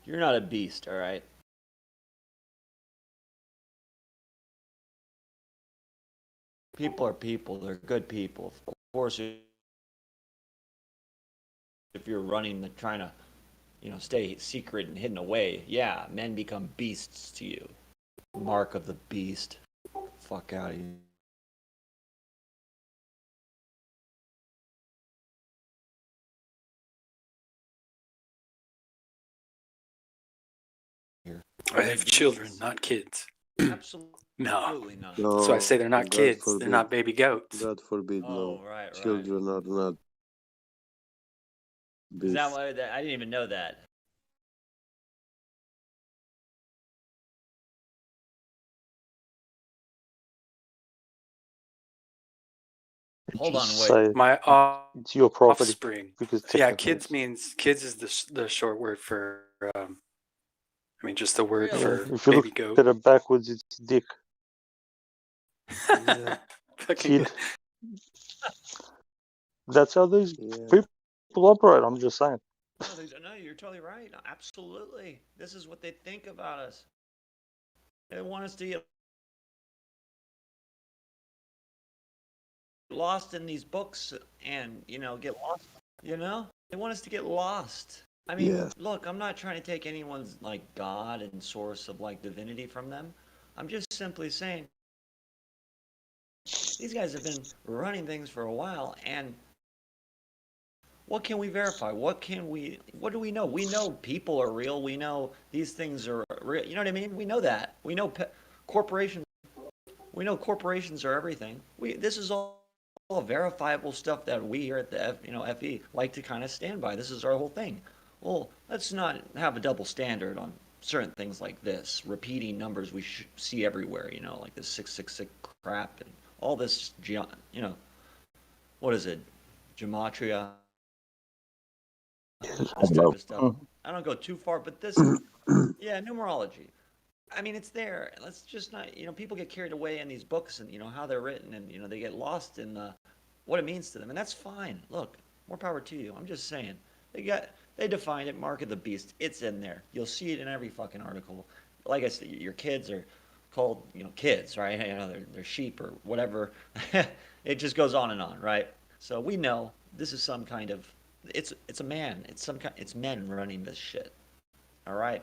You're not a beast, all right? People are people. They're good people. Of course, if you're running, trying to, stay secret and hidden away, yeah, men become beasts to you. Mark of the beast. Fuck out of here. I have children, not kids. Absolutely No. not. So I say they're not God kids. forbid. They're not baby goats. God forbid, Oh, no. right. Children are not Is that beasts. why? I didn't even know that. Hold on, wait. Say My it's your property offspring. because Yeah, technically kids is the short word for. I mean, just the word Really? for if you baby look goat. at it backwards, it's dick. Yeah. Kid. That's how these Yeah. people operate. I'm just saying. No, you're totally right. Absolutely. This is what they think about us. They want us to get lost in these books and, get lost. They want us to get lost. I mean, Yes. look, I'm not trying to take anyone's, like, God and source of, like, divinity from them. I'm just simply saying these guys have been running things for a while, and what can we verify? What do we know? We know people are real. We know these things are real. You know what I mean? We know that. We know corporations. We know corporations are everything. This is all verifiable stuff that we here at the FE like to kind of stand by. This is our whole thing. Well, let's not have a double standard on certain things like this, repeating numbers we see everywhere, like this 666 crap and all this, what is it, gematria, this type of stuff. Mhm. I don't go too far, but this, yeah, numerology. I mean, it's there. Let's just not, people get carried away in these books and, how they're written and, they get lost in what it means to them. And that's fine. Look, more power to you. I'm just saying. They defined it, Mark of the Beast. It's in there. You'll see it in every fucking article. Like I said, your kids are called, kids, right? They're sheep or whatever. It just goes on and on, right? So we know this is some kind of, it's a man. It's men running this shit. All right?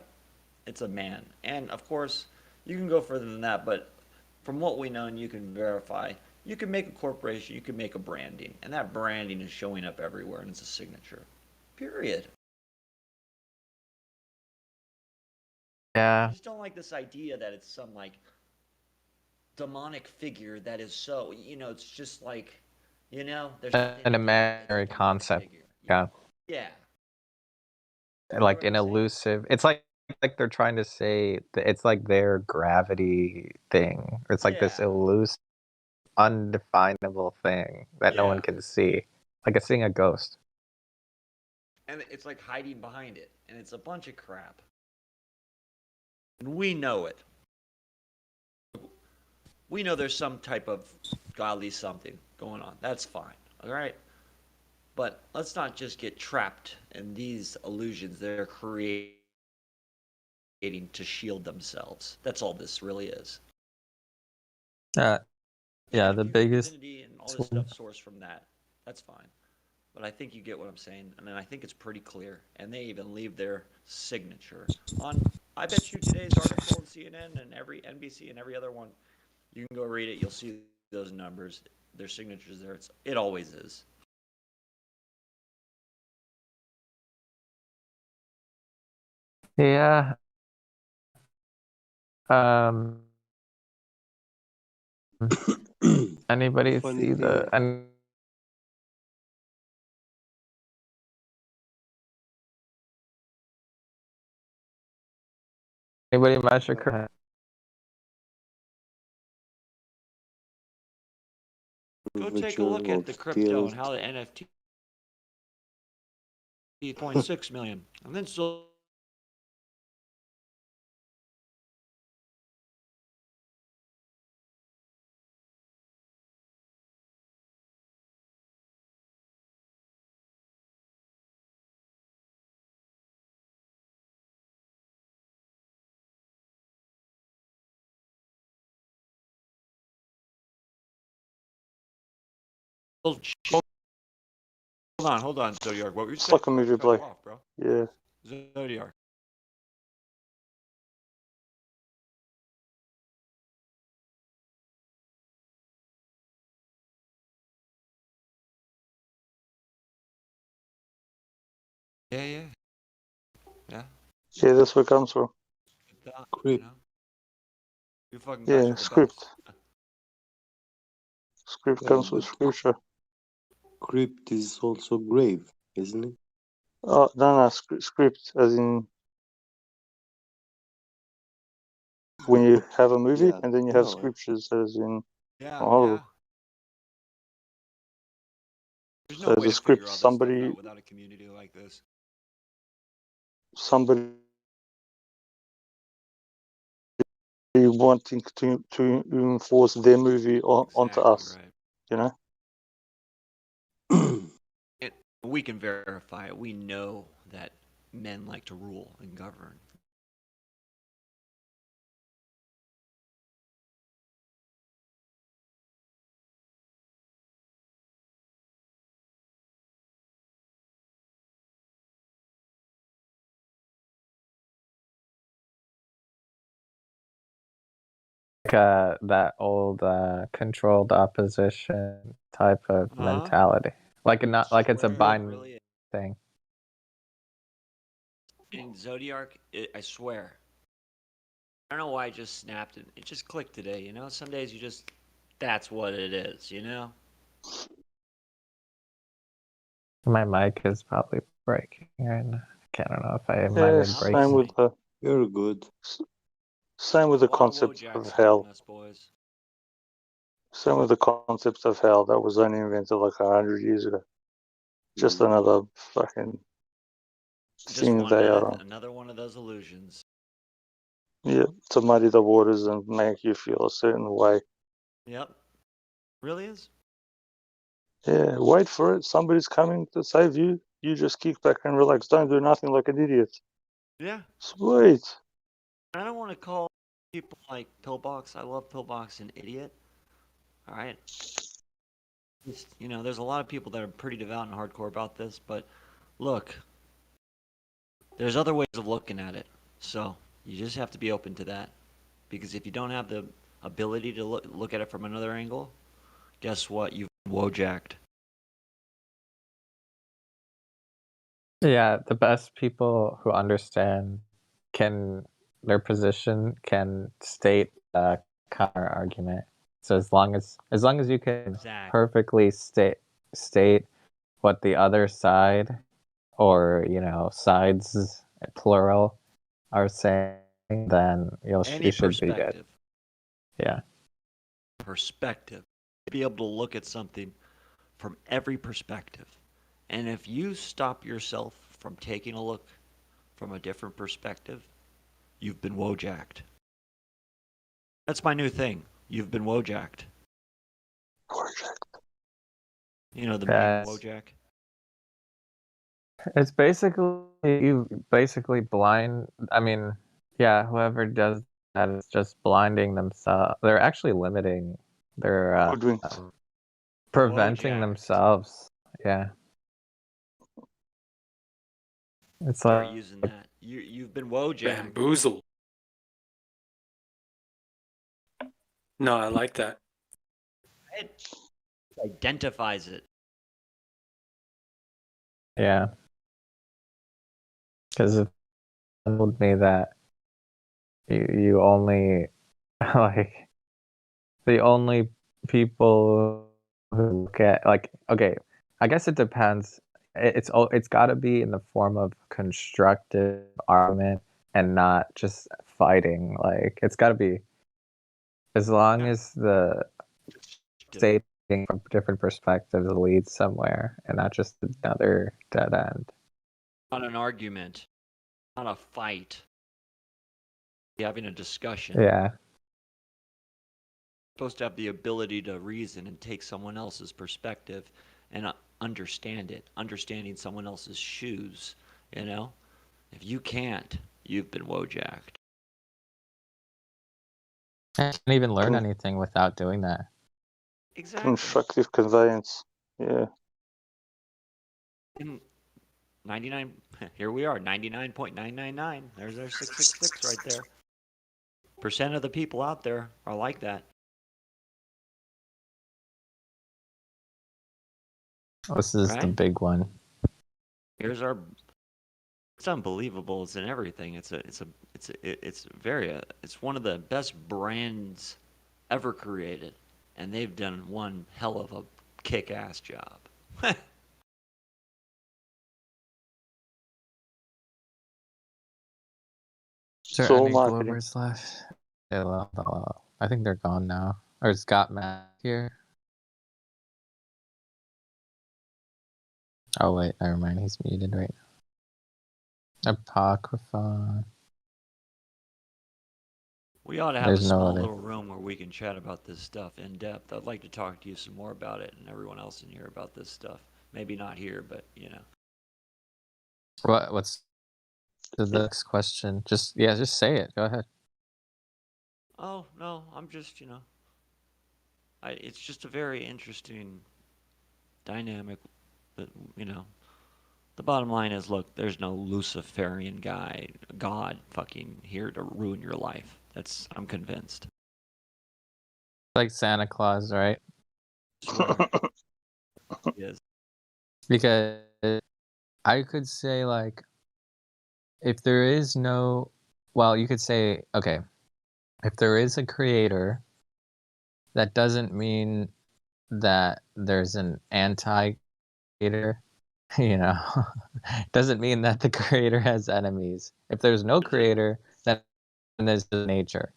It's a man. And of course, you can go further than that, but from what we know and you can verify, you can make a corporation, you can make a branding, and that branding is showing up everywhere and it's a signature. Period. Yeah, I just don't like this idea that it's some like demonic figure that is so, it's just like, there's nothing an to do with it. It's a imaginary demonic concept. figure. Yeah, Yeah. like an I'm saying? elusive. It's like they're trying to say that it's like their gravity thing. It's like this Yeah. elusive, undefinable thing that no one Yeah. can see, like seeing a ghost. And it's like hiding behind it. And it's a bunch of crap. And we know it. We know there's some type of godly something going on. That's fine. All right. But let's not just get trapped in these illusions they're creating to shield themselves. That's all this really is. Yeah, And the if you have biggest. divinity and all this stuff sourced from that, that's fine. But I think you get what I'm saying, and I think it's pretty clear. And they even leave their signature on. I bet you today's article in CNN and every NBC and every other one. You can go read it. You'll see those numbers. Their signatures there. It always is. Yeah. Um. Anybody Funny see thing. anybody massacre? Go take a look at the crypto and how the NFT 0.6 million, and then still Hold on, Zodiac. What were you It's saying? like a movie Cut you play. off, bro. Yeah. Zodiac. Yeah. Yeah, that's where it comes from. You know? You fucking guys Yeah, are the script. best. Script Yeah, comes with but scripture. crypt is also grave, isn't it? Oh, no, script, as in when you have a movie Yeah, and then you no, have scriptures, as in Yeah. Hollywood. There's So no way the to figure script, all this stuff out without a community like this. somebody wanting to enforce their movie onto Exactly us, right. you know? We can verify it. We know that men like to rule and govern. That old controlled opposition type of mentality. Like not like it's a binary Really, thing. in Zodiac, I swear. I don't know why I just snapped it. It just clicked today, you know? Some days you just, that's what it is, you know? My mic is probably breaking right now. I don't know if I might Yeah, have same same breaking. with the you're good. same with A the lot of concept Wojaks of joining hell. us, boys. Same with the concept of hell that was only invented like 100 years ago. Just Mm. another fucking Just thing they are on. another one of those illusions. Yeah, to muddy the waters and make you feel a certain way. Yep. Really is. Yeah, wait for it. Somebody's coming to save you. You just kick back and relax. Don't do nothing like an idiot. Yeah. Sweet. I don't want to call people like Pillbox. I love Pillbox an idiot. All right. Just, you know, there's a lot of people that are pretty devout and hardcore about this, but look, there's other ways of looking at it. So you just have to be open to that. Because if you don't have the ability to look at it from another angle, guess what? You've been wojacked. Yeah, the best people who understand their position can state a counter argument. So as long as you can Exactly. perfectly state what the other side, or sides plural, are saying, then you should be good. Perspective. Yeah. Perspective. Be able to look at something from every perspective. And if you stop yourself from taking a look from a different perspective, you've been wojacked. That's my new thing. You've been wojacked. You know the meme Wojak? It's basically you blind. I mean, yeah, whoever does that is just blinding themselves. They're actually limiting. They're preventing Wojak. themselves. Yeah. It's Start like using that. You've been wojacked. Bamboozle. No, I like that. It identifies it. yeah. Because it told me that you only like the only people who look at okay, I guess it depends. It's got to be in the form of constructive argument and not just fighting. Like it's got to be, as long as the stating from different perspectives leads somewhere and not just another dead end. Not an argument. Not a fight. You're having a discussion. Yeah. Supposed to have the ability to reason and take someone else's perspective and understand it. Understanding someone else's shoes. You know? If you can't, you've been wojacked. I can't even learn anything without doing that. Exactly. Constructive conveyance. Yeah. And 99. Here we are, 99.999. There's our 666 right there. Percent of the people out there are like that. This is the Right? big one. Here's our. It's unbelievable. It's in everything. It's one of the best brands ever created, and they've done one hell of a kick-ass job. Is there So any marketing. Globers left? Yeah, I think they're gone now. Or is Scott Matt here? Oh wait, never mind. He's muted right now. Apocrypha. We ought to have There's a no small other. little room where we can chat about this stuff in depth. I'd like to talk to you some more about it and everyone else in here about this stuff. Maybe not here, but you know. What's the next question? Just say it. Go ahead. Oh no, I'm just it's just a very interesting dynamic. That the bottom line is, look, there's no Luciferian God fucking here to ruin your life. I'm convinced. Like Santa Claus, right? Swear he is. Because I could say like, if there is no, well, you could say, okay, if there is a creator, that doesn't mean that there's an anti-creator. Doesn't mean that the creator has enemies. If there's no creator, then there's nature.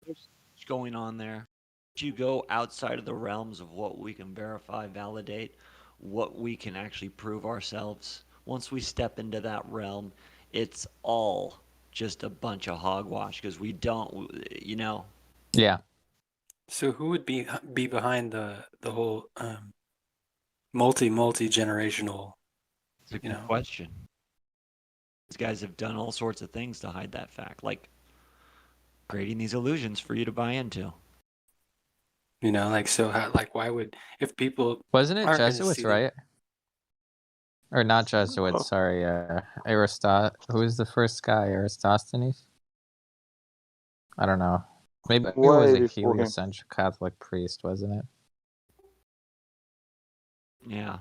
What's going on there? If you go outside of the realms of what we can verify, validate, what we can actually prove ourselves, once we step into that realm, it's all just a bunch of hogwash because we don't. Yeah. So who would be behind the whole multi-generational? It's a good question. These guys have done all sorts of things to hide that fact, like creating these illusions for you to buy into. Like so. Why would if people Wasn't it aren't going to Jesuits, see right? Or not Jesuits, Oh, sorry. Who was the first guy? Aristosthenes? I don't know. Maybe it was way a before him. heliocentric Catholic priest, wasn't it? Yeah.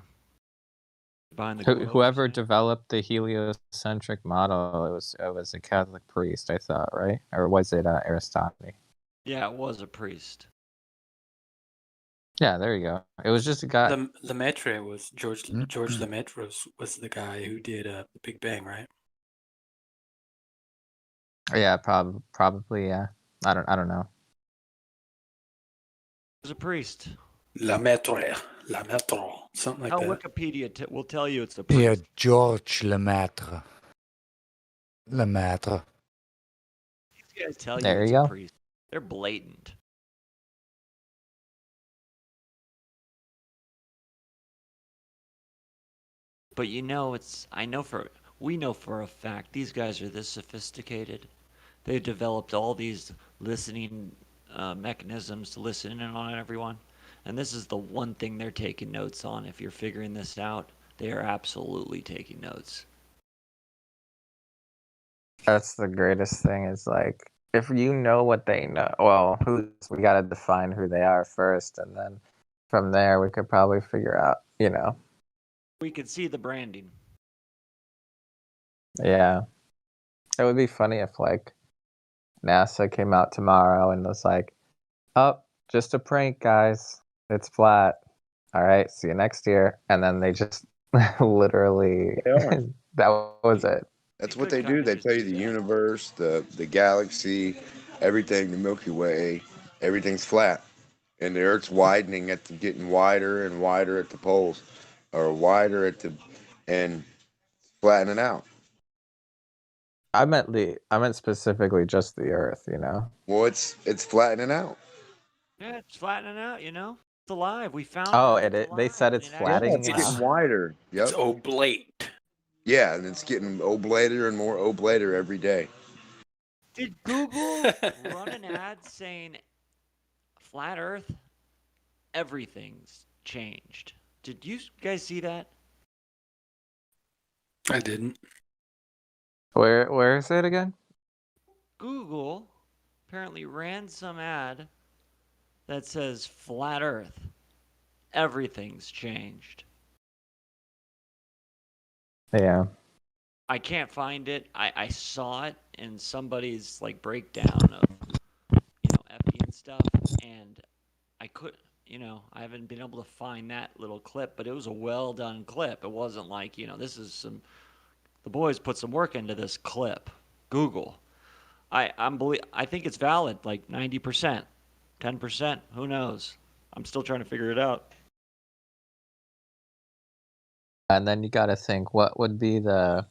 Behind the globe, Whoever you're saying? developed the heliocentric model, it was a Catholic priest, I thought, right? Or was it Aristophanes? Yeah, it was a priest. Yeah, there you go. It was just a guy. Lemaitre was George Lemaitre was the guy who did the Big Bang, right? Yeah, probably. Yeah, I don't know. He was a priest. Lemaitre, something like How that. Wikipedia will tell you it's a Yeah, priest. George Lemaitre. Lemaitre. These guys tell you There it's you a go. priest. They're blatant. But we know for a fact these guys are this sophisticated. They've developed all these listening mechanisms to listen in on everyone. And this is the one thing they're taking notes on. If you're figuring this out, they are absolutely taking notes. That's the greatest thing. Is like, if you know what they know, well, we gotta define who they are first, and then from there we could probably figure out. We could see the branding. Yeah, it would be funny if like NASA came out tomorrow and was like, "Oh, just a prank, guys. It's flat. All right, see you next year." And then they just literally They are. that was it. That's You what could they do. kinda They just tell you do the that. universe, the galaxy, everything, the Milky Way, everything's flat, and the Earth's widening getting wider and wider at the poles, or wider and flattening out. I meant specifically just the Earth. Well, it's flattening out. Yeah, it's flattening out, It's alive. We found Oh, proof it's they alive. said it's It Yeah, actually flattening it's getting out. wider. It's Yep. oblate. Yeah, and it's getting oblater and more oblater every day. Did Google run an ad saying flat Earth? Everything's changed. Did you guys see that? I didn't. Where is it again? Google apparently ran some ad that says flat Earth. Everything's changed. Yeah. I can't find it. I saw it in somebody's like breakdown of Effie and stuff, and I could I haven't been able to find that little clip, but it was a well done clip. It wasn't like this is the boys put some work into this clip. Google. I think it's valid, like 90%, 10%. Who knows? I'm still trying to figure it out. And then you got to think what would be the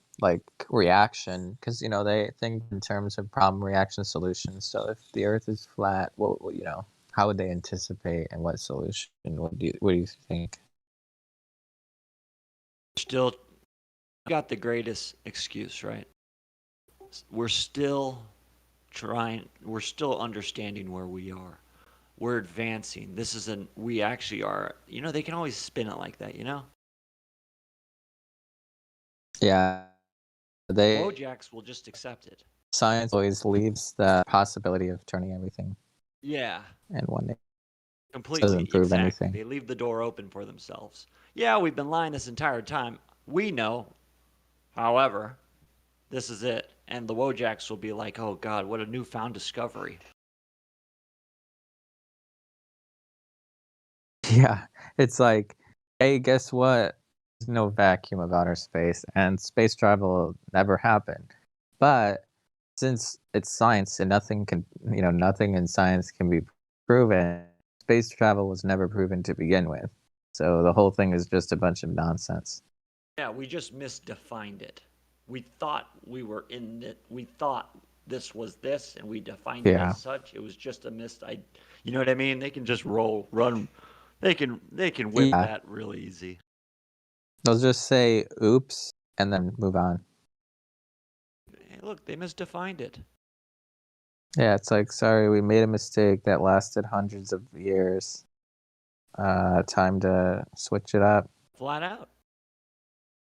reaction, because they think in terms of problem, reaction, solution. So if the Earth is flat, how would they anticipate and what solution? What do you think? Still got the greatest excuse, right? We're still understanding where we are. We're advancing. We actually are. They can always spin it like that, Yeah, Wojaks will just accept it. science always leaves the possibility of turning everything Yeah. in one day. Completely. Doesn't prove exactly. anything. They leave the door open for themselves. Yeah, we've been lying this entire time. We know. However, this is it. And the Wojaks will be like, oh, God, what a newfound discovery. Yeah, it's like, hey, guess what? There's no vacuum of outer space, and space travel never happened. But since it's science and nothing in science can be proven, space travel was never proven to begin with. So the whole thing is just a bunch of nonsense. Yeah, we just misdefined it. We thought we were in it. We thought this was this, and we defined it as such. It was just a you know what I mean? They can just run. They can whip that really easy. They'll just say oops and then move on. Hey, look, they misdefined it. Yeah, it's like, sorry, we made a mistake that lasted hundreds of years. Time to switch it up. Flat out.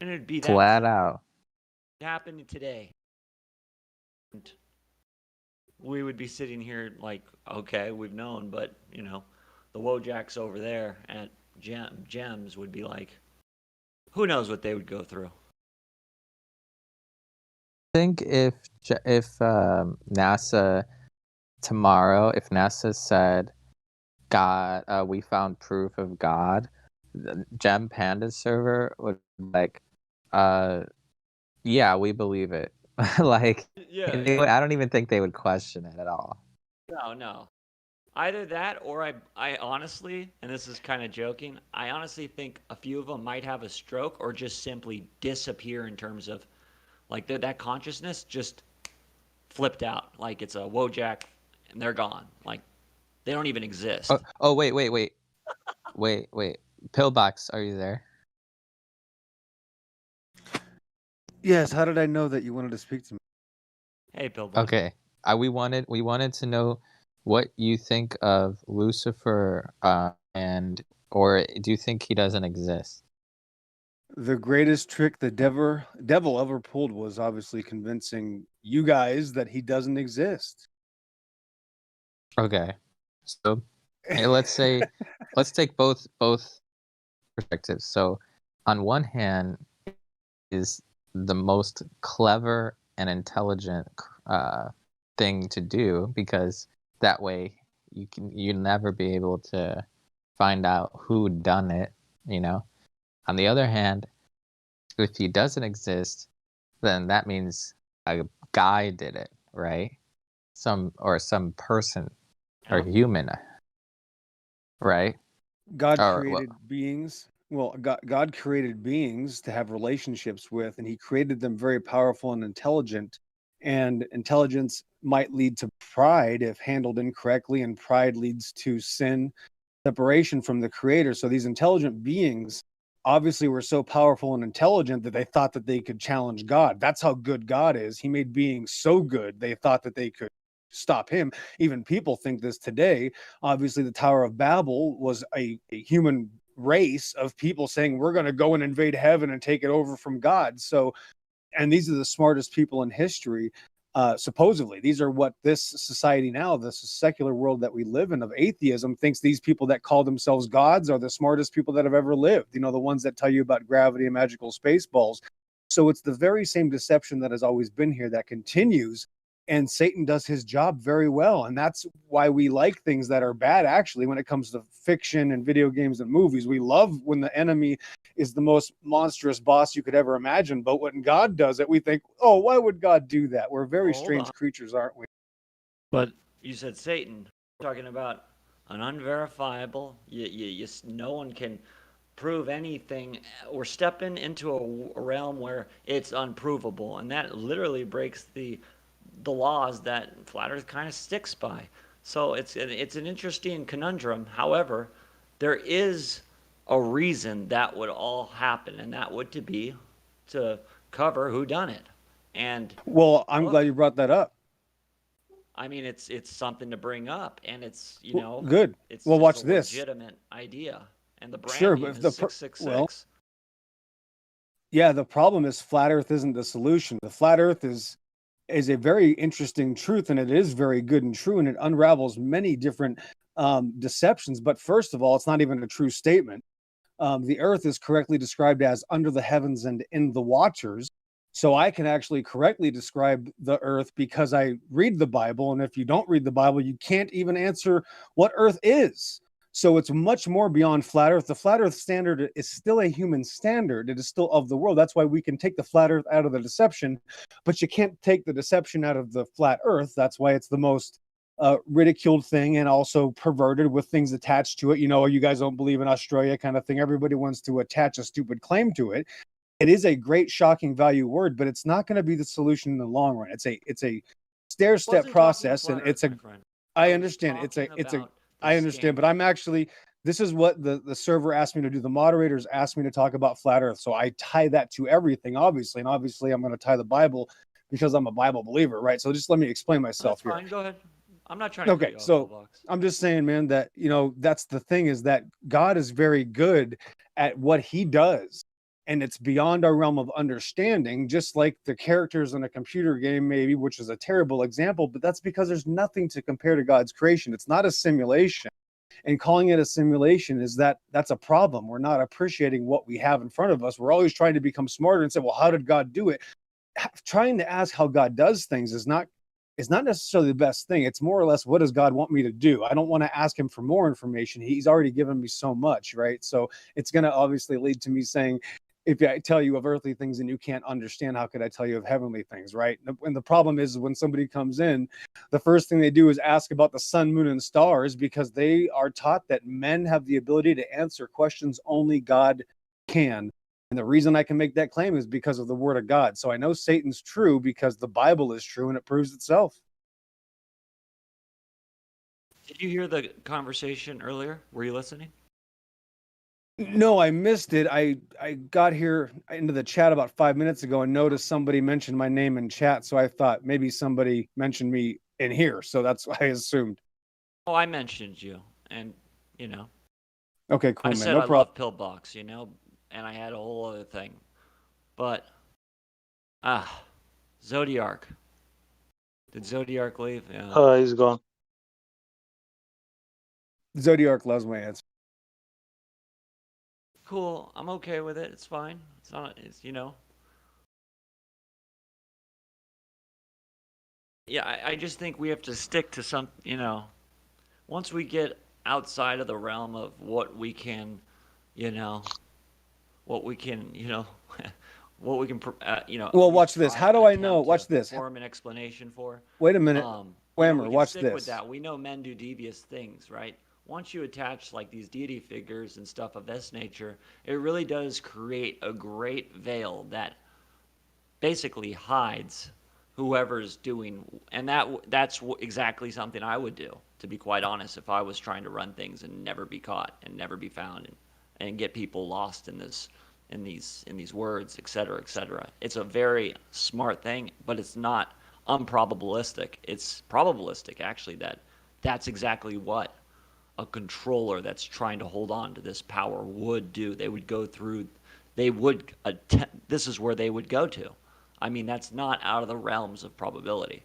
And it'd be that flat out. Happening today. And we would be sitting here like, okay, we've known, but the Wojaks over there at Gems would be like, who knows what they would go through. I think if NASA tomorrow, if NASA said, God, we found proof of God, the Gem Panda server would be like, yeah, we believe it. Like, I don't even think they would question it at all. No. Either that, or I honestly, and this is kind of joking, I honestly think a few of them might have a stroke or just simply disappear in terms of, like, that consciousness just flipped out. Like, it's a Wojak, and they're gone. Like, they don't even exist. Oh, wait. Pillbox, are you there? Yes. How did I know that you wanted to speak to me? Hey, Pillbox. Okay. We wanted to know what you think of Lucifer, or do you think he doesn't exist? The greatest trick the devil ever pulled was obviously convincing you guys that he doesn't exist. Okay. So let's take both perspectives. So on one hand is the most clever and intelligent thing to do, because that way you'll never be able to find out who done it, On the other hand, if he doesn't exist, then that means a guy did it, right? Some person or human, right? God created beings. Well, God created beings to have relationships with, and he created them very powerful and intelligent. And intelligence might lead to pride if handled incorrectly, and pride leads to sin, separation from the creator. So these intelligent beings obviously were so powerful and intelligent that they thought that they could challenge God. That's how good God is. He made beings so good, they thought that they could stop him. Even people think this today. Obviously, the Tower of Babel was a human race of people saying we're going to go and invade heaven and take it over from God. So, and these are the smartest people in history. Supposedly, these are what this society now, this secular world that we live in of atheism, thinks these people that call themselves gods are the smartest people that have ever lived. You know, the ones that tell you about gravity and magical space balls. So it's the very same deception that has always been here that continues. And Satan does his job very well. And that's why we like things that are bad, actually, when it comes to fiction and video games and movies. We love when the enemy is the most monstrous boss you could ever imagine. But when God does it, we think, oh, why would God do that? We're very Hold strange on. creatures, aren't we? But you said Satan. We're talking about an unverifiable. No one can prove anything. We're stepping into a realm where it's unprovable, and that literally breaks the laws that flat Earth kind of sticks by. So it's an interesting conundrum. However, there is a reason that would all happen, and that would be to cover who done it. And Well, I'm look, glad you brought that up. I mean, it's something to bring up, and it's Good. it's Well, just watch a this. legitimate idea, and the Sure, branding but if is the 666. yeah, the problem is flat Earth isn't the solution. The flat Earth is a very interesting truth, and it is very good and true, and it unravels many different deceptions. But first of all, it's not even a true statement. The Earth is correctly described as under the heavens and in the waters. So I can actually correctly describe the Earth because I read the Bible, and if you don't read the Bible, you can't even answer what Earth is. So it's much more beyond flat Earth. The flat Earth standard is still a human standard. It is still of the world. That's why we can take the flat Earth out of the deception, but you can't take the deception out of the flat Earth. That's why it's the most ridiculed thing and also perverted with things attached to it. You know, you guys don't believe in Australia kind of thing. Everybody wants to attach a stupid claim to it. It is a great shocking value word, but it's not going to be the solution in the long run. It's a stair step process, and it's a. I understand. I understand, but I'm actually. This is what the server asked me to do. The moderators asked me to talk about flat Earth, so I tie that to everything, obviously, and obviously I'm going to tie the Bible because I'm a Bible believer, right? So just let me explain myself That's here. fine. Go ahead. I'm not trying to cut Okay, you off, so Box. I'm just saying, man, that that's the thing, is that God is very good at what he does, and it's beyond our realm of understanding, just like the characters in a computer game, maybe, which is a terrible example, but that's because there's nothing to compare to God's creation. It's not a simulation. And calling it a simulation that's a problem. We're not appreciating what we have in front of us. We're always trying to become smarter and say, well, how did God do it? Trying to ask how God does things is not necessarily the best thing. It's more or less, what does God want me to do? I don't want to ask him for more information. He's already given me so much, right? So it's going to obviously lead to me saying, if I tell you of earthly things and you can't understand, how could I tell you of heavenly things, right? And the problem is, when somebody comes in, the first thing they do is ask about the sun, moon, and stars, because they are taught that men have the ability to answer questions only God can. And the reason I can make that claim is because of the word of God. So I know Satan's true because the Bible is true and it proves itself. Did you hear the conversation earlier? Were you listening? No, I missed it. I got here into the chat about 5 minutes ago and noticed somebody mentioned my name in chat. So I thought maybe somebody mentioned me in here. So that's what I assumed. Oh, I mentioned you, and Okay, cool, I man. said No I problem. love Pillbox, and I had a whole other thing, but Zodiac. Did Zodiac leave? Yeah. He's gone. Zodiac loves my answer. Cool. I'm okay with it. It's fine. It's not. Yeah, I just think we have to stick to some. Once we get outside of the realm of what we can, what we can, what we can, Well, at watch least this. try How do I know? attempt Watch to this. form an explanation for. Wait a minute. We Whammer, can watch stick this. with that. We know men do devious things, right? Once you attach like these deity figures and stuff of this nature, it really does create a great veil that basically hides whoever's doing, and that's exactly something I would do, to be quite honest, if I was trying to run things and never be caught and never be found, and get people lost in these words, et cetera, et cetera. It's a very smart thing, but it's not unprobabilistic. It's probabilistic, actually, that's exactly what a controller that's trying to hold on to this power would do. They would go through, this is where they would go to. I mean, that's not out of the realms of probability.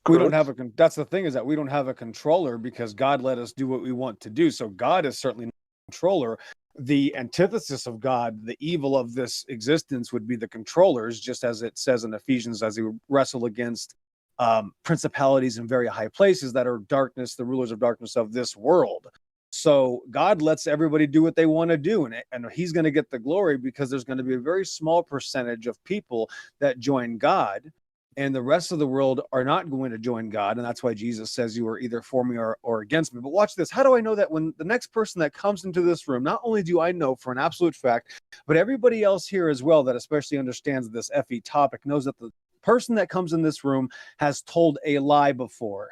We don't have that's the thing, is that we don't have a controller because God let us do what we want to do. So God is certainly not a controller. The antithesis of God, the evil of this existence, would be the controllers, just as it says in Ephesians, as they wrestle against principalities in very high places that are darkness, the rulers of darkness of this world. So God lets everybody do what they want to do, and he's going to get the glory, because there's going to be a very small percentage of people that join God, and the rest of the world are not going to join God. And that's why Jesus says, you are either for me or against me. But watch this. How do I know that? When the next person that comes into this room, not only do I know for an absolute fact, but everybody else here as well that especially understands this FE topic knows that the person that comes in this room has told a lie before.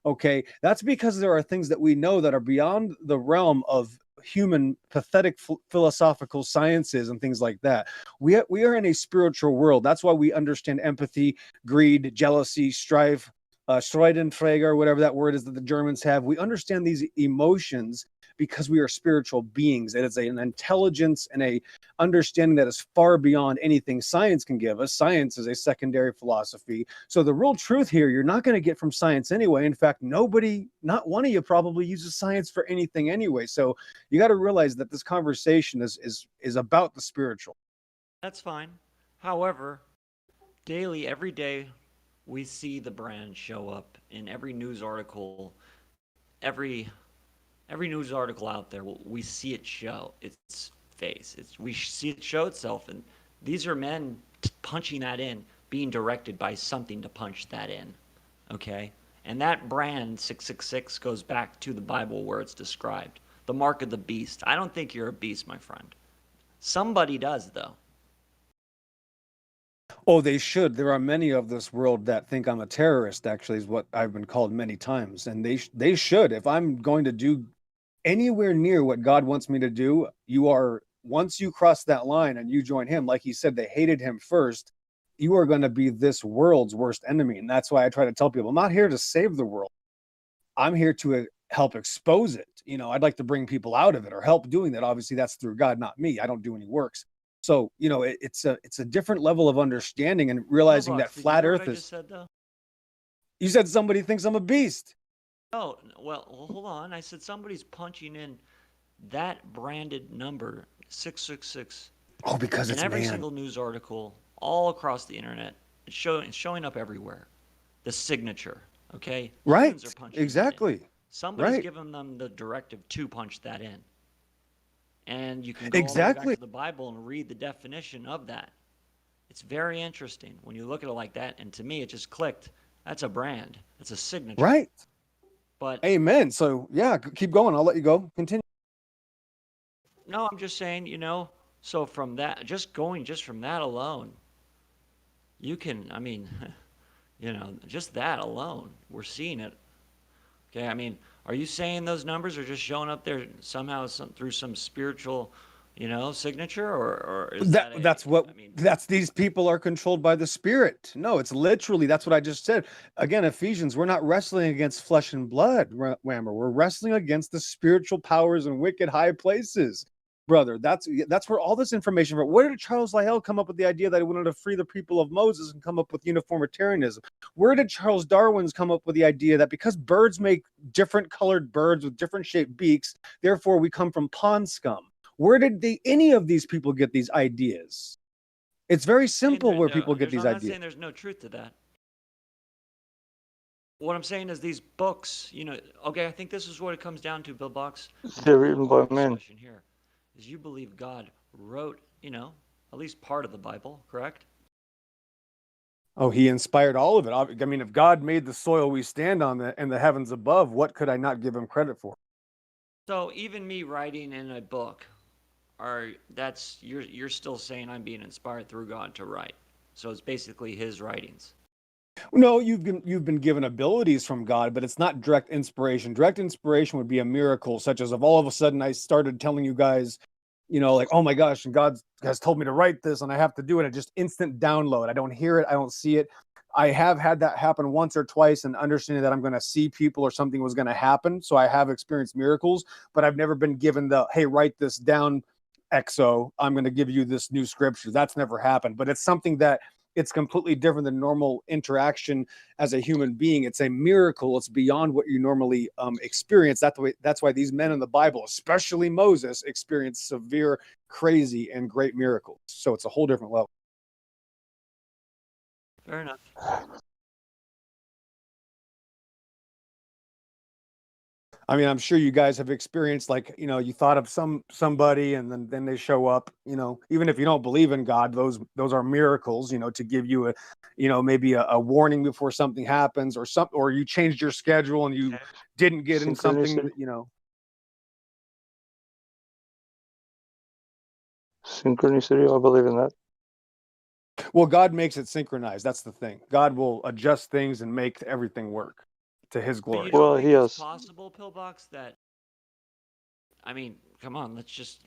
Okay, that's because there are things that we know that are beyond the realm of human pathetic philosophical sciences and things like that. We are in a spiritual world. That's why we understand empathy, greed, jealousy, strife, Freudenfrager, whatever that word is that the Germans have. We understand these emotions because we are spiritual beings. It is an intelligence and a understanding that is far beyond anything science can give us. Science is a secondary philosophy. So the real truth here, you're not going to get from science anyway. In fact, nobody, not one of you probably uses science for anything anyway. So you got to realize that this conversation is about the spiritual. That's fine. However, daily, every day, we see the brand show up in every news article, every news article out there. We see it show its face. We see it show itself, and these are men punching that in, being directed by something to punch that in. Okay, and that brand 666 goes back to the Bible where it's described, the mark of the beast. I don't think you're a beast, my friend. Somebody does, though. Oh, they should. There are many of this world that think I'm a terrorist, actually, is what I've been called many times. And they should. If I'm going to do anywhere near what God wants me to do, once you cross that line and you join him, like he said, they hated him first, you are going to be this world's worst enemy. And that's why I try to tell people, I'm not here to save the world. I'm here to help expose it. I'd like to bring people out of it or help doing that. Obviously, that's through God, not me. I don't do any works. So, it's a different level of understanding and realizing that flat Earth is. Said, you said somebody thinks I'm a beast. Oh, well, hold on. I said somebody's punching in that branded number 666. Oh, because it's in every single news article all across the internet. It's showing up everywhere. The signature. Okay. Right. Humans are punching exactly. Somebody's giving them the directive to punch that in. And you can go all the way back to the Bible and read the definition of that. It's very interesting when you look at it like that. And to me, it just clicked. That's a brand. It's a signature. Right. But amen. So yeah, keep going. I'll let you go. Continue. No, I'm just saying, so from that, just from that alone, you can, just that alone, we're seeing it. Okay, are you saying those numbers are just showing up there somehow through some spiritual, signature, or is that's these people are controlled by the Spirit? No, it's literally, that's what I just said. Again, Ephesians, we're not wrestling against flesh and blood, Whammer. We're wrestling against the spiritual powers and wicked high places. Brother, that's where all this information. Where did Charles Lyell come up with the idea that he wanted to free the people of Moses and come up with uniformitarianism? Where did Charles Darwin's come up with the idea that because birds make different colored birds with different shaped beaks, therefore we come from pond scum? Where did any of these people get these ideas? It's very simple where people get these ideas. I'm not saying there's no truth to that. What I'm saying is these books, okay, I think this is what it comes down to, Bill Box. They're written by men. Here is you believe God wrote, at least part of the Bible, correct? Oh, he inspired all of it. If God made the soil we stand on and the heavens above, what could I not give him credit for? So even me writing in a book, you're still saying I'm being inspired through God to write. So it's basically his writings. No, you've been given abilities from God, but it's not direct inspiration. Direct inspiration would be a miracle, such as if all of a sudden I started telling you guys you know, like, oh my gosh, and God has told me to write this and I have to do it. It just instant download. I don't hear it. I don't see it. I have had that happen once or twice, and understanding that I'm going to see people or something was going to happen. So I have experienced miracles, but I've never been given the, hey, write this down, XO. I'm going to give you this new scripture. That's never happened, but it's something that it's completely different than normal interaction as a human being. It's a miracle. It's beyond what you normally experience. That's why these men in the Bible, especially Moses, experienced severe, crazy, and great miracles. So it's a whole different level. Fair enough. I mean, I'm sure you guys have experienced, like, you know, you thought of somebody and then they show up, you know, even if you don't believe in God, those are miracles, you know, to give you a, you know, maybe a warning before something happens, or you changed your schedule and you didn't get in something that, you know. Synchronicity, I believe in that. Well, God makes it synchronized. That's the thing. God will adjust things and make everything work to his But glory. you don't Well, think he it's has. possible, Pillbox, that, I mean, come on, let's just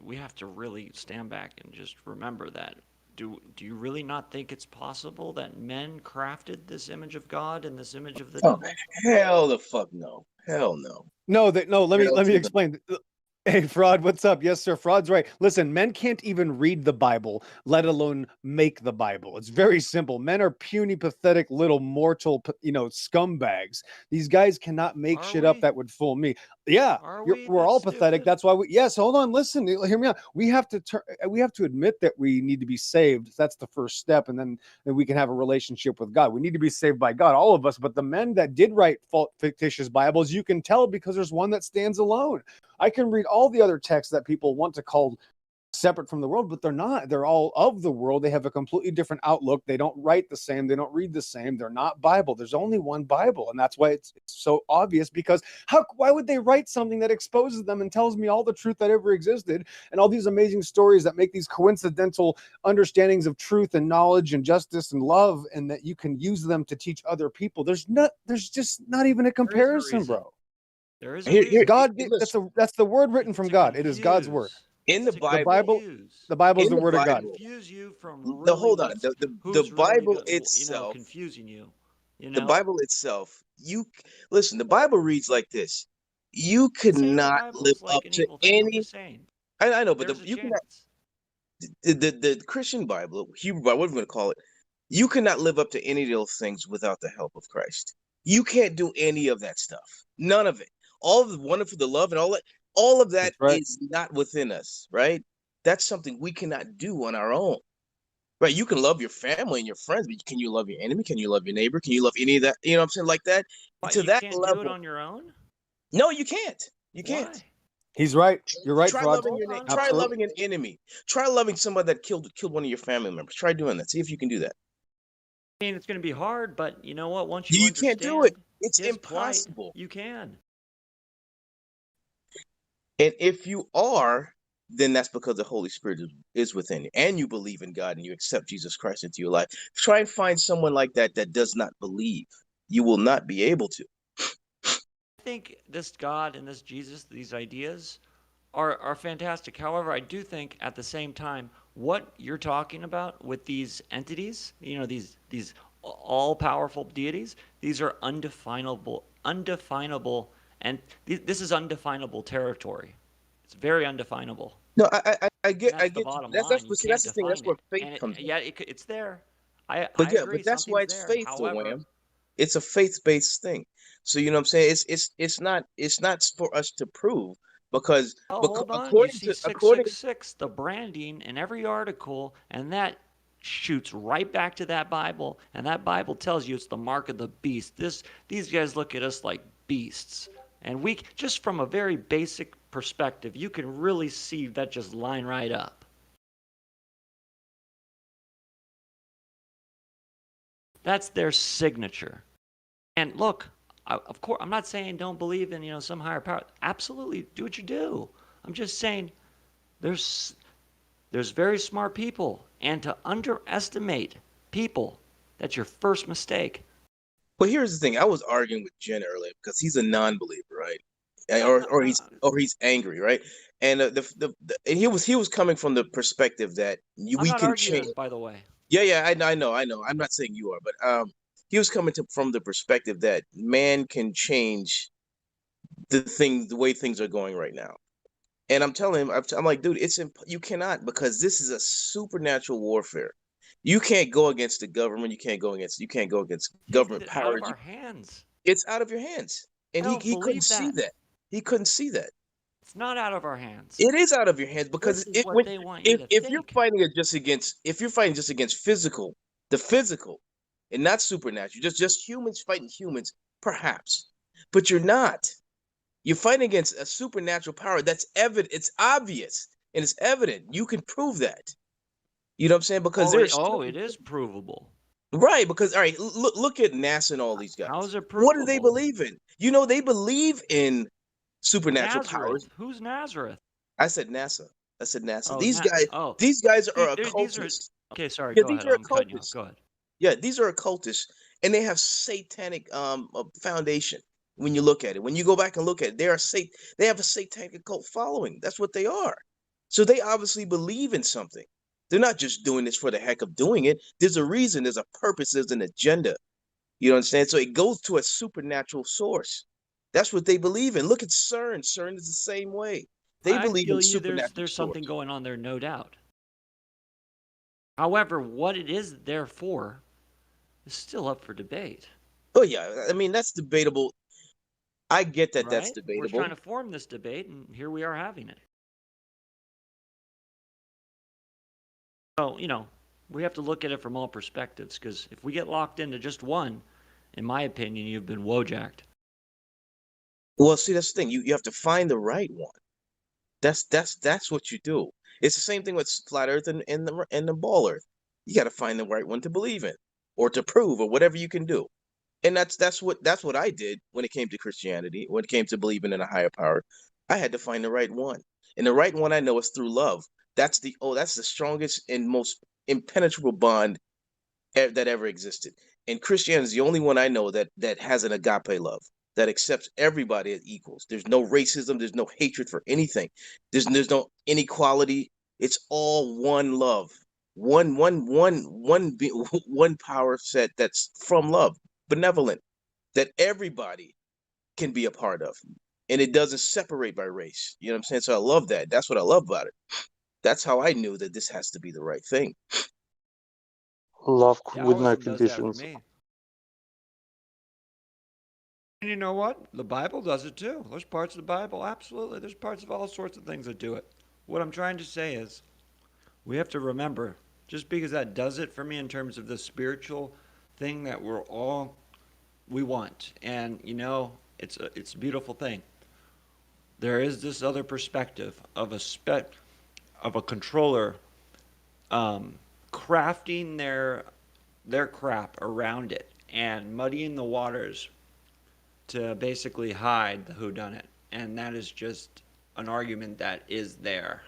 we have to really stand back and just remember that. Do you really not think it's possible that men crafted this image of God and this image of the Oh, devil? hell the fuck no. Hell no. No, let Hell me to no. explain. Hey, Fraud, what's up? Yes, sir. Fraud's right. Listen, men can't even read the Bible, let alone make the Bible. It's very simple. Men are puny, pathetic, little mortal, you know, scumbags. These guys cannot make Are shit up we? that would fool me. Yeah, Are we we're that all pathetic. stupid? That's why yes, hold on, listen, hear me out. We have to admit that we need to be saved. That's the first step, and then we can have a relationship with God. We need to be saved by God, all of us. But the men that did write fictitious Bibles, you can tell because there's one that stands alone. I can read all the other texts that people want to call separate from the world, but they're not. They're all of the world. They have a completely different outlook. They don't write the same. They don't read the same. They're not Bible. There's only one Bible, and that's why it's so obvious. Because why would they write something that exposes them and tells me all the truth that ever existed and all these amazing stories that make these coincidental understandings of truth and knowledge and justice and love, and that you can use them to teach other people? There's just not even a comparison, reason. bro. There is a Here, reason. God, listen, that's the word written It's from to God. It is God's word. confuse. in It's the to Bible, confuse. The Bible is in the the word of God. Bible, Confuse you from no, really hold on. what's The who's really Bible you know, itself, confusing you. You the know? Bible itself, listen, the Bible reads like this. You could Saying the not Bible live is up like an to evil thing. I'm any, just saying. I know, but There's a you cannot, chance. the Christian Bible, Hebrew Bible, what are we going to call it? You cannot live up to any of those things without the help of Christ. You can't do any of that stuff. None of it. All of the wonderful, the love, and all of that That's right. is not within us, right? That's something we cannot do on our own. Right? You can love your family and your friends, but can you love your enemy? Can you love your neighbor? Can you love any of that? You know what I'm saying? Like that. What, To you that can't do it level. on your own? No, you can't. You can't. Why? He's right. You're right, Try Fraud. loving your on. try Absolutely. loving an enemy. Try loving somebody that killed one of your family members. Try doing that. See if you can do that. I mean, it's going to be hard, but you know what? Once you You can't do it. understand It's his plight, impossible. you can. And if you are, then that's because the Holy Spirit is within you, and you believe in God, and you accept Jesus Christ into your life. Try and find someone like that that does not believe. You will not be able to. I think this God and this Jesus, these ideas, are fantastic. However, I do think at the same time, what you're talking about with these entities, you know, these all-powerful deities, these are undefinable, and this is undefinable territory. It's very undefinable. No, I And get that's the you. bottom That's line. You but see, can't that's the thing. That's define where it, faith and comes in. yet it's there. I But yeah, agree, but that's why something's it's there. faithful, However, Wham. It's a faith-based thing. So you know what I'm saying? It's not for us to prove because oh, but hold on. You according see to according 666, the branding in every article, and that shoots right back to that Bible, and that Bible tells you it's the mark of the beast. These guys look at us like beasts. And we just from a very basic perspective, you can really see that just line right up. That's their signature. And look, of course, I'm not saying don't believe in, you know, some higher power. Absolutely, do what you do. I'm just saying there's very smart people, and to underestimate people, that's your first mistake. But here's the thing. I was arguing with Jen earlier because he's a non-believer, right? or he's angry, right? And and he was coming from the perspective that I'm we not can arguing, change. by the way. Yeah, I know, I know. I'm not saying you are, but he was coming from the perspective that man can change the way things are going right now. And I'm telling him, I'm like, dude, you cannot, because this is a supernatural warfare. You can't go against the government. You can't go against government It's out power. of our hands. It's out of your hands, and I don't he couldn't believe see that. that. He couldn't see that. It's not out of our hands. It is out of your hands This because is what they want you to if you're think. fighting it just against the physical, and not supernatural, just humans fighting humans, perhaps, but you're not. You're fighting against a supernatural power that's evident. It's obvious and it's evident. You can prove that. You know what I'm saying? Because there's It is provable. right. Because all right, look at NASA and all these guys. How is it What do they provable? believe in? You know, they believe in supernatural powers. Nazareth. Who's Nazareth? I said NASA. I said NASA. Oh, These guys are these are occultists. okay. Sorry, Yeah, go these ahead. are I'm cutting you off. occultists. Go ahead. Yeah, these are occultists, and they have satanic foundation. When you look at it, when you go back and look at it, they have a satanic occult following. That's what they are. So they obviously believe in something. They're not just doing this for the heck of doing it. There's a reason, there's a purpose, there's an agenda. You understand? So it goes to a supernatural source. That's what they believe in. Look at CERN. CERN is the same way. They I believe feel in you. supernatural There's source. something going on there, no doubt. However, what it is there for is still up for debate. Oh yeah, I mean that's debatable. I get that that's Right? We're debatable. trying to form this debate, and here we are having it. So, we have to look at it from all perspectives, because if we get locked into just one, in my opinion, you've been wojacked. Well, see, that's the thing. You have to find the right one. That's what you do. It's the same thing with flat Earth and the ball Earth. You got to find the right one to believe in, or to prove, or whatever you can do. And that's what I did when it came to Christianity. When it came to believing in a higher power, I had to find the right one, and the right one I know is through love. That's the strongest and most impenetrable bond that ever existed. And Christianity is the only one I know that has an agape love that accepts everybody as equals. There's no racism. There's no hatred for anything. There's no inequality. It's all one love, one power set that's from love, benevolent, that everybody can be a part of, and it doesn't separate by race. You know what I'm saying? So I love that. That's what I love about it. That's how I knew that this has to be the right thing. Love with no Taoism does that for conditions. me. And you know what? The Bible does it too. There's parts of the Bible, absolutely. There's parts of all sorts of things that do it. What I'm trying to say is, we have to remember, just because that does it for me in terms of the spiritual thing that we want, and it's a beautiful thing. There is this other perspective of a controller crafting their crap around it and muddying the waters to basically hide the whodunit, and that is just an argument that is there.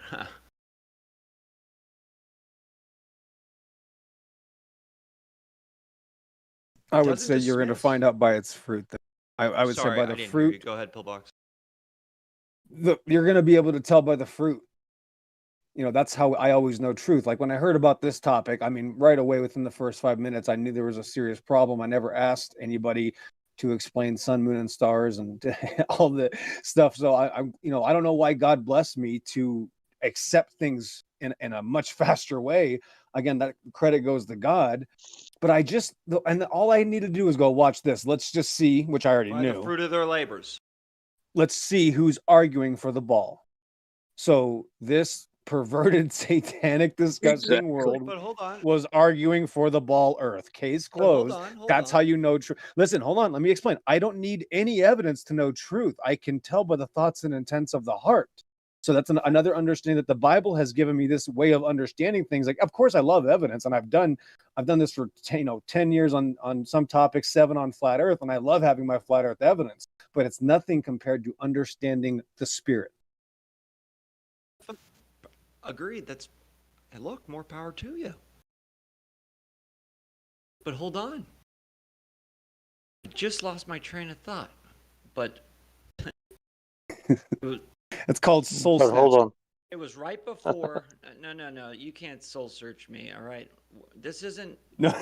I would say you're going to find out by its fruit. I would say by the fruit. Go ahead, Pillbox. You're going to be able to tell by the fruit. That's how I always know truth. Like when I heard about this topic, I mean, right away within the first 5 minutes, I knew there was a serious problem. I never asked anybody to explain sun, moon, and stars and all the stuff. So I don't know why God blessed me to accept things in a much faster way. Again, that credit goes to God. But all I need to do is go watch this. Let's just see, which I already knew. The fruit of their labors. Let's see who's arguing for the ball. So this perverted, satanic, disgusting world was arguing for the ball Earth. Case closed. That's how you know truth. Listen, hold on. Let me explain. I don't need any evidence to know truth. I can tell by the thoughts and intents of the heart. So that's another understanding that the Bible has given me, this way of understanding things. Like, of course, I love evidence, and I've done this for 10 years on some topics, 7 on flat Earth, and I love having my flat Earth evidence. But it's nothing compared to understanding the Spirit. Agreed. Look, more power to you. But hold on. I just lost my train of thought. But It's called soul But hold snatching. on. It was right before. No. You can't soul search me. All right. This isn't No.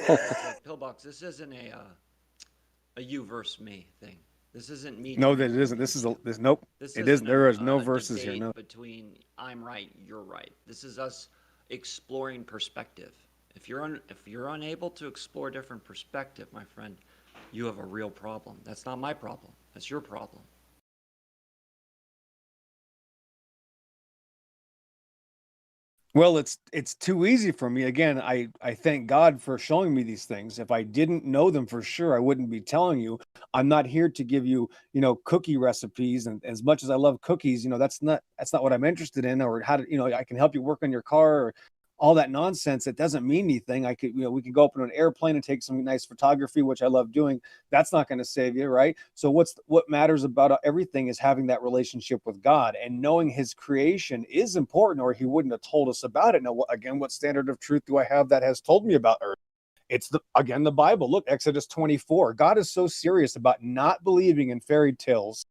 Pillbox. This isn't a you versus me thing. This isn't me. No, trying that to it isn't. This convince is you. this. Nope. This It isn't isn't. There is no a verses here. debate No. between I'm right, you're right. This is us exploring perspective. If you're unable to explore different perspective, my friend, you have a real problem. That's not my problem. That's your problem. Well, it's too easy for me. Again, I thank God for showing me these things. If I didn't know them for sure, I wouldn't be telling you. I'm not here to give you, cookie recipes. And as much as I love cookies, that's not what I'm interested in. Or how to, I can help you work on your car or all that nonsense. It doesn't mean anything. I could, we could go up in an airplane and take some nice photography, which I love doing. That's not going to save you, right? So what matters about everything is having that relationship with God and knowing His creation is important, or He wouldn't have told us about it. Now, again, what standard of truth do I have that has told me about earth? It's the Bible. Look, Exodus 24. God is so serious about not believing in fairy tales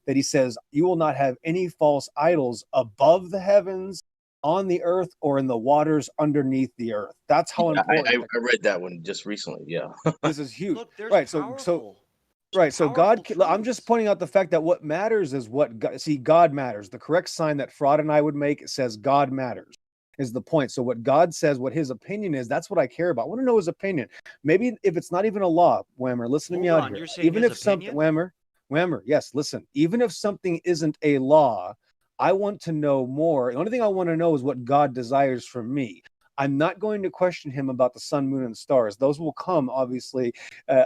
that He says, "You will not have any false idols above the heavens, on the earth, or in the waters underneath the earth." That's how Yeah, important. I read that one just recently. Yeah. This is huge. Look, there's Right. powerful. Right. So powerful I'm just truths. pointing out the fact that what matters is what God, see, God matters. The correct sign that Fraud and I would make, it says God matters is the point. So what God says, what His opinion is, that's what I care about. I want to know His opinion. Maybe if it's not even a law, Whammer, listen to me Hold out on, here. you're saying Even his if something, opinion? Whammer, yes, listen. Even if something isn't a law, I want to know more. The only thing I want to know is what God desires from me. I'm not going to question Him about the sun, moon, and stars. Those will come, obviously,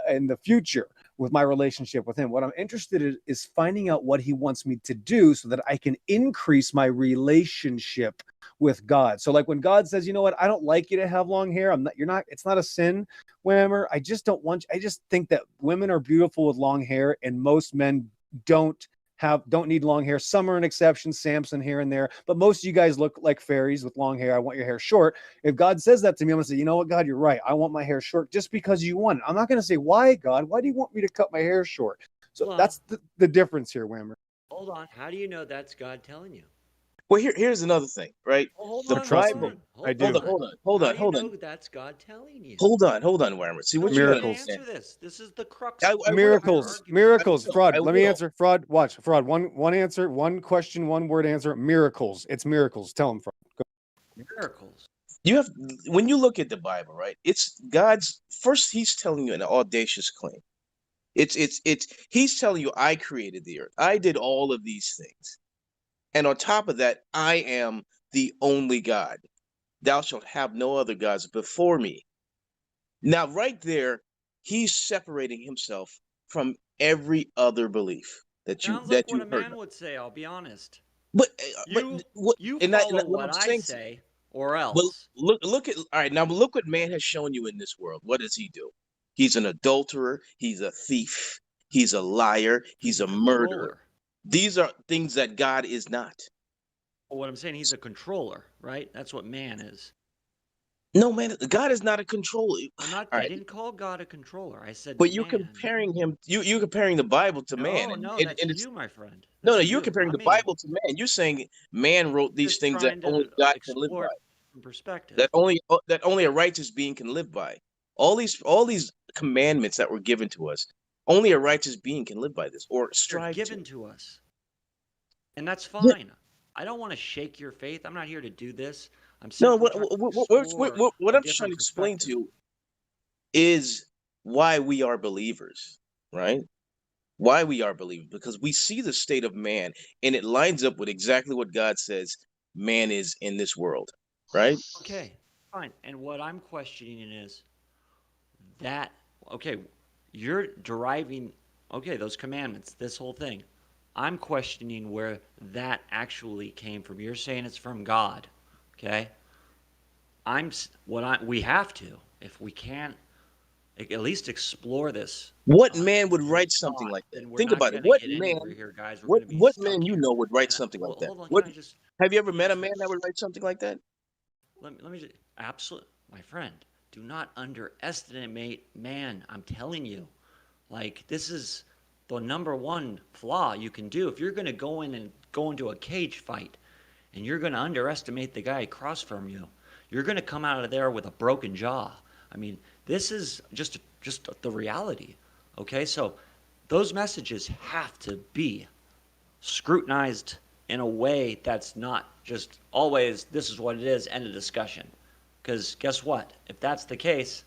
in the future with my relationship with Him. What I'm interested in is finding out what He wants me to do so that I can increase my relationship with God. So, like when God says, "You know what? I don't like you to have long hair. It's not a sin, Whammer. I just think that women are beautiful with long hair, and most men don't need long hair. Some are an exception, Samson here and there, but most of you guys look like fairies with long hair. I want your hair short." If God says that to me, I'm gonna say, "You know what, God, you're right. I want my hair short just because you want it." I'm not gonna say, "Why, God? Why do you want me to cut my hair short?" So Well, that's the difference here, Whammer. hold on. How do you know that's God telling you? Well, here's another thing, right? Well, hold The on, Trust hold me, Bible. on, I hold do. on. How do you Hold on. know that's God telling you? Hold on, Werner. See No, what you you got to gotta Miracles. understand. answer this. This is the crux I, of I the will. entire Miracles, argument. miracles, Fraud. I Let me will. answer. Fraud, watch. Fraud. One answer, one question, one word answer. Miracles. It's miracles. Tell him, Fraud. Go. Miracles. You have when you look at the Bible, right? It's God's first. He's telling you an audacious claim. It's. He's telling you, "I created the earth. I did all of these things, and on top of that, I am the only God. Thou shalt have no other gods before me." Now, right there, he's separating himself from every other belief Sounds like that what you've a heard man of. would say, I'll be honest. But You what you and follow what what I'm I saying to you. say, or But else. look at all right now. Look what man has shown you in this world. What does he do? He's an adulterer. He's a thief. He's a liar. He's He's a a murderer. controller. These are things that God is not. Well, what I'm saying, he's a controller, right? That's what man is. No, man, God is not a controller. All I right, didn't call God a controller. I said but you're man. comparing him. You're comparing the Bible to man, No, and, no, and, that's and it's you, my friend. no, That's no. You're you, comparing not the me. Bible to man. You're saying man wrote these Just things that trying only to God can live explore by. it from perspective. That only a righteous being can live by. All these commandments that were given to us, only a righteous being can live by this or They're strive to. given to us. And that's Yeah. fine. I don't want to shake your faith. I'm not here to do this. I'm No, simply trying to explore what a I'm just trying different to explain to perspective. you is why we are believers, right? Why we are believers, because we see the state of man and it lines up with exactly what God says man is in this world, right? Okay, fine. And what I'm questioning is that, okay, you're deriving, okay, those commandments, this whole thing. I'm questioning where that actually came from. You're saying it's from God, okay? We have to, if we can't at least explore this What man would train of write something thought, like that? then we're Think not about it. going to What get man, anywhere here, guys. We're what going to be what stuck man you here. know would write And something like well, that? hold on, What just have you ever let me met a just man that finish. would write something like that? Let me just absolutely, my friend. Do not underestimate man. I'm telling you, like this the number one flaw you can do if you're going to go into a cage fight and you're going to underestimate the guy across from you, you're going to come out of there with a broken jaw. I mean, this is just the reality. Okay, so those messages have to be scrutinized in a way that's not just always this is what it is, end of discussion. Because guess what? If that's the case,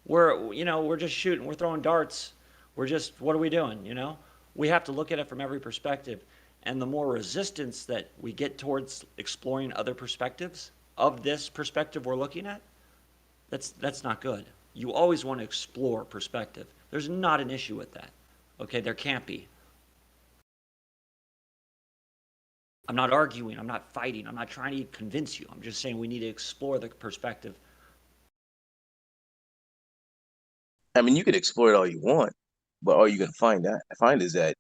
we're just shooting, we're throwing darts, what are we doing? We have to look at it from every perspective, and the more resistance that we get towards exploring other perspectives of this perspective we're looking at, that's not good. You always want to explore perspective. There's not an issue with that. Okay, there can't be. I'm not arguing, I'm not fighting, I'm not trying to convince you. I'm just saying we need to explore the perspective. I mean, you can explore it all you want, but all you're going to find is that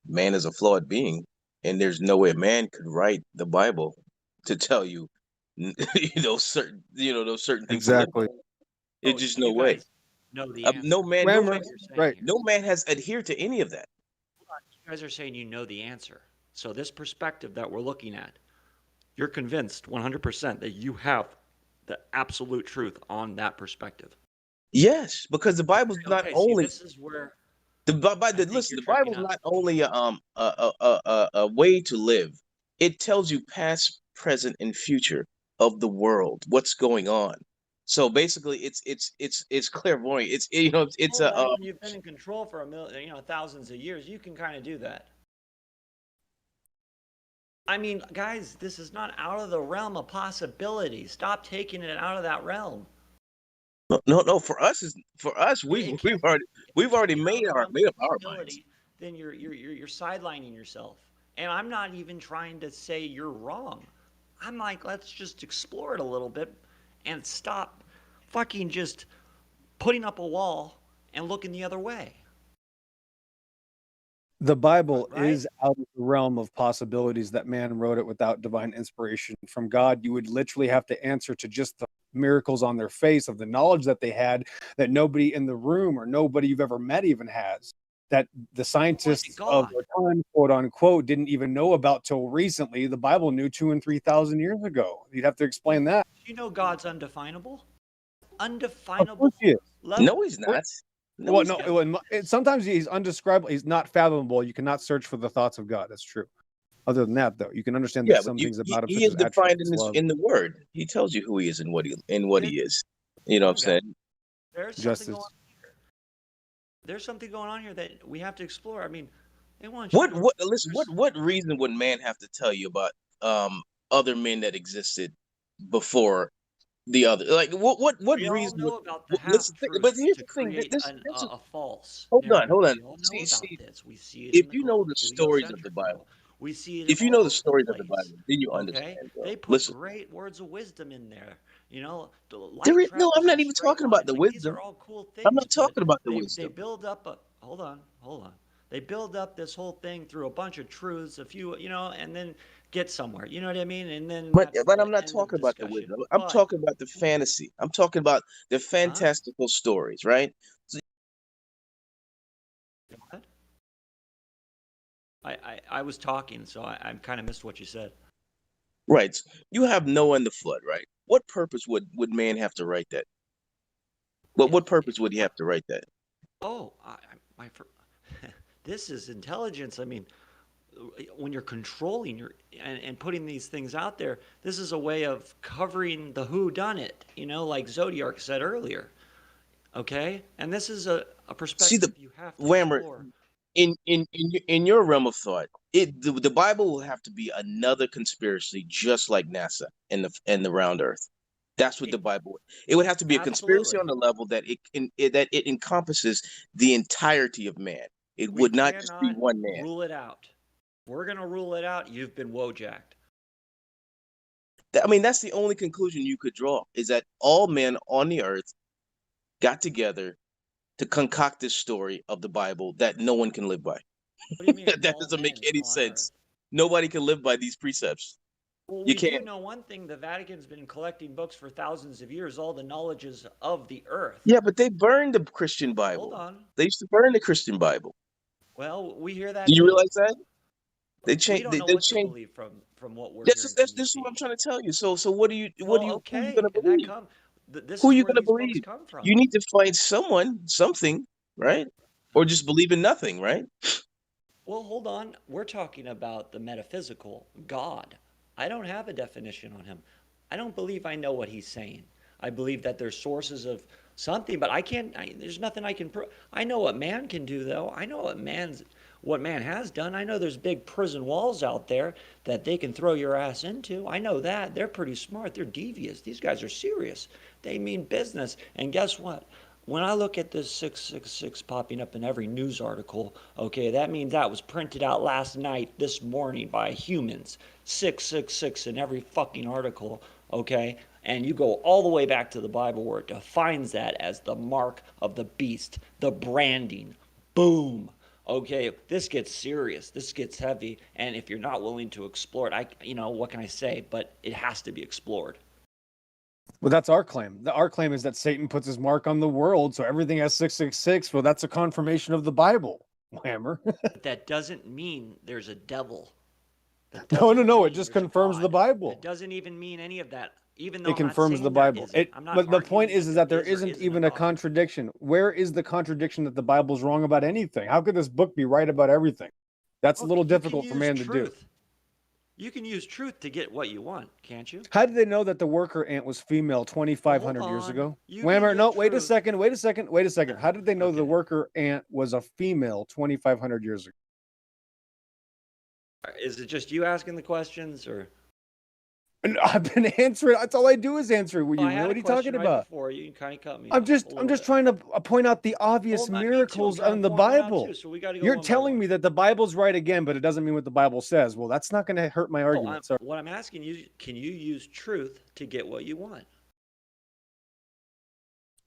man is a flawed being, and there's no way man could write the Bible to tell you, certain, those certain things to live by. Exactly. It's just no way. Know the answer. No man has adhered to any of that. You guys are saying you know the answer. So this perspective that we're looking at, you're convinced 100% that you have the absolute truth on that perspective. Yes, because the Bible's not only. This is where the Bible's not only a way to live. It tells you past, present, and future of the world, what's going on. So basically, it's clairvoyant. It's when you've been in control for thousands of years, you can kind of do that. I mean, guys, this is not out of the realm of possibility. Stop taking it out of that realm. No. For us, we've already made up our minds. Then you're sidelining yourself, and I'm not even trying to say you're wrong. I'm like, let's just explore it a little bit, and stop fucking just putting up a wall and looking the other way. The Bible is out of the realm of possibilities that man wrote it without divine inspiration from God. You would literally have to answer to just the miracles on their face of the knowledge that they had that nobody in the room or nobody you've ever met even has, that the scientists of their time, quote unquote, didn't even know about till recently. The Bible knew 2,000 and 3,000 years ago. You'd have to explain that. You know God's undefinable? Undefinable? No, he's not. Sometimes he's undescribable. He's not fathomable. You cannot search for the thoughts of God. That's true. Other than that, though, you can understand that some things about him. He is defined in the Word. He tells you who he is and what he is. You know what I'm saying? There's something going on here. There's something going on here that we have to explore. I mean, they want you. What reason would man have to tell you about other men that existed before the other? Like what reason? Know about the but here's the thing. This is a false. Hold on. See, we see it if you know the stories of the Bible, we see it. If you know the stories of the Bible, then you understand. They put great words of wisdom in there. No, I'm not even talking about the wisdom. These are all cool things. I'm not talking about the wisdom. They build up hold on. They build up this whole thing through a bunch of truths, a few, and then get somewhere. You know what I mean? And then. But I'm not talking about the wisdom. I'm talking about the fantasy. I'm talking about the fantastical stories, right? So, what? I was talking, so I kind of missed what you said. Right. You have Noah and the flood, right? What purpose would man have to write that? What purpose would he have to write that? Oh, this is intelligence. I mean, when you're controlling and putting these things out there, this is a way of covering the whodunit, like Zodiac said earlier. Okay? And this is a perspective you have to explore. In your realm of thought, the Bible will have to be another conspiracy, just like NASA and the round Earth. That's what the Bible. It would have to be a conspiracy on the level that it encompasses the entirety of man. It would not just be one man. Rule it out. We're gonna rule it out. You've been wojacked. I mean, that's the only conclusion you could draw: is that all men on the earth got together to concoct this story of the Bible that no one can live by. What do you mean? That doesn't make any sense. Nobody can live by these precepts. Well, we do know one thing: the Vatican's been collecting books for thousands of years, all the knowledges of the earth. Yeah, but they burned the Christian Bible. Hold on. They used to burn the Christian Bible. Well, we hear that Do you too. realize that? They We change. don't know They what to change. believe from what we're That's hearing just, from that's these this is what I'm people. trying to tell you. So what do you Well, who are you okay, gonna and that believe? come. This Who are is you where gonna these books believe? come from. You need to find something, right? Or just believe in nothing, right? Well, hold on. We're talking about the metaphysical God. I don't have a definition on him. I don't believe I know what he's saying. I believe that there's sources of something, but I can't. There's nothing I can prove. I know what man can do, though. I know what man has done. I know there's big prison walls out there that they can throw your ass into. I know that. They're pretty smart. They're devious. These guys are serious. They mean business. And guess what? When I look at this 666 popping up in every news article, okay, that means that was printed out last night, this morning by humans. 666 in every fucking article, okay? And you go all the way back to the Bible where it defines that as the mark of the beast, the branding. Boom. Okay, this gets serious. This gets heavy. And if you're not willing to explore it, what can I say? But it has to be explored. Well, that's our claim. Our claim is that Satan puts his mark on the world, so everything has 666. Well, that's a confirmation of the Bible, Hammer. But that doesn't mean there's a devil. No. It just confirms the Bible. It doesn't even mean any of that. Even though It confirms the Bible. But the point is that there isn't even a contradiction. Where is the contradiction that the Bible's wrong about anything? How could this book be right about everything? That's a little difficult for man to do. You can use truth to get what you want, can't you? How did they know that the worker ant was female 2,500 years ago? Whammer, no, wait a second. How did they know the worker ant was a female 2,500 years ago? Is it just you asking the questions, or? I've been answering. That's all I do is answer. What are you talking about? Before you kind of cut me. I'm just trying to point out the obvious miracles in the Bible. You're telling me that the Bible's right again, but it doesn't mean what the Bible says. Well, that's not going to hurt my argument. What I'm asking you, can you use truth to get what you want?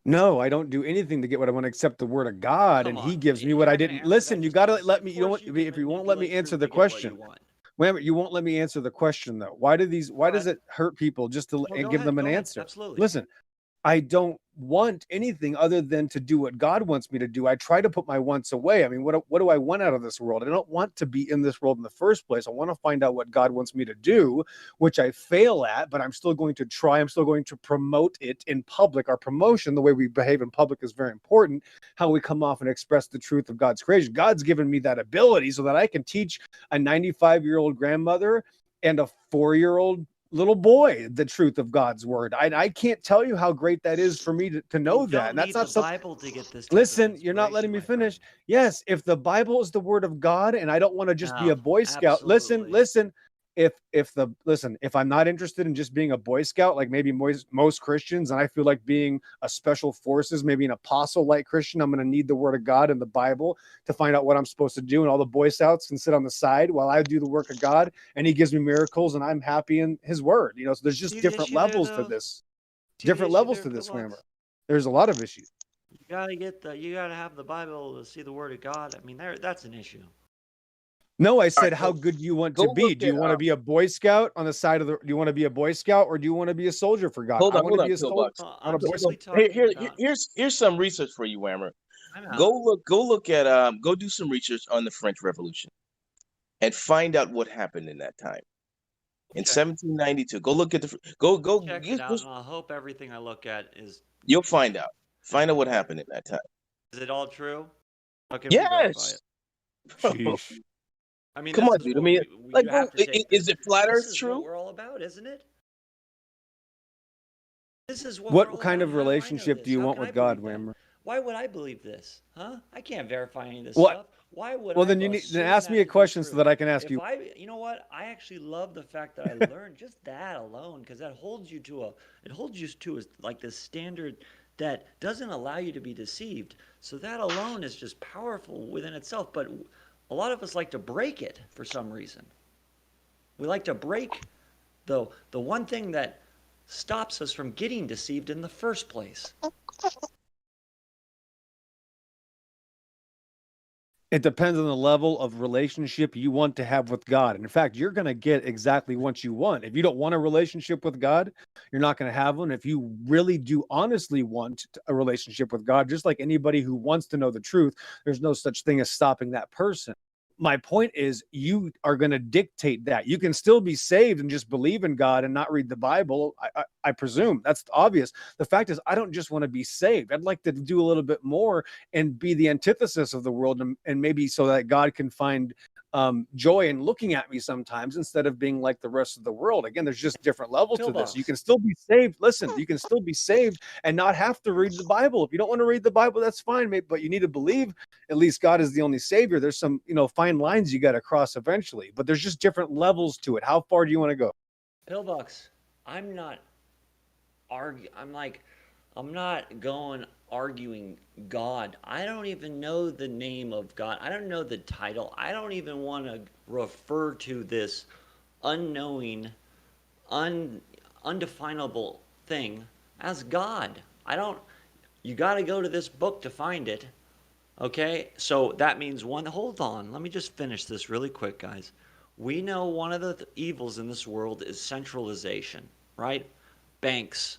No, I don't do anything to get what I want except the word of God, and He gives me what I didn't. Listen, you got to let me. You know what? If you won't let me answer the question. Wait, you won't let me answer the question though. Why does it hurt people just to give them an answer? Absolutely. Listen, I don't want anything other than to do what God wants me to do. I try to put my wants away. I mean, what do I want out of this world? I don't want to be in this world in the first place. I want to find out what God wants me to do, which I fail at, but I'm still going to try. I'm still going to promote it in public. Our promotion, the way we behave in public, is very important. How we come off and express the truth of God's creation. God's given me that ability so that I can teach a 95-year-old grandmother and a 4-year-old little boy the truth of God's word. I can't tell you how great that is for me to know that. And that's not the Bible to get this. Listen, you're not letting me finish. Yes, if the Bible is the word of God and I don't want to just be a Boy Scout. Absolutely. Listen. If I'm not interested in just being a Boy Scout, like maybe most Christians, and I feel like being a special forces, maybe an apostle like Christian, I'm going to need the word of God and the Bible to find out what I'm supposed to do. And all the Boy Scouts can sit on the side while I do the work of God, and He gives me miracles, and I'm happy in His word. So there's just different levels to this. Different levels to this, Whammer. There's a lot of issues. You gotta have the Bible to see the word of God. I mean, that's an issue. No, I said, how good do you want to be? Do you want to be a Boy Scout on the side of the? Do you want to be a Boy Scout, or do you want to be a soldier for God? Hold on, be a soldier. Here's some research for you, Whammer. Go look at go do some research on the French Revolution, and find out what happened in that time. In 1792, go look at go check it out, and I hope everything I look at is. You'll find out. Find out what happened in that time. Is it all true? How can yes. we verify it? I mean, come on, dude. I mean, is it flat Earth true? This is what we're all about, isn't it? This is what kind of relationship do you want with God, Whammer? Why would I believe this? Huh? I can't verify any of this stuff. Why would? Well, then ask me a question so that I can ask you. You know what? I actually love the fact that I learned just that alone, because that holds you to like this standard that doesn't allow you to be deceived. So that alone is just powerful within itself. But a lot of us like to break it for some reason. We like to break the one thing that stops us from getting deceived in the first place. It depends on the level of relationship you want to have with God. And in fact, you're going to get exactly what you want. If you don't want a relationship with God, you're not going to have one. If you really do honestly want a relationship with God, just like anybody who wants to know the truth, there's no such thing as stopping that person. My point is, you are going to dictate that. You can still be saved and just believe in God and not read the Bible. I presume that's obvious. The fact is, I don't just want to be saved. I'd like to do a little bit more and be the antithesis of the world, and maybe so that God can find joy in looking at me sometimes instead of being like the rest of the world. Again, there's just different levels to this. You can still be saved. Listen, you can still be saved and not have to read the Bible. If you don't want to read the Bible, that's fine, mate, but you need to believe at least God is the only savior. There's some, fine lines you got to cross eventually, but there's just different levels to it. How far do you want to go? Pillbox, I'm not arguing God. I don't even know the name of God. I don't know the title. I don't even want to refer to this unknowing, undefinable thing as God. You got to go to this book to find it. Okay? So that means hold on. Let me just finish this really quick, guys. We know one of the evils in this world is centralization, right? Banks.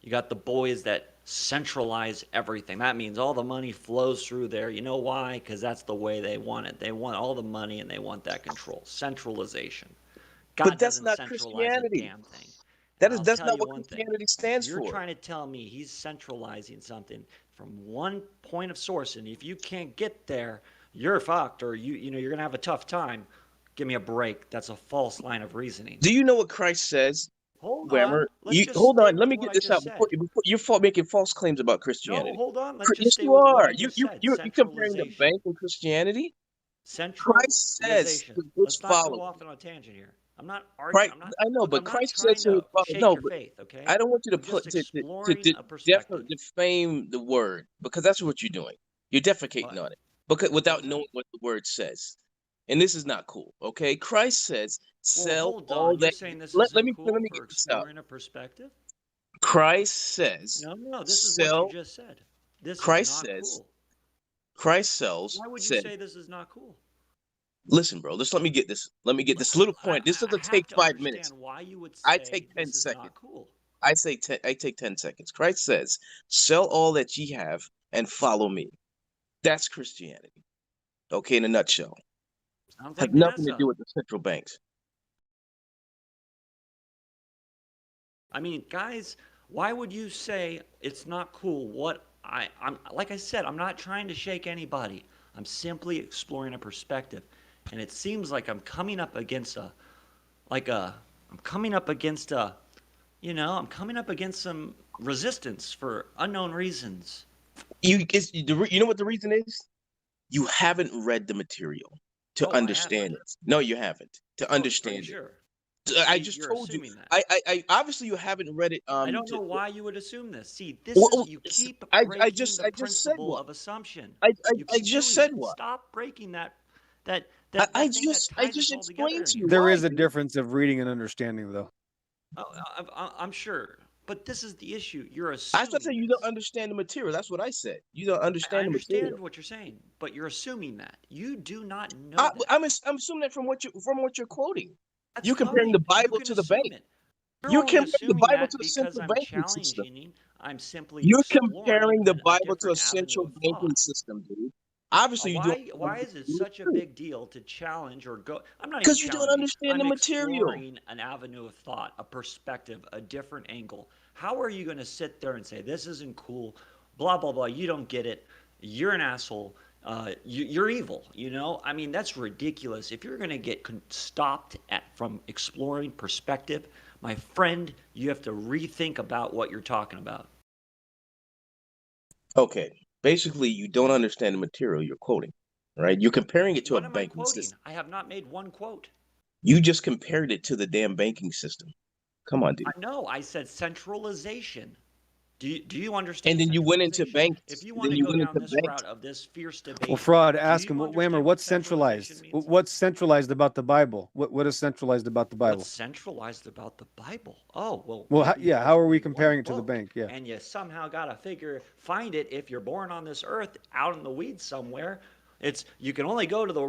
You got the boys that centralize everything. That means all the money flows through there. You know why? Because that's the way they want it. They want all the money and they want that control. Centralization. God But that's doesn't not centralize a Christianity. damn thing. That's not what Christianity stands You're for. trying to tell me he's centralizing something from one point of source, and if you can't get there, you're fucked, or you're gonna have a tough time. Give me a break. That's a false line of reasoning. Do you know what Christ says? Hold Whammer, on. Let's just hold stick on. Let with me what get I this out just before, said. before you're making false claims about Christianity. No, hold on. Let's just Yes, stay you with what are. I just said. You're comparing the Centralization. bank and Christianity. Christ says Centralization. to his Let's not go followers. off on a tangent here. I'm not Right, arguing. I know, Look, but I'm not Christ says trying to his to followers. shake No, your but faith, okay? I don't want you to I'm just put to exploring a perspective. defame the word, because that's what you're doing. You're defecating What? on it because What without was that? knowing what the word says, and this is not cool. Okay, Christ says, Well, "Sell hold all on. You're that." saying this Let isn't me cool get for this out. exploring a perspective? Christ says, No. This is what you "Sell." just said. This is Christ not says, cool. Christ sells. Why would you Said, say this is not cool? "Listen, bro. Let me get this. Let me get this little point. This I doesn't have take to 5 minutes. understand why you would I say take 10 this is seconds. not cool. I take 10 seconds. Christ says, "Sell all that ye have and follow me." That's Christianity. Okay, in a nutshell. Sounds Have like nothing to NASA. do with the central banks. I mean, guys, why would you say it's not cool? I'm like I said, I'm not trying to shake anybody. I'm simply exploring a perspective. And it seems like I'm coming up against I'm coming up against some resistance for unknown reasons. You know what the reason is? You haven't read the material to Oh, I understand haven't. it. No, you haven't. To Oh, are you understand it. sure? I just You're told you. assuming that. I obviously you haven't read it. I don't know why you would assume this. See, you keep I breaking the just said principle what. of assumption. You I keep just doing said it. what. Stop breaking that thing that I ties us just all together explained to you anymore. There why. is a Dude. difference of reading and understanding, though. I'm sure, but this is the issue. You're I assuming thought you this. don't understand the material. That's what I said. You don't I understand the understand material. what you're saying, but you're assuming that. You do not know I, that. I'm assuming that from what you're quoting. That's You're comparing the fine. You Bible can to the bank. assume it. You're You're only comparing the assuming Bible that to the because central I'm banking system. challenging. I'm simply You're exploring comparing the a Bible to a different avenue central of banking thought. system, dude. Obviously, you don't. Why is it such a big deal to challenge or go? I'm not even Because you don't challenging. understand I'm the material. exploring an avenue of thought, a perspective, a different angle. How are you going to sit there and say this isn't cool? Blah blah blah. You don't get it. You're an asshole. You're evil. I mean, that's ridiculous. If you're going to get stopped from exploring perspective, my friend, you have to rethink about what you're talking about. Okay. Basically, you don't understand the material you're quoting, right? You're comparing it to a What am I banking quoting? system. I have not made one quote. You just compared it to the damn banking system. Come on, dude. No, I said centralization. Do you understand And then you went into centralization? If banks. you want Then to you go went down into this banks. route of this fierce debate, Well, Fraud, do ask him, you Whammer, understand what what's centralization centralized? means? What's centralized about the Bible? What is centralized about the Bible? What's centralized about the Bible? Oh, well, Well, maybe yeah, there's how are we only comparing one it to the book, bank? Yeah. and you somehow got to find it if you're born on this earth out in the weeds somewhere. It's you can only go to the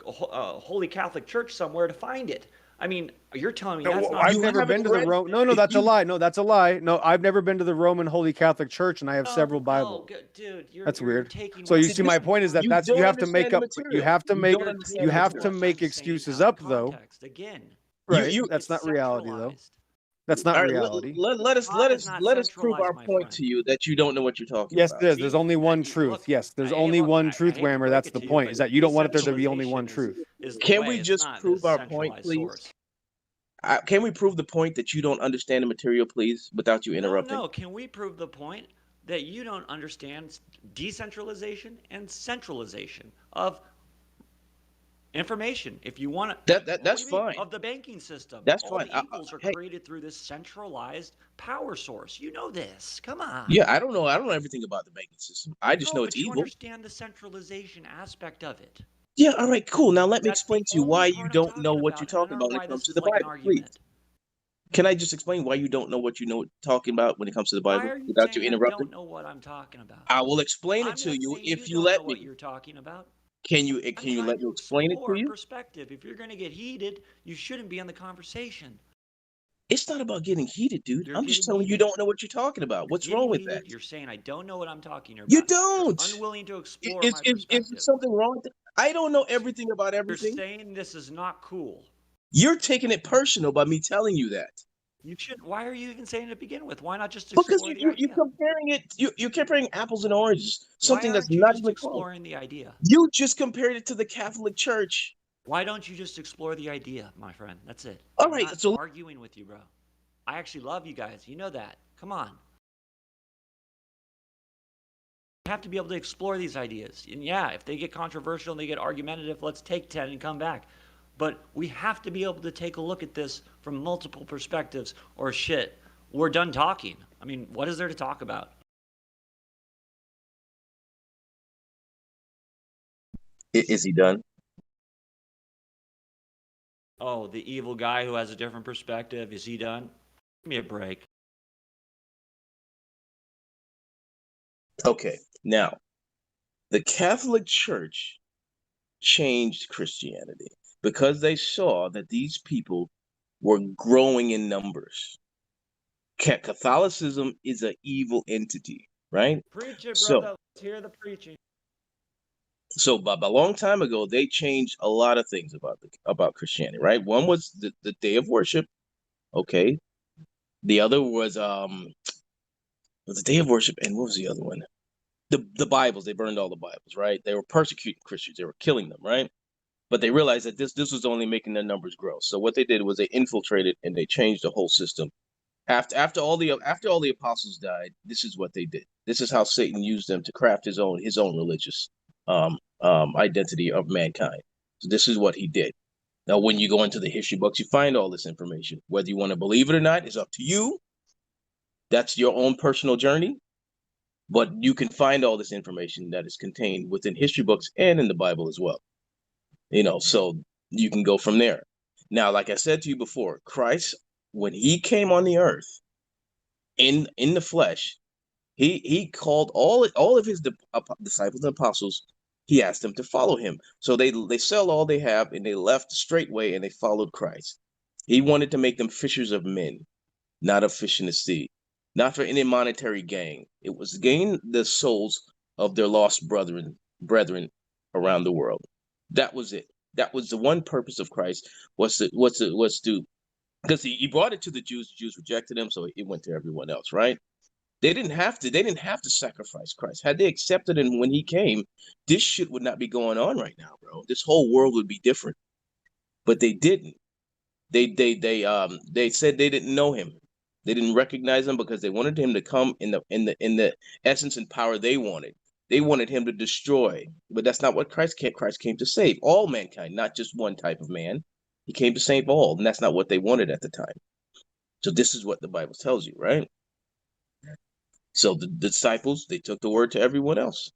Holy Catholic Church somewhere to find it. I mean, you're telling me that's not? I've You never been haven't to the read- Rome. No, that's a you- lie. No, that's a lie. No, I've never been to the Roman Holy Catholic Church, and I have several Bibles. No, dude, That's you're weird. taking. So you what see, I'm my saying point is that out of you have to don't make understand up. the You material. have to You make. don't understand You the have material. to what make I'm saying excuses out of up, though. context. Again, Right? you- That's not it's reality, though. centralized. That's not All right, reality. let us God is not let us prove centralized, our my point friend. to you that you don't know what you're talking Yes, about. it is. See, There's only one hey, truth. look, Yes, there's hey, only look, one I truth, hate to Whammer. break That's it the to you, point. but Is that you don't want there to be only one decentralization truth. is the Can way. we It's just not prove the our point, centralized please? source. Can we prove the point that you don't understand the material, please, without you interrupting? No. Can we prove the point that you don't understand decentralization and centralization of information? If you want to, That's fine. of the banking system, That's all fine. the evils are Hey, created through this centralized power source. You know this. Come on. yeah, I don't know everything about the banking system. I just know it's But you evil. understand the centralization aspect of it. Yeah, all right, cool. Now let me That's the explain to you only why you part I'm don't know talking what you're about, and I talking don't know about when why it comes this to is the like an Bible, please. argument. Can I just explain why you don't know what you know talking about when it comes to the Why Bible are you without you saying I interrupting? don't know what I'm talking about? I will explain it I'm to not you saying if you you don't know let what me. you're talking about. Can I'm you let trying me to explain it to explore you? perspective. If you're going to get heated, you shouldn't be in the conversation. It's not about getting heated, dude. You're I'm just getting telling you heated. don't know what you're talking about. You're What's wrong getting with heated. that? You're saying I don't know what I'm talking You about. don't. You're unwilling to explore Is my is perspective. something wrong with it? I don't know everything about You're everything. saying this is not cool. You're taking it personal by me telling you that. You should. Why are you even saying it to begin with? Why not just Because explore the you're idea? comparing it. You're comparing apples and oranges. Why Something that's aren't you not just even close. exploring the idea? You just compared it to the Catholic Church. Why don't you just explore the idea, my friend? That's it. All I'm right, not so arguing with you, bro. I actually love you guys. You know that. Come on. You have to be able to explore these ideas. And yeah, if they get controversial and they get argumentative, let's take 10 and come back. But we have to be able to take a look at this from multiple perspectives, or shit, we're done talking. I mean, what is there to talk about? is he done? Oh, the evil guy who has a different perspective, is he done? Give me a break. Okay. Now, the Catholic Church changed Christianity because they saw that these people were growing in numbers. Catholicism is an evil entity, right? Preach it, So, brother. Let's hear the preaching. so by a long time ago, they changed a lot of things about Christianity, right? One was the day of worship, okay. The other was the day of worship, and what was the other one? The Bibles. They burned all the Bibles, right? They were persecuting Christians. They were killing them, right? But they realized that this was only making their numbers grow. So what they did was they infiltrated and they changed the whole system. After all the apostles died, this is what they did. This is how Satan used them to craft his own religious identity of mankind. So this is what he did. Now, when you go into the history books, you find all this information. Whether you want to believe it or not is up to you. That's your own personal journey. But you can find all this information that is contained within history books and in the Bible as well. So you can go from there. Now, like I said to you before, Christ, when he came on the earth in the flesh, he called all of his disciples and apostles. He asked them to follow him. So they sell all they have and they left straightway and they followed Christ. He wanted to make them fishers of men, not of fish in the sea, not for any monetary gain. It was to gain the souls of their lost brethren around the world. That was it. That was the one purpose of Christ, was to because he brought it to the Jews. The Jews rejected him, so it went to everyone else, right? They didn't have to sacrifice Christ. Had they accepted him when he came, this shit would not be going on right now, bro. This whole world would be different. But they didn't. They said they didn't know him. They didn't recognize him because they wanted him to come in the essence and power they wanted. They wanted him to destroy, but that's not what Christ came. Christ came to save all mankind, not just one type of man. He came to save all, and that's not what they wanted at the time. So this is what the Bible tells you, right? So the disciples, they took the word to everyone else.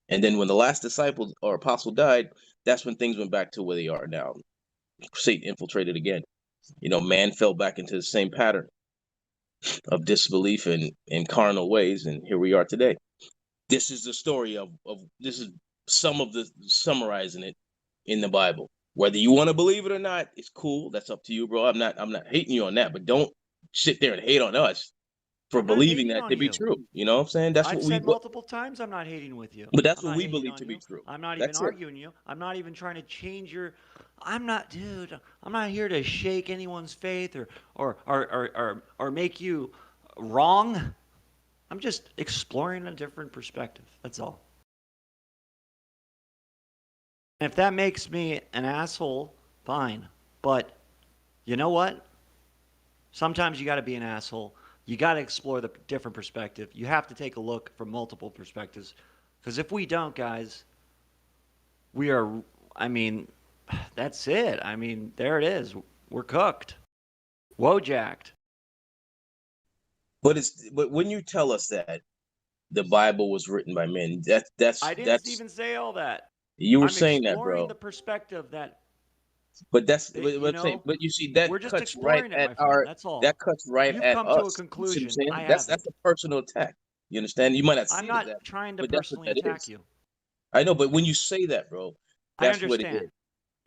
And then when the last disciple or apostle died, that's when things went back to where they are now. Satan infiltrated again. Man fell back into the same pattern of disbelief in carnal ways, and here we are today. This is the story of this is some of the summarizing it in the Bible. Whether you want to believe it or not, it's cool. That's up to you, bro. I'm not hating you on that, but don't sit there and hate on us for I'm not believing hating that on to be you. true. You know what I'm saying? That's I've what we said multiple times I'm not hating with you. but that's I'm what not we hating believe on to be you. true. I'm not even That's it. arguing you. I'm not even trying to change your. I'm not, dude. I'm not here to shake anyone's faith or make you wrong. I'm just exploring a different perspective. That's all. And if that makes me an asshole, fine. But you know what? Sometimes you got to be an asshole. You got to explore the different perspective. You have to take a look from multiple perspectives. Because if we don't, guys, we are, I mean, that's it. I mean, there it is. We're cooked. Wojacked. But when you tell us that the Bible was written by men, I didn't that's even say all that. you were I'm saying that, exploring bro. the perspective that, But that's you what I'm saying. know, But you see, we're that just cuts right exploring it, at my friend. our That's all. that cuts right You've at come to a us. You see what I'm conclusion. I saying? haven't. That's a personal attack. You understand? You might not I'm see it as not that, trying to but that's what personally that attack is. you. I know, but when you say that, bro, I that's what it understand. is.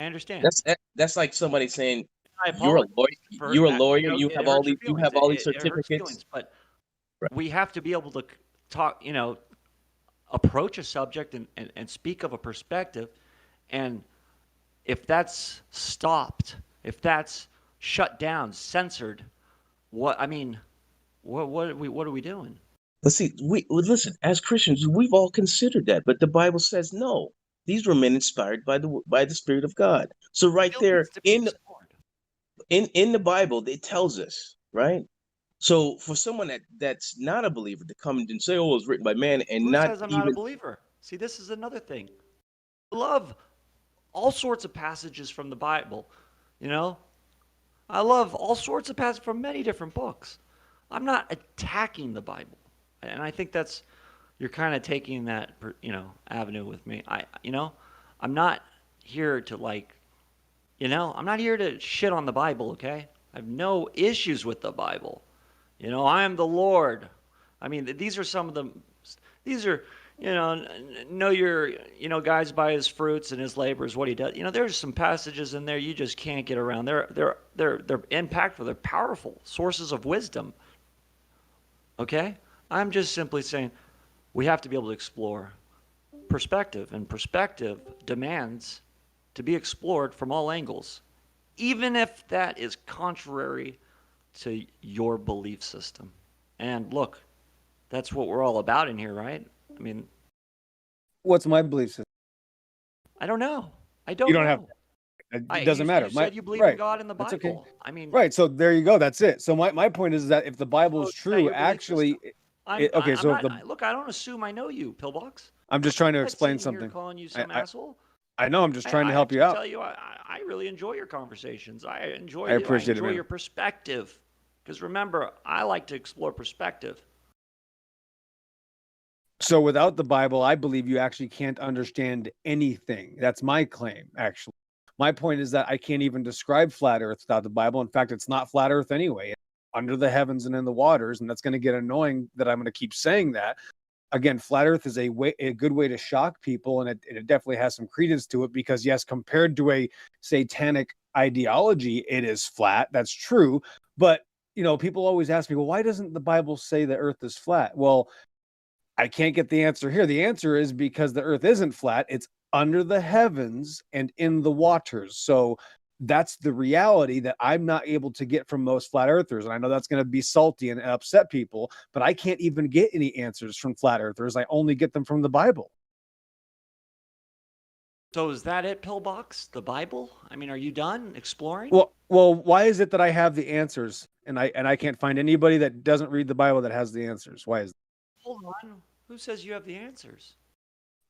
I understand. That's like somebody saying I you're a apologize lawyer. for, You're a lawyer. You it have all hurts your these. You feelings. have all these It hurts certificates. feelings, but Right. we have to be able to talk, approach a subject and speak of a perspective. And if that's stopped, if that's shut down, censored, what are we doing? But see, listen. As Christians, we've all considered that, but the Bible says no. These were men inspired by the Spirit of God. So right Still there needs to be explored. in the Bible, it tells us, right? So for someone that's not a believer to come and say, "Oh, it was written by man," and Who not says I'm not a even believer? See, this is another thing. I love all sorts of passages from the Bible, you know? I love all sorts of passages from many different books. I'm not attacking the Bible. And I think that's, you're kind of taking that, avenue with me. I'm not here to I'm not here to shit on the Bible, okay? I have no issues with the Bible. I am the Lord. I mean, these are, know your, guys by his fruits and his labors, what he does. There's some passages in there you just can't get around. They're impactful. They're powerful sources of wisdom. Okay? I'm just simply saying we have to be able to explore perspective, and perspective demands to be explored from all angles, even if that is contrary to your belief system. And look, that's what we're all about in here, right? I mean, What's my belief system? I don't know. I don't You don't know. have it doesn't matter. You said you believe in God and the That's Bible. okay. I mean, Right. So there you go. That's it. So my point is that if the Bible is is that true, your belief actually, system? okay. I'm So if not. Look, I don't assume I know you, Pillbox. I'm just trying to I'm not explain sitting here something. calling you some I asshole. I know. I'm just trying to I help you actually out. tell you, I really enjoy your conversations. I enjoy I you. I appreciate it, enjoy man. your perspective. Because remember, I like to explore perspective. So without the Bible, I believe you actually can't understand anything. That's my claim, actually. My point is that I can't even describe flat Earth without the Bible. In fact, it's not flat Earth anyway. It's under the heavens and in the waters, and that's going to get annoying that I'm going to keep saying that. Again, flat Earth is a good way to shock people, and it definitely has some credence to it because, yes, compared to a satanic ideology, it is flat. That's true. But, people always ask me, well, why doesn't the Bible say the Earth is flat? Well, I can't get the answer here. The answer is because the Earth isn't flat. It's under the heavens and in the waters. So that's the reality that I'm not able to get from most flat earthers. And I know that's going to be salty and upset people, but I can't even get any answers from flat earthers. I only get them from the Bible. So is that it, Pillbox? The Bible? I mean, are you done exploring? Well, why is it that I have the answers and I can't find anybody that doesn't read the Bible that has the answers? Why is that? Hold on. Who says you have the answers?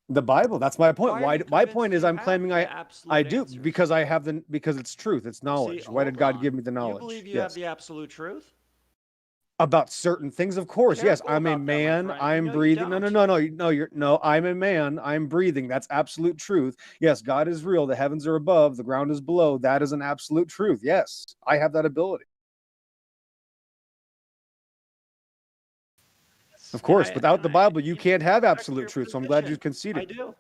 The Bible. That's my point. Why are you My convinced point is you I'm have claiming the I absolute do answers? because it's truth. It's knowledge. See, Why did hold God on. give me the knowledge? You believe you Yes. have the absolute truth? About certain things, of course. Yes, Careful I'm a about that, my man. friend. I'm You breathing. don't. No, I'm a man. I'm breathing. That's absolute truth. Yes, God is real. The heavens are above, the ground is below. That is an absolute truth. Yes, I have that ability. Of course, without the Bible, you can't have absolute truth. So I'm glad you conceded. I do.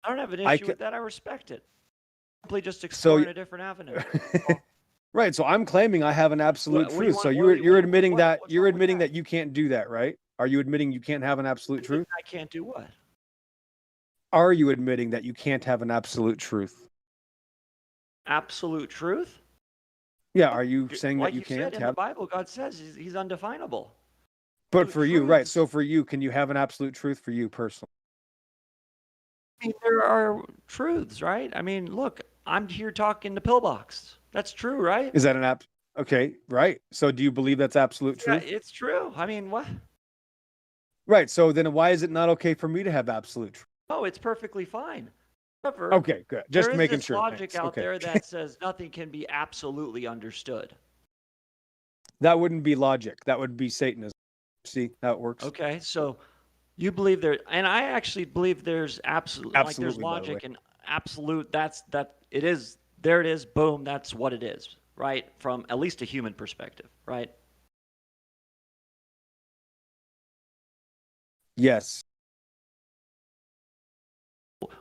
I don't have an I issue ca- with that. I respect it. Simply just So exploring y- a different avenue. right. So I'm claiming I have an absolute What do you truth. So want? you're admitting that What's wrong with that? you can't do that, right? Are you admitting you can't have an absolute truth? I can't do what? Are you admitting that you can't have an absolute truth? Absolute truth? Yeah. Are you saying that Like you you said can't in the have? Bible, God says he's undefinable. But Absolute for you, right? truths. So for you, can you have an absolute truth for you personally? I mean, there are truths, right? I mean, look, I'm here talking to Pillbox. That's true, right? Is that an app? Okay, right. So do you believe that's absolute Yeah, truth? it's true. I mean, what? Right. So then why is it not okay for me to have absolute truth? Oh, it's perfectly fine. However, Okay, good. Just there is making this sure. logic Thanks. out Okay. there that says nothing can be absolutely understood. That wouldn't be logic. That would be Satanism. See how it works? Okay, so you believe there, and I actually believe there's absolute, like there's Absolutely, by the way. logic and absolute. That it is. There it is. Boom. That's what it is, right? From at least a human perspective, right? Yes.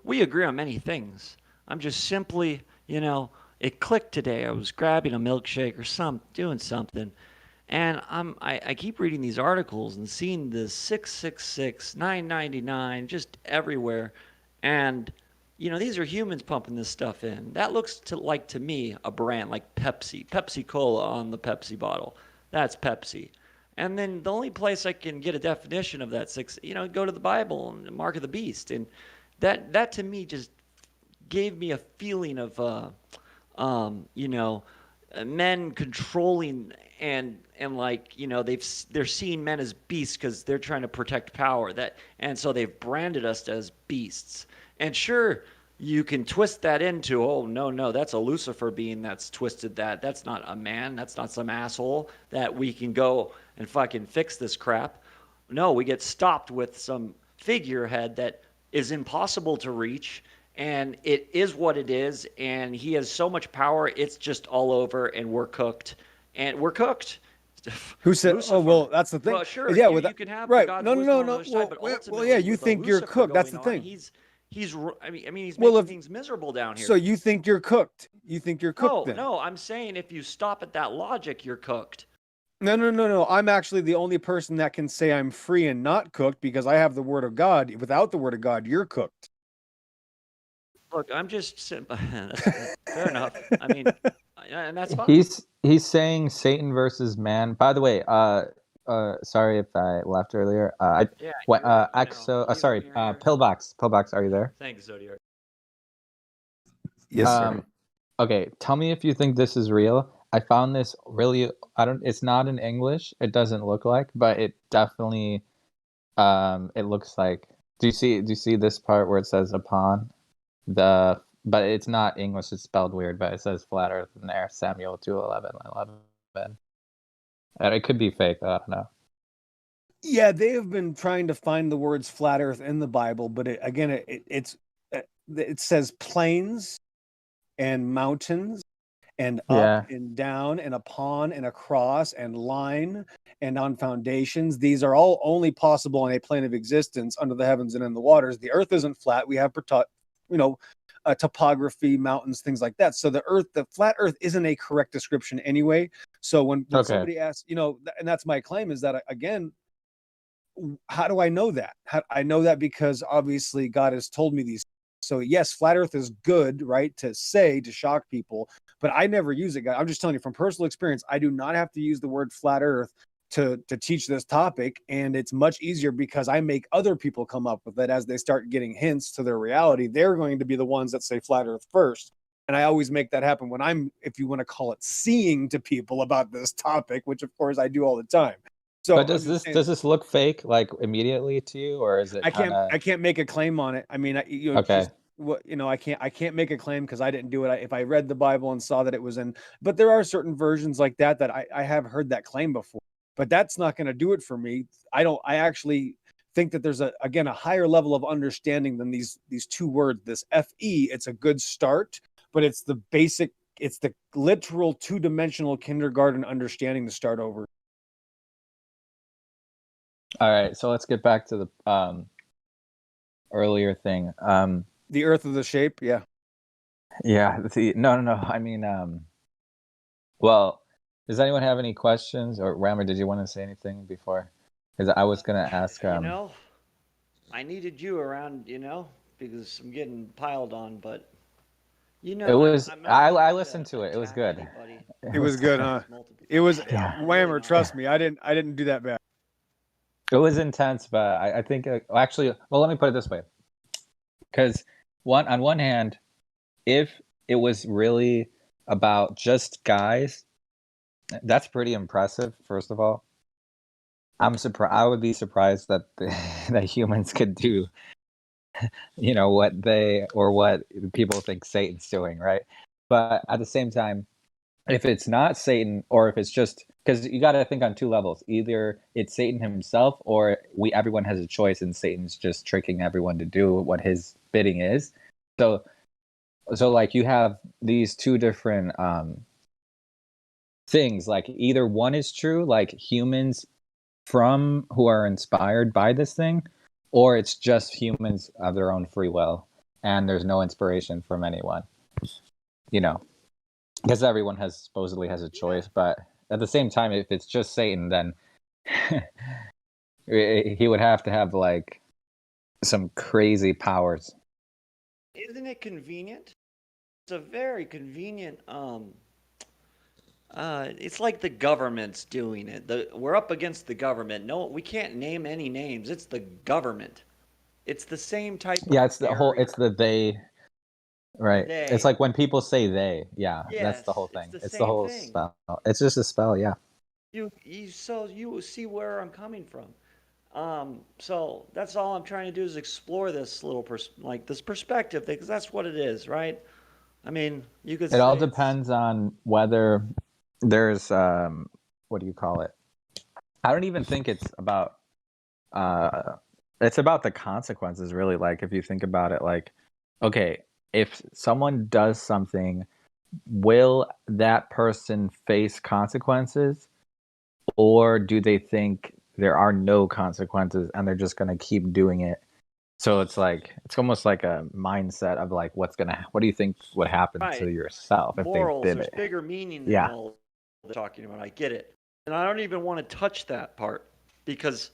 We agree on many things. I'm just simply, it clicked today. I was grabbing a milkshake or doing something, and I keep reading these articles and seeing the 666, 999 just everywhere, and these are humans pumping this stuff in. That looks to me a brand like Pepsi Cola on the Pepsi bottle. That's Pepsi. And then the only place I can get a definition of that go to the Bible and the Mark of the Beast, and that to me just gave me a feeling of men controlling and like they're seeing men as beasts because they're trying to protect power, and so they've branded us as beasts. And sure, you can twist that into, oh no, that's a Lucifer being that's twisted that's not a man, that's not some asshole that we can go and fucking fix this crap. No, we get stopped with some figurehead that is impossible to reach, and it is what it is, and he has so much power, it's just all over, and we're cooked. Who said? Lucifer. Oh well, that's the thing. Well, sure, yeah, you can have right. God's No, wisdom on the no. other side, but Well, ultimately, yeah, you with a think you're Lucifer cooked. That's the going on, thing. he's he's Well, making things miserable down here. So you think you're cooked? You think you're cooked then? No, I'm saying if you stop at that logic, you're cooked. No. I'm actually the only person that can say I'm free and not cooked because I have the word of God. Without the word of God, you're cooked. Look, I'm just fair enough. I mean, and that's fine. He's saying Satan versus man. By the way, sorry if I left earlier. Yeah, Sorry, you're Pillbox, are you there? Thanks, Zodiac. Yes, sir. Okay, tell me if you think this is real. I found this really. It's not in English. It doesn't look like, but it definitely. It looks like. Do you see this part where it says upon but it's not English. It's spelled weird, but it says flat Earth in there. Samuel 2:11. And it could be fake. I don't know. Yeah, they have been trying to find the words flat Earth in the Bible, but it says plains and mountains and up and down and upon and across and line and on foundations. These are all only possible on a plane of existence under the heavens and in the waters. The earth isn't flat. We have topography, mountains, things like that. So the flat earth isn't a correct description anyway. So when somebody asks, and that's my claim, is that, again, how do I know that? I know that because obviously God has told me these. So yes, flat earth is good, right, to say, to shock people, but I never use it. I'm just telling you from personal experience, I do not have to use the word flat earth to teach this topic. And it's much easier because I make other people come up with it as they start getting hints to their reality. They're going to be the ones that say flat earth first. And I always make that happen when I'm, if you want to call it, seeing to people about this topic, which of course I do all the time. So, but does this look fake like immediately to you, or is it? I can't make a claim on it. I mean, okay. I can't make a claim because I didn't do it. If I read the Bible and saw that it was in, but there are certain versions like that I have heard that claim before. But that's not going to do it for me. I actually think that there's a higher level of understanding than these two words. This FE, it's a good start, but it's the literal two-dimensional kindergarten understanding to start over. All right, so let's get back to the earlier thing. The Earth of the shape. Yeah. Yeah. No. I mean, well, does anyone have any questions? Or Rammer, did you want to say anything before? Because I was gonna ask. You know, I needed you around, you know, because I'm getting piled on, but you know, It was. I'm not I meaning listened to it. It was attack good. anybody. It was good, huh? Multiple It was Yeah. I'm really Whammer. not. Trust me, I didn't do that bad. It was intense, but I think actually, well, let me put it this way, because on one hand, if it was really about just guys, that's pretty impressive. First of all, I'm surprised. I would be surprised that that humans could do, what people think Satan's doing, right? But at the same time, if it's not Satan, or if it's just because you got to think on two levels: either it's Satan himself, or everyone has a choice, and Satan's just tricking everyone to do what his bidding is. So like you have these two different things. Like either one is true, like humans from who are inspired by this thing, or it's just humans of their own free will, and there's no inspiration from anyone. Because everyone supposedly has a choice, but at the same time, if it's just Satan, then he would have to have like some crazy powers. Isn't it convenient? It's a very convenient. It's like the government's doing it. We're up against the government. No, we can't name any names. It's the government. It's the same type. Yeah, of it's the whole. barrier. It's the they. Right. They. It's like when people say they. Yeah, that's the Yes, whole it's thing. the It's the same whole thing. spell. It's just a spell. Yeah. You see where I'm coming from. So that's all I'm trying to do is explore this little this perspective thing, because that's what it is, right? I mean, you could It all say depends on whether there's what do you call it? I don't even think it's about it's about the consequences, really. Like if you think about it, like, okay, if someone does something, will that person face consequences, or do they think there are no consequences and they're just going to keep doing it? So it's almost like a mindset of like what do you think would happen to right. yourself if they Morals. did There's it? bigger meaning than Yeah. all they're talking about. I get it, and I don't even want to touch that part because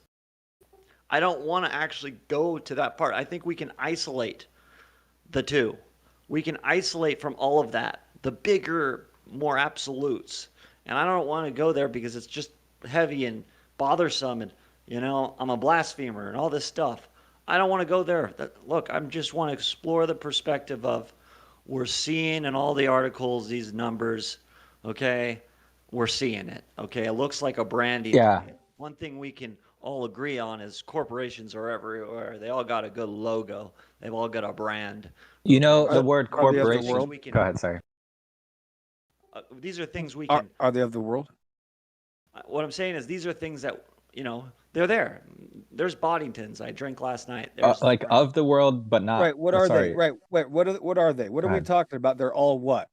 I don't want to actually go to that part. I think we can isolate the two. We can isolate from all of that, the bigger, more absolutes. And I don't want to go there because it's just heavy and bothersome, and I'm a blasphemer and all this stuff. I don't want to go there. Look, I just want to explore the perspective of we're seeing in all the articles these numbers, okay? We're seeing it, okay? It looks like a branding Yeah. plan. One thing we can all agree on is corporations are everywhere. They all got a good logo. They've all got a brand. The word Are they of the corporation. world? Go ahead, sorry. These are things we Are, can. are they of the world? What I'm saying is these are things that they're there. There's Boddingtons I drank last night. Like of the world, but not. Right. What are sorry. they? Right. Wait. What are they? What are we ahead. talking about? They're all what?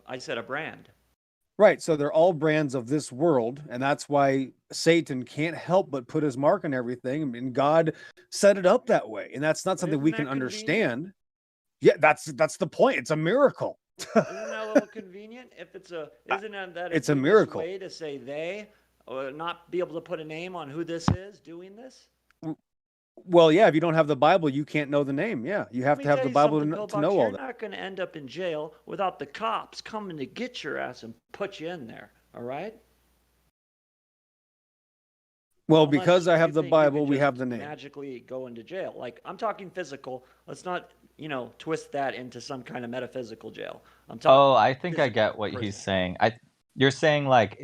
I said a brand. Right. So they're all brands of this world, and that's why Satan can't help but put his mark on everything. I mean, God set it up that way, and that's not something Isn't we that can convenient? understand. Yeah, that's the point. It's a miracle. Isn't that a little convenient? If isn't that It's a dubious miracle. way to say they, or not be able to put a name on who this is doing this? Well, yeah, if you don't have the Bible, you can't know the name. Yeah, you have Let to me have tell the you Bible something, to Pillbox, know all you're that. not going to end up in jail without the cops coming to get your ass and put you in there. All right? Well, Unless because I you have the think you could Bible, we just have the name. magically go into jail. Like, I'm talking physical. Let's not, twist that into some kind of metaphysical jail. I'm talking. Oh, I think I physical get what he's prison. saying. You're saying like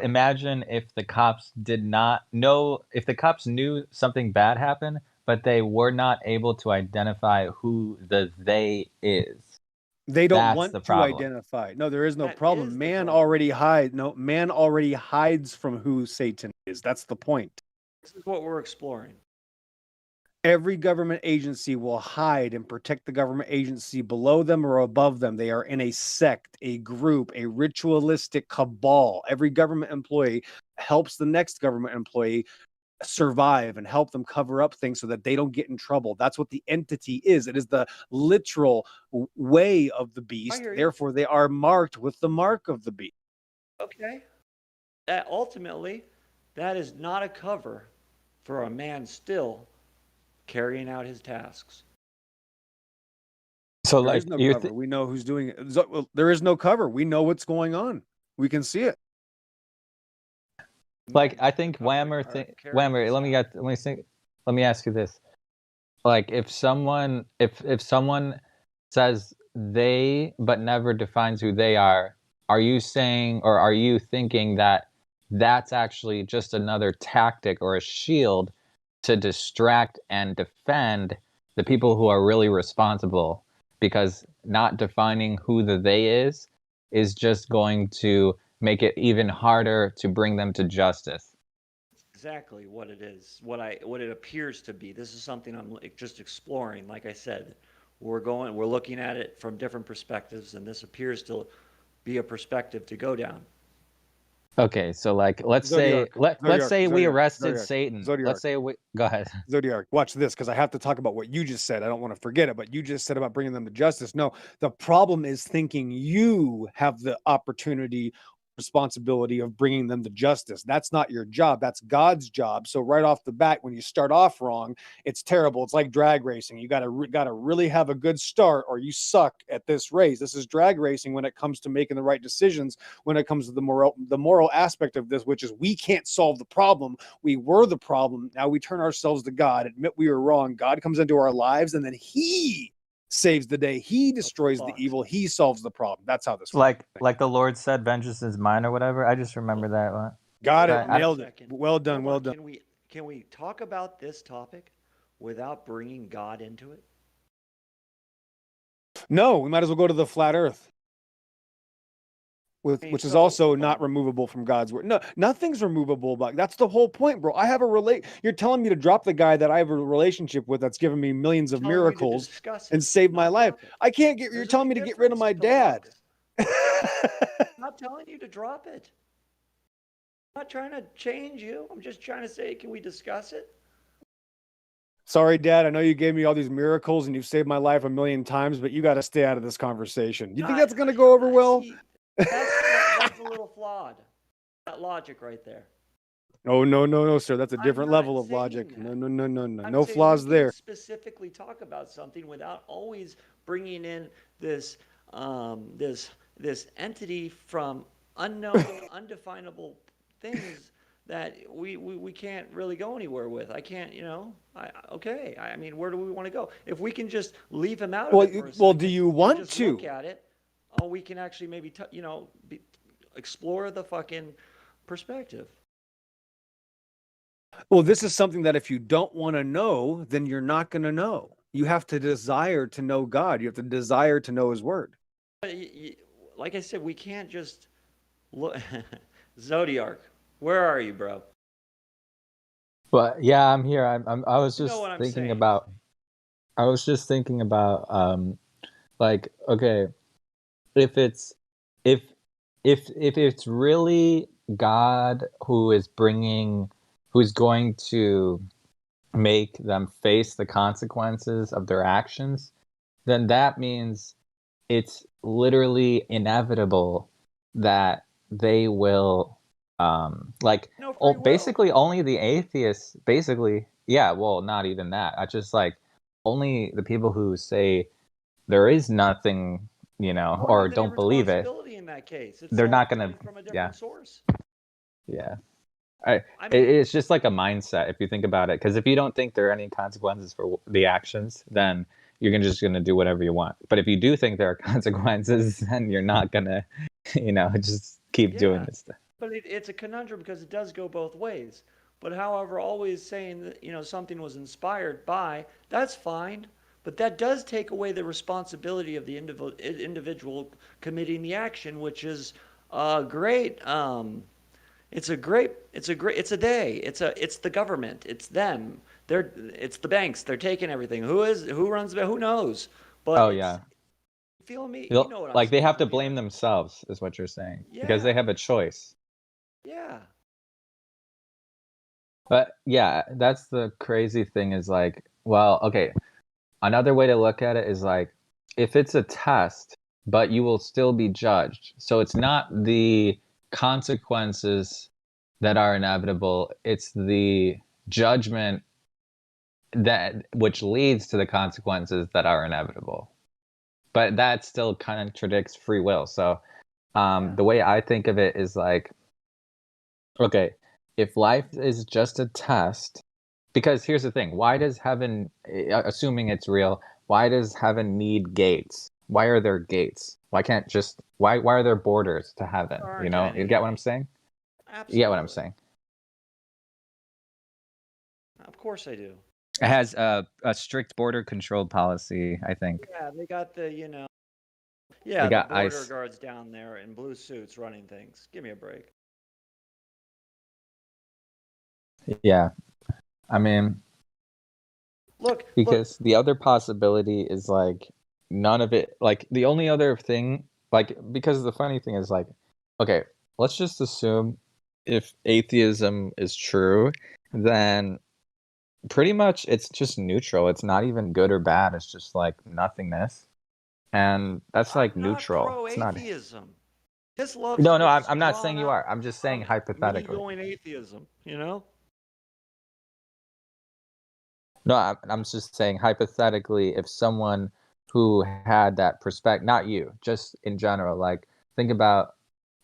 imagine if the cops did not know, if the cops knew something bad happened, but they were not able to identify who the they is. They don't That's want the to problem. identify. No, there is no That problem. is the Man problem. already hides. No, man already hides from who Satan is. That's the point. This is what we're exploring. Every government agency will hide and protect the government agency below them or above them. They are in a sect, a group, a ritualistic cabal. Every government employee helps the next government employee survive and help them cover up things so that they don't get in trouble. That's what the entity is. It is the literal way of the beast. hear you. Therefore, they are marked with the mark of the beast. Okay. That ultimately, that is not a cover for a man still carrying out his tasks. So, There like, is no you cover. We know who's doing it. There is no cover. We know what's going on. We can see it. like, I think Whammer Whammer. Let me ask you this: like, if someone says they but never defines who they are you saying, or are you thinking that that's actually just another tactic or a shield to distract and defend the people who are really responsible? Because not defining who the they is just going to make it even harder to bring them to justice. Exactly what it is, what it appears to be. This is something I'm just exploring. Like I said, we're looking at it from different perspectives, and this appears to be a perspective to go down. Okay, so like let's say we arrested Satan. Let's say we go ahead. Zodiac, watch this, because I have to talk about what you just said. I don't want to forget it, but you just said about bringing them to justice. No, the problem is thinking you have the opportunity, responsibility of bringing them to justice. That's not your job. That's God's job. So right off the bat, when you start off wrong, it's terrible. It's like drag racing. You gotta really have a good start, or you suck at this race. This is drag racing when it comes to making the right decisions. When it comes to the moral aspect of this, which is we can't solve the problem. We were the problem. Now we turn ourselves to God, admit we were wrong. God comes into our lives, and then He saves the day. He destroys the evil. He solves the problem. That's how this works. Like the Lord said, vengeance is mine, or whatever. I just remember that one. Got it. I- Nailed it. Well done. Well done. Can we talk about this topic without bringing God into it? No, we might as well go to the flat Earth, which is also not removable from God's word. No, nothing's removable, but that's the whole point, bro. I have You're telling me to drop the guy that I have a relationship with that's given me millions of miracles and saved my life. I can't get. You're telling me to get rid of my dad. I'm not telling you to drop it. I'm not trying to change you. I'm just trying to say, can we discuss it? Sorry, Dad. I know you gave me all these miracles and you've saved my life a million times, but you got to stay out of this conversation. You think that's going to go over well? That's a little flawed. That logic right there. Oh, no, sir. That's a different level of logic. No. No flaws there. Specifically talk about something without always bringing in this this entity from unknown, undefinable things that we can't really go anywhere with. I can't, okay. I mean, where do we want to go? If we can just leave him out of it for a second, do you want just to look at it? We can actually maybe explore the fucking perspective. Well, this is something that if you don't want to know, then you're not going to know. You have to desire to know God. You have to desire to know His word. Like I said, we can't just look. Zodiac, where are you, bro? But yeah, I'm here. I was just thinking saying. about. I was just thinking about like, okay, if it's really God who's going to make them face the consequences of their actions, then that means it's literally inevitable that they will basically only the atheists, basically, yeah, well, not even that. I just like only the people who say there is nothing, or don't believe it. In that case, they're not gonna from a different source. Yeah. It's just like a mindset if you think about it, because if you don't think there are any consequences for the actions, then you're just gonna do whatever you want. But if you do think there are consequences, then you're not gonna, just keep doing this stuff. But it's a conundrum because it does go both ways. But however, always saying that something was inspired by, that's fine. But that does take away the responsibility of the individual committing the action, which is great. It's a day. It's the government. It's them. It's the banks. They're taking everything. Who runs the? Who knows? But feel me? You know what I'm like saying, they have to blame themselves, is what you're saying, because they have a choice. Yeah. But yeah, that's the crazy thing is like, well, okay, another way to look at it is like, if it's a test, but you will still be judged. So it's not the consequences that are inevitable, it's the judgment that which leads to the consequences that are inevitable. But that still contradicts free will. So the way I think of it is like, okay, if life is just a test, because here's the thing, why does heaven, assuming it's real, why does heaven need gates? Why are there gates? Why can't just why are there borders to heaven? There You aren't know, you any. get what I'm saying? You get what I'm Absolutely. saying? Of course I do. It has a strict border control policy, I think. Yeah, they got the, They the got border ice. guards down there in blue suits running things. Give me a break. Yeah. I mean, Look, because the other possibility is like none of it, like the only other thing, like, because the funny thing is like, okay, let's just assume if atheism is true, then pretty much it's just neutral. It's not even good or bad. It's just like nothingness. And that's like I'm not neutral. It's not. pro-atheism. This loves to No, get I'm not saying drawn you up are. I'm just saying on me hypothetically. going atheism, you know? No, I'm just saying hypothetically, if someone who had that perspective, not you, just in general, like think about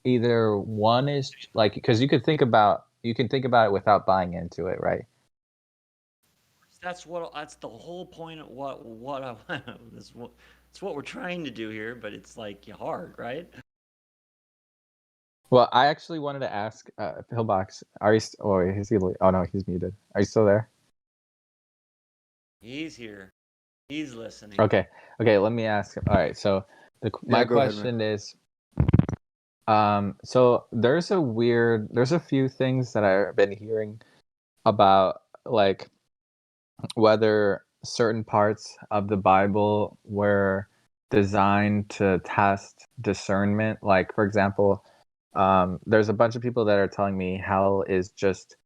either one is like, because you can think about it without buying into it, right? That's the whole point of what I it's what we're trying to do here, but it's like hard, right? Well, I actually wanted to ask Pillbox, are you? Oh, is he? Oh no, he's muted. Are you still there? He's here. He's listening. Okay, let me ask. All right, so my go ahead, man. question is, so there's a few things that I've been hearing about, like whether certain parts of the Bible were designed to test discernment. Like, for example, there's a bunch of people that are telling me hell is just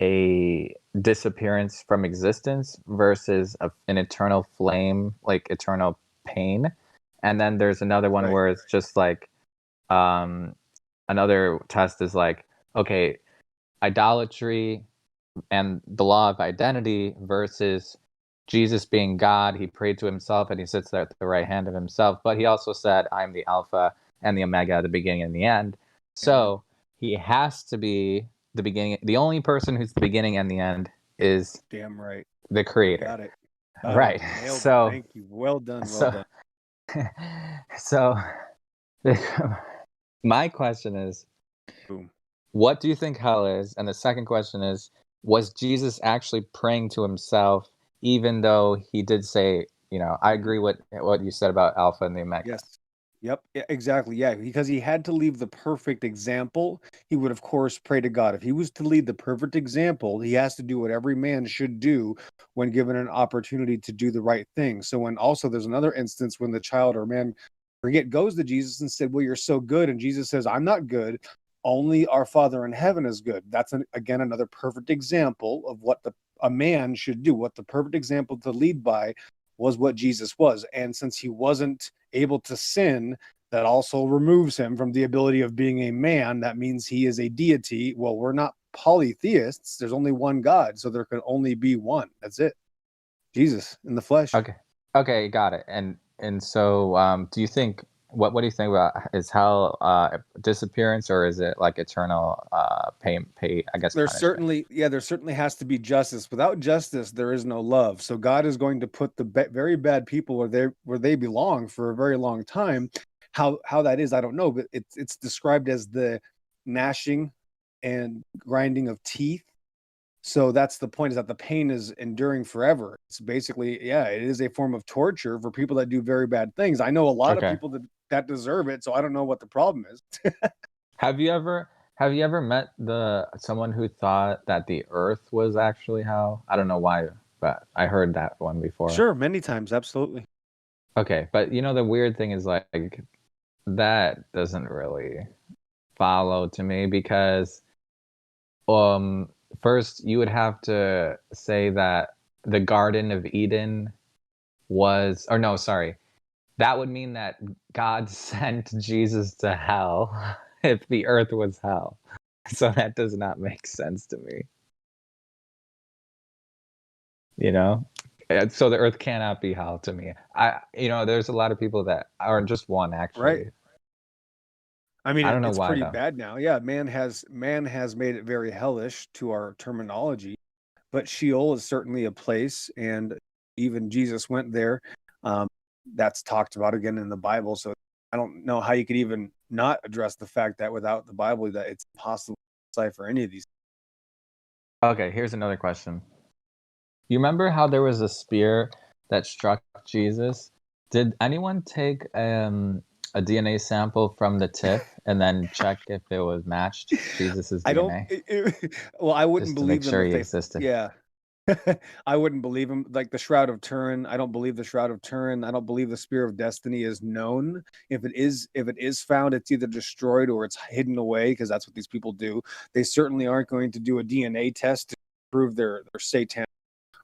a disappearance from existence versus an eternal flame, like eternal pain. And then there's another one Right. where it's just like, another test is like, okay, idolatry and the law of identity versus Jesus being God. He prayed to himself and he sits there at the right hand of himself. But he also said, I'm the Alpha and the Omega, the beginning and the end. So he has to be the beginning. The only person who's the beginning and the end is Damn right. the creator. Got it. Right. Nailed So it. Thank you. Well done. so Well done. so my question is, Boom. what do you think hell is? And the second question is, was Jesus actually praying to himself, even though he did say, I agree with what you said about Alpha and the Omega. Yes. Yep. Yeah, exactly. Yeah. Because he had to leave the perfect example. He would, of course, pray to God. If he was to lead the perfect example, he has to do what every man should do when given an opportunity to do the right thing. So when also there's another instance when the child or man goes to Jesus and said, well, you're so good. And Jesus says, I'm not good. Only our Father in heaven is good. That's again another perfect example of what a man should do. What the perfect example to lead by was what Jesus was. And since he wasn't able to sin, that also removes him from the ability of being a man. That means he is a deity. Well, we're not polytheists. There's only one God, so there could only be one. That's it. Jesus in the flesh. Okay, got it. And so, do you think what do you think about, is hell disappearance, or is it like eternal pay? I guess There's punishment. there certainly has to be justice. Without justice, there is no love. So God is going to put the very bad people where they belong for a very long time. How that is, I don't know, but it's described as the gnashing and grinding of teeth. So that's the point, is that the pain is enduring forever. It's basically, yeah, it is a form of torture for people that do very bad things. I know a lot of Okay. people that deserve it, so I don't know what the problem is. Have you ever met someone who thought that the Earth was actually hell? I don't know why, but I heard that one before. Sure, many times, absolutely. Okay, but the weird thing is like that doesn't really follow to me, because first you would have to say that the Garden of Eden was, or no, sorry, that would mean that God sent Jesus to hell if the earth was hell. So that does not make sense to me. You know? So the earth cannot be hell to me. There's a lot of people that are just one actually. Right. I mean, I don't know it's why, pretty though. bad now. Yeah, man has made it very hellish to our terminology, but Sheol is certainly a place, and even Jesus went there. That's talked about again in the Bible. So I don't know how you could even not address the fact that without the Bible, that it's impossible to decipher any of these. Okay, here's another question. You remember how there was a spear that struck Jesus? Did anyone take a DNA sample from the tip and then check if it was matched Jesus's I don't. DNA? Well, I wouldn't Just to make believe them sure if he they. existed. Yeah, I wouldn't believe him. Like the Shroud of Turin, I don't believe the Shroud of Turin. I don't believe the Spear of Destiny is known. If it is found, it's either destroyed or it's hidden away because that's what these people do. They certainly aren't going to do a DNA test to prove their satanic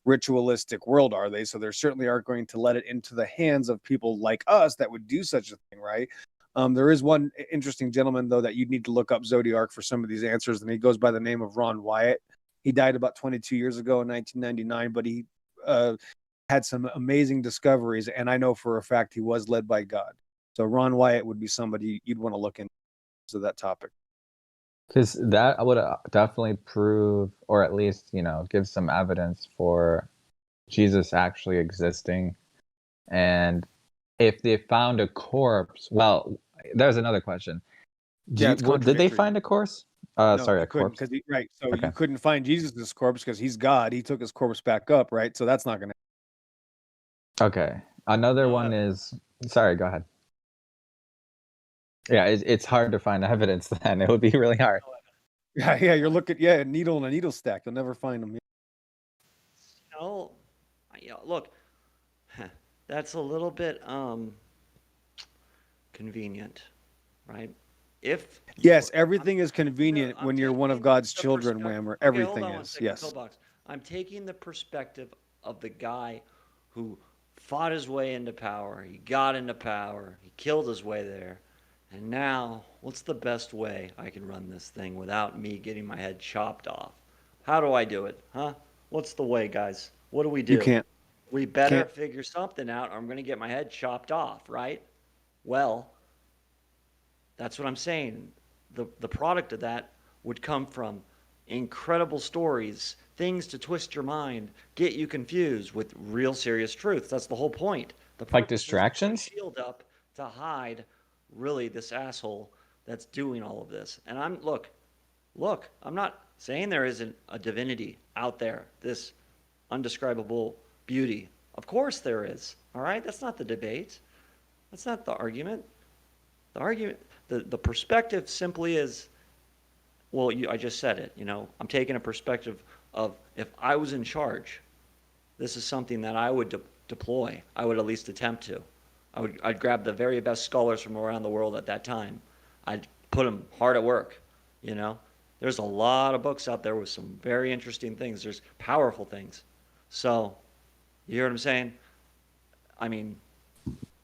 ritualistic world, are they? So they certainly aren't going to let it into the hands of people like us that would do such a thing, right? There is one interesting gentleman though that you'd need to look up Zodiac for some of these answers, and he goes by the name of Ron Wyatt. He died about 22 years ago in 1999, but he had some amazing discoveries, and I know for a fact he was led by God. So Ron Wyatt would be somebody you'd want to look into that topic. Because that would definitely prove, or at least, give some evidence for Jesus actually existing. And if they found a corpse, well, there's another question. It's Did they contradictory. find a corpse? No, Sorry, you a couldn't, corpse. right. So Okay. you couldn't find Jesus' corpse because he's God. He took his corpse back up, right? So that's not going to. Okay. Another one is, sorry, go ahead. Yeah, it's hard to find evidence then. It would be really hard. Yeah, you're looking, a needle in a needle stack. You'll never find them. Look, that's a little bit convenient, right? Yes, everything is convenient when you're one of God's children, Whammer. Everything hold on is. second, Yes. Pillbox. I'm taking the perspective of the guy who fought his way into power. He got into power. He killed his way there. And now, what's the best way I can run this thing without me getting my head chopped off? How do I do it? Huh? What's the way, guys? What do we do? You can't. We better figure something out or I'm going to get my head chopped off, right? Well, that's what I'm saying. The product of that would come from incredible stories, things to twist your mind, get you confused with real serious truth. That's the whole point. Like distractions? Shield up to hide really this asshole that's doing all of this. And look, I'm not saying there isn't a divinity out there, this undescribable beauty. Of course there is. All right? That's not the debate. That's not the argument. The argument, the perspective simply is, well, I just said it, I'm taking a perspective of if I was in charge, this is something that I would deploy. I would at least attempt to. I'd grab the very best scholars from around the world at that time. I'd put them hard at work, There's a lot of books out there with some very interesting things. There's powerful things. So, you hear what I'm saying? I mean,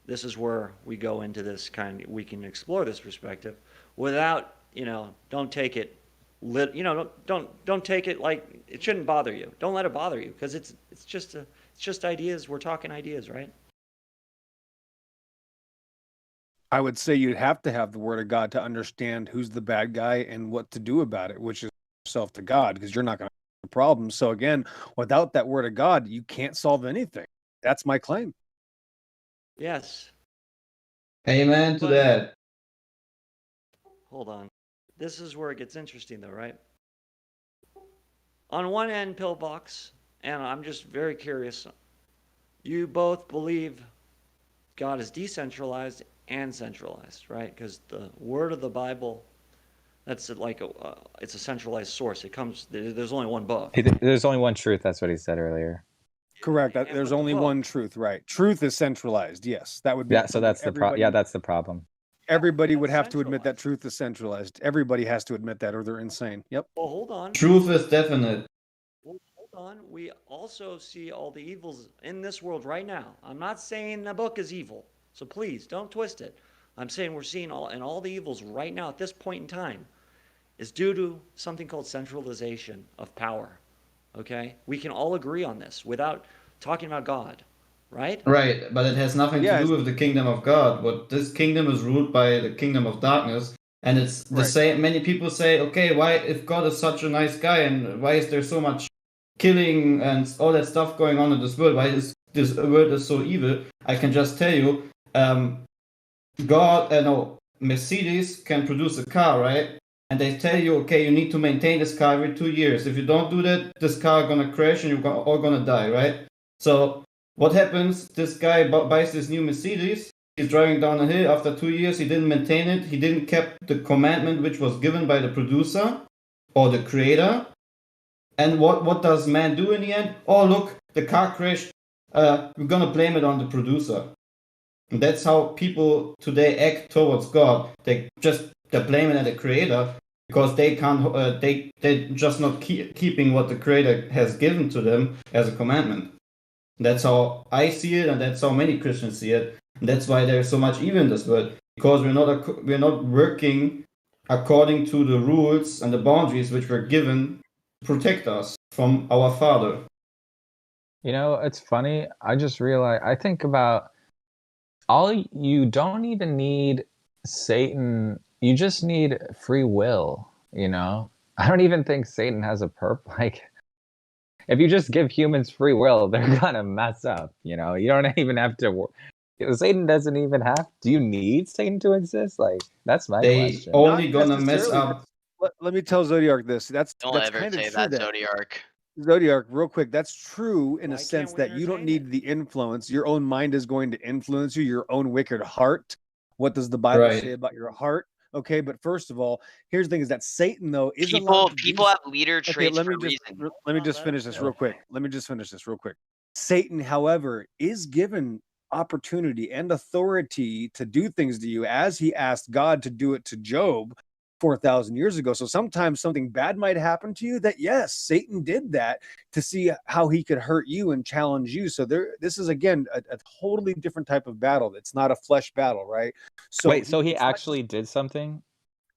this is where we go into this we can explore this perspective without, don't take it, don't take it like it shouldn't bother you. Don't let it bother you because it's just ideas. We're talking ideas, right? I would say you'd have to have the word of God to understand who's the bad guy and what to do about it, which is yourself to God, because you're not going to have a problem. So again, without that word of God, you can't solve anything. That's my claim. Yes. Amen to that. Hold on. This is where it gets interesting, though, right? On one end, Pillbox, and I'm just very curious, you both believe God is decentralized and centralized, right? Because the word of the Bible, that's like it's a centralized source. It comes. There's only one book. There's only one truth. That's what he said earlier. Correct. There's only one truth, right? Truth is centralized. Yes, that would be. Yeah. So that's the problem. Yeah, that's the problem. Everybody would That's have to admit that centralized. truth is centralized. Everybody has to admit that, or they're insane. Yep. Well, hold on. Truth is definite. Well, hold on. We also see all the evils in this world right now. I'm not saying the book is evil, so please don't twist it. I'm saying we're seeing all the evils right now at this point in time is due to something called centralization of power. Okay? We can all agree on this without talking about God, right? Right, but it has nothing to do with the kingdom of God. What this kingdom is ruled by the kingdom of darkness, and it's the same. Many people say, okay, why, if God is such a nice guy, and why is there so much killing and all that stuff going on in this world? Why is this world is so evil? I can just tell you, Mercedes can produce a car, right? And they tell you, okay, you need to maintain this car every 2 years. If you don't do that, this car gonna crash and you're all gonna die, right? So what happens? This guy buys this new Mercedes. He's driving down a hill. After 2 years, he didn't maintain it. He didn't keep the commandment which was given by the producer or the creator. And what does man do in the end? Oh, look, the car crashed. We're gonna blame it on the producer. And that's how people today act towards God. They're blaming the creator because they can't. They're just not keeping what the creator has given to them as a commandment. That's how I see it, and that's how many Christians see it. And that's why there's so much evil in this world, because we're not working according to the rules and the boundaries which were given to protect us from our Father. You know, it's funny. I just realized. I think about you don't even need Satan. You just need free will. You know, I don't even think Satan has a purpose. Like, if you just give humans free will, they're gonna mess up. You know, you don't even have to. Satan doesn't even have. Do you need Satan to exist? Like, that's my question. Only gonna mess up. Let me tell Zodiac this. That's Don't ever kind of say true. that, Zodiac. Zodiac, real quick, that's true in Why a sense can't we that you don't entertain need the influence. Your own mind is going to influence you, your own wicked heart. What does the Bible say about your heart? Okay, but first of all, here's the thing: is that Satan though is allowed to People have leader traits let for me a reason. let me just finish this real quick. Let me just finish this real quick. Satan, however, is given opportunity and authority to do things to you, as he asked God to do it to Job 4,000 years ago. So sometimes something bad might happen to you that, yes, Satan did that to see how he could hurt you and challenge you. So this is, again, a totally different type of battle. It's not a flesh battle, right? So wait, so he actually did something?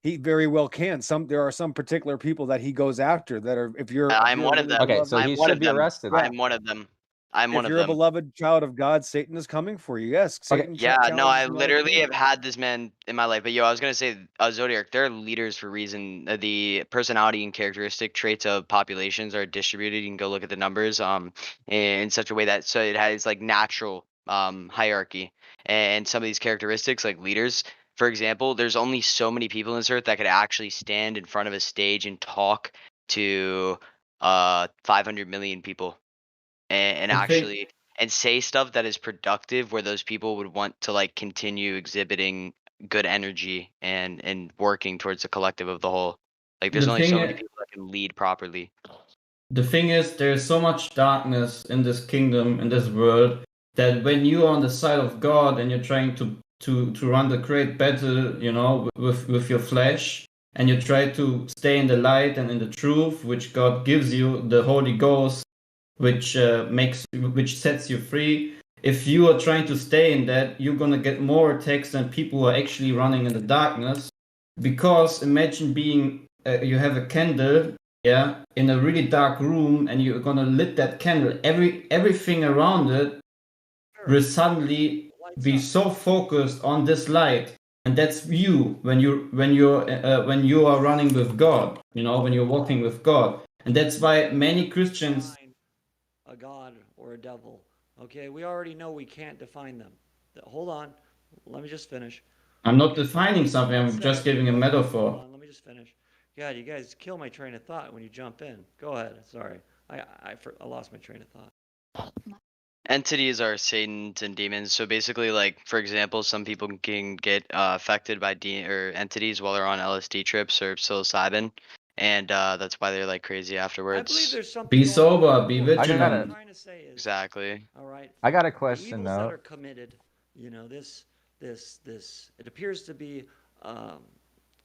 He very well can. There are some particular people that he goes after that are, if you're one of them. Okay, so he should be arrested. I'm one of them. If you're a beloved child of God, Satan is coming for you. Yes, Satan. Yeah, no, I literally have had this man in my life. But I was gonna say, Zodiac, they're leaders for a reason. The personality and characteristic traits of populations are distributed. You can go look at the numbers in such a way that it has like natural hierarchy, and some of these characteristics, like leaders, for example, there's only so many people on this earth that could actually stand in front of a stage and talk to 500 million people. And actually and say stuff that is productive, where those people would want to like continue exhibiting good energy and working towards the collective of the whole. Like, there's only so many people that can lead properly. The thing is, there's so much darkness in this kingdom, in this world, that when you're on the side of God and you're trying to run the great battle, you know, with your flesh, and you try to stay in the light and in the truth which God gives you, the Holy Ghost, which sets you free. If you are trying to stay in that, you're gonna get more attacks than people who are actually running in the darkness. Because imagine being you have a candle, in a really dark room, and you're gonna lit that candle. Everything around it will suddenly be so focused on this light, and that's you when you are running with God. You know, when you're walking with God, and that's why many Christians. A god or a devil. Okay, we already know we can't define them. Hold on, let me just finish. I'm not defining something, I'm just giving a metaphor. Hold on, let me just finish. God, you guys kill my train of thought when you jump in. Go ahead, sorry. I lost my train of thought. Entities are Satans and demons. So basically, like, for example, some people can get affected by entities while they're on LSD trips or psilocybin. And that's why they're like crazy afterwards. I believe there's something. Be sober, be vigilant. Exactly. All right. I got a question the evils though. that are committed, you know, this this. It appears to be,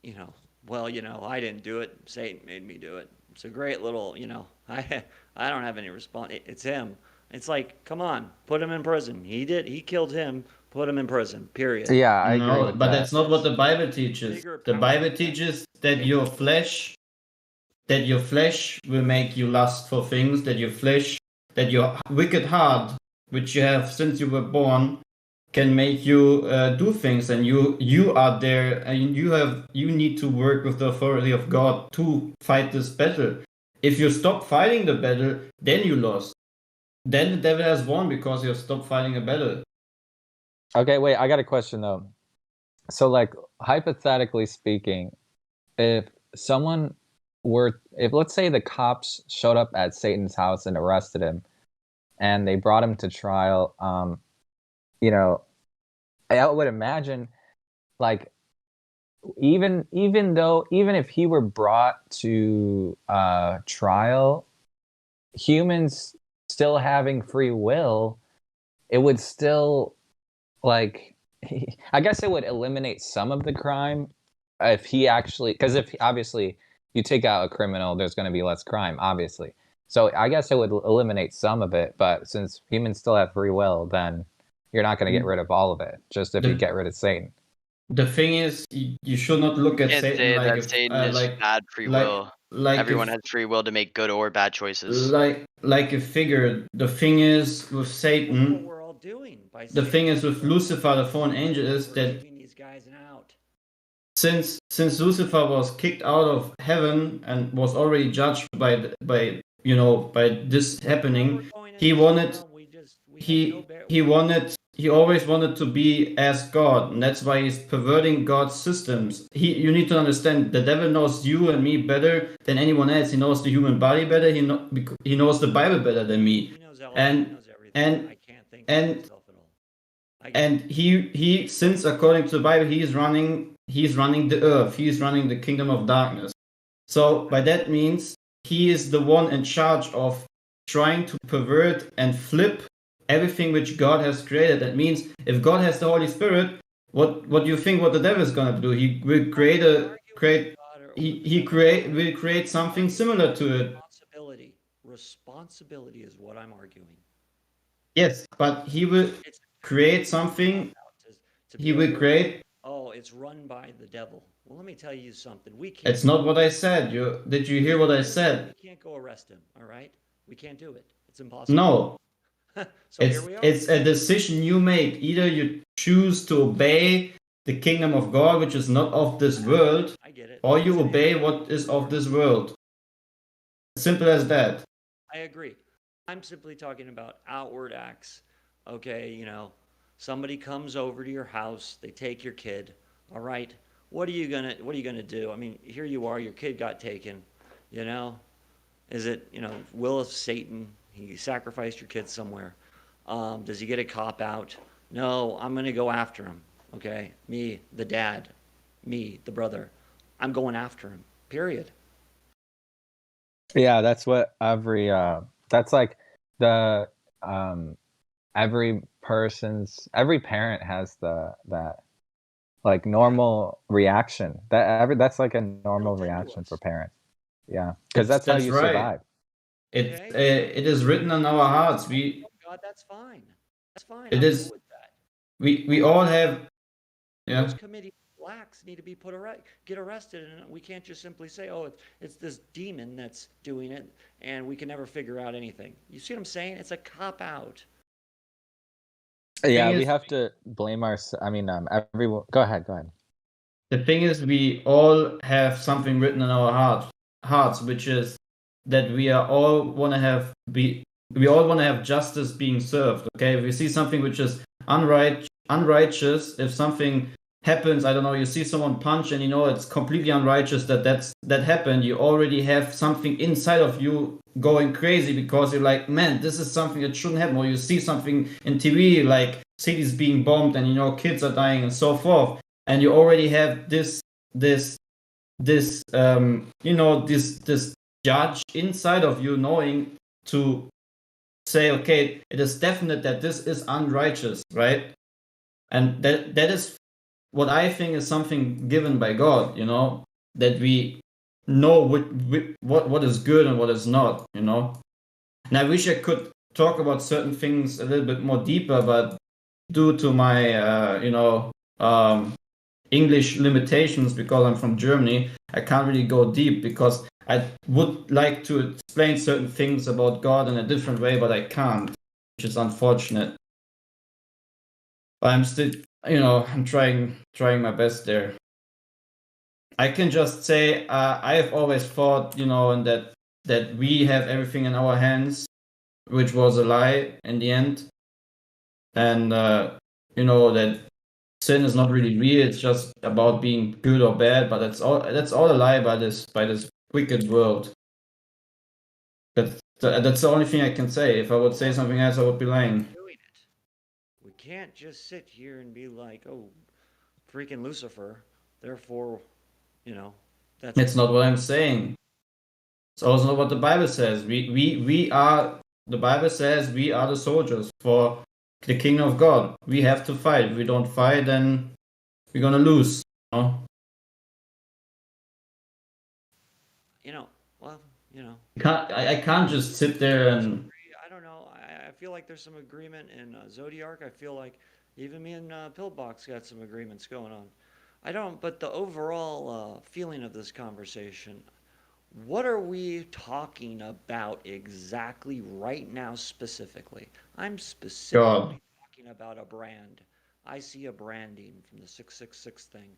you know, well, you know, I didn't do it. Satan made me do it. It's a great little, you know, I don't have any response. It's him. It's like, come on, put him in prison. He did. He killed him. Put him in prison. Period. Yeah, I agree No, with but that. that's not what the Bible teaches. Bigger The power Bible than teaches that your flesh will make you lust for things, that your wicked heart, which you have since you were born, can make you do things, and you are there, and you need to work with the authority of God to fight this battle. If you stop fighting the battle, then you lost. Then the devil has won because you have stopped fighting a battle. Okay, wait, I got a question though. So like hypothetically speaking, if someone if let's say the cops showed up at Satan's house and arrested him and they brought him to trial, you know, I would imagine like even if he were brought to trial, humans still having free will, it would still like I guess it would eliminate some of the crime if he actually, because if obviously you take out a criminal, there's going to be less crime, obviously. So I guess it would eliminate some of it, but since humans still have free will, then you're not going to get rid of all of it. Just if you get rid of Satan. The thing is, you should not look at Can't Satan say like that Satan is like bad free like will. like Everyone if, has free will to make good or bad choices. like a figure. The thing is with what Satan, we're all doing by the saying thing is with Lucifer, the fallen angel, is we're that giving these guys an out. since Lucifer was kicked out of heaven and was already judged by this happening, he wanted he always wanted to be as God, and that's why he's perverting God's systems. You need to understand, the devil knows you and me better than anyone else. He knows the human body better. He knows the Bible better than me. He knows all. And- he knows everything. and- I can't think for and- myself at all. I get And he since according to the Bible he's running the earth. He's running the kingdom of darkness. So by that means he is the one in charge of trying to pervert and flip everything which God has created. That means if God has the Holy Spirit, what do you think what the devil is gonna do? He will will create something similar to it. Responsibility is what I'm arguing. Yes, but he will It's create something. to be He will able to- create. Oh, it's run by the devil. Well, let me tell you something. We can't. It's not what I said. Did you hear what I said? We can't go arrest him. All right, we can't do it. It's impossible. No. So here we are. It's a decision you make. Either you choose to obey the kingdom of God, which is not of this world, I get it. or you obey what is of this world. Simple as that. I agree. I'm simply talking about outward acts. Okay, you know, somebody comes over to your house, they take your kid. All right, what are you gonna do? I mean, here you are, your kid got taken. You know, is it, you know, will of Satan? He sacrificed your kid somewhere. Does he get a cop out? No, I'm gonna go after him. Okay, me, the dad, me, the brother. I'm going after him. Period. Yeah, that's what that's like the every parent has that like normal reaction. That's like a normal They'll tend to reaction us. for parents. Yeah, because that's how That's you right. survive. It is written on our hearts. Oh, God, that's fine. That's fine. It I'm is- cool with that. We all have. Yeah. Those committee blacks need to be get arrested, and we can't just simply say, "Oh, it's this demon that's doing it," and we can never figure out anything. You see what I'm saying? It's a cop out. Yeah, thing we is- have to blame everyone. Go ahead. The thing is, we all have something written in our hearts, which is that we all want to have justice being served. Okay, if we see something which is unrighteous, if something happens, I don't know, you see someone punch and you know it's completely unrighteous that happened, you already have something inside of you going crazy because you're like, man, this is something that shouldn't happen. Or you see something in TV like cities being bombed and you know kids are dying and so forth, and you already have this judge inside of you knowing to say, okay, it is definite that this is unrighteous, right? and that is what I think is something given by God, you know, that we know what is good and what is not, you know. And I wish I could talk about certain things a little bit more deeper, but due to my English limitations, because I'm from Germany, I can't really go deep, because I would like to explain certain things about God in a different way, but I can't, which is unfortunate. But I'm still, I'm trying my best there. I can just say I have always thought, and that we have everything in our hands, which was a lie in the end, and that sin is not really real. It's just about being good or bad, but that's all a lie by this wicked world. That's the only thing I can say. If I would say something else, I would be lying. Doing it. We can't just sit here and be like, oh, freaking Lucifer. Therefore, that's. It's not what I'm saying. It's also not what the Bible says. We are. The Bible says we are the soldiers for the kingdom of God. We have to fight. If we don't fight, then we're gonna lose. Well, I can't just sit there and. I don't know. I feel like there's some agreement in Zodiac. I feel like even me and Pillbox got some agreements going on. I don't, but the overall feeling of this conversation, what are we talking about exactly right now specifically? I'm specifically talking about a brand. I see a branding from the 666 thing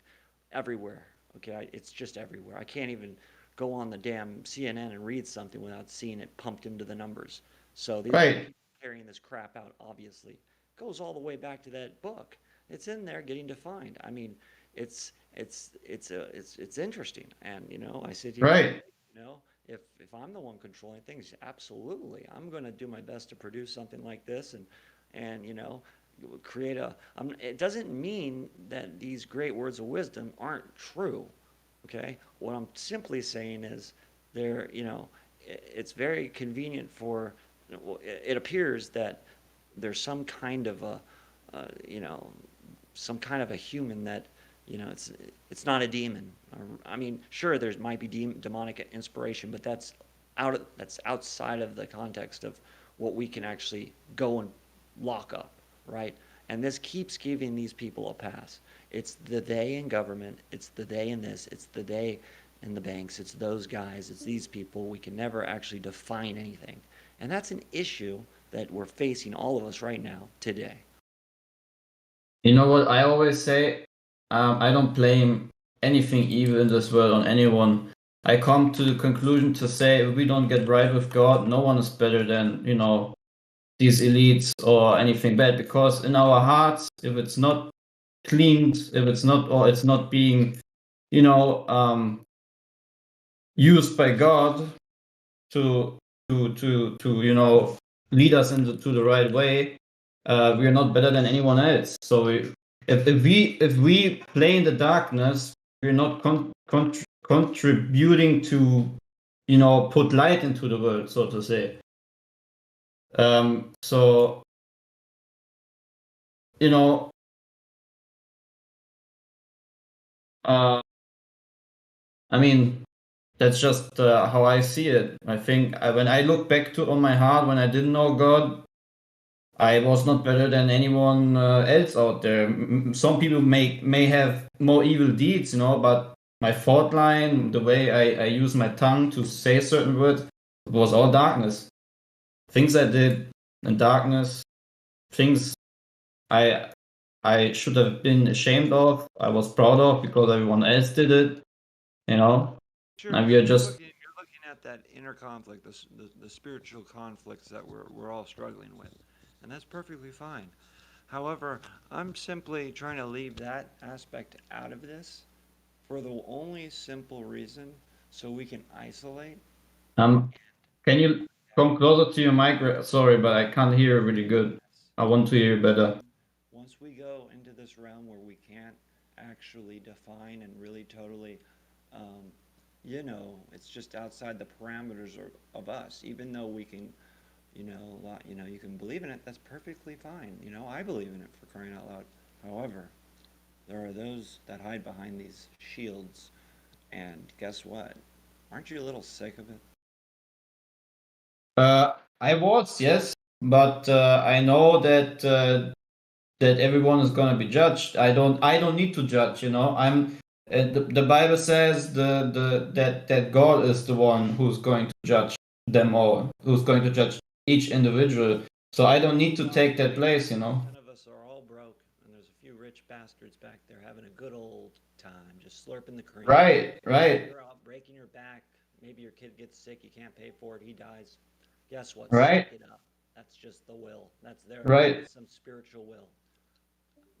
everywhere. Okay, it's just everywhere. I can't even go on the damn CNN and read something without seeing it pumped into the numbers. So these are carrying this crap out, obviously. Goes all the way back to that book. It's in there getting defined. I mean, it's interesting. And I sit here, if I'm the one controlling things, absolutely, I'm going to do my best to produce something like this and create it doesn't mean that these great words of wisdom aren't true. Okay, what I'm simply saying is it's very convenient for. It appears that there's some kind of a human that it's not a demon. I mean, sure, there might be demonic inspiration, but that's outside of the context of what we can actually go and lock up, right? And this keeps giving these people a pass. It's the they in government, it's the they in this, it's the they in the banks, it's those guys, it's these people. We can never actually define anything. And that's an issue that we're facing, all of us right now, today. You know what I always say? I don't blame anything evil in this world on anyone. I come to the conclusion to say if we don't get right with God, no one is better than, these elites or anything bad. Because in our hearts, if it's not cleaned, if it's not, or it's not being, used by God to lead us into the right way, we are not better than anyone else. So if we play in the darkness, we're not contributing to put light into the world, so to say. So I mean, that's just how I see it. I think when I look back on my heart, when I didn't know God, I was not better than anyone else out there. Some people may have more evil deeds, but my thought line, the way I use my tongue to say certain words, was all darkness. Things I did in darkness, things I should have been ashamed of, I was proud of because everyone else did it, Sure. And we are just. You're looking at that inner conflict, the spiritual conflicts that we're all struggling with, and that's perfectly fine. However, I'm simply trying to leave that aspect out of this for the only simple reason so we can isolate. Can you come closer to your mic? Sorry, but I can't hear really good. I want to hear better. Once we go into this realm where we can't actually define and really totally, it's just outside the parameters of us. Even though we can, you can believe in it. That's perfectly fine. I believe in it, for crying out loud. However, there are those that hide behind these shields, and guess what? Aren't you a little sick of it? I was, yes, but I know that that everyone is gonna be judged. I don't need to judge. You know, the Bible says that God is the one who's going to judge them all, who's going to judge each individual. So I don't need to take that place. You know. 10 of us are all broke, and there's a few rich bastards back there having a good old time, just slurping the cream. Right. You're out breaking your back. Maybe your kid gets sick, you can't pay for it, he dies. Guess what? Right. Suck it up. That's just the will. That's their Right. some spiritual will.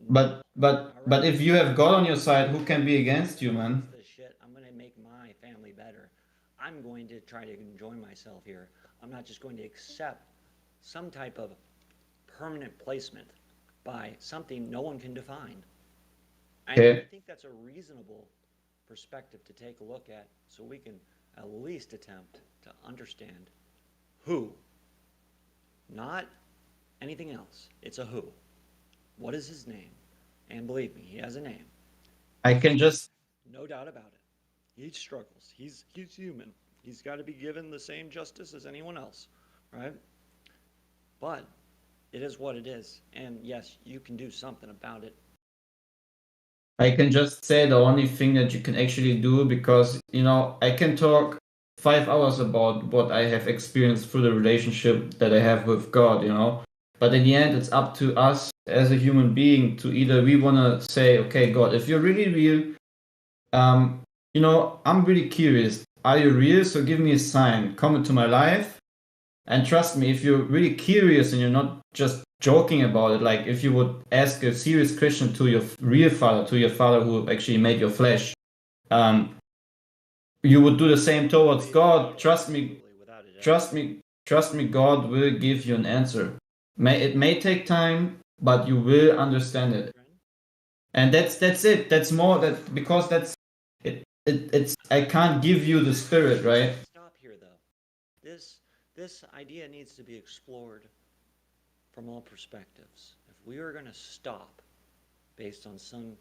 But if you have God on your side, who can be against you, man? This shit. I'm gonna make my family better. I'm going to try to enjoy myself here. I'm not just going to accept some type of permanent placement by something no one can define. I Okay. think that's a reasonable perspective to take a look at, so we can at least attempt to understand who, not anything else. It's a who. What is his name? And believe me, he has a name. I can just No doubt about it. He struggles. He's human. He's got to be given the same justice as anyone else, right? But it is what it is. And yes, you can do something about it. say the only thing that you can actually do, because you know I can talk 5 hours about what I have experienced through the relationship that I have with God, you know. But in the end, it's up to us as a human being to either we want to say, okay, God, if you're really real, you know, I'm really curious. Are you real? So give me a sign. Come into my life. And trust me, if you're really curious and you're not just joking about it, like if you would ask a serious question to your real father, to your father who actually made your flesh, you would do the same towards God. Trust me, God will give you an answer. It may take time, but you will understand it. And that's it. That's more that because that's it. It's I can't give you the spirit, right? Stop here, though. This idea needs to be explored from all perspectives. If we are going to stop based on some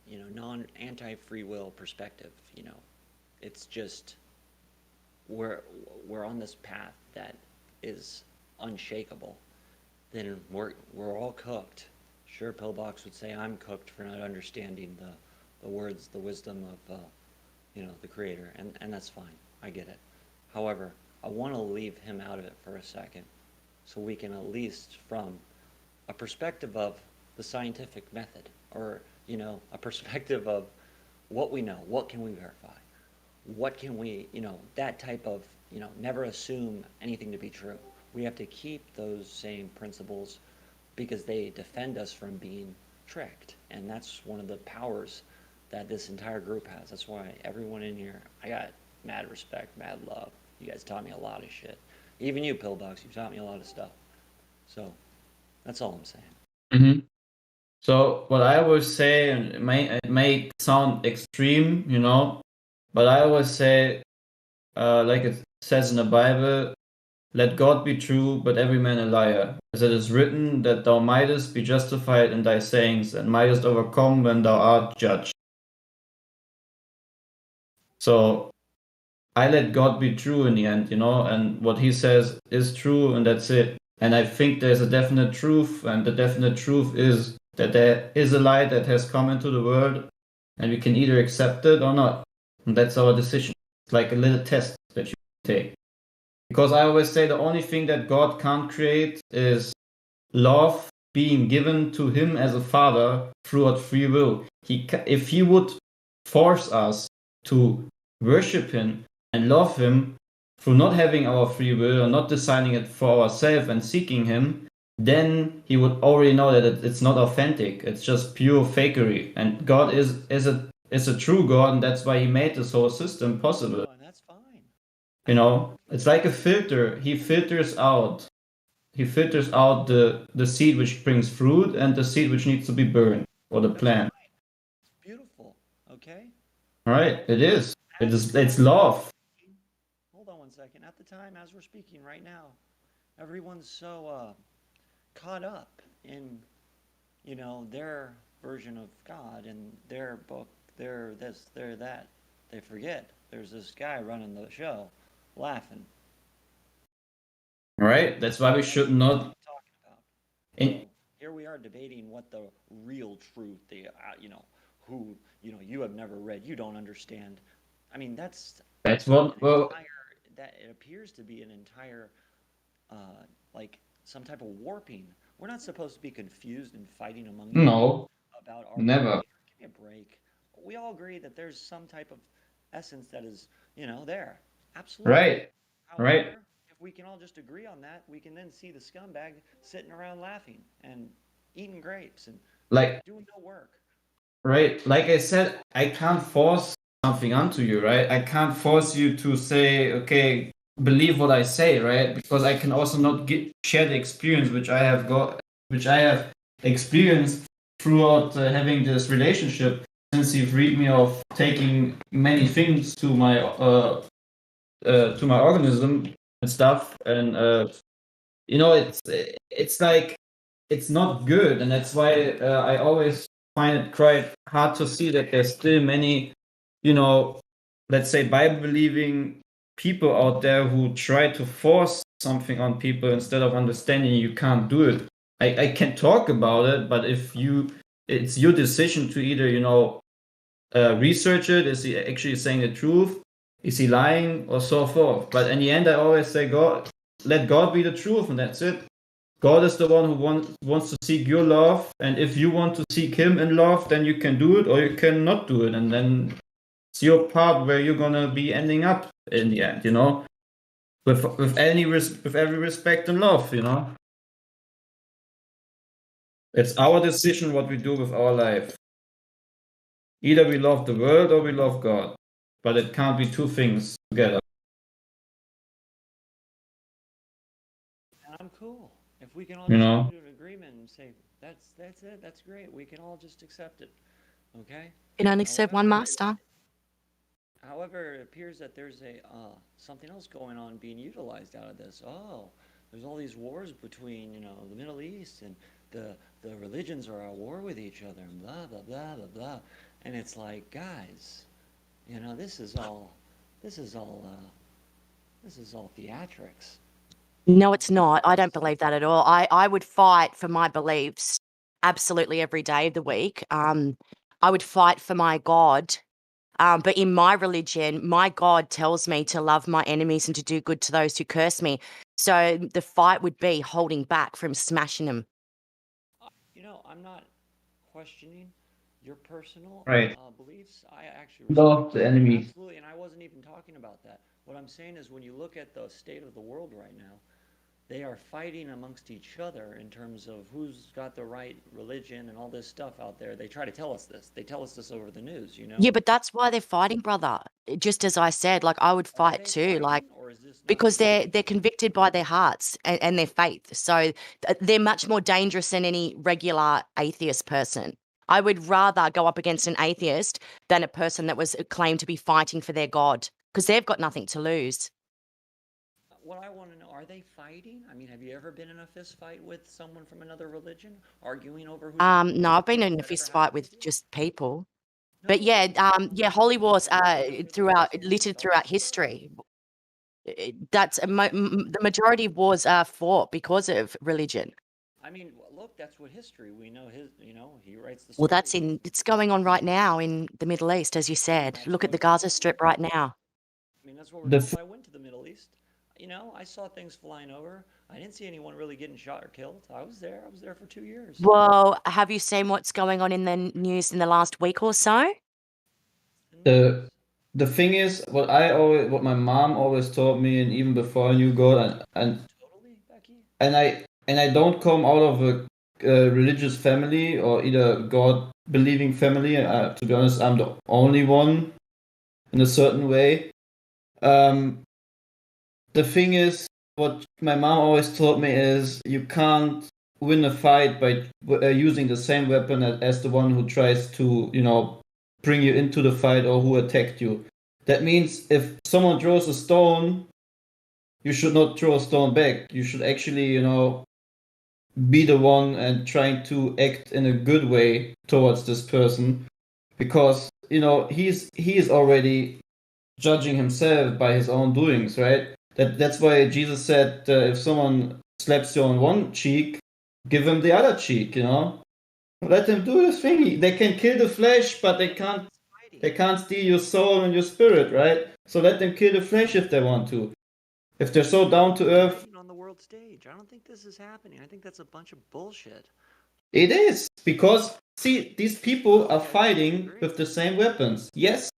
you know, anti-free will perspective, you know, it's just we're on this path that is unshakable, then we're all cooked. Sure, Pillbox would say I'm cooked for not understanding the words, the wisdom of you know, the Creator, and that's fine. I get it. However, I want to leave him out of it for a second, so we can at least, from a perspective of the scientific method, or you know, a perspective of what we know, what can we verify, what can we, you know, that type of, you know, never assume anything to be true. We have to keep those same principles because they defend us from being tricked, and that's one of the powers that this entire group has. That's why everyone in here, I got mad respect, mad love. You guys taught me a lot of shit. Even you, Pillbox, you taught me a lot of stuff. So that's all I'm saying. Mm-hmm. So what I always say, and it may sound extreme, you know, but I always say, like it says in the Bible, let God be true, but every man a liar. As it is written, that thou mightest be justified in thy sayings, and mightest overcome when thou art judged. So I let God be true in the end, you know, and what he says is true, and that's it. And I think there's a definite truth, and the definite truth is that there is a light that has come into the world, and we can either accept it or not. And that's our decision. It's like a little test that you take. Because I always say the only thing that God can't create is love being given to him as a father throughout free will. If he would force us to worship him and love him through not having our free will or not deciding it for ourselves and seeking him, then he would already know that it's not authentic. It's just pure fakery. And God is a true God, and that's why he made this whole system possible. Oh, and that's fine. You know, it's like a filter. He filters out the seed which brings fruit and the seed which needs to be burned for the plant. It's beautiful, okay? All right, it's love. Hold on one second. At the time, as we're speaking right now, everyone's so caught up in, their version of God and their book, their this, their that. They forget there's this guy running the show, laughing. Right? That's why we should not. Talking about. In, So here we are debating what the real truth, who, you have never read, you don't understand. I mean, that's what. Well, entire, that it appears to be an entire, like some type of warping. We're not supposed to be confused and fighting among each other no, about our never. belief. Give me a break. We all agree that there's some type of essence that is, there. Absolutely. Right. Right. However, if we can all just agree on that, we can then see the scumbag sitting around laughing and eating grapes and Like. doing no work. Right. Like I said, I can't force something onto you, right? I can't force you to say, okay, believe what I say, right? Because I can also not share the experience which I have experienced throughout having this relationship. Since you've read me of taking many things to my organism and stuff, and it's like it's not good, and that's why I always find it quite hard to see that there's still many, let's say Bible believing people out there who try to force something on people instead of understanding you can't do it. I can talk about it, but it's your decision to either, research it. Is he actually saying the truth? Is he lying, or so forth? But in the end, I always say, let God be the truth, and that's it. God is the one who wants to seek your love, and if you want to seek Him in love, then you can do it, or you cannot do it, and then it's your part where you're gonna be ending up in the end, with every respect and love, It's our decision what we do with our life. Either we love the world or we love God, but it can't be two things together. And I'm cool. If we can all You just know? come to an agreement and say, that's it, that's great, we can all just accept it. Okay? Can only serve one However, master. However, it appears that there's something else going on being utilized out of this. Oh, there's all these wars between, the Middle East, and the religions are at war with each other, and blah blah blah blah blah. And it's like, guys, this is all theatrics. No, it's not. I don't believe that at all. I would fight for my beliefs absolutely every day of the week. I would fight for my God. But in my religion, my God tells me to love my enemies and to do good to those who curse me. So the fight would be holding back from smashing them. I'm not questioning your personal Right. beliefs. I actually Love the enemy. absolutely, and I wasn't even talking about that. What I'm saying is, when you look at the state of the world right now, they are fighting amongst each other in terms of who's got the right religion and all this stuff out there. They try to tell us this. They tell us this over the news, Yeah, but that's why they're fighting, brother. Just as I said, like I would Are fight they too, like fighting, or is this because nothing? they're convicted by their hearts and their faith. So they're much more dangerous than any regular atheist person. I would rather go up against an atheist than a person that was claimed to be fighting for their God, because they've got nothing to lose. What I want to know, are they fighting? I mean, have you ever been in a fist fight with someone from another religion, arguing over who's No, I've been in a that ever fist fight happened with with you? just people. No, But yeah, no. holy wars Looking for throughout someone littered else throughout to history. That's the majority of wars are fought because of religion. I mean, look, that's what history. We know he writes the Well, stories. it's going on right now in the Middle East, as you said. That's Look at what the we're Gaza told. Strip right now. I mean, that's what we're The told. f- I went to the Middle East. I saw things flying over. I didn't see anyone really getting shot or killed. I was there. I was there for 2 years. Well, have you seen what's going on in the news in the last week or so? the the thing is, what my mom always taught me, and even before I knew God, and Totally, Becky. I don't come out of a religious family or either God believing family. To be honest, I'm the only one in a certain way. The thing is, what my mom always taught me is you can't win a fight by using the same weapon as the one who tries to, bring you into the fight or who attacked you. That means if someone throws a stone you should not throw a stone back. You should actually, be the one and trying to act in a good way towards this person, because he is already judging himself by his own doings, right? That's why Jesus said, if someone slaps you on one cheek, give him the other cheek. Let them do his thing. They can kill the flesh, but they can't steal your soul and your spirit, right? So let them kill the flesh if they want to. If they're so down to earth. On the world stage, I don't think this is happening. I think that's a bunch of bullshit. It is, because see, these people are fighting with the same weapons. Yes,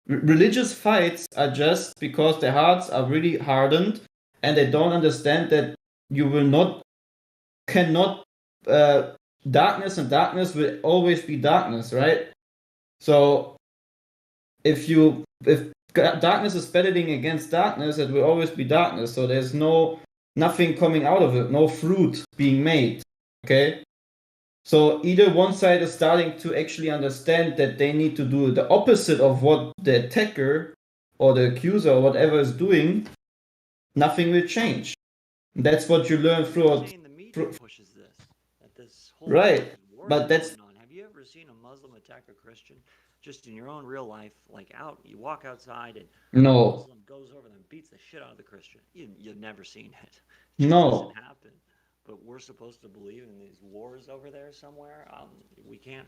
religious fights are just because their hearts are really hardened and they don't understand that you cannot darkness and darkness will always be darkness, right? So if darkness is battling against darkness, it will always be darkness. So there's nothing coming out of it, no fruit being made. Okay? So either one side is starting to actually understand that they need to do the opposite of what the attacker or the accuser or whatever is doing, nothing will change. That's what you learn throughout. The media pushes this whole right, but that's. Have you ever seen a Muslim attack a Christian? Just in your own real life, like you walk outside and No. a Muslim goes over them and beats the shit out of the Christian. You've never seen it. It no. doesn't happen. But we're supposed to believe in these wars over there somewhere. We can't.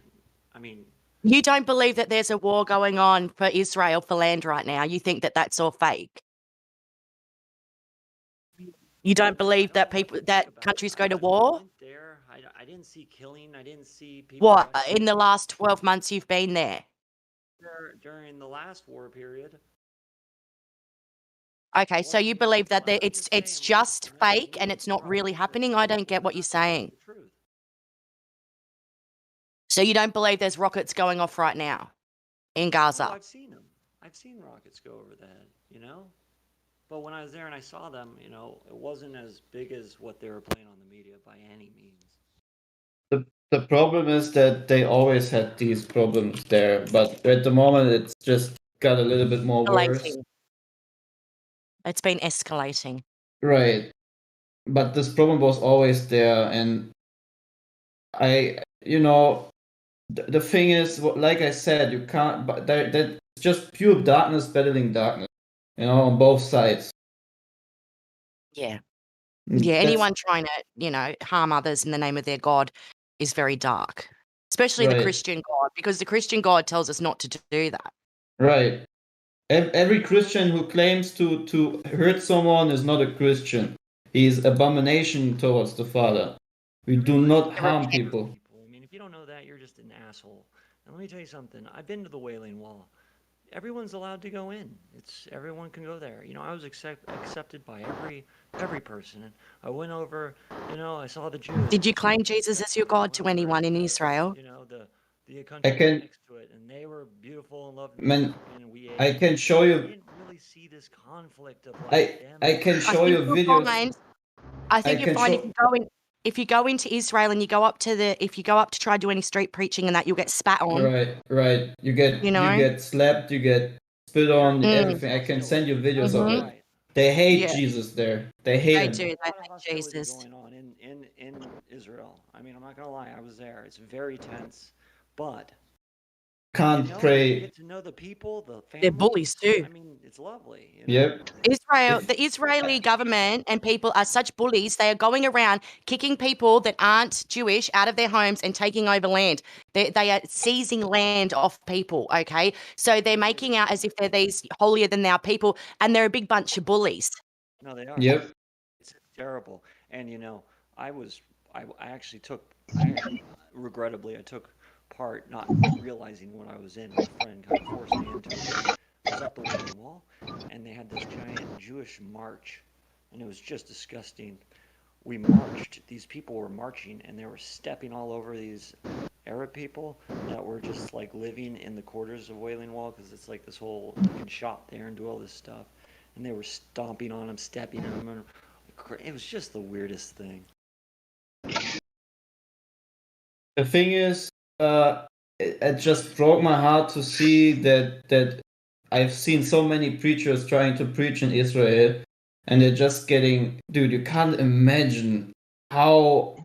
I mean, you don't believe that there's a war going on for Israel for land right now. You think that that's all fake. You don't believe that countries go to war? I didn't see killing. I didn't see people. What, in the last 12 months you've been there? During the last war period. Okay, so you believe that it's just fake and it's not really happening? I don't get what you're saying. So you don't believe there's rockets going off right now in Gaza? Oh, I've seen them. I've seen rockets go over the head, But when I was there and I saw them, it wasn't as big as what they were playing on the media by any means. The problem is that they always had these problems there, but at the moment it's just got a little bit more worse. It's been escalating. Right. But this problem was always there, and the thing is, like I said, you can't, but that's just pure darkness battling darkness, on both sides. Yeah. Yeah, anyone trying to, harm others in the name of their God is very dark, especially the Christian God, because the Christian God tells us not to do that. Right. Every Christian who claims to hurt someone is not a Christian. He is abomination towards the Father. We do not harm people. I mean, if you don't know that, you're just an asshole. And let me tell you something. I've been to the Wailing Wall. Everyone's allowed to go in. Everyone can go there. I was accepted by every person. And I went over. I saw the Jews. Did you claim Jesus as your God to anyone in Israel? The country next to it, and they were beautiful and loved me. And we ate. I can show you. I didn't really see this conflict of like. I can show you videos. I think you'll find if you go into Israel and you go up to try to do any street preaching and that, you'll get spat on. Right. You get slapped, you get spit on, everything. I can send you videos of it. They hate Jesus there. They hate him. They hate Jesus. Going on in Israel. I mean, I'm not gonna lie. I was there. It's very tense, but can't pray. You get to know the people, the families. They're bullies too. I mean, it's lovely. Yep. The Israeli government and people are such bullies. They are going around kicking people that aren't Jewish out of their homes and taking over land. They are seizing land off people, okay? So they're making out as if they're these holier than thou people, and they're a big bunch of bullies. No, they are. Yep. It's terrible. And I actually took, regrettably, I took part, not realizing what I was in. My friend kind of forced me into it. I was at the Wailing Wall, and they had this giant Jewish march, and it was just disgusting. We marched. These people were marching, and they were stepping all over these Arab people that were just like living in the quarters of Wailing Wall, because it's like this whole, you can shop there and do all this stuff, and they were stomping on them, stepping on them, and it was just the weirdest thing. The thing is, it just broke my heart to see that I've seen so many preachers trying to preach in Israel, and they're just getting, dude, you can't imagine how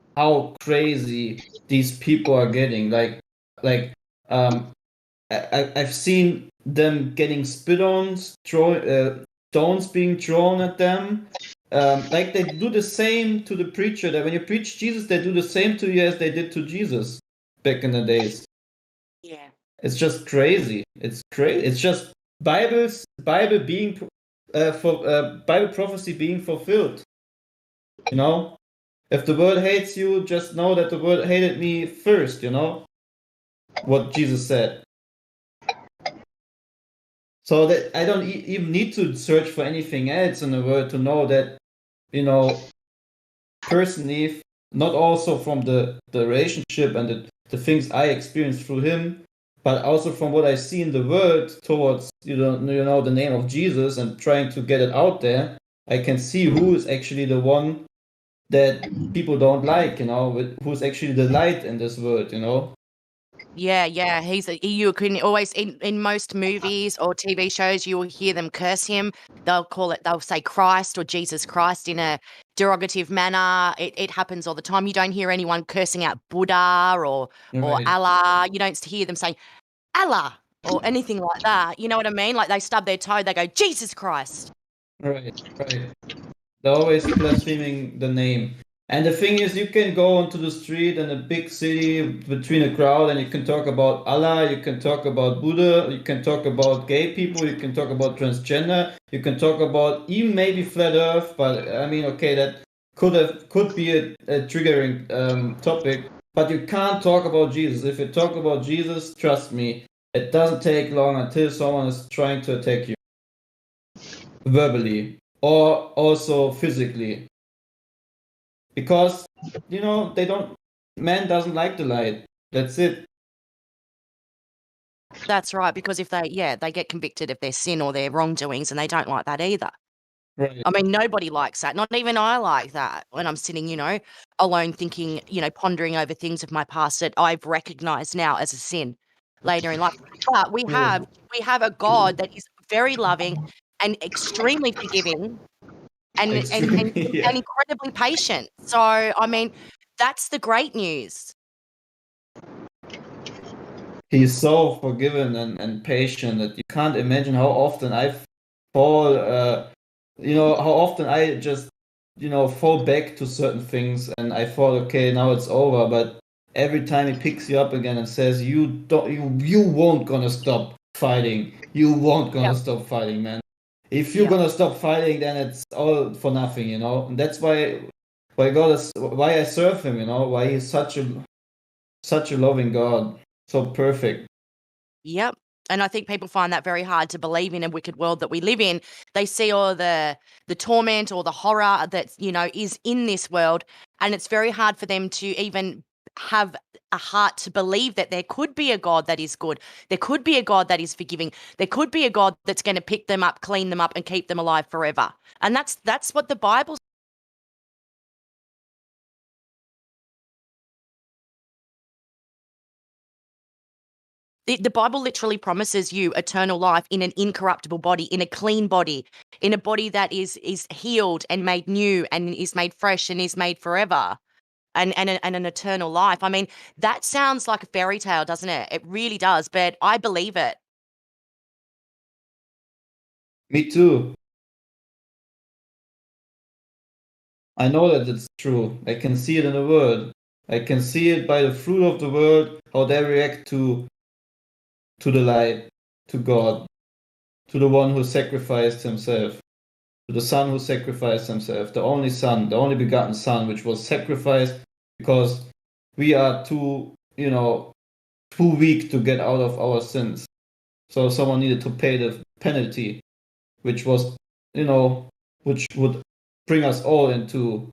crazy these people are getting. Like I've seen them getting spit on, stones being thrown at them. Like they do the same to the preacher. That when you preach Jesus, they do the same to you as they did to Jesus back in the days. Yeah. It's just crazy. It's crazy. It's just Bible being Bible prophecy being fulfilled. You know, if the world hates you, just know that the world hated me first. You know what Jesus said. So that I don't even need to search for anything else in the world to know that, you know, personally, not also from the relationship and the things I experienced through him, but also from what I see in the world towards, you know, the name of Jesus and trying to get it out there, I can see who is actually the one that people don't like, you know, who's actually the light in this world, you know. Yeah, yeah. You can always in most movies or TV shows you will hear them curse him. They'll say Christ or Jesus Christ in a derogative manner. It happens all the time. You don't hear anyone cursing out Buddha or Right. Allah. You don't hear them saying Allah or anything like that. You know what I mean? Like they stub their toe, they go, Jesus Christ. Right. They're always blaspheming the name. And the thing is, you can go onto the street in a big city between a crowd and you can talk about Allah, you can talk about Buddha, you can talk about gay people, you can talk about transgender, you can talk about even maybe flat earth, but I mean, okay, that could be a triggering topic, but you can't talk about Jesus. If you talk about Jesus, trust me, it doesn't take long until someone is trying to attack you verbally or also physically. Because, you know, man doesn't like the light. That's it. That's right, because if they get convicted of their sin or their wrongdoings and they don't like that either. Right. I mean, nobody likes that. Not even I like that when I'm sitting, you know, alone thinking, you know, pondering over things of my past that I've recognized now as a sin later in life. But we have a God that is very loving and extremely forgiving and Yeah. incredibly patient. So, I mean, that's the great news. He's so forgiving and patient that you can't imagine how often I fall, you know, how often I just, you know, fall back to certain things and I thought, okay, now it's over. But every time he picks you up again and says, you won't gonna stop fighting. You won't gonna stop fighting, man. If you're gonna stop fighting, then it's all for nothing, you know. And that's why why I serve him, you know, why he's such a loving God, so perfect. Yep. And I think people find that very hard to believe in a wicked world that we live in. They see all the torment or the horror that, you know, is in this world, and it's very hard for them to even have a heart to believe that there could be a God that is good. There could be a God that is forgiving. There could be a God that's going to pick them up, clean them up, and keep them alive forever. And that's what the Bible. The Bible literally promises you eternal life in an incorruptible body, in a clean body, in a body that is healed and made new and is made fresh and is made forever, and an eternal life. I mean, that sounds like a fairy tale, doesn't it? It really does, but I believe it. Me too. I know that it's true. I can see it in the world. I can see it by the fruit of the world, how they react to the light, to God, to the one who sacrificed himself, to the Son who sacrificed himself, the only Son, the only begotten Son, which was sacrificed because we are too weak to get out of our sins. So someone needed to pay the penalty, which was, you know, which would bring us all into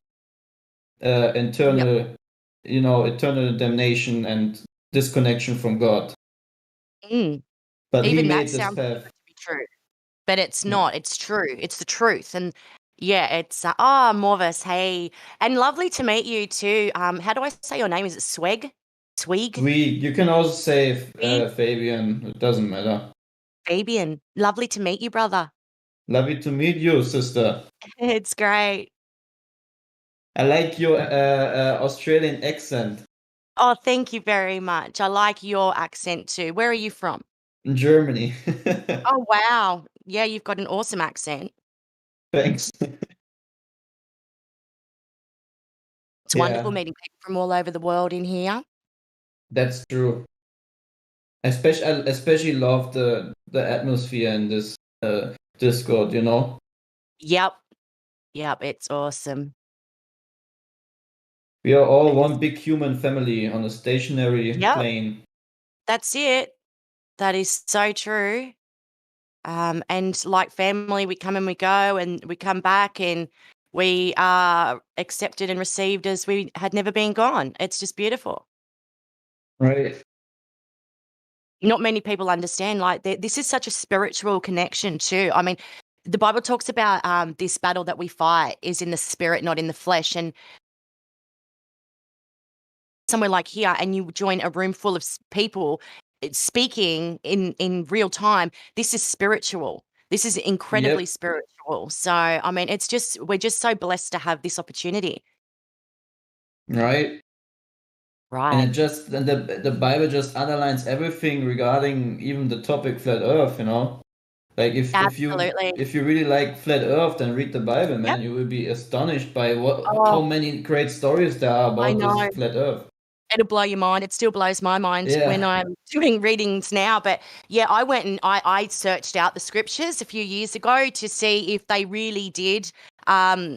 eternal damnation and disconnection from God. But Even he that made this sounds path. to be true, but it's not. It's true. It's the truth, and yeah, it's Morvis. Hey, and lovely to meet you too. How do I say your name? Is it Sweg? Swig? You can also say Fabian. It doesn't matter. Fabian. Lovely to meet you, brother. Lovely to meet you, sister. It's great. I like your Australian accent. Oh, thank you very much. I like your accent too. Where are you from? In Germany. Oh, wow. Yeah, you've got an awesome accent. Thanks. It's wonderful Yeah, meeting people from all over the world in here. that's true. I especially love the atmosphere in this Discord, you know? Yep. Yep, it's awesome. We are all It is. one big human family on a stationary Yep, plane. that's it. That is so true. And like family, we come and we go and we come back and we are accepted and received as we had never been gone. It's just beautiful. Right. Not many people understand, like, this is such a spiritual connection too. I mean, the Bible talks about this battle that we fight is in the spirit, not in the flesh. And somewhere like here and you join a room full of people speaking in real time, this is spiritual. This is incredibly Yep. spiritual. So, I mean, we're just so blessed to have this opportunity. Right. Right. And the Bible just underlines everything regarding even the topic flat Earth, you know? Like Absolutely. if you really like flat Earth, then read the Bible, Yep. man. You will be astonished by Oh, how many great stories there are I about this know. flat Earth. It'll blow your mind. It still blows my mind when Yeah. I'm doing readings now. But yeah, I went and I searched out the scriptures a few years ago to see if they really did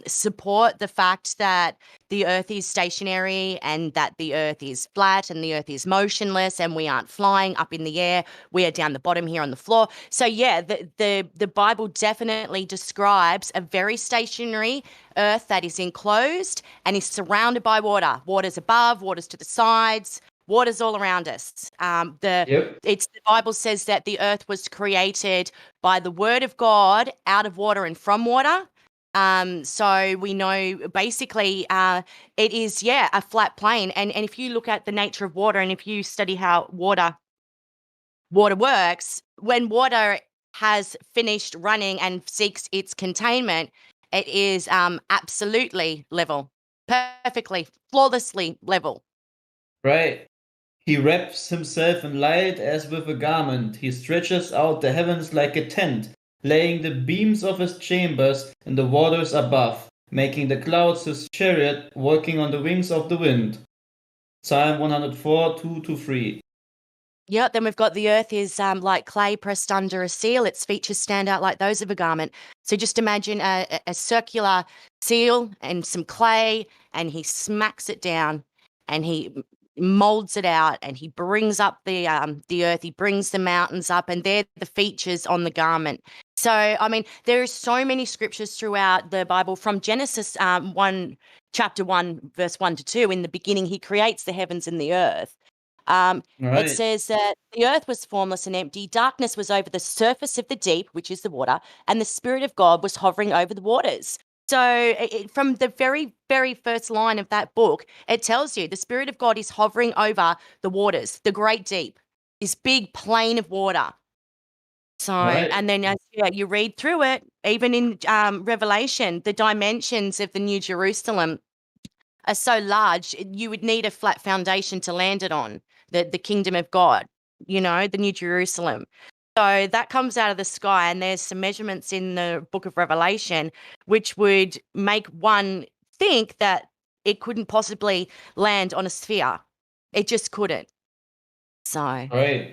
support the fact that the earth is stationary and that the earth is flat and the earth is motionless and we aren't flying up in the air. We are down the bottom here on the floor. So yeah, the Bible definitely describes a very stationary earth that is enclosed and is surrounded by water. Water's above, water's to the sides, water's all around us. Yep. The Bible says that the earth was created by the word of God out of water and from water. So we know basically it is, a flat plane. And if you look at the nature of water and if you study how water works, when water has finished running and seeks its containment, it is absolutely level, perfectly, flawlessly level. Right. He wraps himself in light as with a garment. He stretches out the heavens like a tent, laying the beams of his chambers in the waters above, making the clouds his chariot, working on the wings of the wind. Psalm 104, 2-3. Yeah, then we've got the earth is like clay pressed under a seal. Its features stand out like those of a garment. So just imagine a circular seal and some clay, and he smacks it down and he molds it out and he brings up the earth. He brings the mountains up, and they're the features on the garment. So, I mean, there are so many scriptures throughout the Bible from Genesis chapter 1, verse 1-2. In the beginning, he creates the heavens and the earth. It Right. says that the earth was formless and empty. Darkness was over the surface of the deep, which is the water, and the Spirit of God was hovering over the waters. So from the very, very first line of that book, it tells you the Spirit of God is hovering over the waters, the great deep, this big plain of water. So, Right. and then as you read through it, even in Revelation, the dimensions of the New Jerusalem are so large, you would need a flat foundation to land it on, the kingdom of God, the New Jerusalem. So that comes out of the sky, and there's some measurements in the book of Revelation which would make one think that it couldn't possibly land on a sphere. It just couldn't. So, Right.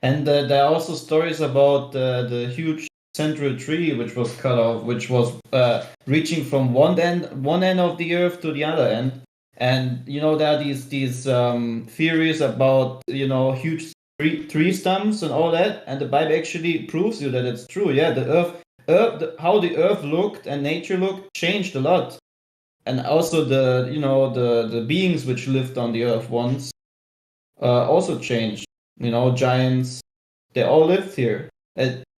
And there are also stories about the huge central tree which was cut off, which was reaching from one end of the earth to the other end. And there are these theories about huge tree stumps and all that, and the Bible actually proves you that it's true. Yeah, how the earth looked and nature looked changed a lot, and also the beings which lived on the earth once also changed. Giants, they all lived here.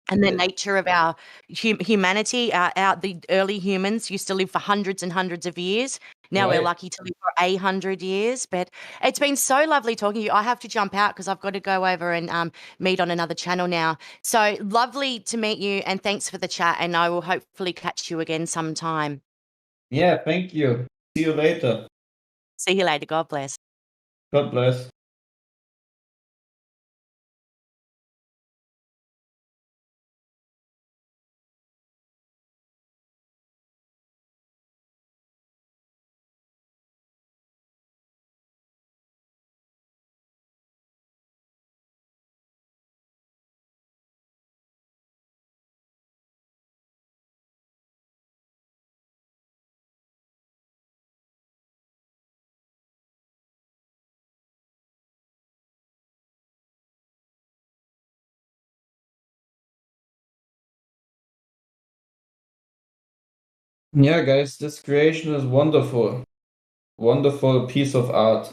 and the nature of our humanity. The early humans used to live for hundreds and hundreds of years. Now we're Right. lucky to live for 100 years. But it's been so lovely talking to you. I have to jump out because I've got to go over and meet on another channel now. So lovely to meet you, and thanks for the chat. And I will hopefully catch you again sometime. Yeah, thank you. See you later. See you later. God bless. God bless. Yeah, guys, this creation is wonderful. Wonderful piece of art.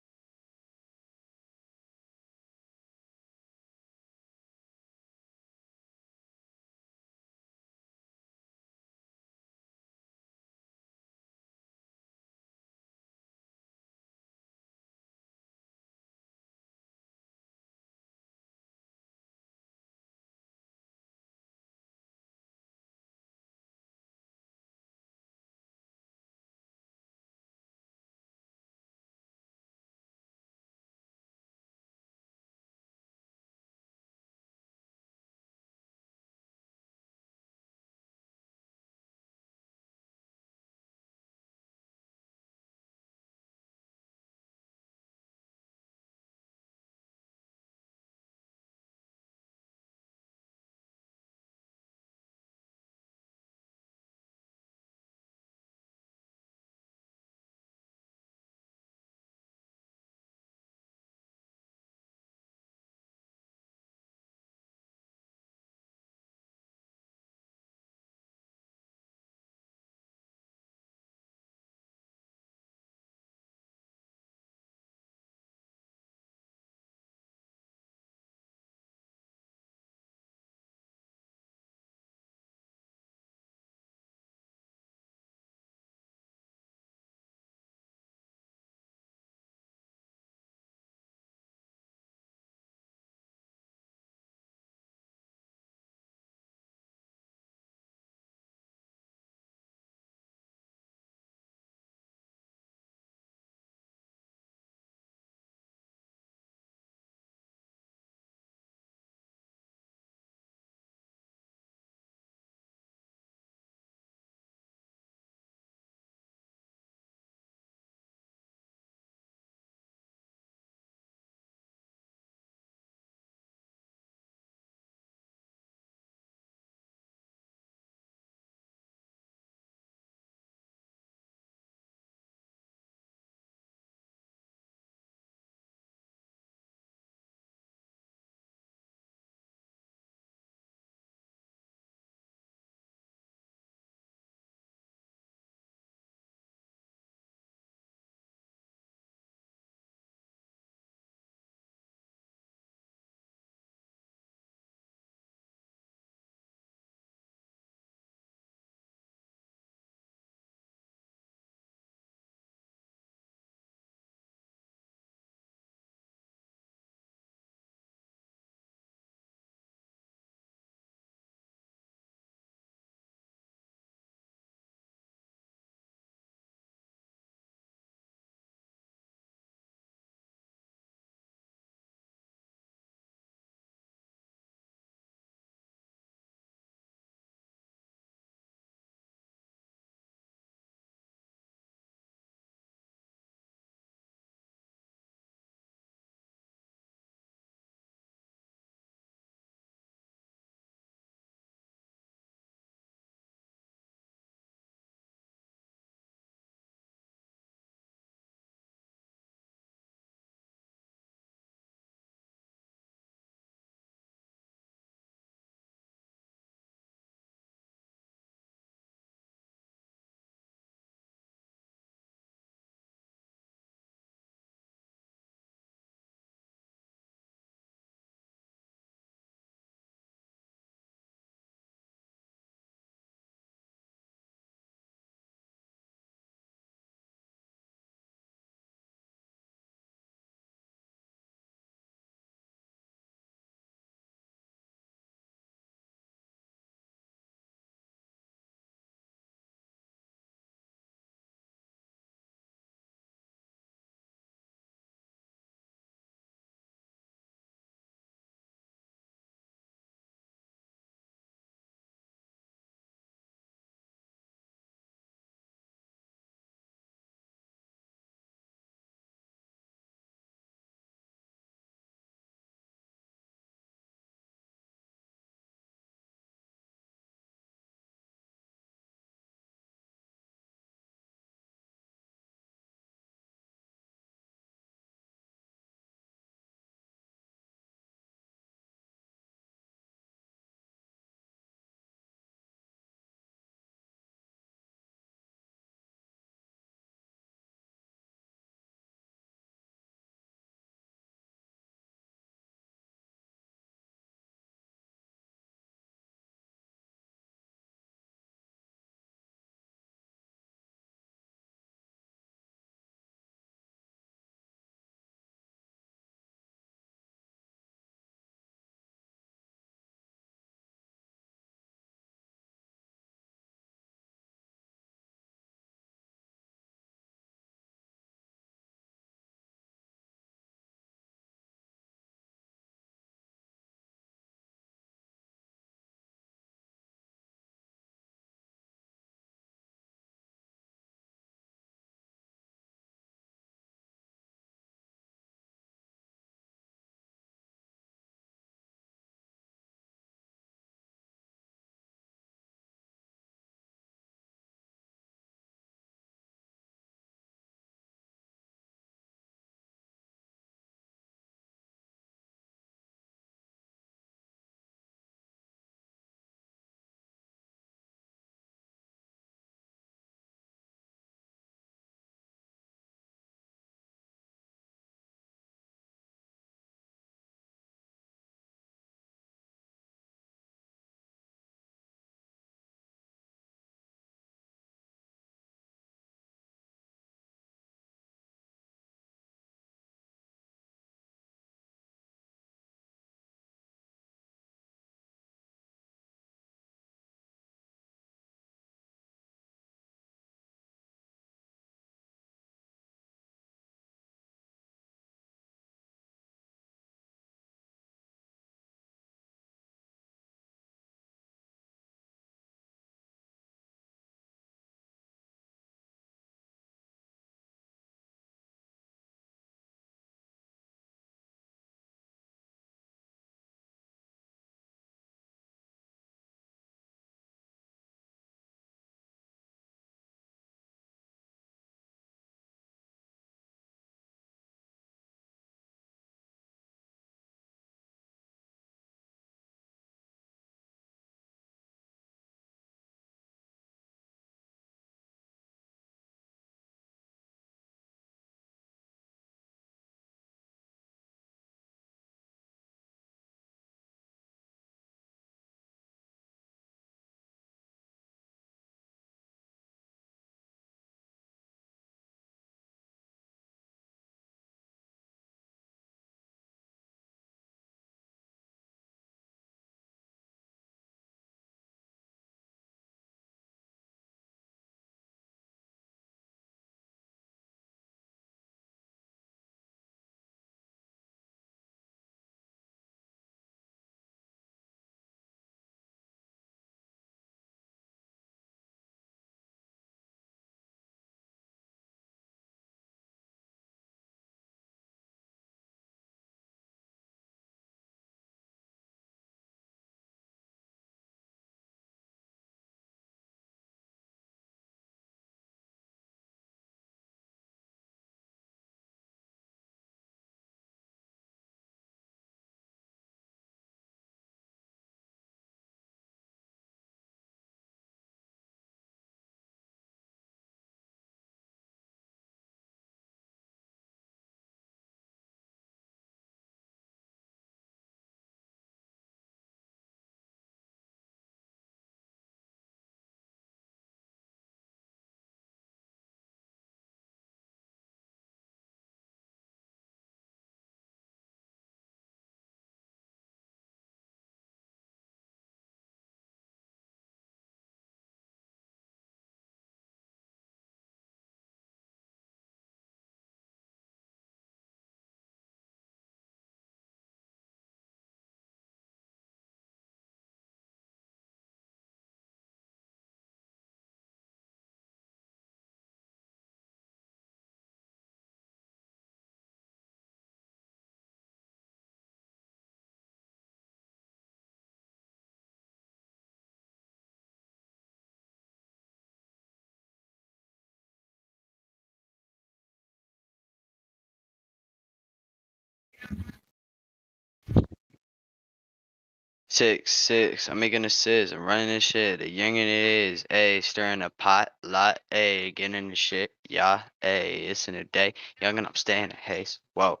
Six. I'm making assists. I'm running this shit. The youngin' it is. Ayy, stirring a pot. Lot. Ayy, getting in the shit. Yeah. Ayy, it's in a day. Youngin', I'm staying in haste. Whoa.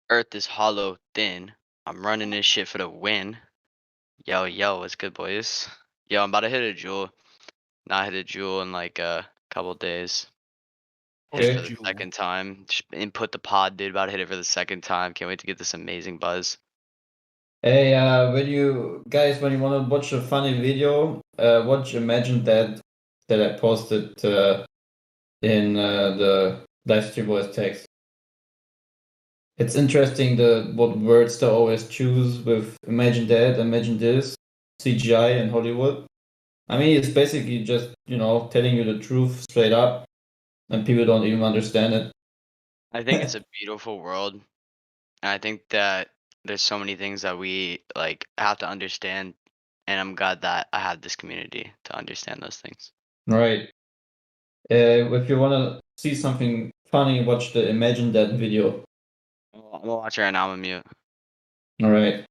Earth is hollow, thin. I'm running this shit for the win. Yo, what's good, boys? Yo, I'm about to hit a jewel. Not hit a jewel in like a couple days. Hit it for the second time. Just input the pod, dude. About to hit it for the second time. Can't wait to get this amazing buzz. Hey, when you want to watch a funny video, watch Imagine that I posted in the Livestream voice text. It's interesting what words they always choose with Imagine that, Imagine this, CGI and Hollywood. I mean, it's basically just, telling you the truth straight up, and people don't even understand it. I think it's a beautiful world. And I think that there's so many things that we like have to understand, and I'm glad that I have this community to understand those things. Right. If you want to see something funny, watch the Imagine that video. I'm gonna watch it right now. I'm on mute. All right.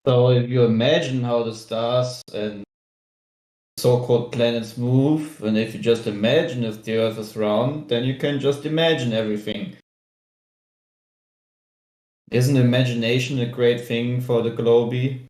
So if you imagine how the stars and so-called planets move, and if you just imagine if the Earth is round, then you can just imagine everything. Isn't imagination a great thing for the globe?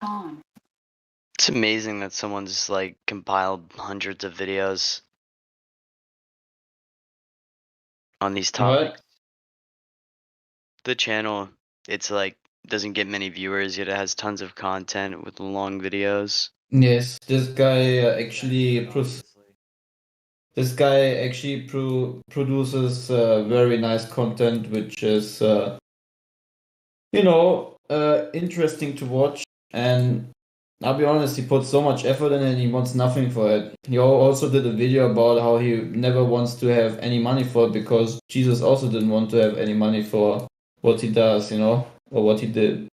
It's amazing that someone's like compiled hundreds of videos on these topics. What? The channel, it's like doesn't get many viewers, yet it has tons of content with long videos. Yes, this guy actually Shit, obviously. produces very nice content, which is interesting to watch. And I'll be honest, he puts so much effort in it and he wants nothing for it. He also did a video about how he never wants to have any money for it because Jesus also didn't want to have any money for what he does, or what he did.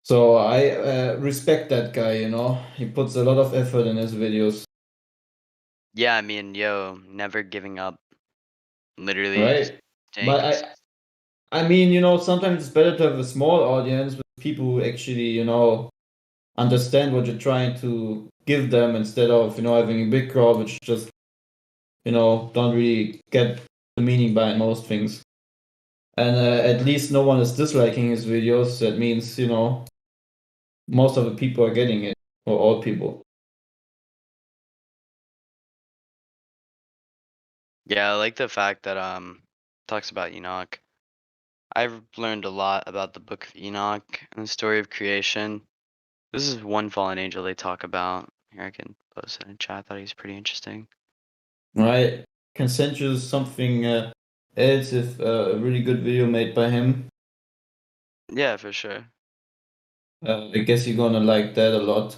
So I respect that guy, he puts a lot of effort in his videos. Yeah, I mean, never giving up. Literally Right. staying But consistent. I mean, sometimes it's better to have a small audience with people who actually, understand what you're trying to give them instead of, having a big crowd which just, don't really get the meaning behind most things. And at least no one is disliking his videos. That means, most of the people are getting it, or all people. Yeah, I like the fact that talks about Enoch. I've learned a lot about the book of Enoch and the story of creation. This is one fallen angel they talk about. Here, I can post it in chat. I thought he was pretty interesting. Right. Can send you something else if a really good video made by him. Yeah, for sure. I guess you're gonna like that a lot.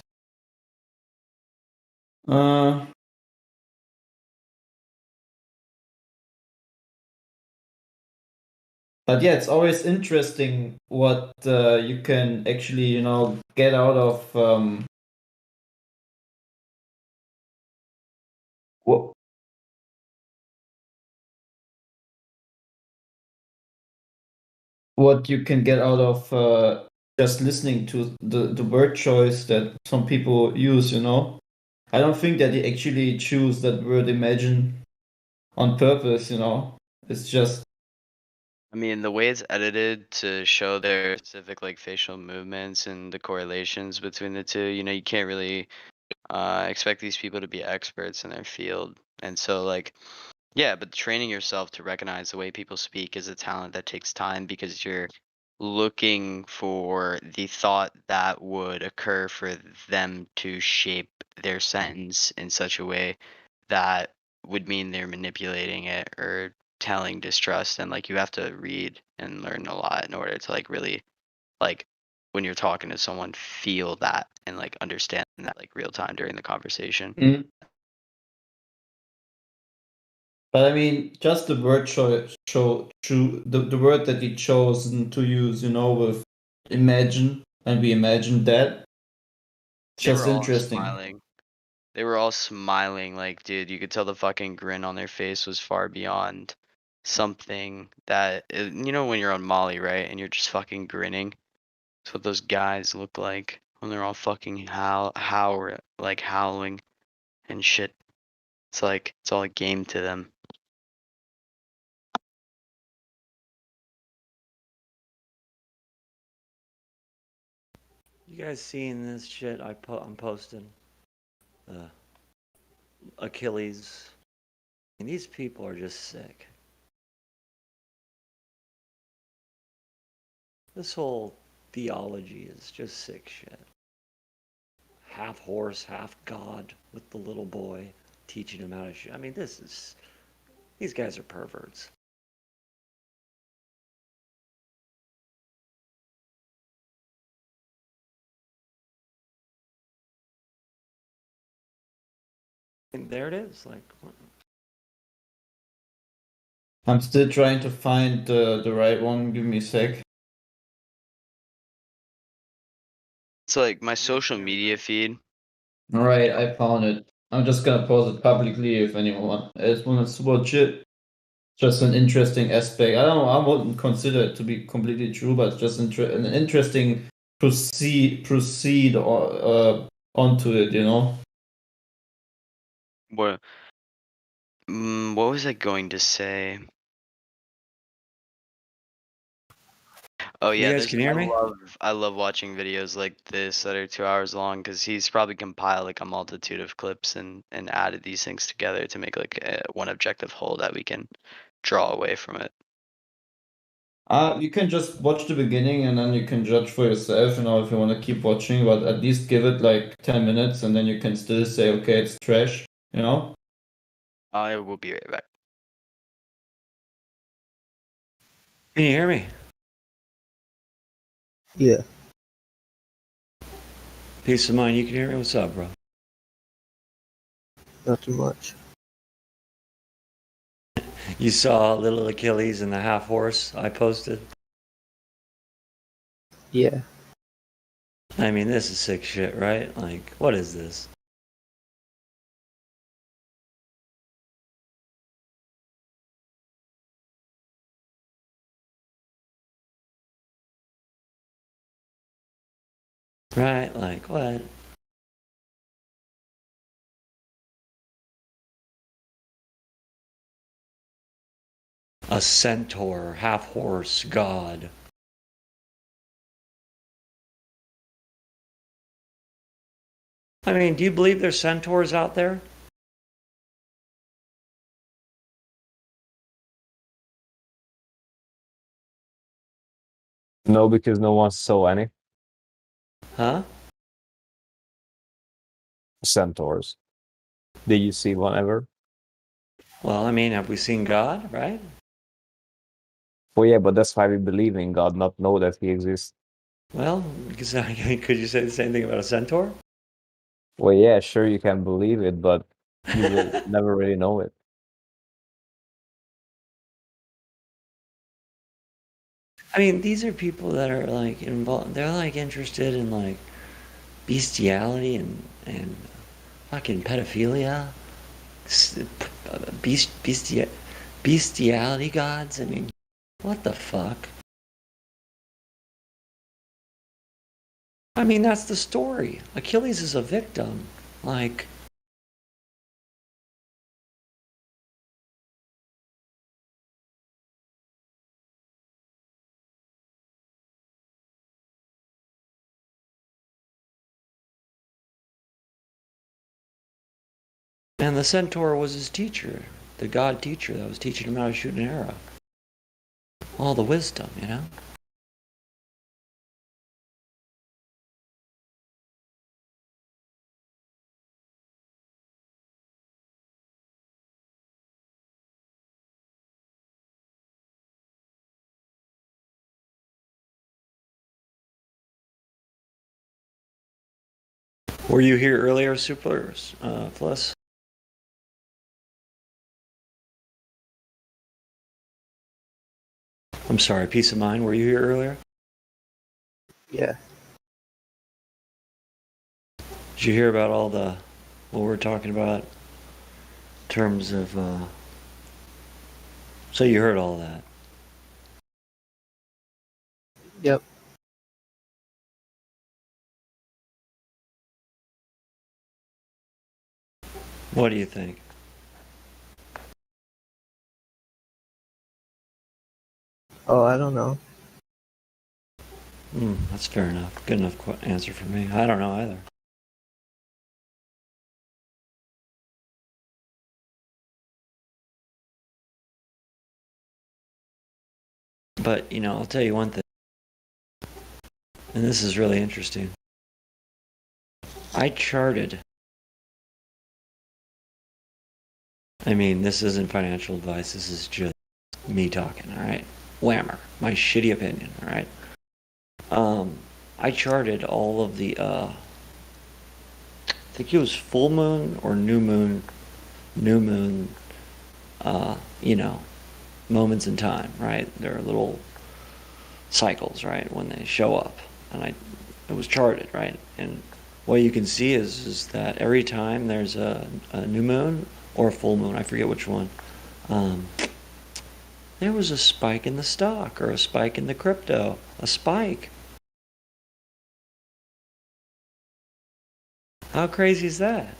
But yeah, it's always interesting what you can actually, get out of what you can get out of just listening to the word choice that some people use. I don't think that they actually choose that word imagine on purpose. It's just. I mean, the way it's edited to show their specific like facial movements and the correlations between the two, you can't really expect these people to be experts in their field. And so like, yeah, but training yourself to recognize the way people speak is a talent that takes time because you're looking for the thought that would occur for them to shape their sentence in such a way that would mean they're manipulating it or telling distrust. And like you have to read and learn a lot in order to like really like when you're talking to someone feel that and like understand that like real time during the conversation. But I mean, just the word the word that he chosen to use, with imagine, and we imagined that. They Just were all interesting. smiling. They were all smiling, like, dude, you could tell the fucking grin on their face was far beyond something that, when you're on Molly, right, and you're just fucking grinning. That's what those guys look like when they're all fucking howling and shit. It's like, it's all a game to them. You guys seeing this shit I'm posting? Achilles. And these people are just sick. This whole theology is just sick shit. Half horse, half God with the little boy teaching him how to shoot. I mean, these guys are perverts. And there it is. Like, what? I'm still trying to find the right one. Give me a sec. It's like my social media feed. All right, I found it. I'm just gonna post it publicly if anyone else wants to watch it. Just an interesting aspect. I don't know. I wouldn't consider it to be completely true, but it's just an interesting proceed or onto it. What was I going to say? Oh You yeah, guys can hear me? I love watching videos like this that are 2 hours long because he's probably compiled like a multitude of clips and added these things together to make like one objective whole that we can draw away from it. You can just watch the beginning and then you can judge for yourself, if you want to keep watching, but at least give it like 10 minutes and then you can still say, okay, it's trash. I will be right back. Can you hear me? Yeah. Peace of mind. You can hear me? What's up, bro? Not too much. You saw little Achilles and the half horse I posted? Yeah. I mean, this is sick shit, right? Like, what is this? Right? Like, what? A centaur, half horse, god. I mean, do you believe there's centaurs out there? No, because no one saw any Huh? centaurs. Did you see one ever? Well, I mean, have we seen God, right? Well, yeah, but that's why we believe in God, not know that He exists. Well, because could you say the same thing about a centaur? Well, yeah, sure, you can believe it, but you will never really know it. I mean, these are people that are like involved. They're like interested in like bestiality and fucking pedophilia, bestiality gods. I mean, what the fuck? I mean, that's the story. Achilles is a victim. Like, and the centaur was his teacher, the god teacher that was teaching him how to shoot an arrow. All the wisdom, you know? Were you here earlier, Super Plus? I'm sorry, Peace of Mind. Were you here earlier? Yeah. Did you hear about all the what we're talking about in terms of? So you heard all that. Yep. What do you think? Oh, I don't know. That's fair enough. Good enough answer for me. I don't know either. But, you know, I'll tell you one thing. And this is really interesting. I charted. I mean, this isn't financial advice. This is just me talking, all right? Whammer. My shitty opinion, all right? I charted all of the, I think it was full moon or new moon, you know, moments in time, right? There are little cycles, right, when they show up. And it was charted, right? And what you can see is that every time there's a new moon or a full moon, I forget which one, there was a spike in the stock or a spike in the crypto, a spike. How crazy is that?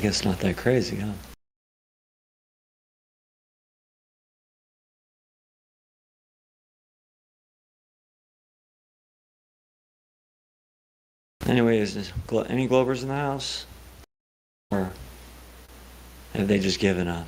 guess not that crazy, huh? Anyways, any Globers in the house? Or have they just given up?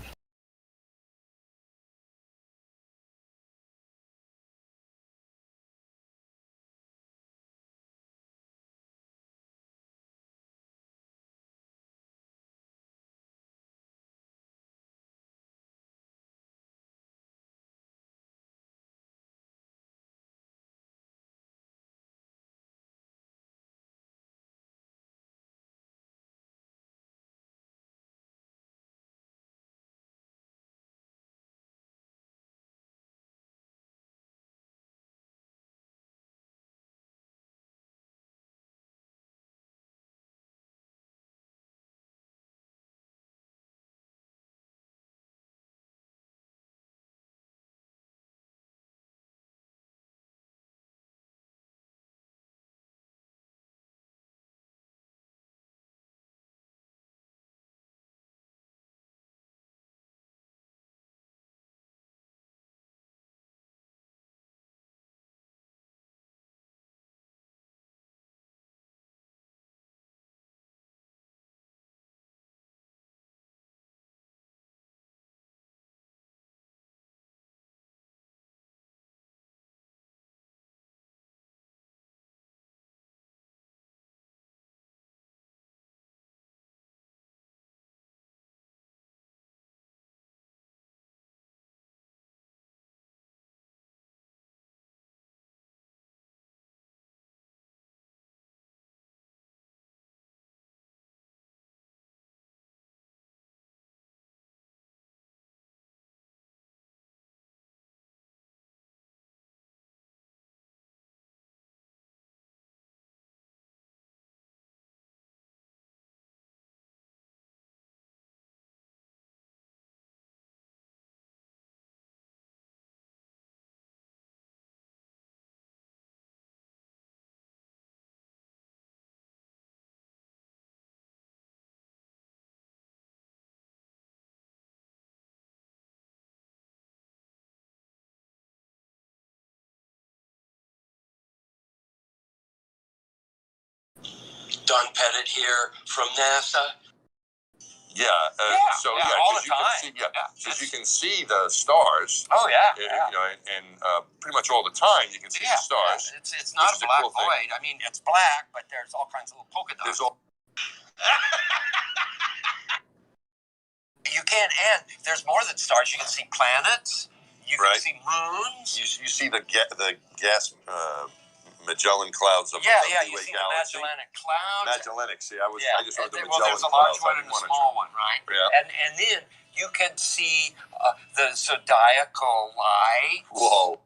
Don Pettit here from NASA. Yeah, all the time. Because you can see the stars. Oh yeah, You know, and pretty much all the time you can see the stars. Yeah. It's not a black void. I mean, it's black, but there's all kinds of little polka dots. You can't end. There's more than stars. You can see planets. You can see moons. You see the gas Magellan clouds of you see the Magellanic Clouds. Magellanic. See, I just heard the Magellan Well, there's a large clouds. one and a small one, right? Yeah. And then you can see the zodiacal lights. Whoa.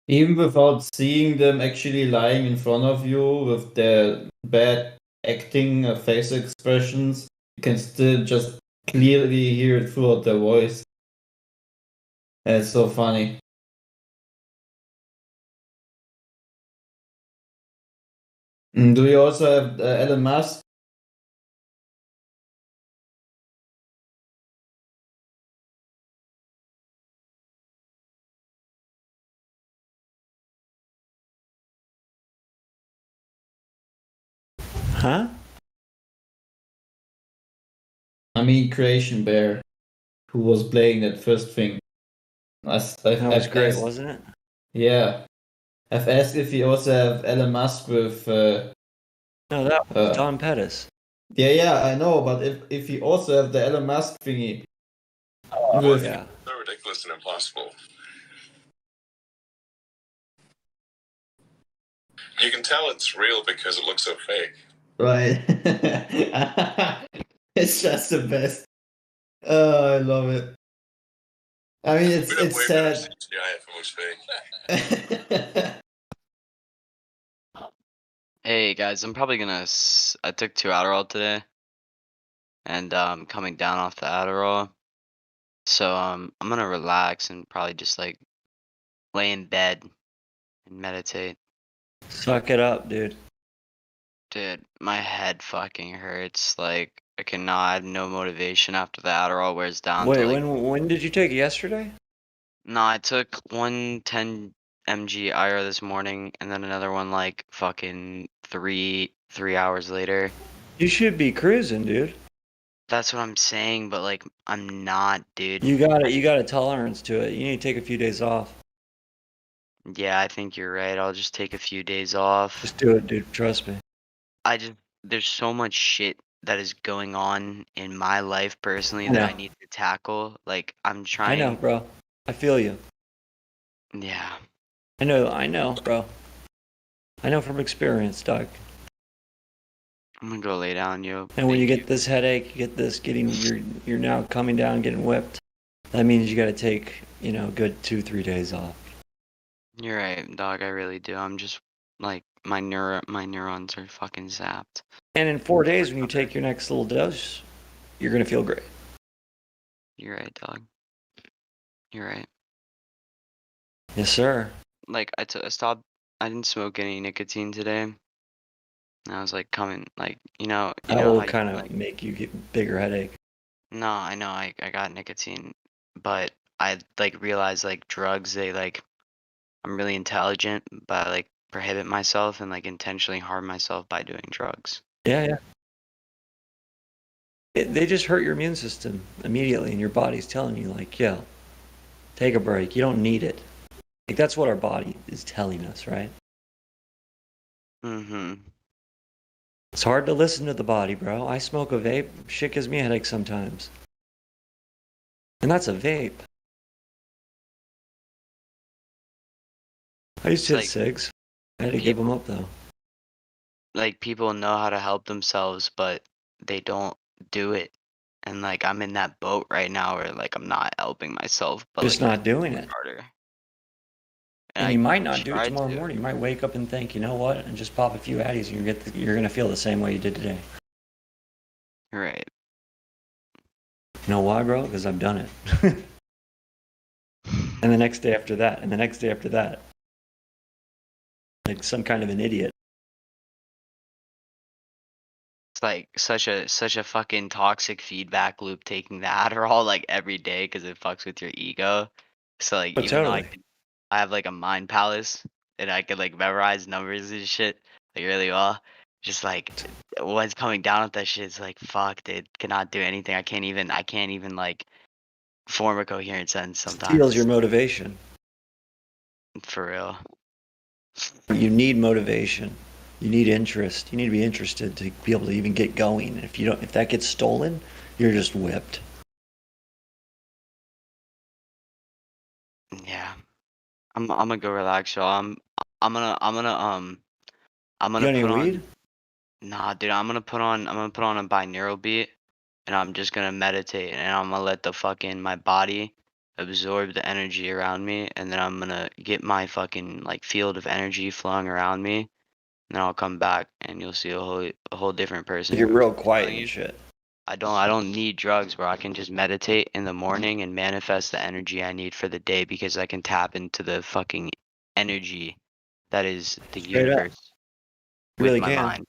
Even without seeing them actually lying in front of you with their bad acting, face expressions, you can still just clearly hear it throughout their voice. And it's so funny. Do you also have Elon Musk? Huh? I mean, Creation Bear, who was playing that first thing. That was great, wasn't it? Yeah. I've asked if you also have Elon Musk with. No, that was Don Pettis. Yeah, I know, but if you also have the Elon Musk thingy. With, So ridiculous and impossible. You can tell it's real because it looks so fake. Right. It's just the best. Oh, I love it. I mean, it's sad. Hey guys, I'm probably gonna. I took 2 Adderall today, and coming down off the Adderall, so I'm gonna relax and probably just like lay in bed and meditate. Suck it up, dude. Dude, my head fucking hurts. Like, I cannot, I have no motivation after the Adderall wears down Wait, to like. when did you take it? Yesterday? No, I took 110 mg IR this morning, and then another one like fucking three hours later. You should be cruising, dude. That's what I'm saying, but like I'm not, dude. You got a tolerance to it. You need to take a few days off. Yeah, I think you're right. I'll just take a few days off. Just do it, dude. Trust me. There's so much shit that is going on in my life personally I that know. I need to tackle. Like I'm I trying. know, bro. I feel you. Yeah. I know, bro. I know from experience, Doc. I'm gonna go lay down, yo. And when you Thank get this headache, you get this you're now coming down, getting whipped. That means you got to take, good 2-3 days off. You're right, dog. I really do. I'm just like my neurons are fucking zapped. And in 4 days, when you take your next little dose, you're gonna feel great. You're right, dog. You're right. Yes, sir. Like I stopped. I didn't smoke any nicotine today. And I was like coming, like That how will you, kind of like. make you get bigger headache. No, I know I got nicotine, but I like realized like drugs. They like I'm really intelligent, but I like prohibit myself and like intentionally harm myself by doing drugs. Yeah. They just hurt your immune system immediately, and your body's telling you, like, yo, take a break. You don't need it. Like, that's what our body is telling us, right? Mm-hmm. It's hard to listen to the body, bro. I smoke a vape. Shit gives me a headache sometimes. And that's a vape. I used to hit Like cigs. I had to give them up, though. like people know how to help themselves, but they don't do it. And like I'm in that boat right now where like I'm not helping myself, but Just like not doing work it. harder. And you might not do it tried tomorrow to. morning. You might wake up and think, you know what, and just pop a few Addies, and you're gonna feel the same way you did today. Right. You know why, bro? Because I've done it. And the next day after that, and the next day after that. Like some kind of an idiot. It's like such a fucking toxic feedback loop taking the Adderall like every day because it fucks with your ego. So like Oh, even though I totally. have like a mind palace and I could like memorize numbers and shit like really well. Just like what's coming down with that shit is like fuck, dude, cannot do anything. I can't even like form a coherent sentence Steals your sometimes. motivation. For real. You need motivation. You need interest. You need to be interested to be able to even get going. If that gets stolen, you're just whipped. Yeah. I'm gonna go relax, y'all. I'm gonna You got any put weed? on. Nah, dude, I'm gonna put on a binaural beat and I'm just gonna meditate and I'm gonna let my body absorb the energy around me and then I'm gonna get my fucking like field of energy flowing around me and then I'll come back and you'll see a whole different person. You're real I'm quiet telling and you, shit. I don't need drugs, bro. I can just meditate in the morning and manifest the energy I need for the day because I can tap into the fucking energy that is the Straight up. universe You with really my can. mind.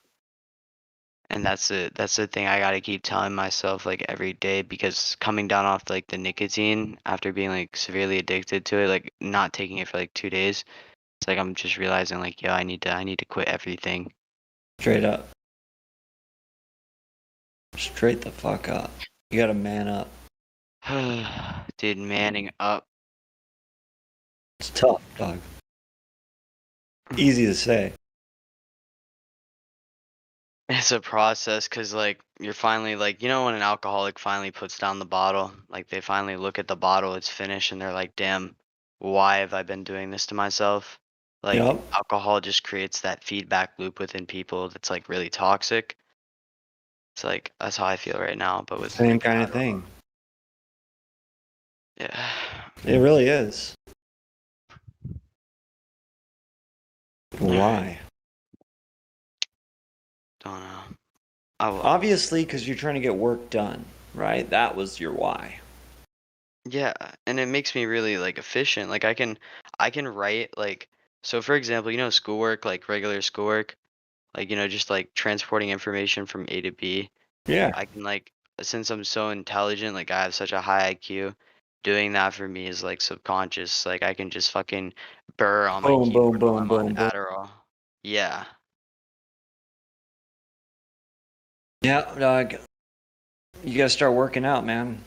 And that's the thing I gotta keep telling myself like every day because coming down off like the nicotine after being like severely addicted to it, like not taking it for like 2 days, it's like I'm just realizing like yo, I need to quit everything. Straight up. Straight the fuck up. You gotta man up. Dude, manning up. It's tough, dog. Easy to say. It's a process because like you're finally like when an alcoholic finally puts down the bottle, like they finally look at the bottle, it's finished, and they're like, damn, why have I been doing this to myself? Like Yep. alcohol just creates that feedback loop within people that's like really toxic. It's like that's how I feel right now, but with Same kind of thing. yeah. It really is. Why? Don't know. Obviously, because you're trying to get work done, right? That was your why. Yeah, and it makes me really like efficient. Like I can write like So for example, schoolwork, like regular schoolwork, like, just like transporting information from A to B. Yeah. I can like, since I'm so intelligent, like I have such a high IQ, doing that for me is like subconscious. Like I can just fucking burr on my Boom, boom, keyboard while boom, I'm on boom, boom. Adderall. Yeah. Yeah, dog. You gotta start working out, man.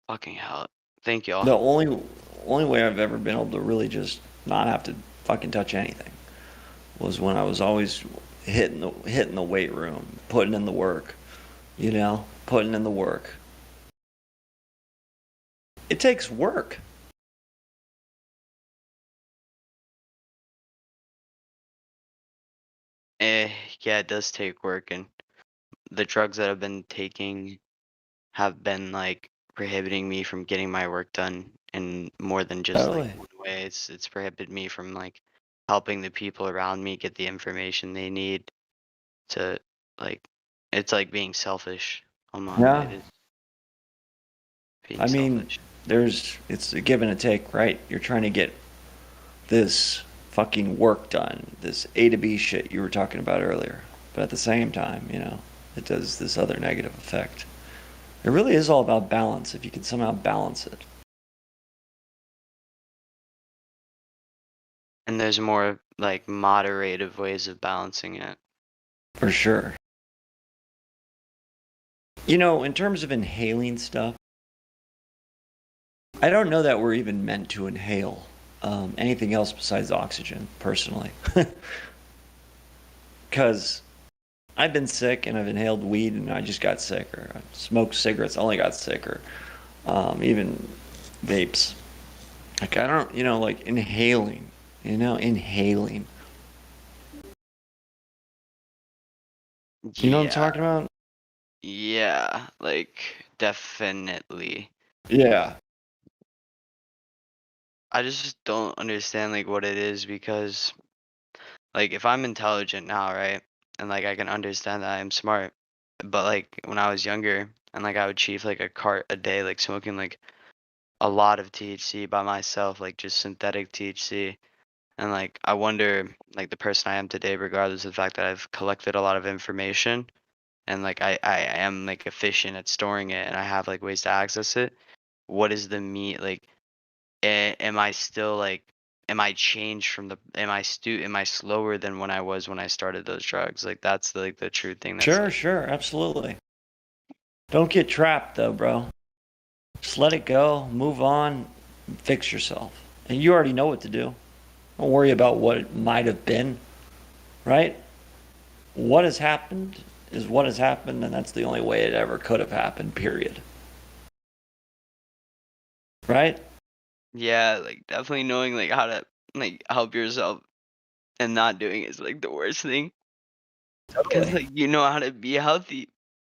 Fucking hell. Thank y'all. The only way I've ever been able to really just not have to fucking touch anything was when I was always hitting the weight room, putting in the work, putting in the work. It takes work. Yeah, it does take work, and the drugs that I've been taking have been like prohibiting me from getting my work done in more than just like Totally. one way. It's prohibited me from like helping the people around me get the information they need to like it's like being selfish almost. Yeah. It is being I mean, selfish. it's a give and a take, right? You're trying to get this fucking work done, this A to B shit you were talking about earlier. But at the same time, it does this other negative effect. It really is all about balance, if you can somehow balance it. And there's more like moderative ways of balancing it. For sure. In terms of inhaling stuff, I don't know that we're even meant to inhale anything else besides oxygen, personally. Because I've been sick and I've inhaled weed and I just got sicker. I smoked cigarettes, only got sicker. Even vapes. Like, I don't, like inhaling, inhaling. You know what I'm talking about? Yeah, like definitely. Yeah. I just don't understand like what it is because like if I'm intelligent now, right? And like I can understand that I'm smart. But like when I was younger and like I would achieve like a cart a day, like smoking like a lot of THC by myself, like just synthetic THC. And like I wonder like the person I am today, regardless of the fact that I've collected a lot of information and like I am like efficient at storing it and I have like ways to access it. What is the meat like am I still like am I changed from the am I slower than when I was when I started those drugs? Like that's like the true thing that's Sure, like, sure, absolutely. Don't get trapped though, bro. Just let it go, move on, fix yourself. And you already know what to do. Don't worry about what it might have been, right? What has happened is what has happened, and that's the only way it ever could have happened, period. Right? yeah, like definitely knowing like how to like help yourself and not doing is like the worst thing. Because Totally. like you know how to be healthy,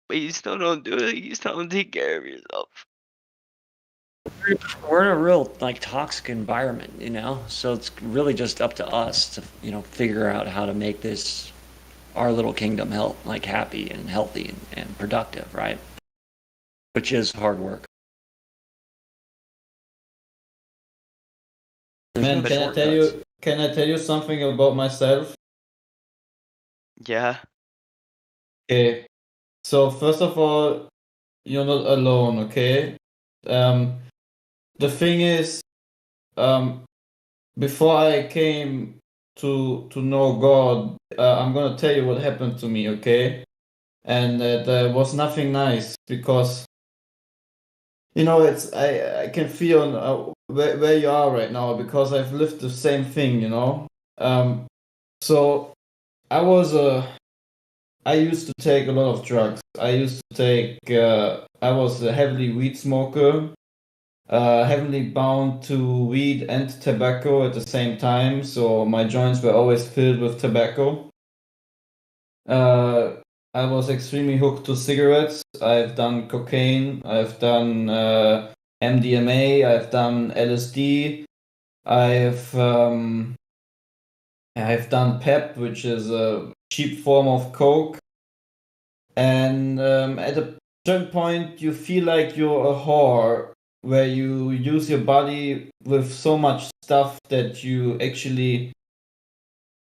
but you still don't do it. You still don't take care of yourself. We're in a real like toxic environment, so it's really just up to us to figure out how to make this our little kingdom like happy and healthy and productive, right? Which is hard work. There's Man, no can I tell shortcuts. you? Can I tell you something about myself? Yeah. Okay. So first of all, you're not alone. Okay. The thing is, before I came to know God, I'm gonna tell you what happened to me. Okay. And there was nothing nice because it's I can feel where you are right now because I've lived the same thing. So I was I used to take a lot of drugs. I used to take I was a heavily weed smoker, heavily bound to weed and tobacco at the same time. So my joints were always filled with tobacco. I was extremely hooked to cigarettes. I've done cocaine. I've done MDMA. I've done LSD. I've done PEP, which is a cheap form of coke. And at a certain point, you feel like you're a whore where you use your body with so much stuff that you actually,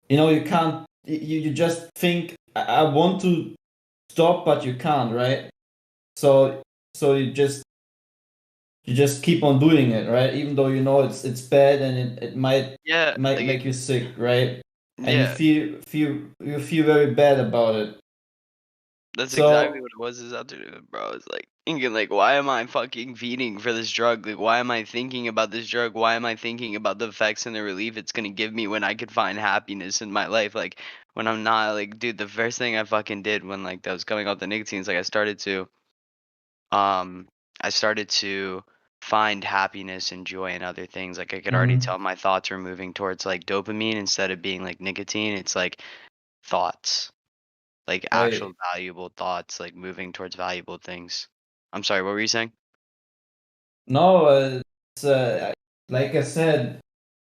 you can't. You just think, I want to stop, but you can't, right? So you just keep on doing it, right? Even though you know it's bad and it might make you sick, right? And Yeah. you feel very bad about it. That's So- exactly what it was this afternoon, bro. It's like thinking, like, why am I fucking feeding for this drug? Like, why am I thinking about this drug? Why am I thinking about the effects and the relief it's gonna give me when I could find happiness in my life? Like, when I'm not, like, dude, the first thing I fucking did when, like, that was coming off the nicotine is, like, I started to find happiness and joy in other things. Like, I could already tell my thoughts were moving towards, like, dopamine instead of being, like, nicotine. It's, like, thoughts. Like actual valuable thoughts, like moving towards valuable things. I'm sorry, what were you saying? No, it's like I said,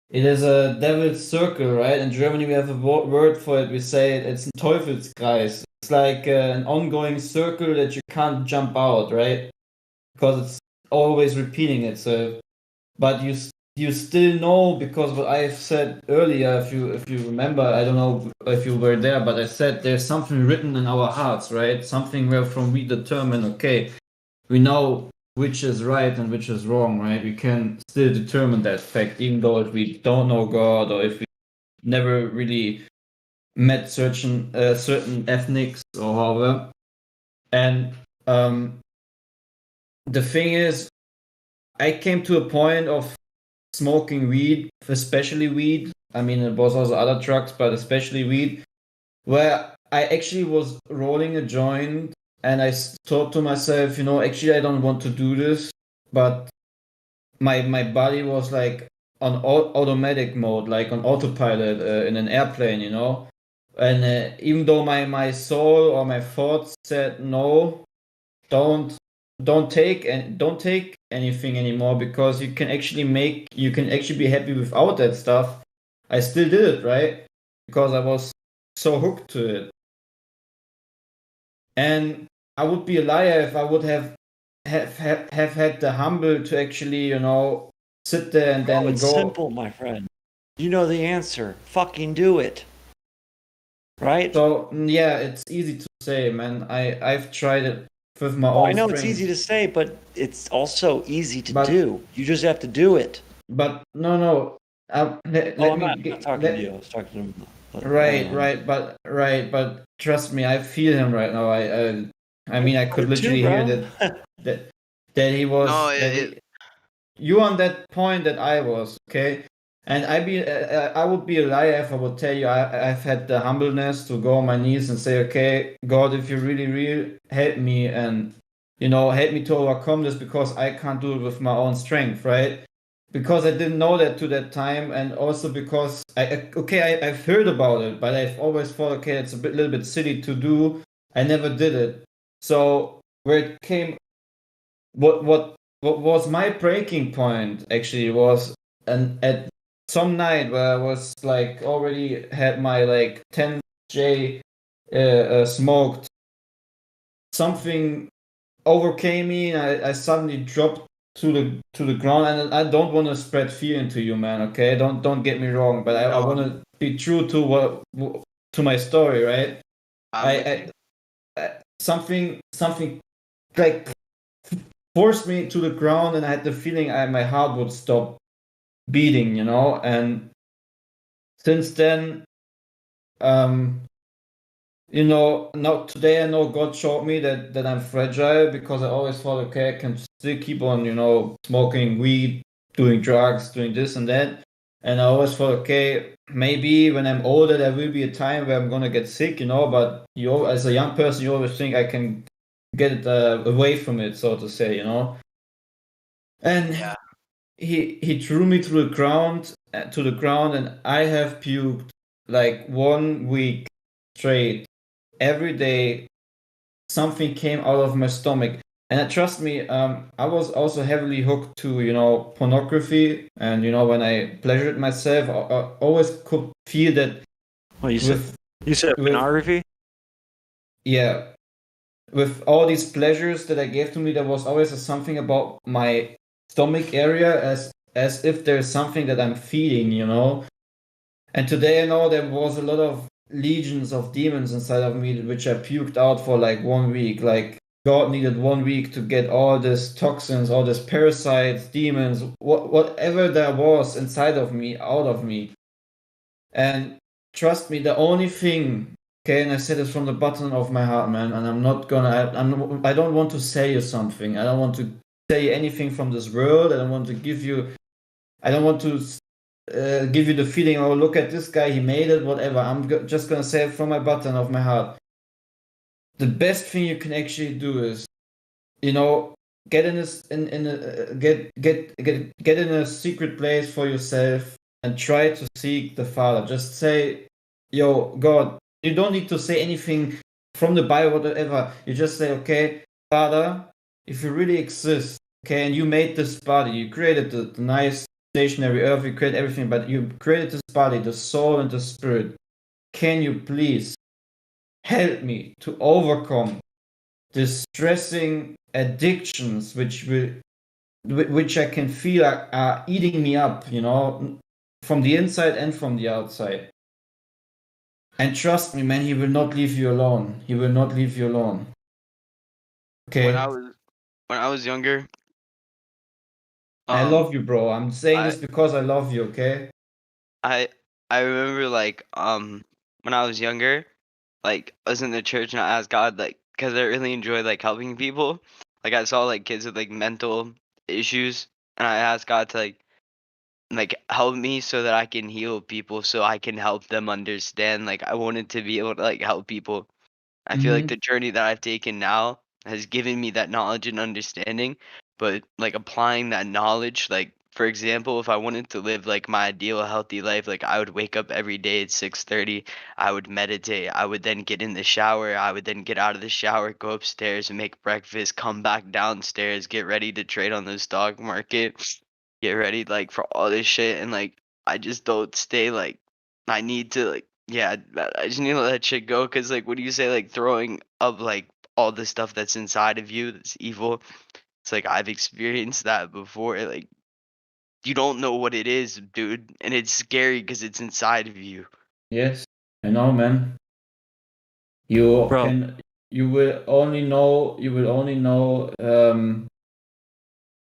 it is a devil's circle, right? In Germany, we have a word for it. We say it's ein Teufelskreis. It's like an ongoing circle that you can't jump out, right? Because it's always repeating itself. But you still know, because what I said earlier, if you remember, I don't know if you were there, but I said there's something written in our hearts, right? Something where from we determine, okay, we know which is right and which is wrong, right? We can still determine that fact, even though if we don't know God or if we never really met certain ethnics or however. And the thing is, I came to a point of smoking weed, especially weed. I mean, it was also other drugs, but especially weed, where I actually was rolling a joint and I thought to myself, actually, I don't want to do this, but my body was like on automatic mode, like on autopilot in an airplane, and even though my soul or my thoughts said no, don't take anything anymore, because you can actually be happy without that stuff. I still did it, right? Because I was so hooked to it. And I would be a liar if I would have had the humble to actually, sit there and then it's go. simple, my friend. You know the answer. Fucking do it. Right? So yeah, it's easy to say, man. I've tried it with my Oh, own I know strength. it's easy to say, but it's also easy to do. You just have to do it. But no. I'm not talking to you. I was talking to him. Right, but trust me, I feel him right now. I mean, I could literally hear that he was. No, you on that point that I was, okay? And I would be a liar if I would tell you I've had the humbleness to go on my knees and say, okay, God, if you're really real, help me and help me to overcome this, because I can't do it with my own strength, right? Because I didn't know that to that time, and also because I've heard about it, but I've always thought, okay, it's a little bit silly to do. I never did it. So where it came, what was my breaking point actually was at some night where I was like already had my like 10J smoked. Something overcame me, and I suddenly dropped to the ground. And I don't want to spread fear into you, man. Okay, don't get me wrong, but I want to be true to my story, right? I something like forced me to the ground, and I had the feeling my heart would stop beating, and since then, now today I know God showed me that I'm fragile, because I always thought, okay, I can still keep on, smoking weed, doing drugs, doing this and that. And I always thought, okay, maybe when I'm older, there will be a time where I'm gonna get sick, but as a young person, you always think I can get away from it, so to say, And he threw me to the ground, and I have puked like 1 week straight. Every day, something came out of my stomach. And trust me, I was also heavily hooked to, pornography. And, when I pleasured myself, I always could feel that. Well, you said pornography? Yeah. With all these pleasures that I gave to me, there was always something about my stomach area as if there's something that I'm feeding, you know. And today I know there was a lot of legions of demons inside of me which I puked out for like 1 week. Like God needed 1 week to get all these toxins, all these parasites, demons, whatever there was inside of me, out of me. And trust me, the only thing, okay, and I said this from the bottom of my heart, man, and I'm not gonna, I don't want to sell you something. I don't want to tell you anything from this world. I don't want to give you the feeling, oh, look at this guy, he made it, whatever. I'm just gonna say it from my bottom of my heart. The best thing you can actually do is, you know, get in a secret place for yourself and try to seek the Father. Just say, yo, God, you don't need to say anything from the Bible, whatever. You just say, okay, Father, if you really exist, okay, and you made this body, you created the nice stationary earth, you created everything, but you created this body, the soul and the spirit. Can you please help me to overcome distressing addictions which I can feel are eating me up, you know, from the inside and from the outside. And trust me, man, he will not leave you alone. He will not leave you alone. Okay. When I was younger, I love you, bro. I'm saying this because I love you, okay? I remember like when I was younger, like I was in the church and I asked God like because I really enjoy like helping people. Like I saw like kids with like mental issues and I asked God to like help me so that I can heal people so I can help them understand. Like I wanted to be able to like help people. I feel like the journey that I've taken now has given me that knowledge and understanding, but like applying that knowledge, like for example, if I wanted to live like my ideal healthy life, like I would wake up every day at 6:30, I would meditate, I would then get in the shower, I would then get out of the shower, go upstairs and make breakfast, come back downstairs, get ready to trade on the stock market, get ready like for all this shit and like I just don't stay like I need to like yeah, I just need to let that shit go because like what do you say like throwing up like all the stuff that's inside of you that's evil? It's like I've experienced that before. Like you don't know what it is, dude, and it's scary because it's inside of you. Yes, I know, man. You will only know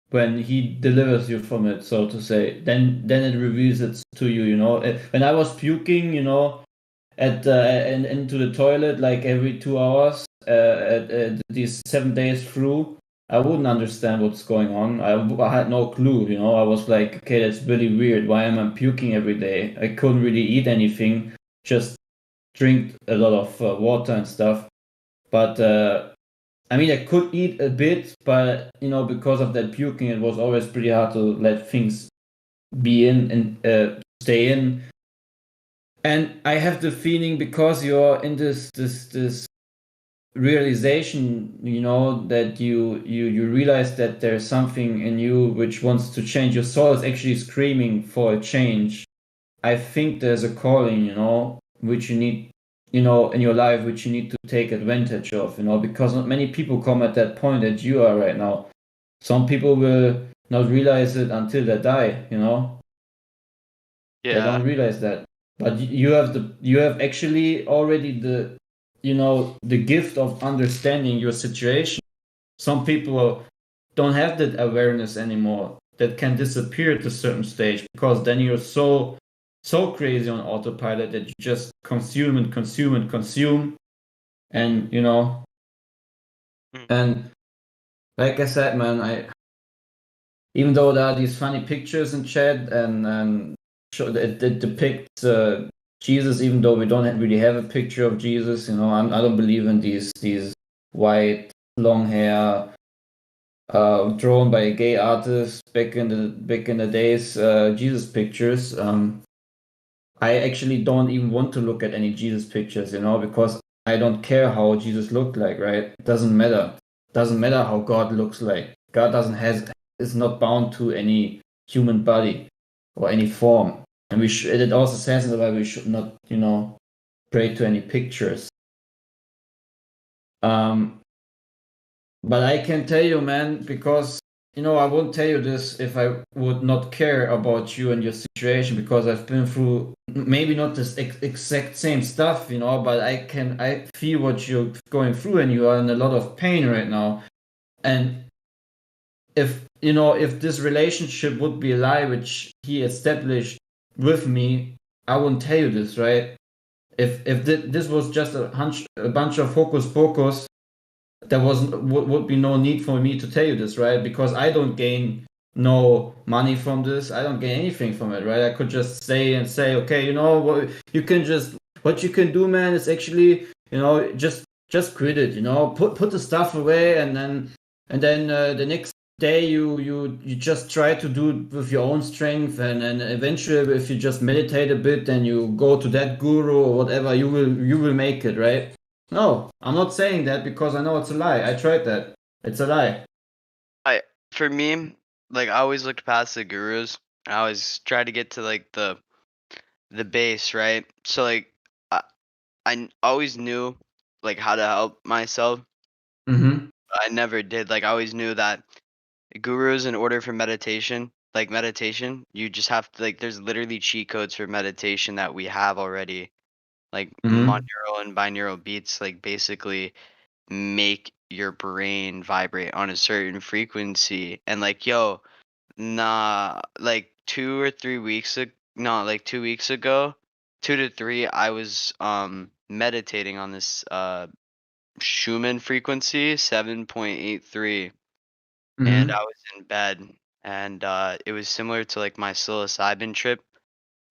when he delivers you from it, so to say. Then it reveals it to you, you know. When I was puking, you know, into the toilet like every 2 hours, at these 7 days through, I wouldn't understand what's going on. I had no clue, you know. I was like, okay, that's really weird. Why am I puking every day? I couldn't really eat anything, just drink a lot of water and stuff. But I mean, I could eat a bit, but you know, because of that puking, it was always pretty hard to let things be in and stay in. And I have the feeling because you're in this realization, you know, that you realize that there's something in you which wants to change. Your soul is actually screaming for a change. I think there's a calling, you know, which you need, you know, in your life, which you need to take advantage of, you know, because not many people come at that point that you are right now. Some people will not realize it until they die, you know. Yeah. They don't realize that. But you have actually already the, you know, the gift of understanding your situation. Some people don't have that awareness anymore. That can disappear at a certain stage because then you're so crazy on autopilot that you just consume and consume and consume, and you know. And like I said, man, even though there are these funny pictures in chat and it depicts Jesus, even though we don't really have a picture of Jesus, you know, I don't believe in these white long hair drawn by a gay artist back in the days Jesus pictures. I actually don't even want to look at any Jesus pictures, you know, because I don't care how Jesus looked like, right? It doesn't matter. It doesn't matter how God looks like. God is not bound to any human body or any form. And it also says in the Bible we should not, you know, pray to any pictures. But I can tell you, man, because I wouldn't tell you this if I would not care about you and your situation, because I've been through maybe not this exact same stuff, but I feel what you're going through, and you are in a lot of pain right now. And if this relationship would be a lie, which he established with me, I wouldn't tell you this, right? If this was just a bunch of hocus pocus, there would be no need for me to tell you this, right? Because I don't gain no money from this. I don't gain anything from it, right? I could just say, okay, what you can do, man, is actually, just quit it, put the stuff away, and then the next day you just try to do it with your own strength, and eventually, if you just meditate a bit, then you go to that guru or whatever, you will make it, right? No, I'm not saying that, because I know it's a lie. I tried that. It's a lie. For me, like, I always looked past the gurus. I always tried to get to like the base, right? So like, I always knew like how to help myself. Mm-hmm. I never did. Like, I always knew that gurus, in order for meditation, you just have to, like, there's literally cheat codes for meditation that we have already. Like, monaural and binaural beats, like, basically make your brain vibrate on a certain frequency. And like, yo, like 2 weeks ago, 2 to 3, I was meditating on this Schumann frequency 7.83, and I was in bed, and it was similar to like my psilocybin trip,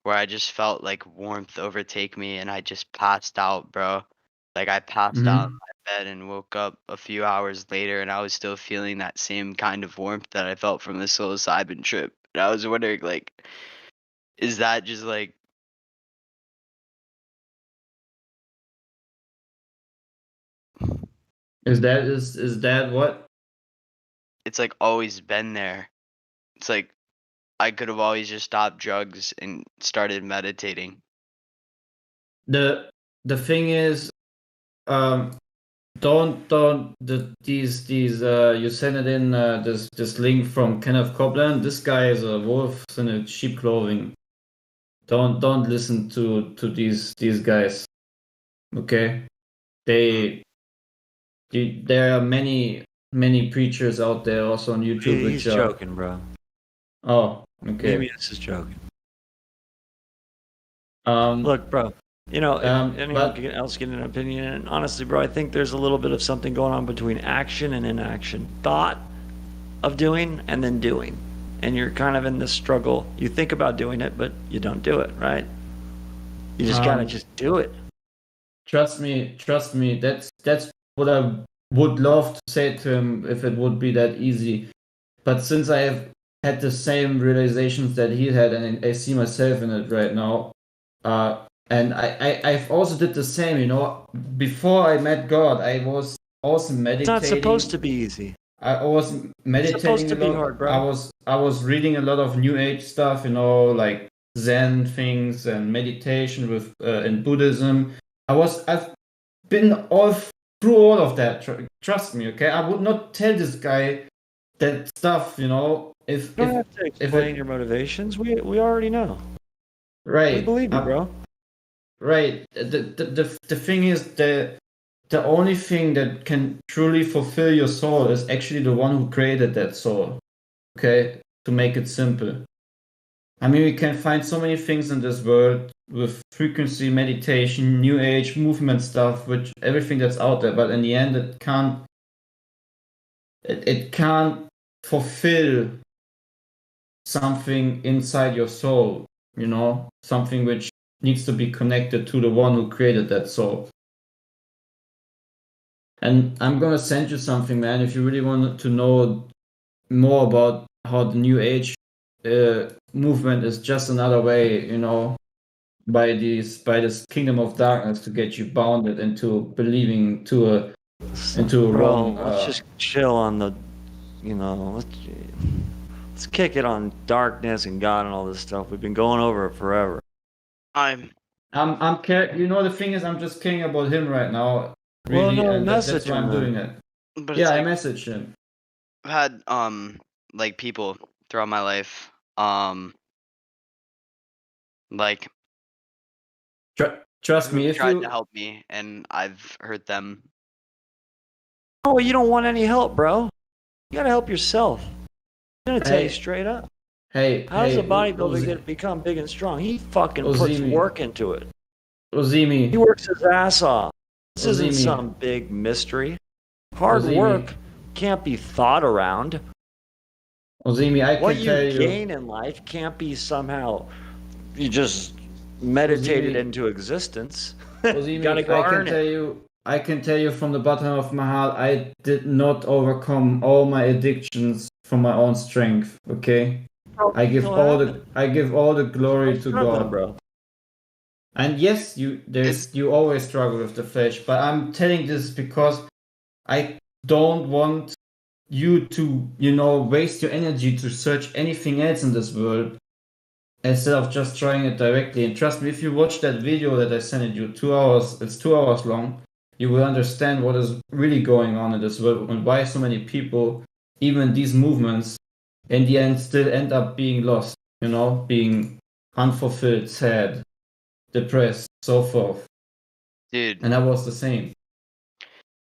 where I just felt like warmth overtake me, and I just passed out, bro. Like, I passed out in my bed and woke up a few hours later, and I was still feeling that same kind of warmth that I felt from the psilocybin trip. And I was wondering, like, is that just like, Is that what? it's like always been there. It's like I could have always just stopped drugs and started meditating. The thing is, these you send it in this link from Kenneth Copeland. This guy is a wolf in a sheep clothing. Don't listen to these guys. Okay, there are many preachers out there also on YouTube. He's joking, bro. Oh, okay. Maybe this is joking. Um, Look, bro. Anyone but else get an opinion? And honestly, bro, I think there's a little bit of something going on between action and inaction. Thought of doing and then doing. And you're kind of in this struggle. You think about doing it, but you don't do it, right? You just gotta just do it. Trust me. That's what I would love to say to him if it would be that easy. But since I have had the same realizations that he had, and I see myself in it right now, and I've also did the same, before I met God, I was also meditating. It's not supposed to be easy. I was meditating. It's supposed to be a lot. hard, bro. I was reading a lot of New Age stuff, like Zen things and meditation with in Buddhism. I've been through all of that. Trust me, okay? I would not tell this guy that stuff, if You don't have to explain your motivations. We already know. Right. We believe you, bro. Right. The thing is, the only thing that can truly fulfill your soul is actually the one who created that soul. Okay? To make it simple. I mean, we can find so many things in this world with frequency, meditation, New Age, movement stuff, which everything that's out there, but in the end, it can't fulfill something inside your soul, something which needs to be connected to the one who created that soul. And I'm gonna send you something, man, if you really want to know more about how the New Age movement is just another way, by this kingdom of darkness to get you bounded into believing into a wrong. Let's just chill on the, let's kick it on darkness and God and all this stuff. We've been going over it forever. I'm the thing is, I'm just caring about him right now. Really, well, no, and that's message why I'm him doing then. it. But Yeah, it's I like, messaged him. I've had like people throughout my life. Like Trust me, who've if tried to you help me, and I've hurt them. Oh, you don't want any help, bro. You gotta help yourself. I'm gonna tell you Hey. straight up. Hey, How does hey, a bodybuilder become big and strong? He fucking puts Ozimi. work into it. He Ozimi, works his ass off. This isn't Ozimi. some big mystery. Hard Ozimi. work can't be thought around. Ozimi, I What can you tell you. gain in life can't be somehow you just meditated Ozimi. into existence. You Ozimi, gotta go earn it. I can tell you from the bottom of my heart, I did not overcome all my addictions from my own strength. Okay, I give still all have the glory to Struggling, God. bro. And yes, you always struggle with the flesh, but I'm telling this because I don't want you to, waste your energy to search anything else in this world instead of just trying it directly. And trust me, if you watch that video that I sent you, 2 hours, it's 2 hours long, you will understand what is really going on in this world and why so many people, even these movements, in the end still end up being lost, being unfulfilled, sad, depressed, so forth. Dude, And I was the same.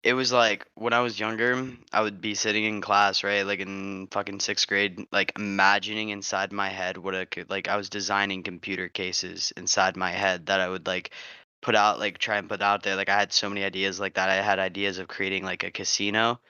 it was like when I was younger, I would be sitting in class, right? Like in fucking 6th grade, like imagining inside my head what I could, like I was designing computer cases inside my head that I would like put out, like try and put out there. Like I had so many ideas like that. I had ideas of creating like a casino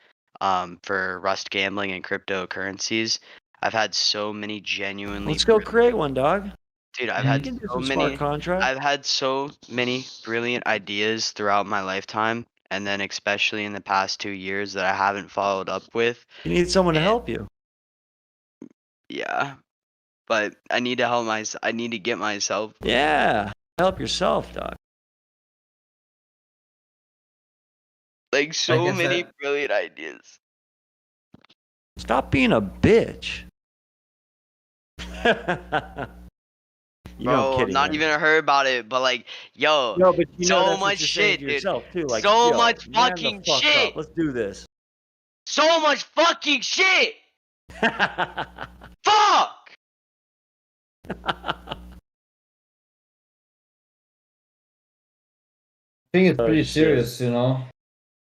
for Rust gambling and cryptocurrencies. I've had so many genuinely Let's go create one, dog. Dude, I've You had can do so some smart many contracts. I've had so many brilliant ideas throughout my lifetime, and then especially in the past 2 years that I haven't followed up with. You need someone to help you. Yeah. But I need to I need to get myself. Yeah. Help yourself, dog. Like so I many said, brilliant ideas. Stop being a bitch. You know, Bro, I'm I'm kidding, not man. even heard about it, but like, yo, No, but you know so that's what much you're saying shit, to dude. yourself too. Like, So yo, much man the fucking fuck shit. up. Let's do this. So much fucking shit. Fuck. I think it's Oh, pretty shit. serious,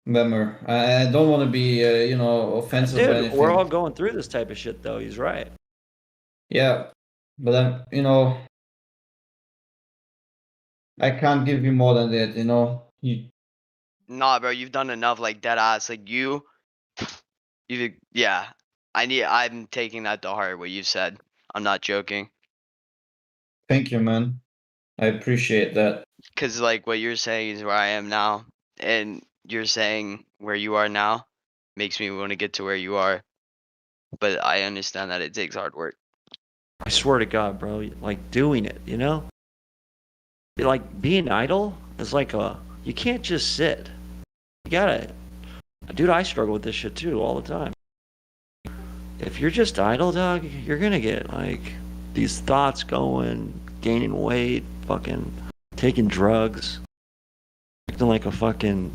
Remember, I don't want to be, offensive or Dude, anything. we're all going through this type of shit, though. He's right. Yeah, but then, I can't give you more than that, Nah, bro, you've done enough. Like dead ass. Like yeah. I'm taking that to heart. What you said. I'm not joking. Thank you, man. I appreciate that. Cause like what you're saying is where I am now, and you're saying where you are now makes me want to get to where you are. But I understand that it takes hard work. I swear to God, bro. Like doing it, Like being idle is like you can't just sit. You gotta, dude, I struggle with this shit too all the time. If you're just idle, dog, you're gonna get like these thoughts going, gaining weight, fucking taking drugs, acting like a fucking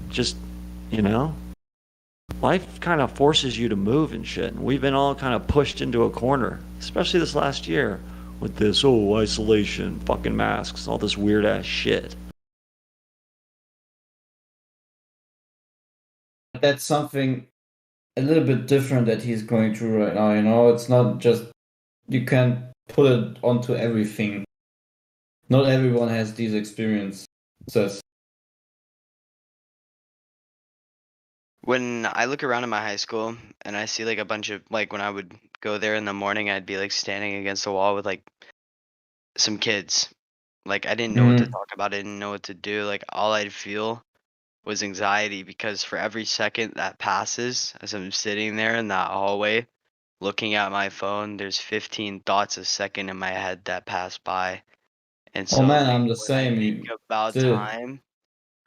life kind of forces you to move and shit. And we've been all kind of pushed into a corner, especially this last year with this isolation, fucking masks, all this weird ass shit. That's something a little bit different that he's going through right now, It's not just, you can't put it onto everything. Not everyone has these experiences. When I look around in my high school and I see like a bunch of like when I would go there in the morning, I'd be like standing against the wall with like some kids. Like I didn't know what to talk about, I didn't know what to do. Like all I'd feel was anxiety because for every second that passes as I'm sitting there in that hallway looking at my phone, there's 15 thoughts a second in my head that pass by. And so man, like I'm the when same. I think about time,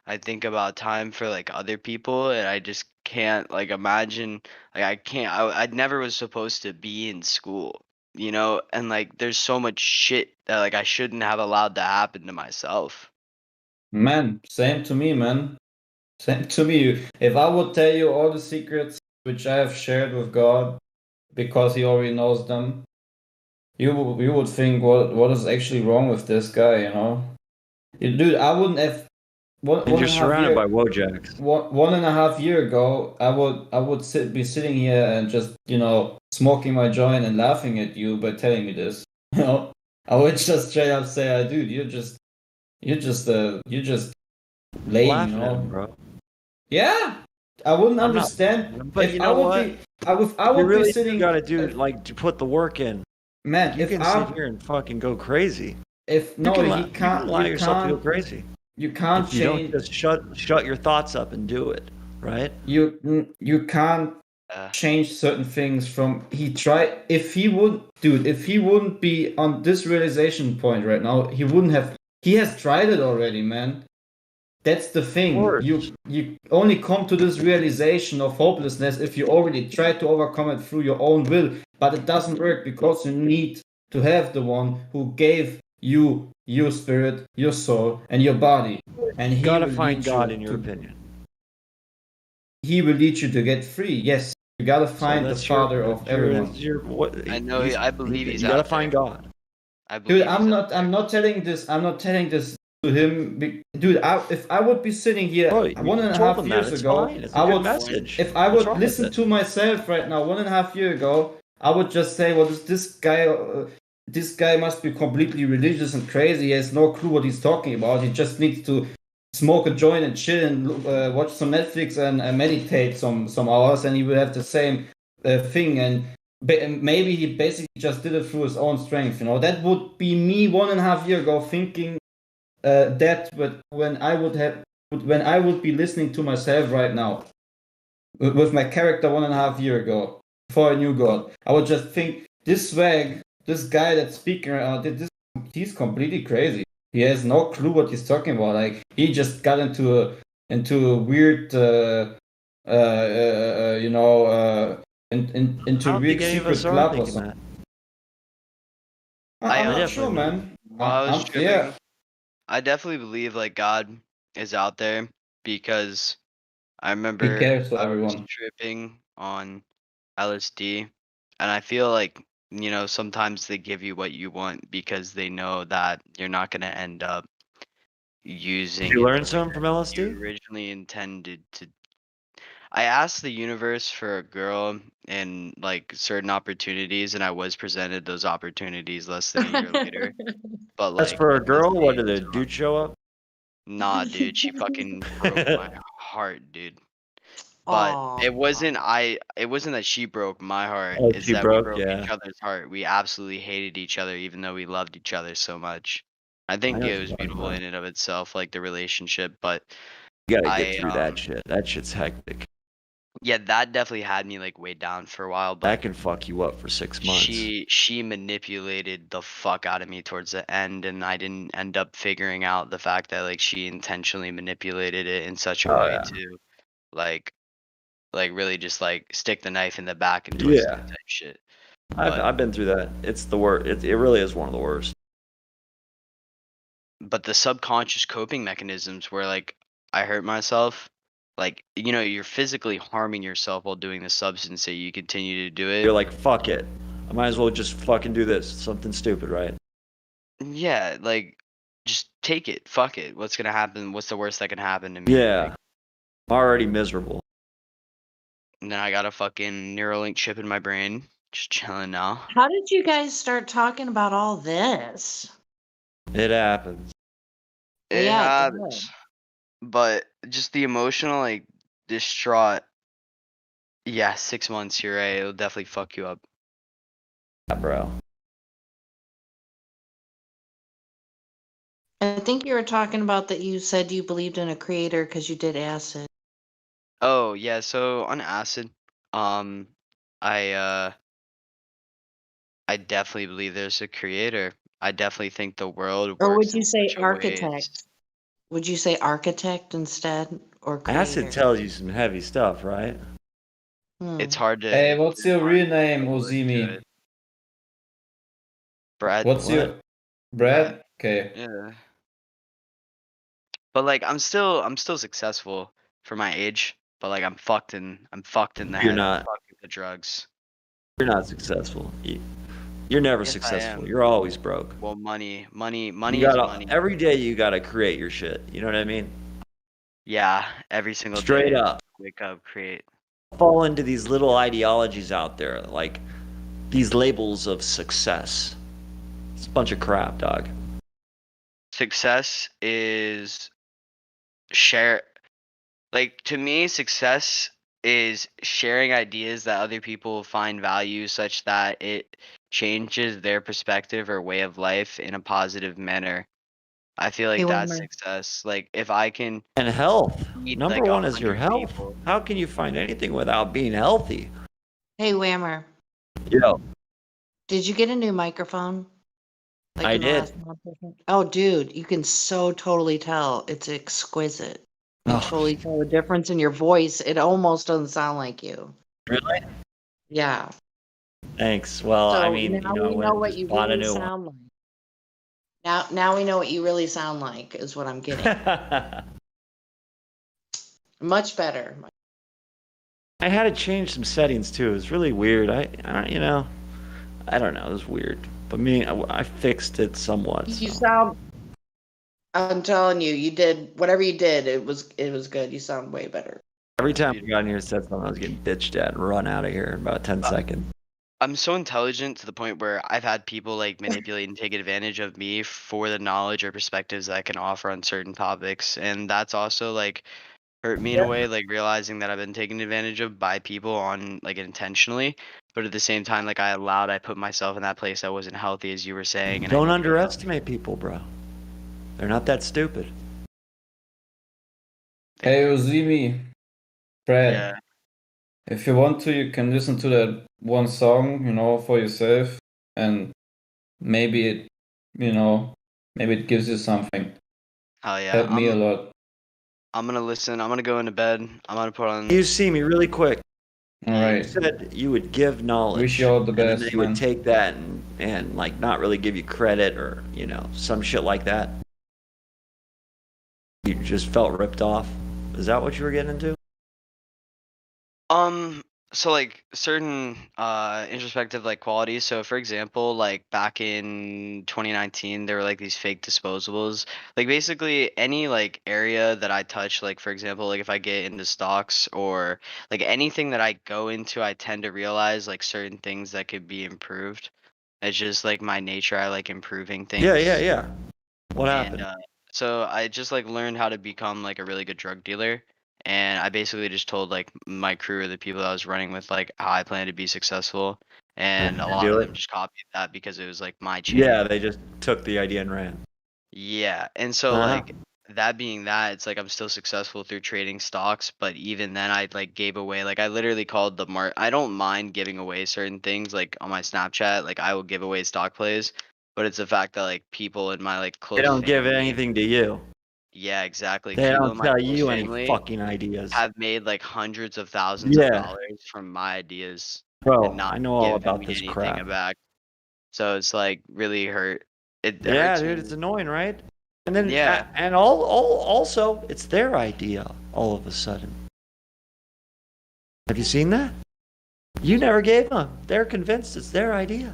I think about time for like other people and I just can't like imagine like I never was supposed to be in school, and like there's so much shit that like I shouldn't have allowed to happen to myself. Man, same to me, man. Same to me. If I would tell you all the secrets which I have shared with God, because he already knows them. You would think, what is actually wrong with this guy, you know? Dude, I wouldn't have one And you're and a half surrounded year by Wojaks. one and a half year ago, I would be sitting here and just, you know, smoking my joint and laughing at you by telling me this. You know, I would just straight up say, dude, you're just lame, you Laughing at know. him, bro. Yeah, I wouldn't I'm not understand laughing at him, but if you I know would what? be if I You would be really sitting. got to do like to put the work in. Man, You if can sit here and fucking go crazy. if You no, can, you you can can't, allow yourself to go crazy you can't if you don't change. just shut your thoughts up and do it, right? You can't change certain things from he tried. If he wouldn't be on this realization point right now, he has tried it already, man. That's the thing. You only come to this realization of hopelessness if you already tried to overcome it through your own will, but it doesn't work because you need to have the one who gave you your spirit, your soul, and your body, and he Gotta will find lead God you in your opinion. he will lead you to get free. Yes, you gotta find the Father of everyone. I know. I believe he's You gotta out there. find God. I believe Dude, he's out I'm not telling this. I'm not telling this to him. Dude, if I would be sitting here Bro, you 1.5 told him that. years It's ago, fine. It's a I good would. message. If I What's would wrong with listen it? to myself right now, 1.5 years ago, I would just say, "Well, this guy, this guy must be completely religious and crazy. He has no clue what he's talking about. He just needs to smoke a joint and chill and watch some Netflix and meditate some hours, and he will have the same thing." And maybe he basically just did it through his own strength. You know, that would be me 1.5 years ago thinking that. But when I would be listening to myself right now with my character 1.5 years ago before I knew God, I would just think this swag, this guy that's speaking around, he's completely crazy. He has no clue what he's talking about. Like he just got into a weird, you know, into I a don't weird think any of secret us are club or thinking something. that. I'm I not sure, definitely man. while I was tripping, Yeah. I definitely believe like God is out there because I He remember cares for I was everyone. tripping on LSD, and I feel like, you know, sometimes they give you what you want because they know that you're not gonna end up using Did you it learn the way something from that LSD? you originally intended to. I asked the universe for a girl in like certain opportunities, and I was presented those opportunities less than a year later. But That's like for a at the girl. What same did the time, dude show up? nah, dude, she fucking broke my heart, dude. But Aw. it wasn't that she broke my heart, Oh, it's she that we broke. broke Yeah, each other's heart. We absolutely hated each other even though we loved each other so much. I I think know what it you're was talking beautiful about. in and of itself, like the relationship, but You gotta get I through that shit. That shit's hectic. yeah, that definitely had me like weighed down for a while, That but can fuck you up for 6 months. she manipulated the fuck out of me towards the end, and I didn't end up figuring out the fact that like she intentionally manipulated it in such a Oh way yeah. to like really just like stick the knife in the back and twist Yeah. it type shit. I've But I've been through that. It's the worst. It really is one of the worst. the subconscious coping mechanisms where like I hurt myself, like, you know, you're physically harming yourself while doing the substance that you continue to do it. You're like, fuck it. I might as well just fucking do this. Something stupid, right? Yeah, like just take it. Fuck it. What's gonna happen? What's the worst that can happen to me? Yeah. Like, I'm already miserable. and then I got a fucking Neuralink chip in my brain, just chilling now. How did you guys start talking about all this? It happens. It Yeah, it happens. But just the emotional, like, distraught. Yeah, 6 months, you're right. It'll definitely fuck you up. Yeah, bro. I think you were talking about that you said you believed in a creator because you did acid. Oh, yeah, so on acid, um, I I definitely believe there's a creator. I definitely think the world Or works would in you say such a ways. architect? Would you say architect instead or Acid creator? tells you some heavy stuff, right? It's Hmm. hard to Hey, what's it's your hard real to name, go into Ozimi? it. Brad, What's What? your Brad? Okay. yeah. But like I'm still successful for my age, but like I'm fucked in the You're head. I'm not. fucked with the drugs. You're not successful. You're never Yes, I successful. am. You're always broke. Well, money You is gotta money. every day you gotta create your shit. You know what I mean? Yeah, every single Straight day. up. Wake up, create. Fall into these little ideologies out there, like these labels of success. It's a bunch of crap, dog. Success is to me, success is sharing ideas that other people find value such that it changes their perspective or way of life in a positive manner. I feel Hey, like that's Wimmer. success. Like if I can And health. feed Number like one is your 100 health. people. How can you find anything without being healthy? Hey, Whammer. Yo, Did you get a new microphone? Like I in the did. last month or something? Oh, dude, you can so totally tell. It's exquisite. You can Oh, totally tell the difference in your voice. It almost doesn't sound like you. really? Yeah. Thanks. Well, I So mean, now I we went know and what just you bought a really new one. sound like. Now we know what you really sound like, is what I'm getting. Much better. I had to change some settings too. It was really weird. I I don't know. It was weird. But I fixed it somewhat. You So. sound. I'm telling you, you did whatever you did. It was good. You sound way better. Every time I got in here and said something, I was getting bitched at and run out of here in about 10 seconds. I'm so intelligent to the point where I've had people like manipulate and take advantage of me for the knowledge or perspectives that I can offer on certain topics. And that's also like hurt me in a way, like realizing that I've been taken advantage of by people on like intentionally. But at the same time, like I put myself in that place that wasn't healthy, as you were saying. And I Don't need to get healthy. underestimate people, bro. They're not that stupid. Hey, Ozimi, Fred. Yeah. If you want to, you can listen to that one song, for yourself, and maybe maybe it gives you something. Hell yeah. Helped me a lot. I'm gonna listen. I'm gonna go into bed. I'm gonna put on. You see me really quick. All You right. said you would give knowledge. Wish you all the and then best, they would man. take that and like not really give you credit or, some shit like that. You just felt ripped off. Is that what you were getting into? So like certain introspective like qualities. So for example, like back in 2019, there were like these fake disposables. Like basically any like area that I touch, like for example, like if I get into stocks or like anything that I go into, I tend to realize like certain things that could be improved. It's just like my nature. I like improving things. Yeah. What And happened? so I just like learned how to become like a really good drug dealer. And I basically just told like my crew or the people that I was running with like how I plan to be successful. And a lot do of it? them just copied that because it was like my Yeah, channel. they just took the idea and ran. Yeah. And so Uh-huh. like that being that, it's like I'm still successful through trading stocks, but even then I like gave away like I literally called I don't mind giving away certain things like on my Snapchat, like I will give away stock plays, but it's the fact that like people in my like They close don't give family. anything to you. Yeah, exactly. They People don't in my tell close you any family fucking ideas. have made like hundreds of thousands of Yeah. dollars from my ideas Bro, and not I know all giving about me this anything crap. back. So it's like really hurt. It Yeah, hurts dude, me. it's annoying, right? And then Yeah. and also it's their idea all of a sudden. Have you seen that? You never gave them. They're convinced it's their idea.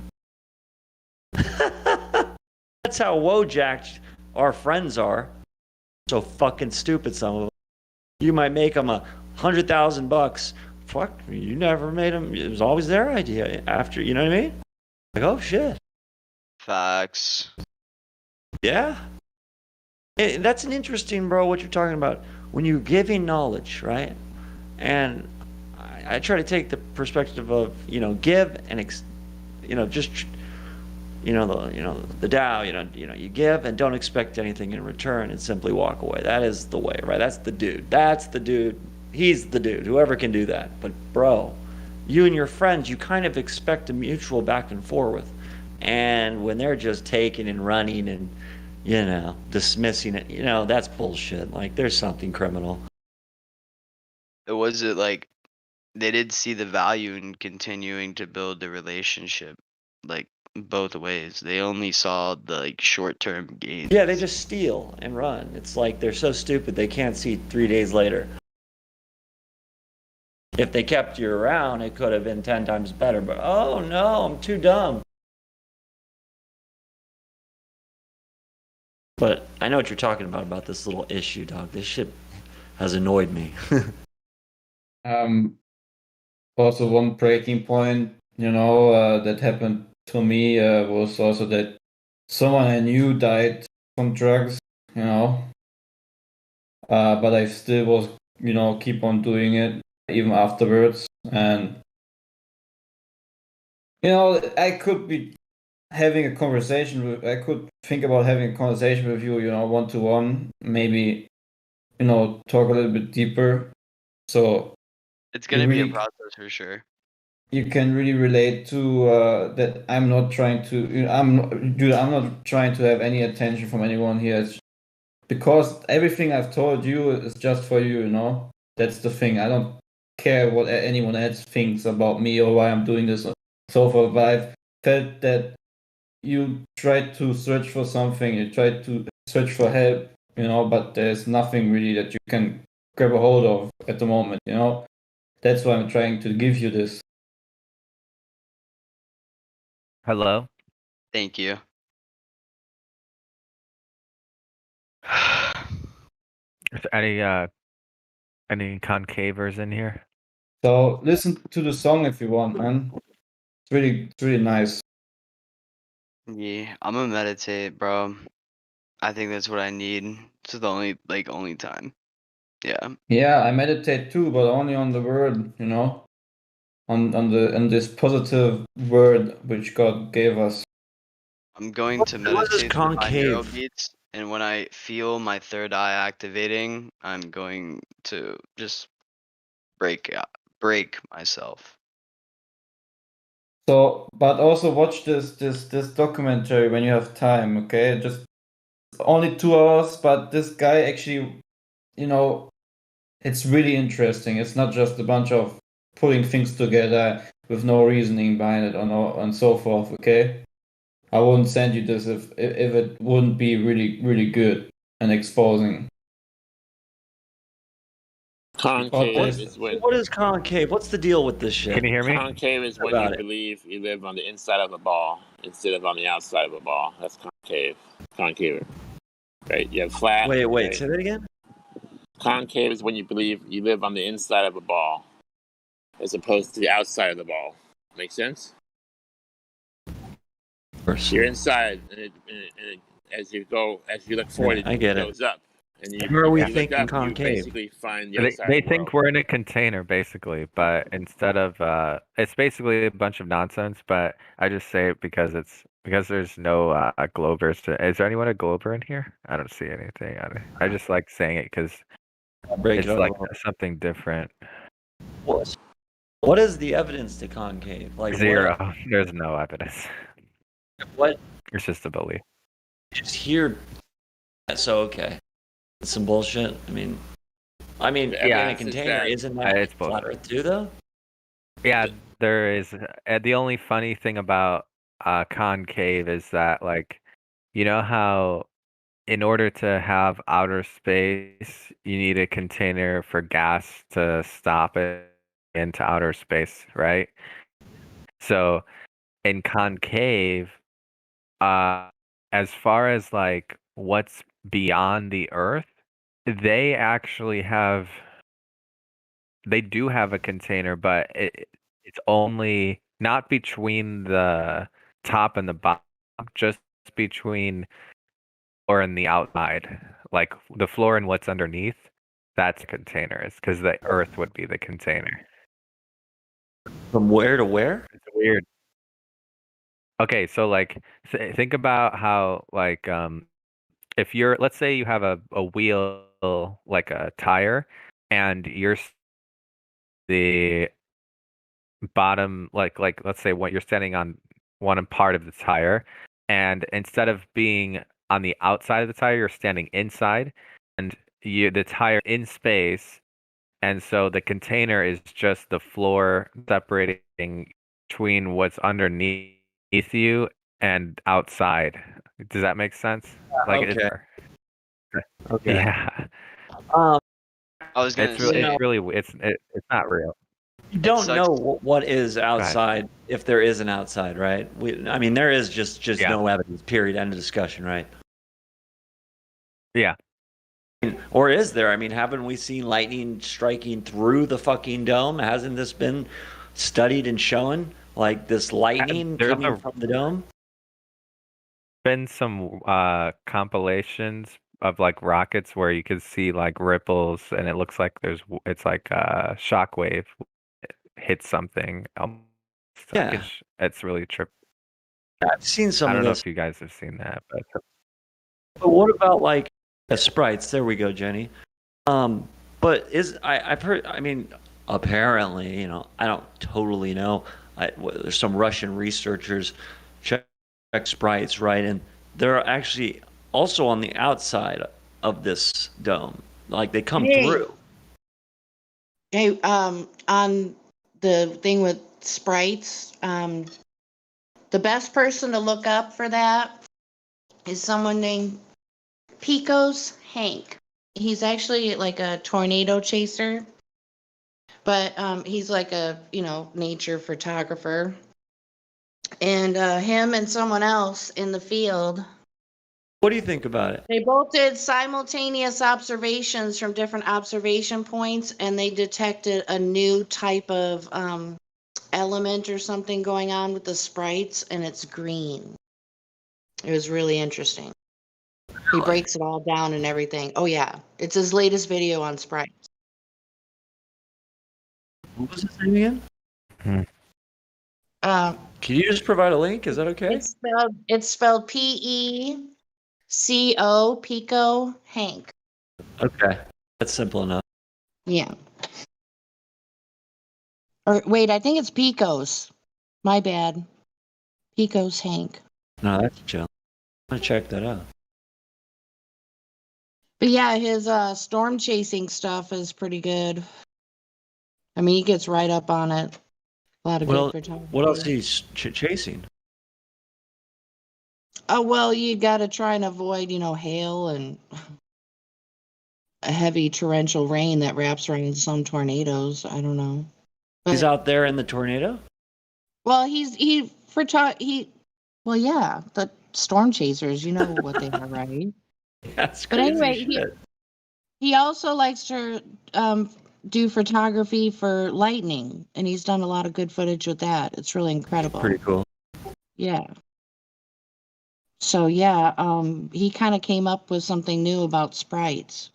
That's how wojacked our friends are. So fucking stupid, some of them. You might make them $100,000. Fuck, you never made them. It was always their idea. After, you know what I mean? Like, oh shit. Facts. Yeah. That's an interesting, bro, what you're talking about. When you're giving knowledge, right? And I try to take the perspective of, give and, the Tao, you give and don't expect anything in return and simply walk away. That is the way, right? That's the dude. That's the dude. He's the dude. Whoever can do that. But, bro, you and your friends, you kind of expect a mutual back and forth. And when they're just taking and running and, dismissing it, that's bullshit. Like, there's something criminal. It was it like they did see the value in continuing to build the relationship, like both ways. They only saw the like short-term gains. Yeah, they just steal and run. It's like they're so stupid they can't see 3 days later. if they kept you around, it could have been 10 times better. But oh no, I'm too dumb. But I know what you're talking about this little issue, dog. This shit has annoyed me. Also, one breaking point, that happened to me was also that someone I knew died from drugs, but I still was, keep on doing it even afterwards. And, I could be having a conversation I could think about having a conversation with you, one-to-one, maybe, talk a little bit deeper. So It's gonna be a process for sure. You can really relate to that. I'm not trying to. I'm not trying to have any attention from anyone here. It's because everything I've told you is just for you. That's the thing. I don't care what anyone else thinks about me or why I'm doing this or so forth. But I've felt that you tried to search for something. You tried to search for help. But there's nothing really that you can grab a hold of at the moment. That's why I'm trying to give you this. Hello? Thank you. Is there any concavers in here? So listen to the song if you want, man. It's really nice. Yeah, I'm gonna meditate, bro. I think that's what I need. It's the only time. Yeah. Yeah, I meditate too, but only on the word, on this positive word which God gave us. I'm going to What is meditate through binaural concave? beats, and when I feel my third eye activating, I'm going to just break myself. So, but also watch this documentary when you have time, okay? Just only 2 hours, but this guy actually, it's really interesting. It's not just a bunch of putting things together with no reasoning behind it and so forth, okay? I wouldn't send you this if it wouldn't be really, really good and exposing. Concave is when What is concave? What's the deal with this shit? Can you hear me? concave is when you believe you live on the inside of a ball instead of on the outside of a ball. That's concave. Concave. Right? You have flat. Wait, right? say that again? Concave is when you believe you live on the inside of a ball as opposed to the outside of the ball. Make sense? You're inside, and as you look forward, I get it it. goes up. And you, Where are we you look thinking up, concave? you basically find the They, other side they of the think world. we're in a container, basically, but instead of it's basically a bunch of nonsense. But I just say it because there's no Globers. Is there anyone a Glober in here? I don't see anything. I just like saying it because Break it's it up. like something different. What is the evidence to concave? Like Zero. What? There's no evidence. What? It's just a belief. Just hear. So okay, some bullshit. I mean, in a container, isn't that it's flat bullshit. Earth too, though? Yeah, there is. The only funny thing about concave is that, like, you know how in order to have outer space, you need a container for gas to stop it into outer space, right? So in concave, as far as like what's beyond the Earth, they do have a container, but it's only not between the top and the bottom, just between floor and the outside. Like the floor and what's underneath, that's containers, because the Earth would be the container. From where to where? It's weird. Okay, so like think about how like if let's say you have a wheel, like a tire, and you're the bottom, like let's say what you're standing on one part of the tire, and instead of being on the outside of the tire, you're standing inside, and the tire in space, and so the container is just the floor separating between what's underneath you and outside. Does that make sense? Like Okay. Okay. Yeah. I was gonna It's say. really it's not real. You don't sucks. know what is outside if there is an outside, right? I mean, there is just no evidence. Period. End of discussion, right? Yeah. Or is there? I mean, haven't we seen lightning striking through the fucking dome? Hasn't this been studied and shown? Like this lightning coming from the dome? Been some compilations of like rockets where you can see like ripples, and it looks like it's like a shockwave hits something. Yeah. It's really trippy. I've seen some I of don't know this. if you guys have seen that, but what about like sprites? There we go, Jenny. But I've heard. I mean, apparently, I don't totally know. There's some Russian researchers check sprites, right? And they're actually also on the outside of this dome, like they come through. Hey, on the thing with sprites, the best person to look up for that is someone named Pecos Hank. He's actually like a tornado chaser, but he's like a nature photographer. And him and someone else in the field. What do you think about it? They both did simultaneous observations from different observation points, and they detected a new type of element or something going on with the sprites, and it's green. It was really interesting. He breaks it all down and everything. Oh yeah, it's his latest video on sprites. What was his name again? Can you just provide a link? Is that okay? It's spelled P-E-C-O, Pico Hank. Okay, that's simple enough. Yeah. Or wait, I think it's Pecos. My bad. Pecos Hank. No, that's chill. I'm gonna check that out. But yeah, his storm chasing stuff is pretty good. I mean, he gets right up on it. A lot of good photography. What else he's chasing? Oh well, you got to try and avoid, hail and a heavy torrential rain that wraps around some tornadoes. I don't know. He's out there in the tornado? Well, the storm chasers, you know what they are, right? That's But crazy anyway, shit. he also likes to do photography for lightning, and he's done a lot of good footage with that. It's really incredible. Pretty cool. Yeah. So yeah, he kind of came up with something new about sprites,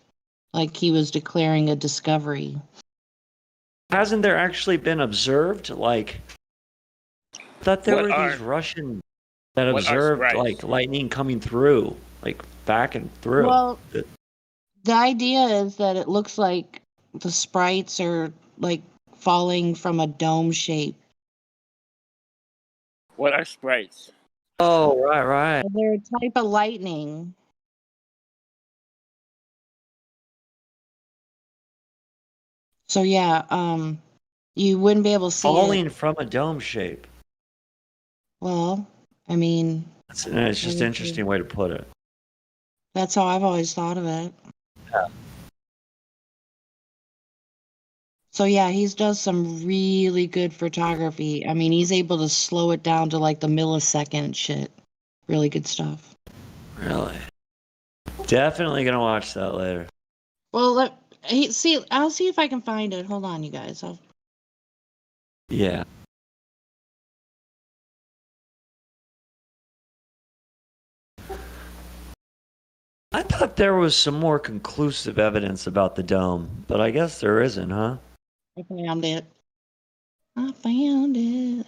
like he was declaring a discovery. Hasn't there actually been observed, like, I thought there were these Russian that observed, like, lightning coming through, like, back and through. Well, the idea is that it looks like the sprites are, like, falling from a dome shape. What are sprites? Oh, right. They're a type of lightning. So yeah, you wouldn't be able to see Falling it. from a dome shape. Well, I mean, It's just an interesting way to put it. that's how I've always thought of it. Yeah. So yeah, he's does some really good photography. I mean, he's able to slow it down to like the millisecond shit. Really good stuff. Really? Definitely gonna watch that later. Well, I'll see if I can find it. Hold on, you guys. Yeah. I thought there was some more conclusive evidence about the dome, but I guess there isn't, huh? I found it. I found it.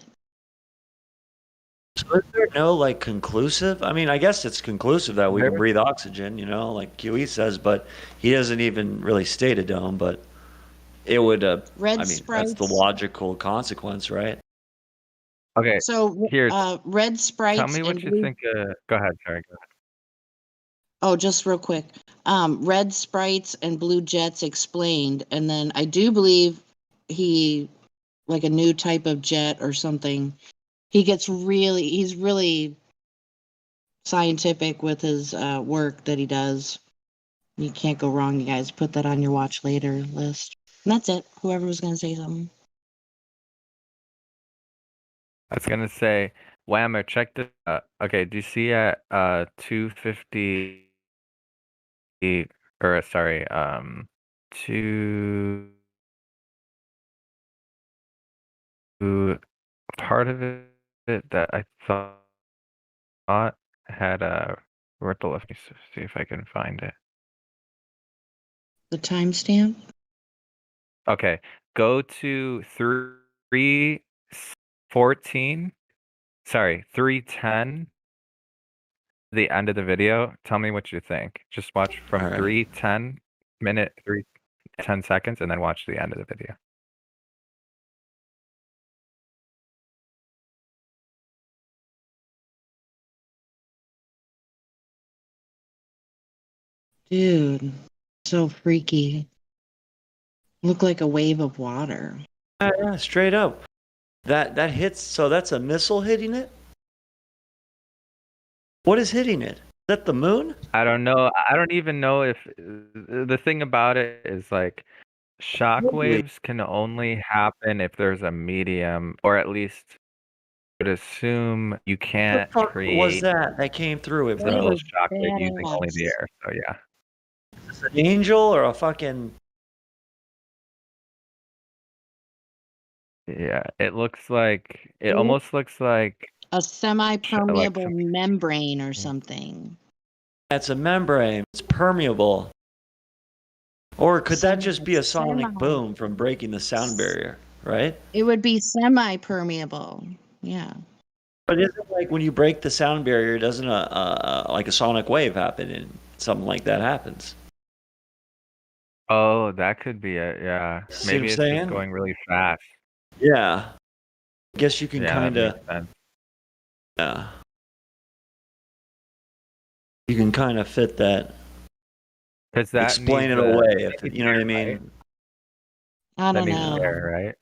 So is there no, like, conclusive? I mean, I guess it's conclusive that we can breathe oxygen, like QE says, but he doesn't even really state a dome, but it would, that's the logical consequence, right? okay. So Here, red sprites. tell me what you think. Go ahead. Sorry. Go ahead. Oh, just real quick. Red sprites and blue jets explained, and then I do believe he, like a new type of jet or something. He's really scientific with his work that he does. You can't go wrong, you guys. Put that on your watch later list. And that's it. Whoever was going to say something. I was gonna say, Whammer, check this out. Okay, do you see at 250 or sorry, 2 part of it that I thought had a ripple. Let me see if I can find it. The timestamp? Okay, go to 3:14. Sorry, 3:10. The end of the video. Tell me what you think. Just watch from All right. 3:10 minute 3:10 seconds, and then watch the end of the video. Dude, so freaky. Look like a wave of water. Yeah, straight up. That hits. So that's a missile hitting it. What is hitting it? Is that the moon? I don't know. I don't even know if the thing about it is like shockwaves can only happen if there's a medium, or at least I would assume you What the can't fuck was create that came through it? the That little was shockwave using only the badass. air. So yeah. Is it an angel or a fucking? Yeah, it looks like it It almost looks like A like semi-permeable some membrane or something. It's a membrane. It's permeable. Or could that just be a sonic Semi. boom from breaking the sound barrier, right? It would be semi-permeable. Yeah. But isn't it like when you break the sound barrier, doesn't like a sonic wave happen and something like that happens? Oh, that could be it. Yeah. See what I'm Maybe it's just saying? going really fast. Yeah. I guess you can Yeah, that kind makes of, sense. yeah. You can kind of fit that, Because that explain needs it away, if needs you know what I air, right? mean. I That don't needs know. air, right?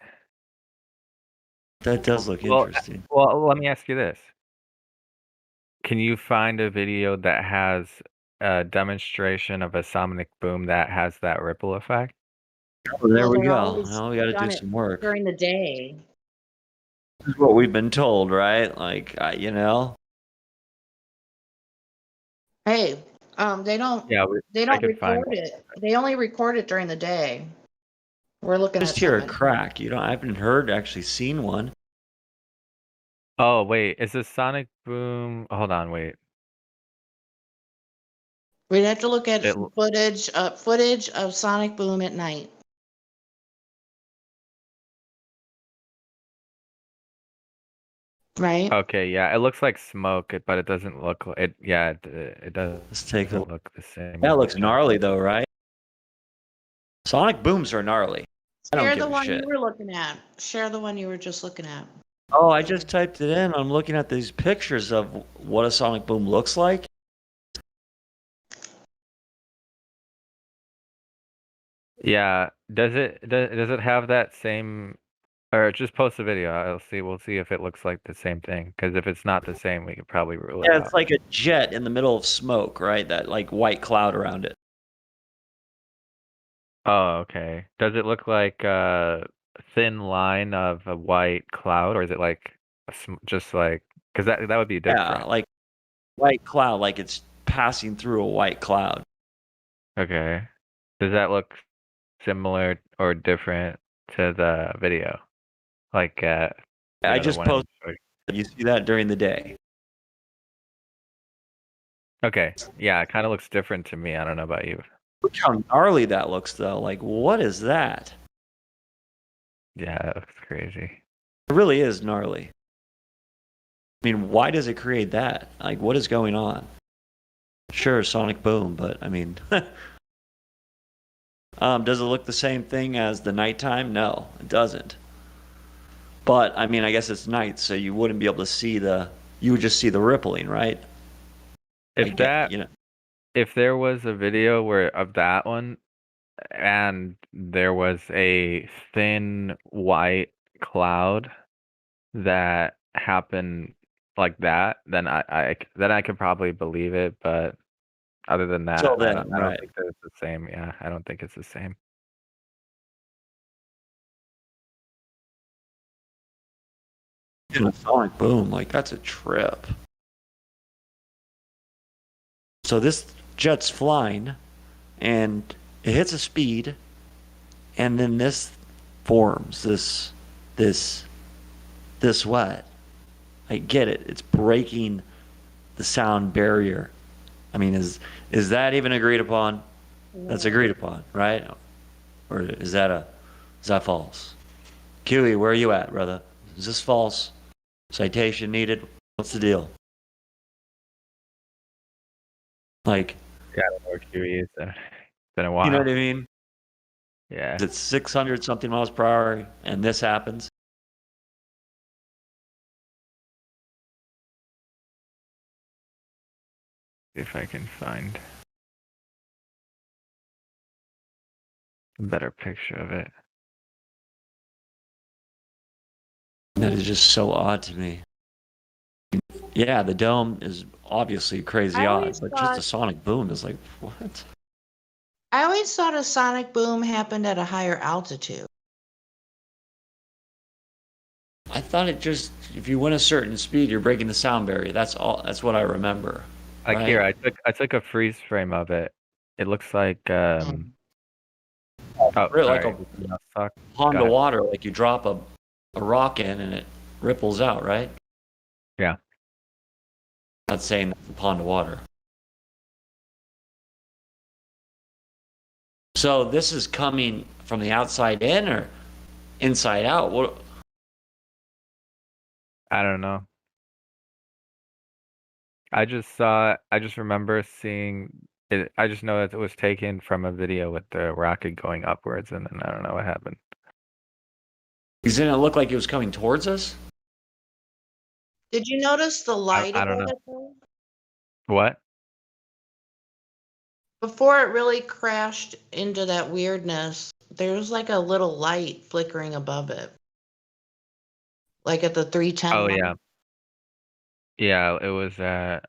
That does look Well, interesting. well, let me ask you this. Can you find a video that has a demonstration of a sonic boom that has that ripple effect? Oh, there we they're go. always Now we got to done do it some work. during the day. This is what we've been told, right? Like, you know, Hey, they Yeah, I don't could find record it. They only record it during the day. We're looking just at hear a something. crack. You know, I haven't heard, actually seen one. Oh, wait, is this sonic boom? Hold on, wait. We'd have to look at It, footage of Sonic Boom at night. Right? okay, yeah, it looks like smoke, but it doesn't look like it. Yeah, it Let's take a doesn't look. look the same. That looks gnarly, though, right? Sonic booms are gnarly. I don't Share give the a one shit. you were looking at. Share the one you were just looking at. Oh, I just typed it in. I'm looking at these pictures of what a sonic boom looks like. Yeah, does it have that same? Or just post a video. I'll see. We'll see if it looks like the same thing. Because if it's not the same, we could probably rule it Yeah, out. it's like a jet in the middle of smoke, right? That like white cloud around it. Oh, okay. Does it look like a thin line of a white cloud, or is it like just like? Because that would be Yeah, different. like white cloud, like it's passing through a white cloud. Okay. Does that look similar or different to the video? Like the I other just one. posted. You see that during the day. Okay. Yeah, it kind of looks different to me. I don't know about you. Look how gnarly that looks, though. Like, what is that? Yeah, that looks crazy. It really is gnarly. I mean, why does it create that? Like, what is going on? Sure, sonic boom, but I mean, does it look the same thing as the nighttime? No, it doesn't. But I mean, I guess it's night, so you wouldn't be able to see you would just see the rippling, right? If there was a video of that one and there was a thin white cloud that happened like that, then I could probably believe it, but other than that, Till I then, don't right. think that it's the same. Yeah, I don't think it's the same. a sonic boom, like that's a trip. So this jet's flying, and it hits a speed, and then this forms this what? I get it. It's breaking the sound barrier. I mean, is that even agreed upon? That's agreed upon, right? Or is that false? Kiwi, where are you at, brother? Is this false? Citation needed? What's the deal? Like, Yeah, I don't know where QE is. It's been a while. you know what I mean? Yeah. It's 600 something miles per hour, and this happens. See if I can find a better picture of it. That is just so odd to me. Yeah, the dome is obviously crazy I odd, always but thought- just a sonic boom is like, what? I always thought a sonic boom happened at a higher altitude. I thought it just, if you went a certain speed, you're breaking the sound barrier. That's all. That's what I remember. Like right? here, I took a freeze frame of it. It looks like oh, Really, like sorry. a No, suck. pond Go of ahead. water, like you drop a rock in and it ripples out, right? Yeah. Not saying that's a pond of water. So this is coming from the outside in or inside out? What? I don't know. I just remember seeing it. I just know that it was taken from a video with the rocket going upwards, and then I don't know what happened. Didn't it look like it was coming towards us? Did you notice the light I don't above know. it though? What? Before it really crashed into that weirdness, there was like a little light flickering above it. Like at the 310 Oh mark. yeah. Yeah, it was at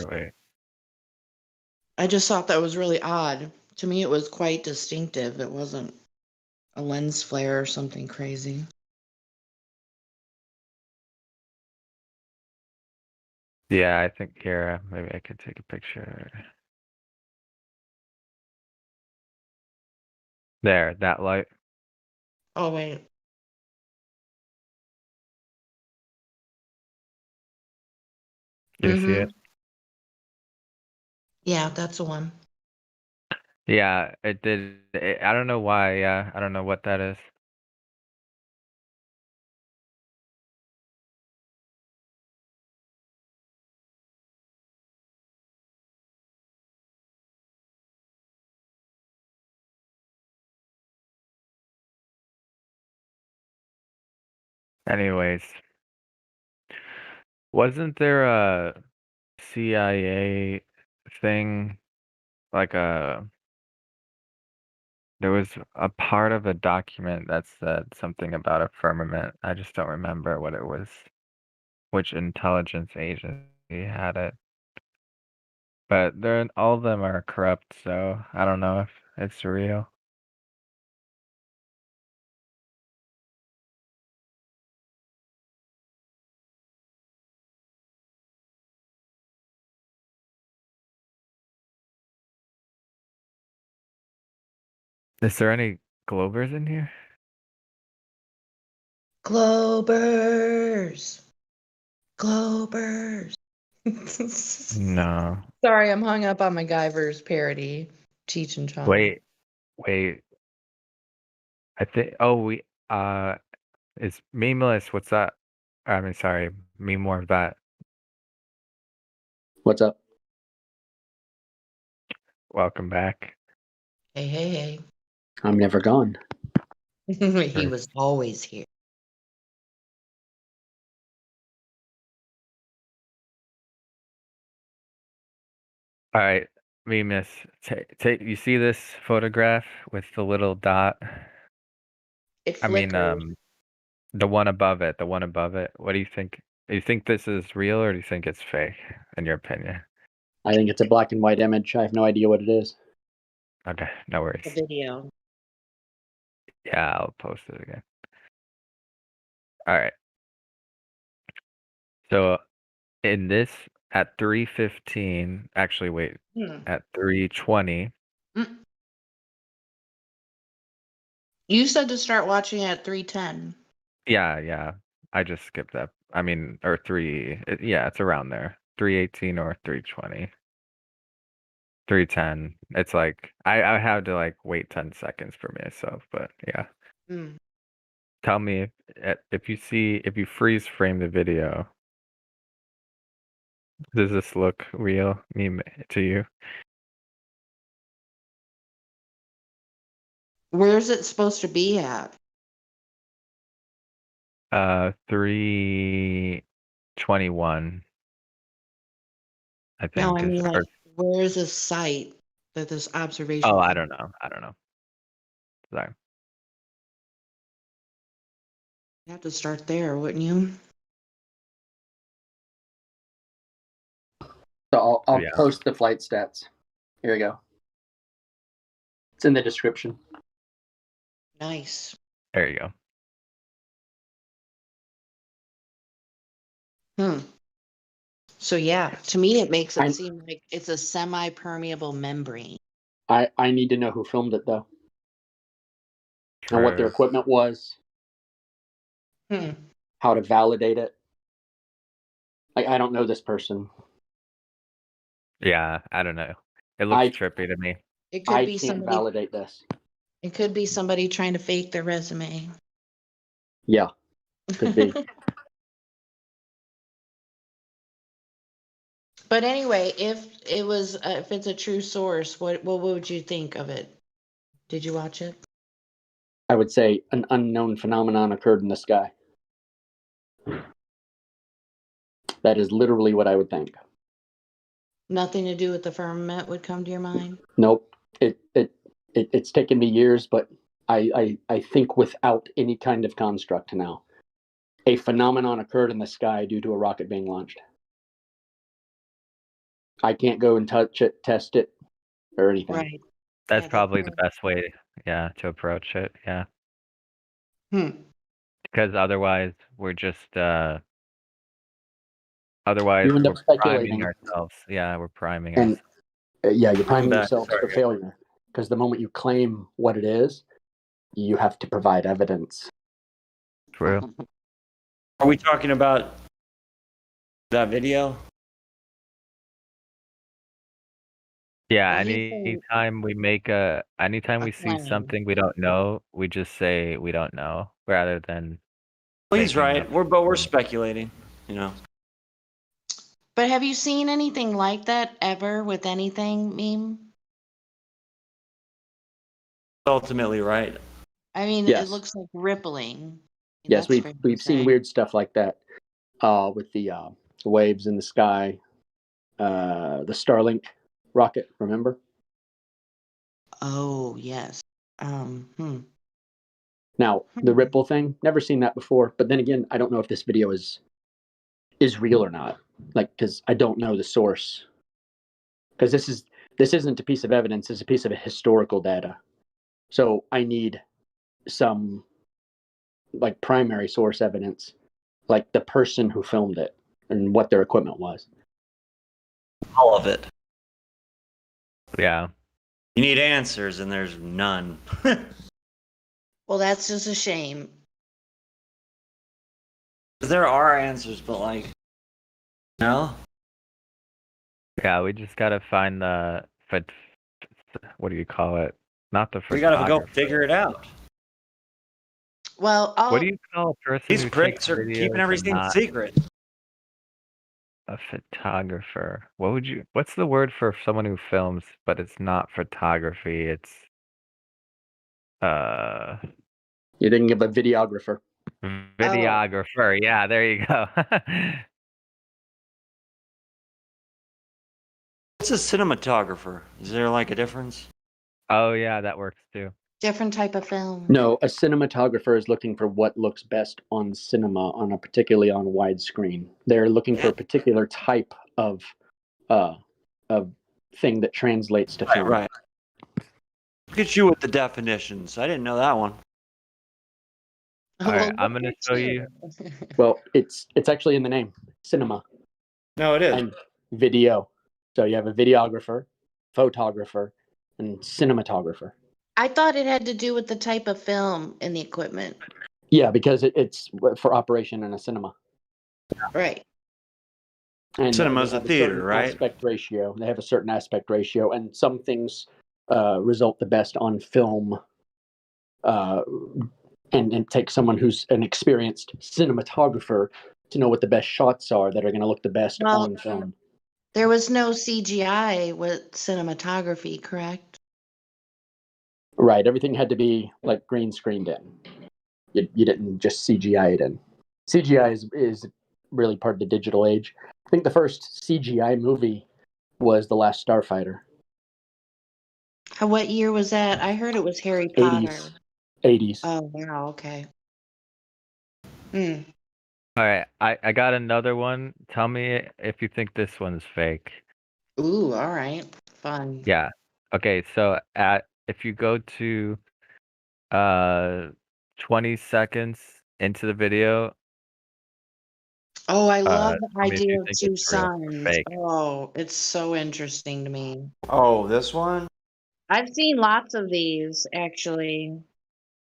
wait. I just thought that was really odd. To me, it was quite distinctive. It wasn't a lens flare or something crazy. Yeah, I think here maybe I could take a picture. There, that light. Oh, wait. Do you see it? Yeah, that's the one. Yeah, it did. I don't know why. Yeah, I don't know what that is. Anyways, wasn't there a CIA thing like there was a part of a document that said something about a firmament. I just don't remember what it was, which intelligence agency had it. But all of them are corrupt, so I don't know if it's real. Is there any Globers in here? Globers. Globers. No. Sorry, I'm hung up on MacGyver's parody, Cheech and Chong. Wait. I think. Oh, it's memeless. What's that? I mean, sorry, me more of that. What's up? Welcome back. Hey. I'm never gone. He was always here. All right, memeless. Take. You see this photograph with the little dot? It I mean, flickered. the one above it. The one above it. What do you think? Do you think this is real or do you think it's fake? In your opinion? I think it's a black and white image. I have no idea what it is. Okay, no worries. The video. Yeah, I'll post it again. All right. So in this at 3:15, actually wait, at 3:20. Mm. You said to start watching at 3:10. Yeah. I just skipped that. I mean, or yeah, it's around there. 3:18 or 3:20. 3:10. It's like I had to like wait 10 seconds for myself, but yeah. Mm. Tell me if you freeze frame the video, does this look real to you? Where's it supposed to be at? 3:21. I No, think I mean, is like, or, where is this site that this observation? oh, I thing- don't know. Sorry. You have to start there, wouldn't you? So I'll Yeah. post the flight stats. Here we go. It's in the description. Nice. There you go. So yeah, to me, it makes it I- seem like it's a semi-permeable membrane. I need to know who filmed it though, and what their True. equipment was, how to validate it. Like I don't know this person. Yeah, I don't know. It looks trippy to me. It could I be can't somebody. validate this. It could be somebody trying to fake their resume. Yeah, could be. But anyway, if it's a true source, what would you think of it? Did you watch it? I would say an unknown phenomenon occurred in the sky. That is literally what I would think. Nothing to do with the firmament would come to your mind? Nope. It's taken me years, but I think without any kind of construct now. A phenomenon occurred in the sky due to a rocket being launched. I can't go and touch it, test it, or anything. Right. That's Yeah, probably the best way, to approach it. Yeah. Because otherwise we're just otherwise You end up we're priming speculating. ourselves. Yeah, we're priming And ourselves. you're priming back, yourself for sorry. failure. Because the moment you claim what it is, you have to provide evidence. True. Are we talking about that video? Yeah, Well, he's saying anytime we see claim. something we don't know, we just say we don't know rather than Well, he's making right. up We're speculating, But have you seen anything like that ever with anything, meme? Ultimately, right. I mean, Yes. it looks like rippling. Yes, That's fair to we've seen say. weird stuff like that with the waves in the sky, the Starlink rocket. Remember? Oh yes. Now the ripple thing, never seen that before. But then again, I don't know if this video is real or not. Like, because I don't know the source. Because this isn't a piece of evidence; it's a piece of historical data. So I need some like primary source evidence, like the person who filmed it and what their equipment was. All of it. Yeah. You need answers, and there's none. Well, that's just a shame. There are answers, but no. Yeah, we just gotta find the what do you call it? Not the We gotta go photographer. figure it out. Well, What do you call a person These who pricks takes are videos keeping and everything not secret. a photographer? What's the word for someone who films but it's not photography? It's You're thinking of a videographer. videographer. Yeah, there you go. What's a cinematographer? Is there a difference? Oh yeah, that works too. Different type of film. No, a cinematographer is looking for what looks best on cinema, particularly on widescreen. They're looking for a particular type of thing that translates to film. Right. Look at you with the definitions. I didn't know that one. All right, Well, I'm look gonna at show you. Well, it's actually in the name, cinema No, it is. and video. So you have a videographer, photographer, and cinematographer. I thought it had to do with the type of film and the equipment. Yeah, because it's for operation in a cinema. Right. And Cinema's they a have theater, certain right? aspect ratio. They have a certain aspect ratio, and some things result the best on film. And take someone who's an experienced cinematographer to know what the best shots are that are going to look the best Well, on film. there was no CGI with cinematography, correct? Right, everything had to be like green screened in. You didn't just CGI it in. CGI is really part of the digital age. I think the first CGI movie was The Last Starfighter. What year was that? I heard it was Harry Potter. 80s. Oh, wow. Okay. Hmm. All right, I got another one. Tell me if you think this one's fake. Ooh, all right. Fun. Yeah. Okay, so if you go to 20 seconds into the video, Oh, I love the tell me if you idea of think two it's real or suns. fake. Oh, it's so interesting to me. Oh, this one? I've seen lots of these, actually.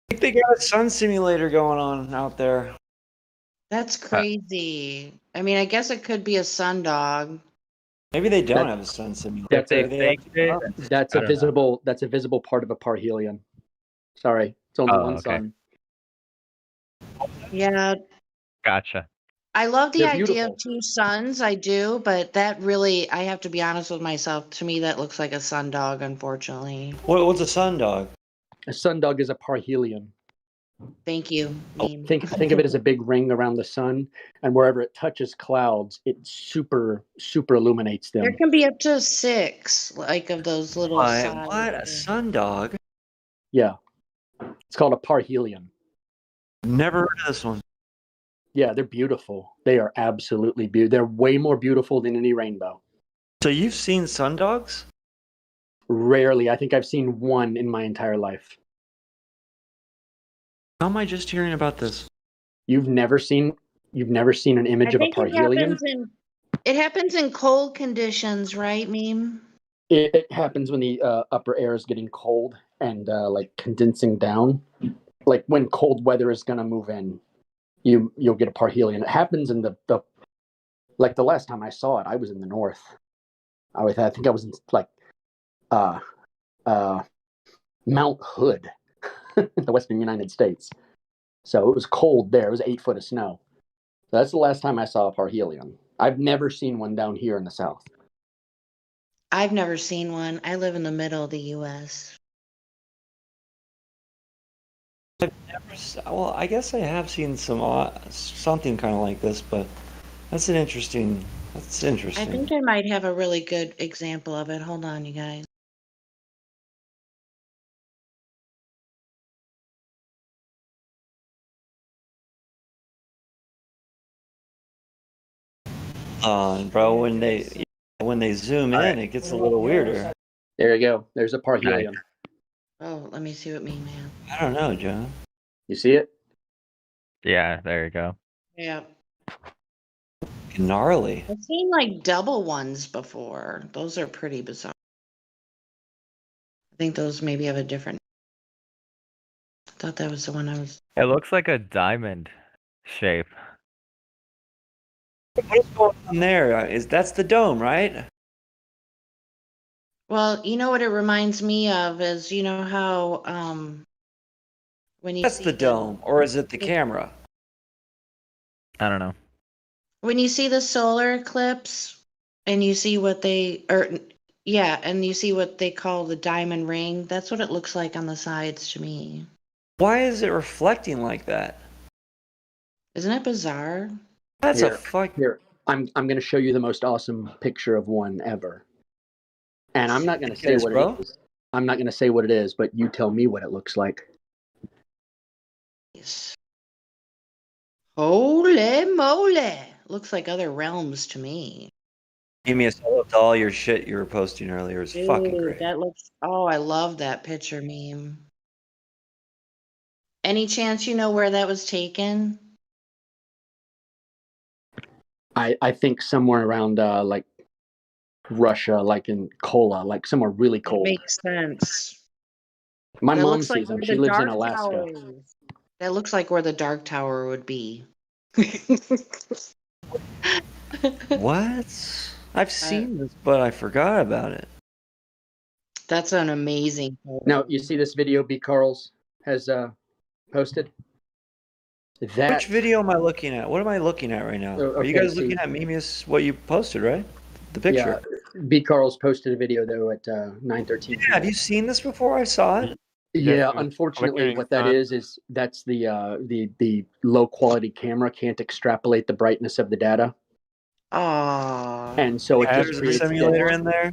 I think they got a sun simulator going on out there. That's crazy. I mean, I guess it could be a sundog. Maybe they don't That- have a sun simulator. That's they a Maybe they have faked it. that's I a don't know. visible that's a visible part of a parhelion. Sorry, it's only Oh, one okay. sun. Yeah, Gotcha. I love the They're idea beautiful. of two suns. I do, but that really, I have to be honest with myself. To me, that looks like a sundog, unfortunately. What's a sun dog? A sundog is a parhelion. Thank you, meme. Think of it as a big ring around the sun, and wherever it touches clouds, it super illuminates There them. can be up to 6, like, of those little sides. What? A sun dog? Yeah, it's called a parhelion. Never heard of this one. Yeah, they're beautiful. They are absolutely beautiful. They're way more beautiful than any rainbow. So you've seen sun dogs? Rarely. I think I've seen one in my entire life. How am I just hearing about this? You've never seen an image I of a think it parhelion? happens in cold conditions, right, meme? It happens when the upper air is getting cold and like condensing down. Like when cold weather is gonna move in, you'll get a parhelion. It happens in the like the last time I saw it, I was in the north. I think I was in like uh Mount Hood, the western United States. So it was cold there. It was 8 foot of snow. So that's the last time I saw a parhelion. I've never seen one down here in the south. I've never seen one. I live in the middle of the U.S. Well, I guess I have seen something kind of like this, but that's interesting. I think I might have a really good example of it. Hold on, you guys. Bro, when they zoom in, it gets a little weirder. There you go. There's a parhelion. Oh, let me see what meme man. I don't know, John. You see it? Yeah, there you go. Yeah. Gnarly. I've seen like double ones before. Those are pretty bizarre. I think those maybe have a different. I thought that was the one I was. It looks like a diamond shape. What is going on there? That's the dome, right? Well, you know what it reminds me of is how when you That's see the dome, or is it the camera? I don't know. when you see the solar eclipse and you see what and you see what they call the diamond ring, that's what it looks like on the sides to me. Why is it reflecting like that? Isn't it bizarre? That's Here, I'm going to show you the most awesome picture of one ever. And I'm not going to say what it is. I'm not going to say what it is, but you tell me what it looks like. Holy moly! Looks like other realms to me. Amy, I loved all your shit you were posting earlier. It was fucking Dude, great. that looks. Oh, I love that picture meme. Any chance you know where that was taken? I think somewhere around like Russia, like in Kola, like somewhere really That cold. makes sense. My That mom looks like sees them. where She the lives in Dark Alaska. Tower is. That looks like where the Dark Tower would be. What? I've seen this, but I forgot about it. That's an amazing photo. Now you see this video B. Carls has posted. That Which video am I looking at? What am I looking at right now? Are you okay, guys looking see- at Mimius, what you posted, right? The picture. Yeah, B. Carls posted a video though at 9:13. Yeah, have you seen this before? I saw it. Yeah, unfortunately, what that is that's the low quality camera can't extrapolate the brightness of the data, Aww. and so it just There's a creates simulator dead, in there.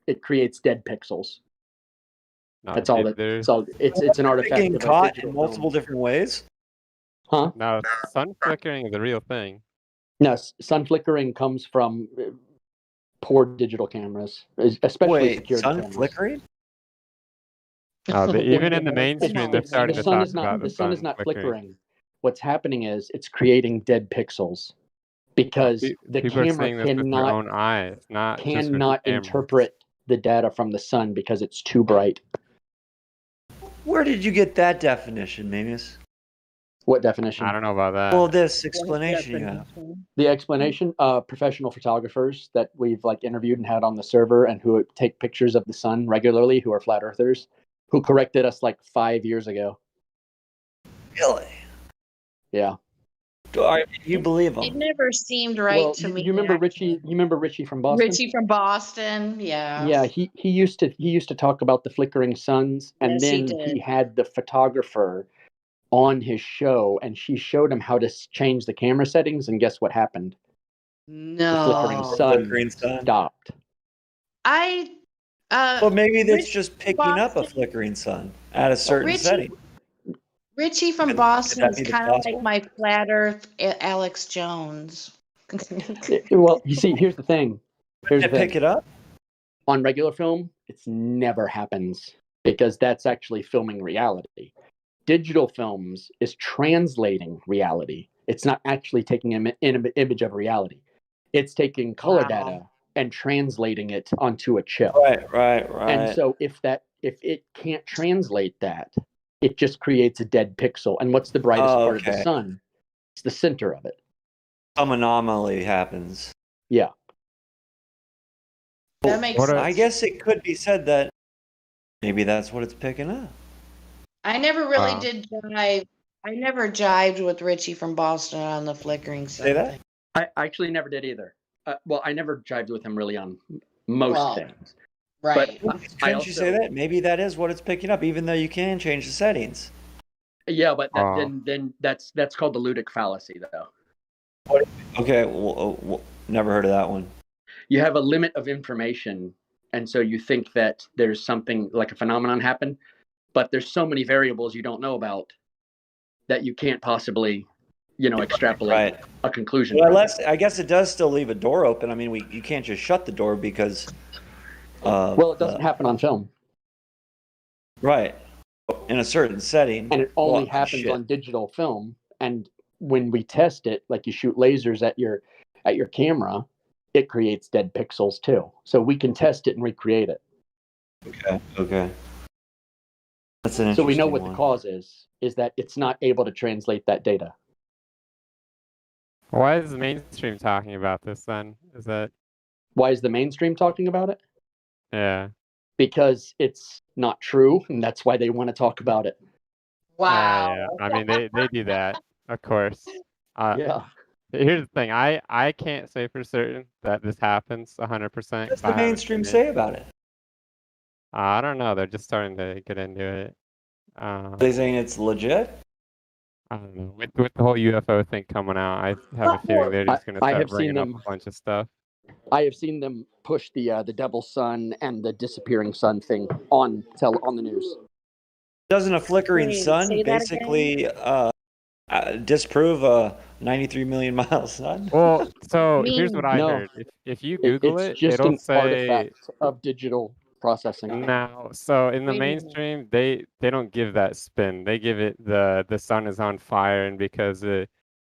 It creates dead pixels. No, That's all. That's all. It's an artifact Getting of a caught digital in multiple film. different ways. Huh? No, sun flickering is a real thing. No, sun flickering comes from poor digital cameras, especially Wait, security sun cameras. flickering? Even in the mainstream, they're starting to talk about the sun is not flickering. flickering. What's happening is it's creating dead pixels because the People are camera seeing this with their cannot own eyes, not just with the cannot camera. interpret the data from the sun because it's too bright. Where did you get that definition, Mimius? What definition? I don't know about that. Well, this explanation you have. The explanation, professional photographers that we've like interviewed and had on the server and who take pictures of the sun regularly, who are flat earthers, who corrected us like 5 years ago. Really? Yeah. You believe It them? never seemed right Well, to you me. remember Richie? You remember Richie from Boston? Richie from Boston, yeah. Yeah, he used to talk about the flickering suns, and Yes, he then he did. had the photographer on his show, and she showed him how to change the camera settings, and guess what happened? No. The flickering sun stopped. I Well, maybe that's Rich just picking up a flickering sun at a certain setting. Richie from Could Boston that is be the kind of possible? like my flat Earth Alex Jones. Well, you see, here's the thing. Here's the thing. Pick it up on regular film. It's never happens because that's actually filming reality. Digital films is translating reality. It's not actually taking an image of reality. It's taking color data and translating it onto a chip. Right. And so if it can't translate that, it just creates a dead pixel. And what's the brightest part of the okay. sun? It's the center of it. Some anomaly happens. Yeah. That makes sense. I guess it could be said that maybe that's what it's picking up. I never really did jive. I never jived with Richie from Boston on the flickering sun. Say that? thing. I actually never did either. Well, I never jived with him really on most things. Right. But Couldn't you say that? Maybe that is what it's picking up, even though you can change the settings. Yeah, but then that's called the Ludic fallacy, though. Okay, well, never heard of that one. You have a limit of information, and so you think that there's something like a phenomenon happen, but there's so many variables you don't know about that you can't possibly, extrapolate a conclusion. Well, I guess it does still leave a door open. I mean, you can't just shut the door because. Well, it doesn't happen on film. Right. In a certain setting. And it only happens on digital film. And when we test it, like you shoot lasers at your camera, it creates dead pixels too. So we can test it and recreate it. Okay. That's an interesting So we know what one. the cause is that it's not able to translate that data. Why is the mainstream talking about this then? Why is the mainstream talking about it? Yeah. Because it's not true, and that's why they want to talk about it. Wow. Yeah. I mean, they do that, of course. Yeah. Here's the thing. I can't say for certain that this happens 100%. What does the mainstream say about it? I don't know. They're just starting to get into it. They saying it's legit? I don't know. With the whole UFO thing coming out, I have a feeling they're just going to start bringing up a bunch of stuff. I have seen them push the devil's sun and the disappearing sun thing on the news. Doesn't a flickering Wait, sun say that basically disprove a 93 million mile sun? Well, so here's what I No. heard. If you Google It's it, just it'll an say artifact of digital processing. No, so in the Wait a minute. mainstream, they don't give that spin. They give it the sun is on fire, and because it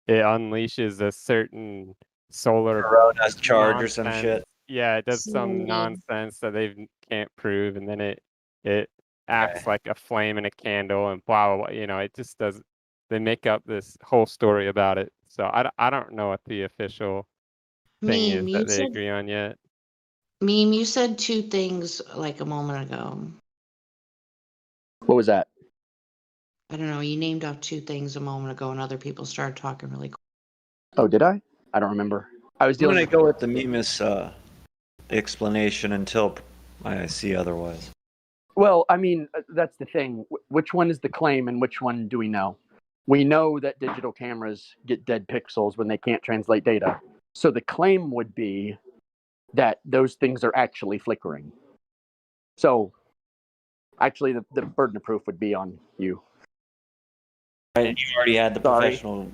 unleashes a certain solar Corona's charge or some nonsense. shit. Yeah, it does some Sandy. nonsense that they can't prove, and then it acts like a flame in a candle, and blah blah blah. You know, it just does. They make up this whole story about it. So I don't know what the official thing is that they agree on yet. Meme, you said two things like a moment ago. What was that? I don't know. You named off two things a moment ago, and other people started talking really quick. Oh, did I? I don't remember. I was I'm dealing gonna with go with the Mimas explanation until I see otherwise. Well, I mean, that's the thing. Which one is the claim and which one do we know? We know that digital cameras get dead pixels when they can't translate data. So the claim would be that those things are actually flickering. So actually, the burden of proof would be on you. Right, you already had the Sorry. professional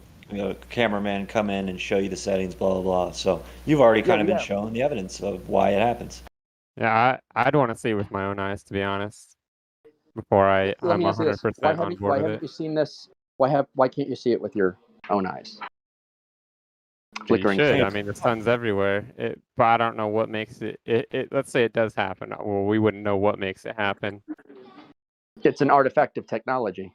cameraman come in and show you the settings, blah blah blah. So you've already kind of been shown the evidence of why it happens. Yeah, I'd want to see it with my own eyes, to be honest, before I'm Let me ask you 100% this: Why on board with haven't it. you seen this? Why can't you see it with your own eyes? You Flickering. should. I mean, the sun's everywhere. But I don't know what makes it. Let's say it does happen. Well, we wouldn't know what makes it happen. It's an artifact of technology.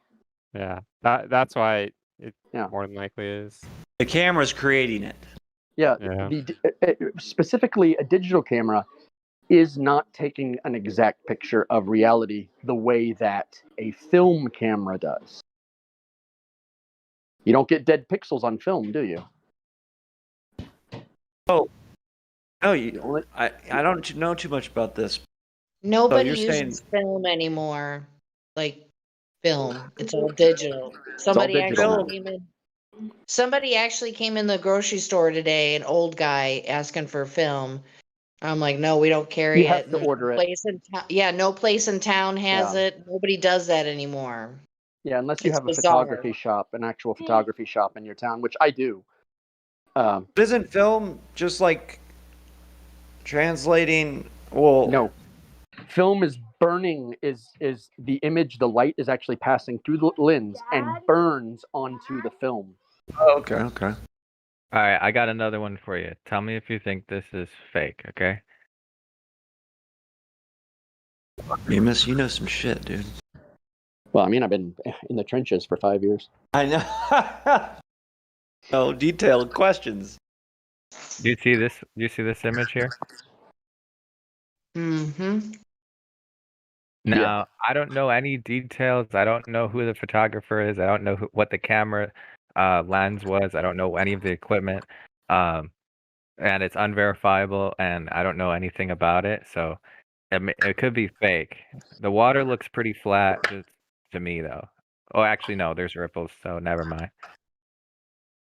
Yeah, that's why it more than likely is. The camera's creating it. Yeah. Yeah. Specifically, a digital camera is not taking an exact picture of reality the way that a film camera does. You don't get dead pixels on film, do you? Oh, I don't know too much about this. Nobody you're uses film anymore. Like film. It's all digital. Somebody digital actually came in. Somebody actually came in the grocery store today, an old guy asking for film. I'm like, no, we don't carry You have it. to There's order no it. place in no place in town has Yeah. it. Nobody does that anymore. Yeah, unless you It's have a bizarre. photography shop, an actual photography shop in your town, which I do. Isn't film just like translating? Well, no. Film is burning. Is the image? The light is actually passing through the lens and burns onto the film. Oh, okay. All right, I got another one for you. Tell me if you think this is fake, okay? Mimas, you know some shit, dude. Well, I mean, I've been in the trenches for 5 years. I know. No detailed questions. Do you see this? Do you see this image here? Mm-hmm. Now, I don't know any details. I don't know who the photographer is. I don't know what the camera lens was. I don't know any of the equipment. And it's unverifiable, and I don't know anything about it. So it could be fake. The water looks pretty flat to me, though. Oh, actually, no. There's ripples, so never mind.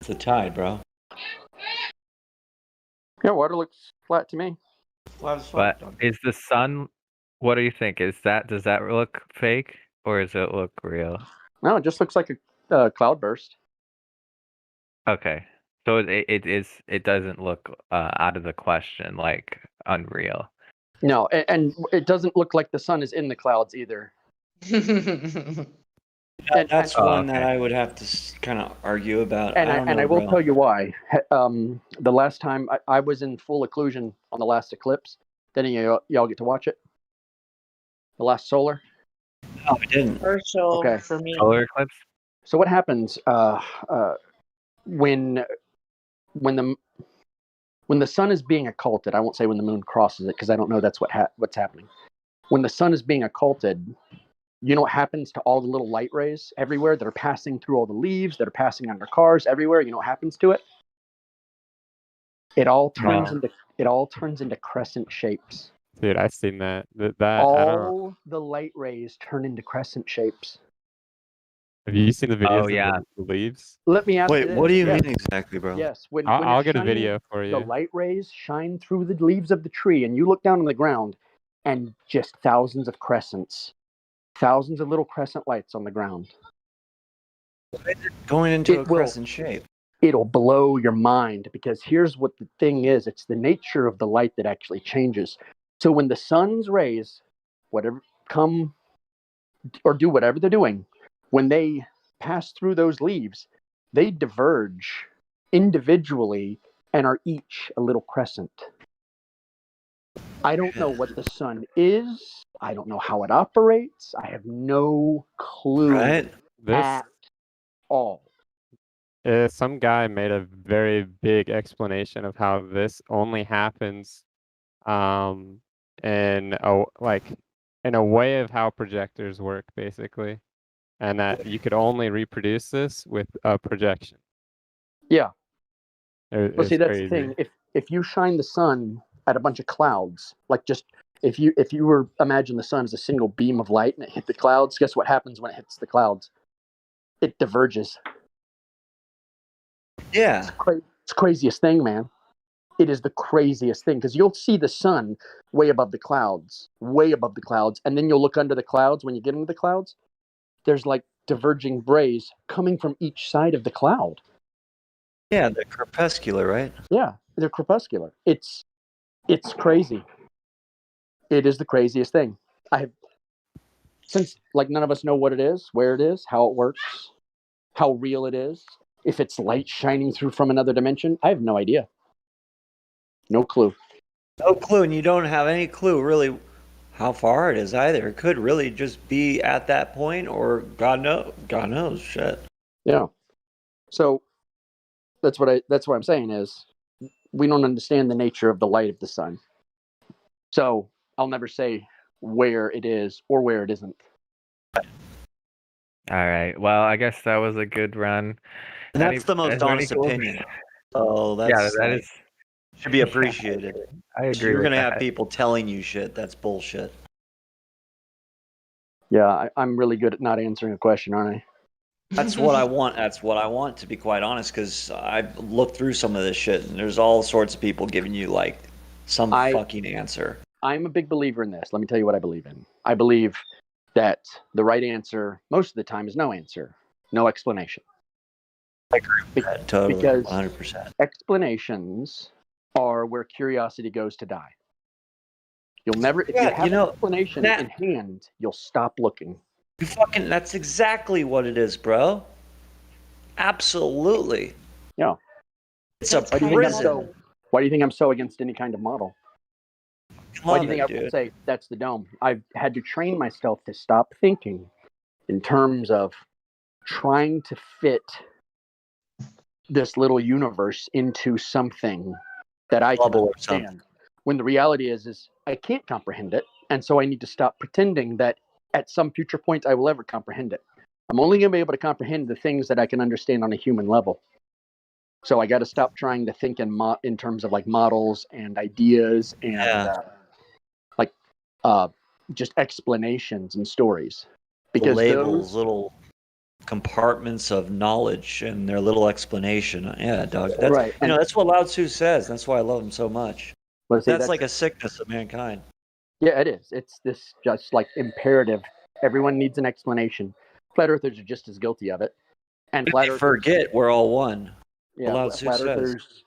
It's a tide, bro. Yeah, water looks flat to me. Flat as fuck, But is the sun? What do you think? Does that look fake or does it look real? No, it just looks like a cloud burst. Okay, so it doesn't look out of the question, like unreal. No, and it doesn't look like the sun is in the clouds either. That's one that I would have to kind of argue about. And I will tell you why. The last time I was in full occlusion on the last eclipse. Did any of y'all get to watch it? The last solar? No, I didn't. Okay. For me. Solar eclipse? So what happens when the sun is being occulted? I won't say when the moon crosses it because I don't know that's what's happening. When the sun is being occulted, you know what happens to all the little light rays everywhere that are passing through all the leaves, that are passing under cars everywhere? You know what happens to it? It all turns into crescent shapes. Dude, I've seen that. I don't. All the light rays turn into crescent shapes. Have you seen the videos? Oh, yeah. Of the leaves? Let me ask you Wait, this. what do you Yes. mean exactly, bro? Yes, when I'll it's get a shining, video for you. The light rays shine through the leaves of the tree, and you look down on the ground, and just thousands of crescents, thousands of little crescent lights on the ground. Going into a crescent shape. It'll blow your mind because here's what the thing is. It's the nature of the light that actually changes. So when the sun's rays whatever, come or do whatever they're doing, when they pass through those leaves, they diverge individually and are each a little crescent. I don't know what the sun is. I don't know how it operates. I have no clue Right? at all. Some guy made a very big explanation of how this only happens in a way of how projectors work, basically, and that you could only reproduce this with a projection. Yeah. It, Well, see, it's that's crazy. the thing. If you shine the sun at a bunch of clouds, like just if you were imagine the sun as a single beam of light and it hit the clouds, guess what happens when it hits the clouds? It diverges. Yeah. It's the craziest thing, man. It is the craziest thing because you'll see the sun way above the clouds, and then you'll look under the clouds. When you get into the clouds, there's like diverging rays coming from each side of the cloud. Yeah, the crepuscular, right? Yeah, they're crepuscular. It's crazy. It is the craziest thing. Since like none of us know what it is, where it is, how it works, how real it is, if it's light shining through from another dimension, I have no idea. No clue. No clue, and you don't have any clue really how far it is either. It could really just be at that point, or God knows, shit. Yeah. So that's what I'm saying is we don't understand the nature of the light of the sun. So I'll never say where it is or where it isn't. All right. Well, I guess that was a good run. And that's the most is there any honest closing- opinion. So that's Yeah, that like, is should be appreciated. I agree You're with gonna have that. people telling you shit. That's bullshit. Yeah, I'm really good at not answering a question, aren't I? That's what I want. That's what I want, to be quite honest, because I've looked through some of this shit, and there's all sorts of people giving you like some fucking answer. I'm a big believer in this. Let me tell you what I believe in. I believe that the right answer most of the time is no answer, no explanation. I agree with that totally, because 100%. explanations are where curiosity goes to die. You'll never, if you Yeah, have you know, an explanation that- in hand, you'll stop looking. That's exactly what it is, bro. Absolutely. Yeah. It's a Why do you think I'm prison. so? Why do you think I'm so against any kind of model? Why do you think I won't say that's the dome? I've had to train myself to stop thinking in terms of trying to fit this little universe into something that I can Bubble or understand. something. When the reality is I can't comprehend it, and so I need to stop pretending that at some future point I will ever comprehend it. I'm only going to be able to comprehend the things that I can understand on a human level. So I got to stop trying to think in terms of like models and ideas and just explanations and stories. Because labels, little compartments of knowledge and their little explanation. Yeah, Doug. That's right. That's what Lao Tzu says. That's why I love him so much. That's like a sickness of mankind. Yeah, it is. It's this just like imperative. Everyone needs an explanation. Flat earthers are just as guilty of it. And But flat they earthers forget we're all one. Yeah, Lao Tzu flat says. earthers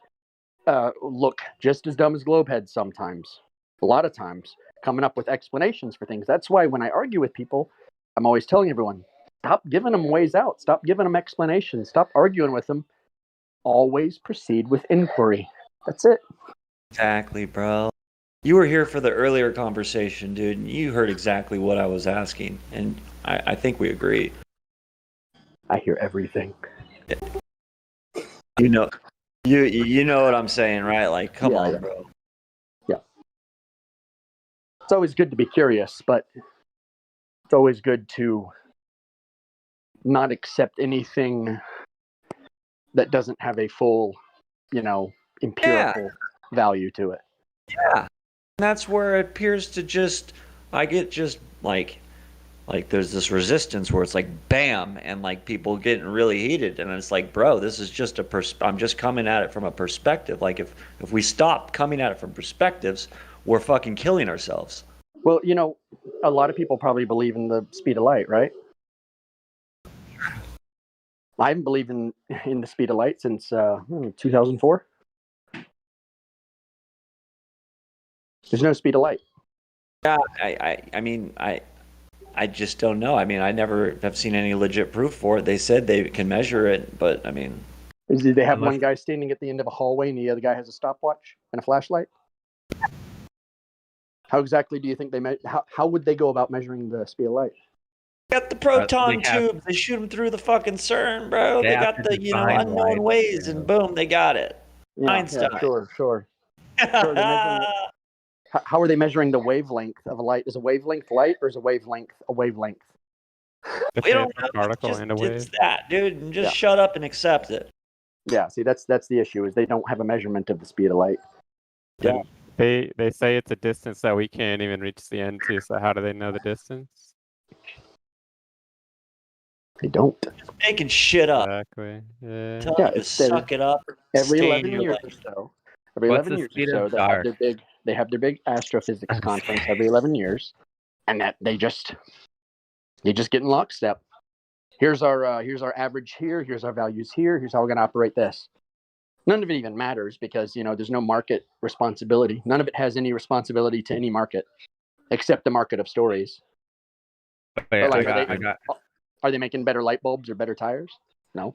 look just as dumb as globeheads sometimes. A lot of times, coming up with explanations for things. That's why when I argue with people, I'm always telling everyone, stop giving them ways out. Stop giving them explanations. Stop arguing with them. Always proceed with inquiry. That's it. Exactly, bro. You were here for the earlier conversation, dude, and you heard exactly what I was asking, and I think we agree. I hear everything. You know what I'm saying, right? Like, come on, bro. Yeah. It's always good to be curious, but it's always good to not accept anything that doesn't have a full, empirical value to it. Yeah. That's where it appears to I get just like there's this resistance where it's like bam, and like people getting really heated, and it's like, bro, this is just I'm just coming at it from a perspective. Like if we stop coming at it from perspectives, we're fucking killing ourselves. Well, a lot of people probably believe in the speed of light, right? I haven't believed in the speed of light since 2004. There's no speed of light. Yeah, I mean, I just don't know. I mean, I never have seen any legit proof for it. They said they can measure it, but I mean, Did they have unless one guy standing at the end of a hallway and the other guy has a stopwatch and a flashlight? How exactly do you think how would they go about measuring the speed of light? got the proton they have- tubes. They shoot them through the fucking CERN, bro. They They have got to the define unknown light, ways, too. and boom, they got it. Yeah, Einstein. sure. Sure, they're measuring how are they measuring the wavelength of a light? Is a wavelength light or is a wavelength a wavelength? We don't know. A particle and a wave. It's that, dude. And just Yeah. shut up and accept it. Yeah, see that's the issue is they don't have a measurement of the speed of light. Yeah. They say it's a distance that we can't even reach the end to. So how do they know the distance? They don't. Just making shit up. Exactly. Yeah. Tell Yeah, them to it's their- suck it up. Every stay in 11 your years lane. or so. Every What's 11 the years speed or so, of they have their big astrophysics conference every 11 years, and that they just get in lockstep. Here's our average here. Here's our values here. Here's how we're going to operate this. None of it even matters because there's no market responsibility. None of it has any responsibility to any market except the market of stories. Wait, Like, I are they making better light bulbs or better tires? No.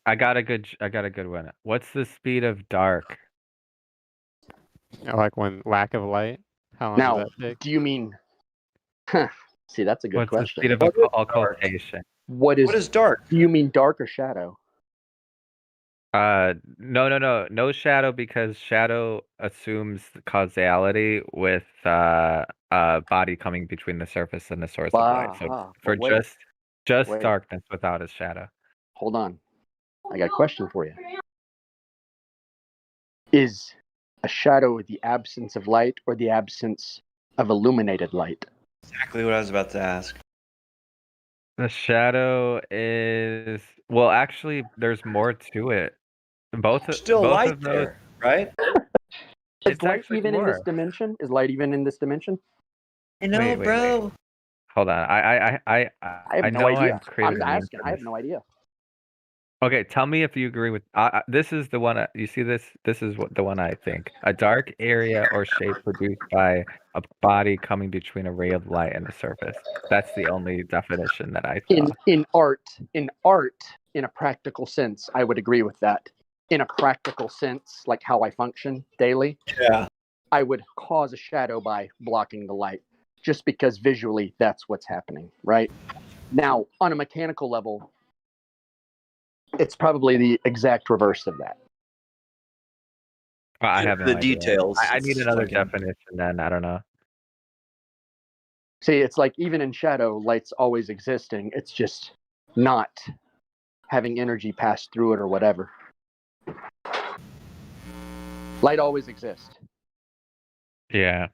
I got a good one. What's the speed of dark? Like when lack of light. How long Now, does that take? do you mean? See, that's a good What's question. the speed of occultation? What is dark? Do you mean dark or shadow? No shadow, because shadow assumes causality with body coming between the surface and the source of light. So Ah, for but wait. just Wait. darkness without a shadow. Hold on. I got a question for you. Is a shadow the absence of light or the absence of illuminated light? Exactly what I was about to ask. The shadow is, well, actually, there's more to it. Both Still both light of those. there, right? Is It's light actually even in this more. dimension? Is light even in this dimension? I know, Wait. bro. Hold on. I have no know idea. I've created I'm a meme asking. for I have this. no idea. Okay, tell me if you agree with. This is the one. You see this? This is the one I think. A dark area or shape produced by a body coming between a ray of light and the surface. That's the only definition that I saw. In art, in a practical sense, I would agree with that. In a practical sense, like how I function daily, Yeah. I would cause a shadow by blocking the light, just because visually that's what's happening, right? Now, on a mechanical level, it's probably the exact reverse of that. I have no the idea. details. I need It's another fucking- definition. Then I don't know. See, it's like even in shadow, light's always existing. It's just not having energy pass through it or whatever. Light always exists. Yeah.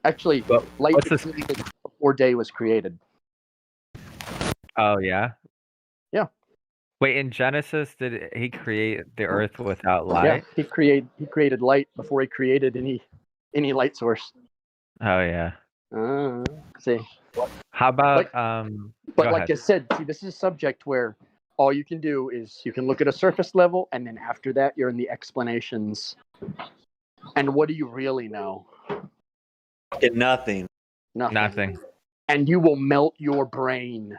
Actually, light what's this- existed before day was created. Oh yeah. Yeah. Wait, in Genesis, did he create the earth without light? Yeah, he created light before he created any light source. Oh yeah. See. How about But go like ahead. I said, see, this is a subject where all you can do is you can look at a surface level, and then after that, you're in the explanations. And what do you really know? Nothing. Nothing. And you will melt your brain.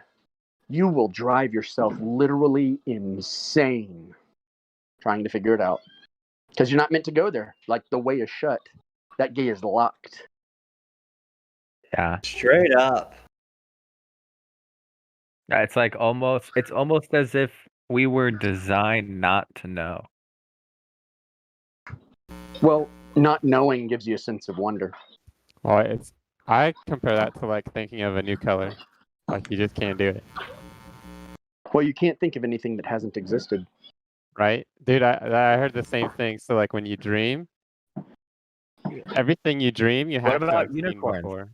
You will drive yourself literally insane trying to figure it out. Because you're not meant to go there. Like the way is shut. That gate is locked. Yeah. Straight up. It's like almost as if we were designed not to know. Well, not knowing gives you a sense of wonder. Well, I compare that to like thinking of a new color. Like you just can't do it. Well, you can't think of anything that hasn't existed. Right? Dude, I heard the same thing. So like when you dream, everything you dream, you What have to about have seen unicorns? before.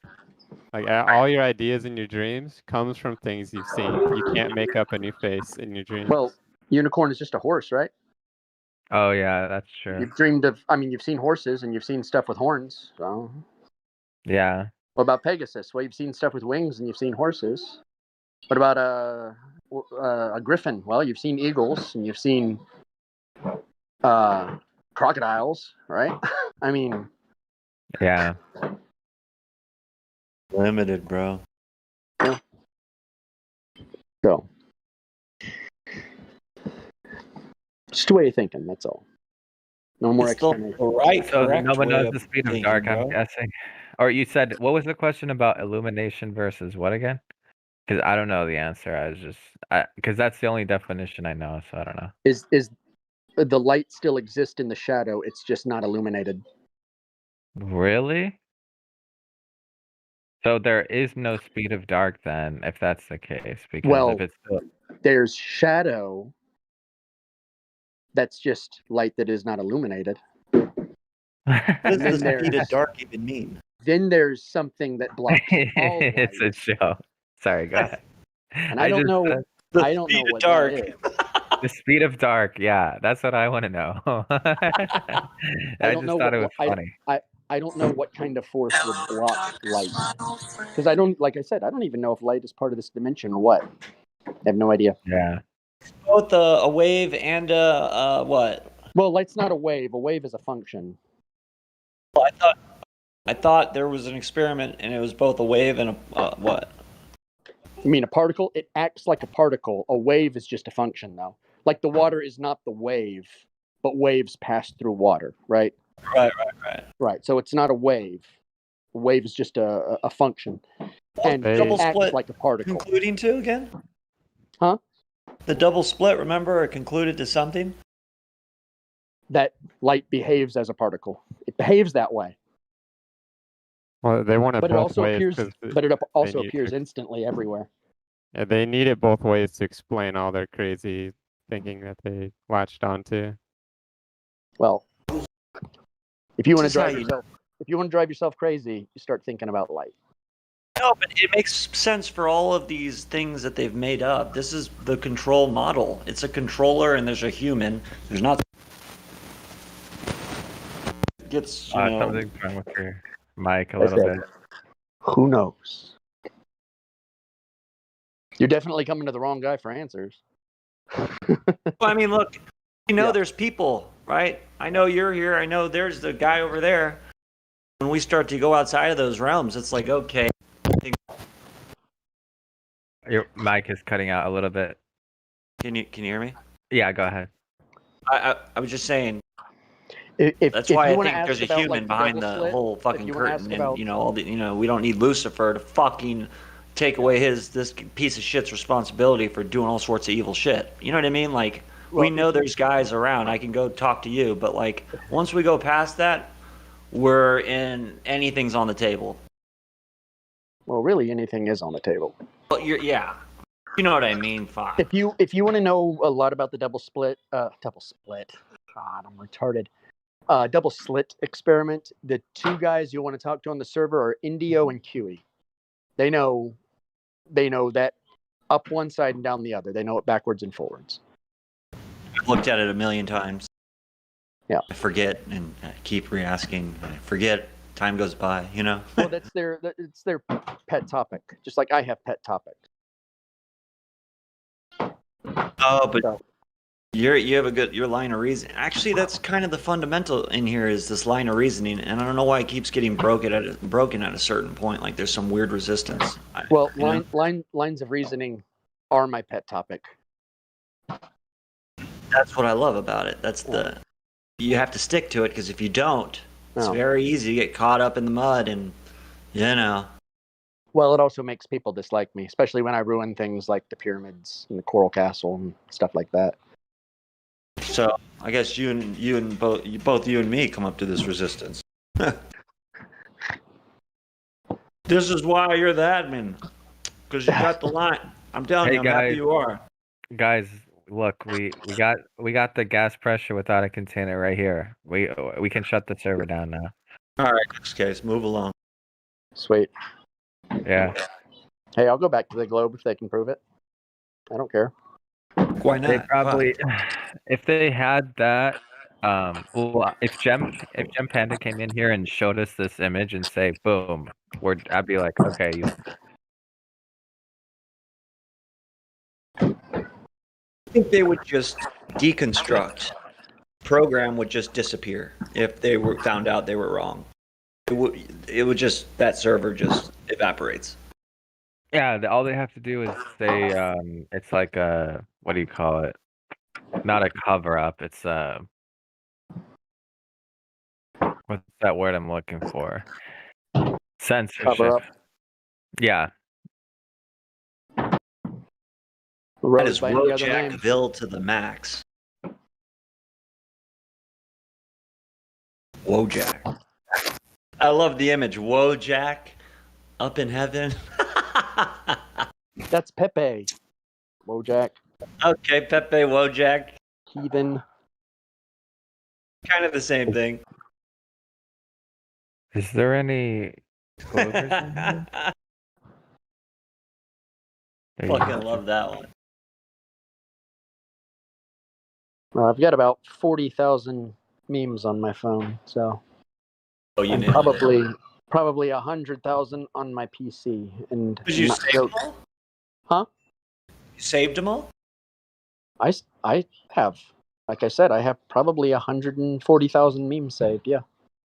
Like all your ideas in your dreams comes from things you've seen. You can't make up a new face in your dreams. Well, unicorn is just a horse, right? Oh yeah, that's true. You've dreamed of, you've seen horses and you've seen stuff with horns. So, Yeah. what about Pegasus? Well, you've seen stuff with wings and you've seen horses. What about a griffin? Well, you've seen eagles and you've seen crocodiles, right? I mean, Yeah. Limited, bro. So, just a way of thinking. That's all. No more It's the explanation. right, So correct no one way knows of the speed of thinking, dark, I'm bro. guessing. Or you said, what was the question about illumination versus what again? Because I don't know the answer. I was just, because that's the only definition I know, so I don't know. Is the light still exist in the shadow? It's just not illuminated. Really? So there is no speed of dark then, if that's the case, because Well, if it's still... there's shadow. That's just light that is not illuminated. What And does then the speed of there's dark even mean? then there's something that blocks all light. It's a show. Sorry, go ahead. And I don't know. The I don't know speed of what dark. that is. The speed of dark, yeah, that's what I want to know. I don't just know thought what, it was funny. I don't know what kind of force would block light. Because I don't, like I said, I don't even know if light is part of this dimension or what. I have no idea. Yeah. Both a wave and what? Well, light's not a wave. A wave is a function. Well, I thought there was an experiment and it was both a wave and a what? You mean a particle? It acts like a particle. A wave is just a function, though. Like the water is not the wave, but waves pass through water, right? Right. So it's not a wave. A wave is just a function. And Double it acts split like a particle. concluding to again? Huh? The double split, remember, it concluded to something? That light behaves as a particle. It behaves that way. Well, they want it But it both also ways appears 'cause but it they also need appears to- instantly everywhere. Yeah, they need it both ways to explain all their crazy thinking that they latched onto. Well, if you want to This is how drive you yourself if you want to drive yourself crazy, you start thinking about light. No, but it makes sense for all of these things that they've made up. This is the control model. It's a controller and there's a human. There's not gets, you know, Something's wrong with your mic a little bit. Who knows? You're definitely coming to the wrong guy for answers. Well, I mean, look, you know, there's people, right? I know you're here. I know there's the guy over there. When we start to go outside of those realms, it's like, okay. Your mic is cutting out a little bit. Can you hear me? Yeah, go ahead. I was just saying. That's why I think there's a human behind the whole fucking curtain, and you know, all the, you know, we don't need Lucifer to fucking take away this piece of shit's responsibility for doing all sorts of evil shit. You know what I mean? Like, we know there's guys around. I can go talk to you, but like, once we go past that, we're in anything's on the table. Well, really, anything is on the table. Well, yeah, you know what I mean. Fine. If you want to know a lot about the double split, God, I'm retarded. Double slit experiment. The two guys you want to talk to on the server are Indio and QE. They know that up one side and down the other. They know it backwards and forwards. I've looked at it a million times. Yeah. I forget and I keep re-asking. I forget. Time goes by. You know. Well, it's their pet topic. Just like I have pet topics. Oh, but you have your line of reason. Actually, that's kind of the fundamental in here is this line of reasoning, and I don't know why it keeps getting broken at a certain point. Like there's some weird resistance. Well, lines of reasoning are my pet topic. That's what I love about it. You have to stick to it because if you don't, it's very easy to get caught up in the mud, and you know. Well, it also makes people dislike me, especially when I ruin things like the pyramids and the Coral Castle and stuff like that. So I guess both you and me come up to this resistance. This is why you're the admin, because you got the line. I'm telling you, I'm happy you are. Guys, look, we got the gas pressure without a container right here. We can shut the server down now. All right, in this case, move along. Sweet. Yeah. Hey, I'll go back to the globe if they can prove it. I don't care. Why not? They probably, if they had that, well, if Gem Panda came in here and showed us this image and say, boom, I'd be like, okay. I think they would just deconstruct. Program would just disappear if they found out they were wrong. It it would just, that server just evaporates. Yeah, all they have to do is say it's like a, what do you call it? Not a cover up. It's what's that word I'm looking for? Censorship. Cover up. Yeah. That Rose is by any other name. Wojackville to the max. Wojak. I love the image. Wojak up in heaven. That's Pepe. Wojak. Okay, Pepe Wojak. Heathen. Kind of the same thing. Is there any clovers in here? There you Fucking go. love that one. I've got about 40,000 memes on my phone, so Oh, you and nailed it. probably 100,000 on my PC. And Did you not save joke. them all? Huh? You saved them all? I have, like I said, I have probably 140,000 memes saved. Yeah.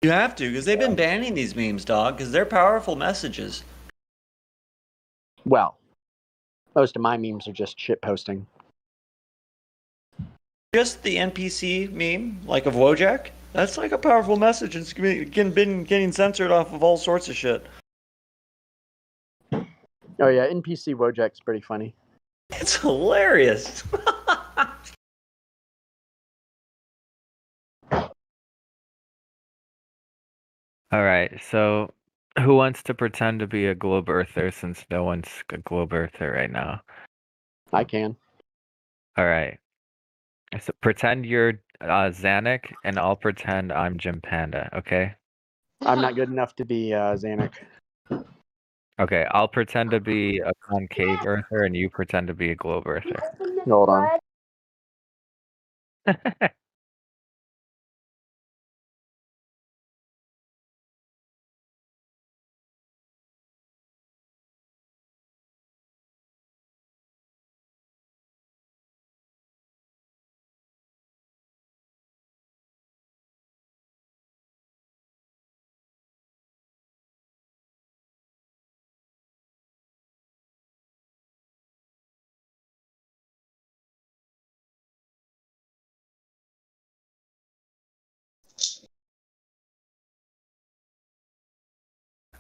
You have to, because they've been banning these memes, dog, because they're powerful messages. Well, most of my memes are just shit posting. Just the NPC meme, like of Wojak, that's like a powerful message. It's been getting censored off of all sorts of shit. Oh yeah, NPC Wojak's pretty funny. It's hilarious. All right, so who wants to pretend to be a globe earther since no one's a globe earther right now? I can. All right. So pretend you're Zanuck, and I'll pretend I'm Jim Panda, okay? I'm not good enough to be Zanuck. Okay, I'll pretend to be a concave earther, and you pretend to be a globe earther. Hold on.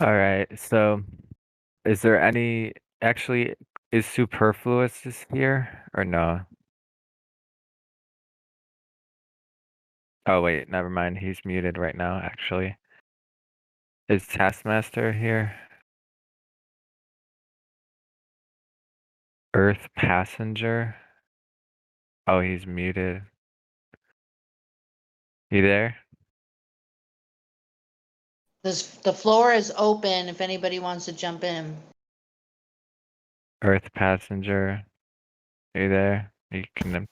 All right, so is there any actually is Superfluous is here or no? Oh wait, never mind. He's muted right now, actually. Is Taskmaster here? Earth Passenger? Oh, he's muted. You there? The floor is open if anybody wants to jump in. Earth Passenger? Are you there? You can.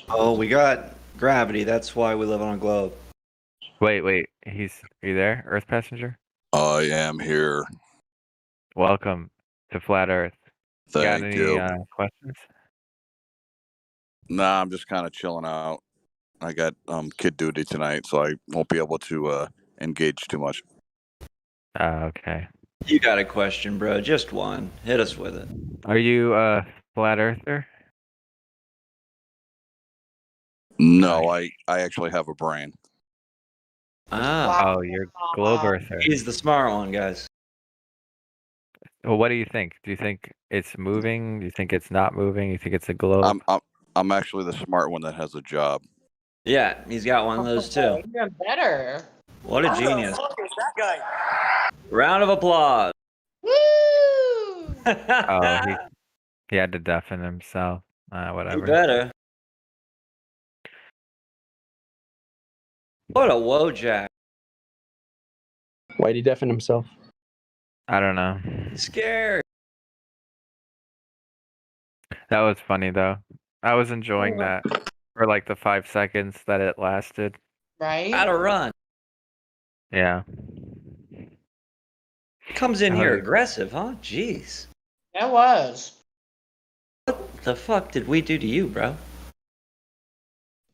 Oh, we got gravity. That's why we live on a globe. Wait. Are you there, Earth Passenger? I am here. Welcome to Flat Earth. Thank got any you. questions? Nah, I'm just kind of chilling out. I got kid duty tonight, so I won't be able to engage too much. Okay. You got a question, bro. Just one. Hit us with it. Are you a Flat Earther? No, I actually have a brain. Ah. Oh, you're Globe Earther. He's the smart one, guys. Well, what do you think? Do you think it's moving? Do you think it's not moving? You think it's a globe? I'm actually the smart one that has a job. Yeah, he's got one of those too. You're better. What a genius. Who the fuck is that guy? Round of applause. Woo! Oh, he had to deafen himself. You Whatever. better. What a Wojak. Why'd he deafen himself? I don't know. He's scared. That was funny though. I was enjoying that for like the 5 seconds that it lasted. Right? Gotta run. Yeah. Comes in here aggressive, huh? Jeez. That was. What the fuck did we do to you, bro?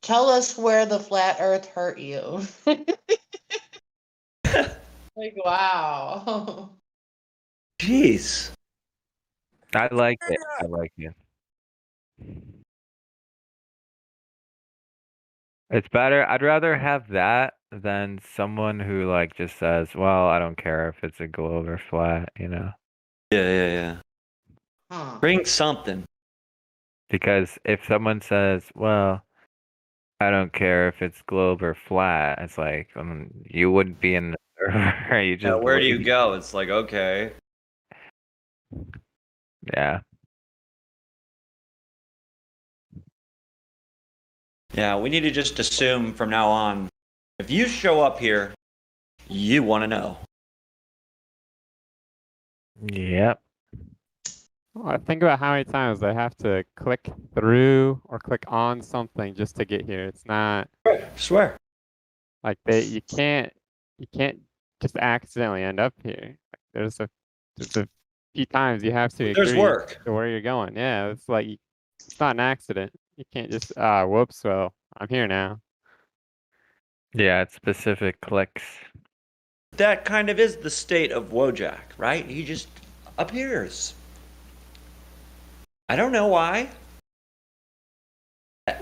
Tell us where the flat earth hurt you. Like, wow. Jeez. I like it. I like it. It's better. I'd rather have that than someone who like just says, "Well, I don't care if it's a globe or flat," you know? Yeah. Huh. Bring something. Because if someone says, "Well, I don't care if it's globe or flat," it's like you wouldn't be in the server. You Yeah, just where do you leave. go? It's like, okay. Yeah. Yeah, we need to just assume from now on, if you show up here, you want to know. Yep. Well, think about how many times they have to click through or click on something just to get here. It's not Swear. like you can't just accidentally end up here. Like, there's a few times you have to There's agree work. to where you're going. Yeah, it's like it's not an accident. You can't just whoops, well, I'm here now. Yeah, it's specific clicks. That kind of is the state of Wojak, right? He just appears. I don't know why.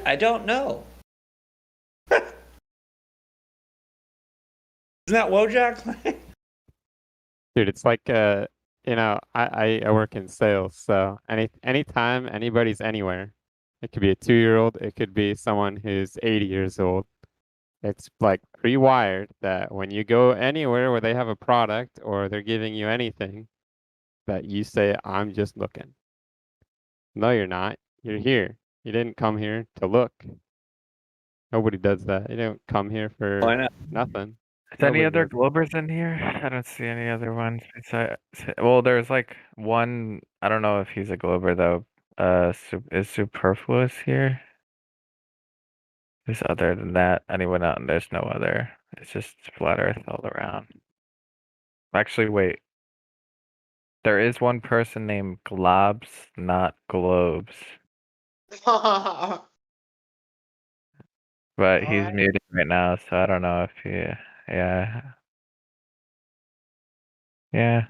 I don't know. Isn't that Wojak? Dude, it's like you know, I work in sales, so anytime anybody's anywhere. It could be a 2-year-old, it could be someone who's 80 years old. It's like pre-wired that when you go anywhere where they have a product or they're giving you anything, that you say, I'm just looking. No, you're not. You're here. You didn't come here to look. Nobody does that. You don't come here for I know. nothing. Is any Nobody other does that. Globers in here? I don't see any other ones besides. Well, there's like one. I don't know if he's a Glober though. Is Superfluous here? There's other than that, anyone else? There's no other. It's just flat Earth all around. Actually, wait. There is one person named Globs, not Globes, but he's Alright. muted right now, so I don't know if he. Yeah. Yeah.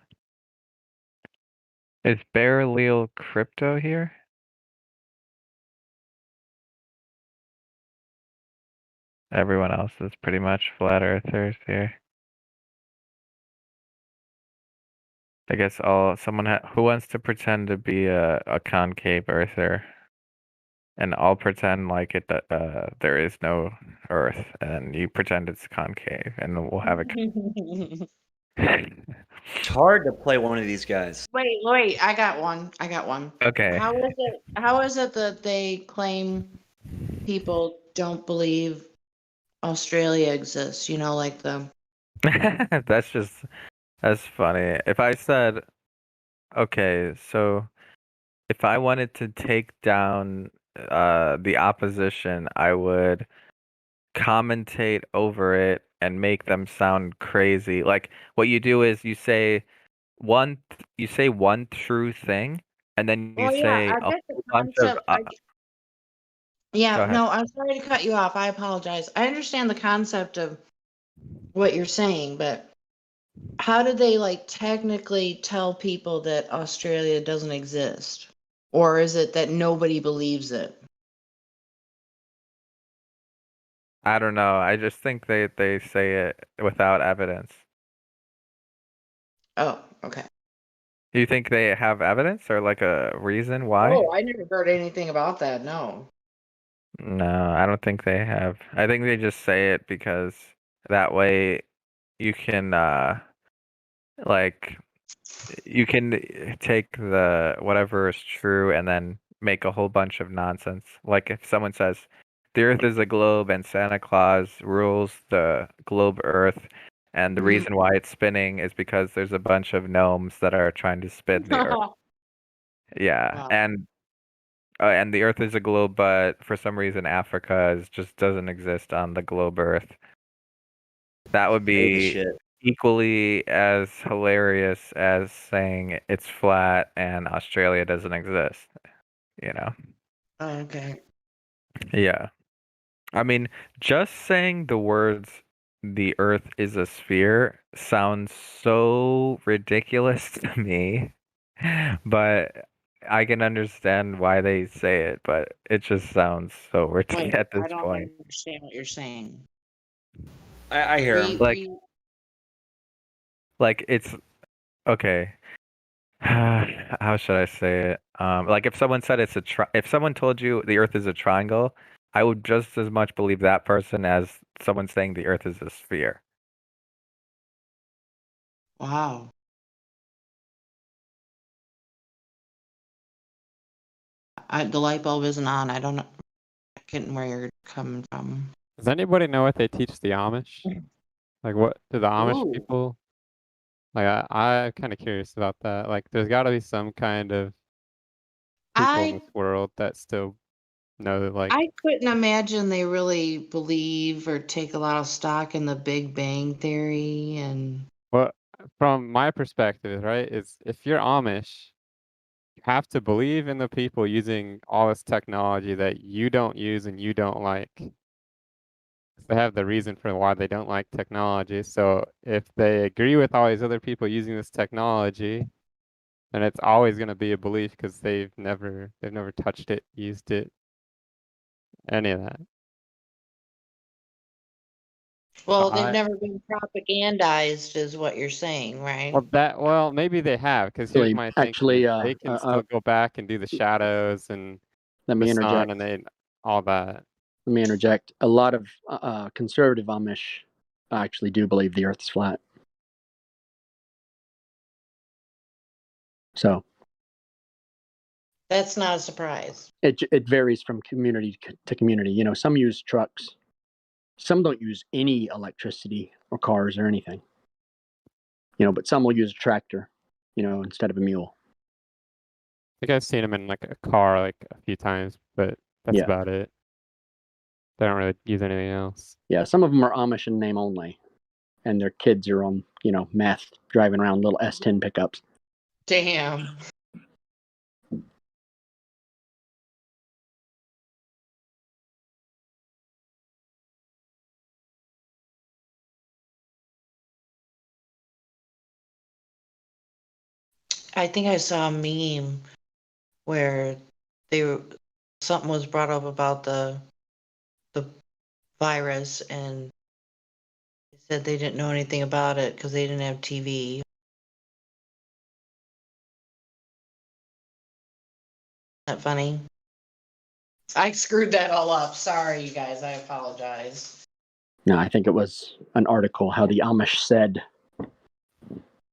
Is Barreleel Crypto here? Everyone else is pretty much flat earthers here. I guess who wants to pretend to be a concave earther, and I'll pretend like there is no Earth, and you pretend it's concave, and we'll have a. It's hard to play one of these guys. Wait, I got one. Okay. How is it that they claim people don't believe Australia exists? You know, like the That's funny. If I said, okay, so if I wanted to take down the opposition, I would commentate over it and make them sound crazy. Like what you do is you say one true thing, and then you Well, yeah, say I a get the whole bunch of concept. go Yeah, ahead. no, I'm sorry to cut you off. I apologize. I understand the concept of what you're saying, but how do they like technically tell people that Australia doesn't exist? Or is it that nobody believes it? I don't know. I just think they say it without evidence. Oh, okay. Do you think they have evidence or like a reason why? Oh, I never heard anything about that. No. No, I don't think they have. I think they just say it because that way you can like you can take the whatever is true and then make a whole bunch of nonsense. Like if someone says the Earth is a globe and Santa Claus rules the globe Earth, and the reason why it's spinning is because there's a bunch of gnomes that are trying to spin the Earth. Yeah, Wow. and the Earth is a globe, but for some reason Africa just doesn't exist on the globe Earth. That would Crazy be shit. equally as hilarious as saying it's flat and Australia doesn't exist. You know? Okay. Yeah. I mean, just saying the words the Earth is a sphere sounds so ridiculous to me, but I can understand why they say it, but it just sounds so Wait, ridiculous at I this don't point. understand what you're saying. I hear him. Like it's okay. How should I say it? Like if someone said it's if someone told you the Earth is a triangle, I would just as much believe that person as someone saying the Earth is a sphere. Wow. The light bulb isn't on. I don't know. I getting where you're coming from. Does anybody know what they teach the Amish? Like, what do the Amish Ooh. people? Like, I'm kind of curious about that. Like, there's got to be some kind of people in I this world that still know, like, I couldn't imagine they really believe or take a lot of stock in the Big Bang Theory and what from my perspective, right? Is if you're Amish, you have to believe in the people using all this technology that you don't use and you don't like. They have the reason for why they don't like technology. So if they agree with all these other people using this technology, then it's always going to be a belief because they've never touched it, used it, any of that. well, they've I never been propagandized, is what you're saying, right? well maybe they have because here's my thinking Actually, is they can still go back and do the shadows and let the me sun interject. and they all that. Let me interject. A lot of conservative Amish actually do believe the Earth's flat. So That's not a surprise. it varies from community to community. You know, some use trucks, some don't use any electricity or cars or anything. You know, but some will use a tractor, you know, instead of a mule. I think I've seen them in like a car like a few times, but that's Yeah. about it. They don't really use anything else. Yeah, some of them are Amish in name only, and their kids are on, you know, meth, driving around little S10 pickups. Damn. I think I saw a meme where something was brought up about the virus, and they said they didn't know anything about it because they didn't have TV. Isn't that funny? I screwed that all up. Sorry, you guys. I apologize. No, I think it was an article how the Amish said,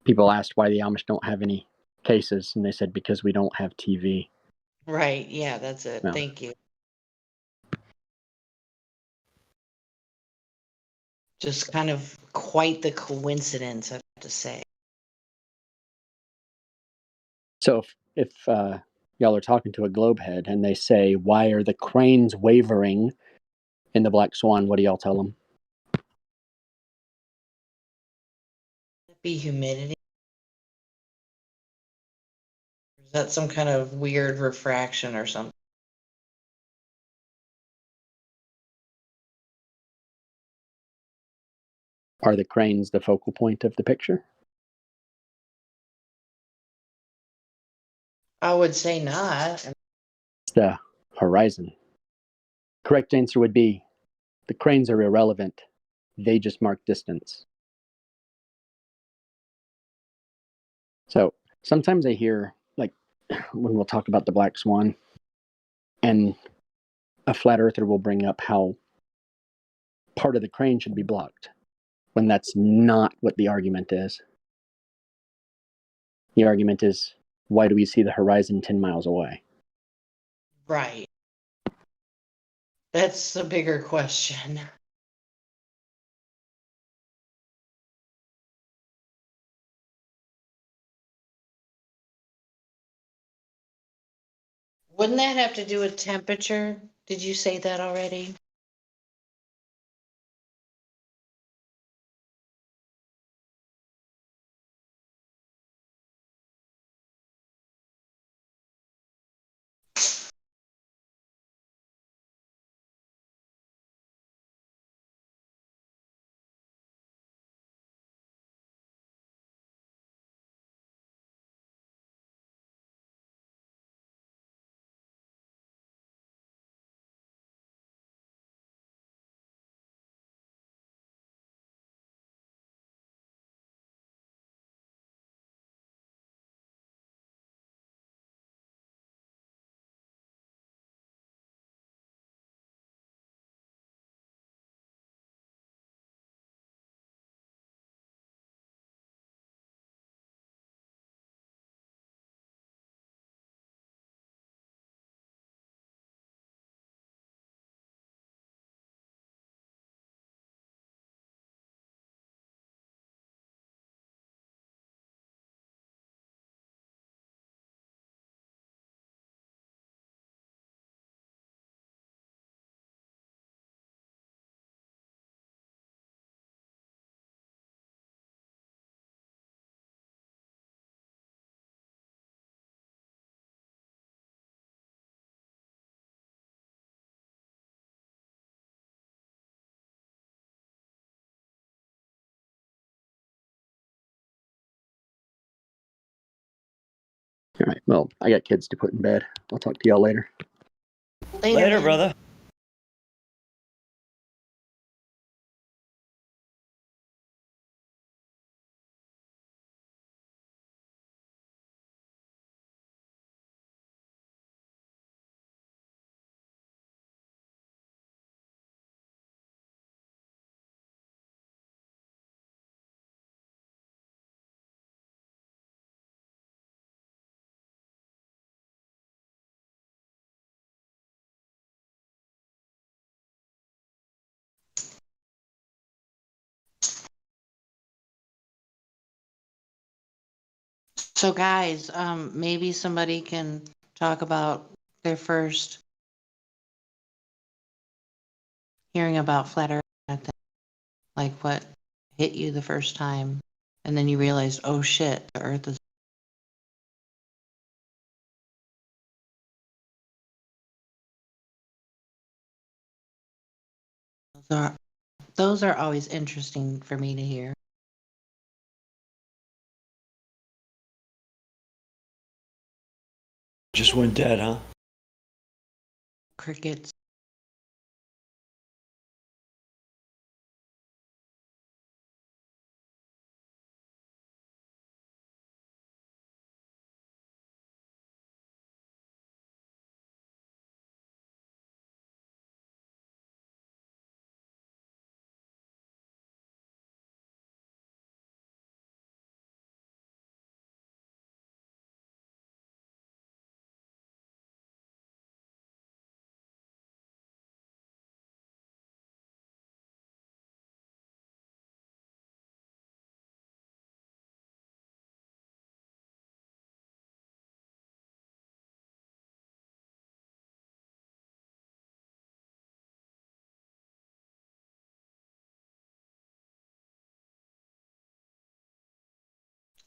people asked why the Amish don't have any cases, and they said because we don't have TV. Right. Yeah, that's it. No. Thank you. Just kind of quite the coincidence, I have to say. So if y'all are talking to a globe head and they say, why are the cranes wavering in the Black Swan, what do y'all tell them? Be humidity. Is that some kind of weird refraction or something? Are the cranes the focal point of the picture? I would say not. It's the horizon. Correct answer would be the cranes are irrelevant. They just mark distance. So sometimes I hear, like, when we'll talk about the Black Swan, and a flat earther will bring up how part of the crane should be blocked, when that's not what the argument is. The argument is, why do we see the horizon 10 miles away? Right. That's a bigger question. Wouldn't that have to do with temperature? Did you say that already? All right. Well, I got kids to put in bed. I'll talk to y'all later. Later, man. brother. So guys, maybe somebody can talk about their first hearing about flat earth, kind of thing. Like what hit you the first time, and then you realized, oh shit, the earth is. Those are always interesting for me to hear. Just went dead, huh? Crickets.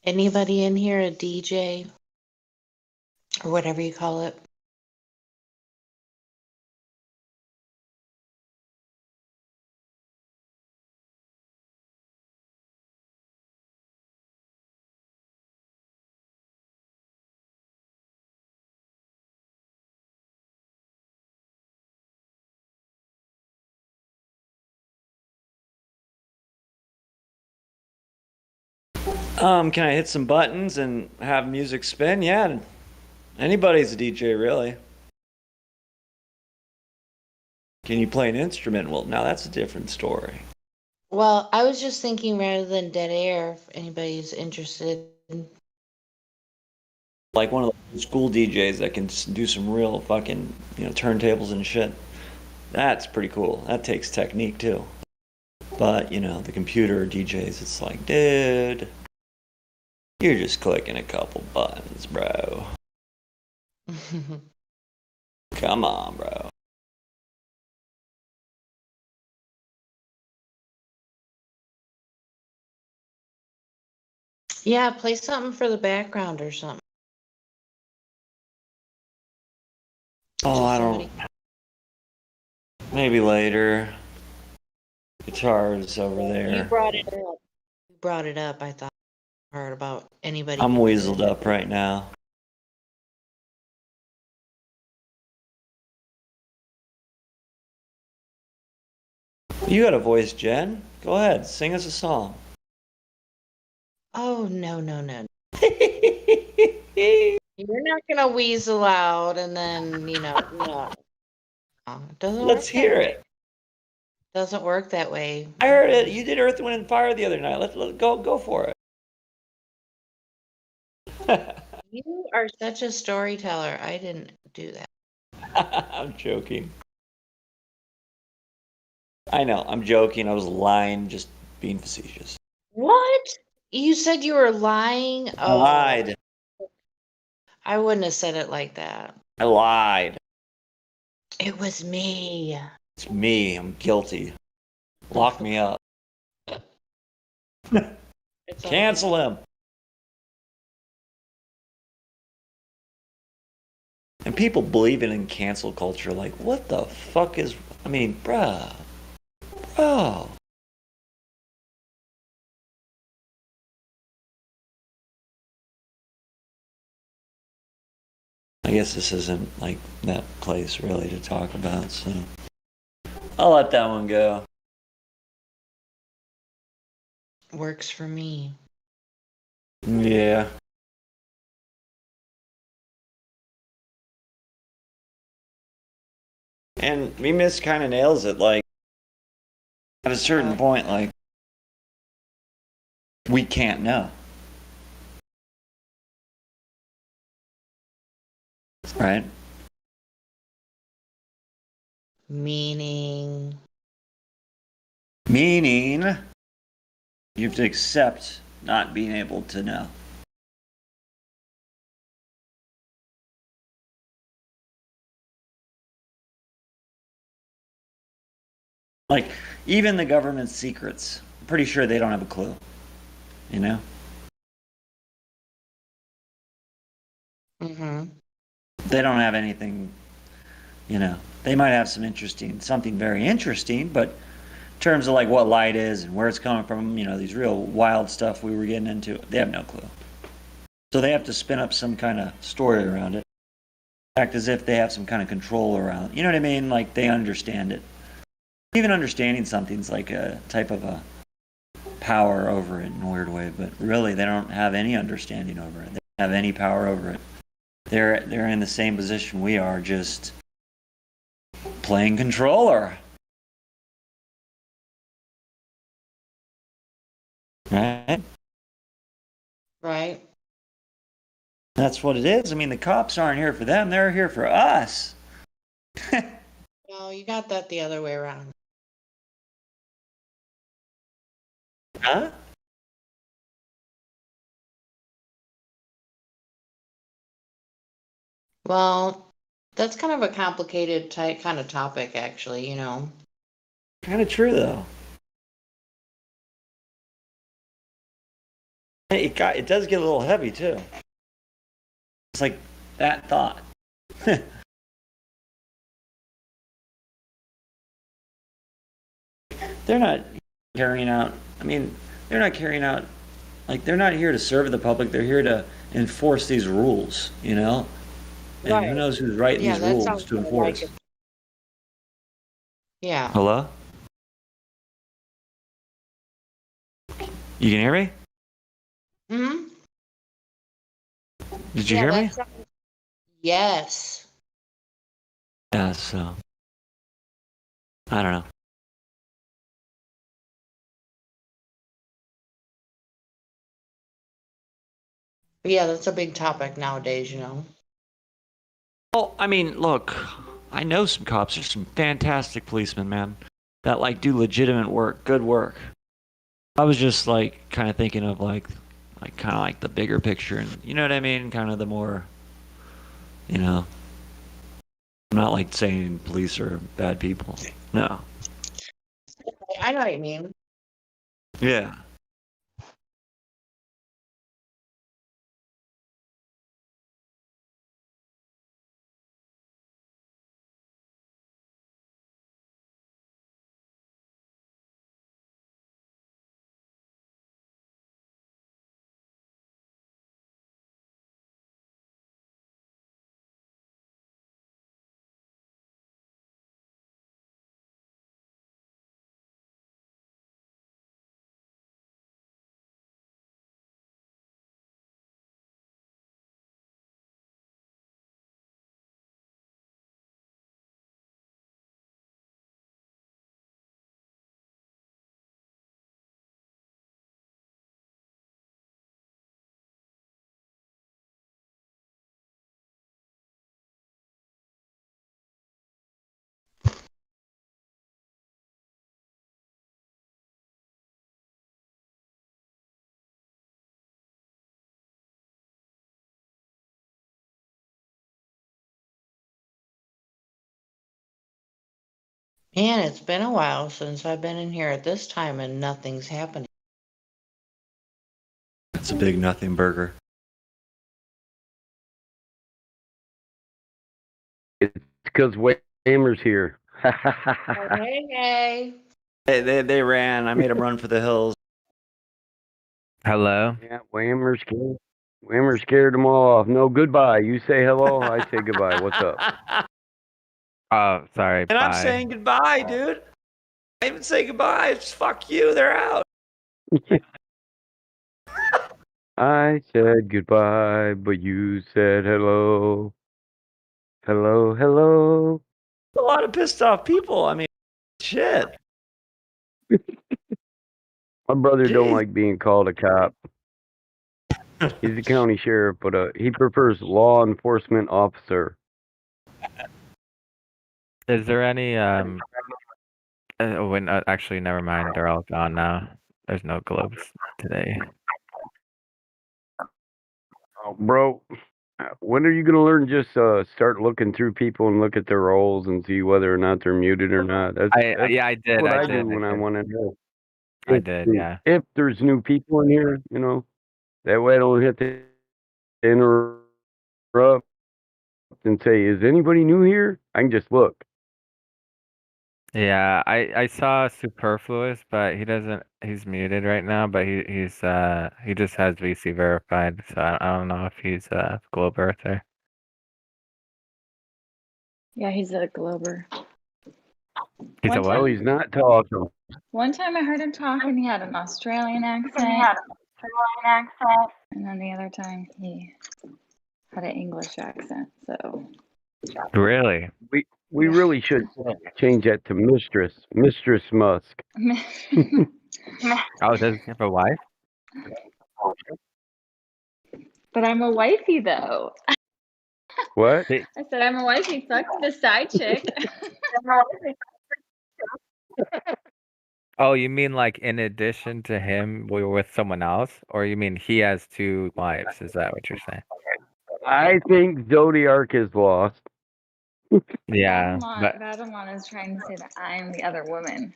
Anybody in here a DJ or whatever you call it? Can I hit some buttons and have music spin? Yeah, anybody's a DJ, really. Can you play an instrument? Well, now that's a different story. Well, I was just thinking rather than dead air, if anybody's interested. Like one of the school DJs that can do some real fucking, turntables and shit. That's pretty cool. That takes technique too. But, the computer DJs, it's like, dude, you're just clicking a couple buttons, bro. Come on, bro. Yeah, play something for the background or something. Oh, I don't. Maybe later. Guitar's over You there. brought it up. You brought it up. I thought I heard about anybody. I'm weaseled up right now. You got a voice, Jen. Go ahead, sing us a song. Oh, no. You're not gonna weasel out and then, no. It doesn't Let's work hear that way. it. Doesn't work that way. I heard it. You did Earth, Wind, and Fire the other night. Let's go for it. You are such a storyteller. I didn't do that. I'm joking. I know, I'm joking. I was lying, just being facetious. What? You said you were lying? I lied. I wouldn't have said it like that. I lied. It was me. It's me. I'm guilty. Lock me up. Cancel him. And people believing in cancel culture, like, what the fuck is... I mean, bruh. Bro. I guess this isn't like that place really to talk about, so I'll let that one go. Works for me. Yeah. And Remus kind of nails it, like, at a certain point, like, we can't know. Right? Meaning. Meaning, you have to accept not being able to know. Like, even the government's secrets, I'm pretty sure they don't have a clue. You know? Mm-hmm. They don't have anything, you know. They might have something very interesting, but in terms of like what light is and where it's coming from, you know, these real wild stuff we were getting into, they have no clue. So they have to spin up some kind of story around it. Act as if they have some kind of control around it. You know what I mean? Like they understand it. Even understanding something's like a type of a power over it in a weird way, but really they don't have any understanding over it. They don't have any power over it. They're in the same position we are, just playing controller. Right? Right. That's what it is. I mean, the cops aren't here for them, they're here for us. No, you got that the other way around. Huh? Well, that's kind of a complicated kind of topic, actually, you know. Kind of true, though. It does get a little heavy, too. It's like that thought. They're not carrying out, I mean, they're not carrying out, like, they're not here to serve the public. They're here to enforce these rules, you know? And Right. who knows who's writing Yeah, these that rules sounds to more enforce. like it. Yeah. Hello? You can hear me? Hmm? Did you hear me? Yes. Yeah, so. I don't know. But yeah, that's a big topic nowadays, you know. Well, I mean, look, I know some cops. There's some fantastic policemen, man, that like do legitimate work, good work. I was just like kind of thinking of like kind of like the bigger picture, and you know what I mean? Kind of the more, you know. I'm not like saying police are bad people. No. I know what you mean. Yeah. Man, it's been a while since I've been in here at this time and nothing's happening. It's a big nothing burger. It's because Waymer's here. Hey. They ran. I made them run for the hills. Hello. Yeah, Waymer's here. Whammer scared them all off. No, goodbye. You say hello, I say goodbye. What's up? Oh, sorry. And I'm Bye. saying goodbye, dude. I even say goodbye. It's fuck you. They're out. I said goodbye, but you said hello. Hello, hello. A lot of pissed off people. I mean, shit. My brother don't Jeez. like being called a cop. He's a county sheriff, but he prefers law enforcement officer. Is there any actually, never mind. They're all gone now. There's no globes today. Oh, bro, when are you gonna learn? Just start looking through people and look at their roles and see whether or not they're muted or not. That's Yeah, I did. what I I do did. when I want to know. I did. Yeah. If there's new people in here, you know, that way I don't have to interrupt and say, "Is anybody new here?" I can just look. Yeah, I saw Superfluous, but he doesn't. He's muted right now, but he just has VC verified, so I don't know if he's a Globe Earther. Yeah, he's a Glober. He's a One what? Oh, he's not talking. One time I heard him talk and he had an Australian accent. And then the other time he had an English accent. So Really? We really should change that to Mistress Musk. Oh, does he have a wife? But I'm a wifey though. What? I said I'm a wifey. Fuck the side chick. Oh, you mean like in addition to him, we were with someone else, or you mean he has two wives? Is that what you're saying? I think Zodiac is lost. Yeah, but Babylon is trying to say that I'm the other woman.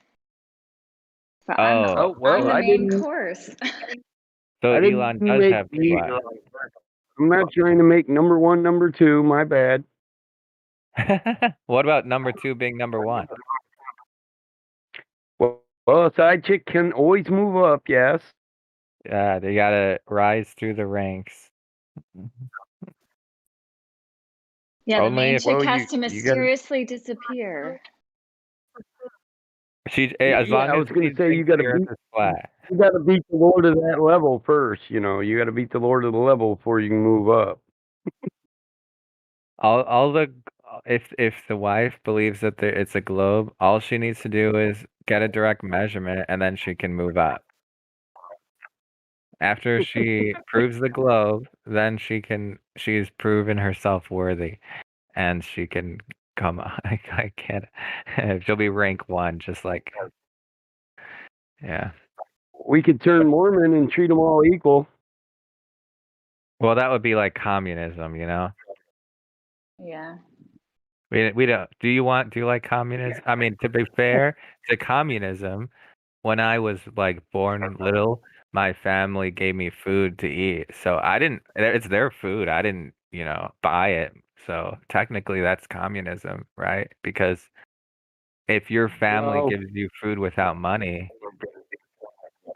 But oh, I'm the I main didn't. course. So I didn't Elon does make have two the. wives. I'm not trying to make number one, number two. My bad. What about number two being number one? Well, a side chick can always move up. Yes. Yeah, they gotta rise through the ranks. Yeah, the Only main if chick has to you gotta. mysteriously disappear. as long I as was going she to say you thinks got the to Earth beat. is flat. You got to beat the Lord of that level first. You know, you got to beat the Lord of the level before you can move up. All the if the wife believes that it's a globe, all she needs to do is get a direct measurement, and then she can move up. After she proves the globe, then she's proven herself worthy, and she can come. I can't. She'll be rank 1, just like. Yeah. We could turn Mormon and treat them all equal. Well, that would be like communism, you know. Yeah. We don't. Do you like communism? I mean, to be fair to communism, when I was like born little, my family gave me food to eat. So I didn't. It's their food. I didn't, buy it. So technically, that's communism, right? Because if your family Well, gives you food without money,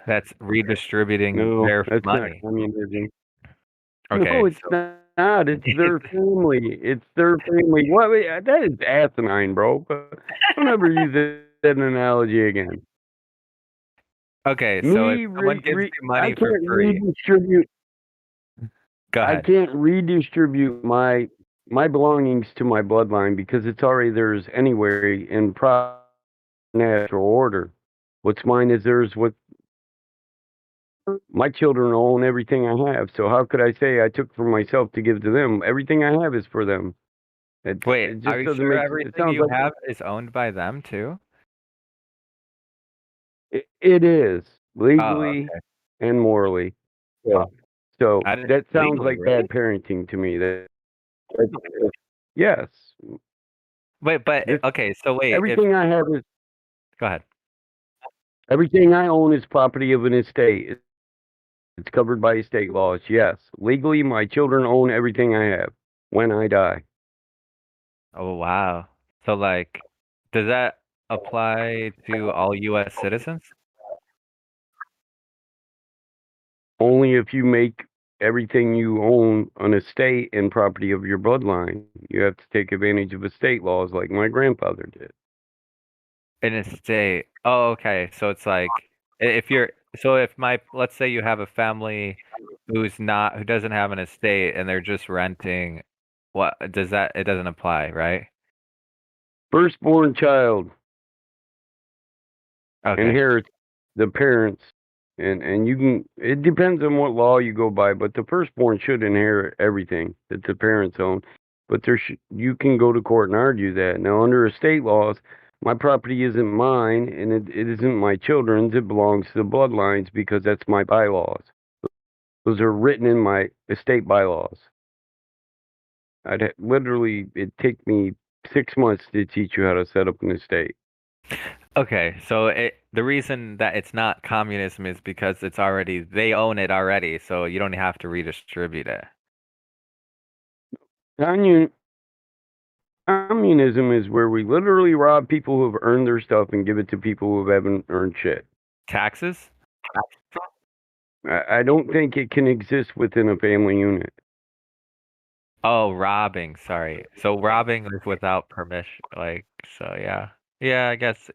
that's redistributing no, their that's not money. communism. Okay. No, it's not. It's their family. It's their family. What? That is asinine, bro. But don't ever use that analogy again. Okay, so if someone gives you money for free, redistribute. go I ahead. can't redistribute my belongings to my bloodline because it's already theirs anyway in natural order. What's mine is theirs. What my children own everything I have. So how could I say I took for myself to give to them? Everything I have is for them. Wait, It are just you doesn't sure make. It everything sounds you like have is owned by them too? it is Oh, legally okay. and morally. So I didn't that sounds legally, like really? bad parenting to me. Yes. Wait, but okay, so wait, if Everything I have is go ahead. everything I own is property of an estate. It's covered by estate laws. Yes, legally, my children own everything I have when I die. Oh, wow. So like, does that apply to all U.S. citizens? Only if you make everything you own an estate and property of your bloodline. You have to take advantage of estate laws like my grandfather did. An estate. Oh, okay. So it's like if you're if let's say you have a family who doesn't have an estate and they're just renting, what does that it doesn't apply, right? Firstborn child Okay. inherits the parents, and you can. It depends on what law you go by, but the firstborn should inherit everything that the parents own. But you can go to court and argue that. Now, under estate laws, my property isn't mine, and it isn't my children's. It belongs to the bloodlines because that's my bylaws. Those are written in my estate bylaws. It'd take me 6 months to teach you how to set up an estate. Okay, so the reason that it's not communism is because they own it already, so you don't have to redistribute it. Communism is where we literally rob people who have earned their stuff and give it to people who haven't earned shit. Taxes? I don't think it can exist within a family unit. Oh, robbing, sorry. So robbing is without permission, yeah. Yeah, I guess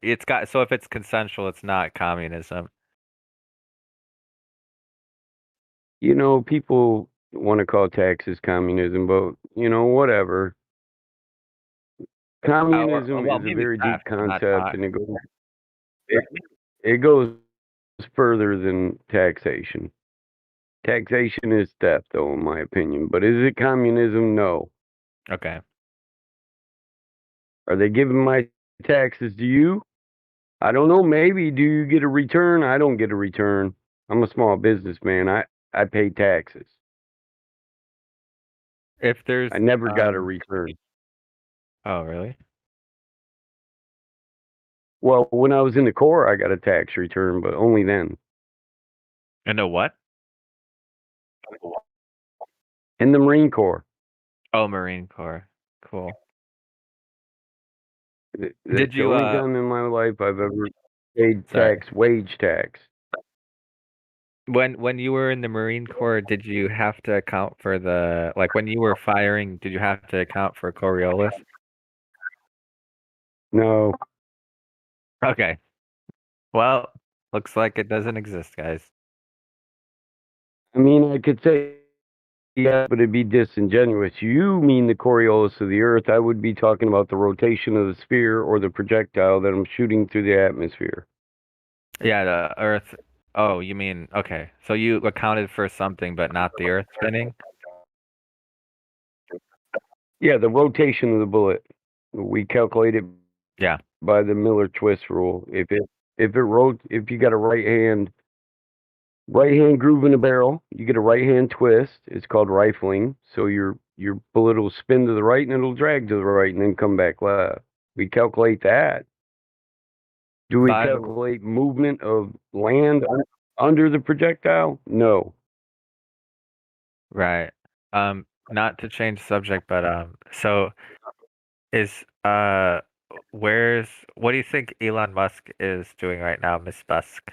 so if it's consensual, it's not communism. You know, people want to call taxes communism, but, whatever. Communism is a very deep concept, and it goes further than taxation. Taxation is theft, though, in my opinion. But is it communism? No. Okay. Are they giving my taxes to you? I don't know. Maybe. Do you get a return? I don't get a return. I'm a small businessman. I pay taxes. I never got a return. Oh, really? Well, when I was in the Corps, I got a tax return, but only then. And a what? In the Marine Corps. Oh, Marine Corps. Cool. That's Did you, the only time in my life I've ever paid wage tax. When you were in the Marine Corps, did you have to account for when you were firing, did you have to account for Coriolis? No. Okay. Well, looks like it doesn't exist, guys. I mean, I could say, yeah, but it'd be disingenuous. You mean the Coriolis of the Earth. I would be talking about the rotation of the sphere or the projectile that I'm shooting through the atmosphere. Yeah, the Earth. Oh, you mean, okay. So you accounted for something, but not the Earth spinning? Yeah, the rotation of the bullet. We calculate it by the Miller twist rule. If you got a right hand groove in a barrel, you get a right hand twist. It's called rifling. So your bullet will spin to the right and it'll drag to the right and then come back left. We calculate that. Do we calculate movement of land under the projectile? No. Right. Not to change subject, but so is what do you think Elon Musk is doing right now, Miss Busk?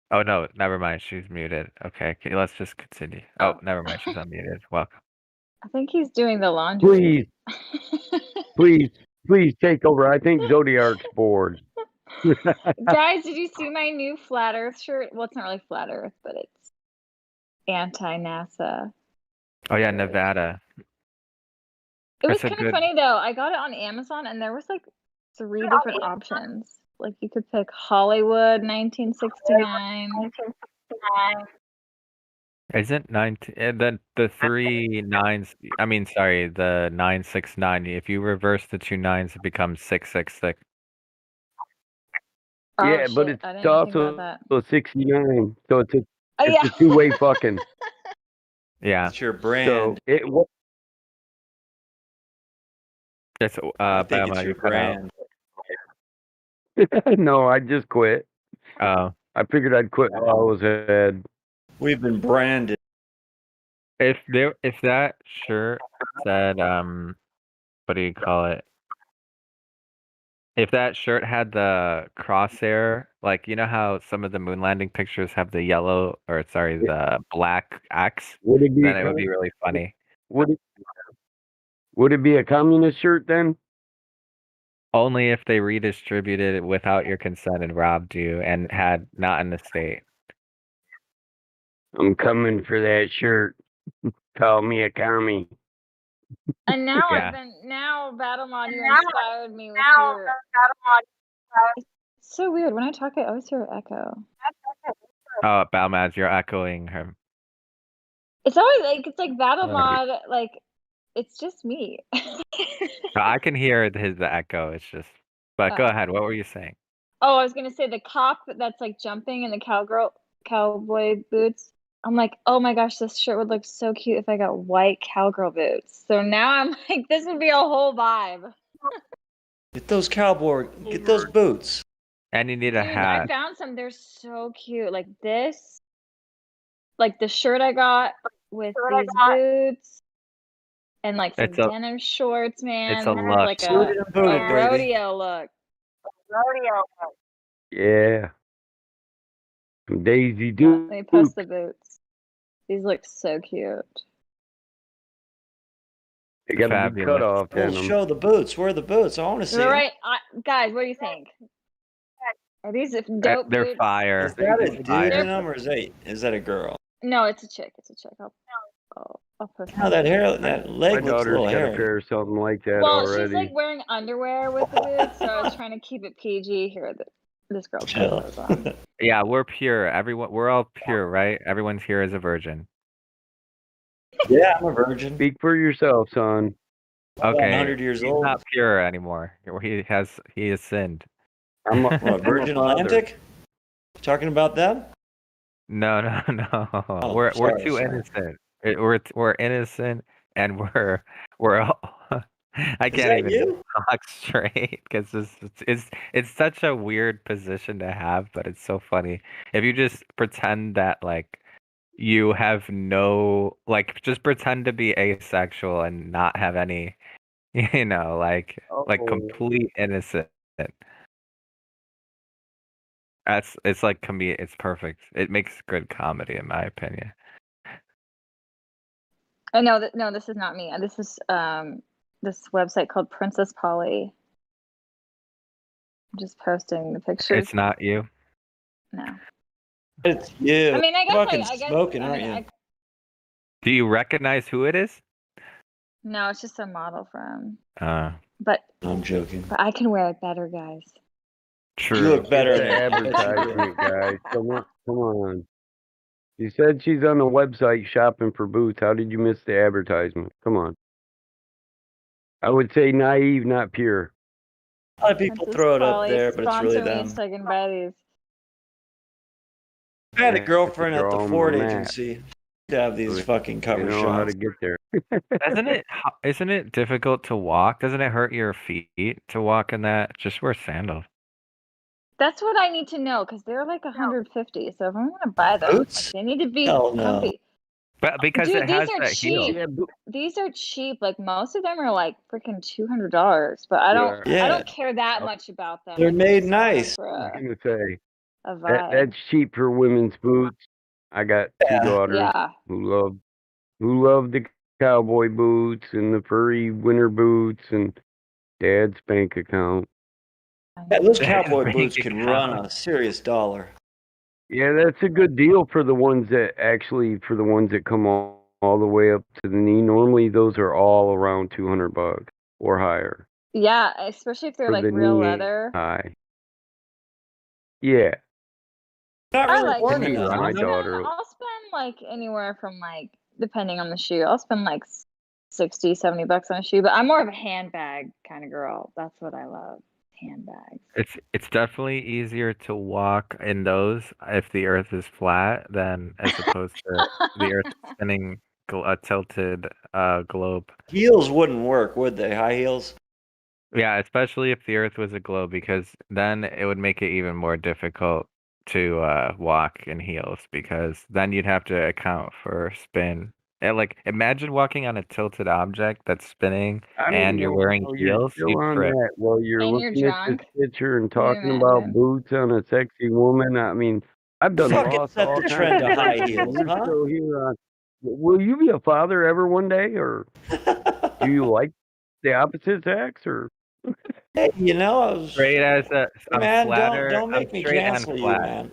Oh no, never mind. She's muted. Okay, let's just continue. Oh, never mind. She's unmuted. Welcome. I think he's doing the laundry. Please take over. I think Zodiac's bored. Guys, did you see my new flat Earth shirt? Well, it's not really flat Earth, but it's anti-NASA. Oh yeah, Nevada. It was kind of funny though. I got it on Amazon, and there was 3 different options. Like you could pick Hollywood 1969. Isn't 19 and then the 3 nines? I mean, sorry, the 969. If you reverse the 2 nines, it becomes 666. Oh, yeah, but shit, it's I didn't even think also about that. 69. So it's a yeah. two-way fucking. Yeah. It's your brand. So It's I think Bama, it's you your cut out. brand. No, I just quit. Oh. I figured I'd quit while I was ahead. We've been branded. If that shirt said what do you call it? If that shirt had the crosshair, like you know how some of the moon landing pictures have the yellow, or sorry, the black X, Would it be then it would be really funny. would it be a communist shirt then? Only if they redistributed it without your consent and robbed you and had not in the state. I'm coming for that shirt. Call me a commie. And now Yeah. Battle Mod, you inspired me with your. It's so weird. When I talk, I always hear an echo. Oh, Balmaz, you're echoing her. It's always like Battle Mod, like it's just me. I can hear the echo. It's just. But go Oh. ahead. What were you saying? Oh, I was gonna say the cop that's like jumping in the cowboy boots. I'm like, oh my gosh, this shirt would look so cute if I got white cowgirl boots. So now I'm like, this would be a whole vibe. Get those boots. And you need a Dude, I hat. found some. They're so cute. Like this, like the shirt I got with these boots, and like some It's a- denim shorts, man. it's a This is look. like Suited and booted, a baby. rodeo look. Yeah. Some Daisy Let Duke. me post the boots. These look so cute. They got to be Fabulous. cut off. Oh, show the boots. Where are the boots? I want to see All them. right, guys, what do you think? Are these dope They're boots? fire. Is that a dude Fire. in them or is that a girl? No, it's a chick. It's a chick. I'll post No, that hair, that My leg looks a daughter's little got a hairy. pair of something like that Well, already. she's like wearing underwear with the boots, so I was trying to keep it PG here. This girl's got Chill. those on. Yeah, we're pure. We're all pure, right? Everyone's here as a virgin. Yeah, I'm a virgin. Speak for yourself, son. Okay. 100 years he's old. not pure anymore. He has sinned. I'm a, What, I'm a Virgin father. Atlantic? Talking about them? No. Oh, we're sorry, too sorry. innocent. We're innocent, and we're all, I Is can't that even you? talk straight because it's such a weird position to have, but it's so funny if you just pretend that like you have no just pretend to be asexual and not have any like Oh. complete innocent. It's like it's perfect. It makes good comedy in my opinion. Oh no, this is not me. This is this website called Princess Polly. I'm just posting the pictures. It's not you. No. It's you. I mean, I guess Fucking I guess smoking, I aren't mean, you? Do you recognize who it is? no, it's just a model from. Uh, But I'm joking. I can wear it better, guys. true. You look better Get the than advertisement, guys. Come on. You said she's on the website shopping for boots. How did you miss the advertisement? Come on. I would say naive, not pure. A lot of people Princess throw it up Polly, there, but it's really sponsor me them. so I can buy these. I had a Yeah, girlfriend it's a at the draw Ford on the mat. agency to have these fucking You cover know how to shots. get there. Isn't it difficult to walk? Doesn't it hurt your feet to walk in that? Just wear sandals. That's what I need to know because they're like 150. So if I'm gonna buy them, Boots? they need to be Hell no. comfy. But because Dude, it these has are that heel. cheap. These are cheap. Like most of them are like freaking $200. But I don't. Yeah. I don't care that much about them. They're Like, made just want them nice. for I was gonna say a vibe. that's cheap for women's boots. I got two Yeah. daughters Yeah. who love the cowboy boots and the furry winter boots and dad's bank account. Yeah, those Bank cowboy boots could account. run a serious dollar. Yeah, that's a good deal for the ones that come all the way up to the knee. Normally those are all around $200 or higher. Yeah, especially if they're For like the real knee leather. high. Yeah. Not I really like worn it. enough. My I'll daughter. spend like anywhere from like depending on the shoe. I'll spend like 60, 70 bucks on a shoe, but I'm more of a handbag kind of girl. That's what I love. Handbags. It's definitely easier to walk in those if the Earth is flat than as opposed to the Earth spinning a tilted globe. Heels wouldn't work, would they? High heels? Yeah, especially if the Earth was a globe, because then it would make it even more difficult to walk in heels, because then you'd have to account for spin like imagine walking on a tilted object that's spinning I don't and you're know wearing how you're heels, still you'd on trip. that while you're And you're looking at this drunk. picture and Can you talking about imagine? boots on a sexy woman. I mean, I've done Fucking lost set all the kinds trend of to high pictures, and heels, you're huh? still here on. Will you be a father ever one day, or do you like the opposite sex, or? Hey, you know, I was, Straight as a, I'm man, flatter. don't I'm make me straight and cancel you, flat. man.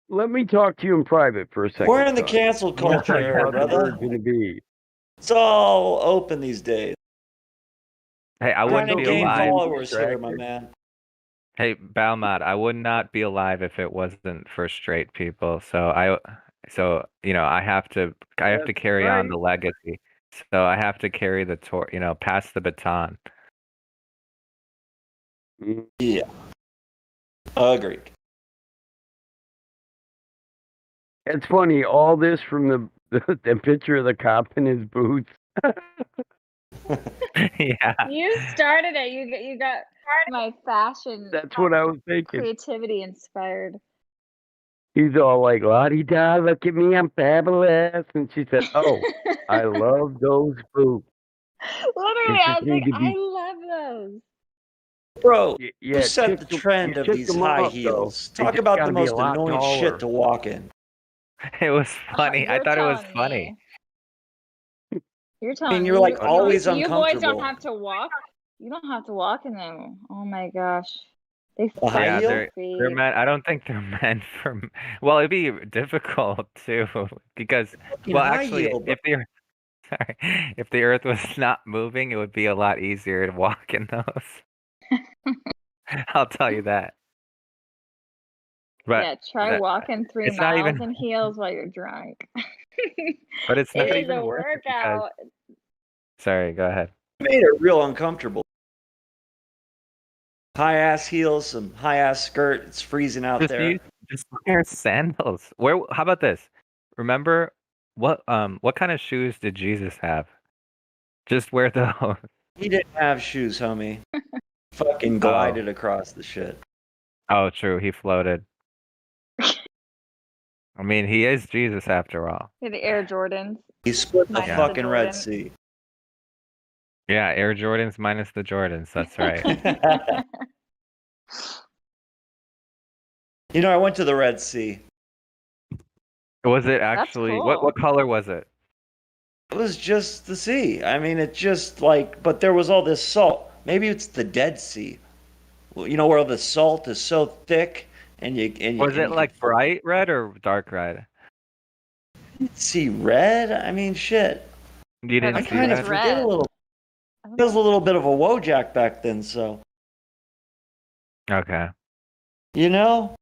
Let me talk to you in private for a second. We're in the son. cancel Let me culture tell you era, about the brother. virgin to be. It's all open these days. Hey, I Trying wouldn't to be gain alive. followers here, my man. Hey, Balmod, I would not be alive if it wasn't for straight people. So I have to That's carry on right. the legacy. So I have to carry the pass the baton. Yeah. Agreed. It's funny. All this from the picture of the cop in his boots. Yeah. You started it. You got my fashion. That's what I was thinking. Creativity inspired. He's all like, "La-di-da, look at me, I'm fabulous," and she said, "Oh, I love those boots. Literally, They I just was need like, to be." I love those. Bro, Yeah, who set chick the them- trend you of chick these them high up, though. heels? They Talk just about gotta the be a most lot annoying taller. shit to walk in. It was funny. I You're thought it was telling funny. me. You're I telling mean, me. you're like You always boys don't uncomfortable. have to walk. You don't have to walk in them. Oh my gosh, they A high Yeah, heel? they're feet. meant. I don't think they're meant for. Well, it'd be difficult too because Fucking well, high actually, heel, bro. if the Earth was not moving, it would be a lot easier to walk in those. I'll tell you that. But Yeah, try walking 3 it's not miles even. in heels while you're drunk. But it's not It is even a worth it because. workout. Sorry, go ahead. It made it real uncomfortable. High ass heels, some high ass skirt. It's freezing out there. Just wear sandals. How about this? Remember what kind of shoes did Jesus have? Just wear those. He didn't have shoes, homie. Fucking glided across the shit. Oh, true. He floated. I mean, he is Jesus after all. Yeah, the Air Jordans. He split the Minus the fucking Red Jordan. Sea. Yeah, Air Jordans minus the Jordans. That's right. You know, I went to the Red Sea. Was it actually what cool. color was it? It was just the sea. I mean, it just like, but there was all this salt. Maybe it's the Dead Sea. Well, you know, where the salt is so thick, and you Was it like bright red or dark red? see red? I mean, shit. You didn't I see kind of red? forget a little. I was a little bit of a Wojak back then, so Okay. you know,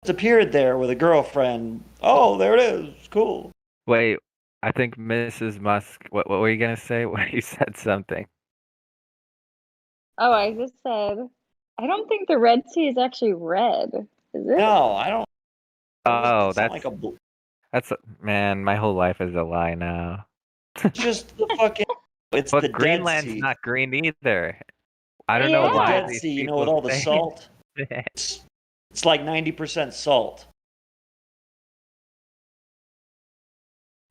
just appeared there with a girlfriend. Oh, there it is. Cool. Wait, I think Mrs. Musk. What were you gonna say? You said something. Oh, I just said, I don't think the Red Sea is actually red, is it? No, I don't. Oh, It's not that's like a. man. My whole life is a lie now. Just the fucking. It's But the Dead Greenland's Sea. not green either. I don't know The why Dead these Sea, you know, people with all the say salt. it. It's like 90% salt.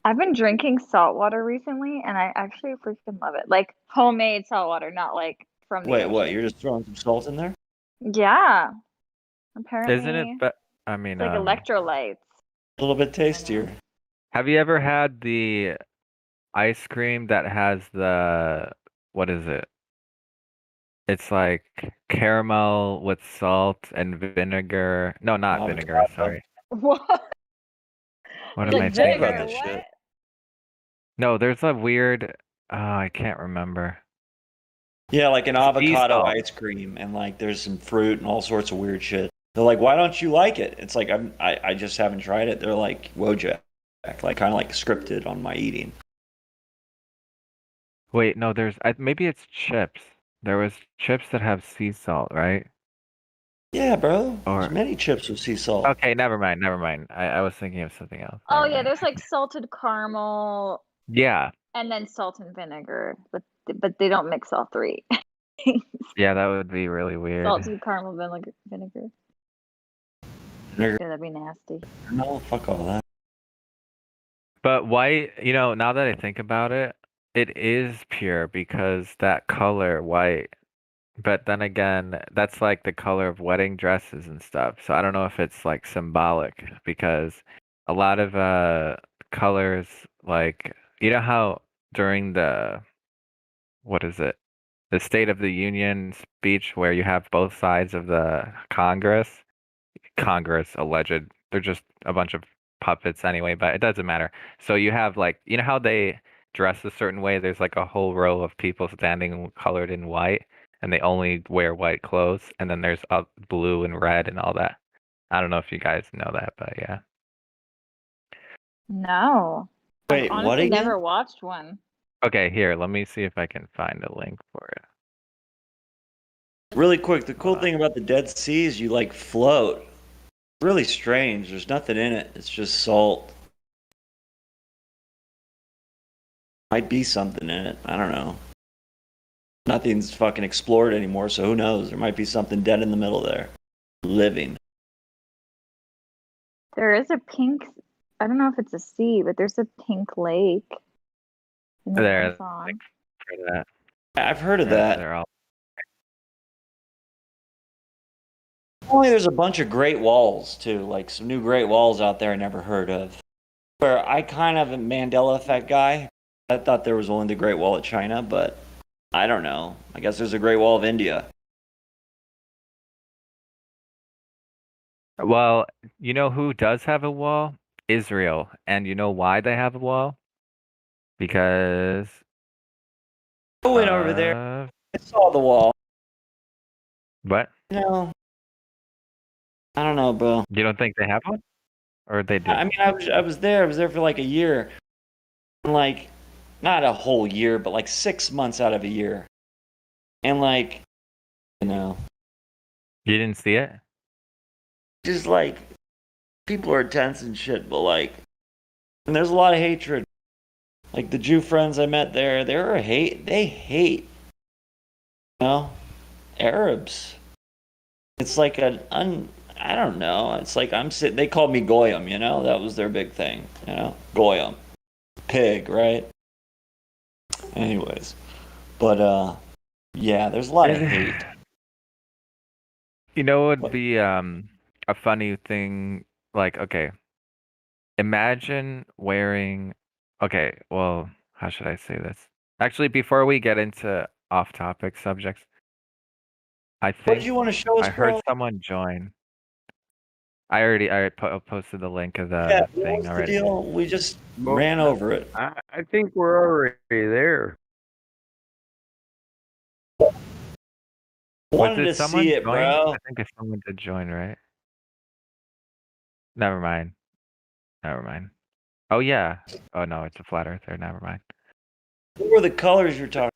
I've been drinking salt water recently, and I actually freaking love it. Like homemade salt water, not like from the Wait, ocean. what? You're just throwing some salt in there? Yeah. Apparently, Isn't it? But I mean, it's like electrolytes. A little bit tastier. have you ever had the ice cream that has the what is it? It's like caramel with salt and vinegar. No, not vinegar. Avocado. Sorry. What? What am Like I vinegar, thinking? this shit. No, there's a weird. Oh, I can't remember. Yeah, like an avocado salt. ice cream, and like there's some fruit and all sorts of weird shit. They're like, "Why don't you like it?" It's like I just haven't tried it. They're like Wojak, like kind of like scripted on my eating. Wait, no, maybe it's chips. There was chips that have sea salt, right? Yeah, bro. Or There's many chips with sea salt. okay, never mind. I was thinking of something else. Oh Never yeah, mind. there's like salted caramel Yeah, and then salt and vinegar, but they don't mix all three. yeah, that would be really weird. Salted caramel vinegar. Yeah, that'd be nasty. No, fuck all that. But white, now that I think about it, it is pure because that color white. But then again, that's like the color of wedding dresses and stuff. So I don't know if it's like symbolic because a lot of colors, like how during what is it? The State of the Union speech where you have both sides of the Congress alleged. They're just a bunch of puppets anyway, but it doesn't matter. So you have like, how they dress a certain way? There's like a whole row of people standing colored in white, and they only wear white clothes. And then there's blue and red and all that. I don't know if you guys know that, but yeah. No. Wait, I've what honestly again? never watched one. Okay, here, let me see if I can find a link for it. Really quick, the cool thing about the Dead Sea is you like float. Really strange. There's nothing in it. It's just salt. Might be something in it. I don't know. Nothing's fucking explored anymore, so who knows? There might be something dead in the middle there. Living. There is a pink, I don't know if it's a sea, but there's a pink lake in the There, Amazon. like, for that. I've heard of Yeah, that. they're all. Only there's a bunch of Great Walls too, like some new Great Walls out there I never heard of. Where I kind of a Mandela effect guy. I thought there was only the Great Wall of China, but I don't know. I guess there's a Great Wall of India. Well, you know who does have a wall? Israel. And you know why they have a wall? Because I went over there. I saw the wall. What? No. I don't know, bro. You don't think they have one? Or they do? I mean, I was there. I was there for like a year. Like, not a whole year, but like 6 months out of a year. And like, You didn't see it? just like, people are tense and shit, but like, and there's a lot of hatred. Like the Jew friends I met there, they hate, Arabs. It's like I don't know. It's like they called me Goyim, that was their big thing, Goyim. Pig, right? Anyways. But, yeah, there's a lot of hate. You know what would be a funny thing? Like, okay, imagine wearing. Okay, well, how should I say this? Actually, before we get into off-topic subjects, I What think did you want to show us, I heard bro? someone join. I posted the link of the Yeah, what thing was the already. deal? We just Well, ran over it. I think we're already there. Wanted Did to someone see it, join? bro. I think if someone did join, right? Never mind. Oh yeah. Oh no, it's a flat earther. Never mind. What were the colors you're talking?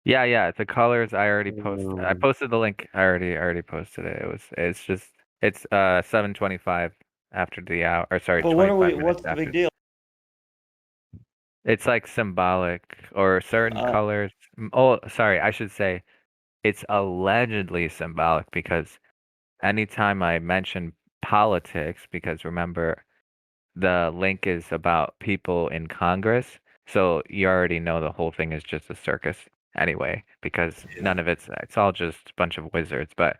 Yeah. The colors I already posted. I posted the link. I already posted it. It's 7:25 after the hour. Or sorry, But 25 minutes what's the after. big deal? It's like symbolic or certain colors. Oh, sorry, I should say it's allegedly symbolic because anytime I mention politics, because remember the link is about people in Congress, so you already know the whole thing is just a circus anyway, because none of it's all just a bunch of wizards. But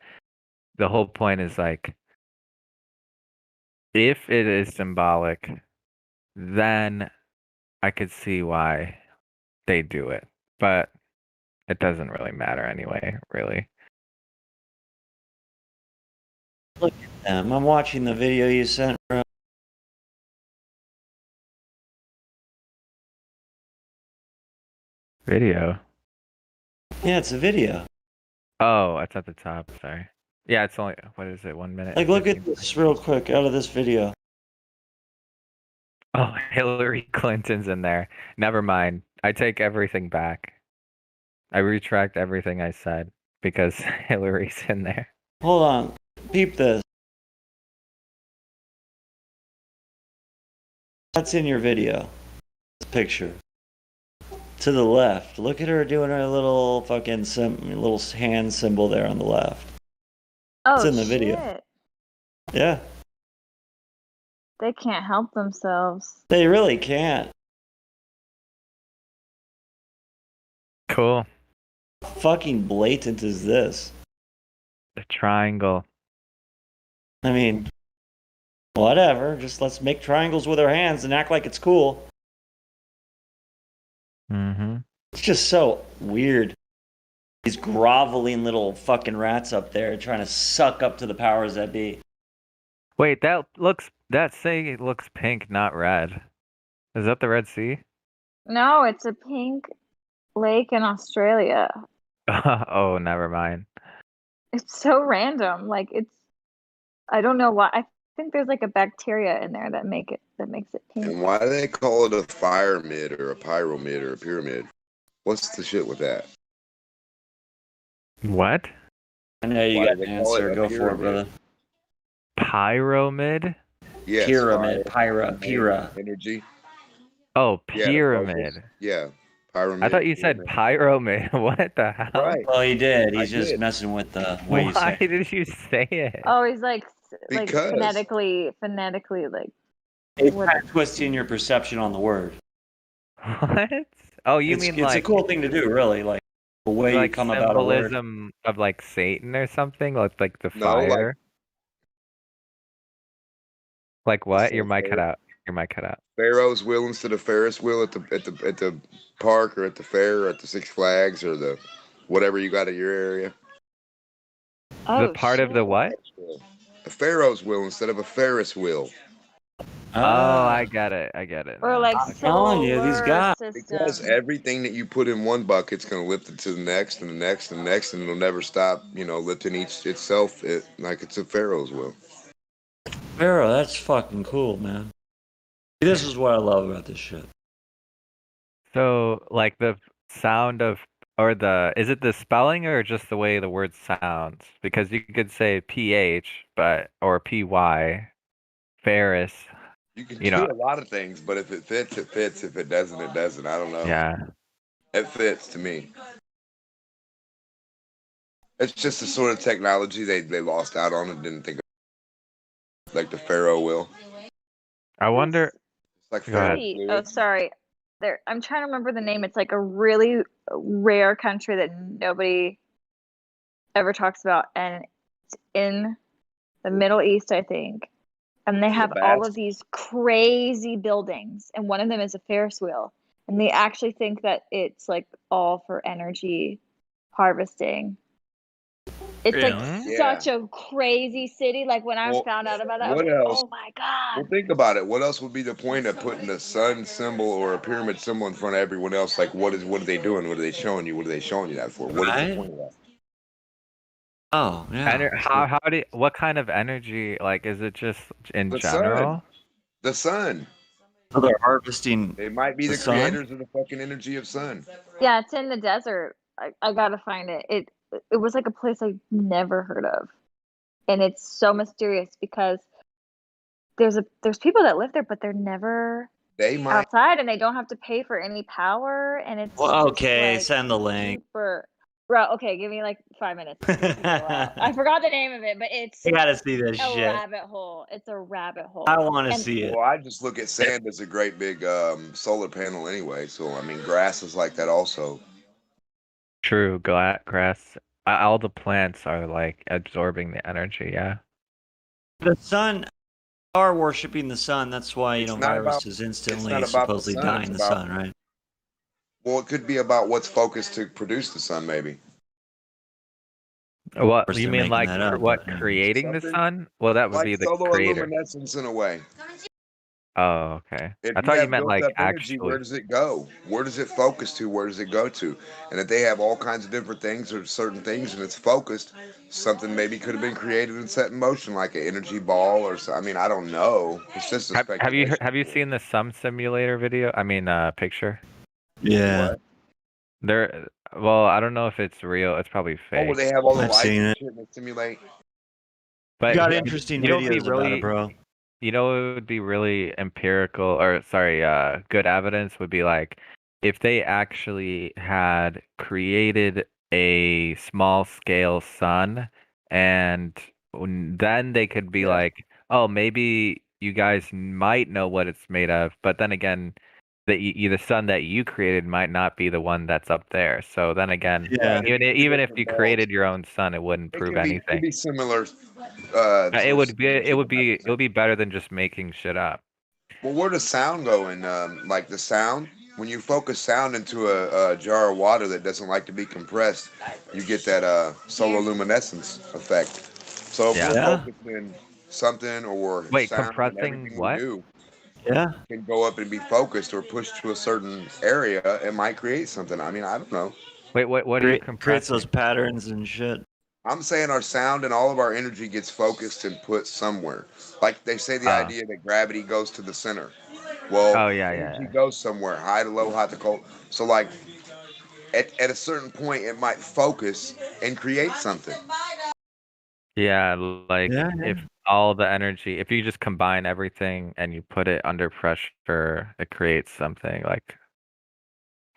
the whole point is like, if it is symbolic, then I could see why they do it. But it doesn't really matter anyway, really. Look at them. I'm watching the video you sent, bro. Video. Yeah, it's a video. Oh, it's at the top. Sorry. Yeah, it's only, what is it, 1 minute? Like, look at this real quick out of this video. Oh, Hillary Clinton's in there. Never mind. I take everything back. I retract everything I said because Hillary's in there. Hold on. Peep this. That's in your video. This picture. To the left. Look at her doing her little fucking little hand symbol there on the left. Oh, It's in the video. shit. Yeah. They can't help themselves. They really can't. Cool. Fucking blatant is this? The triangle. I mean, whatever. Just let's make triangles with our hands and act like it's cool. Mm-hmm. It's just so weird. These groveling little fucking rats up there trying to suck up to the powers that be. Wait, that thing looks pink, not red. Is that the Red Sea? No, it's a pink lake in Australia. Oh, never mind. It's so random. Like I don't know why. I think there's like a bacteria in there that makes it pink. And why do they call it a pyramid or a pyramid or a pyramid? What's the shit with that? What? I know you Why got do an they call answer. it a Go for it, pyramid? brother. Pyramid? Yes, Pyramid. fire, Pyra. energy. Oh, Yeah, the pyramid. focus. Yeah, pyramid. I thought you said pyramid. What the hell? Right. Well, he did. I He's just did. messing with the way you Why say it. did you say it? Oh, he's like Because. phonetically like It's what- kind of twisting your perception on the word. What? Oh, you it's, mean it's like a cool thing to do, really. Like the way you like come about a word. symbolism of like Satan or something, like the No, like- fire. Like what? So Your mic cut Pharaoh- out. Your mic cut out. Pharaoh's wheel instead of Ferris wheel at the park or at the fair or at the Six Flags or the whatever you got at your area. Oh, the part of the what? A Pharaoh's wheel instead of a Ferris wheel. Oh, I get it. I get it. or now. like I'm telling you, these solar guys- Because system. everything that you put in one bucket's going to lift it to the next and the next and the next, and it'll never stop, lifting each itself like it's a Pharaoh's wheel. Pharaoh, that's fucking cool, man. This is what I love about this shit. So, like the sound of, is it the spelling or just the way the word sounds? Because you could say PH, or PY, Ferris. You can You do know. a lot of things, but if it fits, it fits. If it doesn't, it doesn't. I don't know. Yeah. It fits to me. It's just the sort of technology they lost out on and didn't think of. Like the Pharaoh wheel. I wonder. It's like Go ahead. Pharaoh Oh, fluid. sorry. I'm trying to remember the name. It's like a really rare country that nobody ever talks about, and it's in the Middle East, I think. And they have all of these crazy buildings, and one of them is a Ferris wheel. And they actually think that it's like all for energy harvesting. It's like Really? such a crazy city. Like when I Well, found out about it, I was what like, else? oh my God. Well, think about it. What else would be the point of putting a sun symbol or a pyramid symbol in front of everyone else? Like, what are they doing? What are they showing you? What are they showing you that for? What is Right? the point of that? Oh, yeah. What kind of energy? Like, is it just in The general? sun. The sun. So they're harvesting. They might be the the sun? creators of the fucking energy of sun. Yeah, it's in the desert. I gotta find it. It was like a place I never heard of, and it's so mysterious because there's people that live there, but they're never They might. outside, and they don't have to pay for any power, and it's Well, just, okay, like, send the link. super. Bro, okay, give me like 5 minutes. I forgot the name of it, but it's I gotta see this a shit. rabbit hole. It's a rabbit hole. I want to And- see it. Well, I just look at sand as a great big solar panel anyway. So, I mean, grass is like that also. True, grass. All the plants are like absorbing the energy. Yeah. The sun are worshiping the sun. That's why It's not about- viruses instantly it's not about the supposedly sun, die it's in the about- sun, right? Well, it could be about what's focused to produce the sun, maybe. What course you they're mean, making like that up, what but, yeah. creating the Something sun? Well, that would Like be the solar creator. luminescence in a way. Oh, okay. If I thought you have meant like built-up energy, actually. where does it go? Where does it focus to? Where does it go to? And if they have all kinds of different things or certain things and it's focused, something maybe could have been created and set in motion, like an energy ball or so. I mean, I don't know. It's just a Have you speculation. seen the Sum Simulator video? I mean, picture. Yeah. What? Well, I don't know if it's real. It's probably Oh, fake. where they have all the I've lights seen and it. shit and they simulate. But You got you- interesting you know what'd be videos about really, it, bro. You know, it would be really empirical, or sorry, good evidence would be like if they actually had created a small scale sun, and then they could be Yeah. like, oh, maybe you guys might know what it's made of, but then again, the sun that you created might not be the one that's up there. So then again, Yeah. even if you created your own sun, it wouldn't prove It anything. could be similar. It would be better than just making shit up. Well, where does sound go in? Like the sound, when you focus sound into a jar of water that doesn't like to be compressed, you get that solar luminescence effect. So if Yeah. we're Yeah. focused in something or Wait, sound, and compressing everything what? we do Yeah. can go up and be focused or pushed to a certain area, it might create something. I mean, I don't know. Wait, what are you Creates those compressing? patterns and shit. I'm saying our sound and all of our energy gets focused and put somewhere. Like they say, the idea that gravity goes to the center. Well, Oh yeah, energy yeah. goes somewhere, high to low, hot to cold. So like at a certain point, it might focus and create something. Yeah, like Yeah. if all the energy, if you just combine everything and you put it under pressure, it creates something like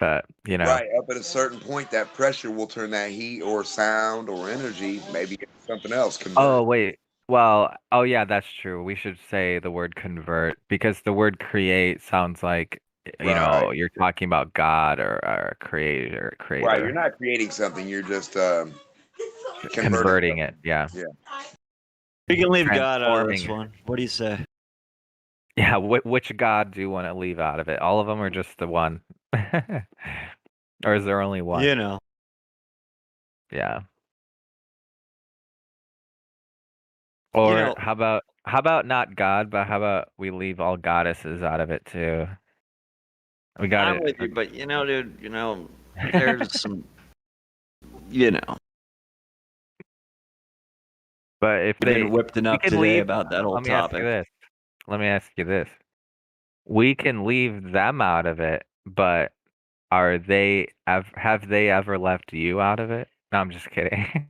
that, you know. Right, up at a certain point, that pressure will turn that heat or sound or energy maybe into something else. Convert. Oh, wait. Well, oh yeah, that's true. We should say the word convert because the word create sounds like, you know, Right. you're talking about God or Right, creator. you're not creating something. You're just Converting it, yeah. Yeah. We can leave God out of Transforming this it. one. What do you say? Yeah, which God do you want to leave out of it? All of them or just the one? Or is there only one? You know. Yeah. Or know- how about not God, but how about we leave all goddesses out of it too? We got I'm it. with you, but dude, there's some, you know. But if We've they been whipped we enough can today leave, about that whole let me ask you topic. this. Let me ask you this. We can leave them out of it, but have they ever left you out of it? No, I'm just kidding.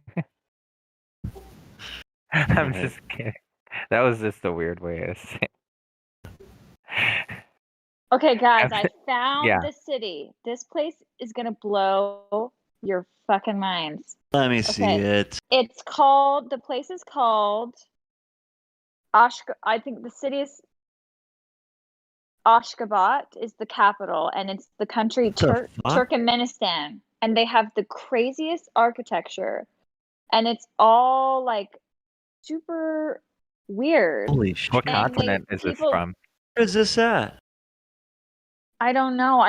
I'm Right. just kidding. That was just a weird way to say it. Okay, guys, I found Yeah. the city. This place is gonna blow your fucking minds. Let me see Okay. it. The place is called I think the city is Ashgabat is the capital, and it's the country The fuck? Turkmenistan, and they have the craziest architecture, and it's all like super weird. Holy shit. What And continent is this from? Where is this at? I don't know.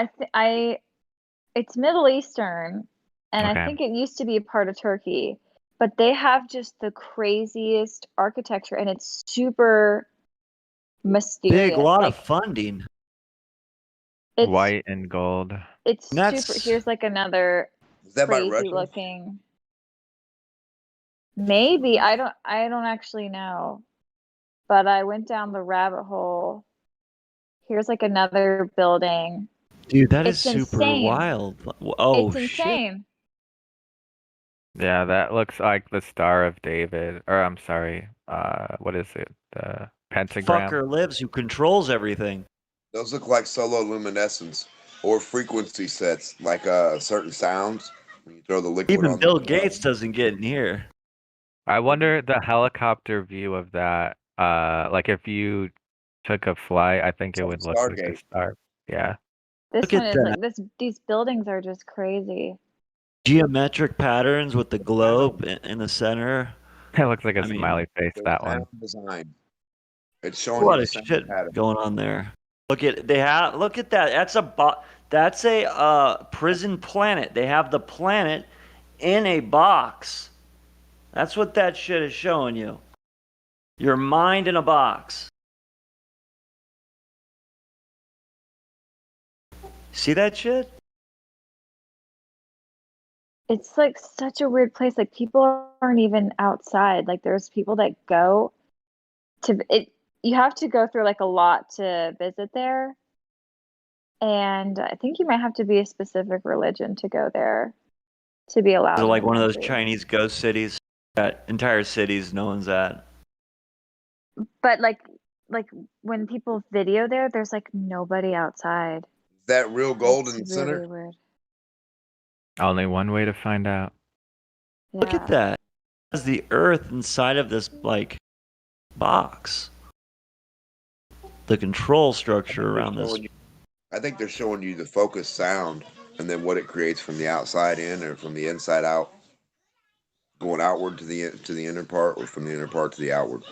It's Middle Eastern, and Okay. I think it used to be a part of Turkey. But they have just the craziest architecture, and it's super mysterious. Big lot like, of funding. It's White and gold. it's That's- super. Here's like another Is that by crazy Russia? looking. Maybe I don't actually know, but I went down the rabbit hole. Here's like another building. Dude, that is It's super insane. wild. Oh, It's shit. insane. Yeah, that looks like the Star of David. Or I'm sorry, what is it? The pentagram. Fucker lives who controls everything. Those look like luminescence or frequency sets, like certain sounds. When you throw the liquid Even on Bill the Gates doesn't get in here. I wonder the helicopter view of that. Like if you took a flight, I think it would look like a Stargate. star. Yeah. This Look one at is that. like these buildings are just crazy. Geometric patterns with the globe in the center. It looks like a I mean, smiley face, the that one. sound design. It's showing What you a the sound shit pattern. going on there. Look at that. That's a prison planet. They have the planet in a box. That's what that shit is showing you. Your mind in a box. See that shit? It's like such a weird place. Like people aren't even outside. Like there's people that go to it. You have to go through like a lot to visit there. And I think you might have to be a specific religion to go there to be allowed. Is it in like the one of those country. Chinese ghost cities? That entire cities no one's at. But like when people video there, there's like nobody outside. Is that real gold in the It's center? really weird. Only one way to find out. Look at that. It's the earth inside of this like box. the control structure around this. I think they're showing you the focus sound and then what it creates from the outside in or from the inside out, going outward to the inner part or from the inner part to the outward.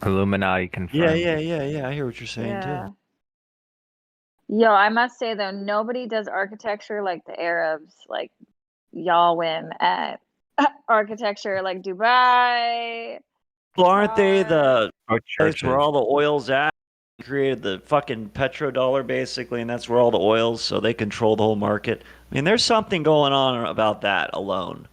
Illuminati confirmed. Yeah. I hear what you're saying too. Yo, I must say though, nobody does architecture like the Arabs. Like, y'all win at architecture, like Dubai. Well, aren't they the place churches. where all the oil's at? They created the fucking petrodollar basically, and that's where all the oil's, so they control the whole market. I mean, there's something going on about that alone.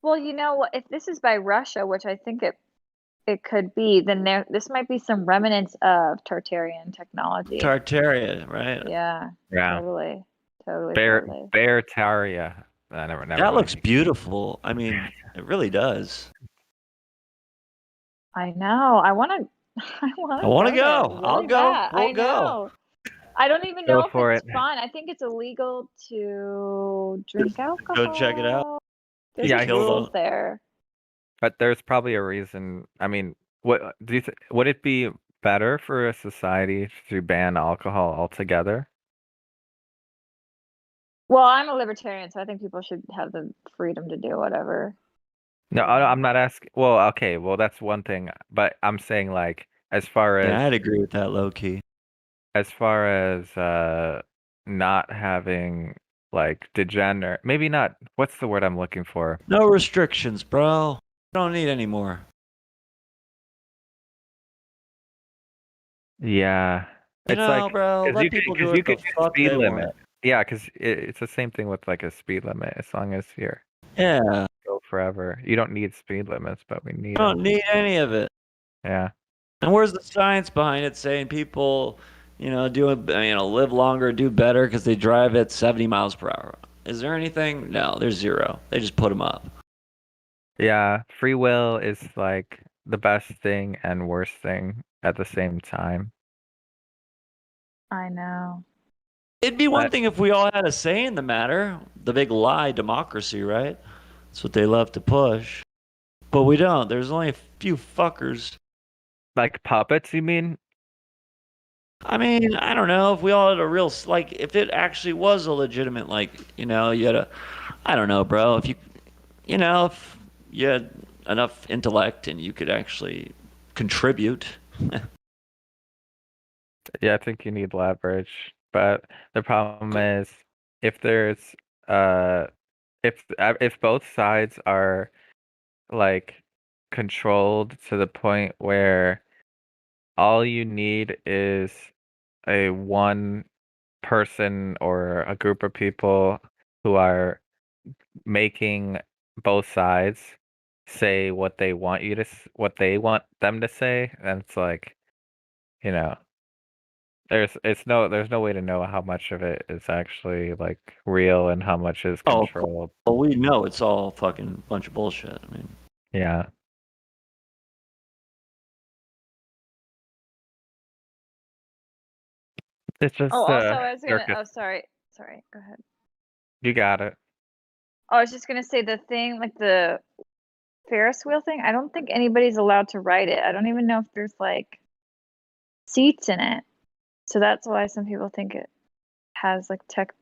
Well, you know what? If this is by Russia, which I think it could be, then this might be some remnants of Tartarian technology. Tartaria, right? Yeah. Yeah. Totally. Beartaria. I never. That looks beautiful. I mean, it really does. I know. I want to go. Really I'll go. bad. We'll I go. know. I don't even Go know if for it's it. fun. I think it's illegal to drink alcohol. Go check it out. There's Yeah, rules there. But there's probably a reason. I mean, what do you would it be better for a society to ban alcohol altogether? Well, I'm a libertarian, so I think people should have the freedom to do whatever. No, I'm not asking. Well, okay, well that's one thing, but I'm saying like as far as Yeah, I'd agree with that low key. as far as not having like degenerate, maybe not. What's the word I'm looking for? No restrictions, bro. Don't need any more. Yeah, You it's know, like bro, let you people could, do you what could the do fuck speed they limit. want. Yeah, because it's the same thing with like a speed limit. As long as you're Yeah. go forever, you don't need speed limits, but we need You don't them. need any of it. Yeah. And where's the science behind it saying people, live longer, do better because they drive at 70 miles per hour? Is there anything? No, there's zero. They just put them up. Yeah, free will is like the best thing and worst thing at the same time. I know. It'd be one But thing if we all had a say in the matter. The big lie, democracy, right? That's what they love to push. But we don't. There's only a few fuckers. like puppets, you mean? I mean, I don't know if we all had a real like if it actually was a legitimate you had a I don't know, bro. If you had enough intellect and you could actually contribute. Yeah, I think you need leverage. But the problem is if there's if both sides are like controlled to the point where all you need is a one person or a group of people who are making both sides say what they want what they want them to say, and it's like, you know, there's no way to know how much of it is actually like real and how much is controlled. Well, we know it's all fucking bunch of bullshit. I mean, Yeah. It's just Oh, also, I was gonna. circus. Oh, sorry. Go ahead. You got it. Oh, I was just gonna say the thing, like the Ferris wheel thing. I don't think anybody's allowed to ride it. I don't even know if there's like seats in it. So that's why some people think it has like tech.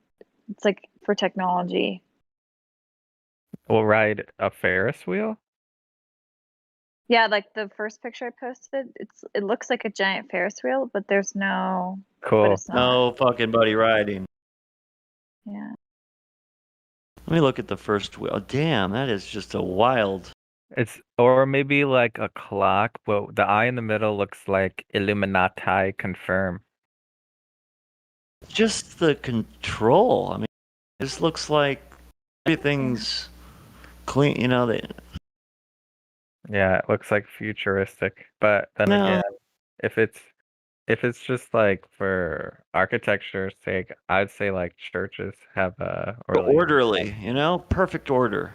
It's like for technology. We'll ride a Ferris wheel. Yeah, like the first picture I posted, it looks like a giant Ferris wheel, but there's no. Cool. But it's not. no fucking buddy riding. Yeah. Let me look at the first wheel. Oh, damn, that is just a wild. It's or maybe like a clock, but the eye in the middle looks like Illuminati confirm. Just the control. I mean, this looks like everything's clean. Yeah, it looks like futuristic. But then No. again, if it's just like for architecture's sake, I'd say like churches have a really orderly, perfect order.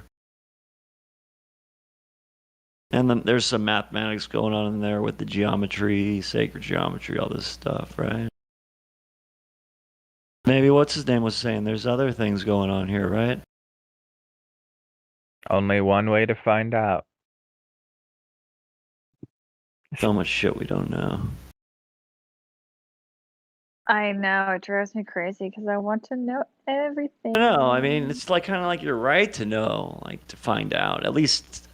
And then there's some mathematics going on in there with the geometry, sacred geometry, all this stuff, right? Maybe what's his name was saying there's other things going on here, right? only one way to find out. So much shit we don't know. I know, it drives me crazy because I want to know everything. No, I mean it's like kind of like your right to know, like to find out. At least,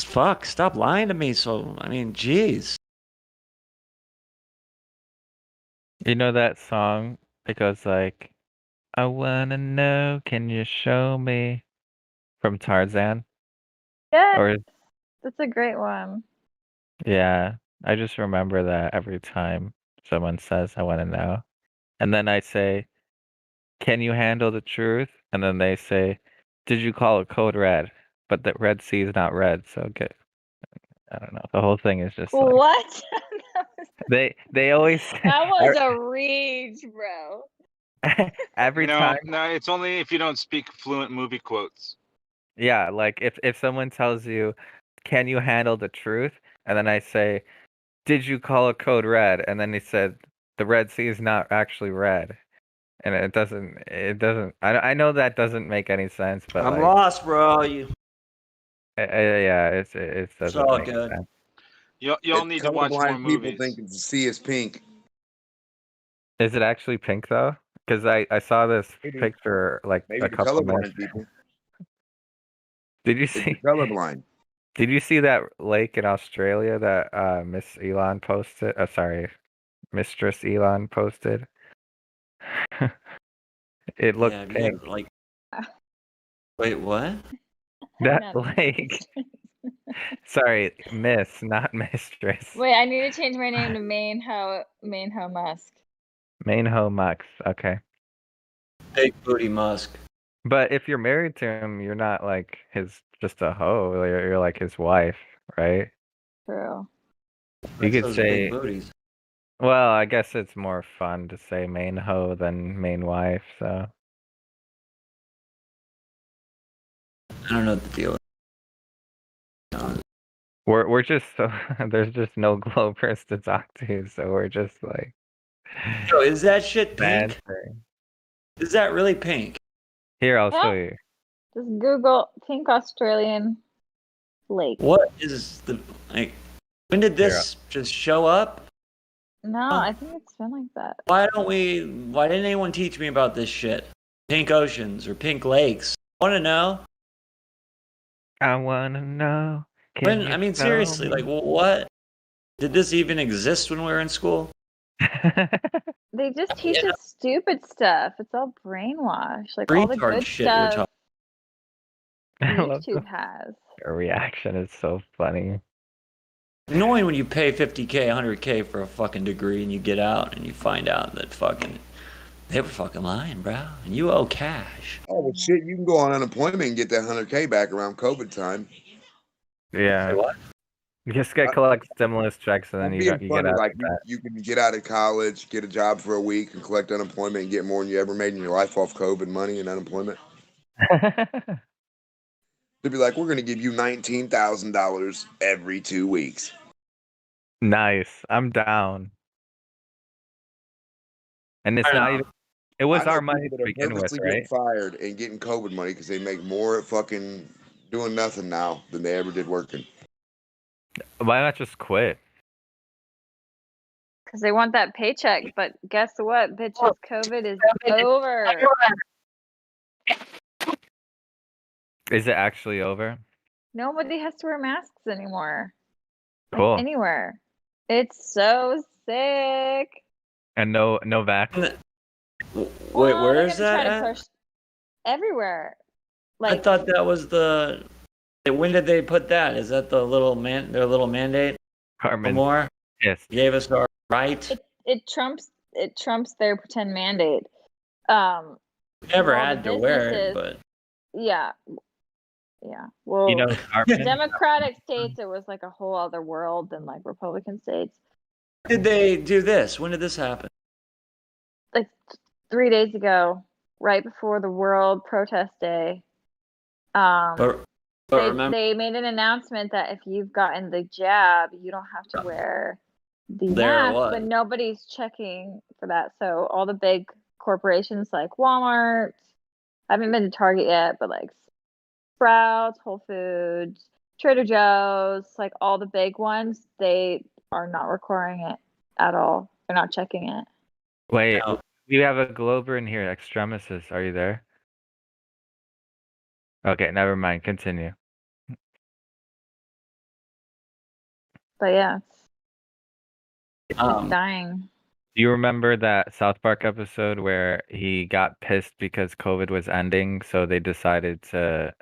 fuck, stop lying to me. So I mean, jeez. You know that song? It goes like, I wanna know, can you show me? From Tarzan? Yes, Or that's a great one. yeah, I just remember that every time someone says, I wanna know. And then I say, can you handle the truth? And then they say, did you call it code red? But the Red Sea is not red, so get I don't know. The whole thing is just like What? they always That was a reach, bro. every No, time no, it's only if you don't speak fluent movie quotes. yeah, like if someone tells you, can you handle the truth? And then I say, did you call it code red? And then he said, the Red Sea is not actually red. And it doesn't I know that doesn't make any sense, but I'm like lost, bro. You. yeah, it It's doesn't all make good. sense. Y'all need to watch more Colorblind people movies. think the sea is pink. Is it actually pink though? Because I saw this Maybe. picture like Maybe a the couple minutes. colorblind people. Did you If see? you're colorblind. Did you see that lake in Australia that Miss Elon posted? Sorry, Mistress Elon posted. It looked Yeah, have you pink. ever, like. Wait, what? That Not lake. Sorry, Miss, not Mistress. Wait, I need to change my name to Mainho Musk. Mainho Max. Okay. Big booty Musk. But if you're married to him, you're not like just a hoe. You're like his wife, right? True. You That's could those say, big booties. well, I guess it's more fun to say main hoe than main wife, so. I don't know what the deal is. We're just so there's just no Globers to talk to, so we're just like Yo, is that shit pink? bantering. Is that really pink? Here, I'll Yeah. show you. Just Google pink Australian lake. What is the like? When did this just show up? No, I think it's been like that. Why didn't anyone teach me about this shit? Pink oceans or pink lakes. Want to know? I wanna know. When I mean seriously, like what? Did this even exist when we were in school? They just teach us stupid stuff. It's all brainwash. Like all the Retard good shit we're stuff I love YouTube has. Your reaction is so funny. Annoying when you pay 50K, 100K for a fucking degree and you get out and you find out that fucking they were fucking lying, bro, and you owe cash. Oh well, shit! You can go on unemployment and get that 100K back around COVID time. Yeah. Say what? You just get collect stimulus checks and then I'm you being get funny. out Like of that. you can get out of college, get a job for a week, and collect unemployment and get more than you ever made in your life off COVID money and unemployment. They'd be like, "We're going to give you $19,000 every 2 weeks." Nice. I'm down. And it's I not know. even it was I know our money people to that are begin with, purposely right? getting fired and getting COVID money because they make more at fucking doing nothing now than they ever did working. Why not just quit? Because they want that paycheck. But guess what, bitches? COVID is over. Is it actually over? Nobody has to wear masks anymore. Like Cool. anywhere. It's so sick. And no vax. Wait, Well, where they're is gonna try that to at? push everywhere. I Like thought that was the. When did they put that? Is that the little their little mandate? Carmen. More? Yes. Gave us our right. it trumps their pretend mandate. Never well, had to wear it, businesses- but Yeah. Well, You know, our Democratic states, it was like a whole other world than like Republican states. did they do this? When did this happen? Like 3 days ago, right before the World Protest Day. But remember, They made an announcement that if you've gotten the jab, you don't have to wear the There it mask, was. but nobody's checking for that. So all the big corporations like Walmart, I haven't been to Target yet, but like Sprouts, Whole Foods, Trader Joe's, like all the big ones, they are not requiring it at all. They're not checking it. Wait, Now, we have a Glober in here, Extremistus. Are you there? Okay, never mind. Continue. But yeah, um, dying. Do you remember that South Park episode where he got pissed because COVID was ending, so they decided to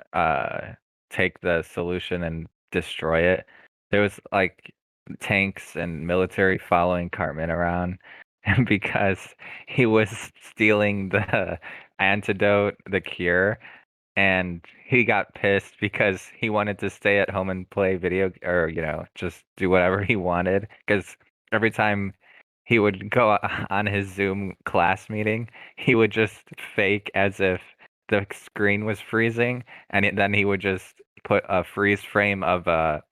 take the solution and destroy it? There was like tanks and military following Cartman around, and because he was stealing the antidote, the cure, and he got pissed because he wanted to stay at home and play video or just do whatever he wanted because every time he would go on his Zoom class meeting, he would just fake as if the screen was freezing, and then he would just put a freeze frame of a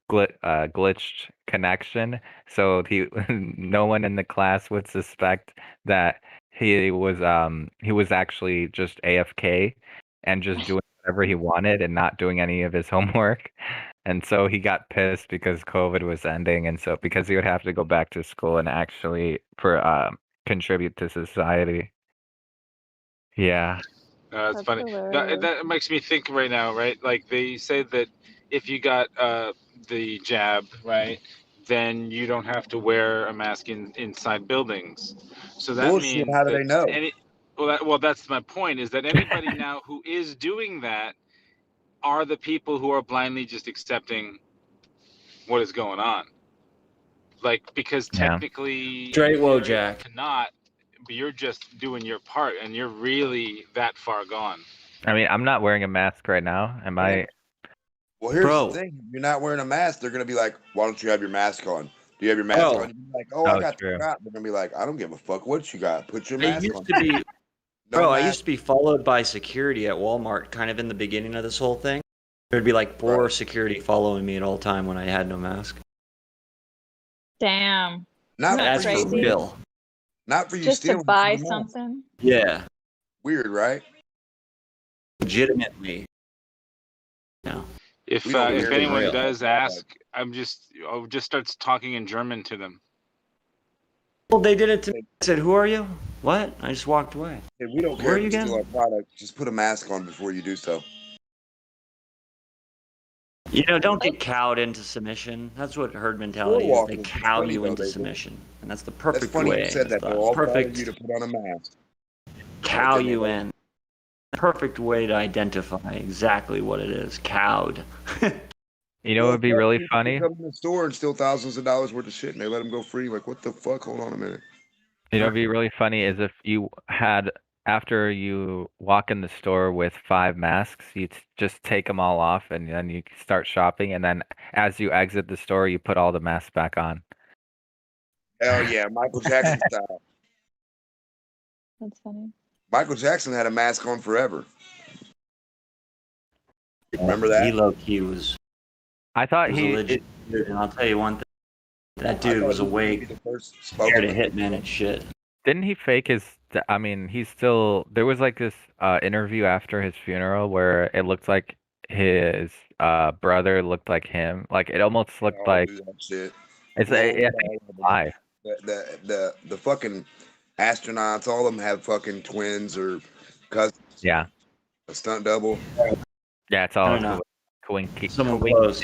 glitched connection, so no one in the class would suspect that he was actually just AFK and just doing whatever he wanted and not doing any of his homework. And so he got pissed because COVID was ending, and so because he would have to go back to school and actually contribute to society. Yeah. It's That's funny. hilarious. That makes me think right now, right? Like they say that if you got the jab, right, then you don't have to wear a mask inside buildings. So that Bullshit. means How do that they know? that's my point. Is that anybody now who is doing that are the people who are blindly just accepting what is going on? Like because Yeah. technically straight you're able Wojak. to not, but you're just doing your part, and you're really that far gone. I mean, I'm not wearing a mask right now. Am I? Well, here's Bro. the thing: if you're not wearing a mask, they're gonna be like, "Why don't you have your mask on? Do you have your mask Oh. on?" You're like, "Oh, I Oh, got true. the shot." They're gonna be like, "I don't give a fuck what you got. Put your I mask used on." to be, No bro, I mask. used to be followed by security at Walmart kind of in the beginning of this whole thing. There'd be like 4 security following me at all time when I had no mask. Damn. Not Isn't that That's for crazy? real. Not for you Just to stealing. buy For the mask. something. Yeah. Weird, right? Legitimately. Yeah. If We don't if care anyone real. does ask, I'll just start talking in German to them. Well, they did it to me. I said, "Who are you?" What? I just walked away. Hey, we don't Where care are if you you steal again? our product. Just put a mask on before you do so. Don't get cowed into submission. That's what herd Floor mentality is. They walkers. It's cow funny you though. into submission, and that's the That's perfect funny you way. said that. They'll The all follow you perfect to put on a mask. cow then they you go- in. Perfect way to identify exactly what it is. Cowed. You know what would be really funny? Come in the store and steal thousands of dollars worth of shit, and they let them go free. Like, what the fuck? Hold on a minute. You know, what'd be really funny is if you had after you walk in the store with 5 masks, you just take them all off, and then you start shopping, and then as you exit the store, you put all the masks back on. Hell yeah, Michael Jackson style. That's funny. Michael Jackson had a mask on forever. Remember that? He low key was. I thought was a legit dude, and I'll tell you one thing. That dude was awake, scared of hitmen and shit. Didn't he fake his? I mean, he's still. There was like this interview after his funeral where it looked like his brother looked like him. Like it almost looked They all like do that shit. it's Well, a, I think all it's of a them. lie. The fucking astronauts, all of them have fucking twins or cousins. Yeah, A stunt double. yeah, it's I all don't know. coinky. Someone close.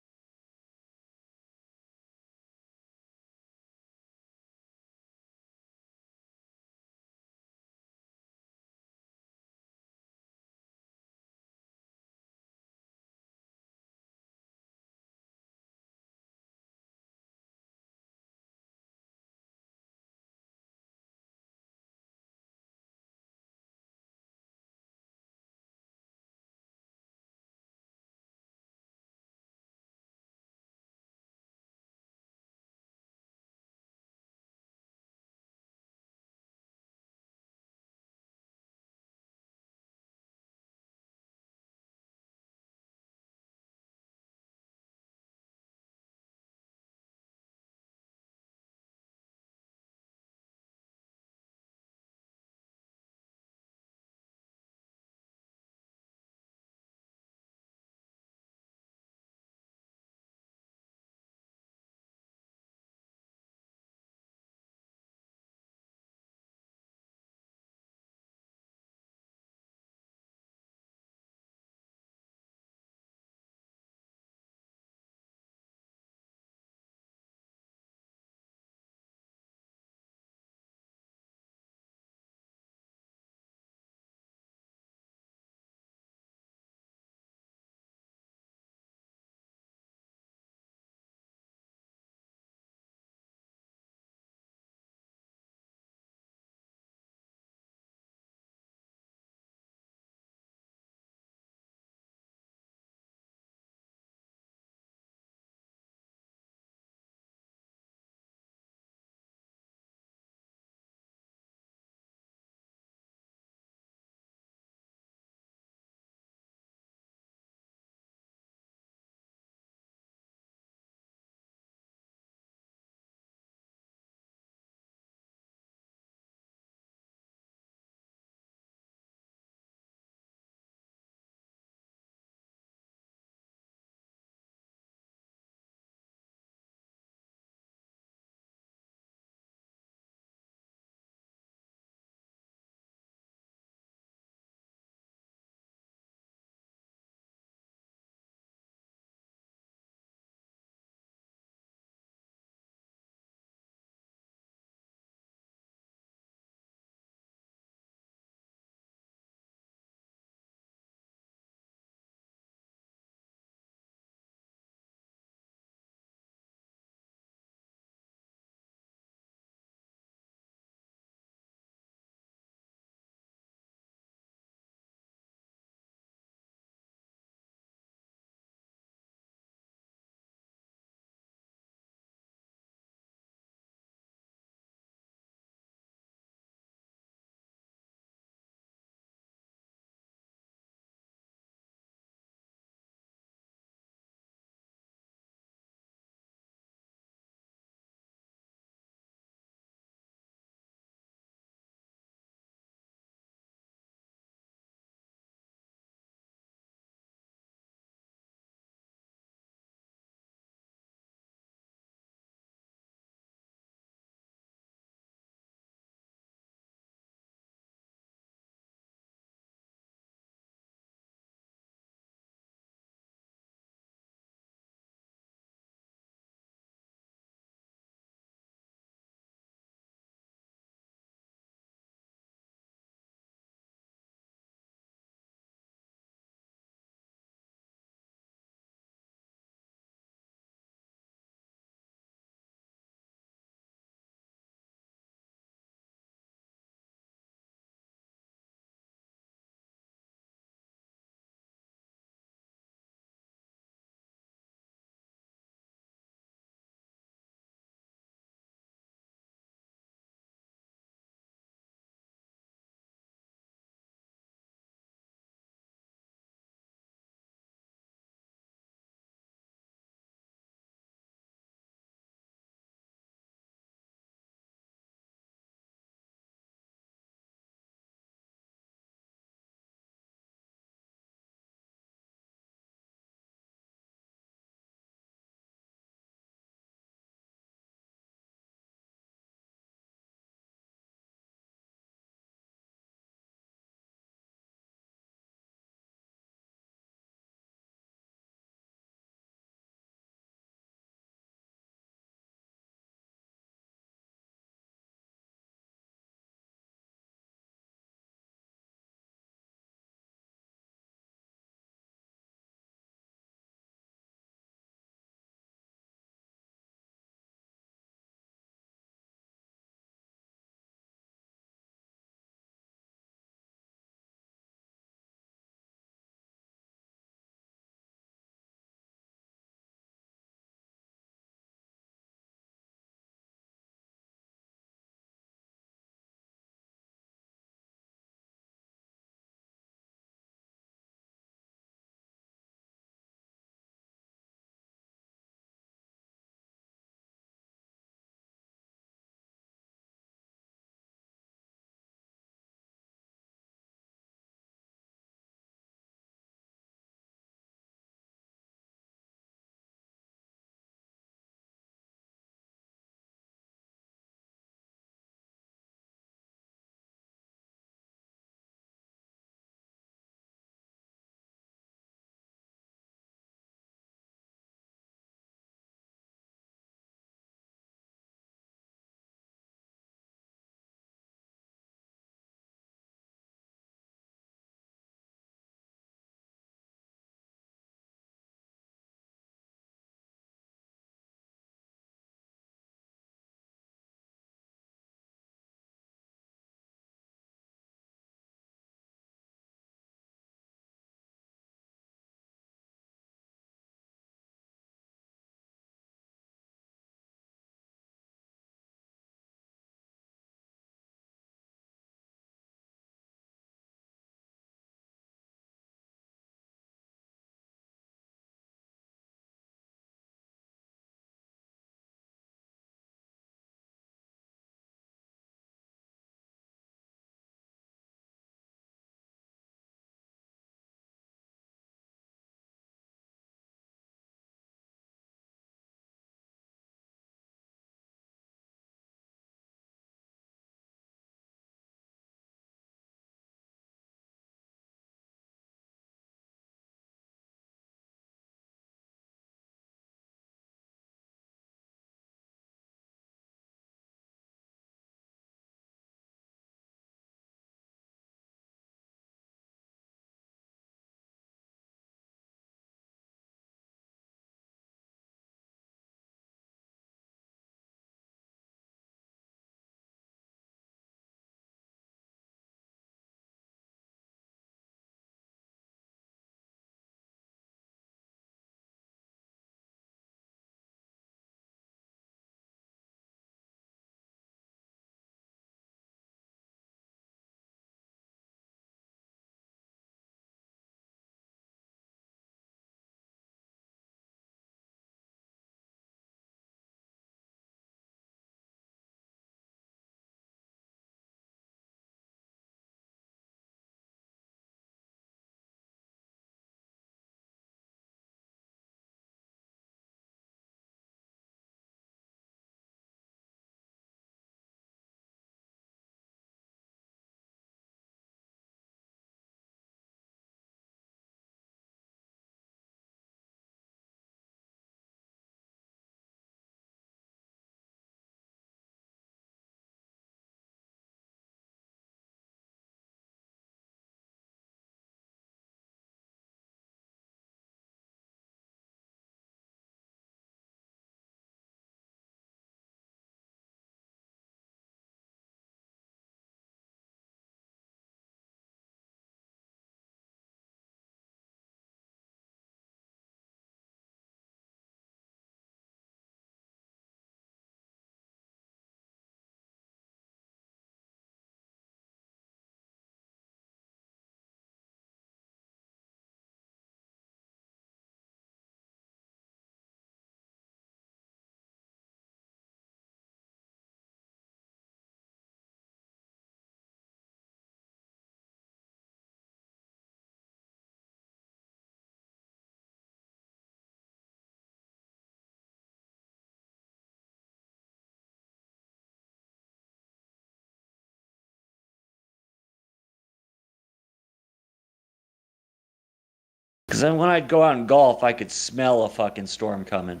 Because then when I'd go out and golf, I could smell a fucking storm coming.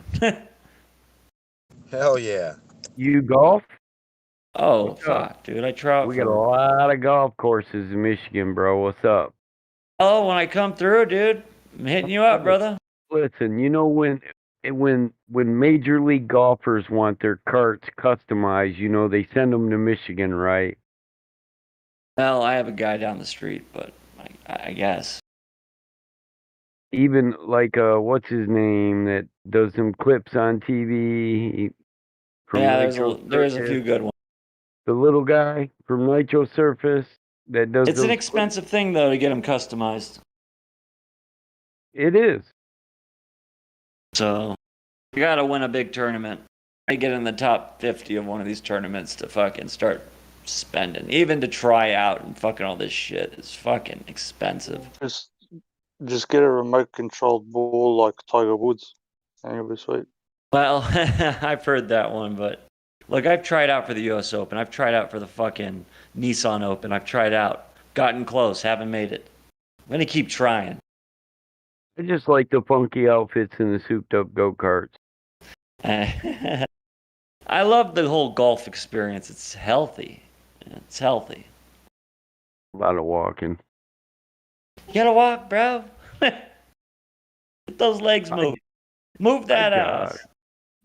Hell yeah. You golf? Oh, What's up? fuck, dude. I try out We got a for. lot of golf courses in Michigan, bro. What's up? Oh, when I come through, dude, I'm hitting you up, brother. Listen, you know when major league golfers want their carts customized, you know they send them to Michigan, right? Well, I have a guy down the street, but I guess. Even like what's his name that does some clips on TV from Yeah, Nitro there is a Circus? few good ones. The little guy from Nitro Surface that does It's those an clips. expensive thing though to get them customized. It is. So you gotta win a big tournament. I get in the top 50 of one of these tournaments to fucking start spending. Even to try out and fucking all this shit is fucking expensive. Just get a remote controlled ball like Tiger Woods, and you'll be sweet. Well, I've heard that one, but look, I've tried out for the US Open. I've tried out for the fucking Nissan Open. I've tried out, gotten close, haven't made it. I'm gonna keep trying. I just like the funky outfits and the souped up go karts. I love the whole golf experience. It's healthy. It's healthy. A lot of walking. You gotta walk, bro. Get those legs moving. Move that ass.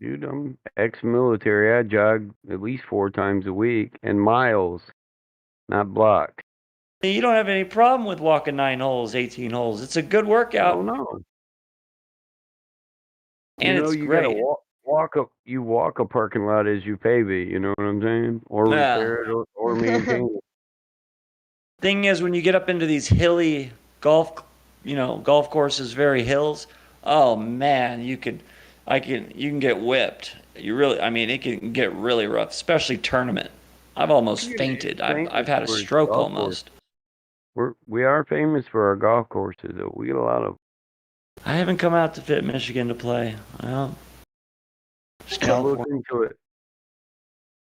Dude, I'm ex-military. I jog at least 4 times a week, and miles, not blocks. You don't have any problem with walking 9 holes, 18 holes. It's a good workout. Oh no. And you know, it's you great. gotta walk a parking lot as you pave it. You know what I'm saying? Or Yeah. repair it or maintain it. Thing is, when you get up into these hilly golf courses, very hills. Oh man, you can get whipped. It can get really rough, especially tournament. I've almost fainted. I've had a stroke almost. We are famous for our golf courses, though. We get a lot of. I haven't come out to Fit Michigan to play. Well, just look into it.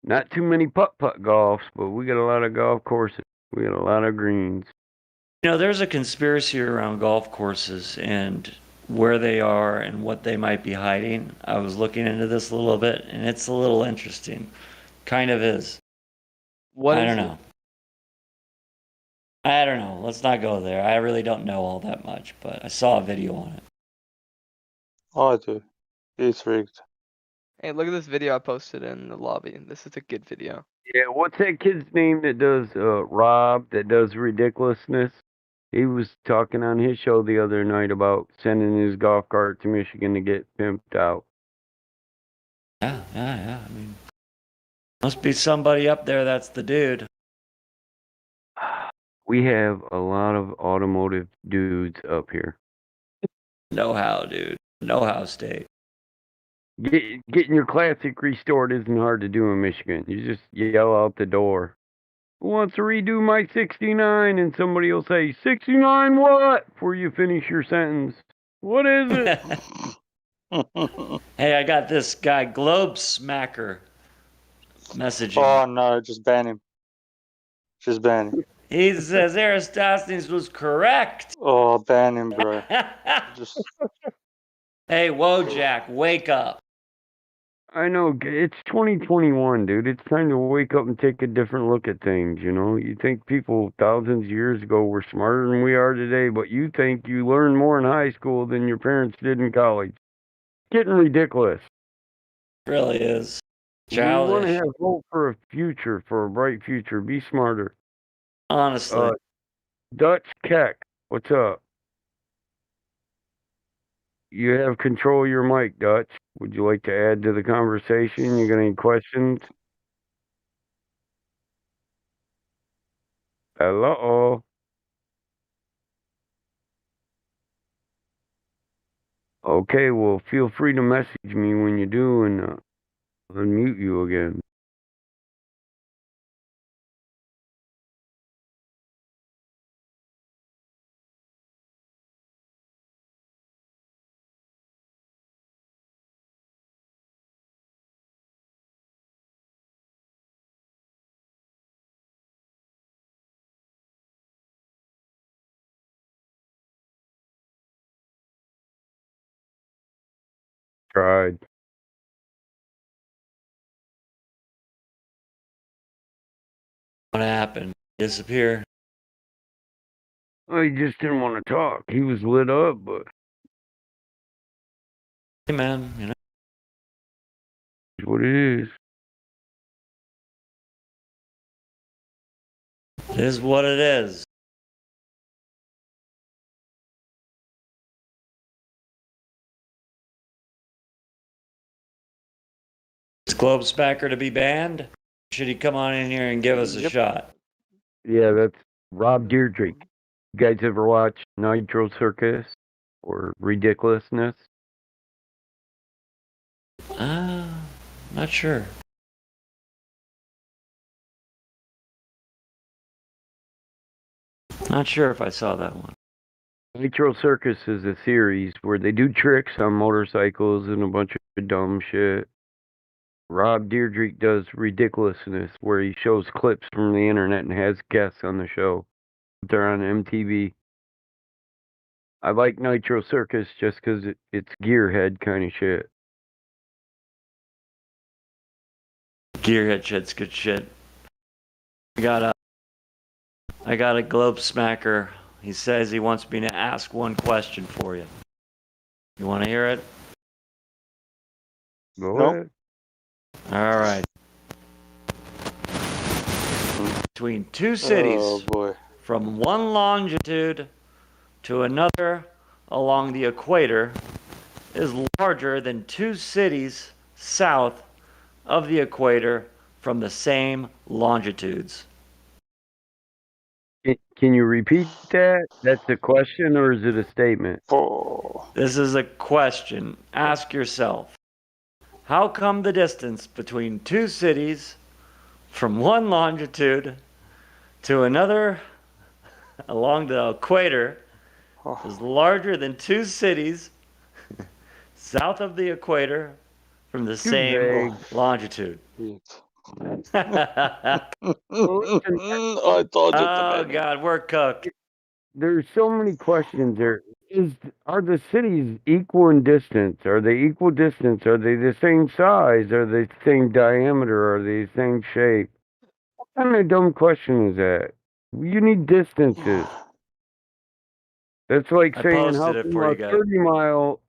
Not too many putt-putt golfs, but we got a lot of golf courses. We got a lot of greens. You know, there's a conspiracy around golf courses and where they are and what they might be hiding. I was looking into this a little bit, and it's a little interesting. Kind of is. I don't know. I don't know. Let's not go there. I really don't know all that much, but I saw a video on it. Oh, I do. It's rigged. Hey, look at this video I posted in the lobby. This is a good video. Yeah, what's that kid's name that does Rob that does ridiculousness? He was talking on his show the other night about sending his golf cart to Michigan to get pimped out. Yeah. I mean, must be somebody up there that's the dude. We have a lot of automotive dudes up here. Know-how, dude. Know-how state. Getting your classic restored isn't hard to do in Michigan. You just yell out the door, "Who wants to redo my 69?" And somebody will say, "69 what?" before you finish your sentence. What is it? Hey, I got this guy, Globe Smacker, messaging. Oh no, just ban him. Just ban him. He says Aristosthenes was correct. Oh, ban him, bro. Just. Hey, Wojak, wake up. I know, it's 2021, dude. It's time to wake up and take a different look at things, you know? You think people thousands of years ago were smarter than we are today, but you think you learned more in high school than your parents did in college. Getting ridiculous. It really is. You want to Childish. have hope for a future, for a bright future. Be smarter. Honestly. Dutch Keck, what's up? You have control of your mic, Dutch. Would you like to add to the conversation? You got any questions? Hello? Okay, well, feel free to message me when you do, and unmute you again. Tried. What happened? Disappear. Well, he just didn't want to talk. He was lit up, but Hey, man, you know. it's what it is. It is what it is. Is Globe Spacker to be banned? Should he come on in here and give us a shot? Yeah, that's Rob Deirdre. You guys ever watch Nitro Circus or Ridiculousness? Not sure. Not sure if I saw that one. Nitro Circus is a series where they do tricks on motorcycles and a bunch of dumb shit. Rob Deirdre does Ridiculousness, where he shows clips from the internet and has guests on the show. They're on MTV. I like Nitro Circus just because it's gearhead kind of shit. Gearhead shit's good shit. I got a Globe Smacker. He says he wants me to ask one question for you. You want to hear it? Go ahead. All right. Between two cities, from one longitude to another along the equator, is larger than two cities south of the equator from the same longitudes. Can you repeat that? That's a question or is it a statement? This is a question. Ask yourself, how come the distance between two cities from one longitude to another along the equator is larger than two cities south of the equator from the same longitude? I told you. Oh God, we're cooked. There's so many questions there. Are the cities equal in distance? Are they equal distance? Are they the same size? Are they the same diameter? Are they the same shape? What kind of dumb question is that? You need distances. That's like I saying posted it for you guys.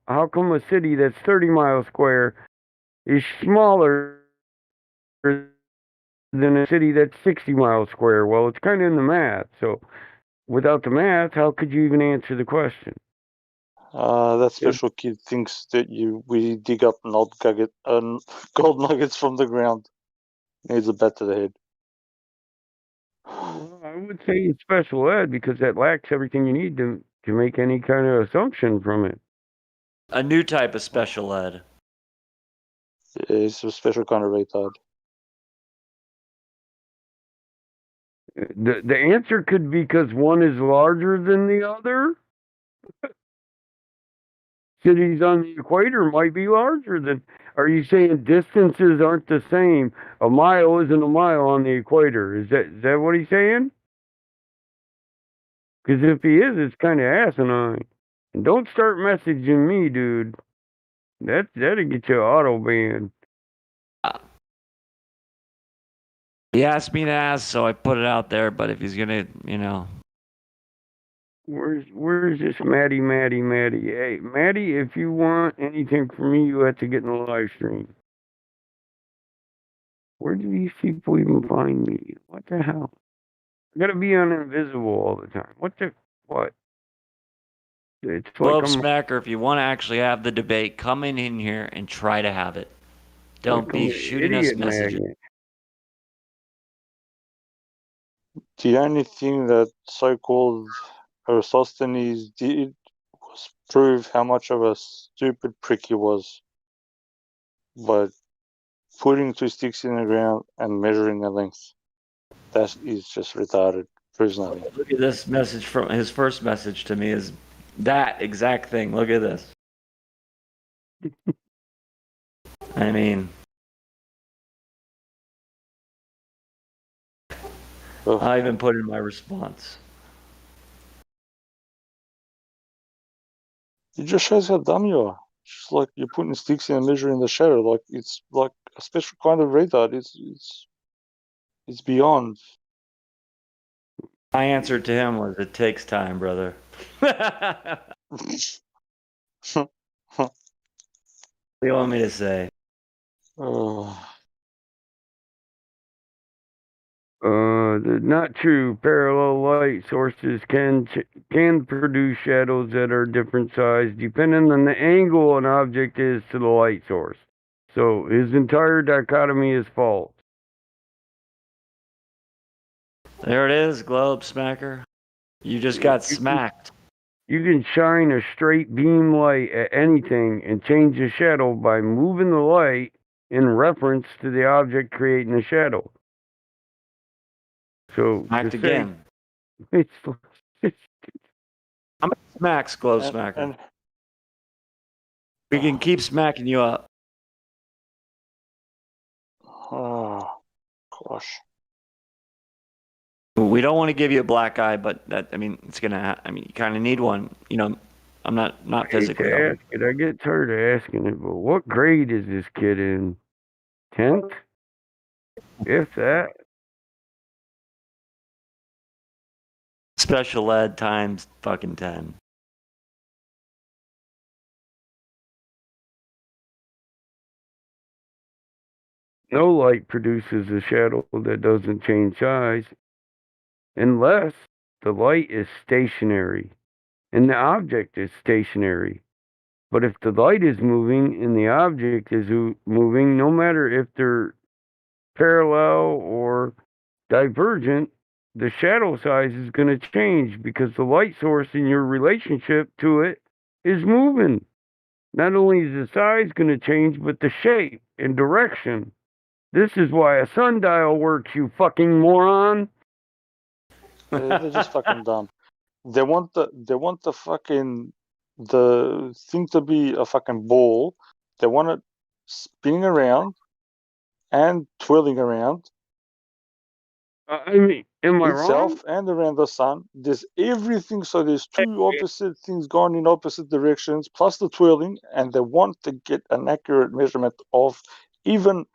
how come a city that's 30 miles square is smaller than a city that's 60 miles square? Well, it's kind of in the math. So without the math, how could you even answer the question? That special kid thinks that we dig up gold nuggets from the ground. Needs a bat to the head. Well, I would say it's special ed because that lacks everything you need to make any kind of assumption from it. A new type of special ed. It's a special kind of retard. The answer could be because one is larger than the other. Cities on the equator might be larger than. Are you saying distances aren't the same? A mile isn't a mile on the equator. Is that what he's saying? Because if he is, it's kind of asinine. And don't start messaging me, dude. That'll get you auto banned. He asked me to ask, so I put it out there. But if he's gonna, Where's this Maddie? Hey, Maddie, if you want anything from me, you have to get in the live stream. Where do these people even find me? What the hell? I gotta be on invisible all the time. What? It's Globe like Smacker, if you want to actually have the debate, come in here and try to have it. Don't like be an shooting us idiot messages. magnet. The only thing that so-called Aristophanes did was prove how much of a stupid prick he was by putting two sticks in the ground and measuring the length. That is just retarded. Proves nothing. Look at this message from his first message to me is that exact thing. Look at this. I mean, I even put in my response. It just shows how dumb you are. Just like you're putting sticks in and measuring the shadow. Like it's like a special kind of radar. It's beyond. My answer to him was, "It takes time, brother." What do you want me to say? Not true. Parallel light sources can produce shadows that are different size depending on the angle an object is to the light source. So his entire dichotomy is false. There it is, globe smacker. You just got smacked. You can shine a straight beam light at anything and change the shadow by moving the light in reference to the object creating the shadow. So Smacked again. It's How many smacks, globe smacker? And we can keep smacking you up. oh gosh. We don't want to give you a black eye, but that, I mean, it's gonna. I mean, you kind of need one. You know, I'm not physically. I get tired of asking it, but what grade is this kid in? 10th? If that. Special ed times fucking 10. No light produces a shadow that doesn't change size unless the light is stationary and the object is stationary. But if the light is moving and the object is moving, no matter if they're parallel or divergent, the shadow size is going to change because the light source in your relationship to it is moving. Not only is the size going to change, but the shape and direction. This is why a sundial works, you fucking moron. They're just fucking dumb. They want the fucking the thing to be a fucking ball. They want it spinning around and twirling around. I mean, am I itself wrong? and around the sun. There's everything. So there's two opposite things going in opposite directions, plus the twirling, and they want to get an accurate measurement of even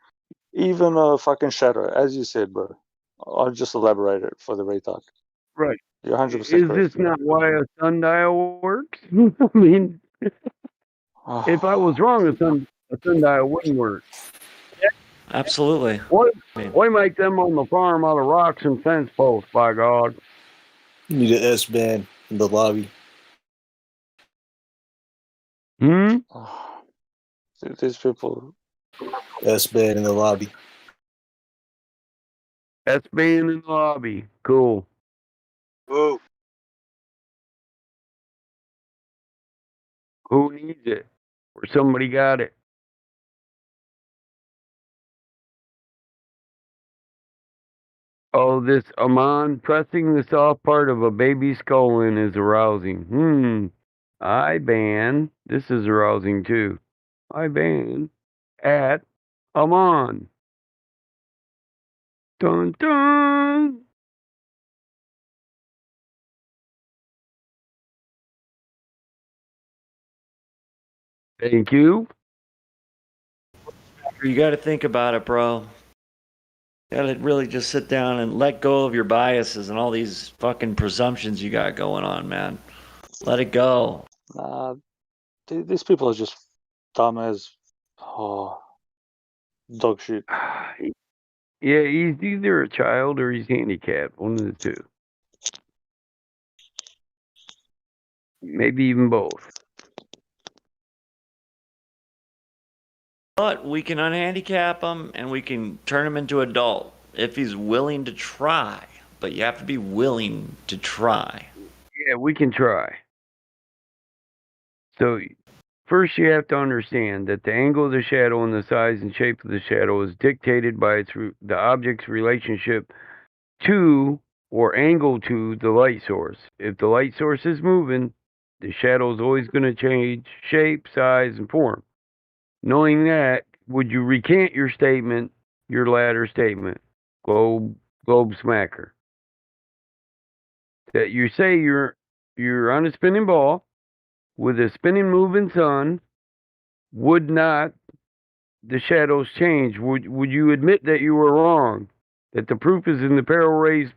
a fucking shadow, as you said, bro. I'll just elaborate it for the retard. Right. You're 100% Is correct. this not why a sundial works? I mean, if I was wrong, a sundial wouldn't work. Absolutely. Why make them on the farm out of rocks and fence posts, by God? You need an S-band in the lobby. Hmm? These people. S-band in the lobby. S-band in the lobby. Cool. Whoa. Who needs it? Or somebody got it. Oh, this Amon pressing the soft part of a baby's skull in is arousing. I ban. This is arousing too. I ban at Amon. Dun dun. Thank you. You got to think about it, bro. You got to really just sit down and let go of your biases and all these fucking presumptions you got going on, man. Let it go. These people are just dumb as dog shit. Yeah, he's either a child or he's handicapped. One of the two. Maybe even both. But we can unhandicap him and we can turn him into adult if he's willing to try. But you have to be willing to try. Yeah, we can try. So, first you have to understand that the angle of the shadow and the size and shape of the shadow is dictated by the object's relationship to or angle to the light source. If the light source is moving, the shadow is always going to change shape, size, and form. Knowing that, would you recant your statement, your latter statement, globe smacker? That you say you're on a spinning ball with a spinning moving sun, would not the shadows change? Would you admit that you were wrong? That the proof is in the parallel rays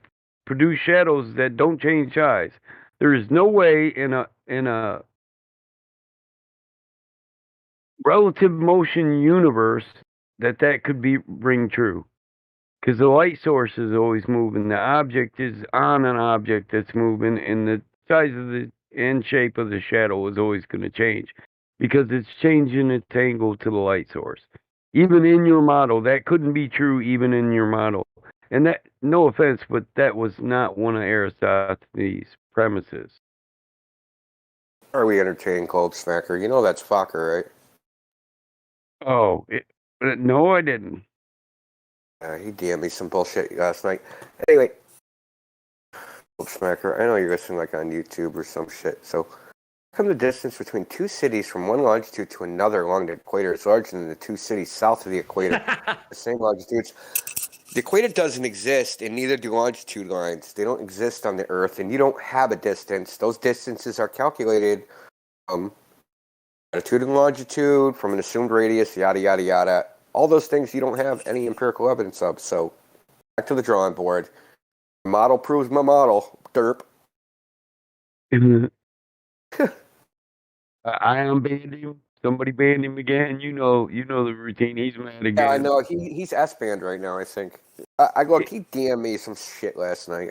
produce shadows that don't change size. There is no way in a relative motion universe that could ring true. Because the light source is always moving. The object is on an object that's moving, and the size of the and shape of the shadow is always going to change because it's changing its angle to the light source. Even in your model, that couldn't be true even in your model. And that, no offense, but that was not one of Aristotle's premises. Are we entertaining Cold Smacker? You know that's Fokker, right? Oh, no, I didn't. He DM'd me some bullshit last night. Anyway, Cold Smacker, I know you're listening like on YouTube or some shit. So, come the distance between two cities from one longitude to another along the equator is larger than the two cities south of the equator. The same longitudes. The equator doesn't exist, and neither do longitude lines. They don't exist on the Earth, and you don't have a distance. Those distances are calculated from latitude and longitude, from an assumed radius, yada, yada, yada. All those things you don't have any empirical evidence of. So, back to the drawing board. My model proves my model. Derp. I unbanned him. Somebody banned him again. You know the routine. He's mad again. Yeah, I know. He's S-banned right now, I think. I look, he DM'd me some shit last night.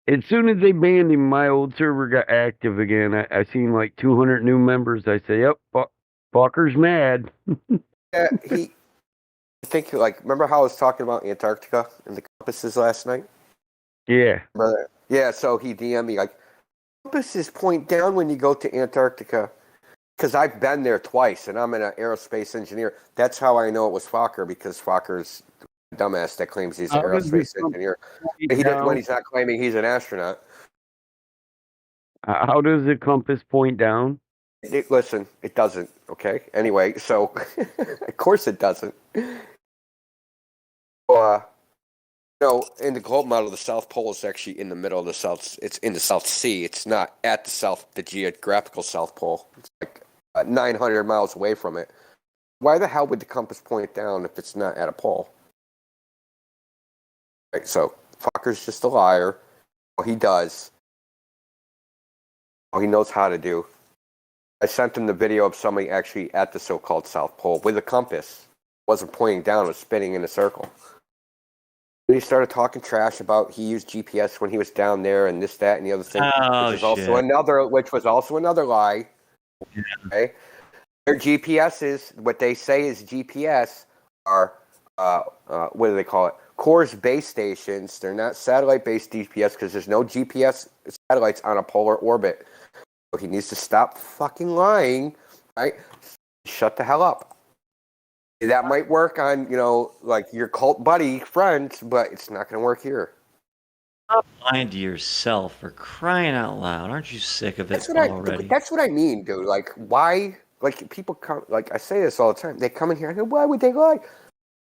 As soon as they banned him, my old server got active again. I seen like 200 new members. I say, yep, Fucker's mad. Yeah, I think, like, remember how I was talking about Antarctica and the compasses last night? Yeah. Brother. Yeah, so he DM'd me, like, compasses point down when you go to Antarctica. Because I've been there twice, and I'm an aerospace engineer. That's how I know it was Fokker, because Fokker's a dumbass that claims he's an aerospace engineer. But he doesn't when he's not claiming he's an astronaut. How does the compass point down? Listen, it doesn't, okay? Anyway, so, of course it doesn't. In the globe model, the South Pole is actually in the middle of the South. It's in the South Sea. It's not at the geographical South Pole. It's like 900 miles away from it. Why the hell would the compass point down if it's not at a pole? Right, so, Fokker's just a liar. All he does, all he knows how to do. I sent him the video of somebody actually at the so-called South Pole with a compass. It wasn't pointing down, it was spinning in a circle. And he started talking trash about he used GPS when he was down there and this, that, and the other thing, which was also another lie. Yeah. Okay, their GPSs, what they say is GPS, are what do they call it? Course base stations. They're not satellite-based GPS because there's no GPS satellites on a polar orbit. So he needs to stop fucking lying, right? Shut the hell up. That might work on, like your cult buddy friends, but it's not going to work here. Stop lying to yourself for crying out loud. Aren't you sick of it already? That's what I mean, dude. Like, why? Like, people come, like, I say this all the time. They come in here and go, why would they lie?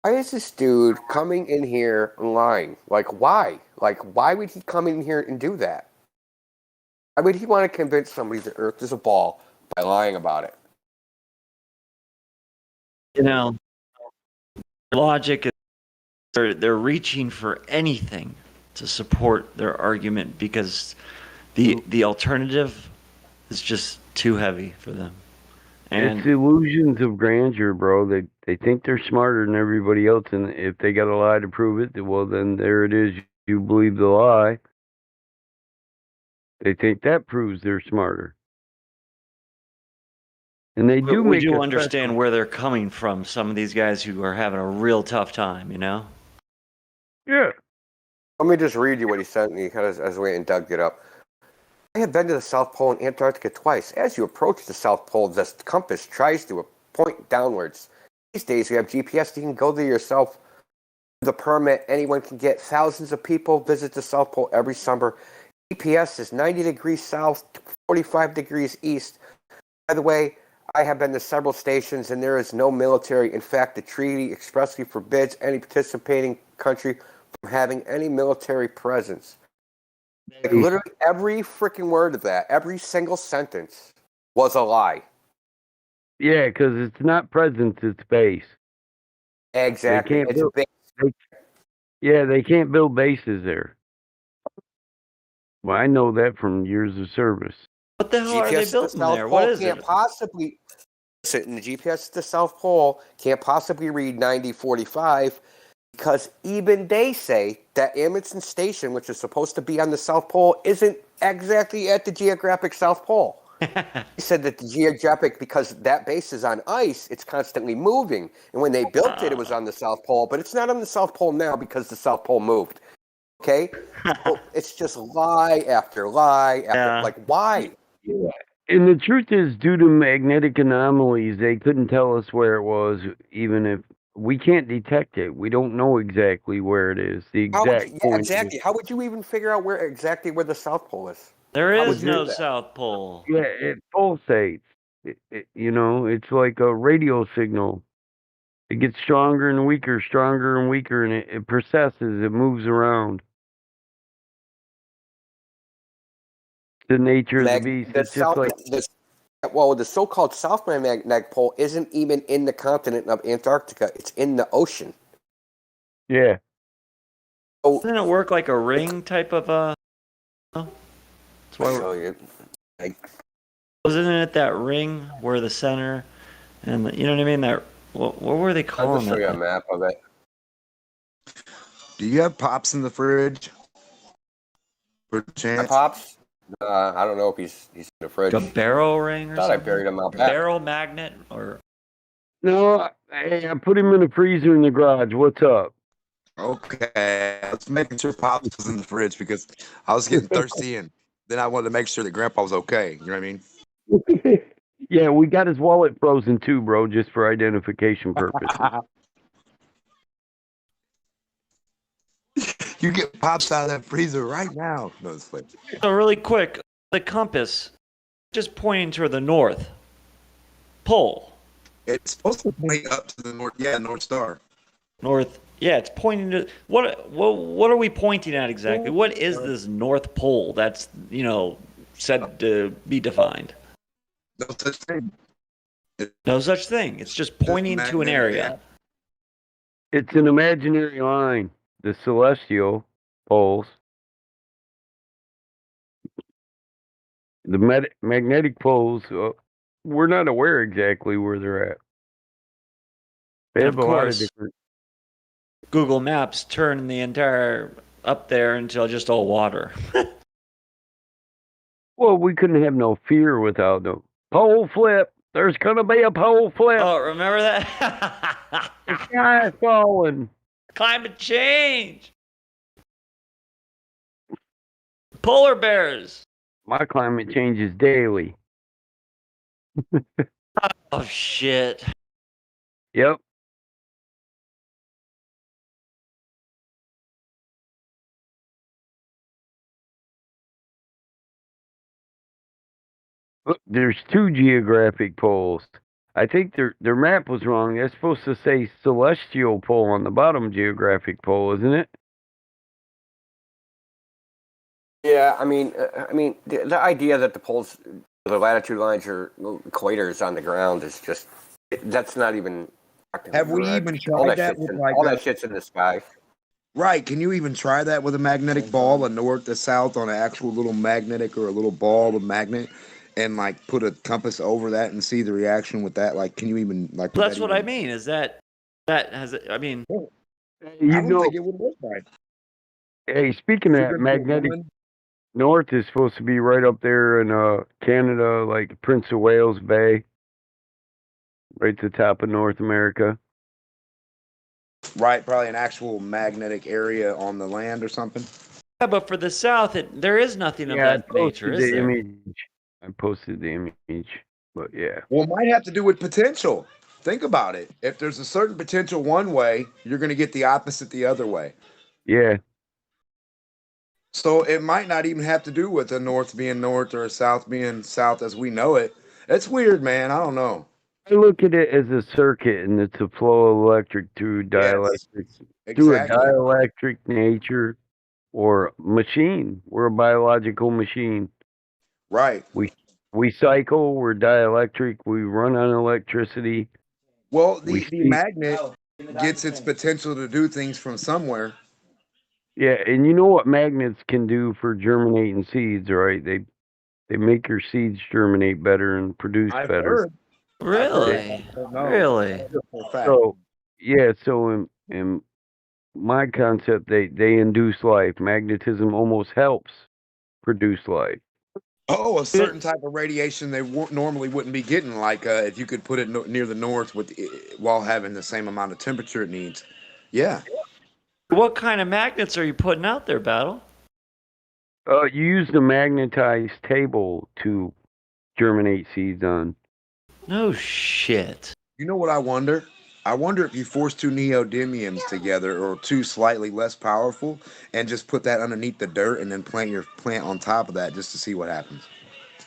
Why is this dude coming in here and lying? Like, why? Like, why would he come in here and do that? Why would he want to convince somebody the Earth is a ball by lying about it? Logic is they're reaching for anything to support their argument because the alternative is just too heavy for them. And it's illusions of grandeur, bro. They think they're smarter than everybody else, and if they got a lie to prove it, well, then there it is. You believe the lie. They think that proves they're smarter. And they do we do understand where they're coming from, some of these guys who are having a real tough time, Yeah. Let me just read you what he sent me as I went and dug it up. I have been to the South Pole and Antarctica twice. As you approach the South Pole, the compass tries to point downwards. These days, we have GPS. You can go there yourself. With a permit, anyone can get. Thousands of people visit the South Pole every summer. GPS is 90 degrees south, 45 degrees east. By the way, I have been to several stations, and there is no military. In fact, the treaty expressly forbids any participating country from having any military presence. Like, literally every freaking word of that, every single sentence was a lie. Yeah, because it's not presence, it's base. Exactly. They can't It's build. big. They can't build bases there. Well, I know that from years of service. What the hell are they GPS to the building South there? What Pole is can't it? possibly listen. The GPS to the South Pole can't possibly read 9045 because even they say that Amundsen Station, which is supposed to be on the South Pole, isn't exactly at the geographic South Pole. He said that the geographic, because that base is on ice, it's constantly moving. And when they built it, it was on the South Pole, but it's not on the South Pole now because the South Pole moved. Okay? So it's just lie after lie after, like, why? Yeah. And the truth is, due to magnetic anomalies, they couldn't tell us where it was, even if we can't detect it. We don't know exactly where it is. The exact point. Exactly. How would you even figure out exactly where the South Pole is? There How would is you do no that? South Pole. Yeah, it pulsates. It's like a radio signal. It gets stronger and weaker, and it processes. It moves around. The nature of the beast. It's just like the so-called South Magnetic Pole isn't even in the continent of Antarctica. It's in the ocean. Yeah. Doesn't it work like a ring type of That's why wasn't it that ring where the center and you know what I mean? That what were they I'll calling just show you a map of it. Do you have Pops in the fridge? For chance? Pops? I don't know if he's in the fridge. A barrel ring or Thought something? I buried him out back. Barrel magnet or no. Hey, I put him in the freezer in the garage. What's up? Okay, I was making sure Pops was in the fridge because I was getting thirsty, and then I wanted to make sure that Grandpa was okay. You know what I mean? Yeah, we got his wallet frozen too, bro, just for identification purposes. You get Pops out of that freezer right now. No, it's like, so really quick, the compass just pointing toward the north pole. it's supposed to point up to the north. Yeah, North Star. North. Yeah, it's pointing to what are we pointing at exactly? What is this North Pole that's, said to be defined? No such thing. No such thing. It's just pointing to an area. It's an imaginary line. The celestial poles. The magnetic poles, we're not aware exactly where they're at. They And have of a lot of course, different. Google Maps turned the entire up there until just all water. Well, we couldn't have no fear without the pole flip. There's gonna be a pole flip. Oh, remember that? The sky's falling. Climate change. Polar bears. My climate changes daily. Oh shit. Yep. Look, there's two geographic poles. I think their map was wrong. It's supposed to say celestial pole on the bottom geographic pole, isn't it? Yeah, I mean, the idea that the poles, the latitude lines or equators on the ground is just that's not even. Have we correct. even all tried that that shit's with in, like all a- that shit's in the sky? Right. Can you even try that with a magnetic ball, a north to south on an actual little magnetic or a little ball of magnet, and like put a compass over that and see the reaction with that? Like, can you even like? That's what I mean. Is that has I mean? I don't think it would work right. Hey, speaking of You're that, gonna put magnetic one- north is supposed to be right up there in Canada, like Prince of Wales Bay, right to the top of North America. Right, probably an actual magnetic area on the land or something. Yeah, but for the south, there is nothing of that nature, is there? I posted the image, but yeah. Well, it might have to do with potential. Think about it. If there's a certain potential one way, you're going to get the opposite the other way. Yeah. So it might not even have to do with a north being north or a south being south as we know it. It's weird, man. I don't know. I look at it as a circuit, and it's a flow of electric through dielectric, through a exactly. dielectric nature or machine. We're a biological machine. Right. We cycle. We're dielectric. We run on electricity. Well, We the see- magnet gets its potential to do things from somewhere. Yeah, and you know what magnets can do for germinating seeds, right? They make your seeds germinate better and produce I've better. heard. Really? Really? So yeah, so in my concept, they induce life. Magnetism almost helps produce life. Oh, a certain type of radiation they normally wouldn't be getting, like if you could put it near the north with while having the same amount of temperature it needs. Yeah. What kind of magnets are you putting out there, Battle? You use the magnetized table to germinate seeds on. No shit. You know what I wonder? I wonder if you force two neodymiums together or two slightly less powerful and just put that underneath the dirt and then plant your plant on top of that just to see what happens.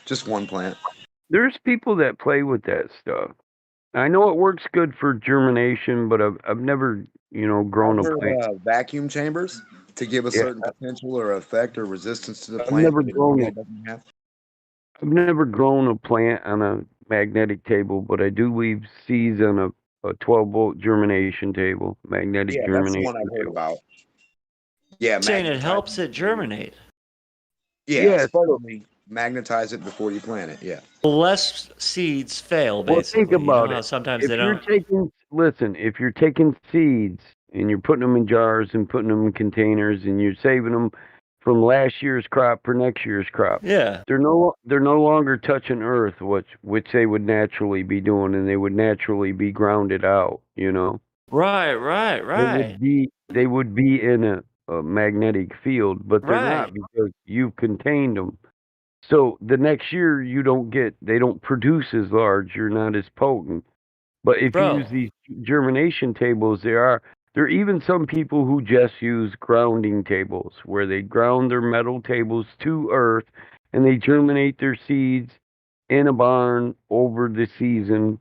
Just one plant. There's people that play with that stuff. I know it works good for germination, but I've never, grown I've a heard, plant. vacuum chambers to give a certain potential or effect or resistance to the I've plant. never that it grown really it. doesn't have. I've never grown a plant on a magnetic table, but I do leave seeds on a 12-volt germination table, magnetic Yeah, that's the germination one I've heard table. about. Yeah, Saying it magnetize. helps it germinate. Yeah, supposedly magnetize it before you plant it. Yeah. Less seeds fail, Well, basically. think about you know how it. sometimes If they you're don't. if you're taking seeds and you're putting them in jars and putting them in containers and you're saving them from last year's crop for next year's crop, Yeah. they're no longer touching earth, which they would naturally be doing, and they would naturally be grounded out. Right. They would be in a magnetic field, but they're not Right. because you've contained them. So the next year they don't produce as large. You're not as potent. But if you Bro. use these germination tables, there are even some people who just use grounding tables where they ground their metal tables to earth and they germinate their seeds in a barn over the season,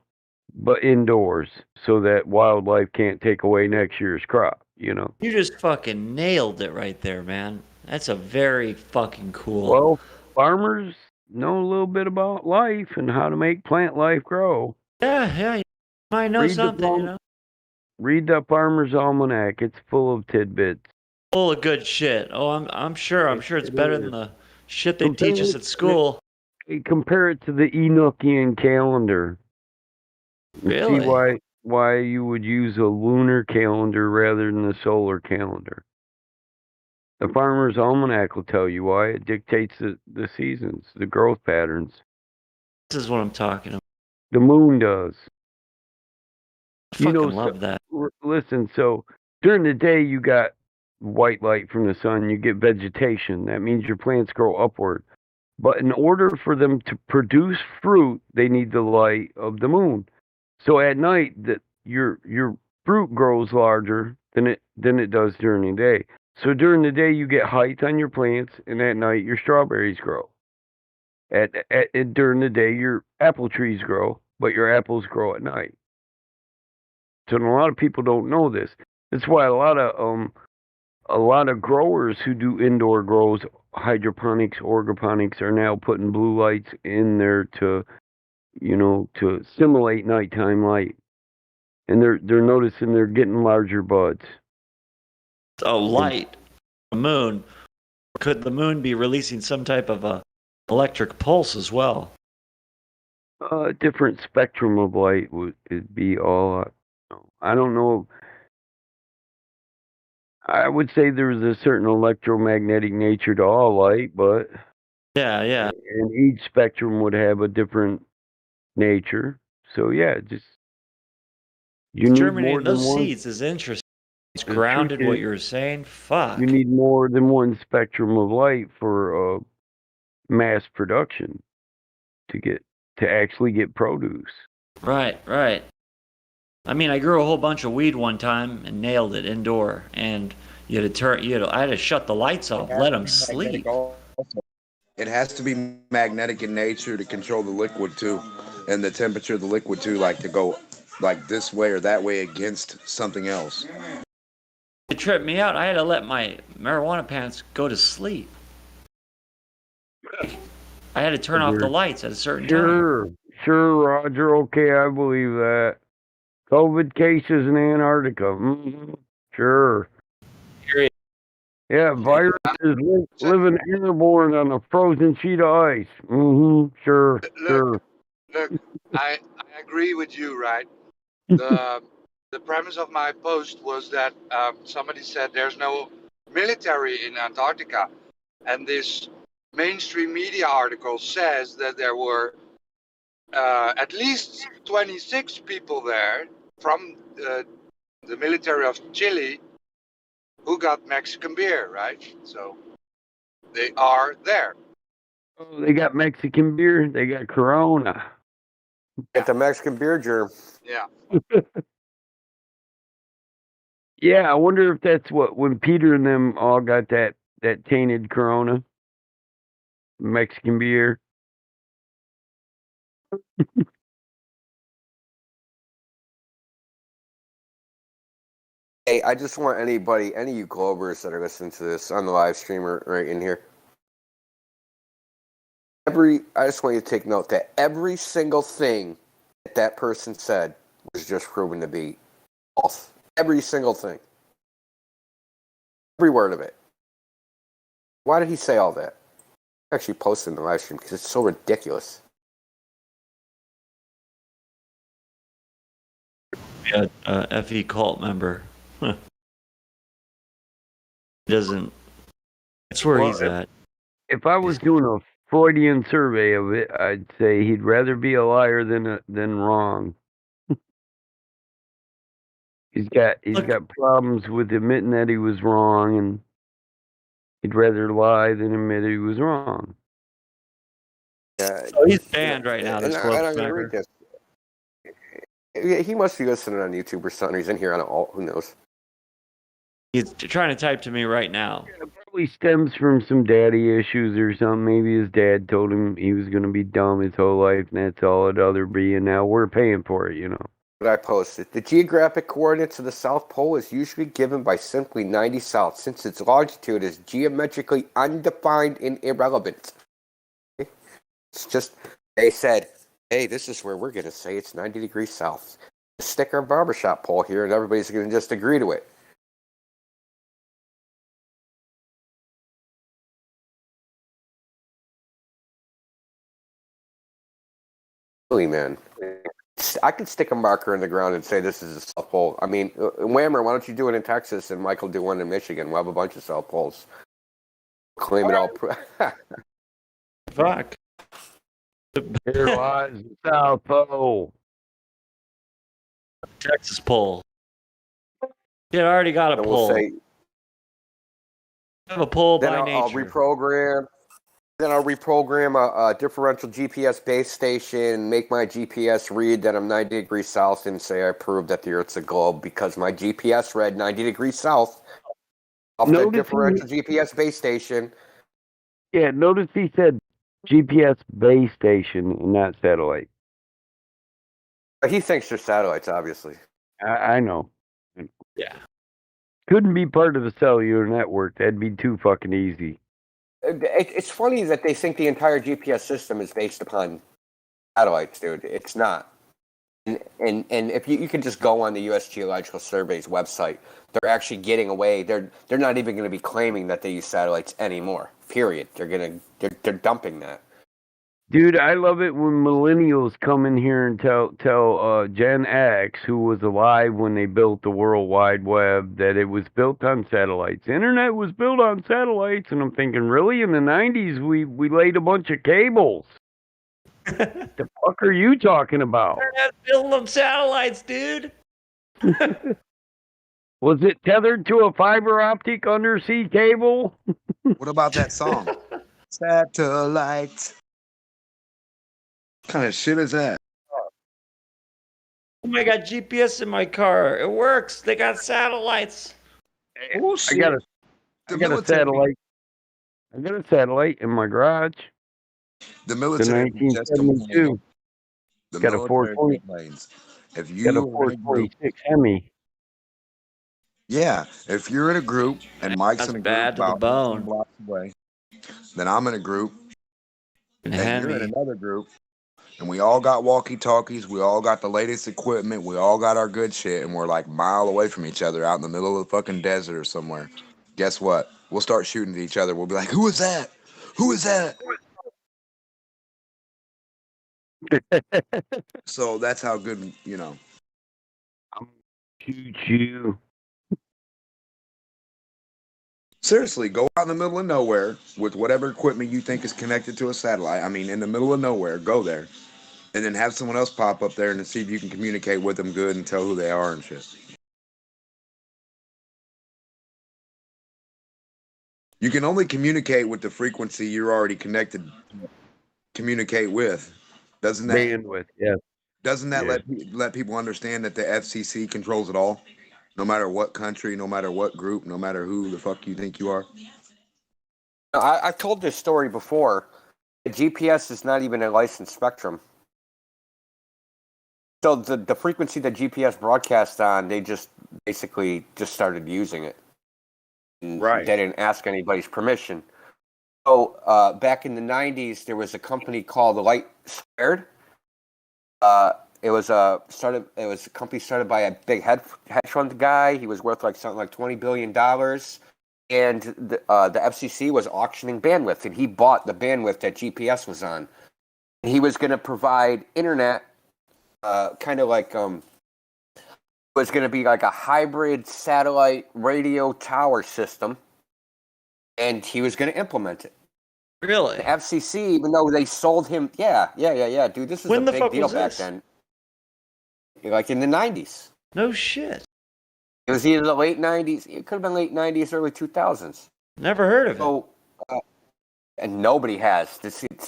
but indoors so that wildlife can't take away next year's crop. You just fucking nailed it right there, man. That's a very fucking cool. Well, farmers know a little bit about life and how to make plant life grow. Yeah. You might know something, Read the Farmer's Almanac. It's full of tidbits. Full of good shit. Oh, I'm sure it's better than the shit they teach us at school. Compare it to the Enochian calendar. Really? See why you would use a lunar calendar rather than the solar calendar. The Farmer's Almanac will tell you why. It dictates the seasons, the growth patterns. This is what I'm talking about. The moon does. I fucking love that. Listen, so during the day you got white light from the sun, you get vegetation. That means your plants grow upward. But in order for them to produce fruit, they need the light of the moon. So at night, your fruit grows larger than it does during the day. So during the day, you get height on your plants, and at night, your strawberries grow. During the day, your apple trees grow, but your apples grow at night. So a lot of people don't know this. That's why a lot of growers who do indoor grows, hydroponics, orgoponics, are now putting blue lights in there to simulate nighttime light. And they're noticing they're getting larger buds. Oh, light. The moon. Could the moon be releasing some type of electric pulse as well? A different spectrum of light would be all. I don't know. I would say there's a certain electromagnetic nature to all light, but yeah, and each spectrum would have a different nature. So yeah, you need Germinating more than those one. seeds is interesting. It's The grounded truth what is, you were saying. Fuck. You need more than one spectrum of light for mass production to actually get produce. Right. I mean, I grew a whole bunch of weed one time and nailed it indoor, and I had to shut the lights off, let them sleep. It has to be magnetic in nature to control the liquid too, and the temperature of the liquid too, like to go like this way or that way against something else. It tripped me out. I had to let my marijuana plants go to sleep. I had to turn off the lights at a certain time. Sure, Roger. Okay, I believe that. COVID cases in Antarctica. Sure. Yeah, viruses living airborne on a frozen sheet of ice. Sure, sure. Look, I agree with you, right? The premise of my post was that somebody said there's no military in Antarctica, and this mainstream media article says that there were at least 26 people there from the military of Chile who got Mexican beer, right? So they are there. Oh, they got Mexican beer. They got Corona. Get the Mexican beer germ. Yeah. Yeah, I wonder if that's what when Peter and them all got that tainted Corona, Mexican beer. Hey, I just want any of you Globers that are listening to this on the live stream or right in here. I just want you to take note that every single thing that person said was just proven to be false. Every single thing. Every word of it. Why did he say all that? I actually posted in the live stream because it's so ridiculous. Yeah, FE cult member. He doesn't. That's where he's at. If I was doing a Freudian survey of it, I'd say he'd rather be a liar than wrong. He's got problems with admitting that he was wrong, and he'd rather lie than admit he was wrong. Yeah, so he's banned right now. This club I'm gonna read this. He must be listening on YouTube or something. He's in here on alt. Who knows? He's trying to type to me right now. It probably stems from some daddy issues or something. Maybe his dad told him he was going to be dumb his whole life, and that's all it'd other be. And now we're paying for it, you know. What I posted. The geographic coordinates of the South Pole is usually given by simply 90 south, since its longitude is geometrically undefined and irrelevant. It's just, they said, hey, this is where we're going to say it's 90 degrees south. Stick our barbershop pole here, and everybody's going to just agree to it. Really, man. I could stick a marker in the ground and say this is a South Pole. I mean, Whammer, why don't you do it in Texas and Michael do one in Michigan? We'll have a bunch of South Poles. Claim it all. Fuck. Here lies the South Pole. Texas pole. Yeah, I already got a pole. We'll say, I have a pole then by I'll nature. reprogram. Then I'll reprogram a differential GPS base station, make my GPS read that I'm 90 degrees south, and say I proved that the Earth's a globe because my GPS read 90 degrees south off the differential GPS base station. Yeah, notice he said GPS base station and not satellite. But he thinks they're satellites, obviously. I know. Yeah. Couldn't be part of the cellular network. That'd be too fucking easy. It's funny that they think the entire GPS system is based upon satellites, dude. It's not. And if you can just go on the U.S. Geological Survey's website, they're actually getting away. They're not even going to be claiming that they use satellites anymore. Period. They're dumping that. Dude, I love it when millennials come in here and tell Gen X, who was alive when they built the World Wide Web, that it was built on satellites. Internet was built on satellites, and I'm thinking, really? In the 90s, we laid a bunch of cables. The fuck are you talking about? Internet building them satellites, dude. Was it tethered to a fiber optic undersea cable? What about that song? Satellite. What kind of shit is that? Oh my god, GPS in my car. It works. They got satellites. Oh, I got a satellite. I got a satellite in my garage. The military. The 1972. The Got a military 420. planes. If you Got a are in a group, 426 Hemi. yeah, if you're in a group and Mike's That's in a group bad to the about 15 bone. blocks away, then I'm in a group And you're in another group, and we all got walkie-talkies, we all got the latest equipment, we all got our good shit, and we're like a mile away from each other out in the middle of the fucking desert or somewhere. Guess what? We'll start shooting at each other. We'll be like, who is that? Who is that? So that's how good, you know. Choo-choo. Seriously, go out in the middle of nowhere with whatever equipment you think is connected to a satellite. I mean, in the middle of nowhere, go there. And then have someone else pop up there and see if you can communicate with them good and tell who they are and shit. You can only communicate with the frequency you're already connected to communicate with. Doesn't that Bandwidth, yeah. Doesn't that Yeah. let people understand that the FCC controls it all? No matter what country, no matter what group, no matter who the fuck you think you are? I've told this story before. The GPS is not even a licensed spectrum. So the frequency that GPS broadcasts on, they just basically just started using it. Right. They didn't ask anybody's permission. So back in the 90s, there was a company called Light Squared. It was a company started by a big hedge fund guy. He was worth something like $20 billion. And the FCC was auctioning bandwidth, and he bought the bandwidth that GPS was on. And he was going to provide internet, kind of like was going to be like a hybrid satellite radio tower system, and he was going to implement it. Really? The FCC, even though they sold him, yeah, dude, this was When a the big fuck deal was back this? then. Like in the 90s. No shit. It was either the late 90s, it could have been late 90s, early 2000s. Never heard of it. So, and nobody has.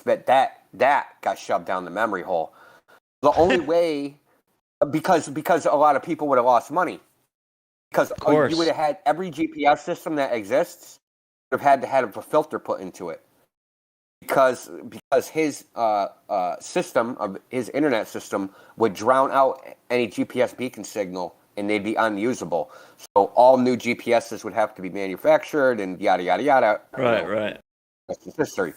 That got shoved down the memory hole. The only way, because a lot of people would have lost money. Because you would have had every GPS system that exists would have had to have a filter put into it. Because his system of his internet system would drown out any GPS beacon signal, and they'd be unusable. So all new GPSs would have to be manufactured, and yada yada yada. Right. That's just history.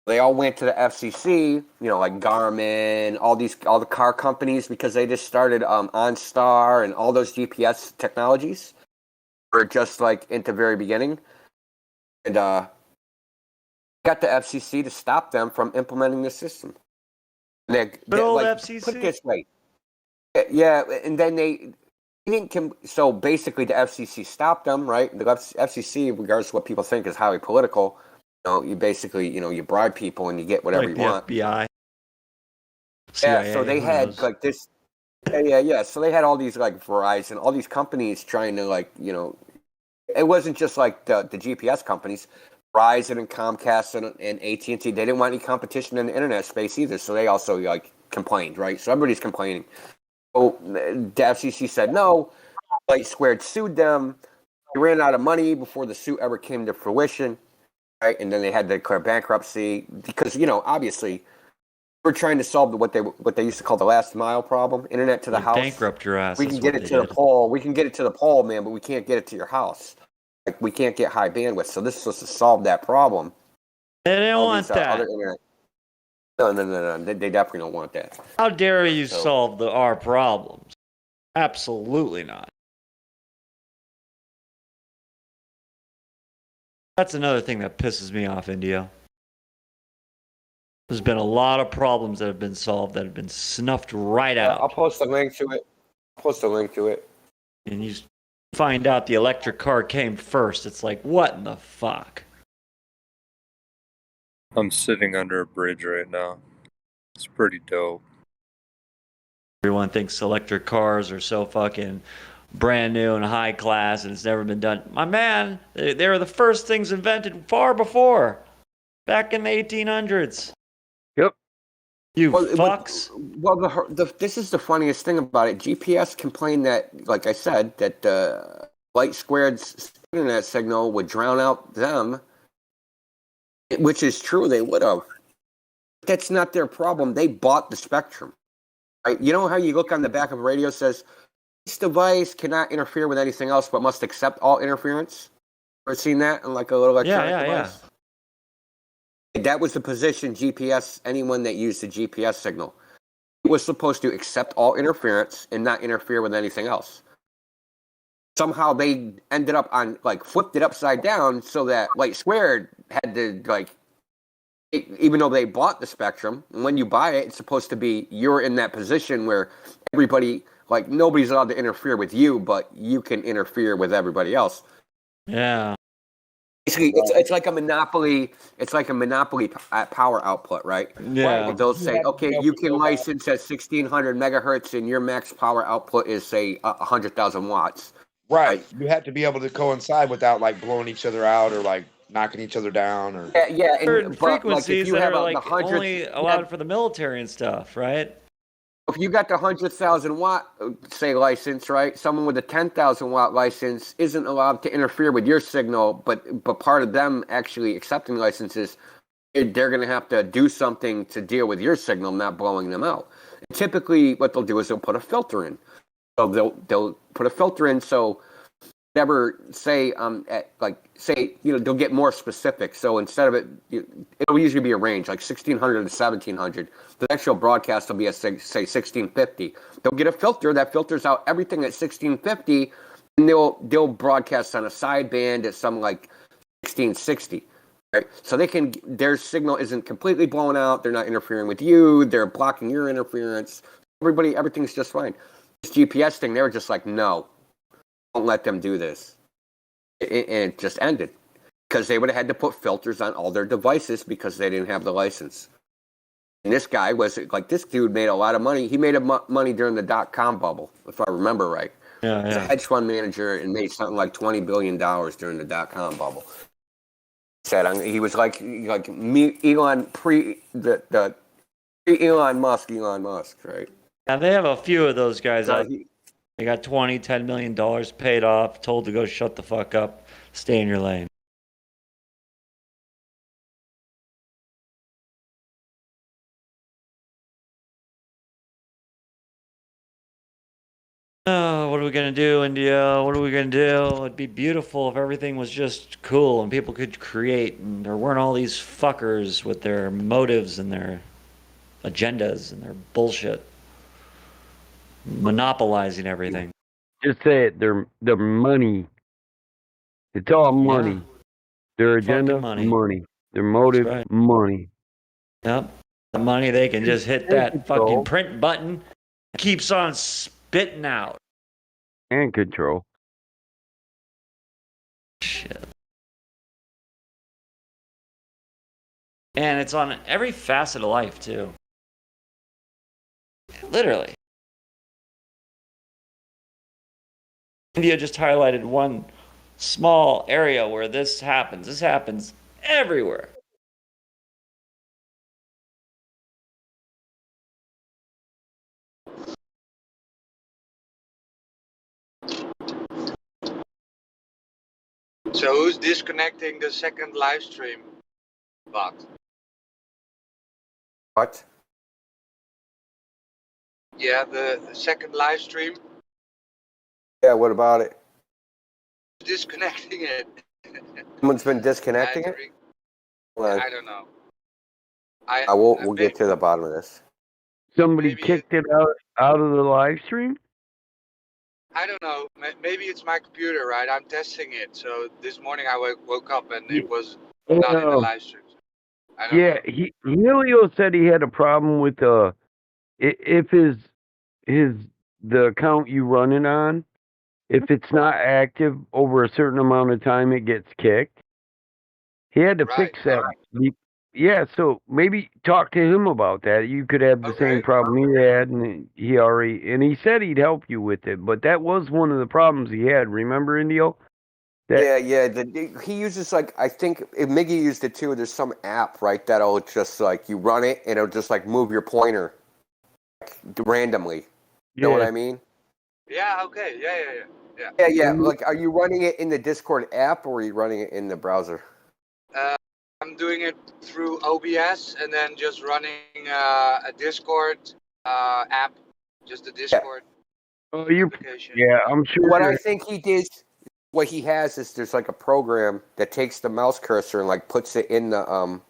They all went to the FCC, like Garmin, all the car companies, because they just started OnStar and all those GPS technologies were just like in the very beginning, and got the FCC to stop them from implementing the system. FCC. Put it this way, yeah, and then they didn't. So basically, the FCC stopped them, right? The FCC, regardless of what people think, is highly political. You basically, you bribe people and you get whatever like you want. FBI. CIA, CIA, so they had knows? like this. Yeah. So they had all these like Verizon, all these companies trying to it wasn't just like the GPS companies. Verizon and Comcast and AT&T, they didn't want any competition in the internet space either, so they also complained, right? So everybody's complaining. So the FCC said no. Light Squared sued them. They ran out of money before the suit ever came to fruition, right? And then they had to declare bankruptcy because obviously we're trying to solve what they used to call the last mile problem, internet to the house. Bankrupt your ass. We can get it to the pole. We can get it to the pole, man, but we can't get it to your house. We can't get high bandwidth, so this was to solve that problem. They don't want that. No. They definitely don't want that. How dare you solve our problems? Absolutely not. That's another thing that pisses me off, Indio. There's been a lot of problems that have been solved that have been snuffed right out. I'll post a link to it. And you find out the electric car came first. It's like, what in the fuck? I'm sitting under a bridge right now. It's pretty dope. Everyone thinks electric cars are so fucking brand new and high class and it's never been done. My man, they were the first things invented far before. Back in the 1800s. Yep. You fucks. This is the funniest thing about it. GPS complained that, like I said, that Light Squared's internet signal would drown out them, which is true. They would have. That's not their problem. They bought the spectrum. Right? You know how you look on the back of a radio says, this device cannot interfere with anything else but must accept all interference? Ever seen that in like a little electronic device? That was the position GPS, anyone that used the GPS signal, it was supposed to accept all interference and not interfere with anything else. Somehow they ended up on, like, flipped it upside down so that Light Squared had to, like, even though they bought the spectrum, when you buy it, it's supposed to be you're in that position where everybody, like, nobody's allowed to interfere with you, but you can interfere with everybody else. Yeah. Basically, it's like a monopoly. It's like a monopoly power output, right? Yeah. They'll say, okay, you can license at 1600 megahertz, and your max power output is, say, 100,000 watts. Right. You had to be able to coincide without, like, blowing each other out or, like, knocking each other down or. Yeah, Certain but, like, if frequencies you that have are the like hundreds, only allowed for the military and stuff, right? if you got the 100,000 watt, say, license, right? Someone with a 10,000 watt license isn't allowed to interfere with your signal, but part of them actually accepting licenses, they're going to have to do something to deal with your signal, not blowing them out. And typically, what they'll do is they'll put a filter in. So they'll put a filter in. So never say they'll get more specific. So instead of it'll usually be a range like 1600 to 1700. The actual broadcast will be at say 1650. They'll get a filter that filters out everything at 1650, and they'll broadcast on a sideband at some like 1660. Right? So their signal isn't completely blown out. They're not interfering with you. They're blocking your interference. Everything's just fine. This GPS thing, they were just like, no, don't let them do this. And it just ended because they would have had to put filters on all their devices because they didn't have the license. And this guy this dude made a lot of money. He made money during the .com bubble, if I remember right. Yeah, He's a hedge fund manager and made something like $20 billion during the .com bubble. He was like me, Elon Elon Musk, right? Yeah, they have a few of those guys out. They got $10 million paid off, told to go shut the fuck up, stay in your lane. Oh, what are we gonna do, India? What are we gonna do? It'd be beautiful if everything was just cool and people could create, and there weren't all these fuckers with their motives and their agendas and their bullshit monopolizing everything. Just say it. They're money. It's all money. Yeah. Their agenda, Fucking money. money. Their motive, right. money. Yep. The money they can just hit that fucking print button. Keeps on spitting out. And control. Shit. And it's on every facet of life too. Literally. India just highlighted one small area where this happens. This happens everywhere. So who's disconnecting the second live stream bot? What? Yeah, the second live stream. Yeah, what about it? Disconnecting it. Someone's been disconnecting it? Well, I don't know. we'll get to the bottom of this. Somebody kicked it out of the live stream? I don't know. Maybe it's my computer, right? I'm testing it. So this morning I woke up and it was not in the live stream. I don't know. Helio said he had a problem with if the account you run it on, if it's not active over a certain amount of time, it gets kicked. He had to fix that. Yeah, so maybe talk to him about that. You could have the same problem he had, and he said he'd help you with it. But that was one of the problems he had. Remember, Indio? He uses I think if Miggy used it too. There's some app, right, that'll just you run it and it'll just move your pointer randomly. You know what I mean? Yeah. Okay. Yeah. Yeah. Are you running it in the Discord app or are you running it in the browser? I'm doing it through OBS and then just running a Discord app, just the Discord application. Yeah, I'm sure. What I think he did, what he has is there's a program that takes the mouse cursor and puts it in the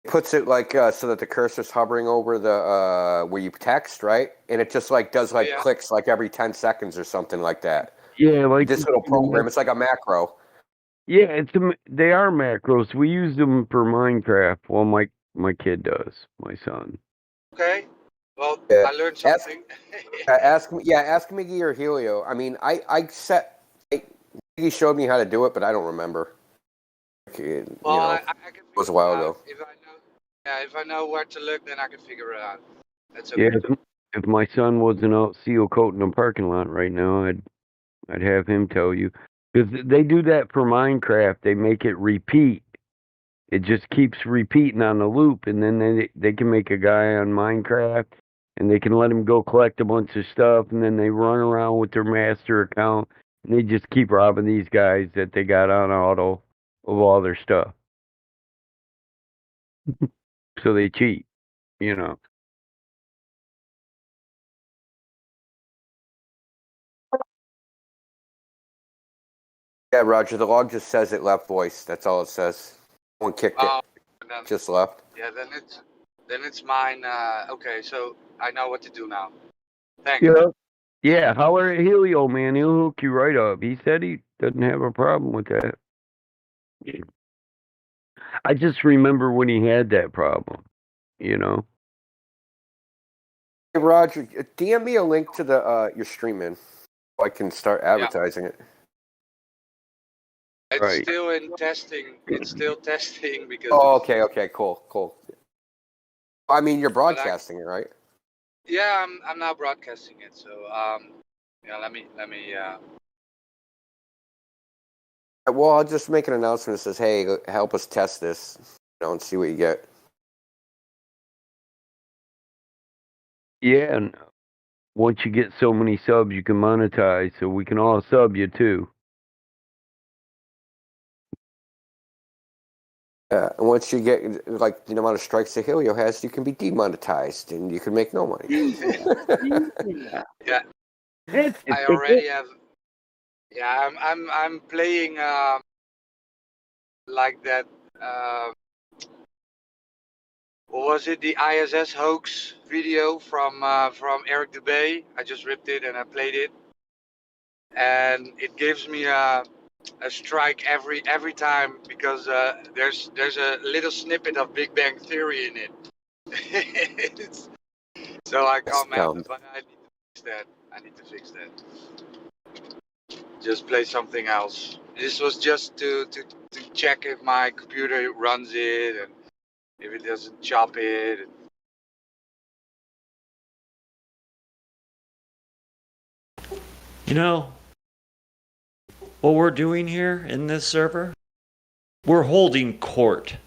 puts it like so that the cursor's hovering over the where you text, right? And it just like does like clicks like every 10 seconds or something like that. Yeah, like This little program, it's like a macro. Yeah, they are macros. We use them for Minecraft. Well, my kid does, my son. Okay. Well, Yeah. I learned something. Ask Miggy or Helio. I mean, Miggy showed me how to do it, but I don't remember. Well, I can it was a while figure it ago. out. If I know where to look, then I can figure it out. That's Yeah, okay. if my son wasn't out seal coating a parking lot right now, I'd have him tell you, because they do that for Minecraft. They make it repeat. It just keeps repeating on the loop, and then they can make a guy on Minecraft, and they can let him go collect a bunch of stuff, and then they run around with their master account, and they just keep robbing these guys that they got on auto of all their stuff. So they cheat, you know. Yeah, Roger, the log just says it left voice. That's all it says. One kicked it. Then, just left. Yeah, then it's mine. Okay, so I know what to do now. Thanks. Yeah, holler at Helio, man. He'll hook you right up. He said he doesn't have a problem with that. I just remember when he had that problem, you know. Hey, Roger, DM me a link to the your stream, man, so I can start advertising it. It's still in testing. It's still testing because. Oh, okay, cool. I mean, you're broadcasting it, right? Yeah, I'm now broadcasting it. So yeah, let me. Well, I'll just make an announcement that says, "Hey, help us test this, and see what you get." Yeah, and once you get so many subs, you can monetize, so we can all sub you too. Yeah, and once you get like the amount of strikes that Helio has, you can be demonetized and you can make no money. Yeah. I already have. Yeah, I'm playing like that. What was it? The ISS hoax video from Eric Dubay. I just ripped it and I played it, and it gives me a strike every time because there's a little snippet of Big Bang Theory in it. So I comment, but I need to fix that. Just play something else. This was just to check if my computer runs it and if it doesn't chop it. You know, what we're doing here in this server, we're holding court.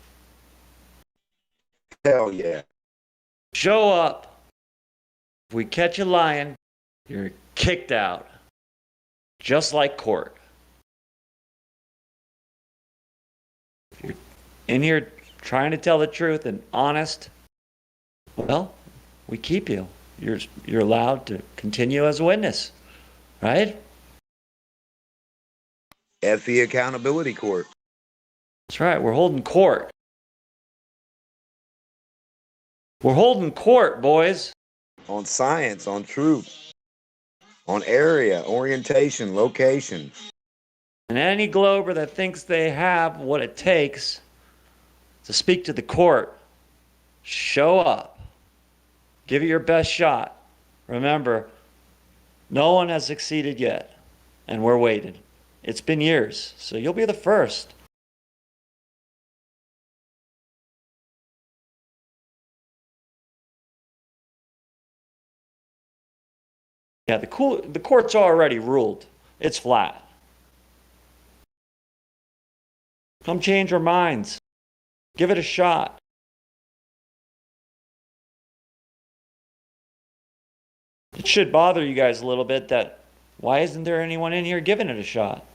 Hell yeah. Show up. If we catch you lying, you're kicked out. Just like court. If you're in here trying to tell the truth and honest, well, we keep you. You're allowed to continue as a witness, right? FE Accountability Court. That's right. We're holding court. We're holding court, boys. On science, on truth, on area, orientation, location. And any Glober that thinks they have what it takes to speak to the court, show up. Give it your best shot. Remember, no one has succeeded yet, and we're waiting. It's been years, so you'll be the first. Yeah, the court's already ruled. It's flat. Come change our minds. Give it a shot. It should bother you guys a little bit that why isn't there anyone in here giving it a shot?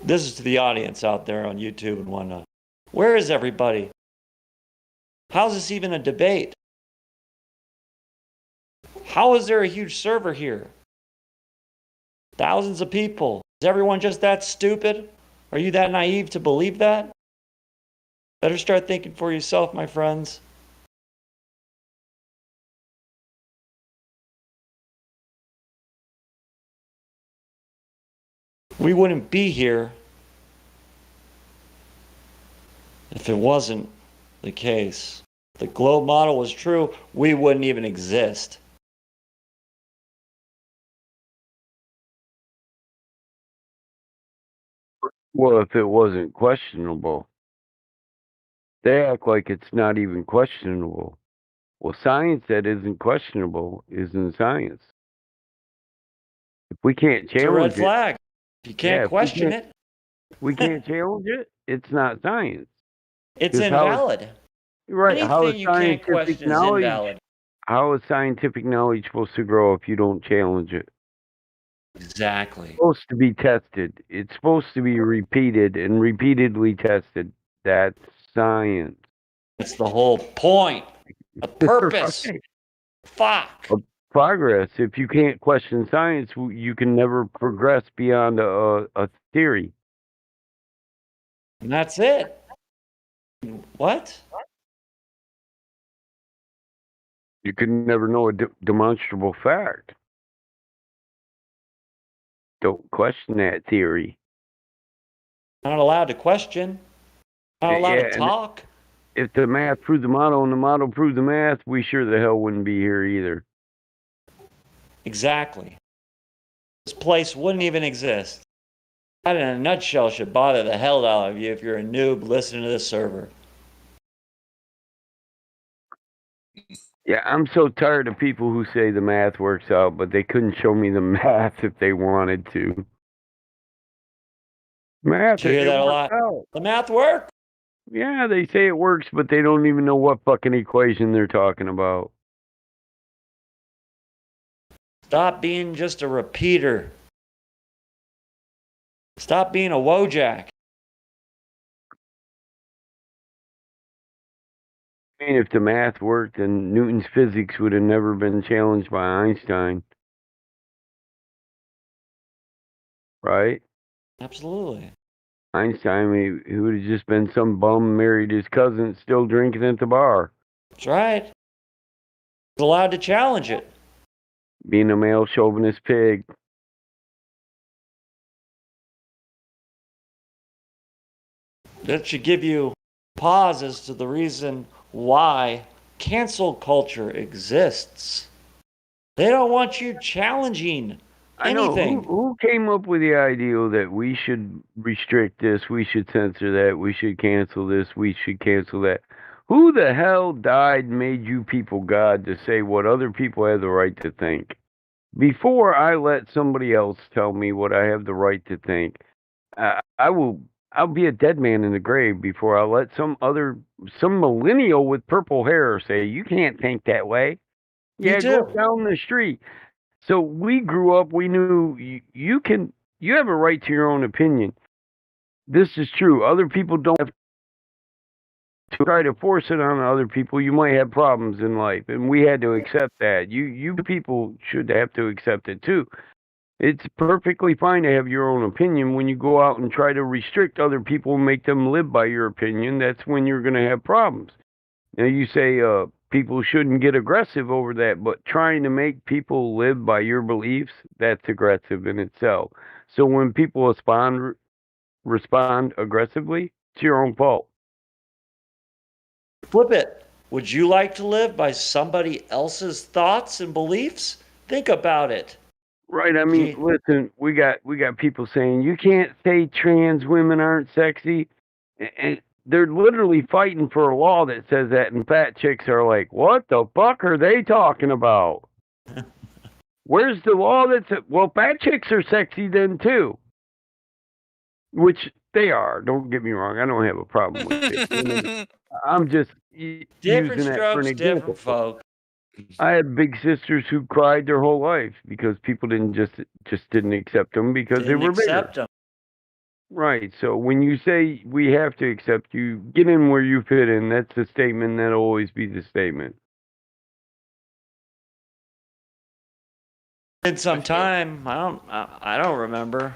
This is to the audience out there on YouTube and whatnot. Where is everybody? How's this even a debate? How is there a huge server here? Thousands of people. Is everyone just that stupid? Are you that naive to believe that? Better start thinking for yourself, my friends. We wouldn't be here if it wasn't the case. If the globe model was true, we wouldn't even exist. Well, if it wasn't questionable, they act like it's not even questionable. Well, science that isn't questionable isn't science. If we can't It's a red challenge it, flag. If you can't yeah, question it, we can't challenge it, it's not science. it's 'Cause how is- invalid. Right? How Anything is you can't scientific question is knowledge? invalid. How is scientific knowledge supposed to grow if you don't challenge it? Exactly. It's supposed to be tested. It's supposed to be repeated and repeatedly tested. That's science. That's the whole point. A purpose. Right. Fuck. Of progress. If you can't question science, you can never progress beyond a theory. And that's it. What? You can never know a demonstrable fact. Don't question that theory. Not allowed to question. Not allowed to and talk. If the math proved the model and the model proved the math, we sure the hell wouldn't be here either. Exactly. This place wouldn't even exist. That in a nutshell should bother the hell out of you if you're a noob listening to this server. Yeah, I'm so tired of people who say the math works out, but they couldn't show me the math if they wanted to. Math, Did you hear it that a works lot? out. The math work? Yeah, they say it works, but they don't even know what fucking equation they're talking about. Stop being just a repeater. Stop being a Wojak. I mean, if the math worked, then Newton's physics would have never been challenged by Einstein. Right? Absolutely. Einstein, he would have just been some bum married his cousin still drinking at the bar. That's right. He's allowed to challenge it. Being a male chauvinist pig. That should give you pause as to the reason why cancel culture exists. They don't want you challenging anything. I know. Who came up with the idea that we should restrict this, we should censor that, we should cancel this, we should cancel that? Who the hell died and made you people God to say what other people have the right to think? Before I let somebody else tell me what I have the right to think, I'll be a dead man in the grave before I let some millennial with purple hair say, you can't think that way. You Yeah, do. go down the street. So we grew up, we knew you have a right to your own opinion. This is true. Other people don't have to try to force it on other people. You might have problems in life, and we had to accept that. You people should have to accept it too. It's perfectly fine to have your own opinion. When you go out and try to restrict other people and make them live by your opinion, that's when you're going to have problems. Now, you say people shouldn't get aggressive over that, but trying to make people live by your beliefs, that's aggressive in itself. So when people respond aggressively, it's your own fault. Flip it. Would you like to live by somebody else's thoughts and beliefs? Think about it. Right. I mean, listen, we got people saying you can't say trans women aren't sexy, and they're literally fighting for a law that says that, and fat chicks are like, what the fuck are they talking about? Where's the law that says, well, fat chicks are sexy then too? Which they are. Don't get me wrong. I don't have a problem with it. I'm just Different using that for an strokes, example. different folk. I had big sisters who cried their whole life because people didn't accept them because they were accept bigger. them. Right. So when you say we have to accept you, get in where you fit in. That's the statement. That'll always be the statement. In some time, I don't remember,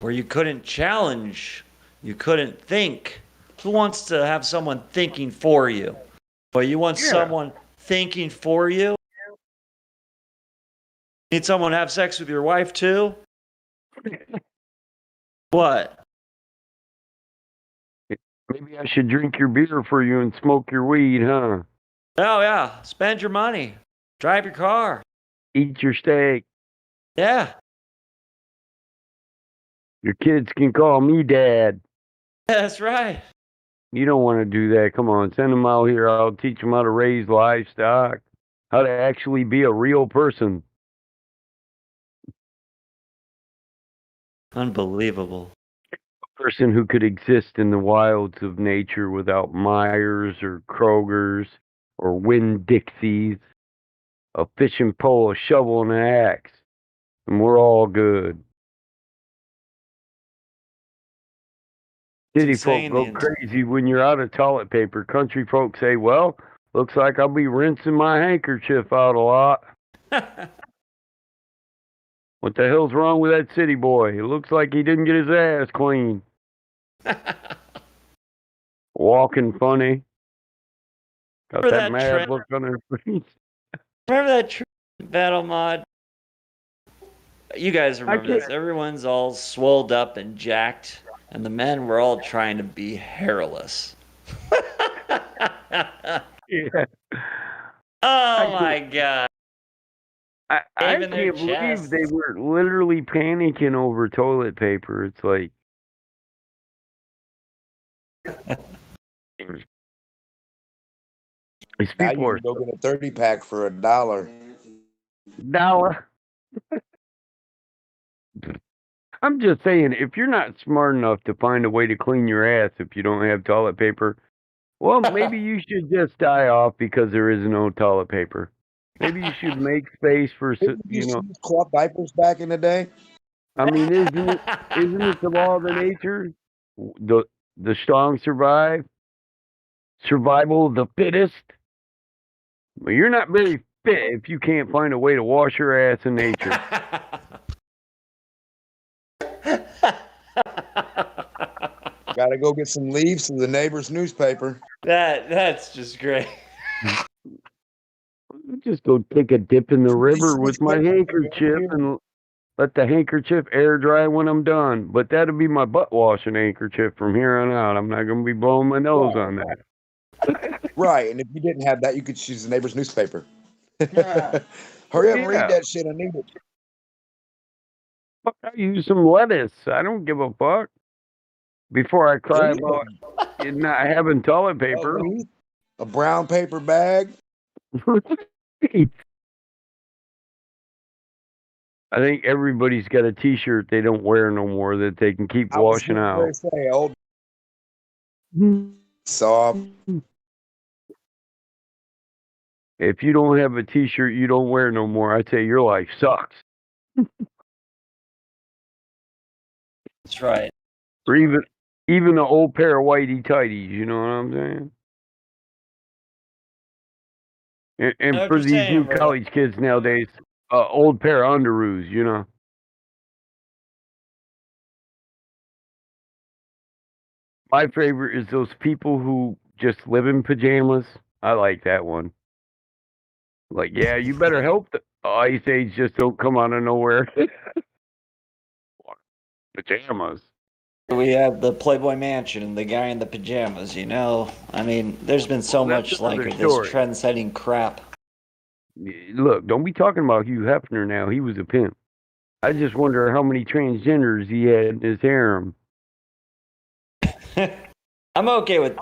where you couldn't challenge, you couldn't think Who wants to have someone thinking for you? But you want someone thinking for you? Need someone to have sex with your wife too? What? Maybe I should drink your beer for you and smoke your weed, huh? Oh yeah, spend your money. Drive your car. Eat your steak. Yeah. Your kids can call me dad. That's right. You don't want to do that. Come on, send them out here. I'll teach them how to raise livestock, how to actually be a real person. Unbelievable. A person who could exist in the wilds of nature without Myers or Kroger's or Winn-Dixies, a fishing pole, a shovel, and an axe. And we're all good. City folk insane, go the crazy when you're out of toilet paper. Country folk say, well, looks like I'll be rinsing my handkerchief out a lot. What the hell's wrong with that city boy? It looks like he didn't get his ass clean. Walking funny. Got Remember that that mad trend? look on his face. Remember that battle mod? You guys remember can't- this. Everyone's all swolled up and jacked, and the men were all trying to be hairless. Yeah. Oh my god. I Even their can't believe chests. they were literally panicking over toilet paper. It's like these Now people you are can go get a 30-pack for $1. dollar. I'm just saying, if you're not smart enough to find a way to clean your ass if you don't have toilet paper, well, maybe you should just die off because there is no toilet paper. Maybe you should make space for, Didn't you use cloth diapers back in the day? I mean, isn't it the law of the nature? The strong survive. Survival of the fittest. Well, you're not very fit if you can't find a way to wash your ass in nature. Got to go get some leaves from the neighbor's newspaper. That's just great. Just go take a dip in the river with my handkerchief and let the handkerchief air dry when I'm done. But that'll be my butt washing handkerchief from here on out. I'm not going to be blowing my nose on that. Right, and if you didn't have that, you could use the neighbor's newspaper. Hurry up and read that shit. I need it. Fuck, I use some lettuce. I don't give a fuck. Before I cry about not having toilet paper. A brown paper bag. I think everybody's got a T-shirt they don't wear no more that they can keep washing out. Say, old soft. If you don't have a T-shirt you don't wear no more, I say your life sucks. That's right. Or even an old pair of whitey tighties, you know what I'm saying? And for these new college kids nowadays, old pair of underoos, you know. My favorite is those people who just live in pajamas. I like that one. Like, yeah, you better hope the Ice Age just don't come out of nowhere. Pajamas. We have the Playboy Mansion and the guy in the pajamas, you know? I mean, there's been so much like another this story. trend-setting crap. Look, don't be talking about Hugh Hefner now. He was a pimp. I just wonder how many transgenders he had in his harem. I'm okay with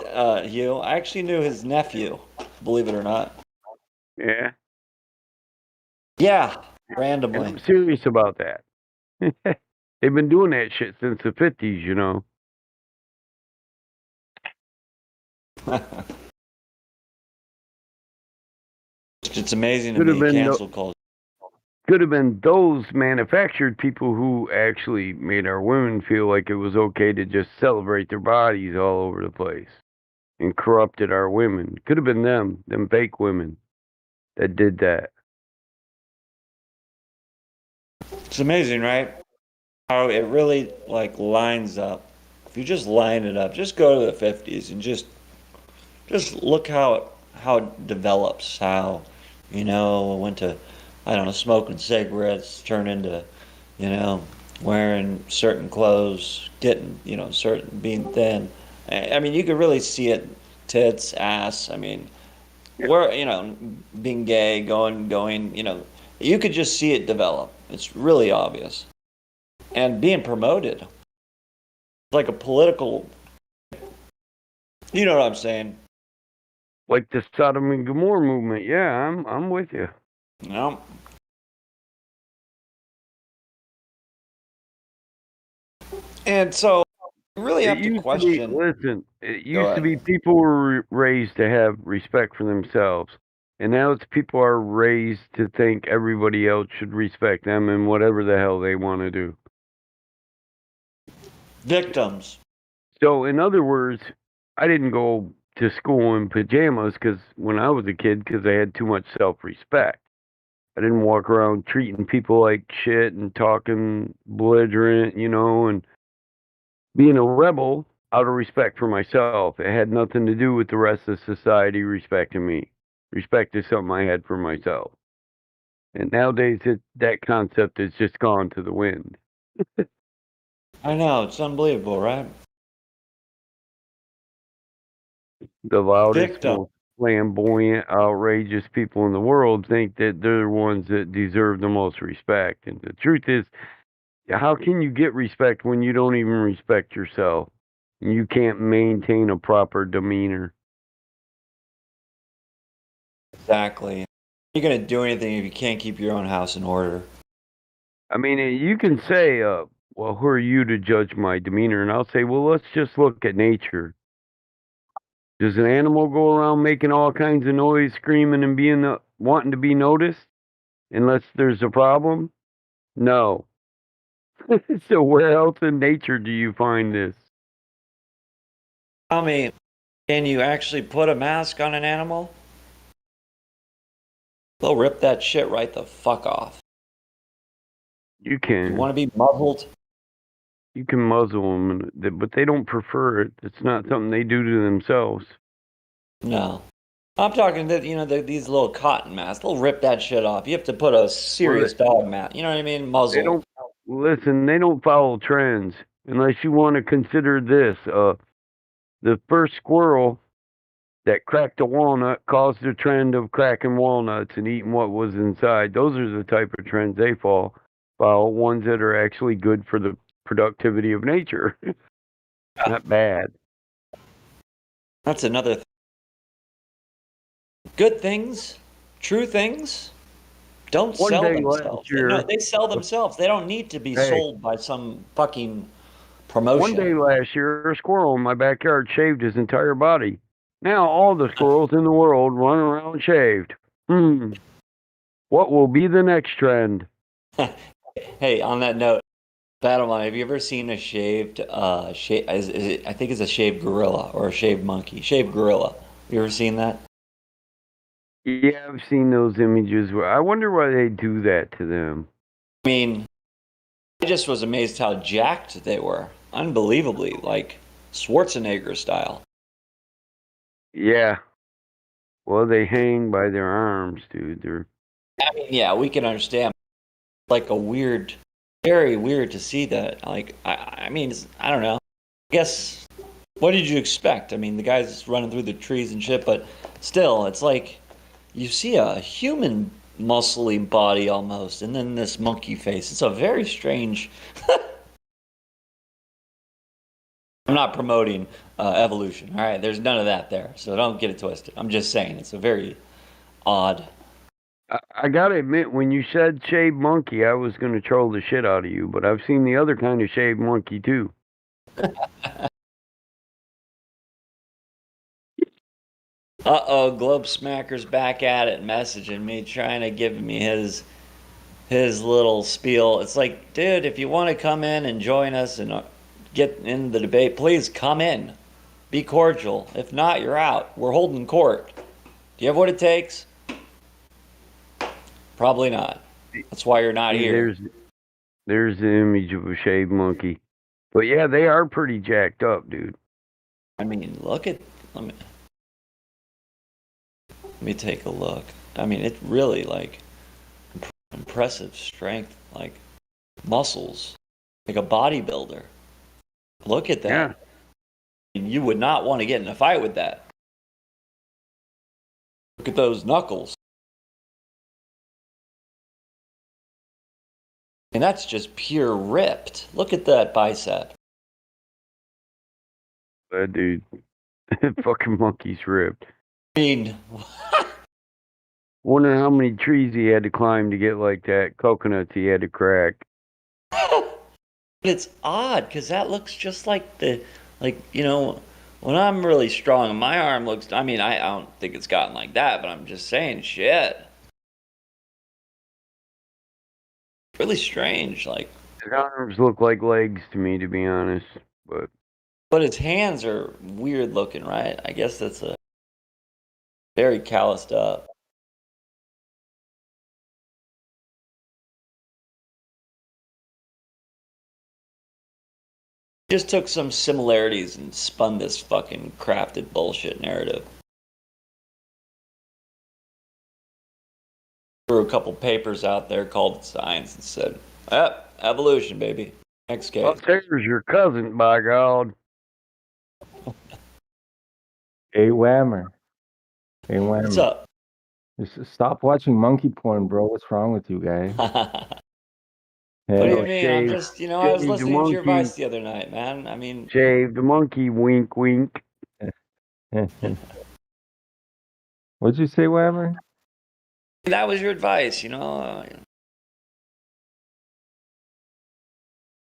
Hugh. I actually knew his nephew, believe it or not. Yeah. Yeah, randomly. I'm serious about that. They've been doing that shit since the 50s, you know. It's amazing to Could have me, been cancel culture. Could have been those manufactured people who actually made our women feel like it was okay to just celebrate their bodies all over the place and corrupted our women. Could have been them fake women that did that. It's amazing, right? How it really like lines up If you just line it up, just go to the 50s and just look how it develops, how, went to, I don't know, smoking cigarettes, turn into, wearing certain clothes, getting, certain, being thin. I mean, you could really see it, tits, ass. I mean, where, being gay, going, you could just see it develop. It's really obvious. And being promoted, like a political, you know what I'm saying? Like the Sodom and Gomorrah movement. Yeah, I'm with you. No. And so you really have to question. It used to be people were raised to have respect for themselves. And now it's people are raised to think everybody else should respect them and whatever the hell they want to do. Victims. So, in other words, I didn't go to school in pajamas because when I was a kid, because I had too much self-respect. I didn't walk around treating people like shit and talking belligerent, and being a rebel out of respect for myself. It had nothing to do with the rest of society respecting me. Respect is something I had for myself. And nowadays, that concept has just gone to the wind. I know, it's unbelievable, right? The loudest, Victim. most flamboyant, outrageous people in the world think that they're the ones that deserve the most respect. And the truth is, how can you get respect when you don't even respect yourself? You can't maintain a proper demeanor. Exactly. You're going to do anything if you can't keep your own house in order. I mean, you can say, well, who are you to judge my demeanor? And I'll say, well, let's just look at nature. Does an animal go around making all kinds of noise, screaming, and wanting to be noticed? Unless there's a problem? No. So where else in nature do you find this? Tell me, can you actually put a mask on an animal? They'll rip that shit right the fuck off. You can. You want to be muzzled? You can muzzle them, but they don't prefer it. It's not something they do to themselves. No. I'm talking that, these little cotton masks. They'll rip that shit off. You have to put a serious dog mask. You know what I mean? Muzzle. They don't follow trends unless you want to consider this. The first squirrel that cracked a walnut caused the trend of cracking walnuts and eating what was inside. Those are the type of trends they follow, ones that are actually good for the productivity of nature. Not bad. That's another thing. Good things, true things, don't sell themselves. No, they sell themselves. They don't need to be sold by some fucking promotion. One day last year, a squirrel in my backyard shaved his entire body. Now all the squirrels in the world run around shaved. What will be the next trend? Hey, on that note, Battleman, have you ever seen a shaved, I think it's a shaved gorilla or a shaved monkey? Shaved gorilla. You ever seen that? Yeah, I've seen those images. I wonder why they do that to them. I mean, I just was amazed how jacked they were. Unbelievably, like Schwarzenegger style. Yeah. Well, they hang by their arms, dude. I mean, yeah, we can understand. Like very weird to see that. Like, I mean, I don't know. I guess, what did you expect? I mean, the guy's running through the trees and shit, but still, it's like you see a human muscly body almost, and then this monkey face. It's a very strange. I'm not promoting evolution. All right, there's none of that there, so don't get it twisted. I'm just saying it's a very odd. I gotta admit, when you said shaved monkey, I was gonna troll the shit out of you, but I've seen the other kind of shaved monkey too. Globe Smacker's back at it, messaging me, trying to give me his little spiel. It's like, dude, if you want to come in and join us and get in the debate, please come in. Be cordial. If not, you're out. We're holding court. Do you have what it takes? Probably not. That's why you're not here. There's the image of a shaved monkey. But yeah, they are pretty jacked up, dude. I mean, look at let me take a look. I mean, it really like impressive strength, like muscles, like a bodybuilder. Look at that. Yeah. You would not want to get in a fight with that. Look at those knuckles. And that's just pure ripped. Look at that bicep. That dude, fucking monkey's ripped. I mean, wonder how many trees he had to climb to get like that. Coconuts he had to crack. it's odd because that looks just like when I'm really strong, my arm looks. I mean, I don't think it's gotten like that, but I'm just saying, shit. Really strange, like. His arms look like legs to me, to be honest. But his hands are weird looking, right? I guess that's a very calloused up. Just took some similarities and spun this fucking crafted bullshit narrative. Threw a couple papers out there, called it science, and said, evolution, baby. Next case. Well, there's your cousin, by God. Hey, Whammer. Hey, Whammer. What's up? Just stop watching monkey porn, bro. What's wrong with you, guy? What do you mean? I'm just, I was listening to your advice the other night, man. I mean, shave the monkey, wink, wink. What'd you say, Whammer? That was your advice, I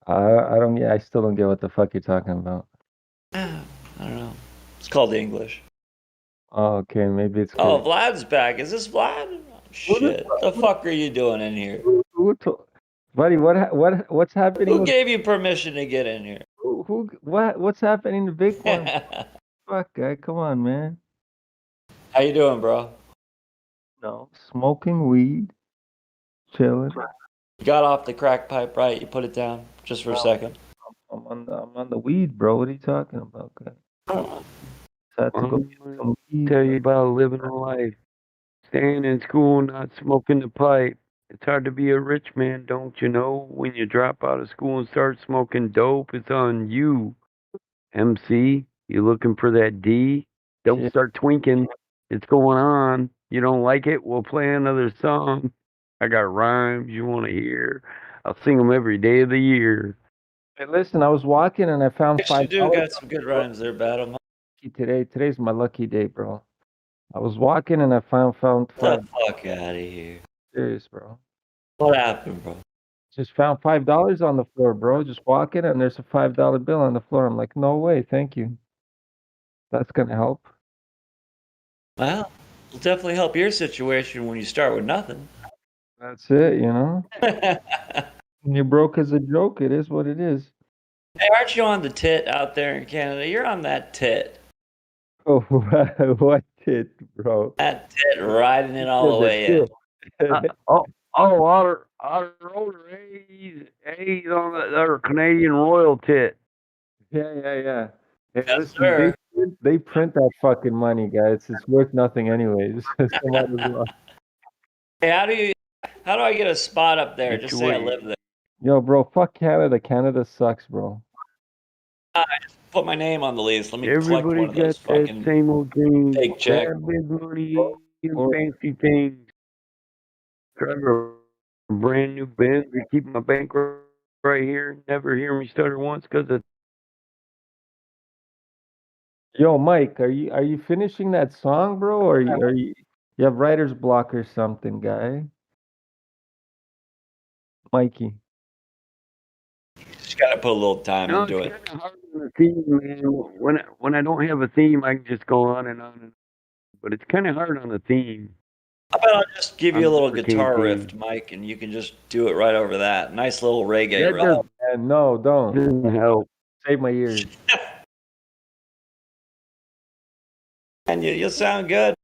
don't. Yeah, I still don't get what the fuck you're talking about. I don't know. It's called English. Oh, okay, maybe it's. Oh, Vlad's back. Is this Vlad? Oh, shit, the fuck are you doing in here? Buddy, what's happening? Who gave you permission to get in here? What's happening to Bitcoin? Fuck, guy, come on, man. How you doing, bro? No, smoking weed, chilling. You got off the crack pipe, right? You put it down just for a second. I'm on the weed, bro. What are you talking about, guy? Had to go get some weed. Tell you about living a life. Staying in school, not smoking the pipe. It's hard to be a rich man, don't you know? When you drop out of school and start smoking dope, it's on you. MC, you looking for that D? Don't start twinking. It's going on. You don't like it? We'll play another song. I got rhymes you want to hear. I'll sing them every day of the year. Hey, listen, I was walking and I found Yes, you do $5. got some good rhymes there, Battle. Today's my lucky day, bro. I was walking and I found Get the fuck out of here. Serious, bro. What happened, bro? Just found $5 on the floor, bro. Just walking and there's a $5 bill on the floor. I'm like, no way, thank you. That's gonna help. Well, it'll definitely help your situation when you start with nothing. That's it, When you're broke as a joke, it is what it is. Hey, aren't you on the tit out there in Canada? You're on that tit. Oh, what tit, bro? That tit riding it all the way in. Otter Roller, he's on the Canadian Royal tit. Yeah. Hey, Yes, listen, sir. they print that fucking money, guys. It's worth nothing anyways. So might as well. Hey, how do I get a spot up there? Just say I live there. Yo, bro, fuck Canada. Canada sucks, bro. I just put my name on the list. Let me collect Everybody one of those got that fucking same old thing. fake check. Big money and fancy things. Drive a brand new Benz. I keep my bank right here. Never hear me stutter once because of. Yo, Mike, are you finishing that song, bro? Or are you have writer's block or something, guy? Mikey. Just gotta put a little time into it. It's kind of hard on the theme, man. When I don't have a theme, I can just go on and on. But it's kind of hard on the theme. How about I'll just give you a little Unfortunate guitar theme. riff, Mike, and you can just do it right over that. Nice little reggae That riff. doesn't- No, don't. Doesn't help. Save my ears. And you'll sound good.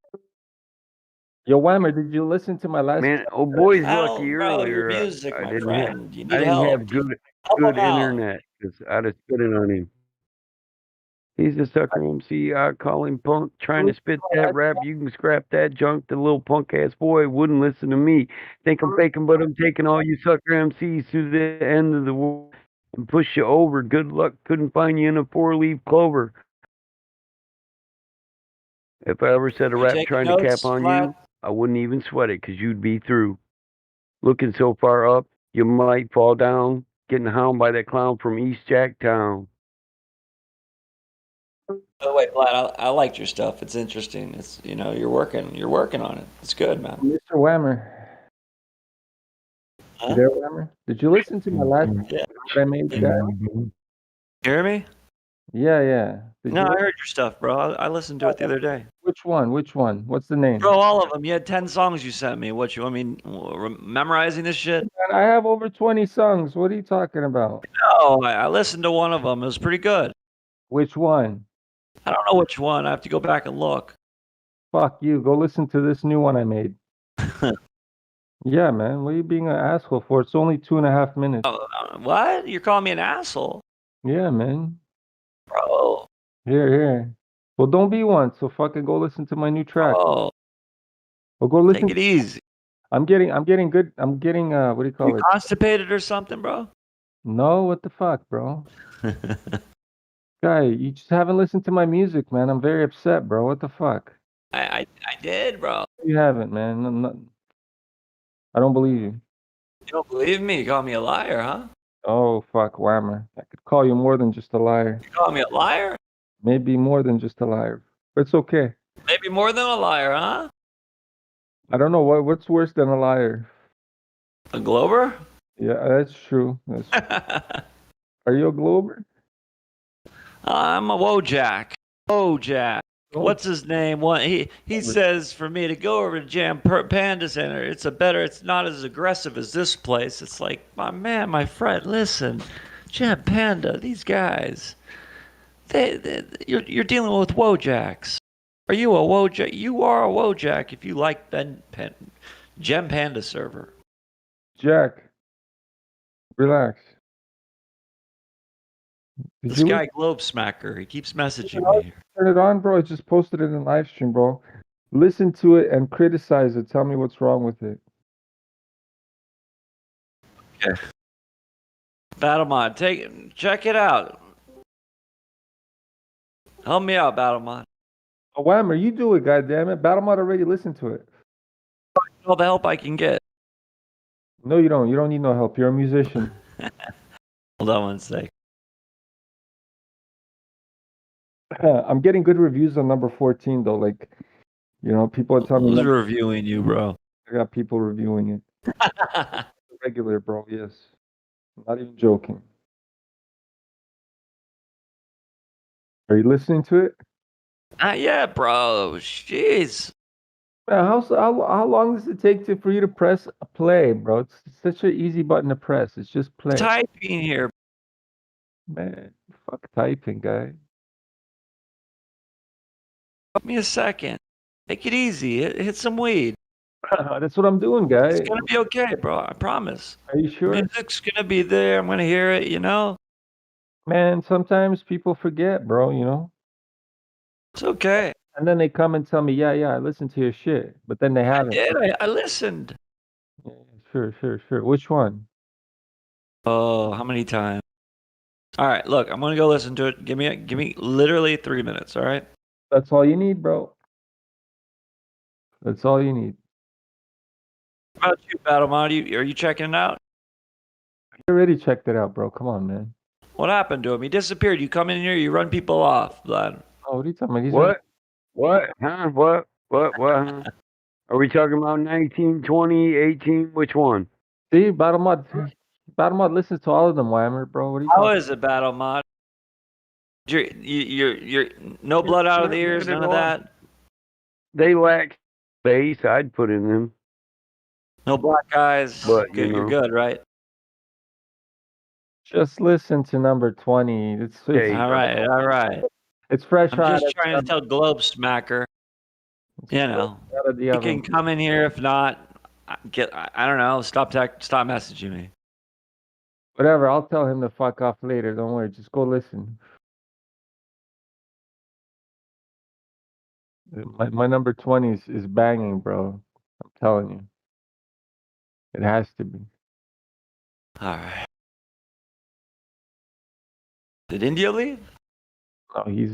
Yo, Whammer, did you listen to my last? Man, oh boy's I lucky don't, bro. Your earlier. music, I my didn't have friend. You I need didn't help. have good Help him out. internet because I'd have spit it on him. He's a sucker MC. I call him punk, trying to spit that rap. You can scrap that junk. The little punk ass boy wouldn't listen to me. Think I'm faking, but I'm taking all you sucker MCs to the end of the world and push you over. Good luck. Couldn't find you in a 4-leaf clover. If I ever said a You rap taking trying to cap notes, on Vlad? you, I wouldn't even sweat it because you'd be through. Looking so far up, you might fall down. Getting hound by that clown from East Jacktown. Oh wait, Vlad, I liked your stuff. It's interesting. It's you're working on it. It's good, man. Mr. Whammer. Huh? You there, Whammer? Did you listen to my last Yeah. that I made, guy? You hear me? Yeah. Did No, you I heard your stuff, bro. I listened to it the other day. Which one? Which one? What's the name? Bro, all of them. You had 10 songs you sent me. What you? I mean, memorizing this shit? Man, I have over 20 songs. What are you talking about? No, I listened to one of them. It was pretty good. Which one? I don't know which one. I have to go back and look. Fuck you. Go listen to this new one I made. Yeah, man. What are you being an asshole for? It's only 2.5 minutes. What? You're calling me an asshole? Yeah, man. Bro. Here. Well, don't be one. So fucking go listen to my new track. Oh. Well, go listen. Take it easy. I'm getting good. I'm getting what do you call You it? constipated or something, bro? No, what the fuck, bro? Guy, you just haven't listened to my music, man. I'm very upset, bro. What the fuck? I did, bro. You haven't, man. I don't believe you. You don't believe me? You call me a liar, huh? Oh, fuck, Whammer. I could call you more than just a liar. You call me a liar? Maybe more than just a liar. But it's okay. Maybe more than a liar, huh? I don't know what's worse than a liar. A Glober? Yeah, that's true. Are you a Glober? I'm a Wojak. Wojak. Oh. What's his name? He says for me to go over to Jam Panda Center. It's not as aggressive as this place. It's like, my friend, listen, Jam Panda, these guys, you're dealing with Wojaks. Are you a Wojak? You are a Wojak if you like Gem Panda server. Jack, relax. This guy Globe Smacker, he keeps messaging me. Turn it on, bro. I just posted it in live stream, bro. Listen to it and criticize it. Tell me what's wrong with it. Okay. Battlemod, check it out. Help me out, Battlemod. Oh, Whammer, you do it, goddammit. Battlemod already listened to it. All the help I can get. No, you don't. You don't need no help. You're a musician. Hold on one sec. I'm getting good reviews on number 14, though. Like, people are telling me. Who's reviewing you, bro? I got people reviewing it. Regular, bro. Yes. I'm not even joking. Are you listening to it? Not yet, bro. Jeez. Man, how long does it take for you to press play, bro? It's such an easy button to press. It's just play. Typing here. Man, fuck typing, guy. Give me a second. Take it easy. Hit some weed. That's what I'm doing, guy. It's gonna be okay, bro. I promise. Are you sure? Music's gonna be there. I'm gonna hear it. Man, sometimes people forget, bro. It's okay. And then they come and tell me, yeah, I listened to your shit, but then they haven't. I did. I listened. Yeah, sure. Which one? Oh, how many times? All right, look, I'm gonna go listen to it. Give me literally 3 minutes. All right. That's all you need, bro. That's all you need. How about you, Battlemod? Are you checking it out? I already checked it out, bro. Come on, man. What happened to him? He disappeared. You come in here, you run people off, Vlad. Oh, what are you talking about? What? Huh? What? Huh? Are we talking about 19, 20, 18? Which one? See, Battlemod listens to all of them, Whammer, bro. What are you How talking is it, Battlemod? You're no blood out of the ears, none of that. They lack space. I'd put in them. No black guys. But Good, you're good, right? Just listen to number 20. It's all right. It's fresh. I'm just trying to tell Globe Smacker. You know, Out of the you oven. can come in here. If not, I don't know. Stop messaging me. Whatever, I'll tell him to fuck off later. Don't worry, just go listen. My number 20 is banging, bro. I'm telling you. It has to be. All right. Did India leave? No, he's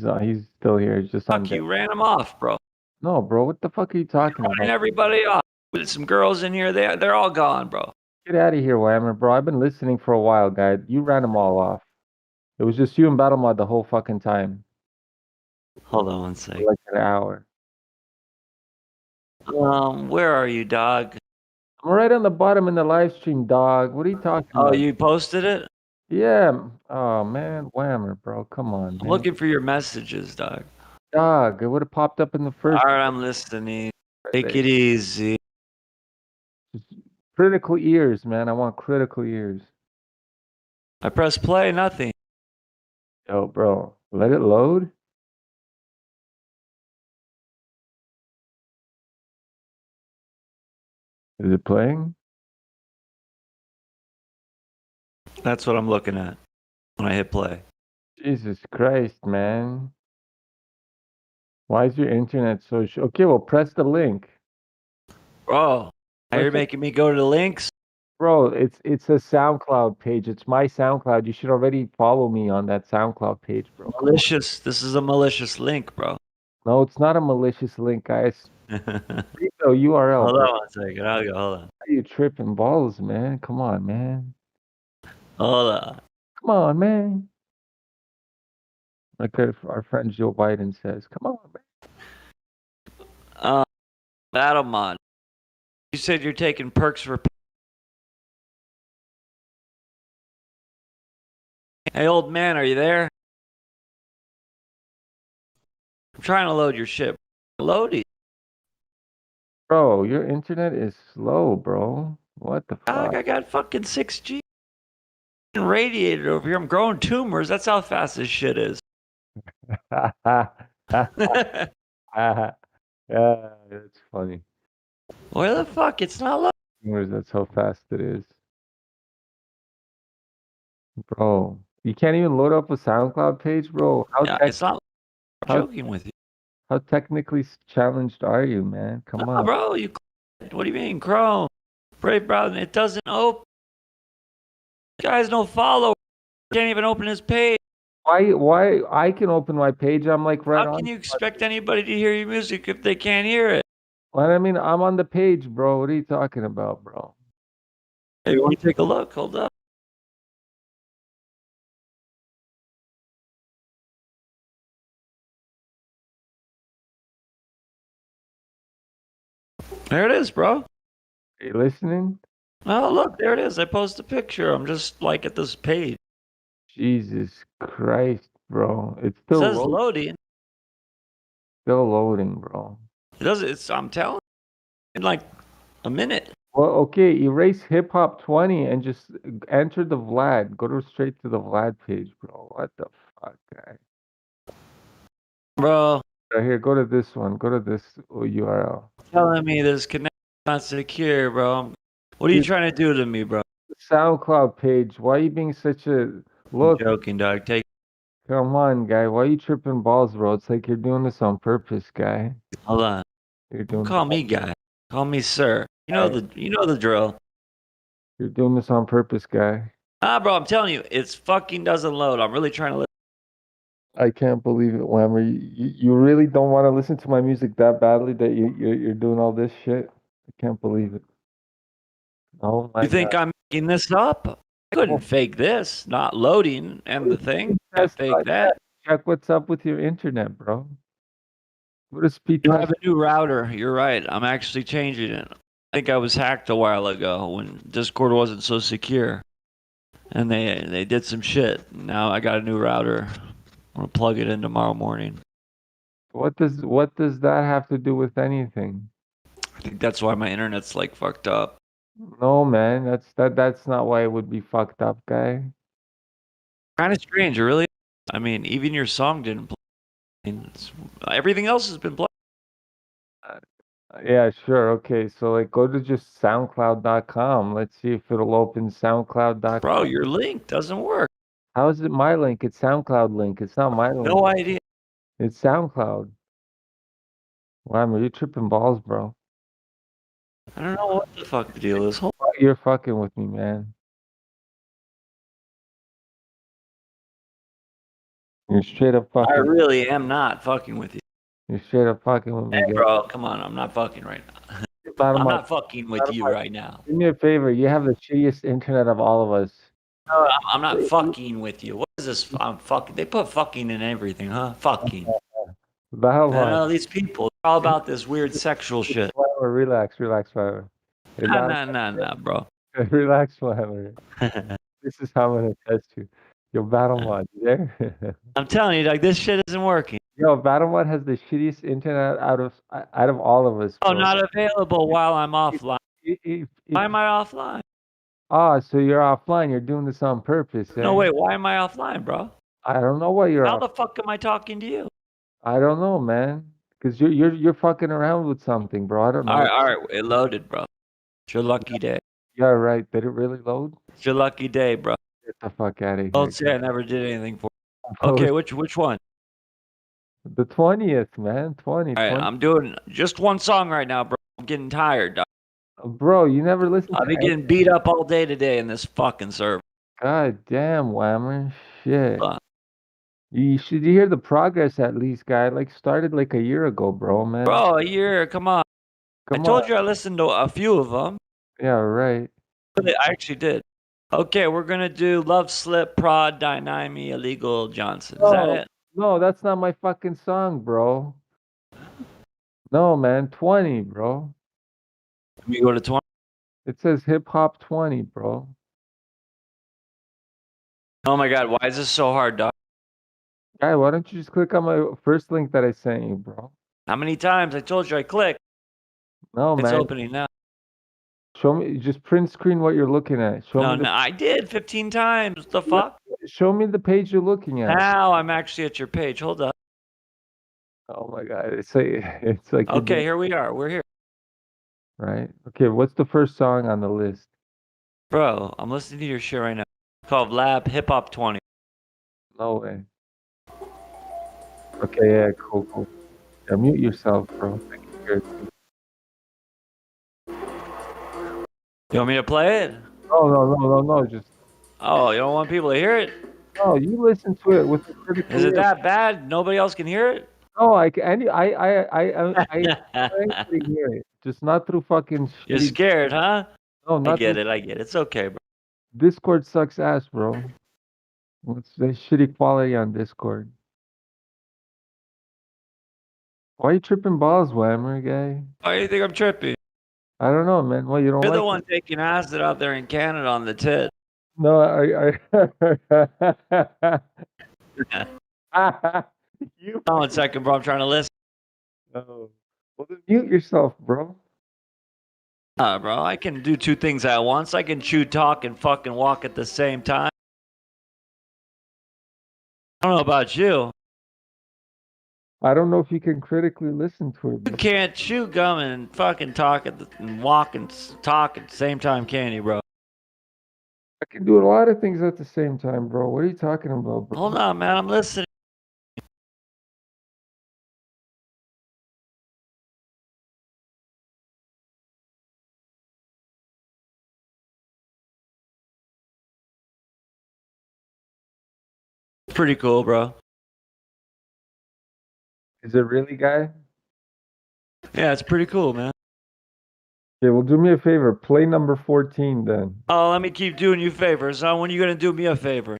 still here. He's just on Fuck, deck. you ran him off, bro. No, bro, what the fuck are you talking Running about? everybody off. With some girls in here, they're all gone, bro. Get out of here, Whammer, bro. I've been listening for a while, guy. You ran them all off. It was just you and Battle Mod the whole fucking time. Hold on one For second. like an hour. Where are you, dog? I'm right on the bottom in the live stream, dog. What are you talking Oh, about? you posted it? Yeah. Oh man, Whammer, bro. Come on, I'm man. looking for your messages, dog. Dog, it would have popped up in the first. All right, I'm listening. Take it easy. Critical ears, man. I want critical ears. I press play, nothing. Yo, bro, let it load. Is it playing? That's what I'm looking at when I hit play. Jesus Christ, man. Why is your internet so okay, well, press the link. Bro, now you're Press it. making me go to the links? Bro, it's a SoundCloud page. It's my SoundCloud. You should already follow me on that SoundCloud page, bro. Come on. Malicious. This is a malicious link, bro. No, it's not a malicious link, guys. Read the URL. Hold bro. on one second. I'll go. Hold on. Why are you tripping balls, man? Come on, man. Hold on. Come on, man. Like our friend Joe Biden says, come on, man. Battle Mod. You said you're taking perks for. Hey, old man, are you there? I'm trying to load your shit. Loading. Bro, your internet is slow, bro. What the fuck? I got fucking 6G. Radiated over here. I'm growing tumors. That's how fast this shit is. Yeah, that's funny. Where the fuck? It's not loading. That's how fast it is. Bro, you can't even load up a SoundCloud page, bro. Yeah, it's not. I'm joking with you. How technically challenged are you, man? Come on. Bro, what do you mean, Chrome? Brave Browser, it doesn't open. Guys, no follow. Can't even open his page. Why I can open my page? I'm like right on. How can you expect anybody to hear your music if they can't hear it? Well, I mean, I'm on the page, bro. What are you talking about, bro? Hey, you want to take a look? Hold up. There it is, bro. Are you listening? Oh, look, there it is. I post a picture. I'm just like at this page. Jesus Christ, bro. It's It still says loading. Still loading, bro. It does. I'm telling you, in like a minute. Well, okay, erase hip hop 20 and just enter the Vlad. Go straight to the Vlad page, bro. What the fuck, guy? Bro. Here, go to this one. Go to this URL. Telling me this connection not secure, bro. What are you trying to do to me, bro? SoundCloud page. Why are you being such a look? I'm joking, dog. Come on, guy. Why are you tripping balls, bro? It's like you're doing this on purpose, guy. Hold on. You're doing. Call me guy. Call me sir. You know the drill. You're doing this on purpose, guy. Bro, I'm telling you, it's fucking doesn't load. I'm really trying to. I can't believe it, Whammer. You really don't want to listen to my music that badly that you're doing all this shit. I can't believe it. Oh my You think God. I'm making this up? I couldn't fake this. Not loading and the thing. I fake that. Check what's up with your internet, bro. What is speed? You have a new router. You're right. I'm actually changing it. I think I was hacked a while ago when Discord wasn't so secure, and they did some shit. Now I got a new router. I'm gonna plug it in tomorrow morning. What does that have to do with anything? I think that's why my internet's like fucked up. No, man. That's not why it would be fucked up, guy. Kind of strange, really. I mean, even your song didn't play. I mean, everything else has been played. Yeah, sure. Okay, so like go to just SoundCloud.com. Let's see if it'll open SoundCloud.com. Bro, your link doesn't work. How is it my link? It's SoundCloud link. It's not my link. No idea. It's SoundCloud. Wow, are you tripping balls, bro? I don't know what the fuck the deal is. You're fucking with me, man. You're straight up fucking. I really am not fucking with you. You're straight up fucking with me, Hey, guy. bro, come on. I'm not fucking right now. I'm not fucking with you right now. Do me a favor. You have the shittiest internet of all of us. No, I'm not fucking with you. What is this? I'm fucking. They put fucking in everything, huh? Fucking. Battle I know these people. They're all about this weird sexual shit. Relax, Flower. Hey, Nah, bro. Relax, Flower. This is how I'm gonna test you. Yo, Battle Mod, you there? I'm telling you, like this shit isn't working. Yo, Battle Mod has the shittiest internet out of all of us. Oh, Bro. not available while I'm offline. Why am I offline? Ah, so you're offline. You're doing this on purpose. No, eh? wait. Why am I offline, bro? I don't know why you're How off. the fuck am I talking to you? I don't know, man. Because you're fucking around with something, bro. I don't know. All right. It loaded, bro. It's your lucky day. Yeah, right. Did it really load? It's your lucky day, bro. Get the fuck out of here. Don't say I never did anything for you. Okay, which one? The 20th, man. 20. All right, 20. I'm doing just one song right now, bro. I'm getting tired, dog. Bro, you never listen I've to been getting beat up all day today in this fucking server. God damn, Whammer. Shit. You should hear the progress at least, guy. Like started like a year ago, bro, man. Bro, a year, come on. Come I told on. you I listened to a few of them. Yeah, right. I actually did. Okay, we're gonna do Love Slip, Prod, Dynami, Illegal Johnson. Is that it? No, that's not my fucking song, bro. No, man. 20, bro. Let me go to 20. It says hip hop 20, bro. Oh my god, why is this so hard, dog? Guy, why don't you just click on my first link that I sent you, bro? How many times? I told you I clicked. No, It's man. opening now. Show me, just print screen what you're looking at. Show me No, I did 15 times. What the fuck? Show me the page you're looking at. Now I'm actually at your page. Hold up. Oh my god, it's like Okay, here we are. We're here. Right? Okay, what's the first song on the list? Bro, I'm listening to your shit right now. It's called Lab Hip Hop 20. No way. Okay, yeah, cool. Yeah, mute yourself, bro. I can hear it. You want me to play it? No, just Oh, you don't want people to hear it? no, you listen to it with the critical Is it ear. that bad? Nobody else can hear it? No, I can hear it. Just not through fucking You're shitty. scared, huh? No, I not get through- it. It's okay, bro. Discord sucks ass, bro. What's the shitty quality on Discord? Why you tripping balls, Whammer guy? Why do you think I'm tripping? I don't know, man. Well, you don't You're like the one taking acid out there in Canada on the tit. No, you. Hold on 1 second, bro. I'm trying to listen. No. Well, then mute yourself, bro. Bro, I can do two things at once. I can chew, talk, and fucking walk at the same time. I don't know about you. I don't know if you can critically listen to it. You Bro. can't chew gum and fucking talk and walk and talk at the same time, can you, bro? I can do a lot of things at the same time, bro. What are you talking about, bro? Hold on, man. I'm listening. Pretty cool, bro. Is it really, guy? Yeah, it's pretty cool, man. Okay, well, do me a favor. Play number 14, then. Oh, let me keep doing you favors. Huh? When are you gonna do me a favor?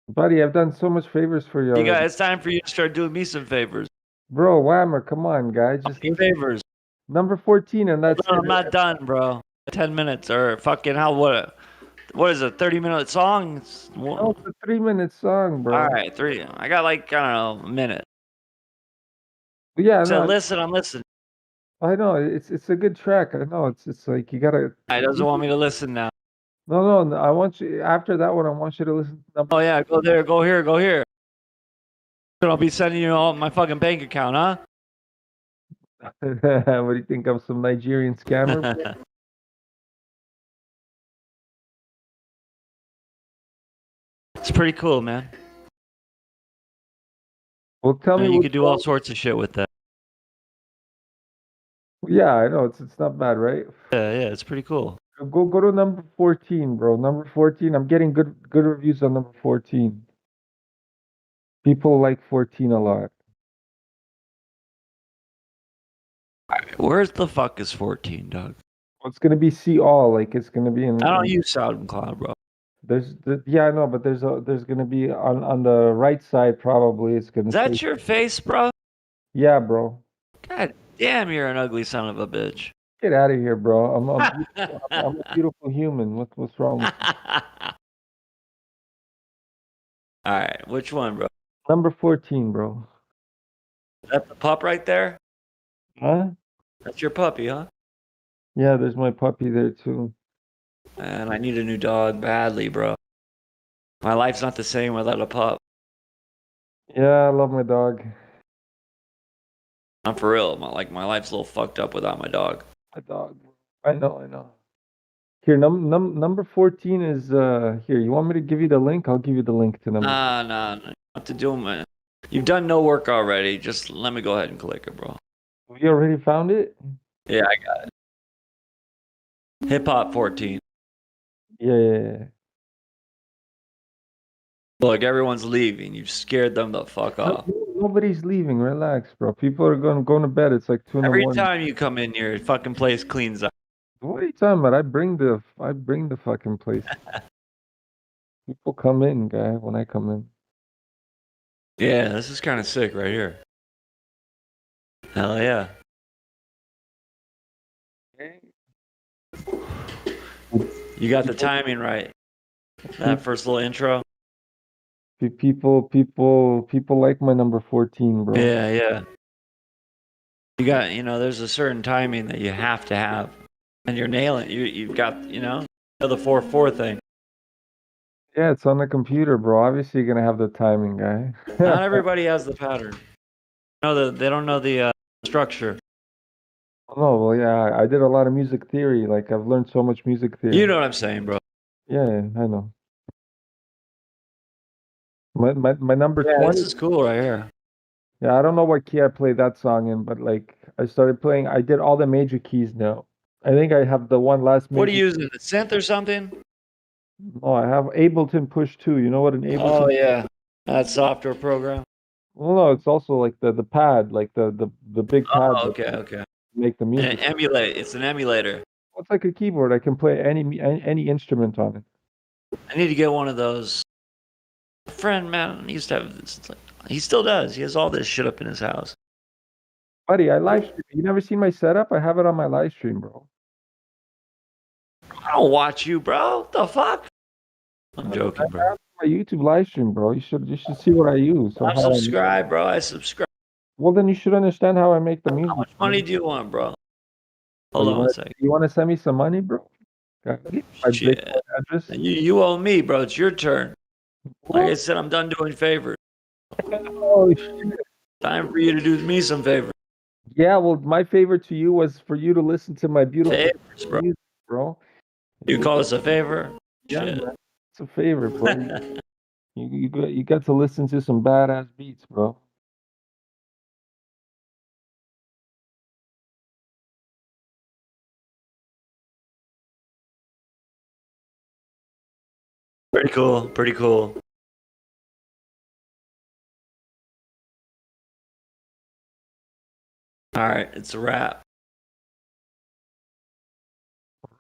Buddy, I've done so much favors for you. It's time for you to start doing me some favors. Bro, Whammer, come on, guy. Just favors. Number 14, and that's No, I'm not done, bro. 10 minutes or fucking how? What is a 30-minute song? No, it's a 3-minute song, bro. All right, 3. I got like, I don't know, a minute. Yeah, So no, listen, I'm listening. I know it's a good track. I know it's like you gotta. He doesn't want me to listen now. No. I want you after that one. I want you to listen. Oh yeah, go there, go here, go here. I'll be sending you all my fucking bank account, huh? What do you think? I'm some Nigerian scammer? bro? It's pretty cool, man. Well, tell me You what. could do all sorts of shit with that. Yeah, I know it's not bad, right? Yeah, it's pretty cool. Go to number 14, bro. Number 14. I'm getting good reviews on number 14. People like 14 a lot. Where's the fuck is 14, Doug? Well, it's gonna be see all, like it's gonna be in. I don't use SoundCloud, bro. Yeah, I know, but there's gonna be on the right side probably. It's gonna Is say. that your face, bro? Yeah, bro. God damn, you're an ugly son of a bitch. Get out of here, bro. I'm a beautiful human. What's wrong with you? All right, which one, bro? Number 14, bro. Is that the pup right there? Huh? That's your puppy, huh? Yeah, there's my puppy there too. And I need a new dog badly, bro. My life's not the same without a pup. Yeah, I love my dog. I'm for real. My life's a little fucked up without my dog. My dog. I know. Here, number 14 is here. You want me to give you the link? I'll give you the link to number. Nah. What to do, man? You've done no work already. Just let me go ahead and click it, bro. You already found it? Yeah, I got it. Hip Hop 14. Yeah. Look, everyone's leaving. You've scared them the fuck off. Nobody's leaving. Relax, bro. People are going to bed. It's like 2 in the Every morning. time you come in here, fucking place cleans up. What are you talking about? I bring the fucking place. People come in, guy, when I come in. Yeah, this is kind of sick right here. Hell yeah. You got the timing right. That first little intro. People like my number 14, bro. Yeah. You got, there's a certain timing that you have to have. And you're nailing it. You've got, the 4/4 thing. Yeah, it's on the computer, bro. Obviously, you're gonna have the timing, guy. Not everybody has the pattern. They don't know the structure. Oh, well, yeah, I did a lot of music theory. Like, I've learned so much music theory. You know what I'm saying, bro. Yeah, I know. My number Yeah, 20. this is cool right here. Yeah, I don't know what key I played that song in, but like I started playing. I did all the major keys now. I think I have the one last. What are you using? The synth or something? Oh, I have Ableton Push 2. You know what an Ableton? Oh yeah, that software program. Well, no, it's also like the pad, like the big pad. Oh, okay. Make the music. It's an emulator. It's like a keyboard. I can play any instrument on it. I need to get one of those. A friend, man, used to have this. He still does. He has all this shit up in his house. Buddy, I live stream. You never seen my setup? I have it on my live stream, bro. I don't watch you, bro. What the fuck? I'm joking, bro. My YouTube live stream, bro. You should see what I use. I subscribe, bro. I subscribe. Well, then you should understand how I make the music. How much money do you want, bro? Hold on a second. You want to send me some money, bro? Shit. You owe me, bro. It's your turn. Like I said, I'm done doing favors. Oh shit! Time for you to do me some favors. Yeah, well, my favor to you was for you to listen to my beautiful favors, music, bro. You call this a favor? Yeah, Shit. man. It's a favor, bro. you got to listen to some badass beats, bro. Pretty cool. All right, it's a wrap.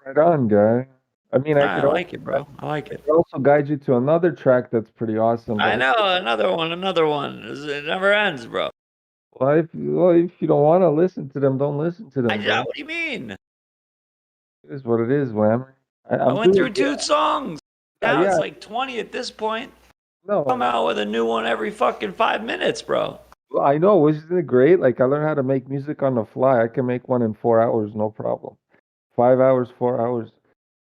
Right on, guy. I mean, I like it, bro. I like it. I also guide you to another track that's pretty awesome. I know, another one. It never ends, bro. Well, if you don't want to listen to them, don't listen to them. What do you mean? It is what it is, Whammer. I went through 2 songs. Now yeah. it's like 20 at this point. No. Come out with a new one every fucking 5 minutes, bro. Well, I know. Isn't it great? Like, I learned how to make music on the fly. I can make one in 4 hours, no problem. 5 hours, 4 hours.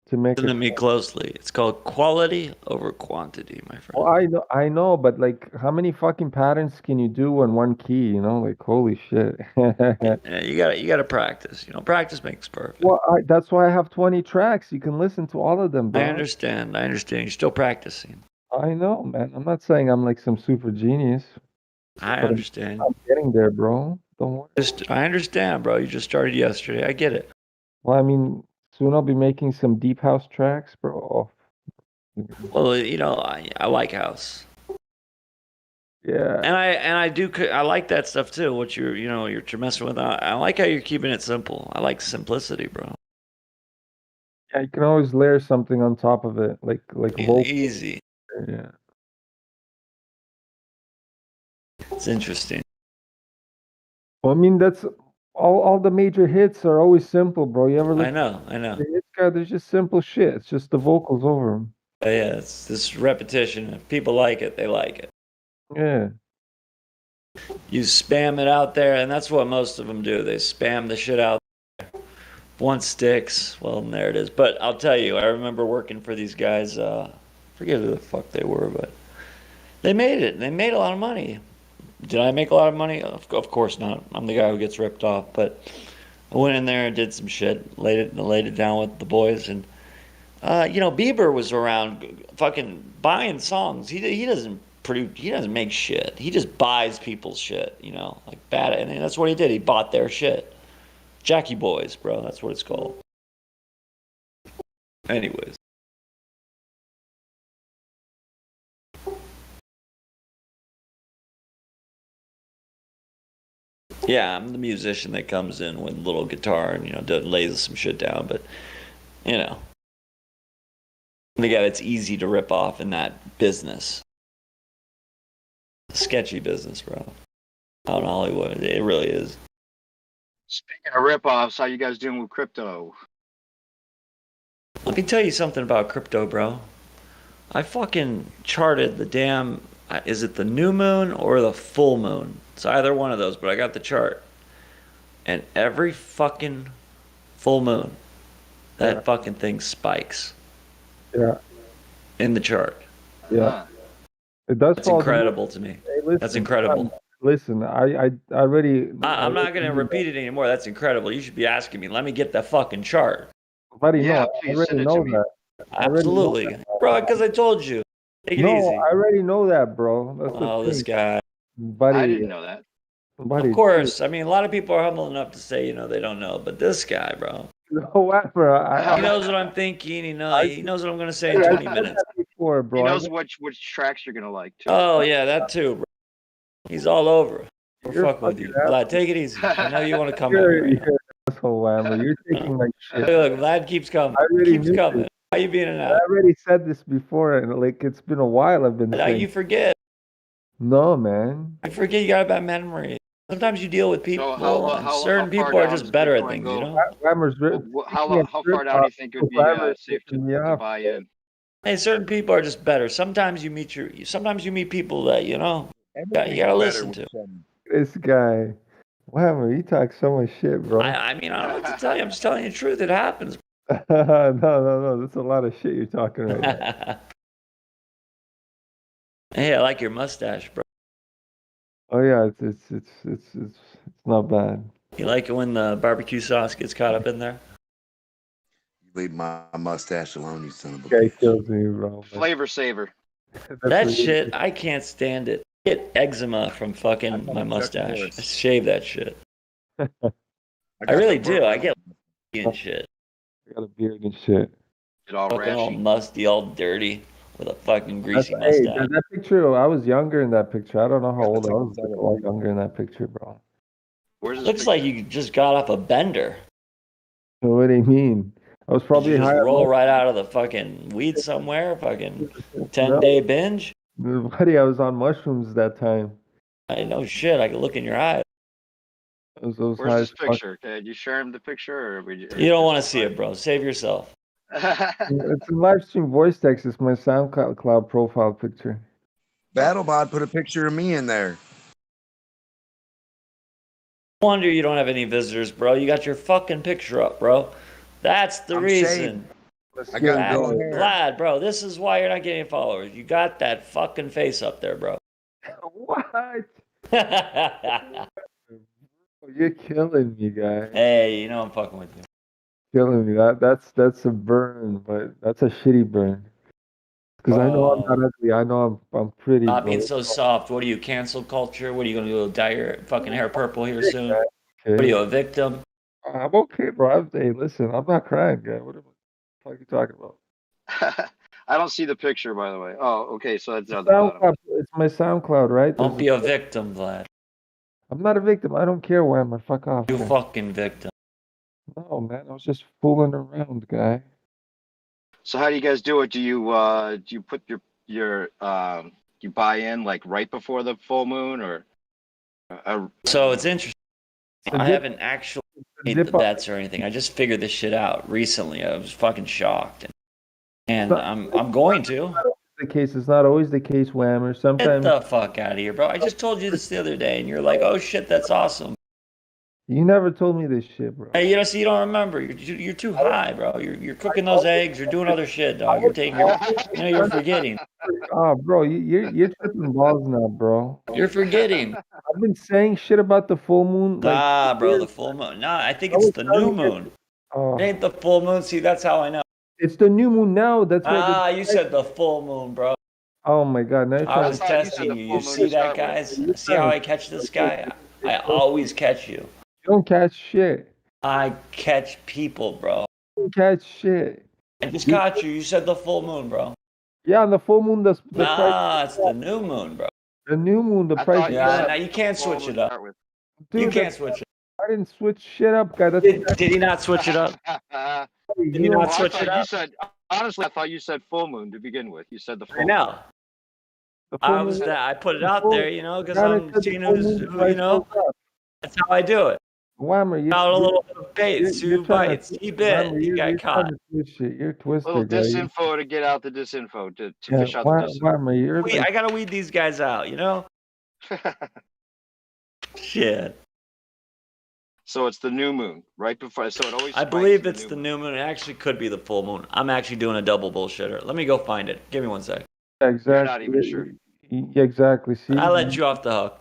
to make Listen to me closely. It's called quality over quantity, my friend. Well, I know, but like, how many fucking patterns can you do on one key? You know, like, holy shit. Yeah, you gotta practice. You know, practice makes perfect. Well, that's why I have 20 tracks. You can listen to all of them, bro. I understand. You're still practicing. I know, man. I'm not saying I'm like some super genius. I but understand. I'm getting there, bro. Don't worry. I understand, bro. You just started yesterday. I get it. Well, I mean, soon I'll be making some deep house tracks, bro. Well, you know, I like house. Yeah. And I like that stuff too. What you're messing with. I like how you're keeping it simple. I like simplicity, bro. Yeah, you can always layer something on top of it, like vocal. Easy. Yeah. It's interesting. Well, I mean, that's all the major hits are always simple, bro. You ever listen I know. to the hits guy? There's just simple shit. It's just the vocals over them. Yeah, it's this repetition. If people like it, they like it. Yeah. You spam it out there, and that's what most of them do. They spam the shit out there. One sticks, well, and there it is. But I'll tell you, I remember working for these guys. Forget who the fuck they were, but they made it. They made a lot of money. Did I make a lot of money? Of course not. I'm the guy who gets ripped off. But I went in there and did some shit, laid it down with the boys, and Bieber was around, fucking buying songs. He doesn't produce. He doesn't make shit. He just buys people's shit. You know, like bad. And that's what he did. He bought their shit. Jackie Boys, bro. That's what it's called. Anyways. Yeah, I'm the musician that comes in with a little guitar and, lays some shit down. But, the guy that's easy to rip off in that business. Sketchy business, bro. Out in Hollywood. It really is. Speaking of rip-offs, how you guys doing with crypto? Let me tell you something about crypto, bro. I fucking charted the damn... Is it the new moon or the full moon? It's either one of those, but I got the chart. And every fucking full moon, that fucking thing spikes. Yeah. In the chart. Yeah. It does. That's incredible to me. Hey, listen, that's incredible. Listen, I already... I'm not going to repeat it anymore. That's incredible. You should be asking me. Let me get the fucking chart. Buddy, no, I already know that. Absolutely. Bro, because I told you. Take it easy. I already know that, bro. That's this guy. Buddy, I didn't know that. Buddy, of course. I mean, a lot of people are humble enough to say, they don't know. But this guy, bro. Whatever. He knows what I'm thinking. He knows what I'm going to say in 20 minutes. Before, bro. He knows which tracks you're going to like, too. Oh, yeah, that too, bro. He's all over. I'll fuck with you. Vlad, take it easy. I know you want to come at me right now. Asshole, Lammer. You're taking like shit. Look, Vlad keeps coming. Keeps coming. Why are you being an ass? I already said this before, and it's been a while. I've been saying. You forget. No, man. I forget. You got a bad memory. Sometimes you deal with people. Certain people are just better at things, How far down do you think it would be safe to buy in? Hey, certain people are just better. Sometimes you meet people that you gotta listen to. This guy, wow, you talk so much shit, bro. I mean, I don't know what to tell you. I'm just telling you the truth. It happens. No. That's a lot of shit you're talking right now. Hey, I like your mustache, bro. Oh yeah, it's not bad. You like it when the barbecue sauce gets caught up in there? You leave my mustache alone, you son of a bitch. Kills me, bro. Flavor saver. That shit, I can't stand it. I get eczema from fucking my mustache. I shave that shit. I really do. I get and shit. I got a beard and shit. Fucking all musty, all dirty, with a fucking greasy mustache. Hey, that picture, I was younger in that picture. I don't know how old I was, but a lot younger in that picture, bro. Looks like you just got off a bender. What do you mean? I was probably Did you just high. roll right out of the fucking weed somewhere, fucking 10-day binge. Buddy, I was on mushrooms that time. I know shit. I could look in your eyes. Where's this picture? Can you share him the picture, or you don't want to see it, bro? Save yourself. It's a live stream voice text. It's my SoundCloud profile picture. BattleBot put a picture of me in there. No wonder you don't have any visitors, bro. You got your fucking picture up, bro. That's the reason. Shaved. I got Vlad, no hair. Vlad, bro, this is why you're not getting followers. You got that fucking face up there, bro. What? You're killing me, guy. Hey, you know I'm fucking with you. Killing me. That's a burn, but that's a shitty burn. Because I know I'm not ugly. I know I'm pretty, Not bro. being so soft. What are you, cancel culture? What are you gonna do? Dye your fucking hair purple here soon? Okay. What are you, a victim? I'm okay, bro. Hey, listen, I'm not crying, guy. What the fuck are you talking about? I don't see the picture, by the way. Oh, okay, so it's at the bottom. SoundCloud, it's my SoundCloud, right? Don't be a victim, Vlad. I'm not a victim. I don't care where I'm. Fuck off. You guy. fucking victim. No, man. I was just fooling around, guy. So how do you guys do it? Do you put your you buy in like right before the full moon or? So it's interesting. I haven't actually made the bets or anything. I just figured this shit out recently. I was fucking shocked, and I'm going to. The case is not always the case, Whammer. Sometimes. Get the fuck out of here, bro. I just told you this the other day, and you're like, "Oh shit, that's awesome." You never told me this shit, bro. Hey, so you don't remember. You're too high, bro. You're cooking those eggs. You're doing other shit, dog. You're forgetting. Oh, bro, you're tripping balls now, bro. You're forgetting. I've been saying shit about the full moon. Nah, bro, the full moon. Nah, I think it's the new moon. It ain't the full moon. See, that's how I know. It's the new moon now. That's why. You said the full moon, bro. Oh my God! Now I was testing you. You see that, guys? See how I catch this guy? I always catch you. You don't catch shit. I catch people, bro. You don't catch shit. I just caught you. You said the full moon, bro. Yeah, on the full moon, the Nah, price. it's the new moon, bro. The new moon, the price. Yeah, now you can't switch it up. Dude, You can't switch it. I didn't switch shit up, guy. Did he not switch it up? Did he not switch it up? You said honestly, I thought you said full moon to begin with. You said the full. I know. I put it out there, because I'm seeing who, that's how I do it. Whammer, you're out a little bit of bait, 2 bites. He bit. He got caught. You're twisted, Little guy. disinfo to get out the disinfo to fish out the disinfo. Whammer, you're I gotta weed these guys out, Shit. So it's the new moon, right before. So it always. I believe it's the new moon. It actually could be the full moon. I'm actually doing a double bullshitter. Let me go find it. Give me 1 sec. Exactly. You're not even sure. Yeah, exactly. See, I let you off the hook.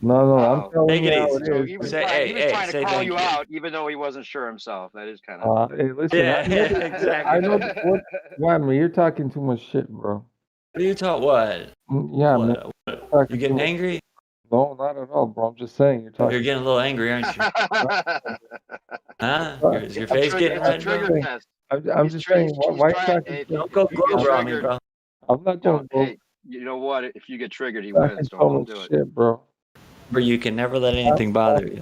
No, I'm telling Take you it how easy. it So is. he was Say, trying to call thank you you. out, even though he wasn't sure himself. That is kind of. Hey, listen. Yeah, exactly. I know what, Whammer, you're talking too much shit, bro. What are you talking? What? Yeah, What? man. You getting angry? No, not at all, bro. I'm just saying you're talking. You're getting a little angry, aren't you? Huh? Is your face getting red, bro? I'm just saying, why you talking? Don't go Grover on me, bro. I'm not going. Hey, you know what? If you get triggered, he wins. Don't do it. Shit, bro. But you can never let anything bother you.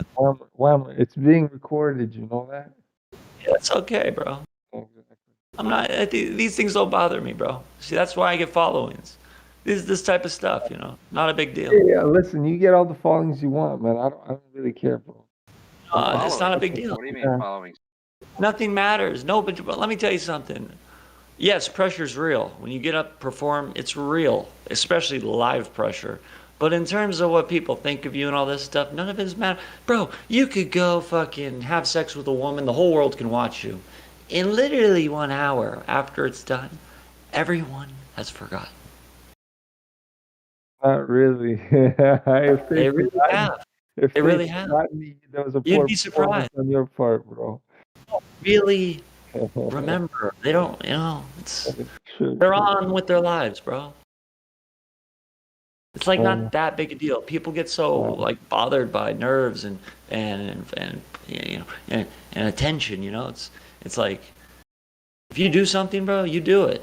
Whammer, it's being recorded. You know that? Yeah, it's okay, bro. I'm not. These things don't bother me, bro. See, that's why I get followings. This type of stuff, not a big deal. Yeah, listen, you get all the followings you want, man. I don't really care, bro. It's not a big deal. What do you mean followings? Nothing matters. No, but let me tell you something. Yes, pressure's real. When you get up, perform, it's real, especially live pressure. But in terms of what people think of you and all this stuff, none of it matters. Bro, you could go fucking have sex with a woman, the whole world can watch you. In literally 1 hour after it's done, everyone has forgotten. Not really. They really have. They really have. There was a You'd poor be surprised. on your part, bro. Really remember. They don't, they're on with their lives, bro. It's like not that big a deal. People get so like bothered by nerves and attention, It's like if you do something, bro, you do it.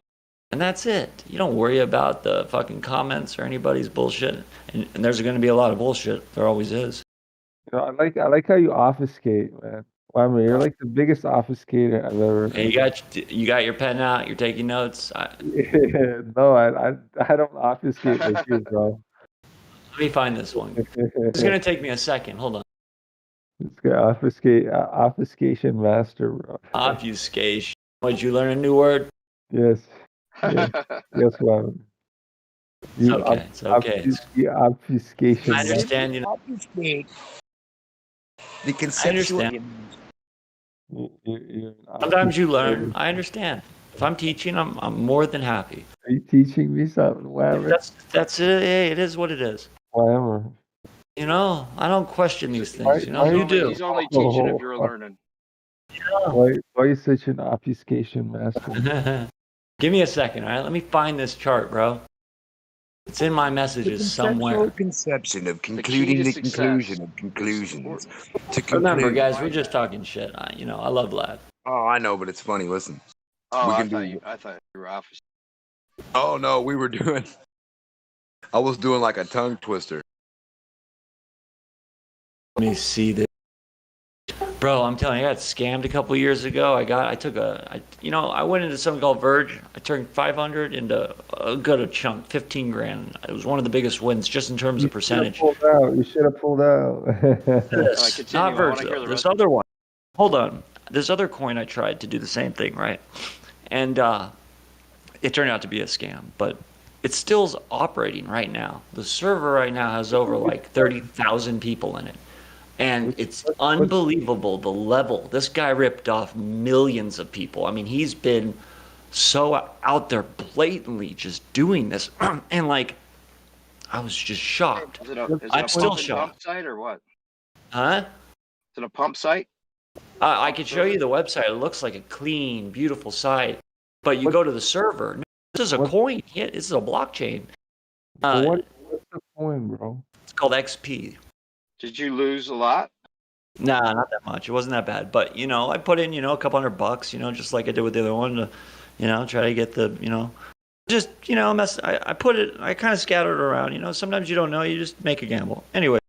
And that's it. You don't worry about the fucking comments or anybody's bullshit. And there's going to be a lot of bullshit. There always is. I like how you obfuscate, man. Whammer, you're like the biggest obfuscator I've ever. Hey, you got your pen out. You're taking notes. No, I don't obfuscate like you, bro. Let me find this one. It's going to take me a second. Hold on. This guy obfuscation master, bro. Obfuscation. Did you learn a new word? Yes. Yes, Whammer. It's okay. Obfuscation. I understand, Obfuscate. The I understand. conceptual. Sometimes you learn. I understand. If I'm teaching, I'm more than happy. Are you teaching me something, Whammer? That's it. Hey, it is what it is. Whammer. You know, I don't question these Why, things. You know, you do. He's only teaching if you're learning. Why are you such an obfuscation master? Give me a second, all right? Let me find this chart, bro. It's in my messages somewhere. Conception of concluding the conclusion of conclusions. To Remember, conclude. guys, we're just talking shit. I love Vlad. Oh, I know, but it's funny. Listen. Oh, We I can thought, do- I thought you were off. Oh no, we were doing. I was doing like a tongue twister. Let me see this. Bro, I'm telling you, I got scammed a couple years ago. I went into something called Verge. I turned 500 into a good chunk, 15 grand. It was one of the biggest wins just in terms of percentage. You should have pulled out. This, not Verge, though. This other one. Hold on. This other coin I tried to do the same thing, right? And it turned out to be a scam, but it still's operating right now. The server right now has over like 30,000 people in it. And it's unbelievable the level. This guy ripped off millions of people. I mean, he's been so out there blatantly just doing this. And like, I was just shocked. Is it a I'm still pump shocked. site or what? Huh? Is it a pump site? I could show you the website. It looks like a clean, beautiful site. But you go to the server. No, this is a coin. Yeah, this is a blockchain. What's the coin, bro? It's called XP. Did you lose a lot? Nah, not that much. It wasn't that bad. But, I put in, a couple $100, just like I did with the other one to, try to get the, just, I kind of scattered around, sometimes you don't know, you just make a gamble. Anyway.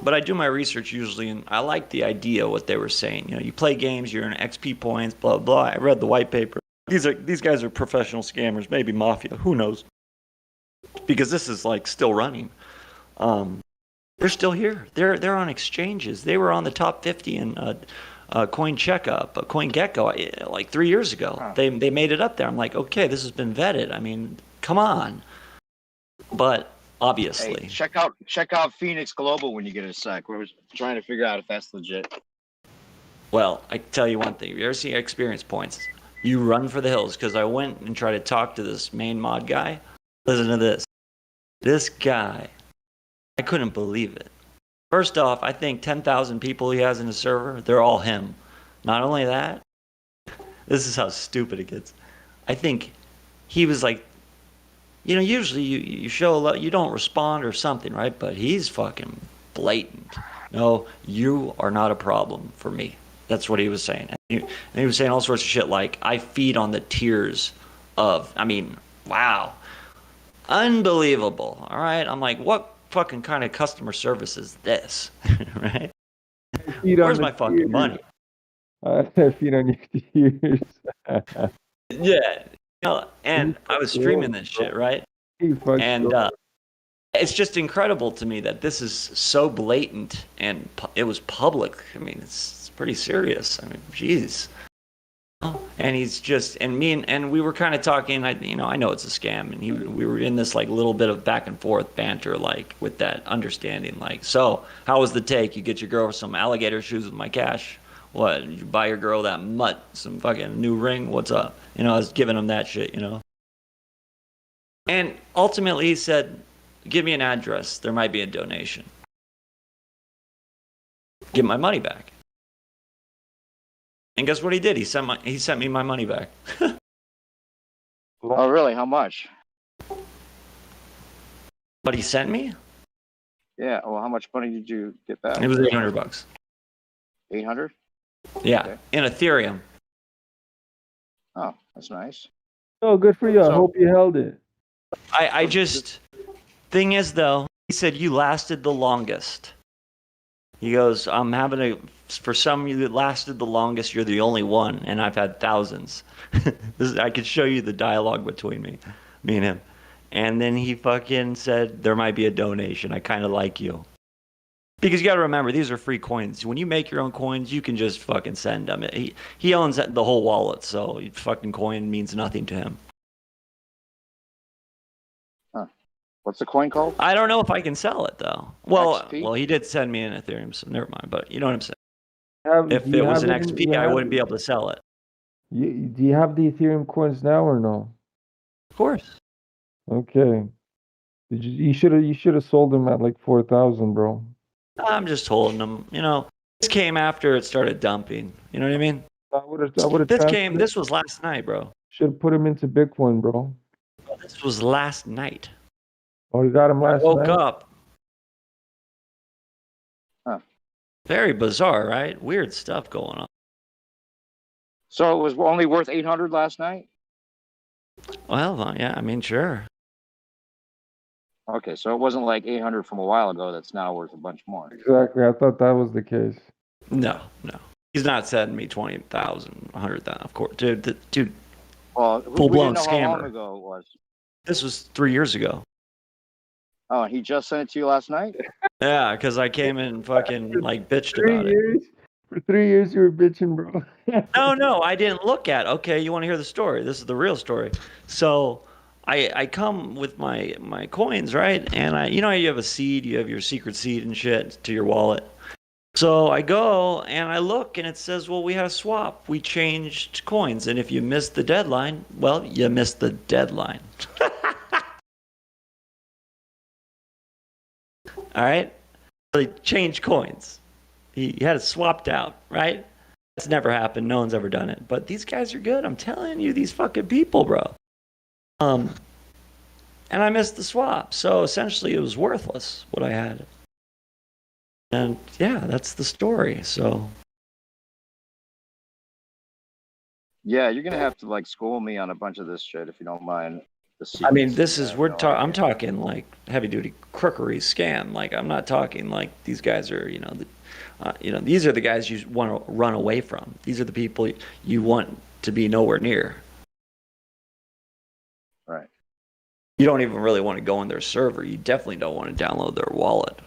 But I do my research usually, and I like the idea of what they were saying. You play games, you're in XP points, blah, blah. I read the white paper. These guys are professional scammers, maybe mafia, who knows? Because this is, like, still running. They're still here. They're on exchanges. They were on the top 50 in Coin Checkup, CoinGecko, like 3 years ago. Huh. They made it up there. I'm like, okay, this has been vetted. I mean, come on. But obviously, Hey, check out Phoenix Global when you get a sec. We're trying to figure out if that's legit. well, I tell you one thing. If you ever see experience points, you run for the hills. Because I went and tried to talk to this main mod guy. Listen to this. This guy. I couldn't believe it. First off, I think 10,000 people he has in his server, they're all him. Not only that, this is how stupid it gets. I think he was like, usually you show love, you don't respond or something, right? But he's fucking blatant. No, you are not a problem for me. That's what he was saying. And he was saying all sorts of shit like, I feed on the tears of, wow. Unbelievable. All right. I'm like, what fucking kind of customer service is this? Right? Where's my fucking money? Feed on your tears. Yeah. And I was streaming this shit, right? And it's just incredible to me that this is so blatant and it was public. It's pretty serious. Jeez. And he's just, and we were kind of talking, I know it's a scam, and we were in this like little bit of back and forth banter, like with that understanding, like, so how was the take? You get your girl some alligator shoes with my cash? What? You buy your girl that mutt, some fucking new ring? What's up? I was giving him that shit, And ultimately he said, give me an address. There might be a donation. Get my money back. And guess what he did? He sent me my money back. Oh, really? How much? But he sent me? Yeah. Well, how much money did you get back? It was $800. 800? Yeah, Okay. in Ethereum. Oh, that's nice. Oh, good for you. I hope you held it. I just, thing is though, he said you lasted the longest. He goes, for some you that lasted the longest, you're the only one, and I've had thousands. I could show you the dialogue between me and him. And then he fucking said, there might be a donation. I kind of like you. Because you got to remember, these are free coins. When you make your own coins, you can just fucking send them. He owns the whole wallet, so fucking coin means nothing to him. Huh. What's the coin called? I don't know if I can sell it, though. Well, XP? he did send me an Ethereum, so never mind. But you know what I'm saying. If it was an XP, I wouldn't be able to sell it. Do you have the Ethereum coins now or no? Of course. Okay. You should have sold them at like 4,000, bro. I'm just holding them. You know, this came after it started dumping. You know what I mean? I would have This was last night, bro. Should have put them into Bitcoin, bro. This was last night. Oh, you got them last I woke night? up. Huh. Very bizarre, right? Weird stuff going on. So it was only worth 800 last night? Well, yeah, I mean, sure. Okay, so it wasn't like 800 from a while ago that's now worth a bunch more. Exactly. I thought that was the case. No. He's not sending me 20,000, 100,000, of course. Dude, Well, full-blown we didn't know how long scammer. ago it was. This was 3 years ago. Oh, and he just sent it to you last night? Yeah, because I came in and fucking like bitched 3 about it. years? For 3 years you were bitching, bro. No, I didn't look at. Okay, you want to hear the story? This is the real story. So, I come with my coins, right? And you have a seed, you have your secret seed and shit to your wallet. So I go and I look and it says, well, we had a swap. We changed coins, and if you missed the deadline, well, you missed the deadline. All right? So they changed coins. He had it swapped out, right? That's never happened. No one's ever done it. But these guys are good. I'm telling you, these fucking people, bro. And I missed the swap. So essentially it was worthless what I had. And yeah, that's the story. So Yeah, you're gonna have to like school me on a bunch of this shit if you don't mind. I mean, this is I'm talking like heavy duty crookery scam. Like I'm not talking like these guys are, these are the guys you want to run away from. These are the people you want to be nowhere near. Right. You don't even really want to go on their server. You definitely don't want to download their wallet.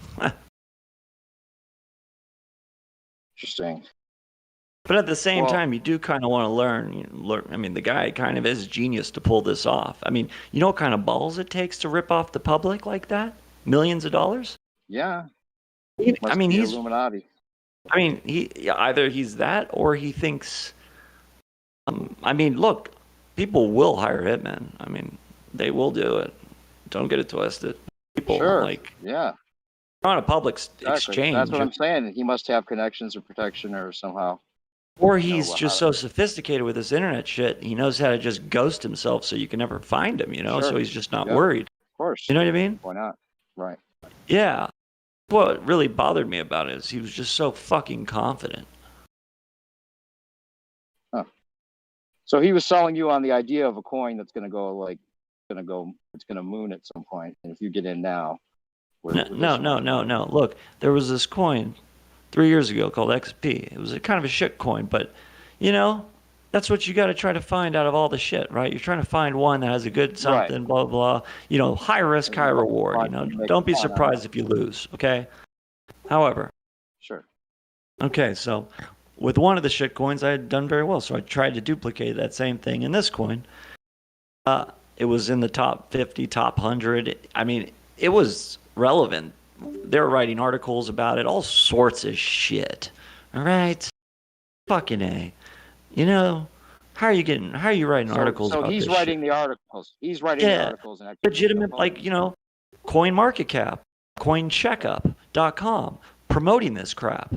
Interesting. But at the same time, you do kind of want to learn. I mean, the guy kind of is a genius to pull this off. I mean, you know what kind of balls it takes to rip off the public like that? Millions of dollars? Yeah. I mean, he's Illuminati. I mean, either he's that or he thinks. I mean, look, people will hire hitmen. I mean, they will do it. Don't get it twisted. People Yeah. on a public exchange. That's what I'm saying. He must have connections or protection or somehow. Or he's just so sophisticated with this internet shit, he knows how to just ghost himself so you can never find him, so he's just not worried. Of course. You know what I mean? Why not? Right. Yeah. What really bothered me about it is he was just so fucking confident. Huh. So he was selling you on the idea of a coin that's going to go it's going to moon at some point. And if you get in now. No. Look, there was this coin 3 years ago called XP. It was a kind of a shit coin, but that's what you got to try to find out of all the shit, right? You're trying to find one that has a good something, blah, blah, blah. High risk, high reward. Don't be surprised if you lose, okay? However. Sure. Okay, so with one of the shit coins, I had done very well. So I tried to duplicate that same thing in this coin. It was in the top 50, top 100. I mean, it was relevant. They were writing articles about it, all sorts of shit. All right? Fucking A. How are you writing articles about this So he's writing shit? the articles. He's writing the articles. And legitimate, CoinMarketCap, CoinCheckup.com, promoting this crap.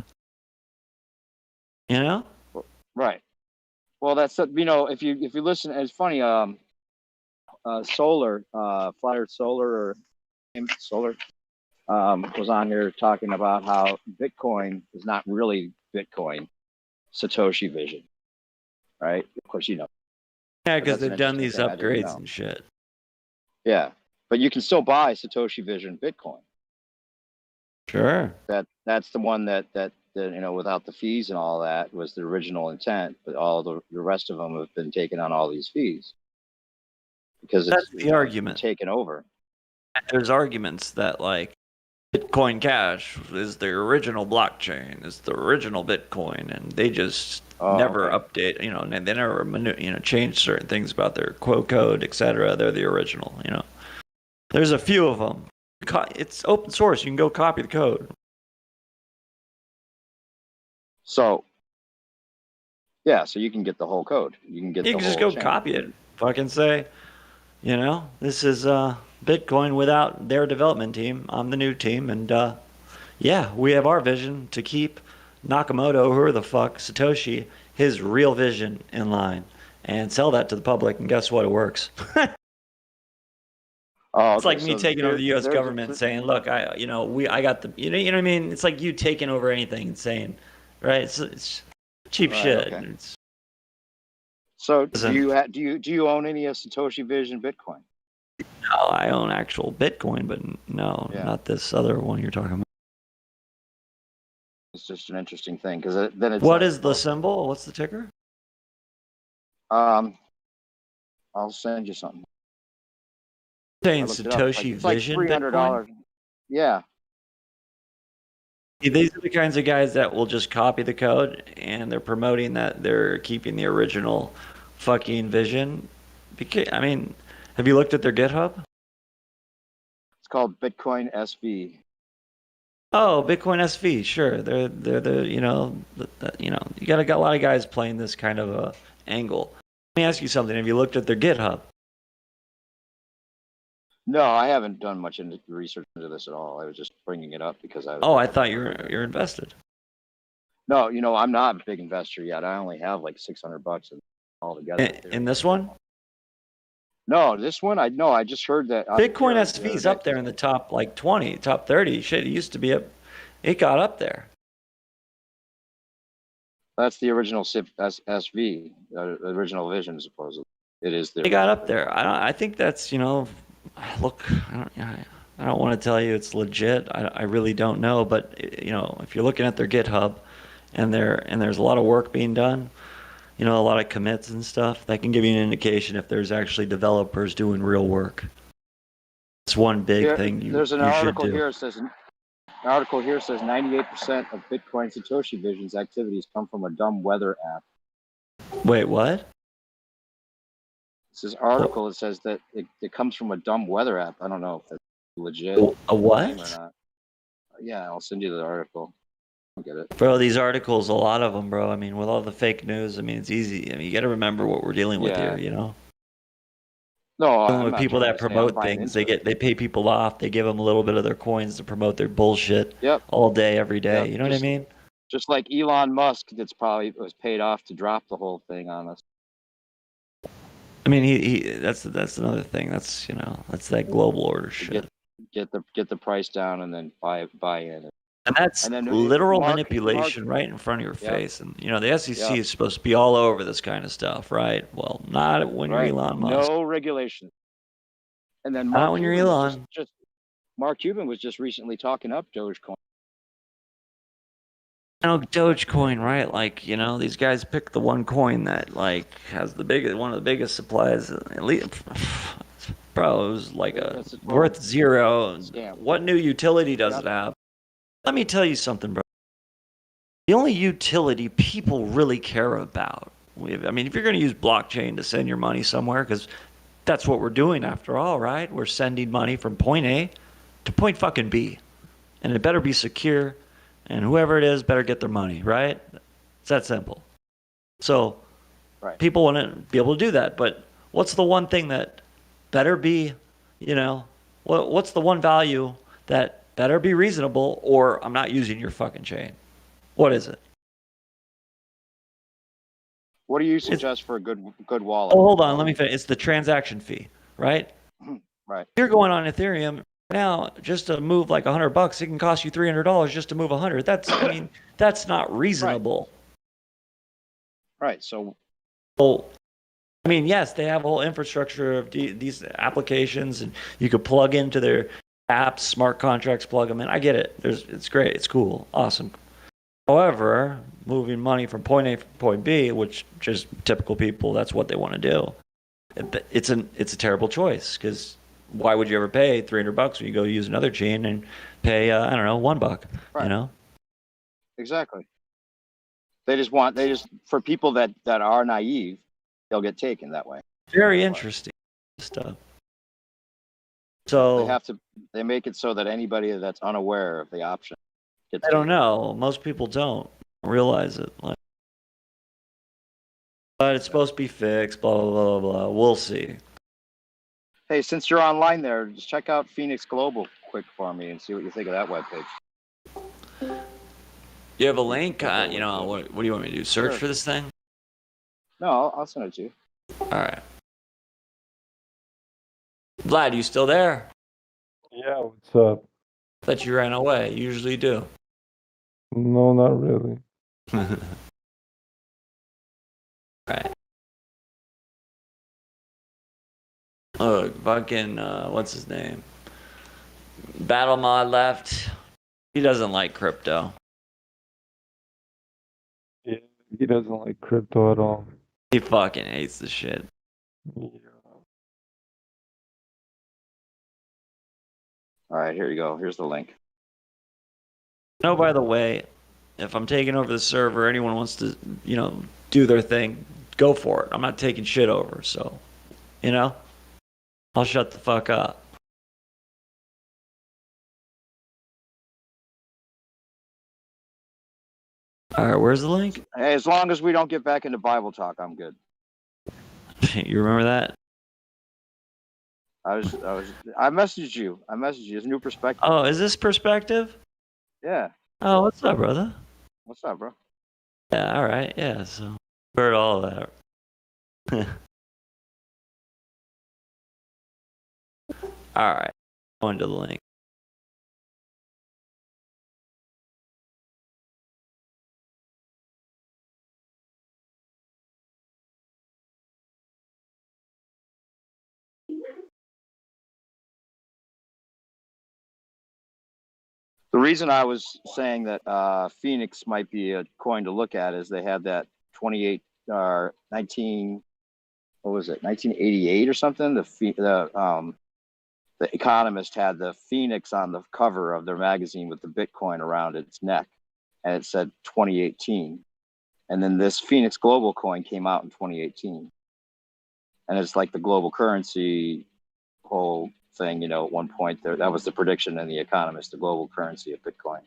Right. Well, that's, if you listen, it's funny, Solar, Flat Earth Solar was on here talking about how Bitcoin is not really Bitcoin, Satoshi Vision, right? Of course, Yeah, because they've done these upgrades and shit. Yeah, but you can still buy Satoshi Vision Bitcoin. Sure. That's the one that without the fees and all that was the original intent, but all the rest of them have been taken on all these fees because that's the argument taken over. There's arguments that Bitcoin Cash is the original blockchain, is the original Bitcoin, and they just never update, and they never change certain things about their quote code, etc. They're the original, There's a few of them. It's open source. You can go copy the code. So Yeah, so you can get the whole code. You can get You the can just whole go chain. copy it. Fucking say, this is Bitcoin without their development team. I'm the new team, and yeah, we have our vision to keep Nakamoto, whoever the fuck, Satoshi, his real vision in line, and sell that to the public. And guess what? It works. Oh, It's okay. like me So taking over the U.S. there's government, saying, "Look, I got the, you know what I mean." It's like you taking over anything and saying, right? It's cheap right, shit. okay. It's, So do you own any of Satoshi Vision Bitcoin? no, I own actual Bitcoin, but no, Yeah. not this other one you're talking about. It's just an interesting thing because then it's What like, is the symbol? What's the ticker? I'll send you something. Saying I looked it up. Satoshi It's like Vision $300. Bitcoin. Yeah. These are the kinds of guys that will just copy the code, and they're promoting that they're keeping the original fucking vision. Because, I mean, have you looked at their GitHub? It's called Bitcoin SV. Oh, Bitcoin SV, sure. They're the you got a lot of guys playing this kind of a angle. Let me ask you something. Have you looked at their GitHub? No, I haven't done much research into this at all. I was just bringing it up because I was. Oh, I thought you're invested. No, I'm not a big investor yet. I only have like $600 altogether. In this one? No, this one I just heard that Bitcoin SV is up there in the top like 20, top 30. Shit, it used to be up. It got up there. That's the original SIP SV, original vision, supposedly. It is the. It got up there. I think that's look. I don't want to tell you it's legit. I really don't know. But if you're looking at their GitHub, and there's a lot of work being done, a lot of commits and stuff, that can give you an indication if there's actually developers doing real work. It's one big thing you There's an you should article do. here that says. An article here says 98% of Bitcoin Satoshi Vision's activities come from a dumb weather app. Wait, what? It's this article that says that it comes from a dumb weather app. I don't know if that's legit. A what? Or not. Yeah, I'll send you the article. I'll get it. Bro, these articles, a lot of them, bro. I mean, with all the fake news, I mean, it's easy. I mean, you got to remember what we're dealing with here, No, Dealing I'm with not people trying that to say I'm promote buying things, into it. they pay people off. They give them a little bit of their coins to promote their bullshit. Yep. All day, every day. Yep, You know what I mean? Just like Elon Musk, that's probably was paid off to drop the whole thing on us. I mean, he that's another thing. That's that's that global order shit. Get the price down and then buy in. And that's literal manipulation right in front of your face. And the SEC is supposed to be all over this kind of stuff, right? Well, not when you're Elon Musk. No regulation. And then Not when you're Elon. Mark Cuban was just recently talking up Dogecoin. Dogecoin, right? Like, these guys pick the one coin that like has one of the biggest supplies. At least, bro, it was like worth zero. What new utility does it have? Let me tell you something, bro. The only utility people really care about. I mean, if you're going to use blockchain to send your money somewhere, because that's what we're doing after all, right? We're sending money from point A to point fucking B, and it better be secure. And whoever it is better get their money, right? It's that simple. So people want to be able to do that. But what's the one thing that better be, what's the one value that better be reasonable, or I'm not using your fucking chain? What is it? What do you suggest for a good wallet? Oh, hold on. Let me finish. It's the transaction fee, right? Right. If you're going on Ethereum now, just to move like $100, it can cost you $300 just to move 100. That's not reasonable. Right. So, I mean, yes, they have a whole infrastructure of these applications, and you could plug into their apps, smart contracts, plug them in. I get it. It's great. It's cool. Awesome. However, moving money from point A to point B, which just typical people, that's what they want to do. It's a terrible choice, because why would you ever pay $300 when you go use another chain and pay I don't know, $1? Right. Exactly. They just for people that are naive, they'll get taken that way. Very interesting stuff. So they make it so that anybody that's unaware of the option gets I don't know. Most people don't realize it. Like, but it's supposed to be fixed. Blah blah blah blah. We'll see. Hey, since you're online there, just check out Phoenix Global quick for me and see what you think of that webpage. You have a link? You know, what do you want me to do? Search for this thing? No, I'll send it to you. All right. Vlad, you still there? Yeah, what's up? Thought you ran away. You usually do. No, not really. Right. Look, fucking, what's his name? Battle Mod left. He doesn't like crypto. Yeah, he doesn't like crypto at all. He fucking hates the shit. Yeah. All right, here you go. Here's the link. Oh, by the way, if I'm taking over the server, anyone wants to, you know, do their thing, go for it. I'm not taking shit over, so, you know, I'll shut the fuck up. All right, where's the link? Hey, as long as we don't get back into Bible talk, I'm good. You remember that? I messaged you. It's a new perspective. Oh, is this perspective? Yeah. Oh, what's up, brother? What's up, bro? Yeah, all right. Yeah, so heard all of that. All right, going to the link. The reason I was saying that Phoenix might be a coin to look at is they had that 28 or 19, what was it, 1988 or something. The Economist had the Phoenix on the cover of their magazine with the Bitcoin around its neck, and it said 2018. And then this Phoenix Global coin came out in 2018, and it's like the global currency whole thing. You know, at one point there, that was the prediction in the Economist, the global currency of Bitcoin.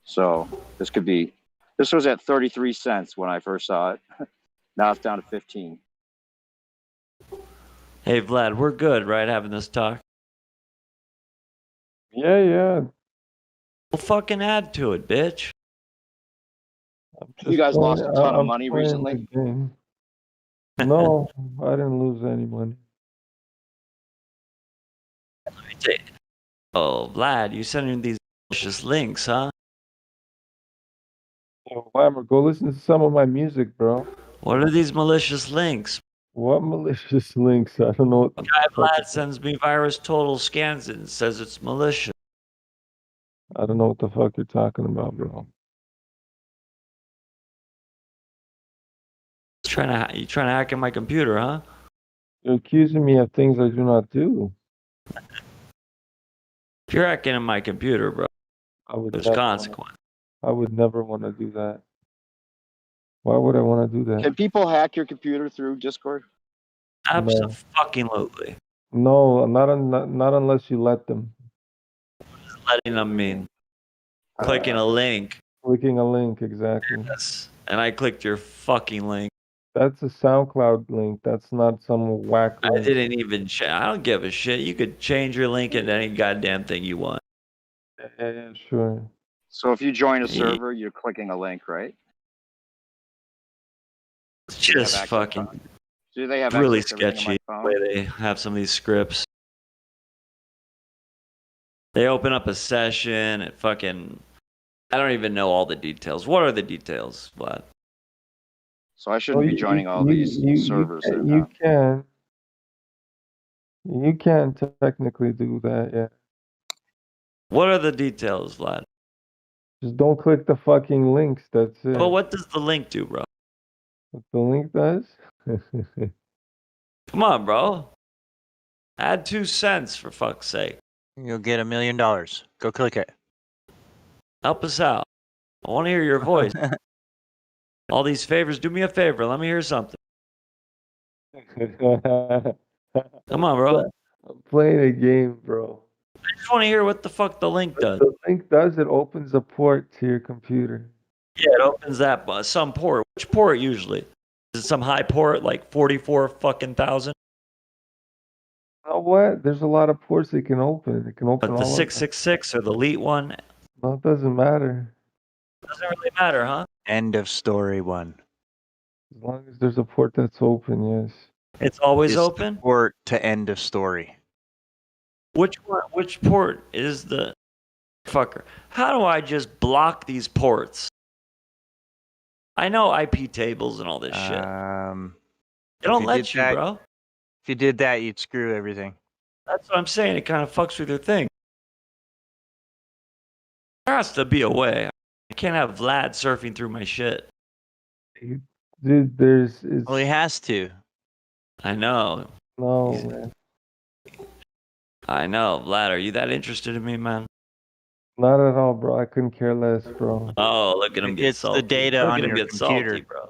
So this was at 33 cents when I first saw it. Now it's down to 15. Hey, Vlad, we're good, right? Having this talk. Yeah, yeah. We'll fucking add to it, bitch. You guys lost a ton of money playing recently? the game. No, I didn't lose any money. Oh, Vlad, you sending these malicious links, huh? Yo, Whammer, go listen to some of my music, bro. What are these malicious links? What malicious links? I don't know what the Guy fuck Vlad sends me virus total scans it and says it's malicious. I don't know what the fuck you're talking about, bro. You trying to hack in my computer, huh? You're accusing me of things I do not do. If you're hacking in my computer, bro, there's consequence. I would never want to do that. Why would I want to do that? Can people hack your computer through Discord? Absolutely. No, not unless you let them. Letting them mean clicking a link. Clicking a link, exactly. Yes. And I clicked your fucking link. That's a SoundCloud link. That's not some whack link. I didn't even I don't give a shit. You could change your link into any goddamn thing you want. Yeah, sure. So if you join a server, you're clicking a link, right? It's just fucking Do they have really access to everything sketchy on the my phone? way they have some of these scripts. They open up a session at fucking... I don't even know all the details. What are the details, Vlad? So I shouldn't be joining all these servers. You can technically do that, yeah. What are the details, Vlad? Just don't click the fucking links, that's it. But what does the link do, bro? What the link does? Come on, bro. Add 2 cents, for fuck's sake. You'll get $1 million. Go click it. Help us out. I want to hear your voice. All these favors, do me a favor. Let me hear something. Come on, bro. I'm playing a game, bro. I just want to hear what the fuck the link does. The link does, it opens a port to your computer. Yeah, it opens that some port. Which port usually? Is it some high port like 44 fucking thousand? You know what? There's a lot of ports it can open. It can open But the all of them. 666 or the elite one No, it doesn't matter. doesn't really matter, huh? End of story one. As long as there's a port that's open, yes. It's always It's the open. port to end of story. Which one? Which port is the fucker? How do I just block these ports? I know IP tables and all this shit. They don't let you, bro. If you did that, you'd screw everything. That's what I'm saying. It kind of fucks with your thing. There has to be a way. I can't have Vlad surfing through my shit. Dude, Well, he has to. I know. No, man. I know. Vlad, are you that interested in me, man? Not at all, bro. I couldn't care less, bro. Oh, look at him get It's the salty. data Look on at him your get computer. salty, bro.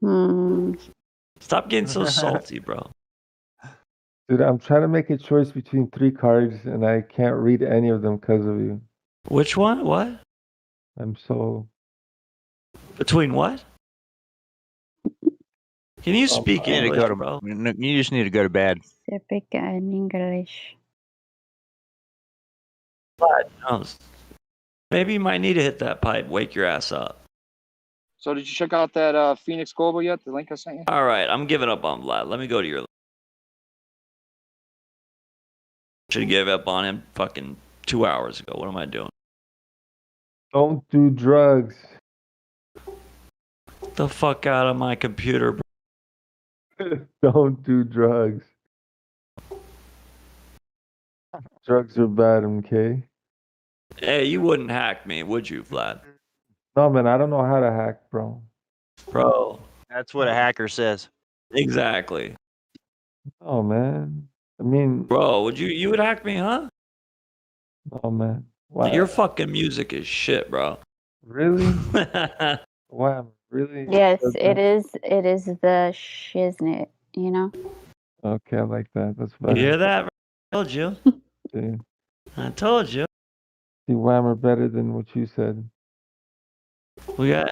Hmm. Stop getting so salty, bro. Dude, I'm trying to make a choice between 3 cards, and I can't read any of them because of you. Which one? What? I'm so... Between what? Can you speak You need to English, go to, bro? you just need to go to bed. Speak in English. Vlad knows. Maybe you might need to hit that pipe. Wake your ass up. So did you check out that Phoenix Global yet? The link I sent you? All right, I'm giving up on Vlad. Let me go to your. Should have gave up on him fucking 2 hours ago. What am I doing? Don't do drugs. Get the fuck out of my computer, bro. Don't do drugs. Drugs are bad, okay? Hey, you wouldn't hack me, would you, Vlad? No, man, I don't know how to hack, bro. Bro. That's what a hacker says. Exactly. Oh, man. I mean... Bro, you would hack me, huh? Oh, man. Wow. Your fucking music is shit, bro. Really? Wow, really? Yes, it is. It is the shiznit, you know? Okay, I like that. That's You better. hear that? I told you. See, I told you. see, Whammer better than what you said. We got.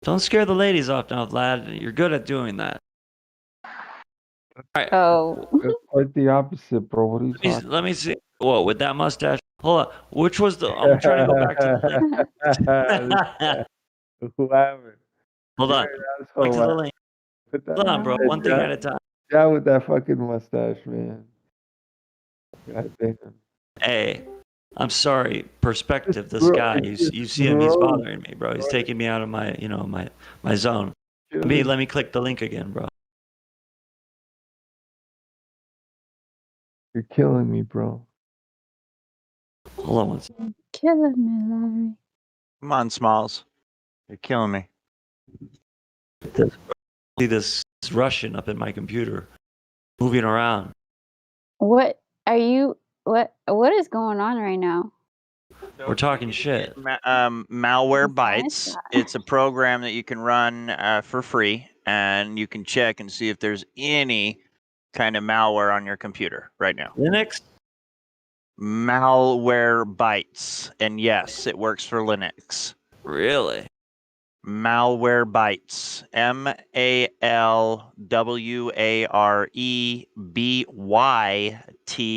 Don't scare the ladies off now, Vlad. You're good at doing that. All right. Oh. That's quite the opposite, bro. What are you talking Let me see. Whoa, with that mustache. Hold on. Which was the? I'm trying to go back to the link. Whammer. Hold on. Back to the link. Hold on, bro. One thing at a time. Yeah, with that fucking mustache, man. God damn. Hey, I'm sorry. Perspective. This guy. You see him. He's bothering me, bro. He's taking me out of my, my zone. Let me click the link again, bro. You're killing me, bro. Hold on one second. Killing me, Larry. Come on, Smalls. You're killing me. See this Russian up in my computer, moving around. What are you? What is going on right now? We're talking shit. Malware Bytes. It's a program that you can run for free, and you can check and see if there's any kind of malware on your computer right now. Linux? Malware Bytes. And yes, it works for Linux. Really? Malware Bytes.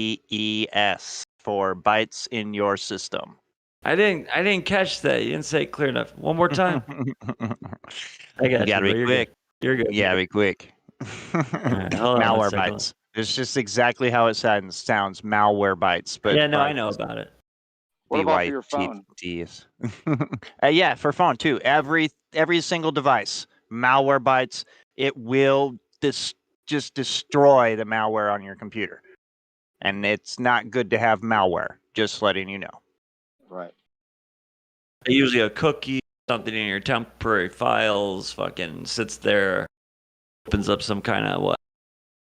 MALWAREBYTES for bytes in your system. I didn't catch that. You didn't say it clear enough. One more time. I got you. You gotta be quick. You're good. You gotta be quick. Right, hold on Malware a second. Bytes. It's just exactly how it sounds. Malware Bytes. But Yeah, no, I know about it. What about for your phone? Yeah, for phone too. Every single device, Malware Bytes. It will just destroy the malware on your computer, and it's not good to have malware. Just letting you know. Right. Usually a cookie, something in your temporary files, fucking sits there, opens up some kind of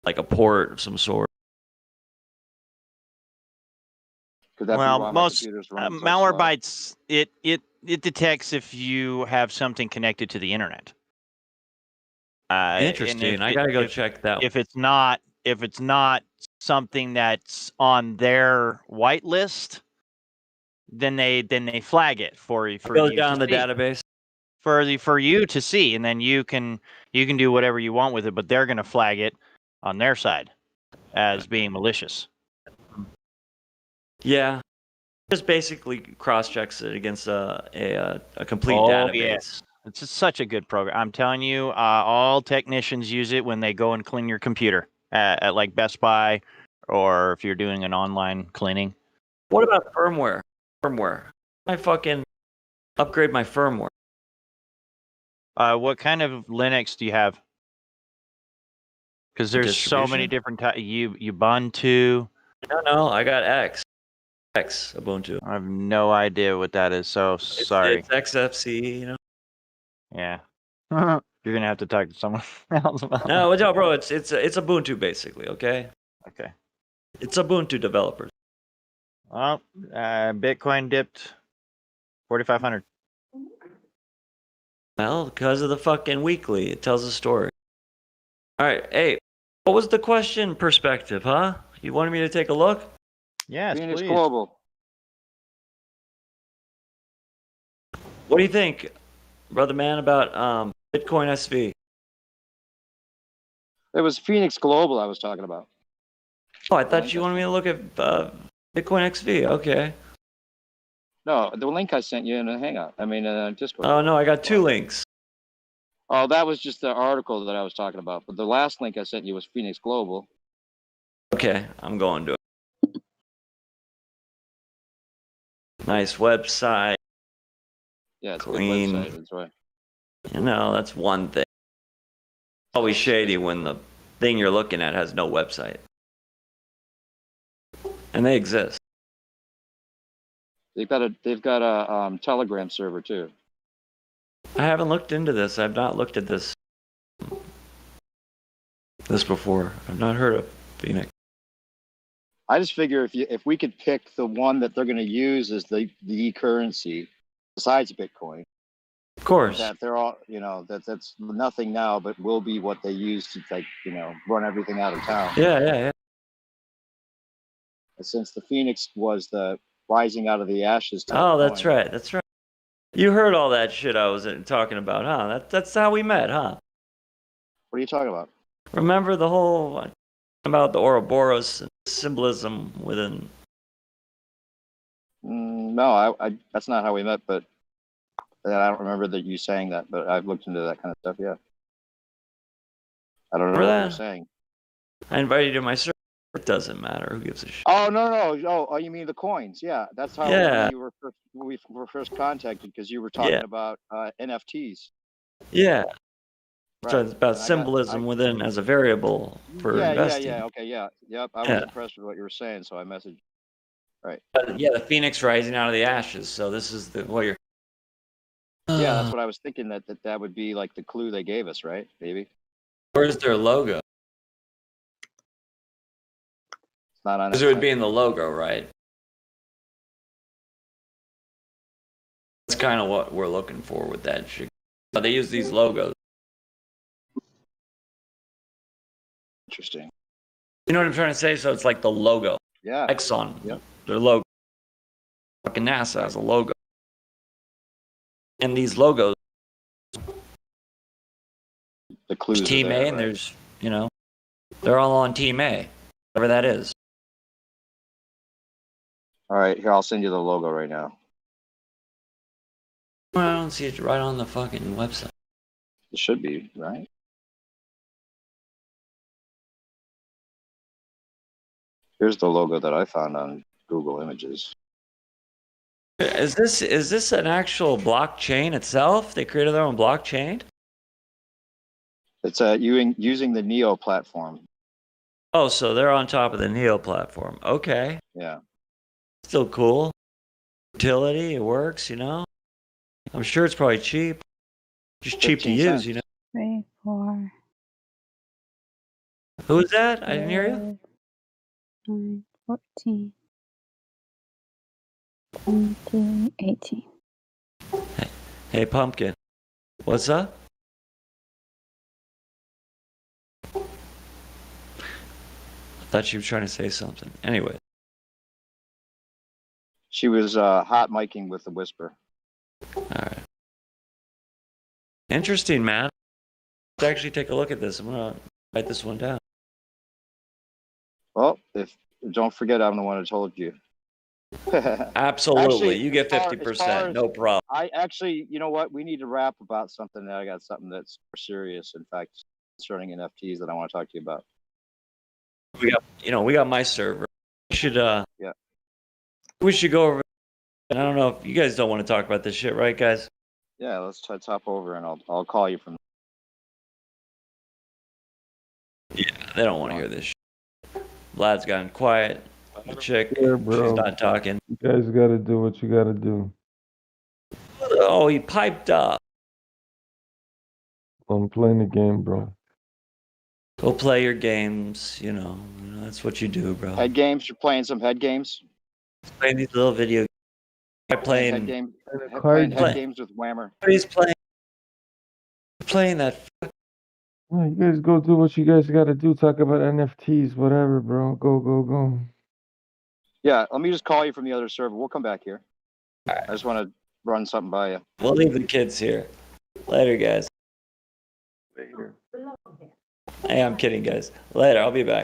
like a port of some sort. Could that be Well, why my most computer's running so Malware slow? Bytes it detects if you have something connected to the internet. Interesting. I gotta go check that. If it's not something that's on their whitelist, then they flag it for you Goes you down to the see. database. For you to see, and then you can do whatever you want with it, but they're going to flag it on their side as being malicious. Yeah, just basically cross checks it against a complete Oh, database. yes. It's just such a good program. I'm telling you, all technicians use it when they go and clean your computer at like Best Buy, or if you're doing an online cleaning. What about firmware? I fucking upgrade my firmware. What kind of Linux do you have? Because there's so many Distribution? different types. Ubuntu. No, I got X Ubuntu. I have no idea what that is. So sorry. It's XFCE, you know. Yeah. You're gonna have to talk to someone else about. No, bro, it's Ubuntu basically. Okay. Okay. It's Ubuntu developers. Well, Bitcoin dipped 4,500. Well, because of the fucking weekly, it tells a story. All right, hey, what was the question? Perspective, huh? You wanted me to take a look? Yes, Phoenix please. Global. What do you think, brother man, about Bitcoin SV? It was Phoenix Global I was talking about. Oh, I thought you wanted me to look at Bitcoin XV. Okay. No, the link I sent you in a Hangout. I mean, Discord. Oh no, I got two links. Oh, that was just the article that I was talking about. But the last link I sent you was Phoenix Global. Okay, I'm going to it. Nice website. Yeah, it's Clean. a good website. That's right. You know, that's one thing. Always shady when the thing you're looking at has no website. And they exist. They've got a Telegram server too. I haven't looked into this. I've not looked at this before. I've not heard of Phoenix. I just figure if we could pick the one that they're going to use as the currency besides Bitcoin, of course, that they're all that's nothing now, but will be what they use to run everything out of town. Yeah. And since the Phoenix was the rising out of the ashes. Oh, that's right. That's right. You heard all that shit I was talking about, huh? That's how we met, huh? What are you talking about? Remember the whole about the Ouroboros and symbolism within? No, I that's not how we met, but I don't remember that you saying that. But I've looked into that kind of stuff. Yeah, I don't know what you're saying. I invited you to my server. It doesn't matter. Who gives a shit? Oh no! Oh, you mean the coins? Yeah, that's how we were first contacted because you were talking about NFTs. Yeah. Right. So it's about symbolism within as a variable for investing. Yeah. Okay. Yeah. Yep. I was impressed with what you were saying, so I messaged. Right. Yeah, the Phoenix rising out of the ashes. So this is what you're. Yeah, that's what I was thinking. That would be like the clue they gave us, right? Maybe. Where's their logo? It's not on. Because it would be in the logo, right? That's kind of what we're looking for with that shit. But they use these logos. Interesting. You know what I'm trying to say? So it's like the logo. Yeah. Exxon. Yep. Their logo. Fucking NASA has a logo. And these logos. The clues. There's Team A and there's, they're all on Team A. Whatever that is. All right, here, I'll send you the logo right now. Well, I don't see it right on the fucking website. It should be, right? Here's the logo that I found on Google Images. Is this an actual blockchain itself? They created their own blockchain? It's using the Neo platform. Oh, so they're on top of the Neo platform. Okay. Yeah. Still cool. Utility, it works, I'm sure it's probably cheap. Just cheap to use, 3, 4. Who is that? I didn't hear you. 9, 14. 17, 18. Hey, Pumpkin. What's up? I thought you were trying to say something. Anyway. She was hot miking with the whisper. All right. Interesting, man. Let's actually take a look at this. I'm gonna write this one down. Well, if don't forget, I'm the one who told you. Absolutely, Actually, you get as far 50%. as- No problem. I actually, you know what? We need to rap about something. I got something that's more serious. In fact, concerning NFTs that I want to talk to you about. We got my server. We should Yeah. we should go over. And I don't know if you guys don't want to talk about this shit, right, guys? Yeah, let's try to top over, and I'll call you from. Yeah, they don't want to hear this shit. Vlad's gotten quiet. The chick, Yeah, bro. she's not talking. You guys gotta do what you gotta do. Oh, he piped up. I'm playing the game, bro. Go play your games. That's what you do, bro. Head games. You're playing some head games. Playing these little video. Playing head Playing. game. Playing head games with Whammer. He's playing that. Yeah, you guys go do what you guys gotta do. Talk about NFTs, whatever, bro. Go. Yeah, let me just call you from the other server. We'll come back here. I just want to run something by you. We'll leave the kids here. Later, guys. Later. Hey, I'm kidding, guys. Later, I'll be back.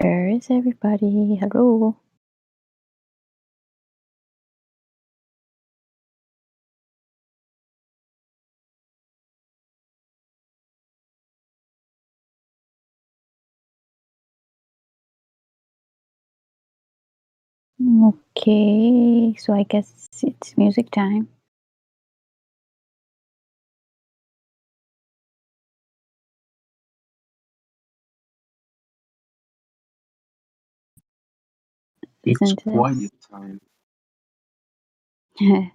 Where is everybody? Hello. Okay, so I guess it's music time. It's Listen to quiet this. time. I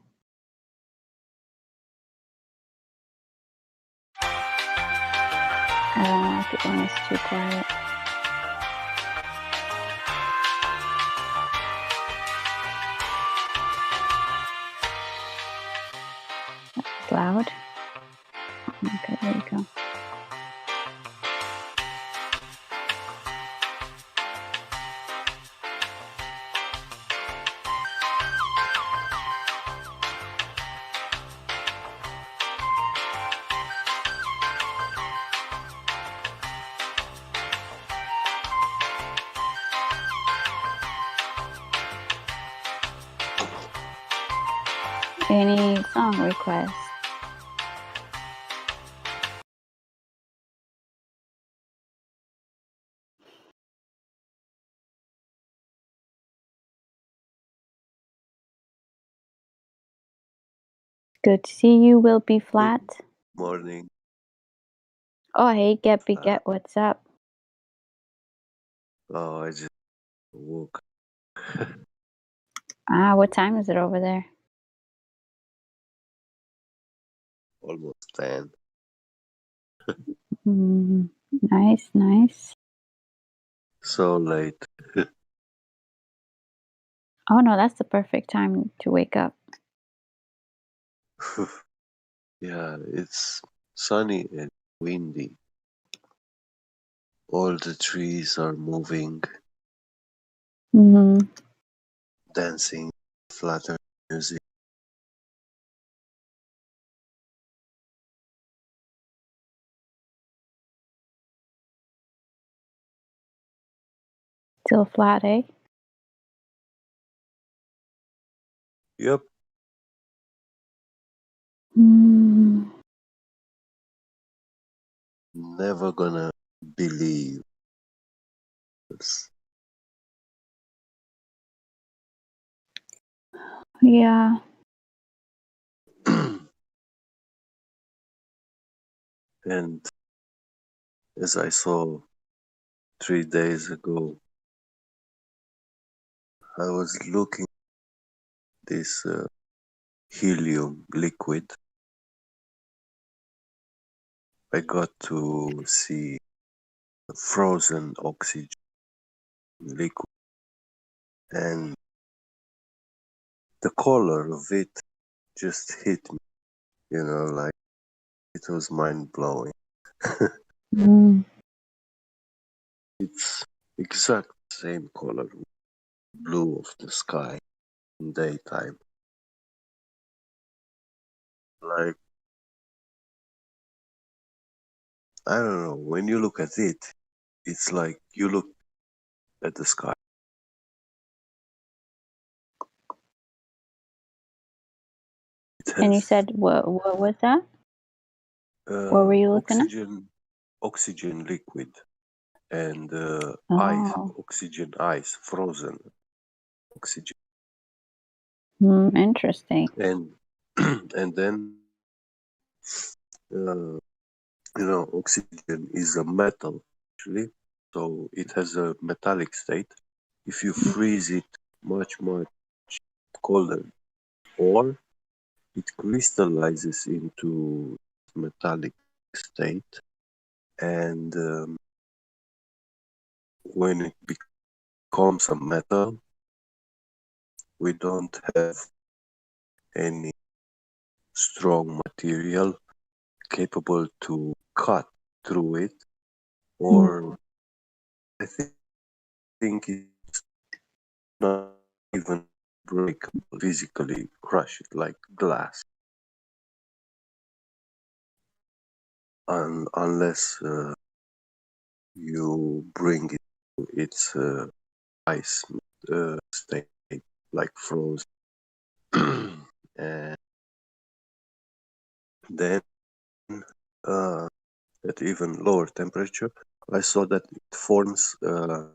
don't like it when it's too quiet. It's loud. Okay, there we go. Any song requests? Good to see you, Will Be Flat. Morning. Oh, hey, Get, what's up? Oh, I just woke. What time is it over there? Almost 10. Nice, nice. So late. Oh no, that's the perfect time to wake up. Yeah, it's sunny and windy. All the trees are moving, dancing, flutter music. Still flat, eh? Yep. Never gonna believe this. Yeah. And as I saw 3 days ago, I was looking at this helium liquid. I got to see frozen oxygen liquid, and the color of it just hit me, like it was mind blowing. It's exact same color, blue of the sky in daytime. Like, I don't know, when you look at it, it's like you look at the sky. It And you has said what was that? What were you looking at? oxygen liquid, and ice, Oh. oxygen ice, frozen oxygen. Interesting. And and then oxygen is a metal actually, so it has a metallic state. If you freeze it much colder, or it crystallizes into metallic state, and when it becomes a metal, we don't have any strong material capable to cut through it, or I think it's not even breakable, physically crush it like glass, unless you bring it it's ice state, like frozen. And then at even lower temperature, I saw that it forms a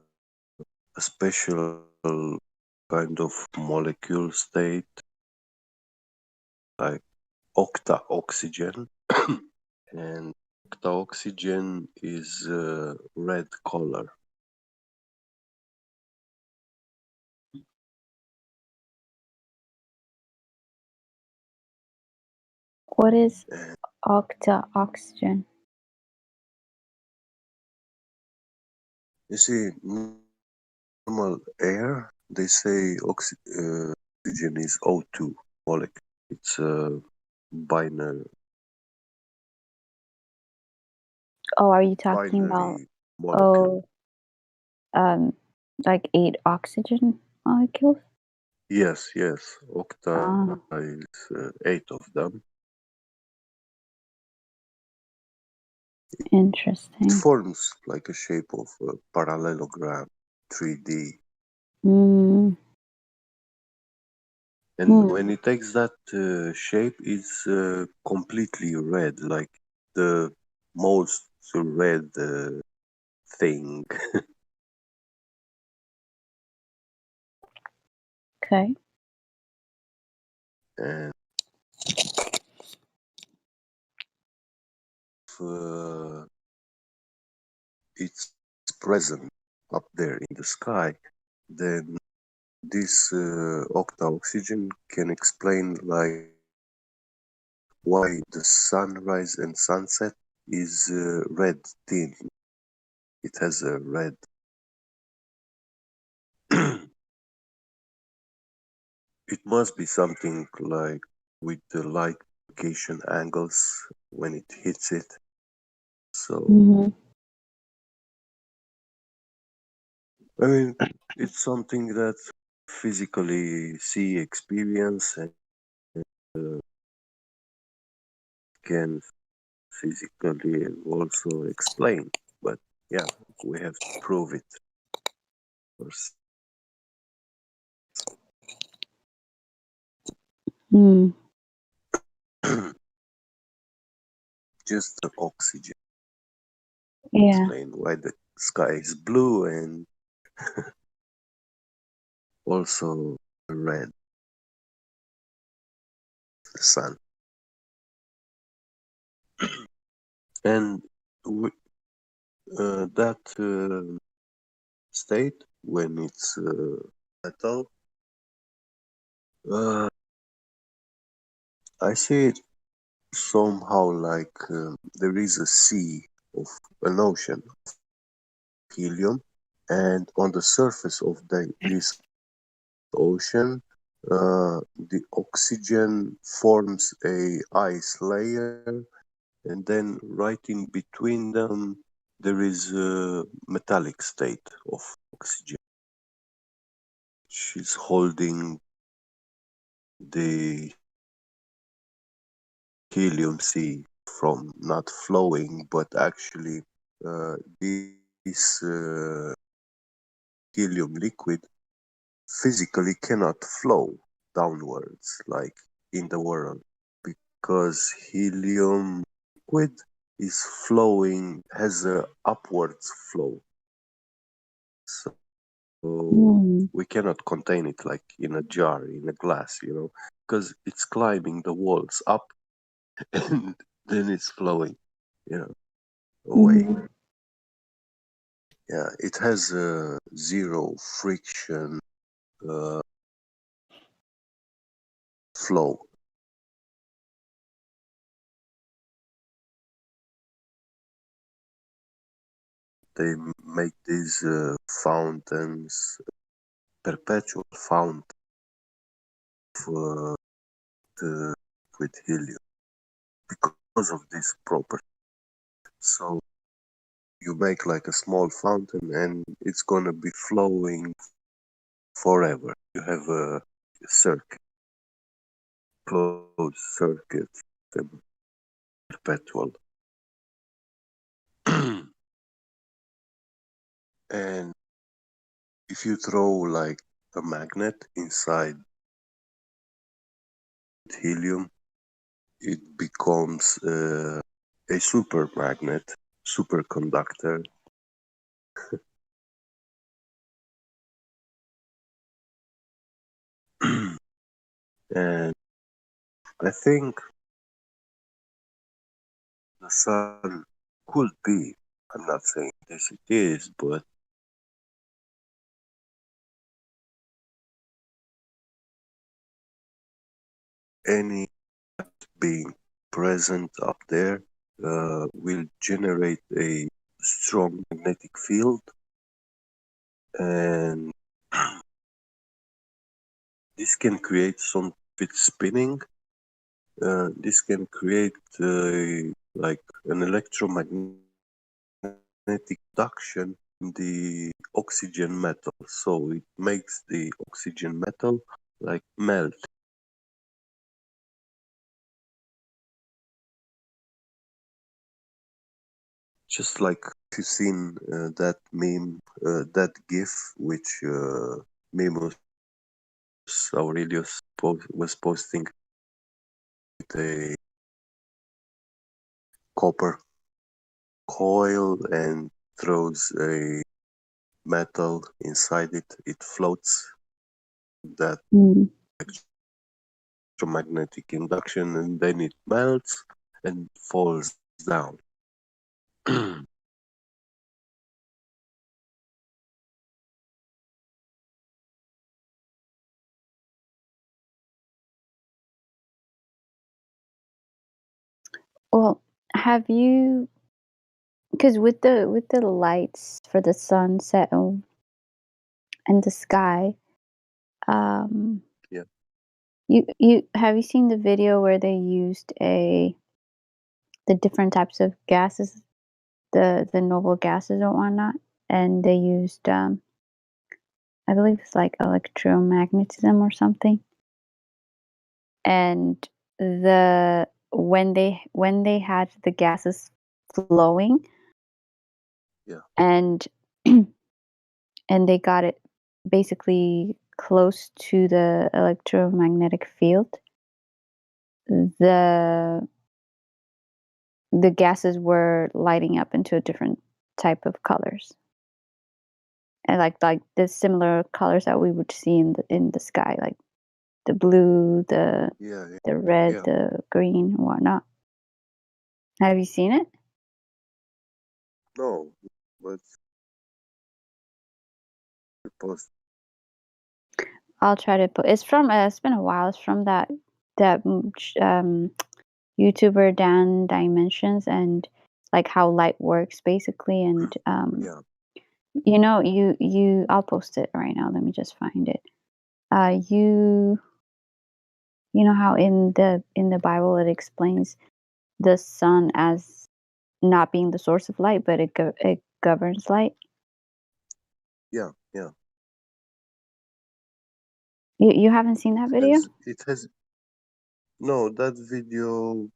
special kind of molecule state, like octa-oxygen. And octa-oxygen is red color. What is octa-oxygen? You see, normal air, they say oxygen is O2 molecule. It's a binary Oh, are you talking about molecule. like 8 oxygen molecules? Yes, yes. Octa Ah, is 8 of them. It interesting. forms like a shape of a parallelogram, 3D. Mm. And when it takes that shape, it's completely red, like the most red thing. Okay. And it's present up there in the sky, then this octa-oxygen can explain like why the sunrise and sunset is red tint. It has a red. It must be something like with the light propagation angles when it hits it. So, I mean, it's something that physically see, experience, and can physically also explain. But yeah, we have to prove it first. Just the oxygen. Yeah. Explain why the sky is blue and also red, the sun. And that state, when it's metal, I see it somehow like there is a sea of an ocean of helium, and on the surface of this ocean, the oxygen forms a ice layer, and then right in between them there is a metallic state of oxygen, which is holding the helium sea from not flowing, but actually this helium liquid physically cannot flow downwards like in the world, because helium liquid is flowing, has a upwards flow. So we cannot contain it like in a jar, in a glass, because it's climbing the walls up and then it's flowing, away. Yeah, it has a zero friction flow. They make these fountains, perpetual fountain for the liquid helium because of this property. So you make like a small fountain and it's gonna be flowing forever. You have a circuit, closed circuit, perpetual. And if you throw like a magnet inside helium, it becomes a super magnet, superconductor. And I think the sun could be, I'm not saying this it is, but any being present up there will generate a strong magnetic field, and this can create some, if it's spinning, this can create like an electromagnetic induction in the oxygen metal. So it makes the oxygen metal like melt. Just like if you've seen that meme, that GIF, which Mimus Aurelius was posting with a copper coil and throws a metal inside it. It floats that electromagnetic induction, and then it melts and falls down. Well, have you? Because with the lights for the sunset and the sky, Yeah. you have you seen the video where they used the different types of gases, the noble gases and whatnot, and they used I believe it's like electromagnetism or something, and when they had the gases flowing, Yeah. and and they got it basically close to the electromagnetic field, the gases were lighting up into a different type of colors, and like the similar colors that we would see in the sky, like the blue, the red, Yeah. the green, and whatnot. Have you seen it? No, but post. I'll try to put. It's from. It's been a while. It's from that YouTuber Dan Dimensions, and like how light works basically. And Yeah. you know, you. I'll post it right now. Let me just find it. You know how in the Bible it explains the sun as not being the source of light, but it governs light. Yeah, yeah. You haven't seen that video? It has. No, that video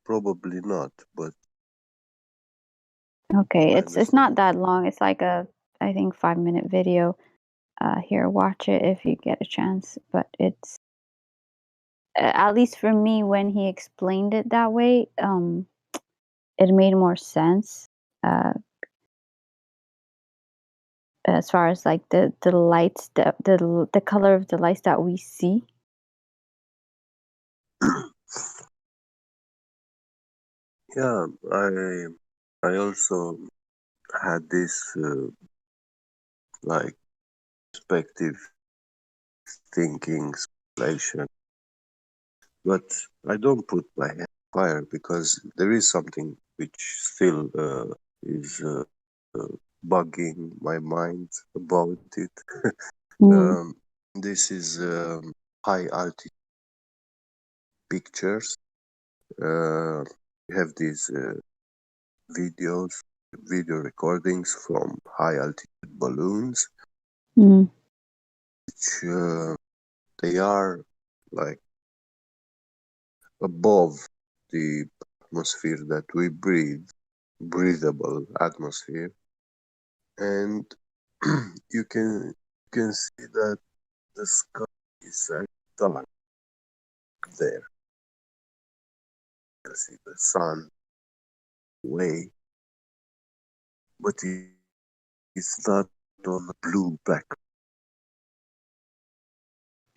probably not, but Okay, I it's not understand. that long. It's like a I think 5-minute video. Here, watch it if you get a chance. But it's at least for me when he explained it that way, it made more sense. As far as like the lights, the color of the lights that we see. Yeah, I also had this like perspective thinking speculation, but I don't put my hand on fire because there is something which still is bugging my mind about it. This is high altitude pictures. We have these video recordings from high altitude balloons, which they are like above the atmosphere that we breathe, breathable atmosphere, and you can can see that the sky is dark there. You can see the sun way, but it's not on a blue background.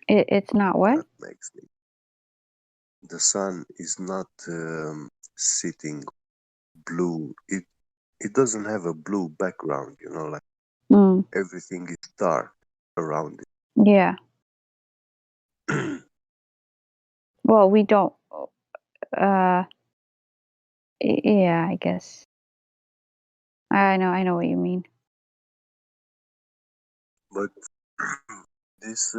It's not what? That makes me. The sun is not sitting blue. It doesn't have a blue background, you know, like Mm, everything is dark around yeah. it. Well, we don't. Uh, yeah, I guess. I know what you mean. But this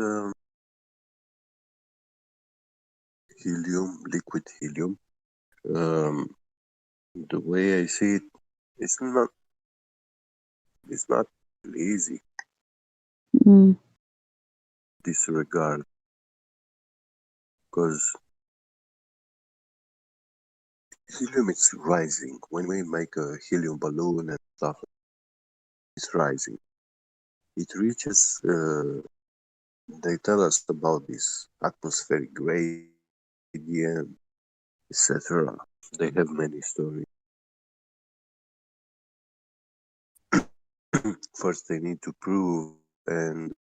helium, liquid helium, the way I see it, it's not easy. Mm. Disregard, because helium is rising. When we make a helium balloon and stuff, it's rising. It reaches. They tell us about this atmospheric gradient, etc. They have many stories. First, they need to prove, and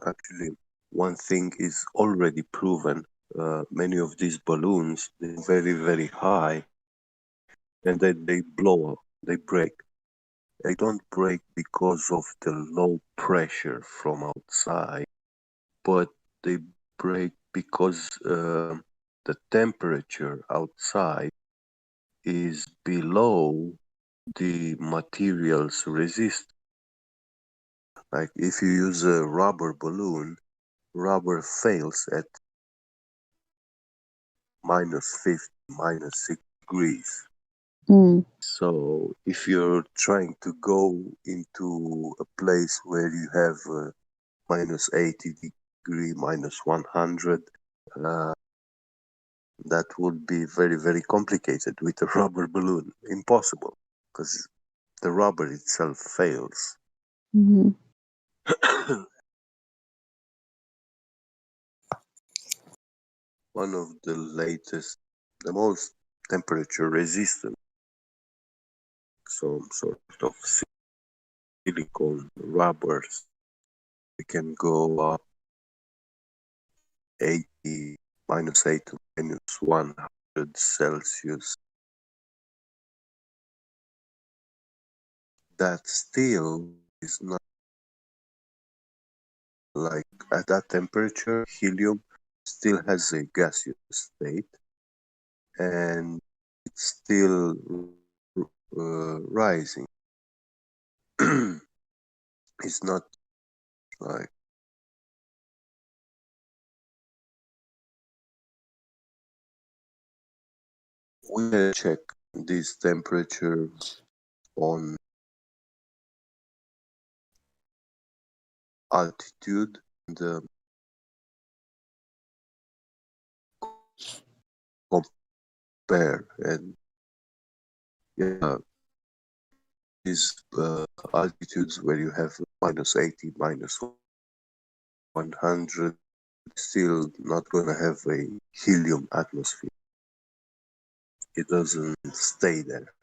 actually, one thing is already proven. Many of these balloons, they're very, very high, and then they blow up, they break. They don't break because of the low pressure from outside, but they break because the temperature outside is below the material's resistance. Like if you use a rubber balloon, rubber fails at -50, -6 degrees. Mm. So if you're trying to go into a place where you have -80 degree, -100, that would be very, very complicated with a rubber balloon. Impossible, because the rubber itself fails. Mm-hmm. One of the latest, the most temperature resistant, some sort of silicone rubbers, it can go up 80, -8 to -100 Celsius. That still is not like at that temperature, helium still has a gaseous state and it's still rising. It's not like we can check this temperature on altitude and compare, and yeah, these altitudes where you have -80, -100, still not gonna have a helium atmosphere. It doesn't stay there.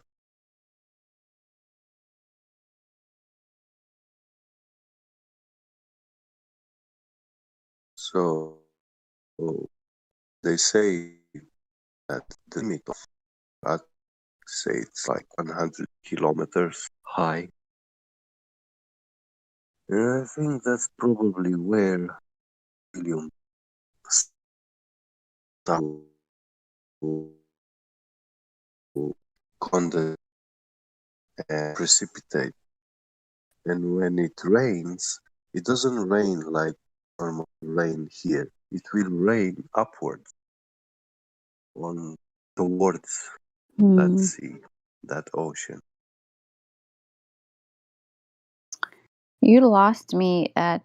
So they say that the limit of, I'd say it's like 100 kilometers high. And I think that's probably where helium starts to condense and precipitate. And when it rains, it doesn't rain like normal rain here. It will rain upwards on towards that Mm. sea, that ocean. You lost me at.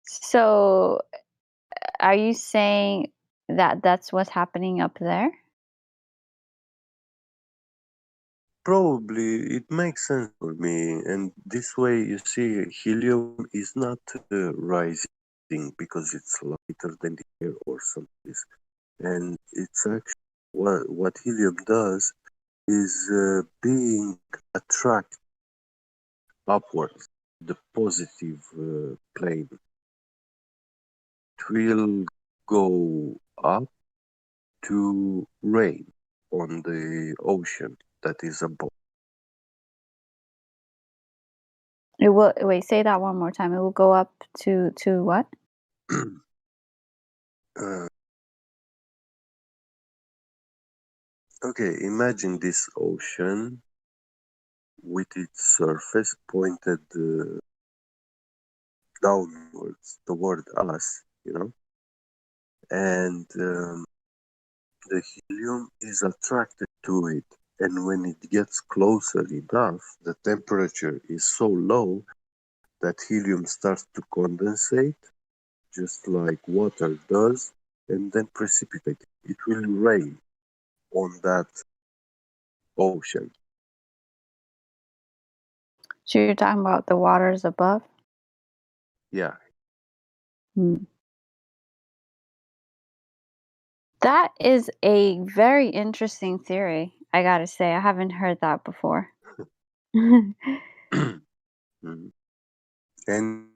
So, are you saying that that's what's happening up there? probably it makes sense for me, and this way you see helium is not rising because it's lighter than the air or something, and it's actually what helium does is being attracted upwards, the positive plane. It will go up to rain on the ocean that is above. It will wait, say that one more time. It will go up to what? uh, okay, imagine this ocean with its surface pointed downwards toward us, and the helium is attracted to it. And when it gets closer enough, the temperature is so low that helium starts to condensate, just like water does, and then precipitate. It will rain on that ocean. So you're talking about the waters above? Yeah. Hmm. That is a very interesting theory. I gotta say, I haven't heard that before. Mhm. And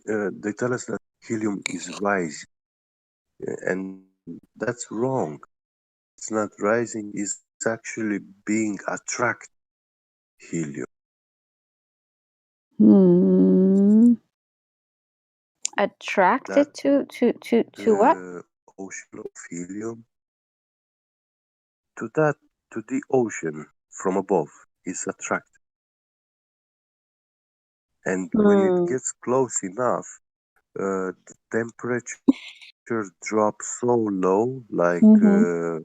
they tell us that helium is rising, and that's wrong. It's not rising, it's actually being attracted helium. Hmm. Attracted That to what? the ocean of helium to that to the ocean from above is attracted. And when it Hmm. gets close enough, the temperature drops so low, like Mm-hmm.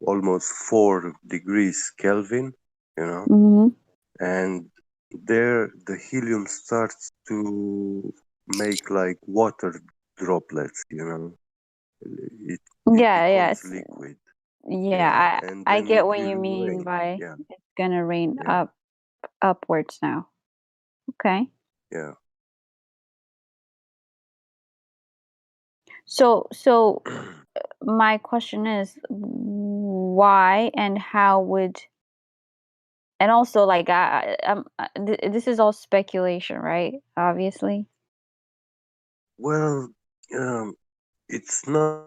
almost 4 degrees Kelvin, Mm-hmm. and there the helium starts to make like water droplets, it Yeah, yeah, becomes liquid. Yeah, yeah. and I then get it what you will mean rain. by Yeah, it's gonna rain yeah, upwards now. Okay. yeah. So my question is why and how would, and also like this is all speculation, right? Obviously. Well, it's not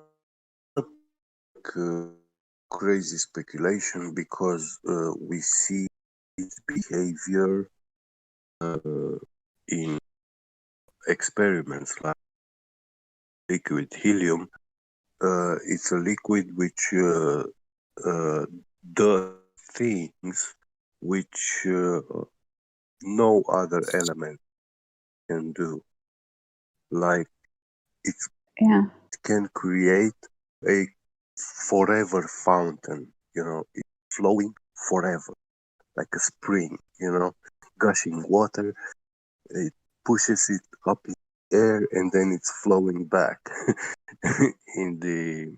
crazy speculation because we see its behavior in experiments like liquid helium. It's a liquid which does things which no other element can do. Like it Yeah. can create a forever fountain, it's flowing forever, like a spring, gushing water. It pushes it up in the air and then it's flowing back in the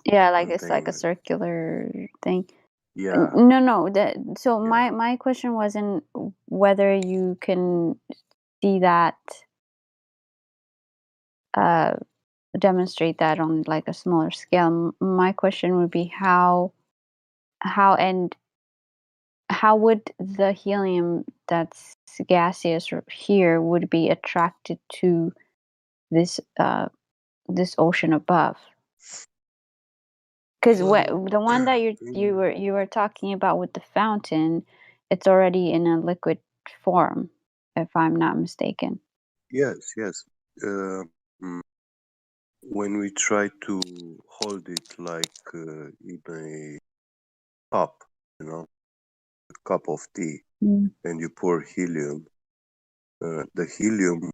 Yeah, like it's like a container. circular thing. Yeah, No, so yeah. my question wasn't whether you can see that uh demonstrate that on like a smaller scale. My question would be and how would the helium that's gaseous here would be attracted to this this ocean above? Because Well, the one that you were talking about with the fountain, it's already in a liquid form, if I'm not mistaken. yes, yes. Mm, when we try to hold it like in a cup, a cup of tea, Mm. and you pour helium, the helium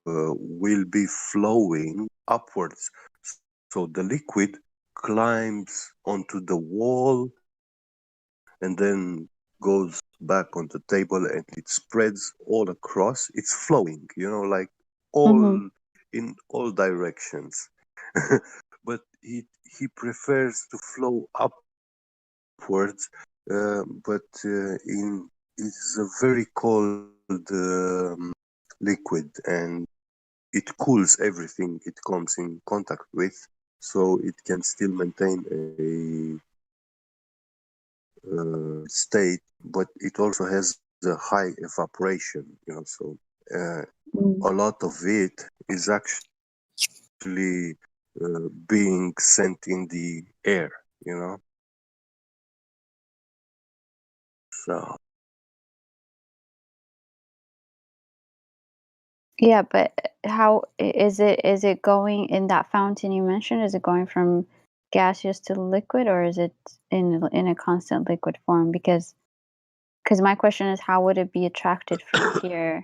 will be flowing upwards. So the liquid climbs onto the wall and then goes back on the table and it spreads all across. It's flowing, like Mm-hmm. all in all directions. But he prefers to flow upwards upwards, but it's a very cold liquid, and it cools everything it comes in contact with, so it can still maintain a state, but it also has a high evaporation, so a lot of it is actually being sent in the air, so Yeah, but how is it? Is it going in that fountain you mentioned? Is it going from gaseous to liquid, or is it in a constant liquid form? Because my question is, how would it be attracted from here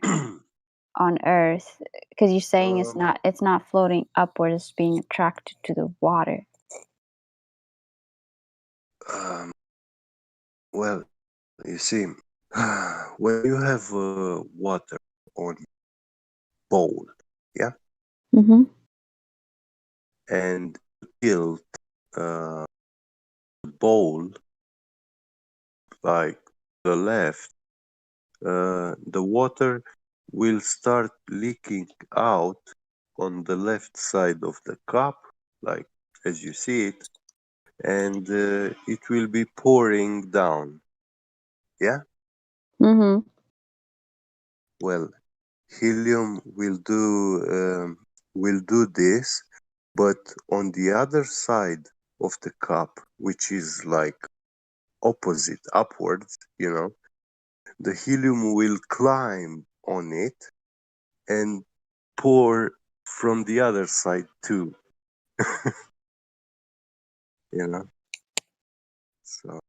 on Earth? Because you're saying it's not floating upward; it's being attracted to the water. well, you see, when you have water on bowl, yeah, Mm-hmm. and tilt the bowl like the left, the water will start leaking out on the left side of the cup, like as you see it, and it will be pouring down. Yeah? Mm-hmm. Well, helium will do this, but on the other side of the cup, which is like opposite upwards, the helium will climb on it and pour from the other side too. So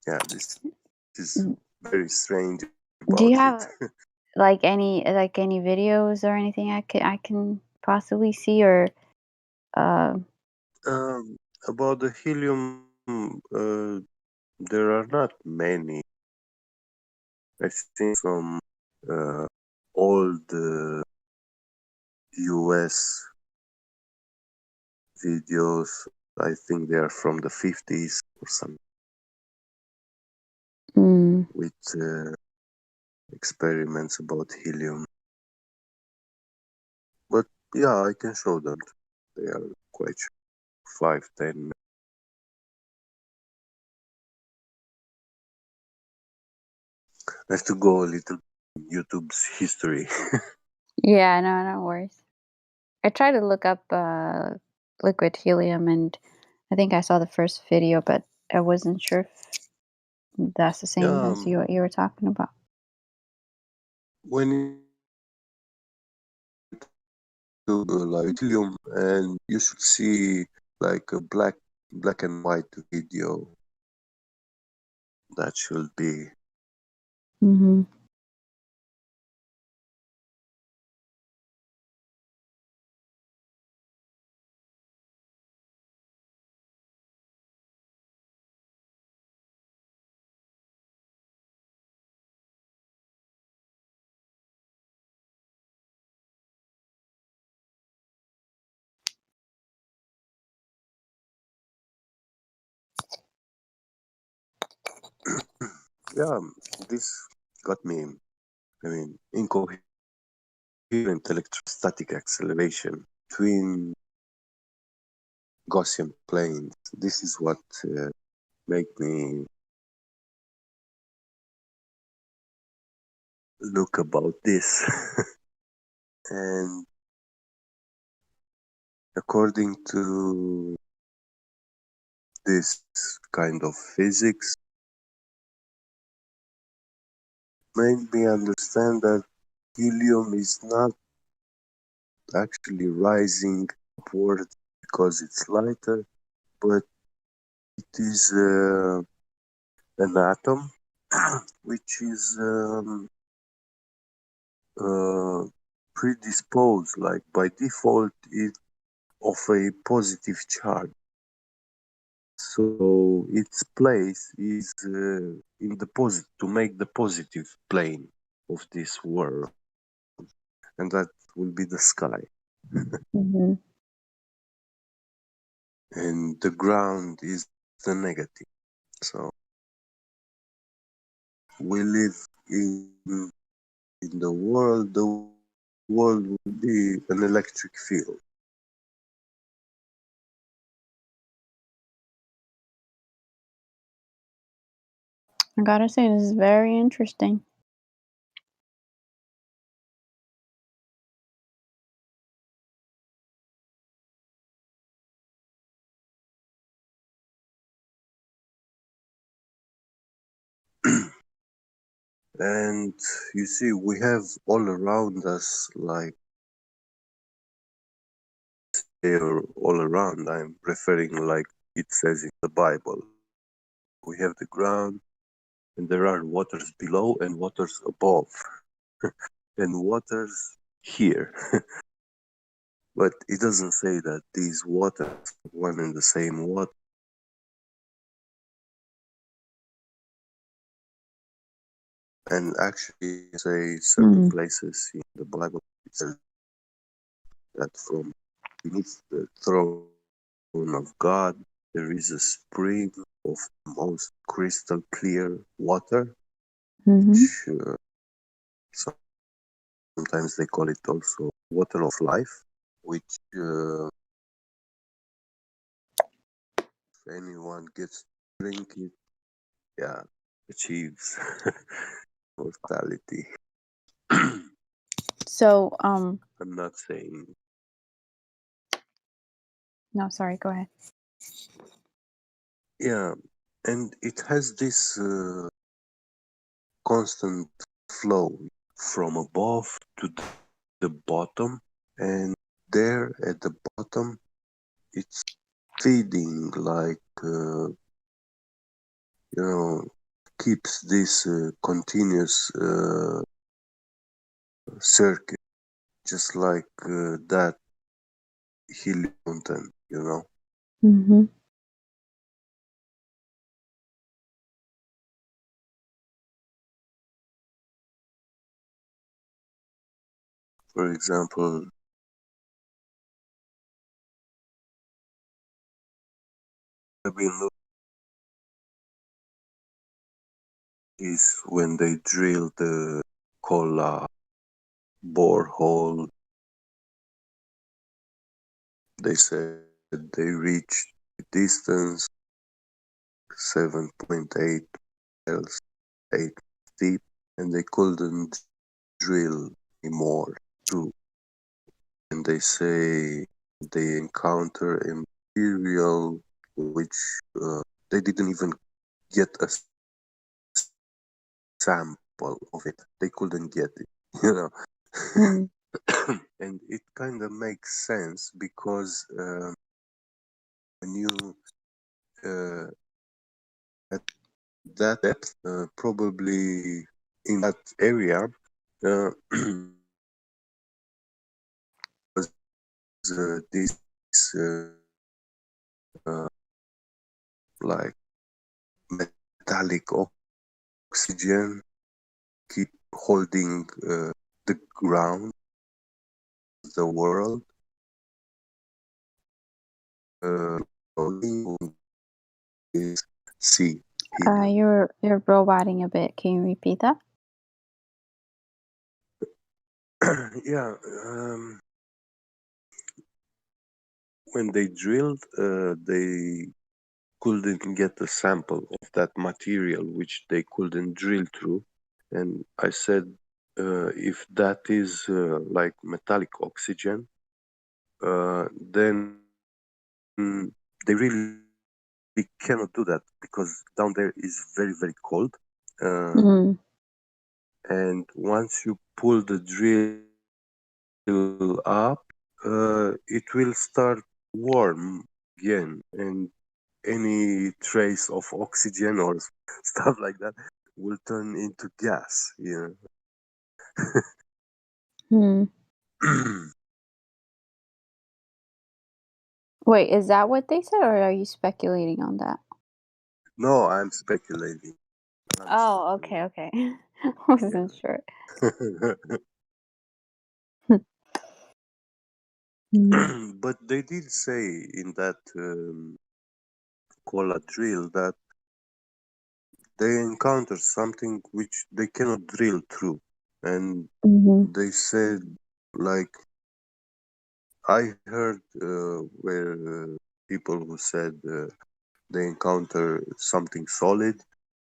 yeah, this is very strange Do you about it. have any videos or anything I can possibly see, or About the helium, there are not many. I think some old US videos, I think they are from the 50s or something, with experiments about helium. But yeah, I can show them. They are quite 5, 10. I have to go a little YouTube's history. yeah, no worries. I tried to look up liquid helium, and I think I saw the first video, but I wasn't sure if that's the same as you were talking about. When you like helium, and you should see like a black and white video. That should be. Mm-hmm. Yeah, this got me. I mean, incoherent electrostatic acceleration between Gaussian planes. This is what made me look about this. And according to this kind of physics, made me understand that helium is not actually rising upward because it's lighter, but it is an atom which is predisposed, like by default, it of a positive charge. So its place is in the to make the positive plane of this world, and that will be the sky. Mm-hmm. And the ground is the negative. So we live in the world. The world will be an electric field. I gotta say, this is very interesting. And you see, we have all around us, like they're all around. I'm referring like it says in the Bible. We have the ground, and there are waters below and waters above, and waters here. But it doesn't say that these waters are one and the same water. And actually, say certain places in the Bible, it says that from beneath the throne of God, there is a spring of the most crystal clear water, which sometimes they call it also water of life, which if anyone gets to drink it, yeah, achieves mortality. So, I'm not saying. no, sorry, go ahead. Yeah, and it has this constant flow from above to the bottom, and there at the bottom, it's feeding like, keeps this continuous circuit, just like that hilly mountain, Mm-hmm. For example, I've been looking is when they drill the Kola borehole. They said they reached a distance 7.8 miles, 8 deep, and they couldn't drill anymore too. And they say they encounter a material which they didn't even get a sample of it. They couldn't get it, And it kind of makes sense because when you at that depth, probably in that area, was this uh, like metallic oxygen keep holding the ground, the world. Is sea. You're roboting a bit. Can you repeat that? Yeah. When they drilled, they couldn't get a sample of that material which they couldn't drill through. And I said, if that is like metallic oxygen, then they really cannot do that because down there is very, very cold. And once you pull the drill up, it will start warm again, and any trace of oxygen or stuff like that will turn into gas. Wait, is that what they said, or are you speculating on that? No, I'm speculating. Oh, okay. I wasn't sure. But they did say in that Kola drill that they encounter something which they cannot drill through, and they said, like, I heard where people who said they encounter something solid,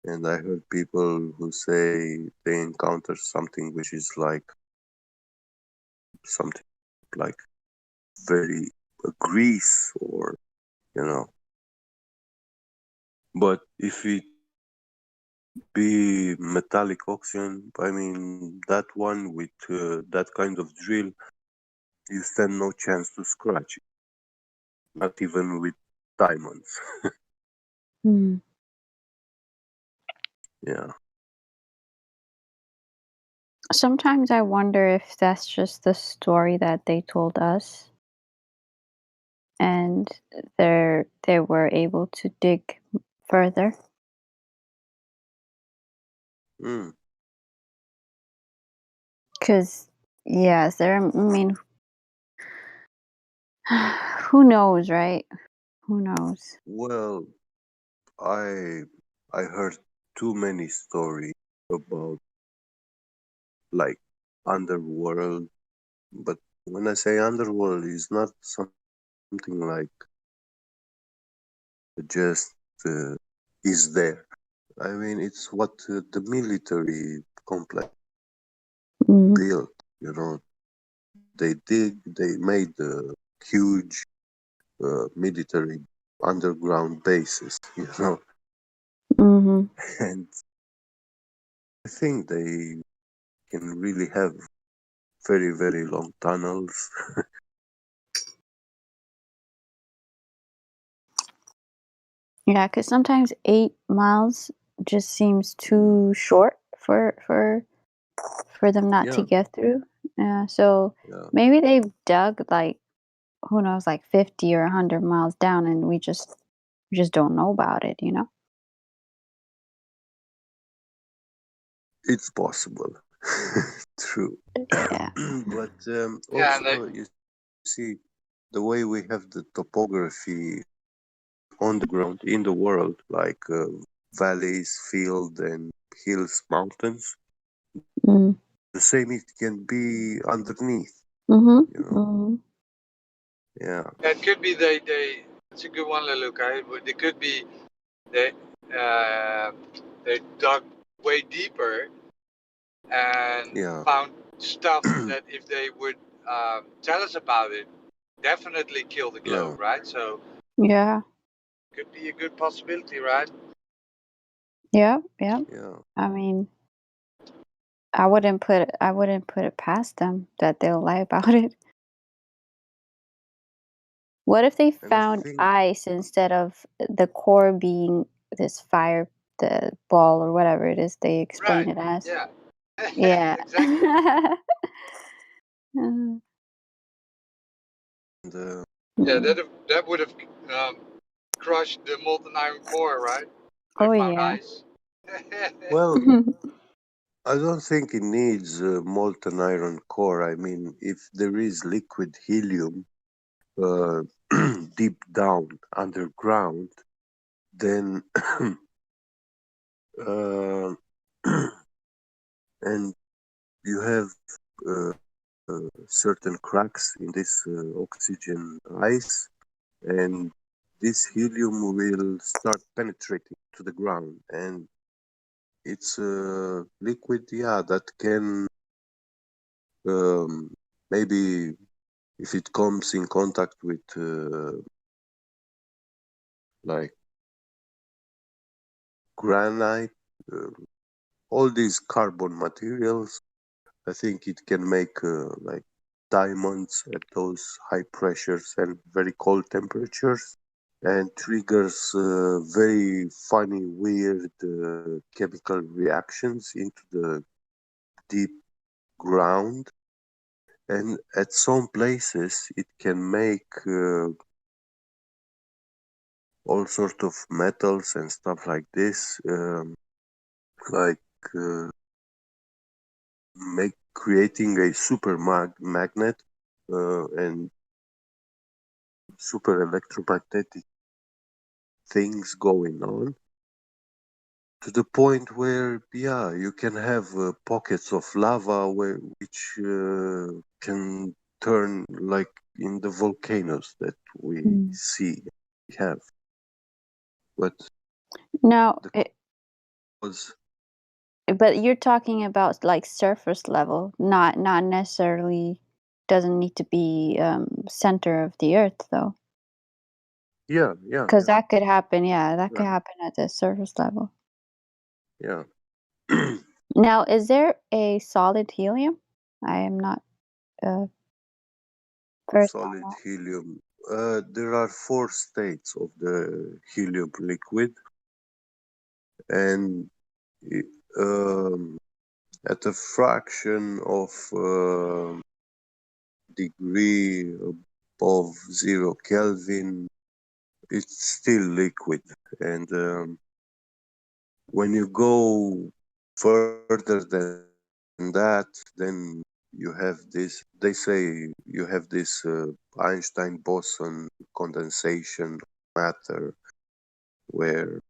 and I heard people who say they encounter something which is like something like very grease, or you know. But if it be metallic oxygen, I mean that one with that kind of drill, you stand no chance to scratch it, not even with diamonds. Hmm. Yeah. Sometimes I wonder if that's just the story that they told us, and they were able to dig further. Mm. Because yes, I mean, who knows, right? Who knows? Well, I I heard too many stories about like underworld, but when I say underworld, it's not something like just is there. I mean, it's what the military complex built. You know, they made huge military underground bases. You know, Mm-hmm. and I think they can really have very, very long tunnels. Yeah, because sometimes 8 miles just seems too short for them not to Yeah, get through. Yeah, so yeah. maybe they've dug like who knows, like 50 or 100 miles down, and we just don't know about it. You know? It's possible. True. Yeah. But Yeah, and they, also, you see, the way we have the topography on the ground in the world, like valleys, field, and hills, mountains, Mm. the same it can be underneath, Mhm. you know? Mhm. Yeah, it could be they. It's a good one, Leluca. It could be they they dug way deeper and yeah, found stuff that if they would tell us about it, definitely kill the yeah, globe, right? So Yeah. could be a good possibility, right? Yep. Yep. yeah. I mean, I wouldn't put it past them that they'll lie about it. What if they And I found think, ice instead of the core being this fire, the ball or whatever it is they explain Right. it as? Yeah. Yeah. Exactly. Uh, Yeah, mm. that would have um, crushed the molten iron core, right? They Oh found yeah. ice. well, I don't think it needs molten iron core. I mean, if there is liquid helium uh, deep down underground, then uh, and you have uh, certain cracks in this oxygen ice, and this helium will start penetrating to the ground, and it's a liquid, yeah, that can maybe if it comes in contact with like granite, uh, all these carbon materials, I think it can make like diamonds at those high pressures and very cold temperatures, and triggers very funny, weird chemical reactions into the deep ground. And at some places, it can make all sort of metals and stuff like this, like uh, make creating a super magnet and super electromagnetic things going on. to the point where, yeah, you can have pockets of lava which can turn like in the volcanoes that we see, we have. But Now, was but you're talking about like surface level, not necessarily doesn't need to be center of the earth though. yeah, Because that could happen. Yeah, that could happen at the surface level. yeah. Now, is there a solid helium? I am not versed on Solid that. helium. There are 4 states of the helium liquid, and at a fraction of degree above 0 Kelvin, it's still liquid. And when you go further than that, then you have this, they say you have this Einstein boson condensation matter, where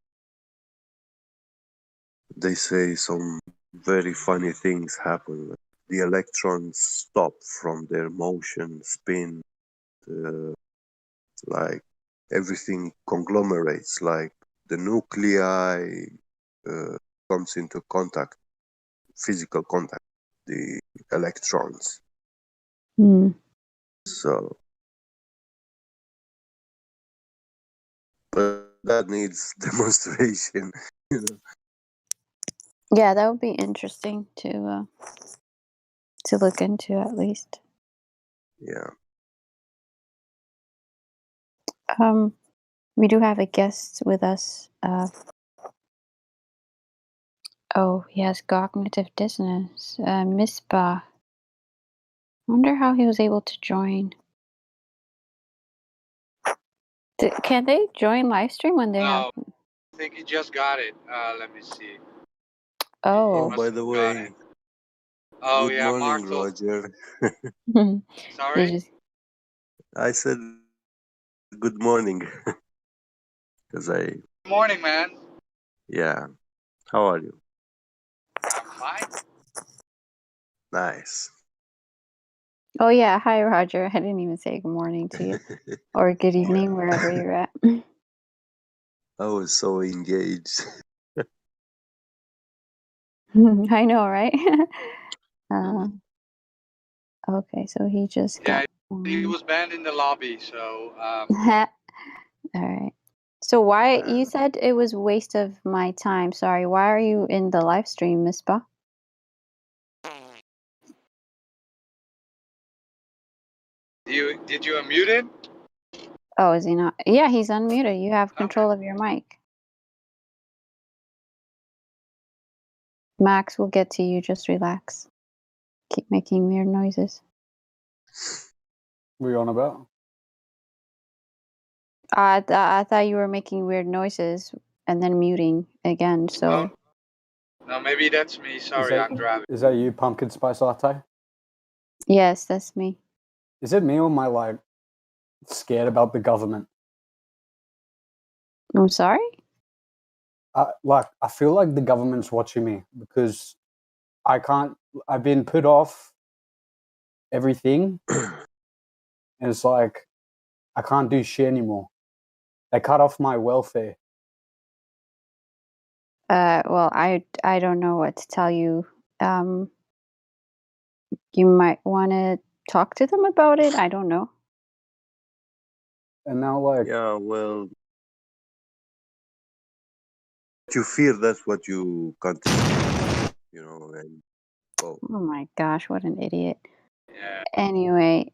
they say some very funny things happen. The electrons stop from their motion, spin, like everything conglomerates, like the nuclei comes into contact, physical contact, the electrons. So, but that needs demonstration, you know. Yeah, that would be interesting to look into at least. Yeah. We do have a guest with us. Oh, he has cognitive dissonance. Misbah. Wonder how he was able to join. Can they join Livestream when they have? No, I think he just got it. Let me see. Oh. Oh, by the way, Oh good yeah, morning, Martel. Roger. Sorry? Just... I said good morning. Because Good morning, man. yeah. How are you? I'm fine. Nice. Oh yeah, hi Roger. I didn't even say good morning to you, or good evening wherever you're at. I was so engaged. I know, right? Okay, so he just Yeah, got. he was banned in the lobby, so All right. So why you said it was waste of my time? Sorry. Why are you in the live stream, Misbah? did you unmute him? Oh, is he not? Yeah, he's unmuted. You have control of your mic. Max will get to you. Just relax. Keep making weird noises. What are you on about? I thought you were making weird noises and then muting again. So No, maybe that's me. Sorry, I'm driving. Is that you, pumpkin spice latte? yes, that's me. Is it me or am I like scared about the government? I'm sorry? I feel like the government's watching me because I've been put off everything. And it's like, I can't do shit anymore. They cut off my welfare. Well, I don't know what to tell you. You might want to talk to them about it. I don't know. And now, like, yeah, well, you fear that's what you continue, you know, and well. Oh my gosh, what an idiot. Yeah. Anyway,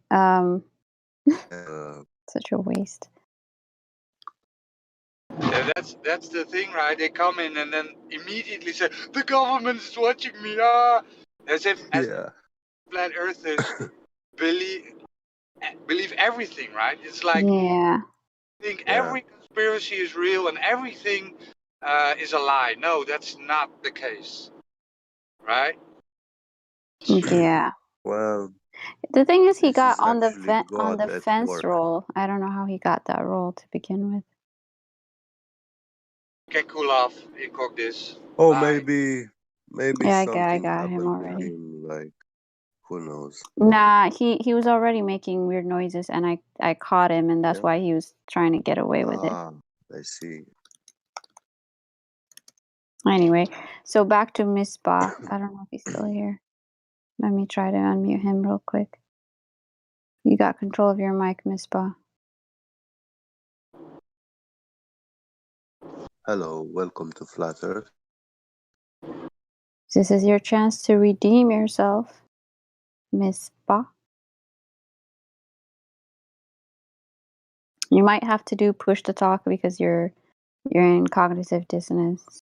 such a waste. Yeah, that's the thing, right? They come in and then immediately say the government is watching me, as if flat earthers believe everything, right? It's like yeah. I think every conspiracy is real and everything is a lie. No, that's not the case, right? Yeah. Well, the thing is, he this got is on the actually on the God at fence work. roll. I don't know how he got that role to begin with. can cool off in cook this. Oh, Bye. maybe Yeah, I something got him happened to already. him. Like, who knows? Nah, he was already making weird noises, and I caught him, and that's Yeah. why he was trying to get away with it. I see. Anyway, so back to Misbah. I don't know if he's still here. Let me try to unmute him real quick. You got control of your mic, Misbah. Hello, welcome to Flat Earth. This is your chance to redeem yourself, Misbah. You might have to do push to talk because you're in cognitive dissonance.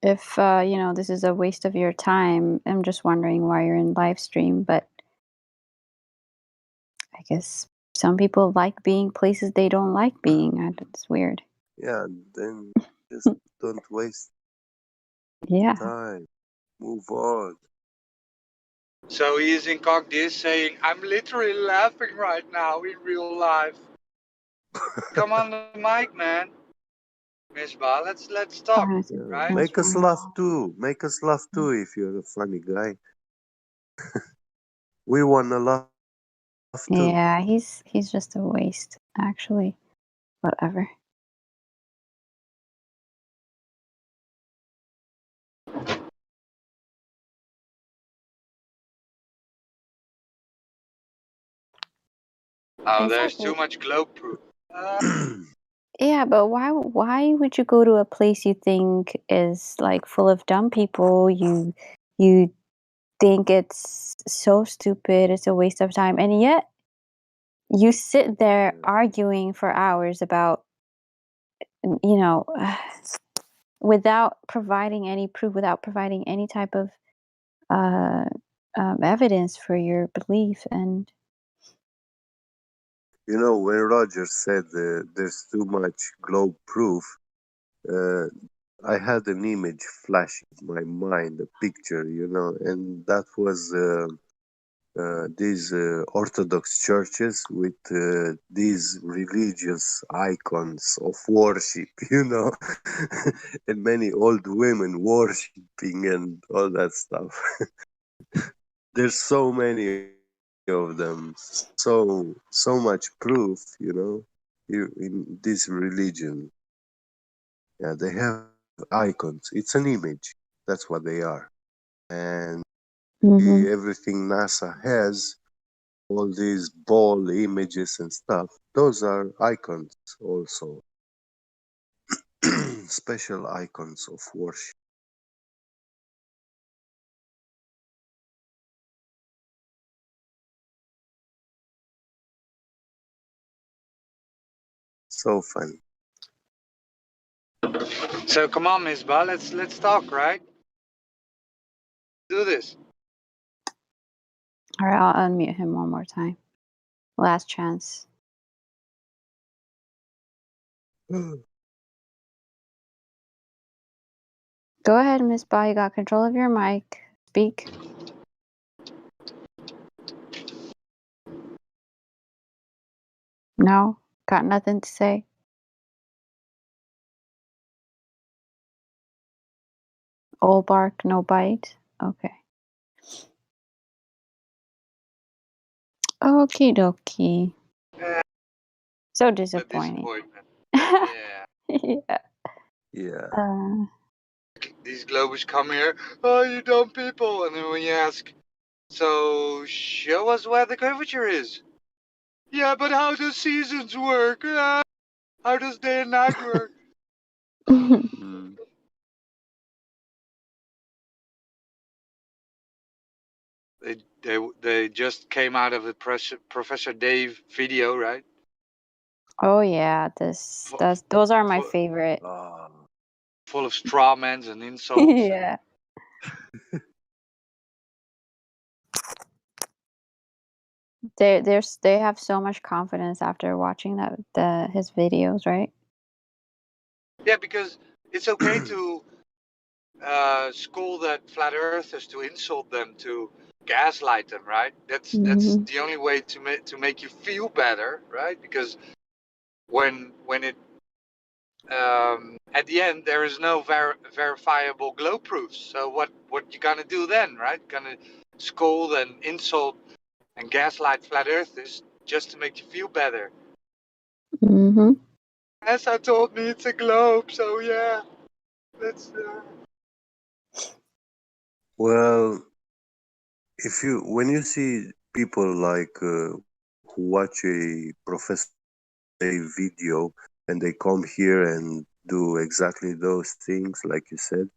If this is a waste of your time, I'm just wondering why you're in live stream, but I guess some people like being places they don't like being at. It's weird. Yeah, then just don't waste Yeah. time. Move on. So he is in cock this saying, I'm literally laughing right now in real life. Come on the mic, man. Misbah, let's talk, right? Make us laugh too. Make us laugh too if you're a funny guy. We wanna laugh too. Yeah, he's just a waste, actually. Whatever. Oh, It's there's okay. too much globe proof. Yeah, but why would you go to a place you think is like full of dumb people? You think it's so stupid, it's a waste of time, and yet you sit there arguing for hours about without providing any proof, without providing any type of evidence for your belief. And You know, when Roger said there's too much globe proof, I had an image flash in my mind, a picture, and that was these Orthodox churches with these religious icons of worship, and many old women worshiping and all that stuff. There's so many of them, so much proof, in this religion. Yeah, they have icons. It's an image. That's what they are. And everything NASA has, all these ball images and stuff, those are icons also. Special icons of worship. So fun. So come on, Misbah, let's talk, right? Do this. all right, I'll unmute him one more time. Last chance. Go ahead, Miss Ba. You got control of your mic. Speak. No? Got nothing to say? All bark, no bite? Okay. Okie dokie. So disappointing. Yeah. Yeah. Yeah. These globers come here, oh, you dumb people. And then when you ask, so show us where the curvature is. Yeah, but how does seasons work? How does day and night work? They just came out of the Professor Dave video, right? Oh yeah, those are my favorite. Full of straw men and insults. Yeah. They have so much confidence after watching his videos, right? Yeah, because it's okay to scold at flat earthers, to insult them, to gaslight them, right? That's Mhm. the only way to make you feel better, right? Because when it at the end there is no verifiable glow proofs. So what you gonna do then, right? Gonna scold and insult and gaslight flat earthers just to make you feel better. Mhm. NASA told me it's a globe, so yeah, that's. Well, if you when you see people like who watch a professor say video and they come here and do exactly those things like you said,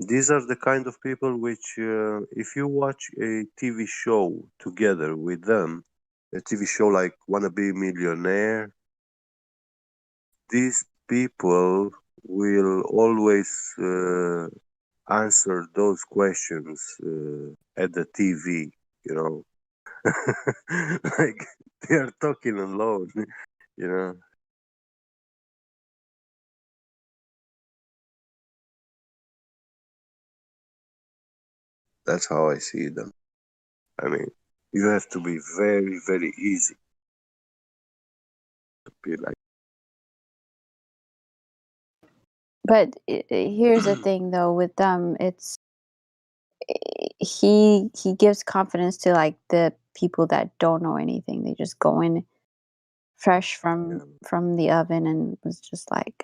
these are the kind of people which if you watch a TV show together with them, a TV show like Wanna Be a Millionaire, these people will always answer those questions at the TV, you know. Like they are talking alone, you know. That's how I see them. I mean, you have to be very, very easy to be like. But here's the thing, though, with them, it's he gives confidence to like the people that don't know anything. They just go in fresh from the oven and was just like,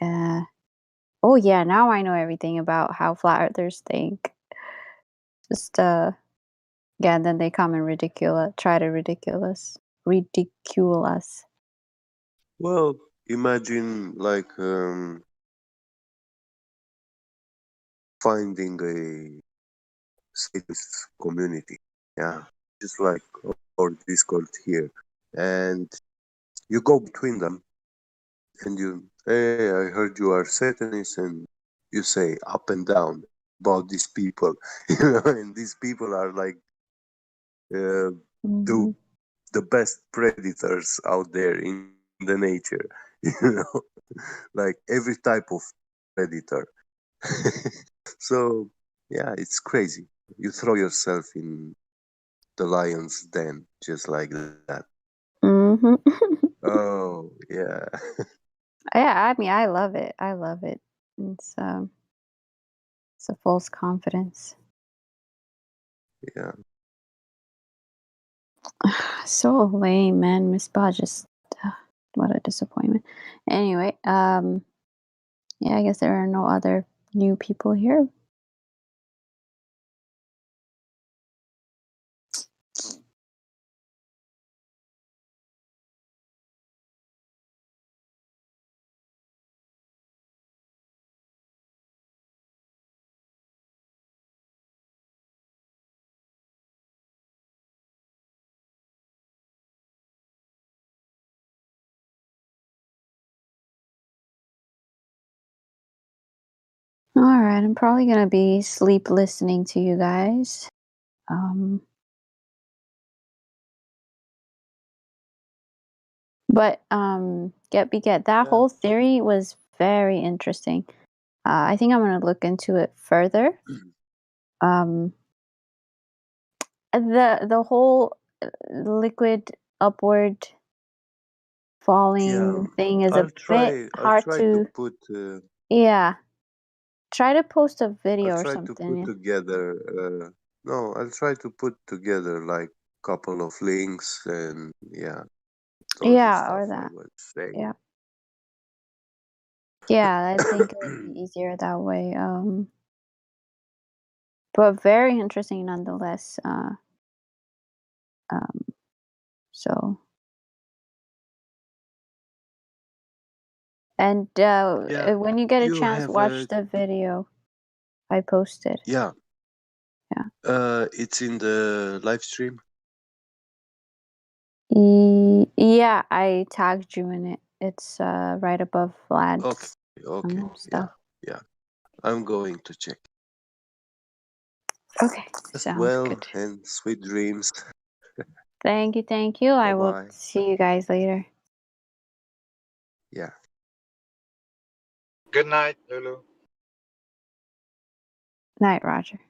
oh yeah, now I know everything about how flat earthers think. Just yeah, and then they come and try to ridicule us. Well, imagine like finding a Satanist community, yeah, just like our Discord here, and you go between them, and you, hey, I heard you are Satanists, and you say up and down about these people, you know, and these people are like Mhm. the best predators out there in the nature, you know, like every type of predator. So yeah, it's crazy. You throw yourself in the lion's den just like that. Mhm. Oh yeah. Yeah, I mean, I love it. I love it. It's a false confidence. Yeah. So lame, man. Miss Ba just what a disappointment. Anyway, yeah, I guess there are no other new people here. All right, I'm probably gonna be sleep listening to you guys. But get that Yeah. whole theory was very interesting. I think I'm gonna look into it further. Um, the whole liquid upward Yeah. falling thing is a bit I'll hard try to to. put Yeah, try to post a I'll video or try to something. put Yeah. together no, I'll try to put together like couple of links and yeah, all this Yeah, stuff or I that. was saying. Yeah. Yeah, I think it would be easier that way. But very interesting nonetheless. Um, so and Yeah. when you get a You chance, have watch the video I posted. yeah. Yeah. It's in the live stream. Yeah, I tagged you in it. It's right above Vlad's Okay. stuff. Yeah. I'm going to check. Okay, Rest sounds well good. and sweet dreams. Thank you, thank you. I will Bye-bye. see you guys later. Yeah. Good night, Lulu. Night, Roger.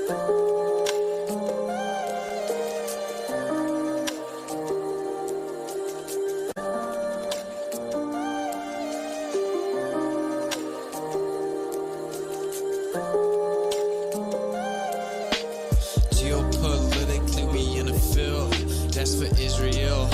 Geopolitically, we in a field that's for Israel.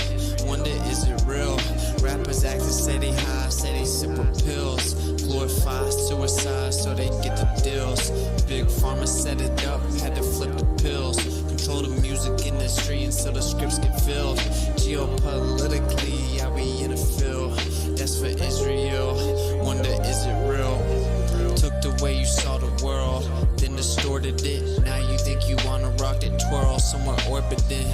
Wonder, is it real? Rappers acting say they high, say they sip pills. Glorify suicide so they get the deals. Big pharma set it up, had to flip the pills. Control the music industry until the scripts get filled. Geopolitically, yeah, we in a field that's for Israel. Wonder, is it real? Took the way you saw the world, then distorted it. Now you think you wanna rock that twirl somewhere orbiting.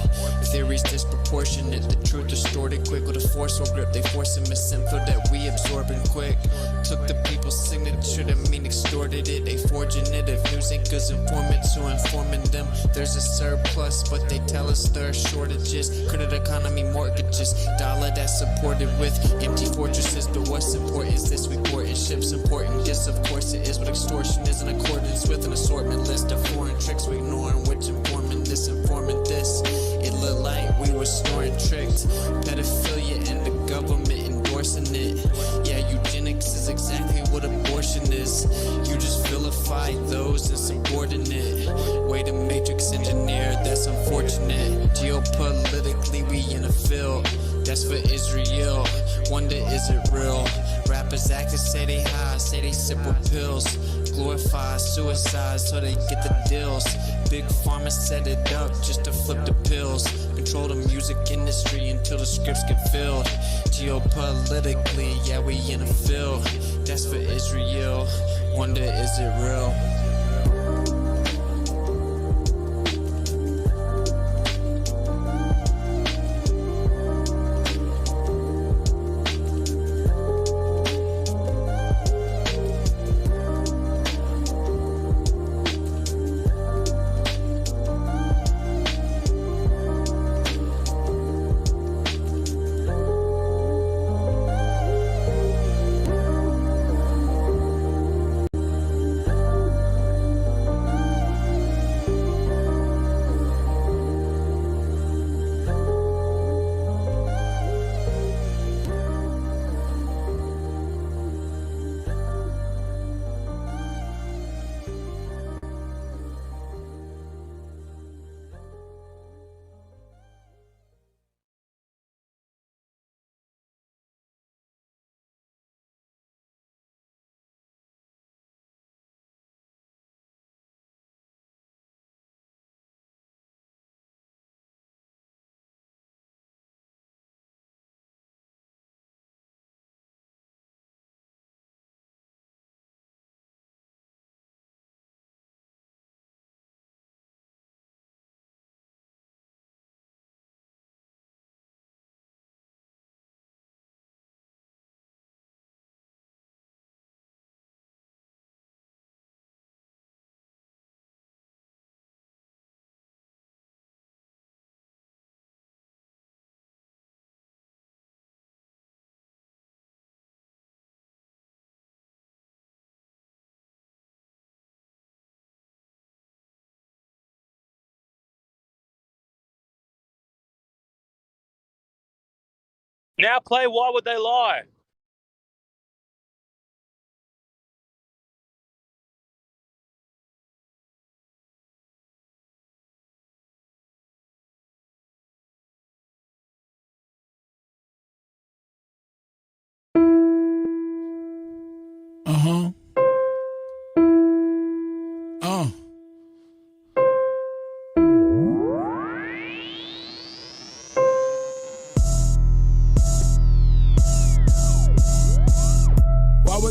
Theories disproportionate, the truth distorted quick with a forceful grip. They forcing misinfo that we absorbing quick. Took the people's signature that mean extorted it. They forging it. If news ain't good, informants who informing them. There's a surplus, but they tell us there are shortages. Credit economy mortgages, dollar that's supported with empty fortresses. But what's important is this: we porting ships, important gifts. Of course it is, but extortion is in accordance with an assortment list of foreign tricks we ignoring, which informing this, informant this. It looked like we were snoring tricked. Pedophilia and the government endorsing it. Yeah, eugenics is exactly what abortion is. You just vilify those insubordinate. Way to matrix engineer, that's unfortunate. Geopolitically, we in a field that's for Israel. Wonder, is it real? Rappers actors say they high, say they sip pills. Glorify suicide so they get the deals. Big pharma set it up just to flip the pills. Control the music industry until the scripts get filled. Geopolitically, yeah, we in a field that's for Israel. Wonder, is it real? Now play Why Would They Lie?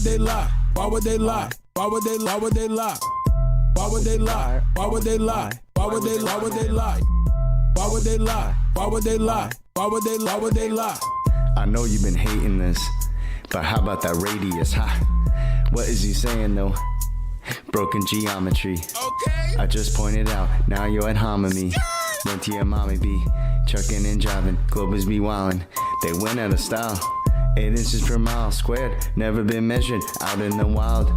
Why would they lie? Why would they lie? Why would they lie? Why would they lie? Why would they lie? Why would they lie? Why would they lie? Why would they lie? Why would they lie? Why would they lie? Why would they lie? Why would they lie? I know you've been hating this, but how about that radius, huh? What is he saying though? Broken geometry. Okay. I just pointed out, now you're at hominy. Went to your mommy be chucking and jiving, Globers be wildin'. They went out of style. 8 inches per mile squared, never been measured out in the wild.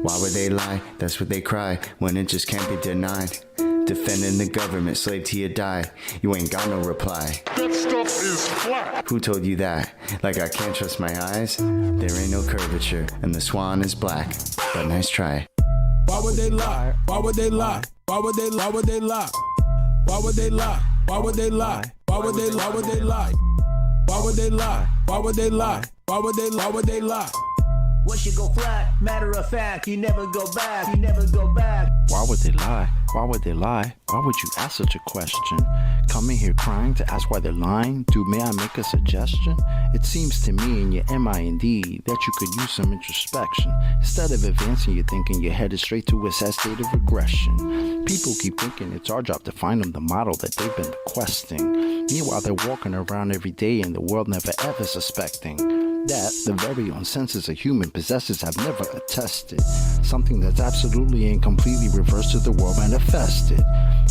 Why would they lie? That's what they cry when it just can't be denied. Defending the government, slave till you die. You ain't got no reply. That stuff is flat. Who told you that? Like I can't trust my eyes? There ain't no curvature, and the swan is black. But nice try. Why would they lie? Why would they lie? Why would they lie? Why would they lie? Why would they lie? Why would they lie? Why would they lie? Why would they lie? Why would they lie? Why would they lie? Why would they lie? Why would they lie? What should go flat? Matter of fact, you never go back. You never go back. Why would they lie? Why would they lie? Why would you ask such a question? Coming here crying to ask why they're lying? Dude, may I make a suggestion? It seems to me in your mind that you could use some introspection. Instead of advancing your thinking, you're headed straight to a sad state of regression. People keep thinking it's our job to find them the model that they've been requesting. Meanwhile, they're walking around every day in the world never ever suspecting that the very own senses a human possesses have never attested. Something that's absolutely and completely reversed to the world manifested.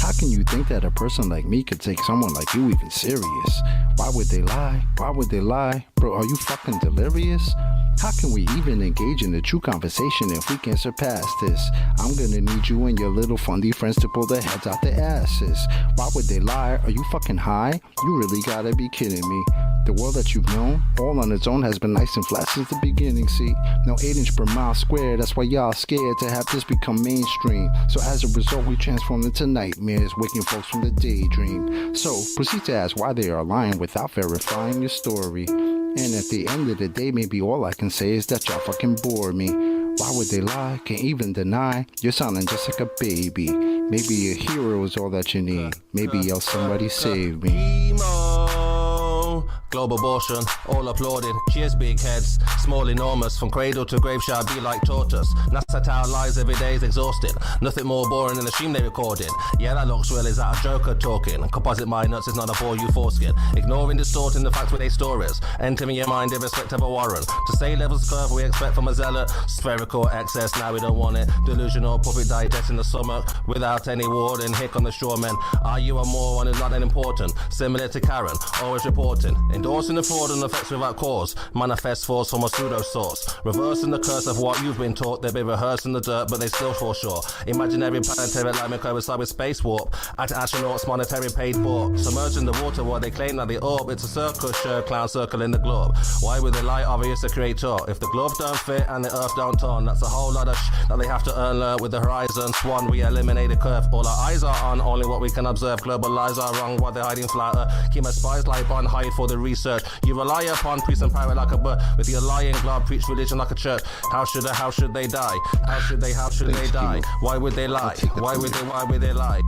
How can you think that a person like me could take someone like you even serious? Why would they lie? Why would they lie? Bro, are you fucking delirious? How can we even engage in a true conversation if we can't surpass this? I'm gonna need you and your little fundy friends to pull their heads out their asses. Why would they lie? Are you fucking high? You really gotta be kidding me. The world that you've known, all on its own, has been nice and flat since the beginning, see? No 8-inch per mile square, that's why y'all scared to have this become mainstream. So as a result, we transform into nightmares, waking folks from the daydream. So proceed to ask why they are lying without verifying your story. And at the end of the day, maybe all I can say is that y'all fucking bore me. Why would they lie? Can't even deny. You're sounding just like a baby. Maybe a hero is all that you need. Maybe yell somebody save me. Global abortion, all applauding. Cheers, big heads, small, enormous. From cradle to grave shall be like tortoise. NASA Tower lies every day is exhausting. Nothing more boring than the stream they recording. Yeah, that looks real, is that a joker talking? Composite my nuts is not a bore you foreskin. Ignoring, distorting the facts with their stories. Entering your mind irrespective of warrant. To say levels curve we expect from a zealot. Spherical excess, now we don't want it. Delusional puppet digesting the stomach. Without any warning, hick on the shoremen. Are you a moron who's not that important? Similar to Karen, always reporting. Endorsing the fraud and effects without cause. Manifest force from a pseudo source. Reversing the curse of what you've been taught. They've been rehearsed in the dirt, but they still fall short. Imaginary planetary alignment coincide with space warp. Astronauts monetary paid for. Submerging the water while they claim that they orb. It's a circus show, clown circle in the globe. Why would they lie? Obvious the creator. If the glove don't fit and the earth don't turn, that's a whole lot of that they have to learn with the horizon. Swan, we eliminate the curve. All our eyes are on only what we can observe. Global lies are wrong, what they're hiding flatter. Keep my spies like on hide for the research. You rely upon priest and pirate like a bird. With your lying blood, preach religion like a church. How should they die? How should they die? Why would they lie? Why would they lie?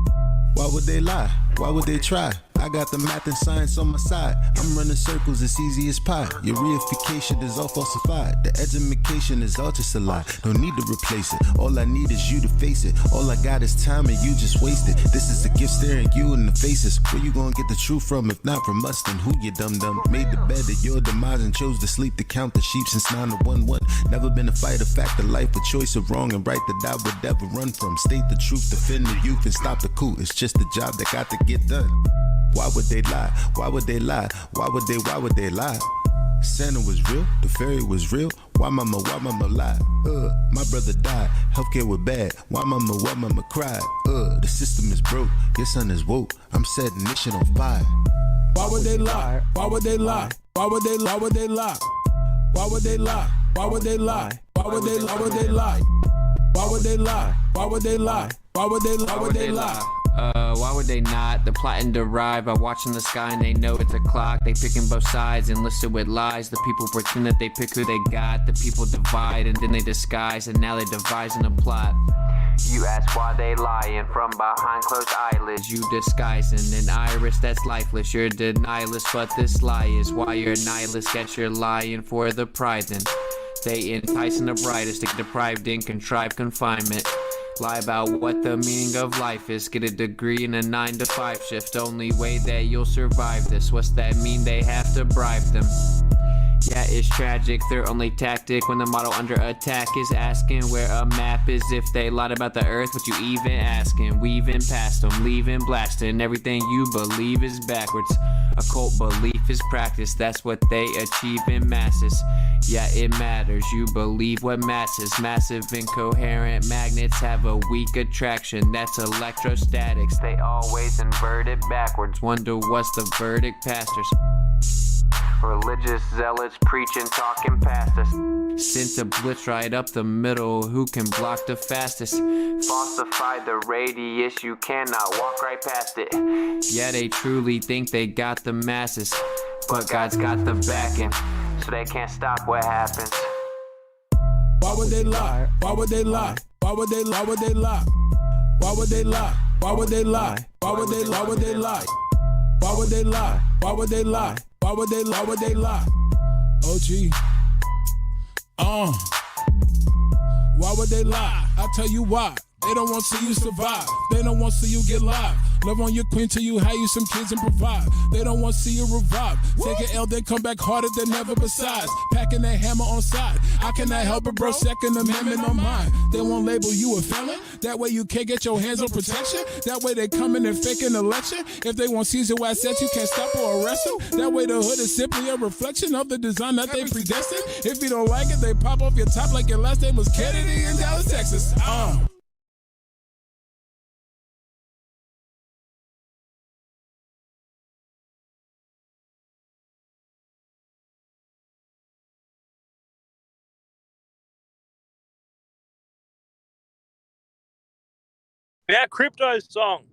Why would they lie? Why would they try? I got the math and science on my side. I'm running circles, it's easy as pie. Your reification is all falsified. The education is all just a lie. No need to replace it. All I need is you to face it. All I got is time and you just waste it. This is a gift staring you in the faces. Where you gonna get the truth from if not from us? Then who you dum-dum? Made the bed of your demise and chose to sleep to count the sheep since 9 to 1-1. Never been a fighter, fact of life, a choice of wrong and right that I would never run from. State the truth, defend the youth and stop the coup. It's just a job that got to get done. Why would they lie? Why would they lie? Why would they lie? Santa was real, the fairy was real. Why mama lie? My brother died, healthcare was bad. Why mama cried? The system is broke, your son is woke. I'm setting this shit on fire. Why would they lie? Why would they lie? Why would they lie? Why would they lie? Why would they lie? Why would they lie? Why would they lie? Why would they lie? Why would they lie? Why would they lie? Why would they lie? Why would they not? The plot and derived by watching the sky and they know it's a clock. They picking both sides and listed with lies. The people pretend that they pick who they got. The people divide and then they disguise and now they devising a plot. You ask why they lying from behind closed eyelids. You disguising an iris that's lifeless. You're denialist, but this lie is why you're a nihilist. Get your lying for the pride then. They enticing the brightest to get deprived in contrived confinement. Lie about what the meaning of life is. Get a degree in a 9-to-5 shift. Only way that you'll survive this. What's that mean? They have to bribe them. Yeah, it's tragic. Their only tactic when the model under attack is asking where a map is. If they lied about the earth, what you even asking? Weaving past them, leaving blasting. Everything you believe is backwards. Occult belief is practice. That's what they achieve in masses. Yeah, it matters. You believe what masses. Massive incoherent magnets have a weak attraction. That's electrostatics. They always invert it backwards. Wonder what's the verdict, pastors? Religious zealots preaching, talking past us. Sent a blitz right up the middle. Who can block the fastest? Falsify the radius. You cannot walk right past it. Yeah, they truly think they got the masses, but God's got the backing, so they can't stop what happens. Why would they lie? Why would they lie? Why would they lie? Why would they lie? Why would they lie? Why would they lie? Why would they lie? Why would they lie? Why would they lie? Why would they lie? Why would they lie? Why would they lie? OG. Why would they lie? I'll tell you why. They don't want to see you survive. They don't want to see you get live. Love on your queen till you hire you some kids and provide. They don't want to see you revive. Take an L, they come back harder than ever besides. Packing that hammer on side. I cannot help it, bro. Second Amendment on mine. They won't label you a felon. That way you can't get your hands on protection. That way they come in and fake an election. If they want seize your assets, you can't stop or arrest them. That way the hood is simply a reflection of the design that they predestined. If you don't like it, they pop off your top like your last name was Kennedy in Dallas, Texas. Now, Crypto song.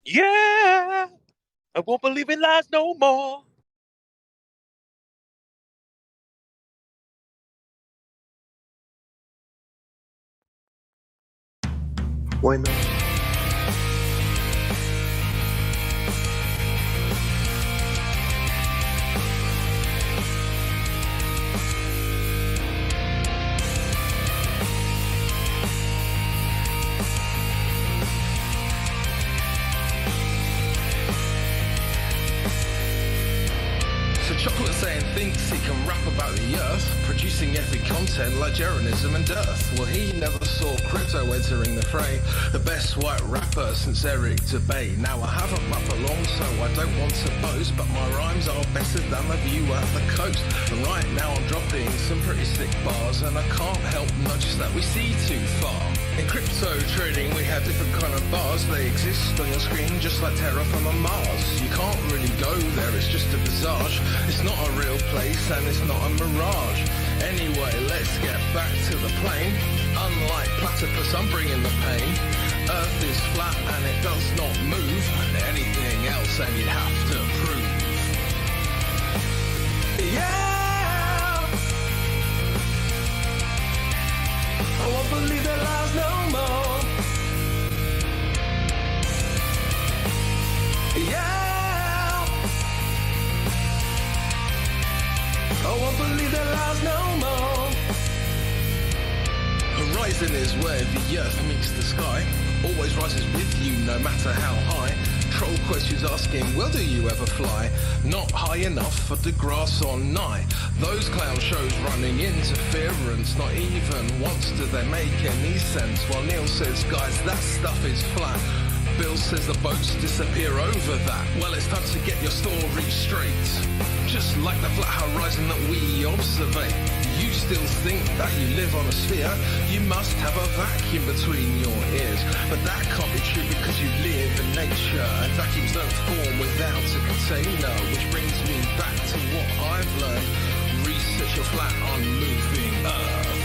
Yeah, I won't believe in lies no more. Why not? So chocolate saying thinks he can rap about the earth, producing epic content like Jeranism and Dearth. Well, he never saw crypto entering the fray, the best white rapper since Eric Debay. Now I haven't rapped for long, so I don't want to boast, but my rhymes are better than the view at the coast. And right now I'm dropping some pretty sick bars, and I can't help notice that we see too far. In crypto trading we have different kind of bars. They exist on your screen just like terraform on Mars. You can't really go there, it's just a visage. It's not a real place and it's not a mirage. Anyway, let's get back to the plane. Unlike platypus, I'm bringing the pain. Earth is flat and it does not move. Anything else and you'd have to prove. Yeah, I won't believe their lies no more. Yeah, I won't believe their lies no more. Horizon is where the earth meets the sky. Always rises with you no matter how high. Troll questions asking, well, do you ever fly? Not high enough for the grass or nigh. Those clown shows running interference. Not even once do they make any sense. While Neil says, guys, that stuff is flat. Bill says the boats disappear over that. Well, it's time to get your story straight. Just like the flat horizon that we observe. You still think that you live on a sphere. You must have a vacuum between your ears. But that can't be true because you live in nature. And vacuums don't form without a container. Which brings me back to what I've learned. Research your flat on moving earth.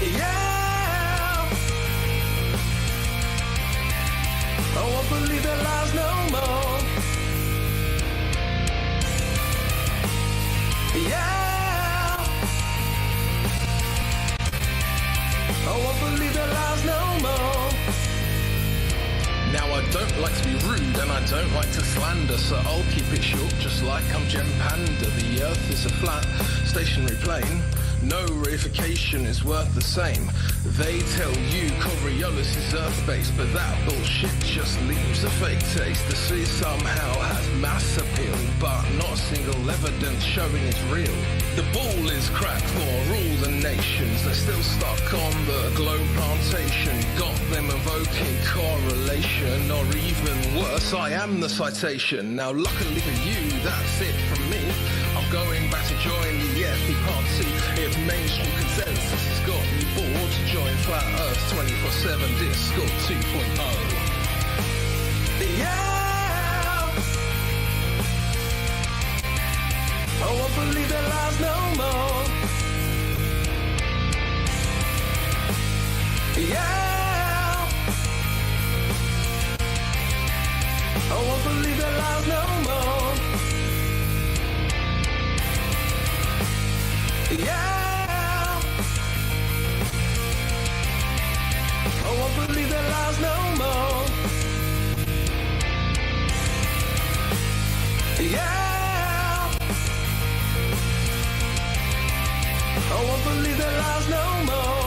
Yeah, I won't believe their lies no more. Yeah, I won't believe their lies no more. Now I don't like to be rude and I don't like to slander, so I'll keep it short just like I'm Gem Panda. The earth is a flat, stationary plane. no reification is worth the same. They tell you Coriolis is Earth-based, but that bullshit just leaves a fake taste. The sea somehow has mass appeal, but not a single evidence showing it's real. The ball is cracked for all the nations. They're still stuck on the globe plantation. Got them evoking correlation, or even worse, I am the citation. Now luckily for you, that's it from me. I'm going back to join the FP party. If mainstream consensus has got you bored, join Flat Earth 24/7 Discord 2.0. Yeah. I won't believe their lies no more. Yeah. I won't believe their lies no more. Yeah. I won't believe their lies no more. Yeah. I won't believe their lies no more.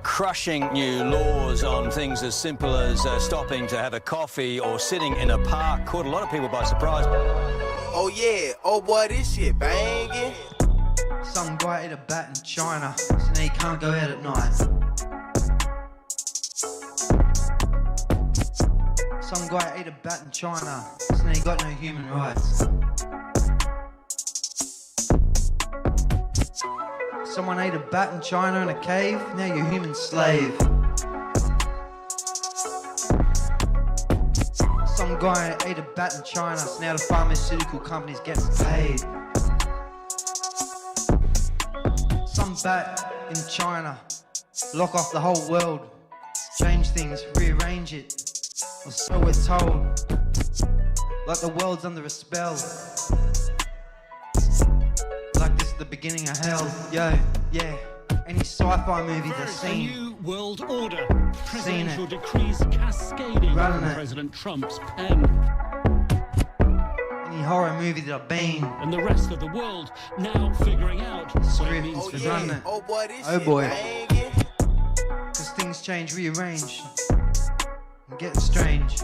Crushing new laws on things as simple as stopping to have a coffee or sitting in a park caught a lot of people by surprise. Oh yeah, oh boy, this shit banging. Some guy hit a bat in China, so now he can't go out at night. Some guy ate a bat in China, so now he got no human rights. Someone ate a bat in China in a cave, now you're a human slave. Some guy ate a bat in China, so now the pharmaceutical company's getting paid. Some bat in China, lock off the whole world, change things, rearrange it, or so we're told. Like the world's under a spell, like this is the beginning of hell. Yo, yeah, any sci-fi movie that's seen. A new world order. Seen Presidential it. decrees cascading Running from it. President Trump's pen. Any horror movie that I've been. And the rest of the world now figuring out what it means for Running them. it. Oh boy, this Oh shit boy. banging. Cause things change, rearrange, and getting strange.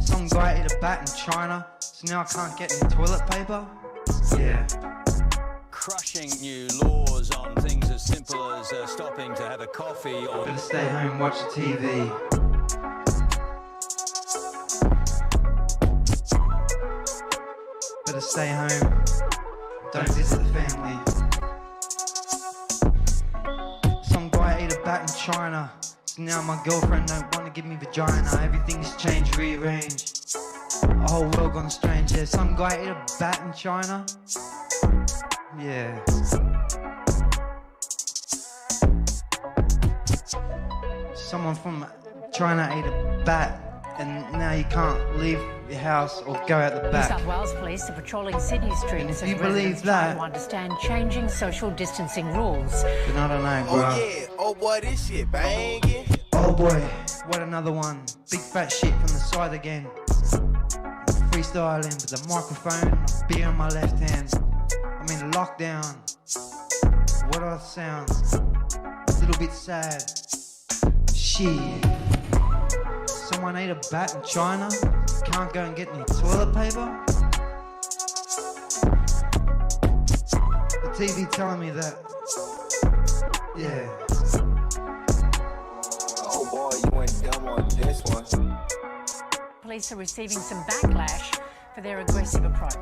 Some guy ate a bat in China, so now I can't get any toilet paper? Yeah. Crushing new laws on things as simple as stopping to have a coffee or... Better stay home, watch the TV. Better stay home, don't visit the family. Some guy ate a bat in China, so now my girlfriend don't want to give me vagina. Everything's changed, rearranged, a whole world gone strange. Yeah, some guy ate a bat in China. Yeah. Someone from China ate a bat, and now you can't leave your house or go out the New back. South Wales Police are patrolling Sydney streets if you as believe residents try that- to understand changing social distancing rules. But I don't know, bro. Oh yeah, oh boy, this shit banging. Oh boy, what another one. Big fat shit from the side again. Freestyling with a microphone and a beer in my left hand. I'm in lockdown. What are the sounds? A little bit sad. Shit. Someone ate a bat in China? Can't go and get any toilet paper? The TV telling me that. Yeah. Oh boy, you went dumb on this one. Police are receiving some backlash for their aggressive approach.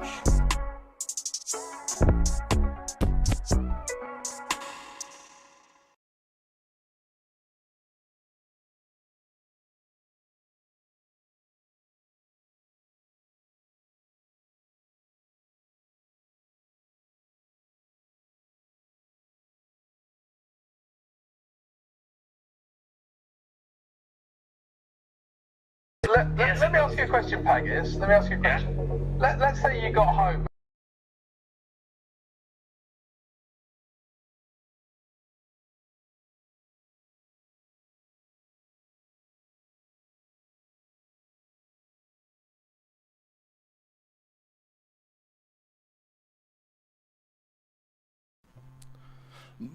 Let me ask you a question, Paggis. Let me ask you a question. Let's say you got home.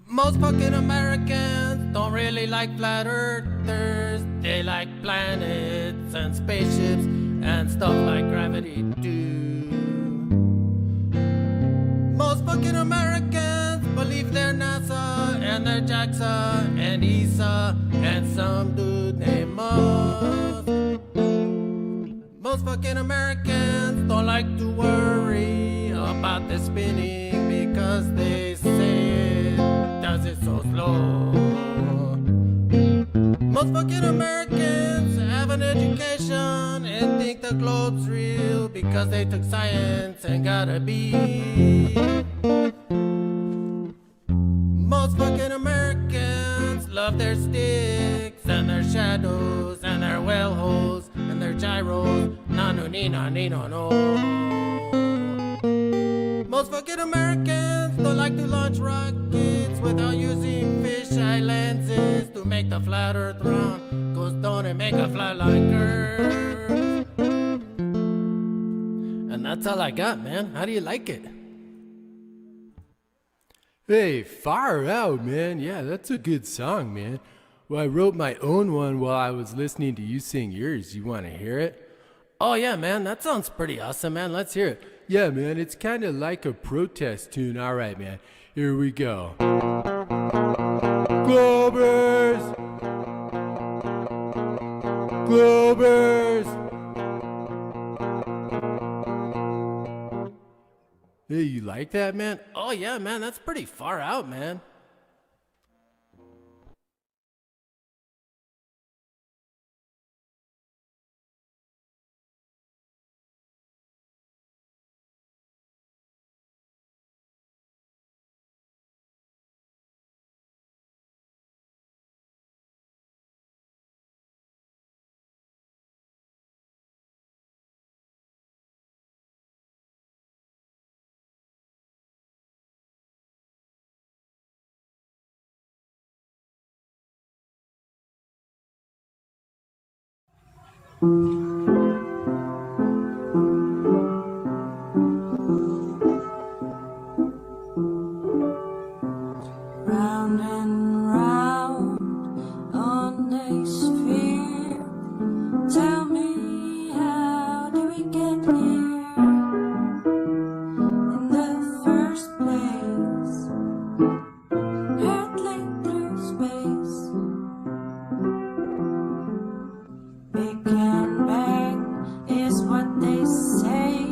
Most fucking Americans don't really like flat earthers. They like planets and spaceships and stuff like gravity too. Most fucking Americans believe they're NASA and they're JAXA and ESA and some dude named Musk. Most fucking Americans don't like to worry about the spinning because they say it does it so slow. Most fucking Americans have an education and think the globe's real because they took science and got a B. Most fucking Americans love their sticks and their shadows and their well holes and their gyros. No, no. Most fucking Americans don't like to launch rockets without using fisheye lenses to make the flat earth round. Cause don't it make a flat like Earth? And that's all I got, man. How do you like it? Hey, far out, man. Yeah, that's a good song, man. Well, I wrote my own one while I was listening to you sing yours. You want to hear it? Oh, yeah, man. That sounds pretty awesome, man. Let's hear it. Yeah, man. It's kind of like a protest tune. All right, man. Here we go. Globers! Globers! Hey, you like that, man? Oh, yeah, man, that's pretty far out, man. Round and round on a sphere. Tell me, how do we get here? In the first place, hurtling through space. Big and bang is what they say,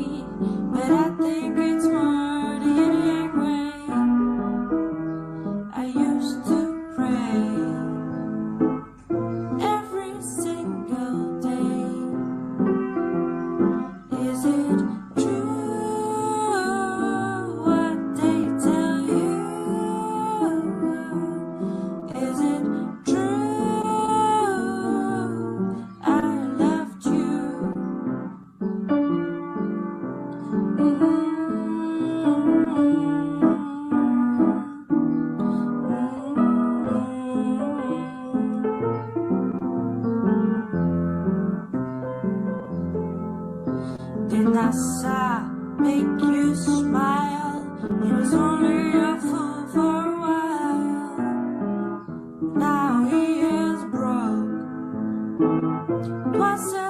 but I think it's more the yin way. I used to pray every single day. Is it true what they tell you? Is it true I loved you? Did NASA make you smile? It was only a fool for a while. Now he is broke. Twas a